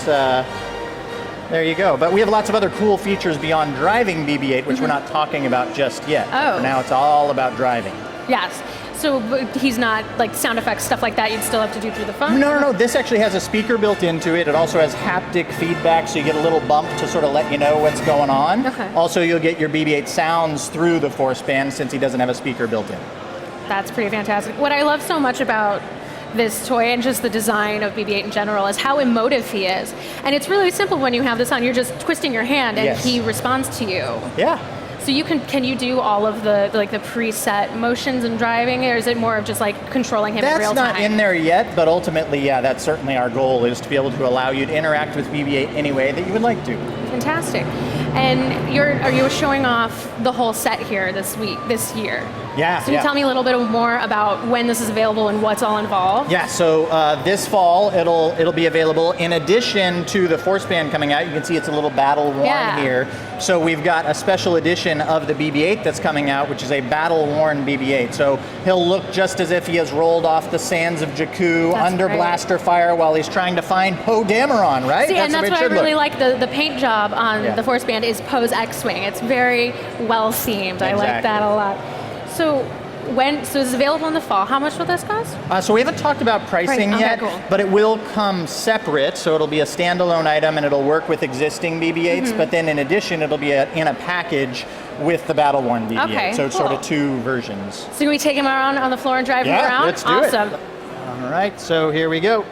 There you go. But we have lots of other cool features beyond driving BB-8, which we're not talking about just yet. Oh. For now, it's all about driving. Yes. So he's not like sound effects, stuff like that, you'd still have to do through the phone? No. This actually has a speaker built into it. It also has haptic feedback, so you get a little bump to sort of let you know what's going on. Okay. Also, you'll get your BB-8 sounds through the Force Band since he doesn't have a speaker built in. That's pretty fantastic. What I love so much about this toy and just the design of BB-8 in general is how emotive he is. And it's really simple when you have this on. You're just twisting your hand and he responds to you. Yeah. So can you do all of the preset motions and driving, or is it more of just like controlling him in real time? That's not in there yet, but ultimately, yeah, that's certainly our goal, is to be able to allow you to interact with BB-8 any way that you would like to. Fantastic. And are you showing off the whole set here this year? Yeah. So can you tell me a little bit more about when this is available and what's all involved? Yeah, so this fall it'll be available in addition to the Force Band coming out. You can see it's a little battle worn here. So we've got a special edition of the BB-8 that's coming out, which is a battle worn BB-8. So he'll look just as if he has rolled off the sands of Jakku under blaster fire while he's trying to find Poe Dameron, right? See, and that's what I really like. The paint job on Yeah. the Force Band is Poe's X-Wing. It's very well themed. I like that a lot. So it's available in the fall. How much will this cost? So we haven't talked about pricing Okay, yet, cool. but it will come separate. So it'll be a standalone item and it'll work with existing BB-8s. But then in addition, it'll be in a package with the battle-worn BB-8. Okay, so it's sort of cool. two versions. So can we take him around on the floor and drive him around? Let's do awesome. it. All right, so here we go.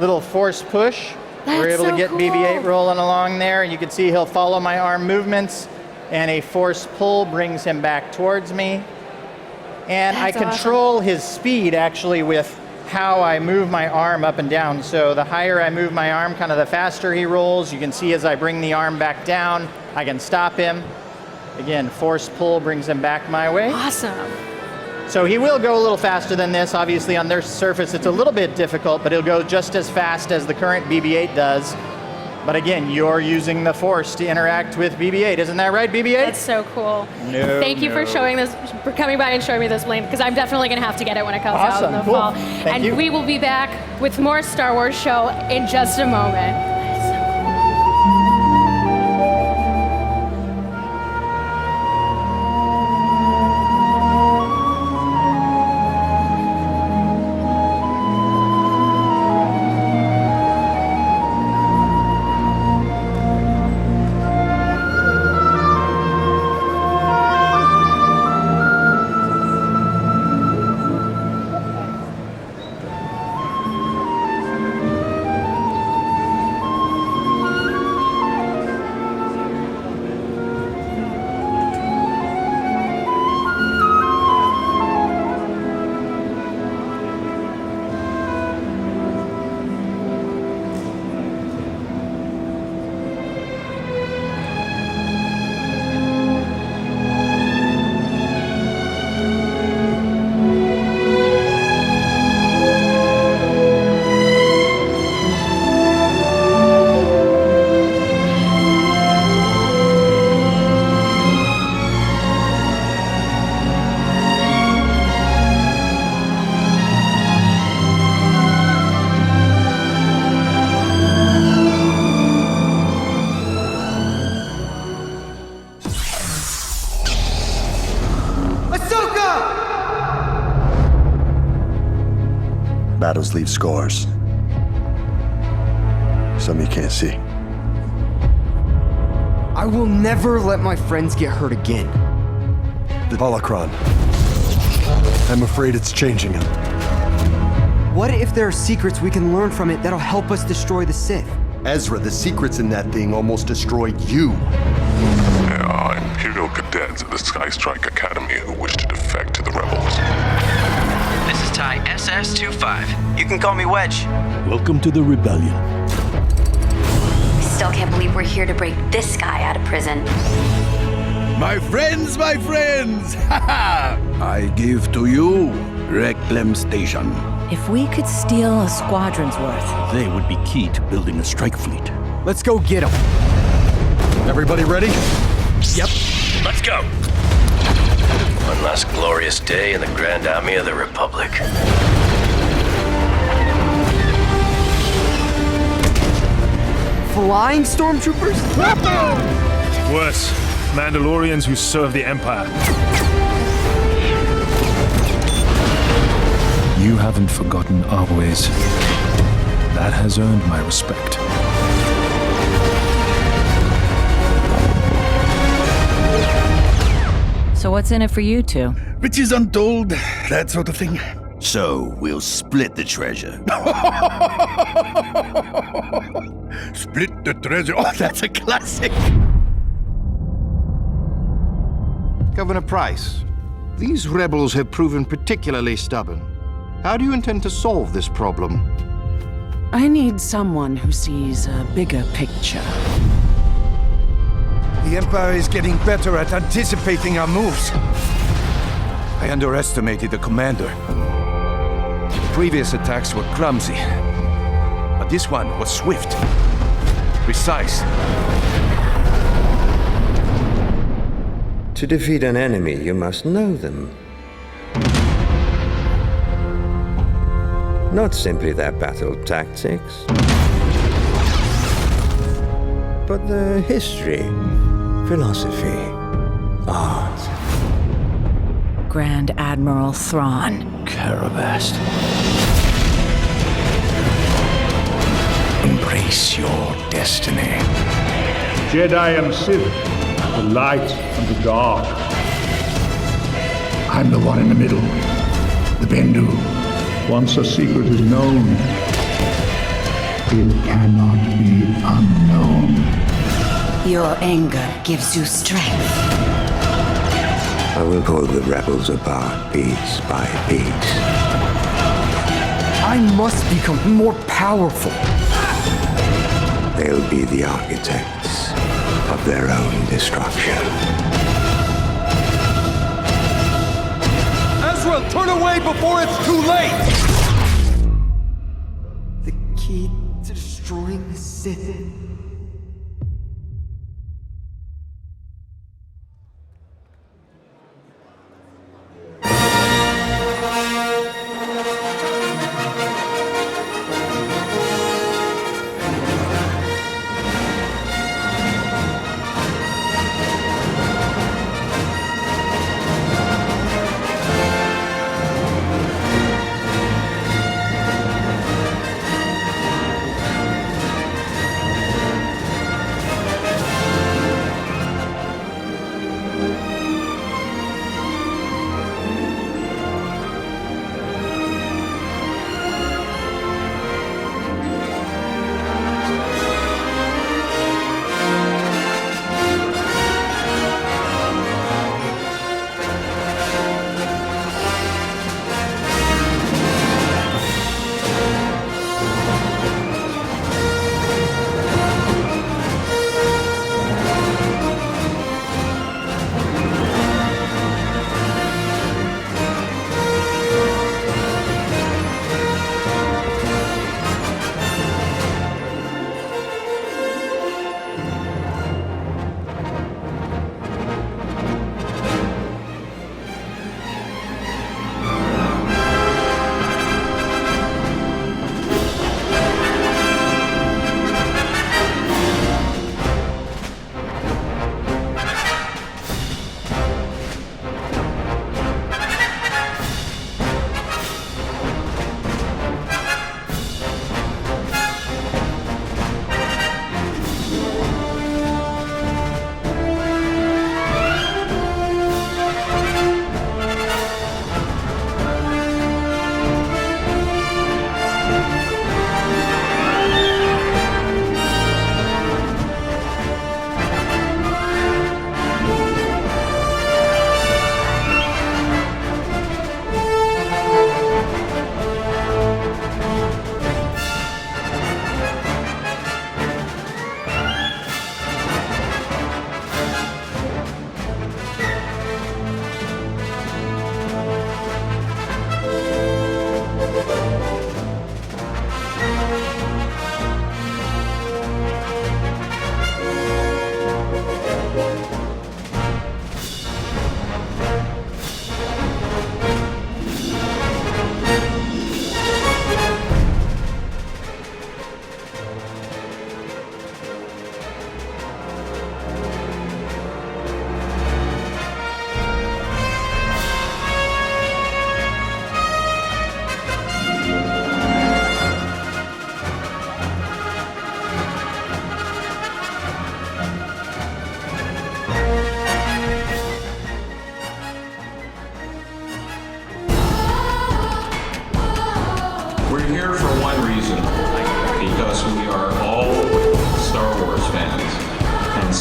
Little force push. We're That's able so to get cool. BB-8 rolling along there. You can see he'll follow my arm movements, and a force pull brings him back towards me. And That's I control his speed actually with how I move my arm up and down. So the higher I move my arm, kind of the faster he rolls. You can see as I bring the arm back down, I can stop him. Again, force pull brings him back my way. Awesome. So he will go a little faster than this. Obviously on their surface it's a little bit difficult, but he'll go just as fast as the current BB-8 does. But again, you're using the Force to interact with BB-8. Isn't that right, BB-8? That's so cool. No, Thank you for coming by and showing me this blade, because I'm definitely going to have to get it when it comes out in the Cool. fall. Thank you. We will be back with more Star Wars show in just a moment. Battles leave scars. Some you can't see. I will never let my friends get hurt again. The holocron. I'm afraid it's changing him. What if there are secrets we can learn from it that'll help us destroy the Sith? Ezra, the secrets in that thing almost destroyed you. There are Imperial cadets at the Sky Strike Academy who wish to defect to the rebels. This is Ty SS-25. You can call me Wedge. Welcome to the rebellion. Still can't believe we're here to break this guy out of prison. My friends, I give to you Reclam Station. If we could steal a squadron's worth. They would be key to building a strike fleet. Let's go get them. Everybody ready? Yep. Let's go. One last glorious day in the Grand Army of the Republic. Flying stormtroopers? Worse, Mandalorians who serve the Empire. You haven't forgotten our ways. That has earned my respect. So what's in it for you two? Riches untold, that sort of thing. So, we'll split the treasure. Split the treasure. Oh, that's a classic. Governor Price, these rebels have proven particularly stubborn. How do you intend to solve this problem? I need someone who sees a bigger picture. The Empire is getting better at anticipating our moves. I underestimated the commander. Previous attacks were clumsy, but this one was swift, precise. To defeat an enemy, you must know them. Not simply their battle tactics, but their history, philosophy, art. Grand Admiral Thrawn. Carabast. Embrace your destiny. Jedi and Sith, the light and the dark. I'm the one in the middle, the Bendu. Once a secret is known, it cannot be unknown. Your anger gives you strength. I will pull the rebels apart piece by piece. I must become more powerful. They'll be the architects of their own destruction. Ezra, turn away before it's too late! The key to destroying the Sith.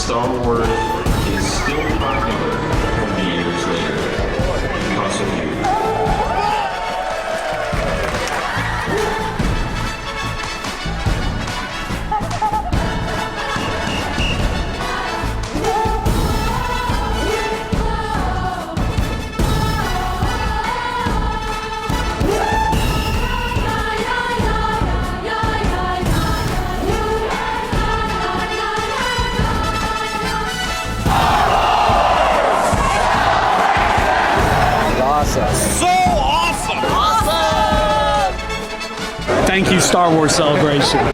Star Wars is still popular 20 years later because of you. So awesome! Awesome! Thank you, Star Wars Celebration.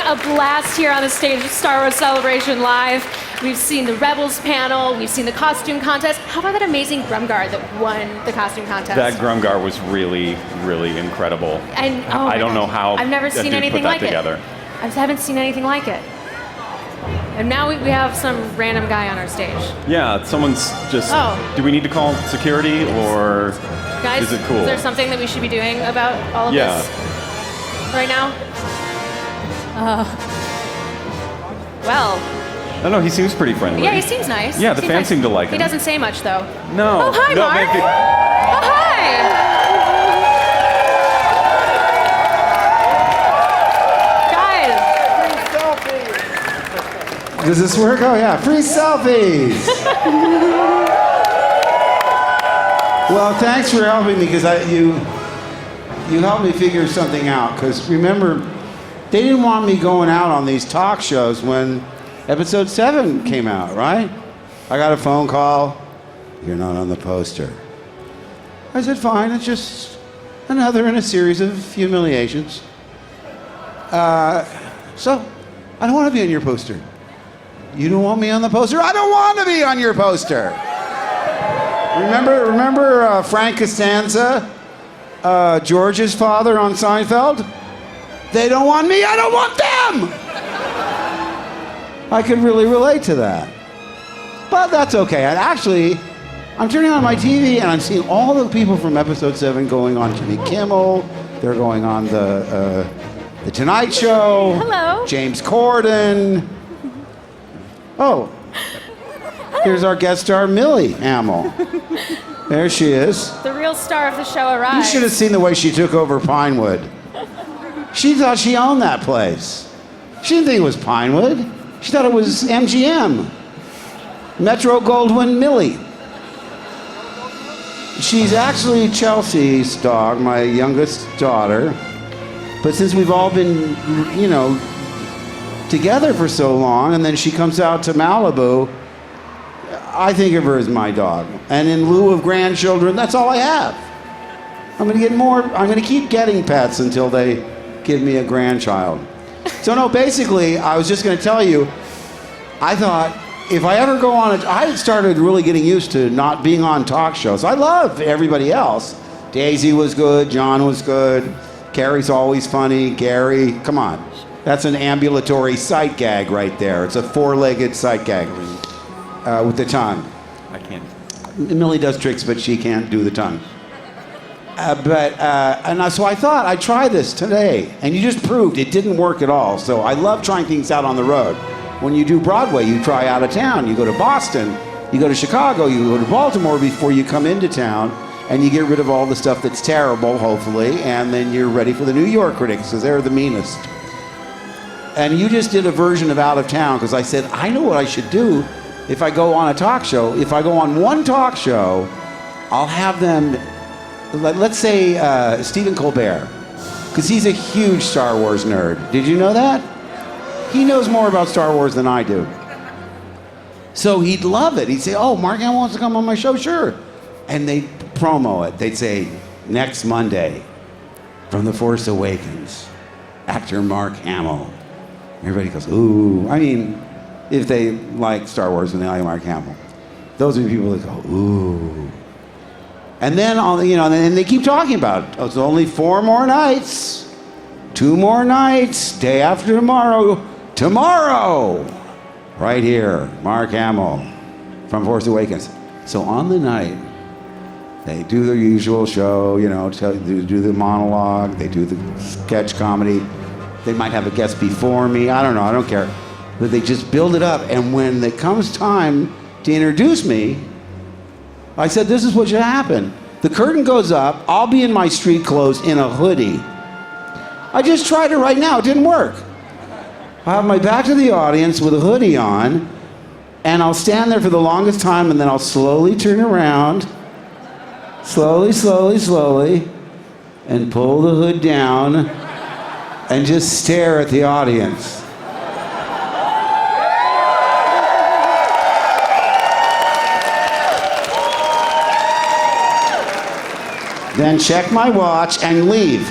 A blast here on the stage of Star Wars Celebration Live. We've seen the Rebels panel, we've seen the costume contest. How about that amazing Grumgar that won the costume contest? That Grumgar was really, really incredible. And I don't know how I've never that seen dude anything put that like together. it. I haven't seen anything like it. And now we have some random guy on our stage. Yeah, someone's just. Oh. Do we need to call security or Guys, is it cool? is there something that we should be doing about all of this right now? Well. I don't know, he seems pretty friendly. Yeah, he seems nice. Yeah, the Seems fans nice. seem to like him. He doesn't say much, though. No. Oh, hi, no, Mark. maybe- Oh, hi. Guys. Does this work? Oh, yeah. Free selfies. Well, thanks for helping me, because you helped me figure something out. Because remember, they didn't want me going out on these talk shows when Episode 7 came out, right? I got a phone call. You're not on the poster. I said, fine, it's just another in a series of humiliations. So, I don't want to be on your poster. You don't want me on the poster? I don't want to be on your poster. Remember Frank Costanza, George's father on Seinfeld? They don't want me, I don't want them! I could really relate to that. But that's okay. And actually, I'm turning on my TV and I'm seeing all the people from Episode 7 going on Jimmy Kimmel. They're going on the Tonight Show. Hello. James Corden. Oh, here's our guest star, Millie Hamill. There she is. The real star of the show arrived. You should have seen the way she took over Pinewood. She thought she owned that place. She didn't think it was Pinewood. She thought it was MGM. Metro Goldwyn Millie. She's actually Chelsea's dog, my youngest daughter. But since we've all been, together for so long, and then she comes out to Malibu, I think of her as my dog. And in lieu of grandchildren, that's all I have. I'm going to keep getting pets until they give me a grandchild. So no, basically, I was just going to tell you, I thought, if I ever go on I had started really getting used to not being on talk shows. I love everybody else. Daisy was good, John was good, Carrie's always funny, Gary, come on. That's an ambulatory sight gag right there. It's a four-legged sight gag with the tongue. I can't. Millie does tricks, but she can't do the tongue. So I thought I'd try this today, and you just proved it didn't work at all. So I love trying things out on the road. When you do Broadway, you try out of town. You go to Boston, you go to Chicago, you go to Baltimore before you come into town, and you get rid of all the stuff that's terrible, hopefully, and then you're ready for the New York critics, because they're the meanest. And you just did a version of Out of Town, because I said, I know what I should do if I go on a talk show. If I go on one talk show, I'll have them, let's say Stephen Colbert, because he's a huge Star Wars nerd. Did you know that? He knows more about Star Wars than I do. So he'd love it. He'd say, oh, Mark Hamill wants to come on my show? Sure. And they'd promo it. They'd say, next Monday, from The Force Awakens, actor Mark Hamill. Everybody goes, ooh. I mean, if they like Star Wars and they like Mark Hamill. Those are the people that go, ooh. And then, and they keep talking about it. Oh, it's only 4 more nights. 2 more nights. Day after tomorrow. Tomorrow! Right here, Mark Hamill from Force Awakens. So on the night, they do their usual show, do the monologue, they do the sketch comedy. They might have a guest before me, I don't know, I don't care. But they just build it up, and when it comes time to introduce me, I said, this is what should happen. The curtain goes up, I'll be in my street clothes in a hoodie. I just tried it right now, it didn't work. I'll have my back to the audience with a hoodie on, and I'll stand there for the longest time, and then I'll slowly turn around, slowly, and pull the hood down, and just stare at the audience. Then check my watch and leave.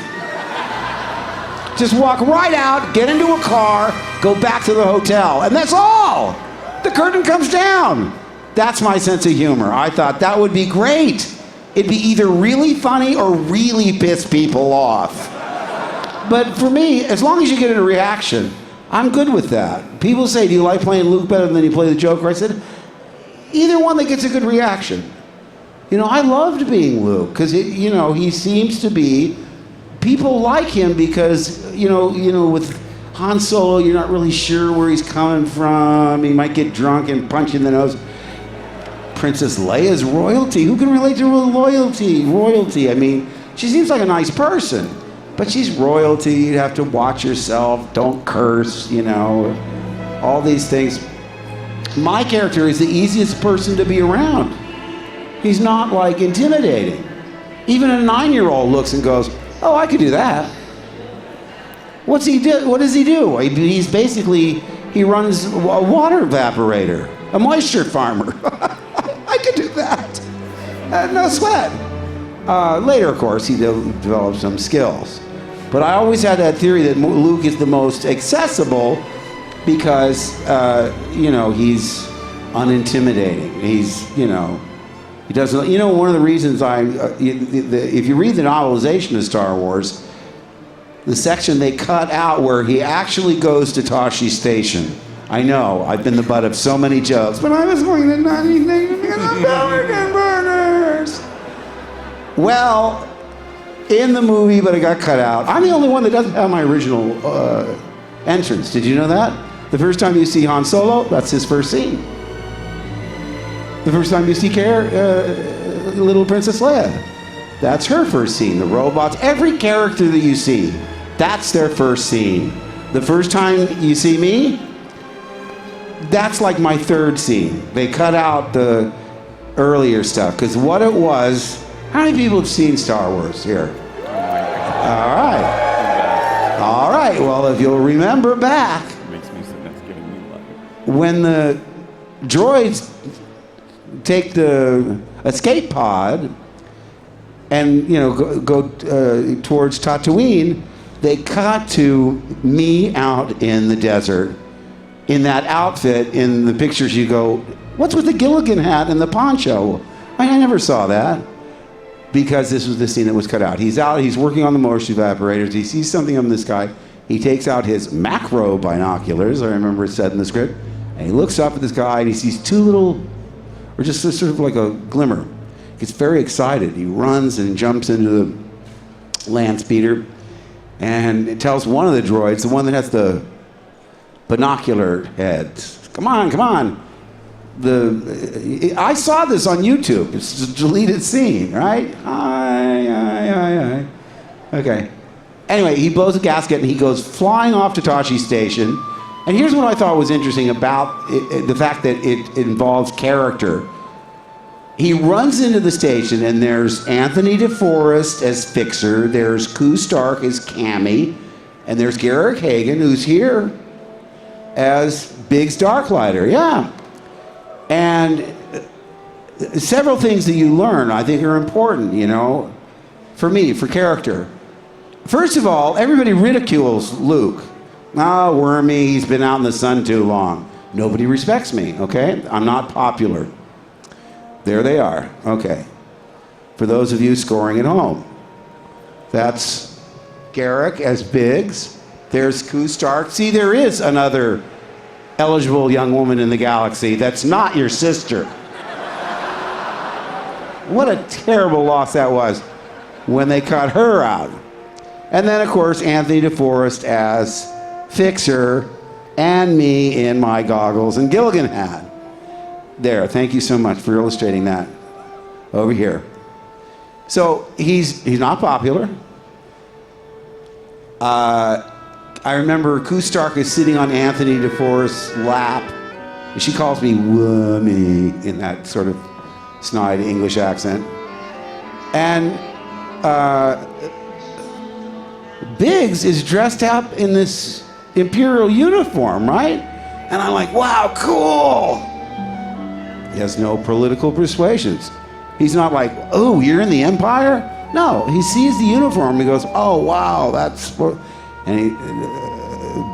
Just walk right out, get into a car, go back to the hotel, and that's all. The curtain comes down. That's my sense of humor. I thought that would be great. It'd be either really funny or really piss people off. But for me, as long as you get a reaction, I'm good with that. People say, do you like playing Luke better than you play the Joker? I said, either one that gets a good reaction. I loved being Luke, because he seems to be, people like him because, with Han Solo, you're not really sure where he's coming from. He might get drunk and punch you in the nose. Princess Leia's royalty. Who can relate to royalty? I mean, she seems like a nice person, but she's royalty. You have to watch yourself. Don't curse, all these things. My character is the easiest person to be around. He's not, intimidating. Even a 9-year-old looks and goes, oh, I could do that. What's he do? What does he do? He's basically, he runs a water evaporator, a moisture farmer. I could do that. No sweat. Later, of course, he developed some skills. But I always had that theory that Luke is the most accessible because, he's unintimidating. He's, he doesn't, one of the reasons if you read the novelization of Star Wars, the section they cut out where he actually goes to Tashi Station. I know, I've been the butt of so many jokes, but I was going to Nutty Station because of Pelican Burners. Well, in the movie, but it got cut out. I'm the only one that doesn't have my original entrance. Did you know that? The first time you see Han Solo, that's his first scene. The first time you see little Princess Leia, that's her first scene. The robots, every character that you see, that's their first scene. The first time you see me, that's like my third scene. They cut out the earlier stuff, because what it was, how many people have seen Star Wars here? All right, well, if you'll remember back, when the droids take the escape pod and go towards Tatooine, they cut to me out in the desert in that outfit. In the pictures you go, what's with the Gilligan hat and the poncho? I never saw that, because this was the scene that was cut out. He's out, he's working on the moisture evaporators, he sees something on the sky, he takes out his macro binoculars, I remember it said in the script, and he looks up at the sky and he sees two little, or just sort of like a glimmer. gets very excited. He runs and jumps into the land speeder, and it tells one of the droids, the one that has the binocular heads, come on, come on. I saw this on YouTube. It's a deleted scene, right? Hi. Okay. Anyway, he blows a gasket and he goes flying off to Tashi Station. And here's what I thought was interesting about the fact that it involves character. He runs into the station and there's Anthony DeForest as Fixer, there's Koo Stark as Cammy, and there's Garrick Hagan, who's here as Biggs Darklighter. Yeah. And several things that you learn I think are important, you know, for me, for character. First of all, everybody ridicules Luke. Oh, wormy, he's been out in the sun too long. Nobody respects me, okay? I'm not popular. There they are, okay. For those of you scoring at home. That's Garrick as Biggs. There's Koo Stark. See, there is another eligible young woman in the galaxy that's not your sister. What a terrible loss that was when they cut her out. And then, of course, Anthony DeForest as Fixer, and me in my goggles and Gilligan hat. There, thank you so much for illustrating that. Over here. So he's not popular. I remember Koo Stark is sitting on Anthony DeForest's lap. She calls me Wummy in that sort of snide English accent. And Biggs is dressed up in this Imperial uniform, right? And I'm like, wow, cool. He has no political persuasions. He's not like, oh, you're in the Empire? No, he sees the uniform. He goes, oh, wow, that's what... And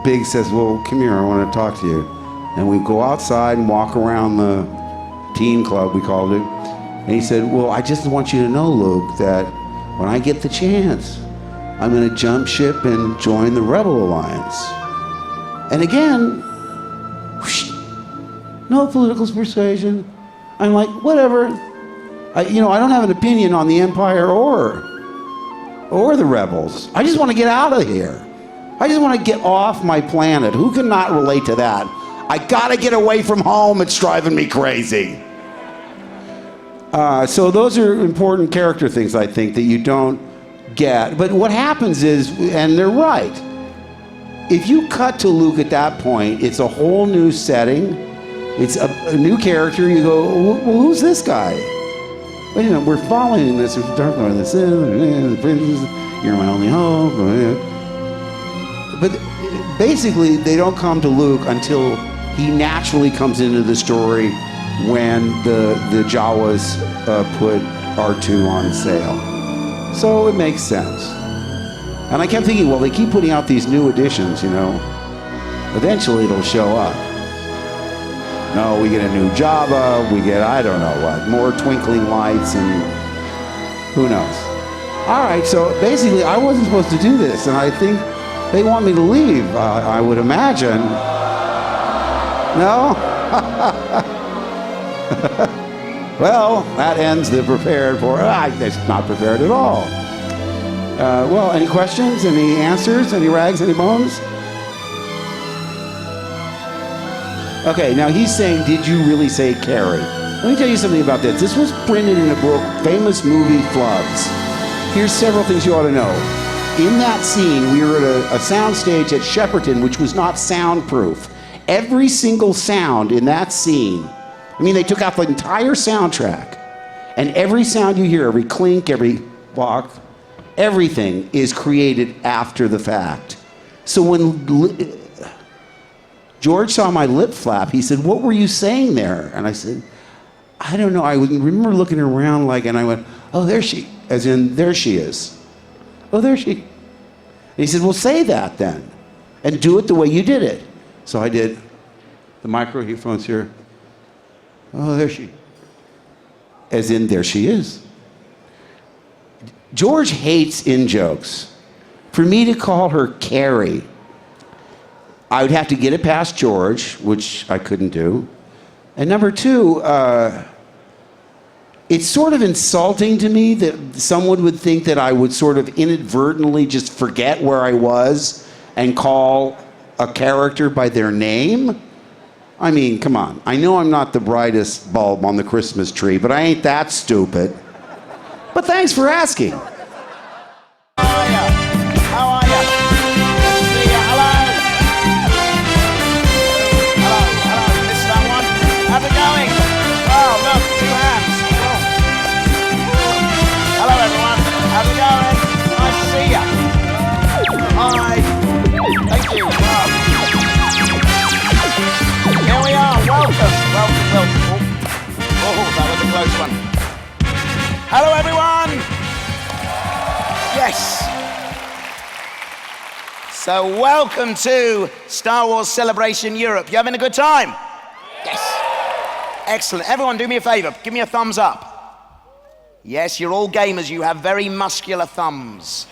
Biggs says, well, come here, I want to talk to you. And we go outside and walk around the teen club, we called it. And he said, well, I just want you to know, Luke, that when I get the chance, I'm going to jump ship and join the Rebel Alliance. And again, whoosh, no political persuasion. I'm like, whatever. I don't have an opinion on the Empire or the Rebels. I just want to get out of here. I just want to get off my planet. Who can not relate to that? I got to get away from home. It's driving me crazy. So those are important character things, I think, that you don't get. But what happens is, and they're right, if you cut to Luke at that point, it's a whole new setting. It's a new character. You go, well, who's this guy? Well, you know, we're following this. You're my only hope. But basically, they don't come to Luke until he naturally comes into the story when the Jawas put R2 on sale. So it makes sense. And I kept thinking, well, they keep putting out these new editions, you know. Eventually it'll show up. No, we get a new Jabba, we get, I don't know what, more twinkling lights and who knows. All right, so basically I wasn't supposed to do this, and I think they want me to leave, I would imagine. No? Well, that ends the prepared for. It's not prepared at all. Well, any questions? Any answers? Any rags? Any bones? Okay, now he's saying, did you really say Carrie? Let me tell you something about this. This was printed in a book, Famous Movie Flubs. Here's several things you ought to know. In that scene, we were at a sound stage at Shepperton, which was not soundproof. Every single sound in that scene, I mean, they took out the entire soundtrack, and every sound you hear, every clink, every walk, everything is created after the fact. So when George saw my lip flap, he said, what were you saying there? And I said, I don't know. I remember looking around like, and I went, oh, there she, as in, there she is. Oh, there she. And he said, well, say that then, and do it the way you did it. So I did. The microphone's here. Oh, there she. As in, there she is. George hates in-jokes. For me to call her Carrie, I would have to get it past George, which I couldn't do. And number two, it's sort of insulting to me that someone would think that I would sort of inadvertently just forget where I was and call a character by their name. I mean, come on. I know I'm not the brightest bulb on the Christmas tree, but I ain't that stupid. But thanks for asking. How are you? Good to see you. Hello. Hello. Missed that one. How's it going? Oh, look, 2 hands. Hello, everyone. How's it going? Nice to see you. Hi. Thank you. Wow. Here we are. Welcome. Oh, that was a close one. Hello, everyone. Yes. So welcome to Star Wars Celebration Europe. You having a good time? Yes. Excellent. Everyone do me a favor. Give me a thumbs up. Yes, you're all gamers. You have very muscular thumbs.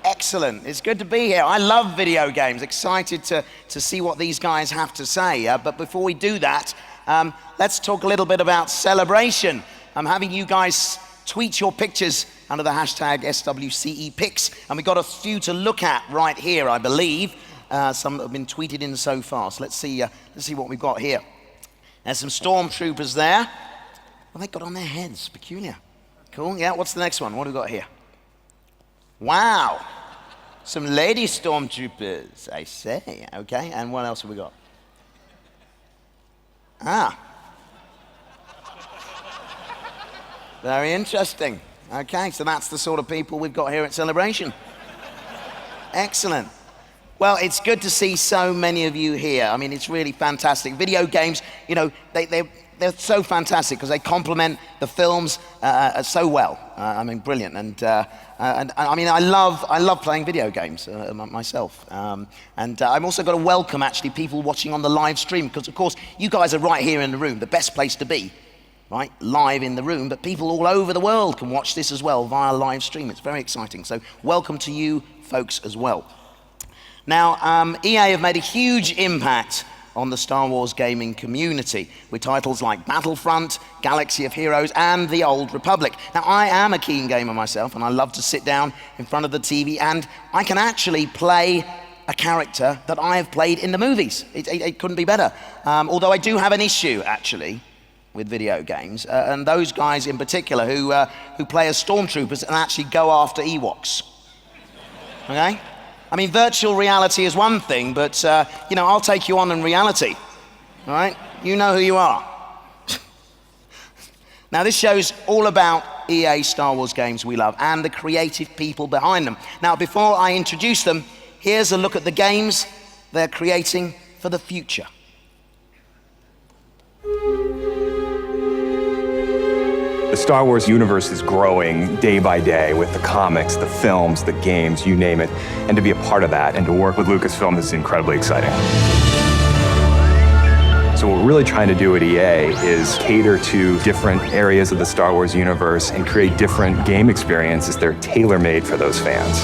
Excellent. It's good to be here. I love video games. Excited to see what these guys have to say. But before we do that, let's talk a little bit about Celebration. I'm having you guys tweet your pictures under the hashtag SWCEPics, and we've got a few to look at right here, I believe. Some that have been tweeted in so far. So let's see what we've got here. There's some stormtroopers there. What have they got on their heads? Peculiar. Cool. Yeah. What's the next one? What have we got here? Wow. Some lady stormtroopers, I say. Okay. And what else have we got? Very interesting. Okay, so that's the sort of people we've got here at Celebration. Excellent. Well, it's good to see so many of you here. I mean, it's really fantastic. Video games, you know, they're so fantastic because they complement the films so well. I mean, brilliant. And I mean, I love playing video games myself. And I'm also got to welcome actually people watching on the live stream because, of course, you guys are right here in the room, the best place to be. Right, live in the room, but people all over the world can watch this as well via live stream. It's very exciting. So welcome to you folks as well. Now, EA have made a huge impact on the Star Wars gaming community with titles like Battlefront, Galaxy of Heroes, and The Old Republic. Now, I am a keen gamer myself, and I love to sit down in front of the TV, and I can actually play a character that I have played in the movies. It couldn't be better. Although I do have an issue, actually, with video games, and those guys in particular who play as stormtroopers and actually go after Ewoks. Okay? I mean, virtual reality is one thing, but you know, I'll take you on in reality. All right? You know who you are. Now, this show's all about EA Star Wars games we love and the creative people behind them. Now, before I introduce them, here's a look at the games they're creating for the future. The Star Wars universe is growing day by day with the comics, the films, the games, you name it. And to be a part of that and to work with Lucasfilm is incredibly exciting. So what we're really trying to do at EA is cater to different areas of the Star Wars universe and create different game experiences that are tailor-made for those fans.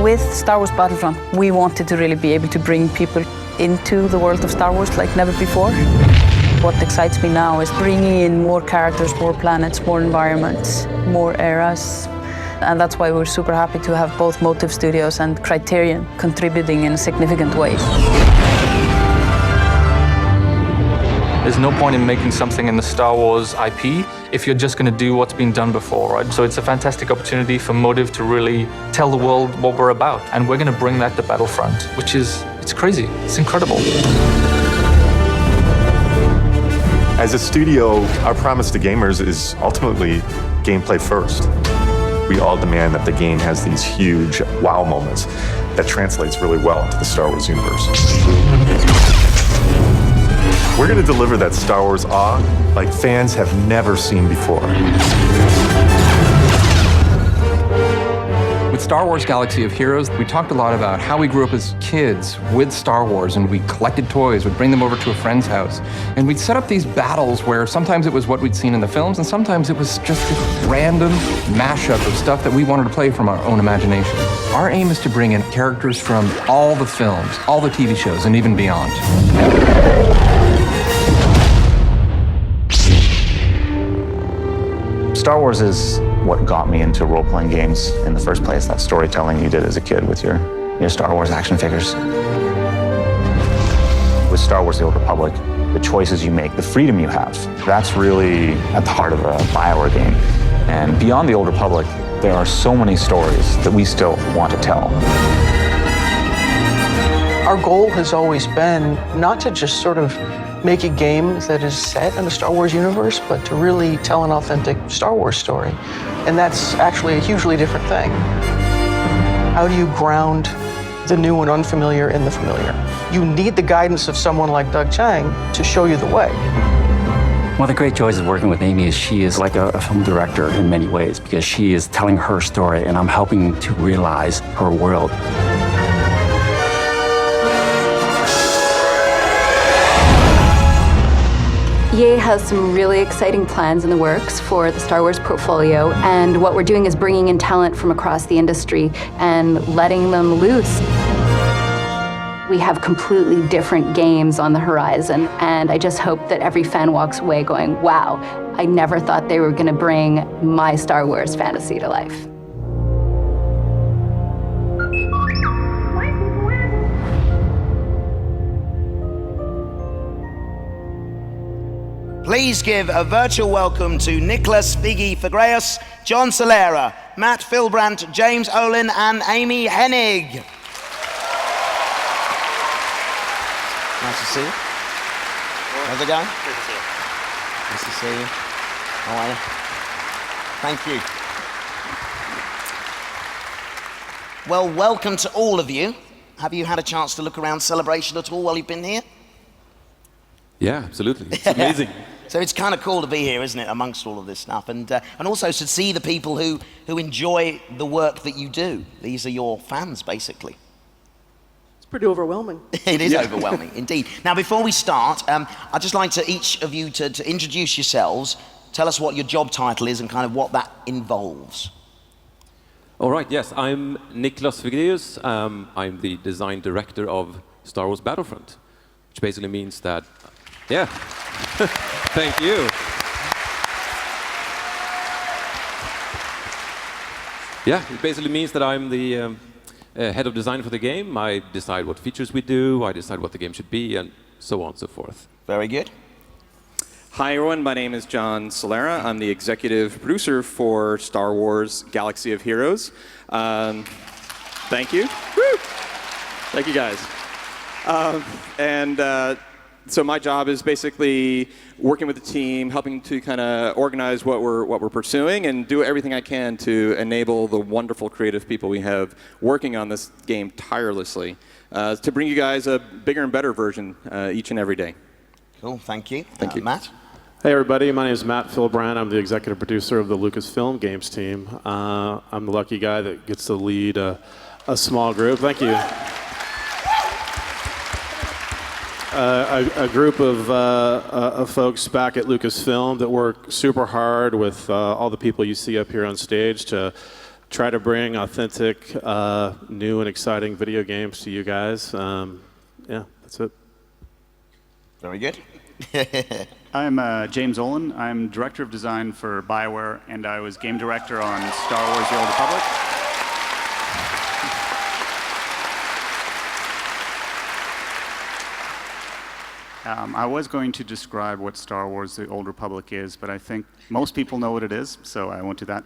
With Star Wars Battlefront, we wanted to really be able to bring people into the world of Star Wars like never before. What excites me now is bringing in more characters, more planets, more environments, more eras. And that's why we're super happy to have both Motive Studios and Criterion contributing in a significant way. There's no point in making something in the Star Wars IP if you're just going to do what's been done before, right? So it's a fantastic opportunity for Motive to really tell the world what we're about. And we're going to bring that to Battlefront, which is, it's crazy, it's incredible. As a studio, our promise to gamers is ultimately gameplay first. We all demand that the game has these huge wow moments that translates really well into the Star Wars universe. We're going to deliver that Star Wars awe like fans have never seen before. With Star Wars Galaxy of Heroes, we talked a lot about how we grew up as kids with Star Wars, and we collected toys, we'd bring them over to a friend's house, and we'd set up these battles where sometimes it was what we'd seen in the films, and sometimes it was just this random mashup of stuff that we wanted to play from our own imagination. Our aim is to bring in characters from all the films, all the TV shows, and even beyond. Star Wars is what got me into role-playing games in the first place, that storytelling you did as a kid with your Star Wars action figures. With Star Wars: The Old Republic, the choices you make, the freedom you have, that's really at the heart of a BioWare game. And beyond The Old Republic, there are so many stories that we still want to tell. Our goal has always been not to just sort of make a game that is set in the Star Wars universe, but to really tell an authentic Star Wars story. And that's actually a hugely different thing. How do you ground the new and unfamiliar in the familiar? You need the guidance of someone like Doug Chiang to show you the way. One of the great joys of working with Amy is she is like a film director in many ways, because she is telling her story and I'm helping to realize her world. EA has some really exciting plans in the works for the Star Wars portfolio, and what we're doing is bringing in talent from across the industry and letting them loose. We have completely different games on the horizon, and I just hope that every fan walks away going, wow, I never thought they were going to bring my Star Wars fantasy to life. Please give a virtual welcome to Nicholas Figgy Fagreus, John Solera, Matt Philbrandt, James Olin, and Amy Hennig. Nice to see you. How's it going? Good to see you. Nice to see you. How are you? Thank you. Well, welcome to all of you. Have you had a chance to look around Celebration at all while you've been here? Yeah, absolutely. It's amazing. So it's kind of cool to be here, isn't it, amongst all of this stuff, and also to see the people who enjoy the work that you do. These are your fans, basically. It's pretty overwhelming. It is overwhelming, indeed. Now, before we start, I'd just like to each of you to introduce yourselves, tell us what your job title is and kind of what that involves. All right, yes, I'm Nicholas Figreus. I'm the design director of Star Wars Battlefront, which basically means that, yeah. Thank you. Yeah, it basically means that I'm the head of design for the game. I decide what features we do, I decide what the game should be, and so on and so forth. Very good. Hi everyone, my name is John Solera. I'm the executive producer for Star Wars Galaxy of Heroes. Thank you. Woo! Thank you guys. So my job is basically working with the team, helping to kind of organize what we're pursuing, and do everything I can to enable the wonderful creative people we have working on this game tirelessly to bring you guys a bigger and better version each and every day. Cool, thank you. Thank you. Matt? Hey everybody, my name is Matt Philbrandt. I'm the executive producer of the Lucasfilm games team. I'm the lucky guy that gets to lead a small group. Thank you. A group of folks back at Lucasfilm that work super hard with all the people you see up here on stage to try to bring authentic, new and exciting video games to you guys. Yeah, that's it. Very good. I'm James Olin. I'm director of design for BioWare, and I was game director on Star Wars: The Old Republic. I was going to describe what Star Wars: The Old Republic is, but I think most people know what it is, so I won't do that.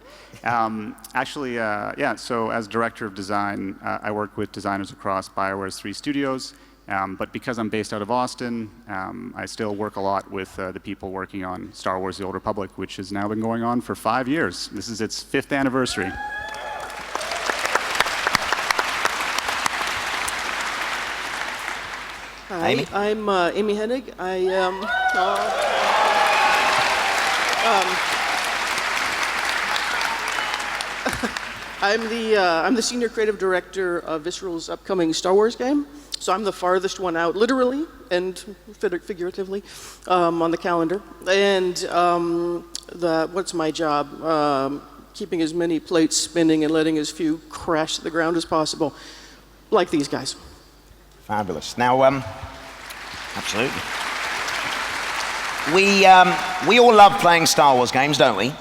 So as director of design, I work with designers across BioWare's 3 studios, but because I'm based out of Austin, I still work a lot with the people working on Star Wars: The Old Republic, which has now been going on for 5 years. This is its 5th anniversary. Hi, Amy? I'm Amy Hennig. I'm the senior creative director of Visceral's upcoming Star Wars game. So I'm the farthest one out, literally and figuratively, on the calendar. And what's my job? Keeping as many plates spinning and letting as few crash to the ground as possible, like these guys. Fabulous. Now, absolutely. We all love playing Star Wars games, don't we?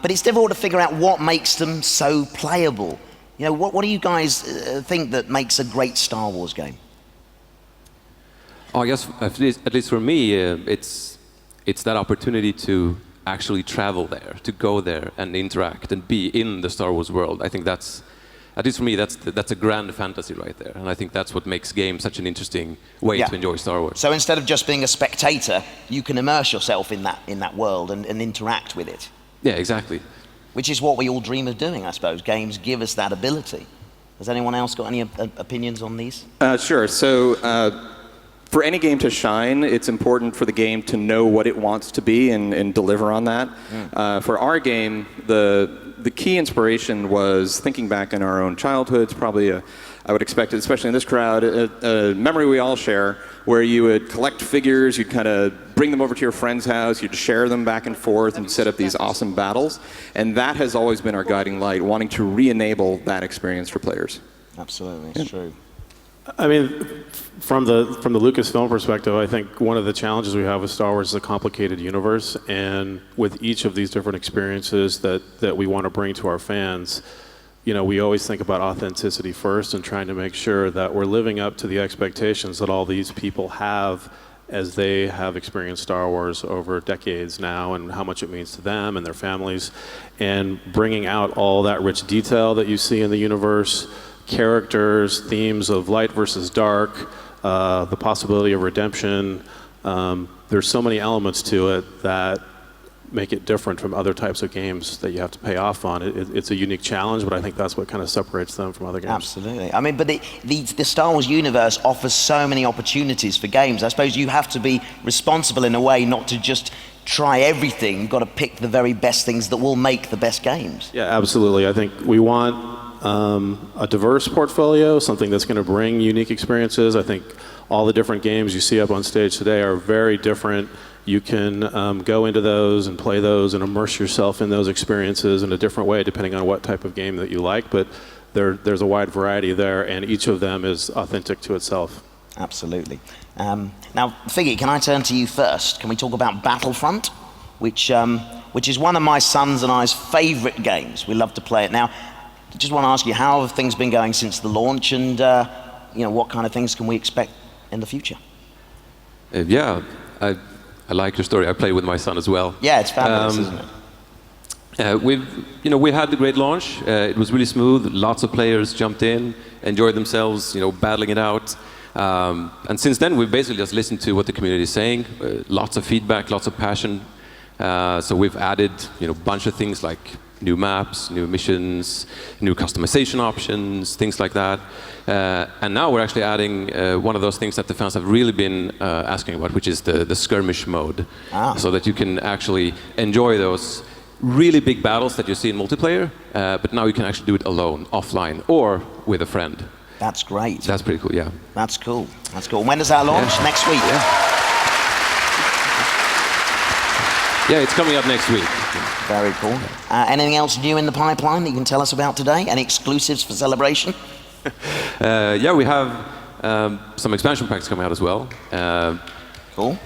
but it's difficult to figure out what makes them so playable. You know, what do you guys think that makes a great Star Wars game? Oh, I guess at least for me, it's that opportunity to actually travel there, to go there and interact and be in the Star Wars world. I think that's, at least for me, that's a grand fantasy right there. And I think that's what makes games such an interesting way to enjoy Star Wars. So instead of just being a spectator, you can immerse yourself in that world and interact with it. Yeah, exactly. Which is what we all dream of doing, I suppose. Games give us that ability. Has anyone else got any opinions on these? Sure. So for any game to shine, it's important for the game to know what it wants to be and deliver on that. For our game, the key inspiration was thinking back in our own childhoods, probably I would expect it, especially in this crowd, a memory we all share, where you would collect figures, you'd kind of bring them over to your friend's house, you'd share them back and forth, and you'd set up these awesome battles. And that has always been our guiding light, wanting to re-enable that experience for players. Absolutely, it's true. I mean, from the Lucasfilm perspective, I think one of the challenges we have with Star Wars is a complicated universe, and with each of these different experiences that we want to bring to our fans, you know, we always think about authenticity first and trying to make sure that we're living up to the expectations that all these people have as they have experienced Star Wars over decades now, and how much it means to them and their families, and bringing out all that rich detail that you see in the universe, characters, themes of light versus dark, the possibility of redemption. There's so many elements to it that make it different from other types of games that you have to pay off on. It's a unique challenge, but I think that's what kind of separates them from other games. Absolutely. I mean, but the Star Wars universe offers so many opportunities for games. I suppose you have to be responsible in a way not to just try everything. You've got to pick the very best things that will make the best games. Yeah, absolutely. I think we want a diverse portfolio, something that's going to bring unique experiences. I think all the different games you see up on stage today are very different. You can go into those and play those and immerse yourself in those experiences in a different way depending on what type of game that you like, but there's a wide variety there, and each of them is authentic to itself. Absolutely. Now, Figgy, can I turn to you first? Can we talk about Battlefront, which is one of my son's and I's favorite games. We love to play it. Now, I just want to ask you, how have things been going since the launch, and you know, what kind of things can we expect in the future? Yeah, I like your story. I play with my son as well. Yeah, it's fabulous, isn't it? We had the great launch. It was really smooth. Lots of players jumped in, enjoyed themselves, battling it out. And since then, we've basically just listened to what the community is saying. Lots of feedback, lots of passion. So we've added, a bunch of things like new maps, new missions, new customization options, things like that. And now we're actually adding one of those things that the fans have really been asking about, which is the skirmish mode. So that you can actually enjoy those really big battles that you see in multiplayer, but now you can actually do it alone, offline, or with a friend. That's great. That's pretty cool, yeah. That's cool. That's cool. When does that launch? Yeah. Next week? Yeah, it's coming up next week. Very cool. Anything else new in the pipeline that you can tell us about today? Any exclusives for Celebration? Yeah, we have some expansion packs coming out as well. Cool.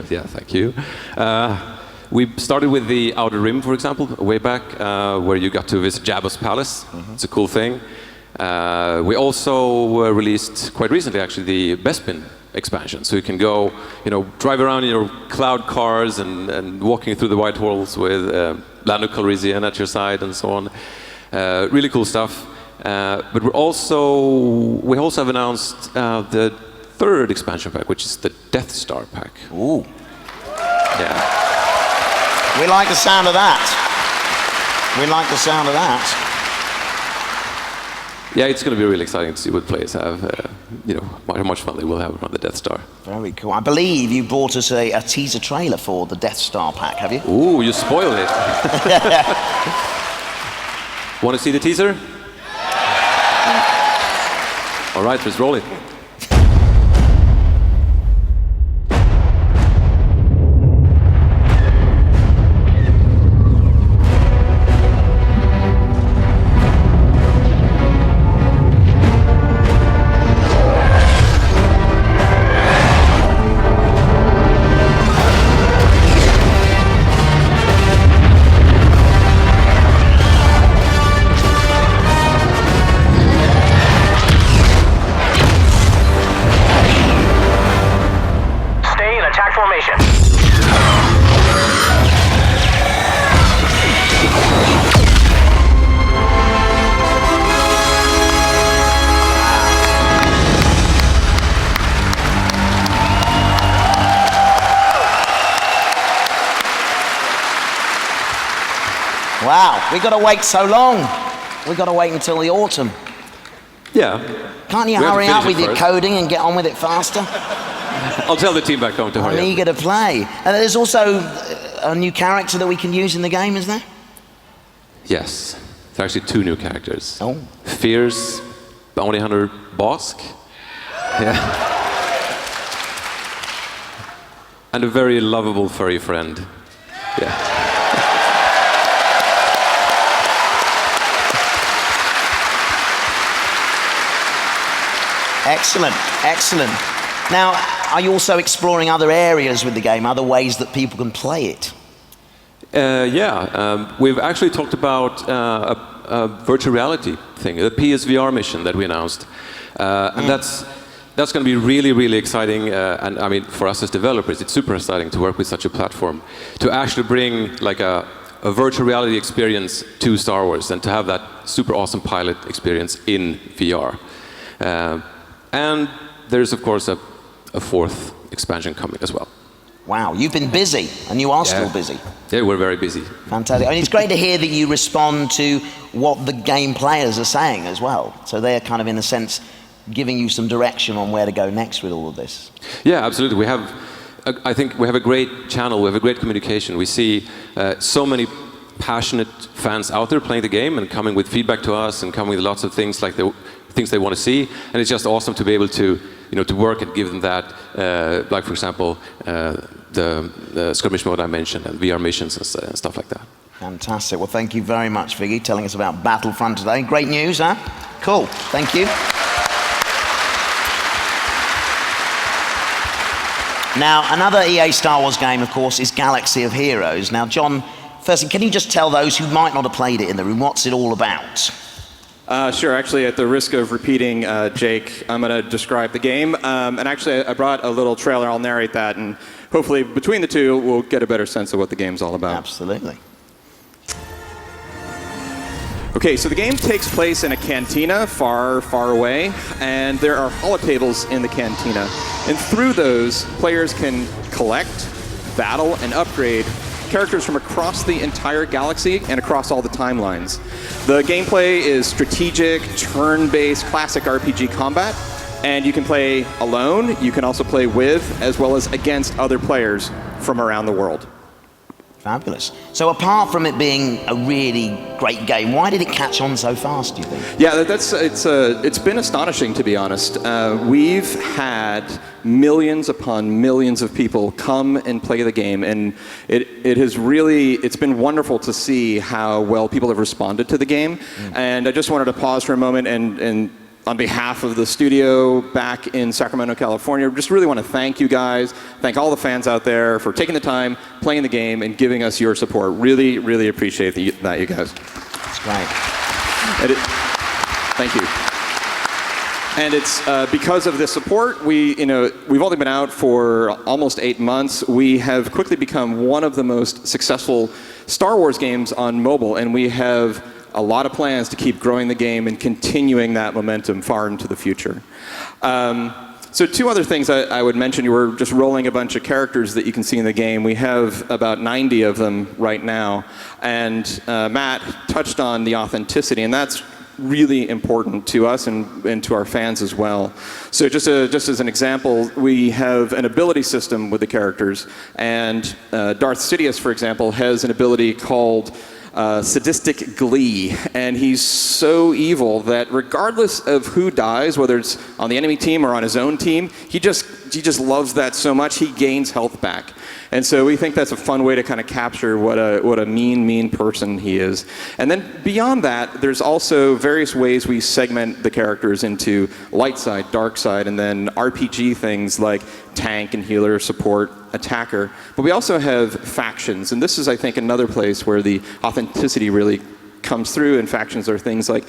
Yeah, thank you. We started with the Outer Rim, for example, way back, where you got to visit Jabba's palace. It's a cool thing. We also released, quite recently actually, the Bespin expansion. So you can go, drive around in your cloud cars and walking through the White Halls with Lando Calrissian at your side and so on. Really cool stuff. But we also have announced the third expansion pack, which is the Death Star pack. Ooh. Yeah. We like the sound of that. We like the sound of that. Yeah, it's going to be really exciting to see what players have, how much fun they will have around the Death Star. Very cool. I believe you brought us a teaser trailer for the Death Star pack, have you? Ooh, you spoiled it. Want to see the teaser? All right, let's roll it. formation. Wow, we got to wait so long. We got to wait until the autumn. Yeah. Can't you We have to hurry up finish with it your first. coding and get on with it faster? I'll tell the team back home to I'm hurry up. eager to play. And there's also a new character that we can use in the game, is there? Yes. There's actually 2 new characters. Oh. Fierce bounty hunter Bosk. Yeah. And a very lovable furry friend. Yeah. Excellent, excellent. Now, are you also exploring other areas with the game, other ways that people can play it? We've actually talked about a virtual reality thing, the PSVR mission that we announced. And that's going to be really, really exciting. And I mean, for us as developers, it's super exciting to work with such a platform, to actually bring like a virtual reality experience to Star Wars and to have that super awesome pilot experience in VR. And there's, of course, a 4th expansion coming as well. Wow, you've been busy, and you are still busy. Yeah, we're very busy. Fantastic. I mean, it's great to hear that you respond to what the game players are saying as well. So they're kind of, in a sense, giving you some direction on where to go next with all of this. Yeah, absolutely. I think we have a great channel, we have a great communication. We see so many passionate fans out there playing the game and coming with feedback to us and coming with lots of things like things they want to see, and it's just awesome to be able to, to work and give them that, like for example, the skirmish mode I mentioned and VR missions and stuff like that. Fantastic. Well, thank you very much, Viggy, telling us about Battlefront today. Great news, huh? Cool. Thank you. Now, another EA Star Wars game, of course, is Galaxy of Heroes. Now, John, firstly, can you just tell those who might not have played it in the room, what's it all about? Sure. Actually, at the risk of repeating Jake, I'm going to describe the game. And actually, I brought a little trailer. I'll narrate that, and hopefully, between the two, we'll get a better sense of what the game's all about. Absolutely. Okay, so the game takes place in a cantina far, far away, and there are holotables in the cantina. And through those, players can collect, battle, and upgrade characters from across the entire galaxy and across all the timelines. The gameplay is strategic, turn-based, classic RPG combat, and you can play alone, you can also play with, as well as against other players from around the world. Fabulous. So apart from it being a really great game, why did it catch on so fast, do you think? Yeah, it's been astonishing, to be honest. We've had millions upon millions of people come and play the game, and it's been wonderful to see how well people have responded to the game. And I just wanted to pause for a moment and on behalf of the studio back in Sacramento, California, just really want to thank you guys, thank all the fans out there for taking the time, playing the game, and giving us your support. Really, really appreciate that, you guys. That's great. Thank you. And it's because of this support, we've only been out for almost 8 months. We have quickly become one of the most successful Star Wars games on mobile, and we have a lot of plans to keep growing the game and continuing that momentum far into the future. So 2 other things I would mention. We're just rolling a bunch of characters that you can see in the game. We have about 90 of them right now. And Matt touched on the authenticity, and that's really important to us and to our fans as well. So just as an example, we have an ability system with the characters. And Darth Sidious, for example, has an ability called sadistic glee, and he's so evil that regardless of who dies, whether it's on the enemy team or on his own team, he just loves that so much he gains health back. And so we think that's a fun way to kind of capture what a mean person he is. And then beyond that, there's also various ways we segment the characters into light side, dark side, and then RPG things like tank and healer, support, attacker. But we also have factions, and this is, I think, another place where the authenticity really comes through, and factions are things like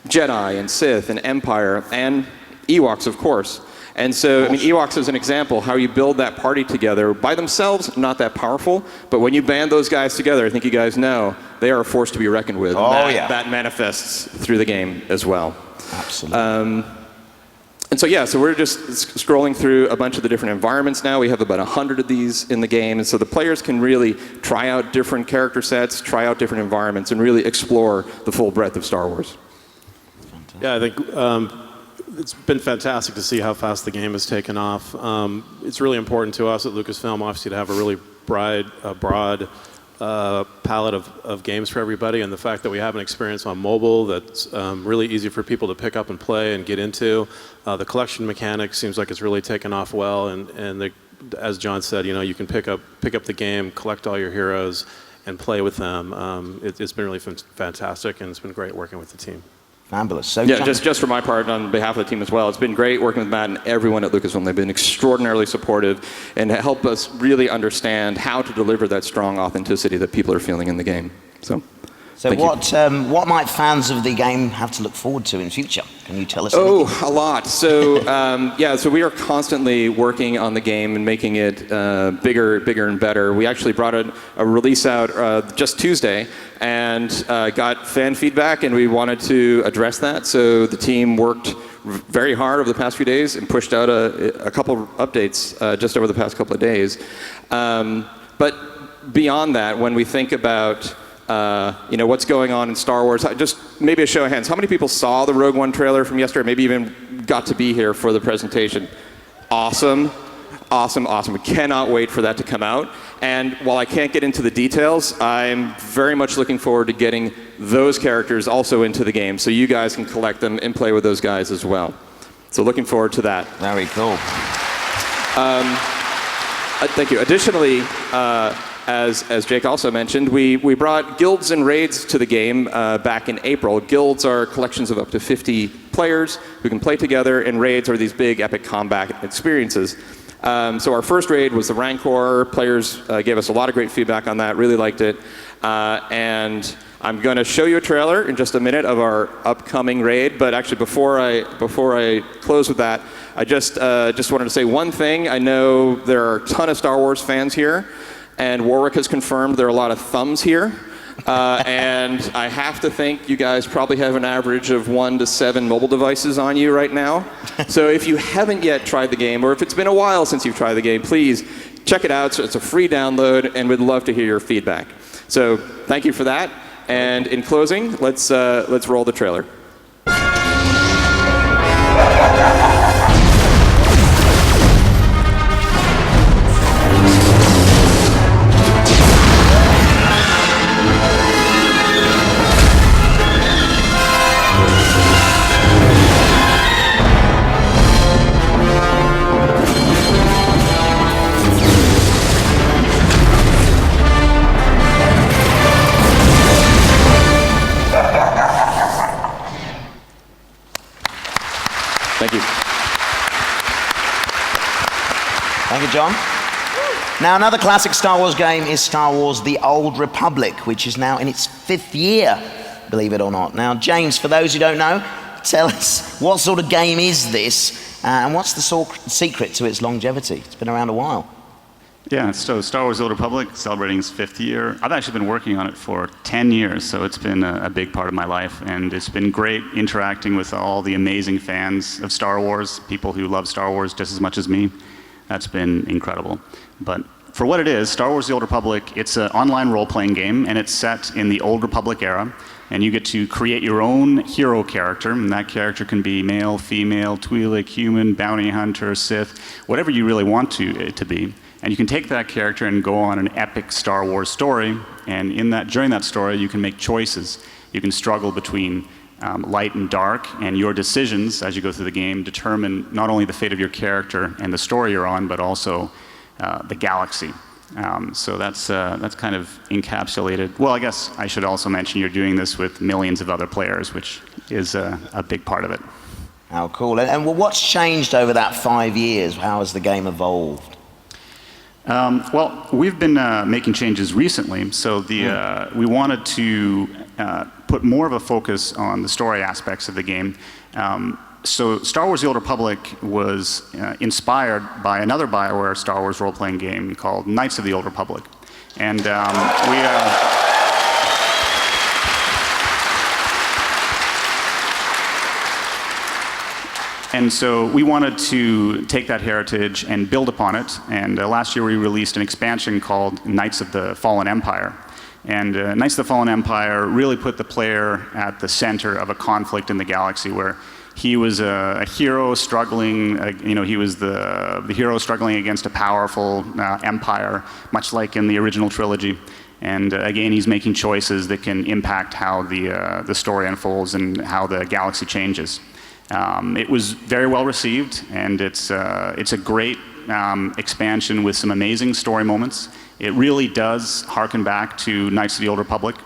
Jedi and Sith and Empire and Ewoks, of course. And so, I mean, Ewoks is an example, how you build that party together. By themselves, not that powerful, but when you band those guys together, I think you guys know, they are a force to be reckoned with. Oh, That manifests through the game as well. Absolutely. And so, yeah, so we're just scrolling through a bunch of the different environments now. We have about 100 of these in the game, and so the players can really try out different character sets, try out different environments, and really explore the full breadth of Star Wars. Yeah, I think it's been fantastic to see how fast the game has taken off. It's really important to us at Lucasfilm, obviously, to have a really broad palette of games for everybody, and the fact that we have an experience on mobile that's really easy for people to pick up and play and get into. The collection mechanic seems like it's really taken off well, and as John said, you can pick up the game, collect all your heroes, and play with them. It's been really fantastic, and it's been great working with the team. Fabulous. So yeah, just for my part, on behalf of the team as well, it's been great working with Matt and everyone at Lucasfilm. They've been extraordinarily supportive and help us really understand how to deliver that strong authenticity that people are feeling in the game. So what might fans of the game have to look forward to in future? Can you tell us anything? Oh, a lot. So yeah, so we are constantly working on the game and making it bigger and better. We actually brought a release out just Tuesday and got fan feedback, and we wanted to address that. So the team worked very hard over the past few days and pushed out a couple updates just over the past couple of days. But beyond that, when we think about what's going on in Star Wars, just maybe a show of hands. How many people saw the Rogue One trailer from yesterday? Maybe even got to be here for the presentation. Awesome. We cannot wait for that to come out. And while I can't get into the details, I'm very much looking forward to getting those characters also into the game so you guys can collect them and play with those guys as well. So looking forward to that. Very cool. Thank you. Additionally, as Jake also mentioned, we brought guilds and raids to the game back in April. Guilds are collections of up to 50 players who can play together, and raids are these big epic combat experiences. So our first raid was the Rancor. Players gave us a lot of great feedback on that, really liked it. And I'm going to show you a trailer in just a minute of our upcoming raid, but actually before I close with that, I just wanted to say one thing. I know there are a ton of Star Wars fans here, and Warwick has confirmed there are a lot of thumbs here. And I have to think you guys probably have an average of 1 to 7 mobile devices on you right now. So if you haven't yet tried the game, or if it's been a while since you've tried the game, please check it out. So it's a free download, and we'd love to hear your feedback. So thank you for that. And in closing, let's roll the trailer. Thank you. Thank you, John. Now, another classic Star Wars game is Star Wars The Old Republic, which is now in its 5th year, believe it or not. Now, James, for those who don't know, tell us, what sort of game is this, and what's the secret to its longevity? It's been around a while. Yeah, so Star Wars The Old Republic, celebrating its 5th year. I've actually been working on it for 10 years, so it's been a big part of my life, and it's been great interacting with all the amazing fans of Star Wars, people who love Star Wars just as much as me. That's been incredible. But for what it is, Star Wars The Old Republic, it's an online role-playing game, and it's set in the Old Republic era, and you get to create your own hero character, and that character can be male, female, Twi'lek, human, bounty hunter, Sith, whatever you really want it to be. And you can take that character and go on an epic Star Wars story, and during that story you can make choices. You can struggle between light and dark, and your decisions as you go through the game determine not only the fate of your character and the story you're on, but also the galaxy. So that's kind of encapsulated. Well, I guess I should also mention you're doing this with millions of other players, which is a big part of it. How cool. And what's changed over that 5 years? How has the game evolved? Well, we've been making changes recently, so we wanted to put more of a focus on the story aspects of the game. So Star Wars: The Old Republic was inspired by another BioWare Star Wars role-playing game called Knights of the Old Republic. And And so we wanted to take that heritage and build upon it. And last year we released an expansion called Knights of the Fallen Empire. And Knights of the Fallen Empire really put the player at the center of a conflict in the galaxy where he was a hero struggling, he was the hero struggling against a powerful empire, much like in the original trilogy. And again, he's making choices that can impact how the story unfolds and how the galaxy changes. It was very well received, and it's a great expansion with some amazing story moments. It really does harken back to Knights of the Old Republic.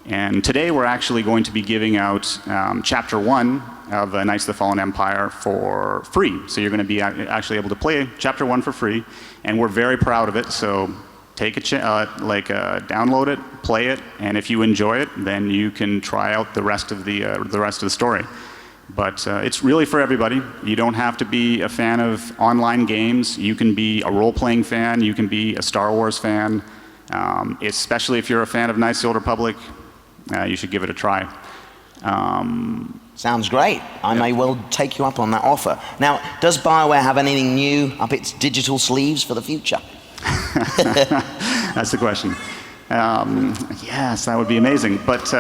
And today we're actually going to be giving out Chapter 1 of Knights of the Fallen Empire for free. So you're going to be actually able to play Chapter 1 for free, and we're very proud of it. So take download it, play it, and if you enjoy it, then you can try out the rest of the story. But it's really for everybody. You don't have to be a fan of online games. You can be a role-playing fan. You can be a Star Wars fan. Especially if you're a fan of Knights of the Old Republic, you should give it a try. Sounds great. I may well take you up on that offer. Now, does BioWare have anything new up its digital sleeves for the future? That's the question. Yes, that would be amazing. But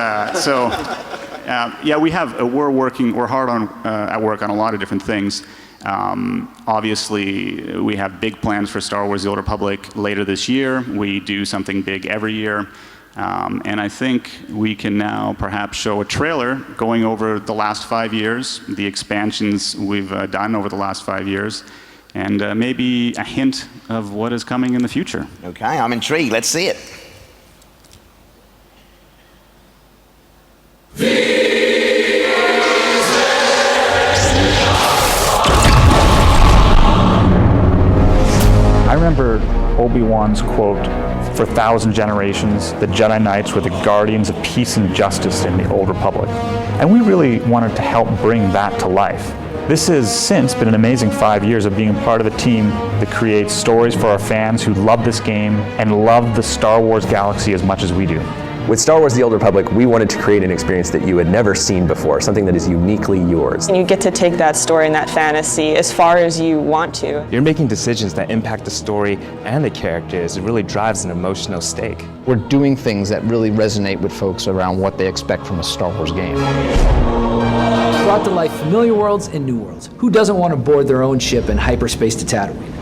yeah, we're hard at work on a lot of different things. Obviously, we have big plans for Star Wars: The Old Republic later this year. We do something big every year. And I think we can now perhaps show a trailer going over the last 5 years, the expansions we've done over the last 5 years, and maybe a hint of what is coming in the future. Okay, I'm intrigued. Let's see it. I remember Obi-Wan's quote, "For 1,000 generations, the Jedi Knights were the guardians of peace and justice in the Old Republic." And we really wanted to help bring that to life. This has since been an amazing 5 years of being part of a team that creates stories for our fans who love this game and love the Star Wars galaxy as much as we do. With Star Wars: The Old Republic, we wanted to create an experience that you had never seen before, something that is uniquely yours. And you get to take that story and that fantasy as far as you want to. You're making decisions that impact the story and the characters. It really drives an emotional stake. We're doing things that really resonate with folks around what they expect from a Star Wars game. Brought to life familiar worlds and new worlds. Who doesn't want to board their own ship in hyperspace to Tatooine?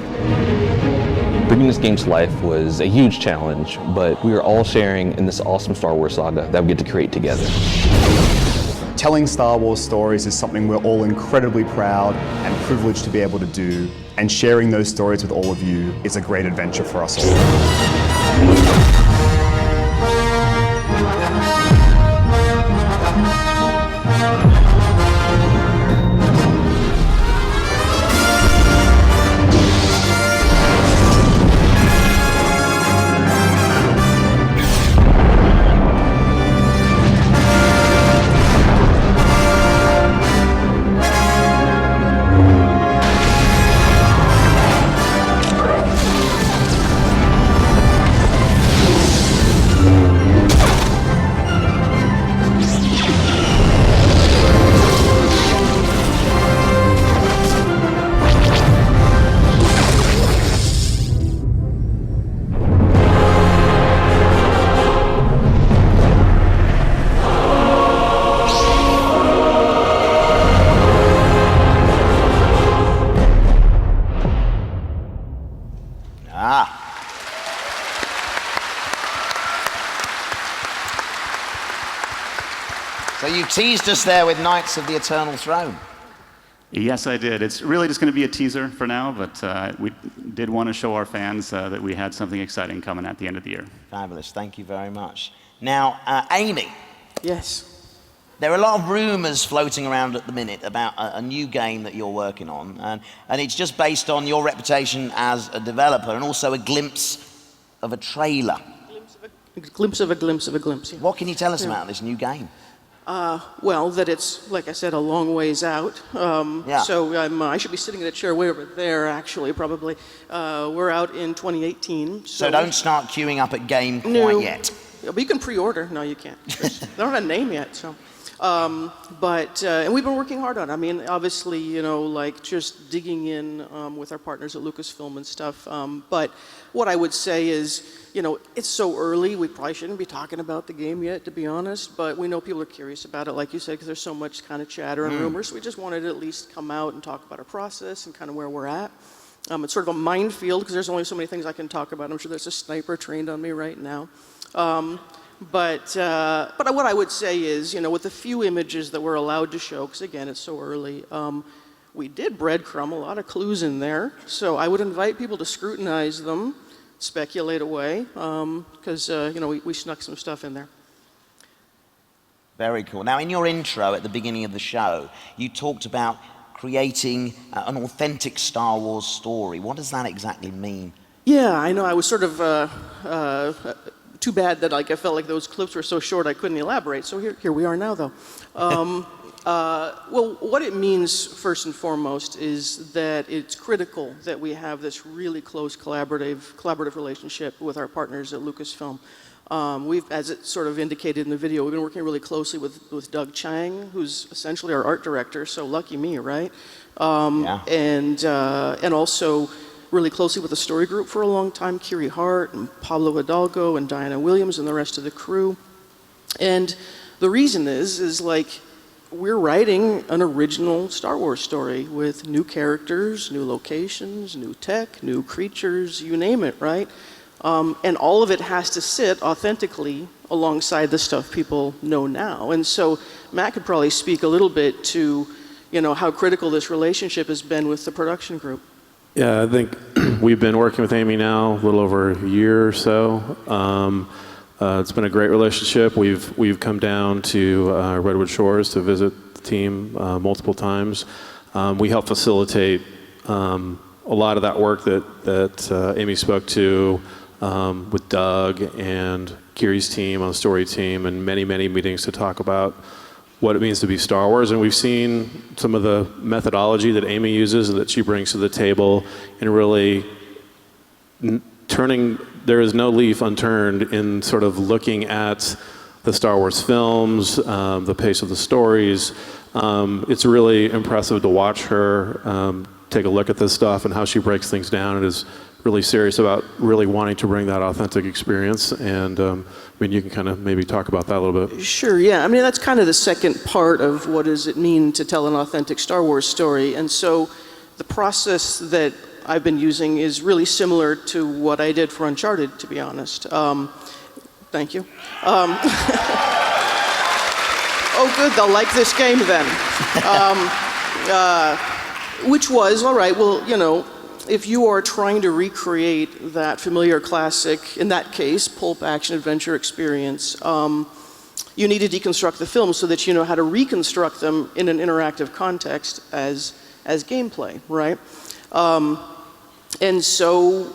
Bringing this game to life was a huge challenge, but we are all sharing in this awesome Star Wars saga that we get to create together. Telling Star Wars stories is something we're all incredibly proud and privileged to be able to do, and sharing those stories with all of you is a great adventure for us all. So you teased us there with Knights of the Eternal Throne. Yes, I did. It's really just going to be a teaser for now, but we did want to show our fans that we had something exciting coming at the end of the year. Fabulous. Thank you very much. Now, Amy. Yes. There are a lot of rumors floating around at the minute about a new game that you're working on, and it's just based on your reputation as a developer and also a glimpse of a trailer. A glimpse of a glimpse of a glimpse. Yeah. What can you tell us about this new game? Well, that it's, like I said, a long ways out. So I should be sitting in a chair way over there, actually, probably. We're out in 2018. So don't start queuing up at game quite yet. Yeah, but you can pre-order. No, you can't. They don't have a name yet, so. And we've been working hard on it. I mean, obviously, you know, like just digging in with our partners at Lucasfilm and stuff. But what I would say is, you know, it's so early, we probably shouldn't be talking about the game yet, to be honest, but we know people are curious about it, like you said, because there's so much kind of chatter and rumors, so we just wanted to at least come out and talk about our process and kind of where we're at. It's sort of a minefield, because there's only so many things I can talk about. I'm sure there's a sniper trained on me right now. But what I would say is, you know, with the few images that we're allowed to show, because again, it's so early, we did breadcrumb a lot of clues in there, so I would invite people to scrutinize them, speculate away, because you know, we snuck some stuff in there. Very cool. Now, in your intro at the beginning of the show, you talked about creating an authentic Star Wars story. What does that exactly mean? Yeah, I know. I was sort of too bad that like I felt like those clips were so short I couldn't elaborate. So here we are now, though. Well, what it means first and foremost is that it's critical that we have this really close collaborative relationship with our partners at Lucasfilm. We've, as it sort of indicated in the video, we've been working really closely with Doug Chang, who's essentially our art director. So lucky me, right? And also really closely with the story group for a long time, Kiri Hart and Pablo Hidalgo and Diana Williams and the rest of the crew. And the reason is like, we're writing an original Star Wars story with new characters, new locations, new tech, new creatures, you name it, right? And all of it has to sit authentically alongside the stuff people know now. And so Matt could probably speak a little bit to, you know, how critical this relationship has been with the production group. Yeah, I think we've been working with Amy now a little over a year or so. It's been a great relationship. We've come down to Redwood Shores to visit the team multiple times. We help facilitate a lot of that work that Amy spoke to with Doug and Kiri's team on the story team, and many meetings to talk about what it means to be Star Wars. And we've seen some of the methodology that Amy uses and that she brings to the table in really turning, there is no leaf unturned in sort of looking at the Star Wars films, the pace of the stories. It's really impressive to watch her take a look at this stuff and how she breaks things down and is really serious about really wanting to bring that authentic experience. And I mean, you can kind of maybe talk about that a little bit. Sure, yeah. I mean, that's kind of the second part of what does it mean to tell an authentic Star Wars story. And so the process that I've been using is really similar to what I did for Uncharted, to be honest. Thank you. Oh, good, they'll like this game then. Which was, all right, well, you know, if you are trying to recreate that familiar classic, in that case, pulp action adventure experience, you need to deconstruct the film so that you know how to reconstruct them in an interactive context as gameplay, right? And so,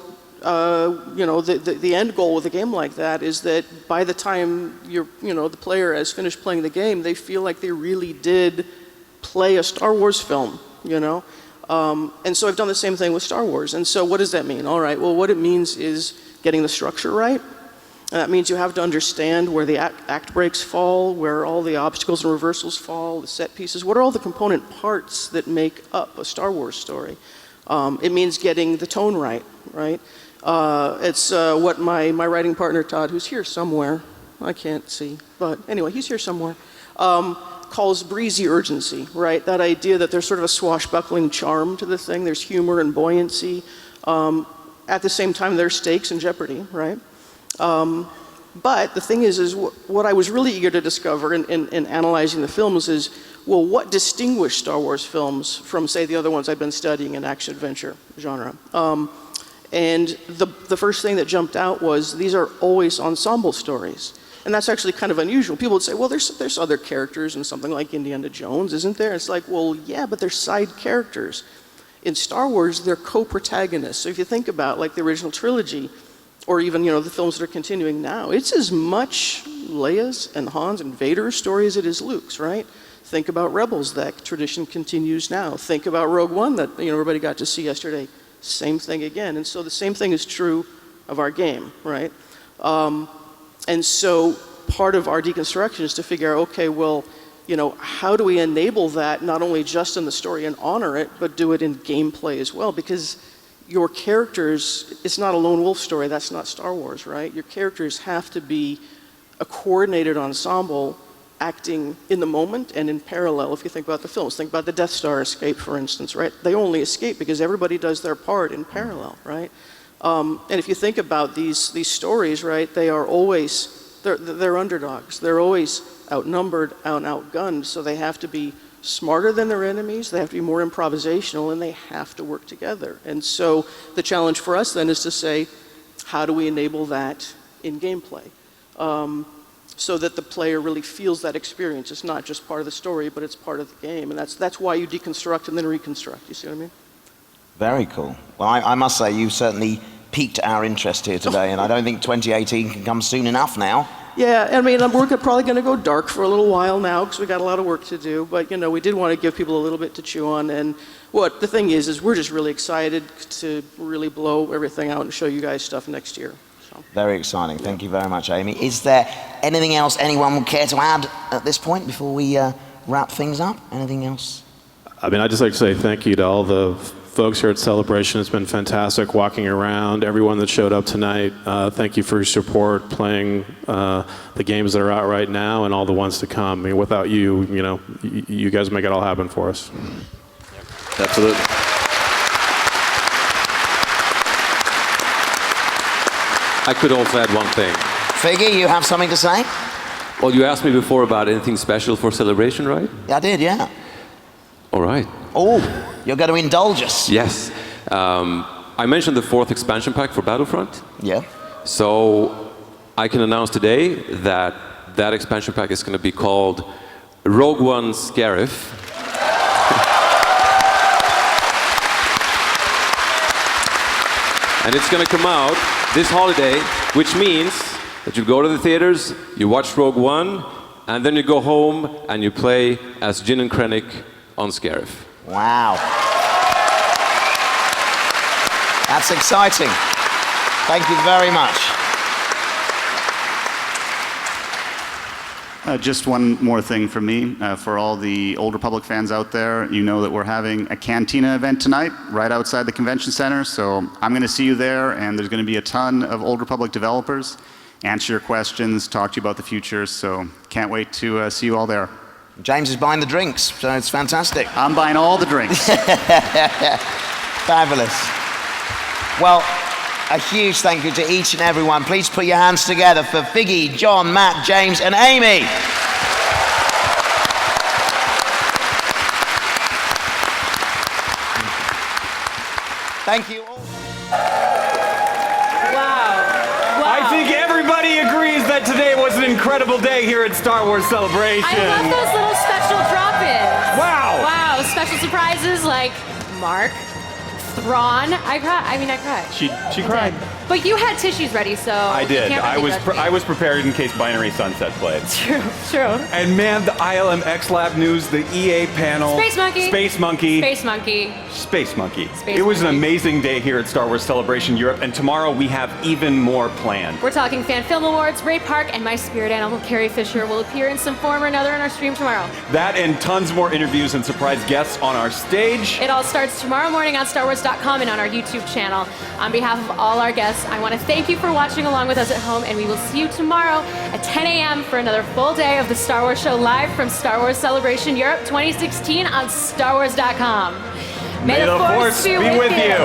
you know, the end goal with a game like that is that by the time the player has finished playing the game, they feel like they really did play a Star Wars film, you know? And so I've done the same thing with Star Wars. And so what does that mean? All right, well, what it means is getting the structure right. And that means you have to understand where the act breaks fall, where all the obstacles and reversals fall, the set pieces. What are all the component parts that make up a Star Wars story? It means getting the tone right? It's what my writing partner, Todd, who's here somewhere, I can't see, but anyway, he's here somewhere, calls breezy urgency, right? That idea that there's sort of a swashbuckling charm to the thing, there's humor and buoyancy. At the same time, there's stakes and jeopardy, right? But the thing is what I was really eager to discover in analyzing the films is, well, what distinguished Star Wars films from, say, the other ones I've been studying in action-adventure genre? And the first thing that jumped out was these are always ensemble stories. And that's actually kind of unusual. People would say, well, there's other characters in something like Indiana Jones, isn't there? It's like, well, yeah, but they're side characters. In Star Wars, they're co-protagonists. So if you think about like the original trilogy, or even the films that are continuing now, it's as much Leia's and Han's and Vader's story as it is Luke's, right? Think about Rebels, that tradition continues now. Think about Rogue One that everybody got to see yesterday. Same thing again. And so the same thing is true of our game, right? And so part of our deconstruction is to figure out, okay, well, how do we enable that not only just in the story and honor it, but do it in gameplay as well? Because your characters, it's not a lone wolf story, that's not Star Wars, right? Your characters have to be a coordinated ensemble acting in the moment and in parallel. If you think about the films, think about the Death Star escape, for instance, right? They only escape because everybody does their part in parallel, right? And if you think about these stories, right, they are always, they're underdogs. They're always outnumbered and outgunned, so they have to be smarter than their enemies, they have to be more improvisational, and they have to work together. And so the challenge for us then is to say, how do we enable that in gameplay? So that the player really feels that experience. It's not just part of the story, but it's part of the game. And that's why you deconstruct and then reconstruct. You see what I mean? Very cool. Well, I must say, you've certainly piqued our interest here today, and I don't think 2018 can come soon enough now. Yeah, I mean, we're probably going to go dark for a little while now because we got a lot of work to do. But we did want to give people a little bit to chew on. And the thing is we're just really excited to really blow everything out and show you guys stuff next year. So. Very exciting. Thank you very much, Amy. Is there anything else anyone would care to add at this point before we wrap things up? Anything else? I mean, I'd just like to say thank you to all the folks here at Celebration. It's been fantastic walking around. Everyone that showed up tonight, thank you for your support, playing the games that are out right now and all the ones to come. I mean, without you, you guys make it all happen for us. Absolutely. I could also add one thing. Figgy, you have something to say? Well, you asked me before about anything special for Celebration, right? I did, yeah. All right. Oh, you're going to indulge us. Yes. I mentioned the 4th expansion pack for Battlefront. Yeah. So I can announce today that that expansion pack is going to be called Rogue One's Gareth. And it's going to come out this holiday, which means that you go to the theaters, you watch Rogue One, and then you go home and you play as Jyn and Krennic on Scarif. Wow. That's exciting. Thank you very much. Just one more thing from me. For all the Old Republic fans out there, you know that we're having a Cantina event tonight right outside the convention center. So I'm going to see you there, and there's going to be a ton of Old Republic developers. Answer your questions, talk to you about the future. So can't wait to see you all there. James is buying the drinks, so it's fantastic. I'm buying all the drinks. Fabulous. Well, a huge thank you to each and everyone. Please put your hands together for Figgy, John, Matt, James, and Amy. Thank you all. I think everybody agrees that today was an incredible day here at Star Wars Celebration. I love those little special drop-ins. Wow. Wow, special surprises like Mark, Thrawn. I cried. She cried. But you had tissues ready, so I did. You can't really I was prepared in case Binary Sunset played. True. And man, the ILMXLAB news, the EA panel. Space Monkey. It was an amazing day here at Star Wars Celebration Europe, and tomorrow we have even more planned. We're talking Fan Film Awards, Ray Park, and my spirit animal, Carrie Fisher, will appear in some form or another in our stream tomorrow. That and tons more interviews and surprise guests on our stage. It all starts tomorrow morning on StarWars.com and on our YouTube channel. On behalf of all our guests, I want to thank you for watching along with us at home, and we will see you tomorrow at 10 a.m. for another full day of the Star Wars Show live from Star Wars Celebration Europe 2016 on StarWars.com. May the Force be with you.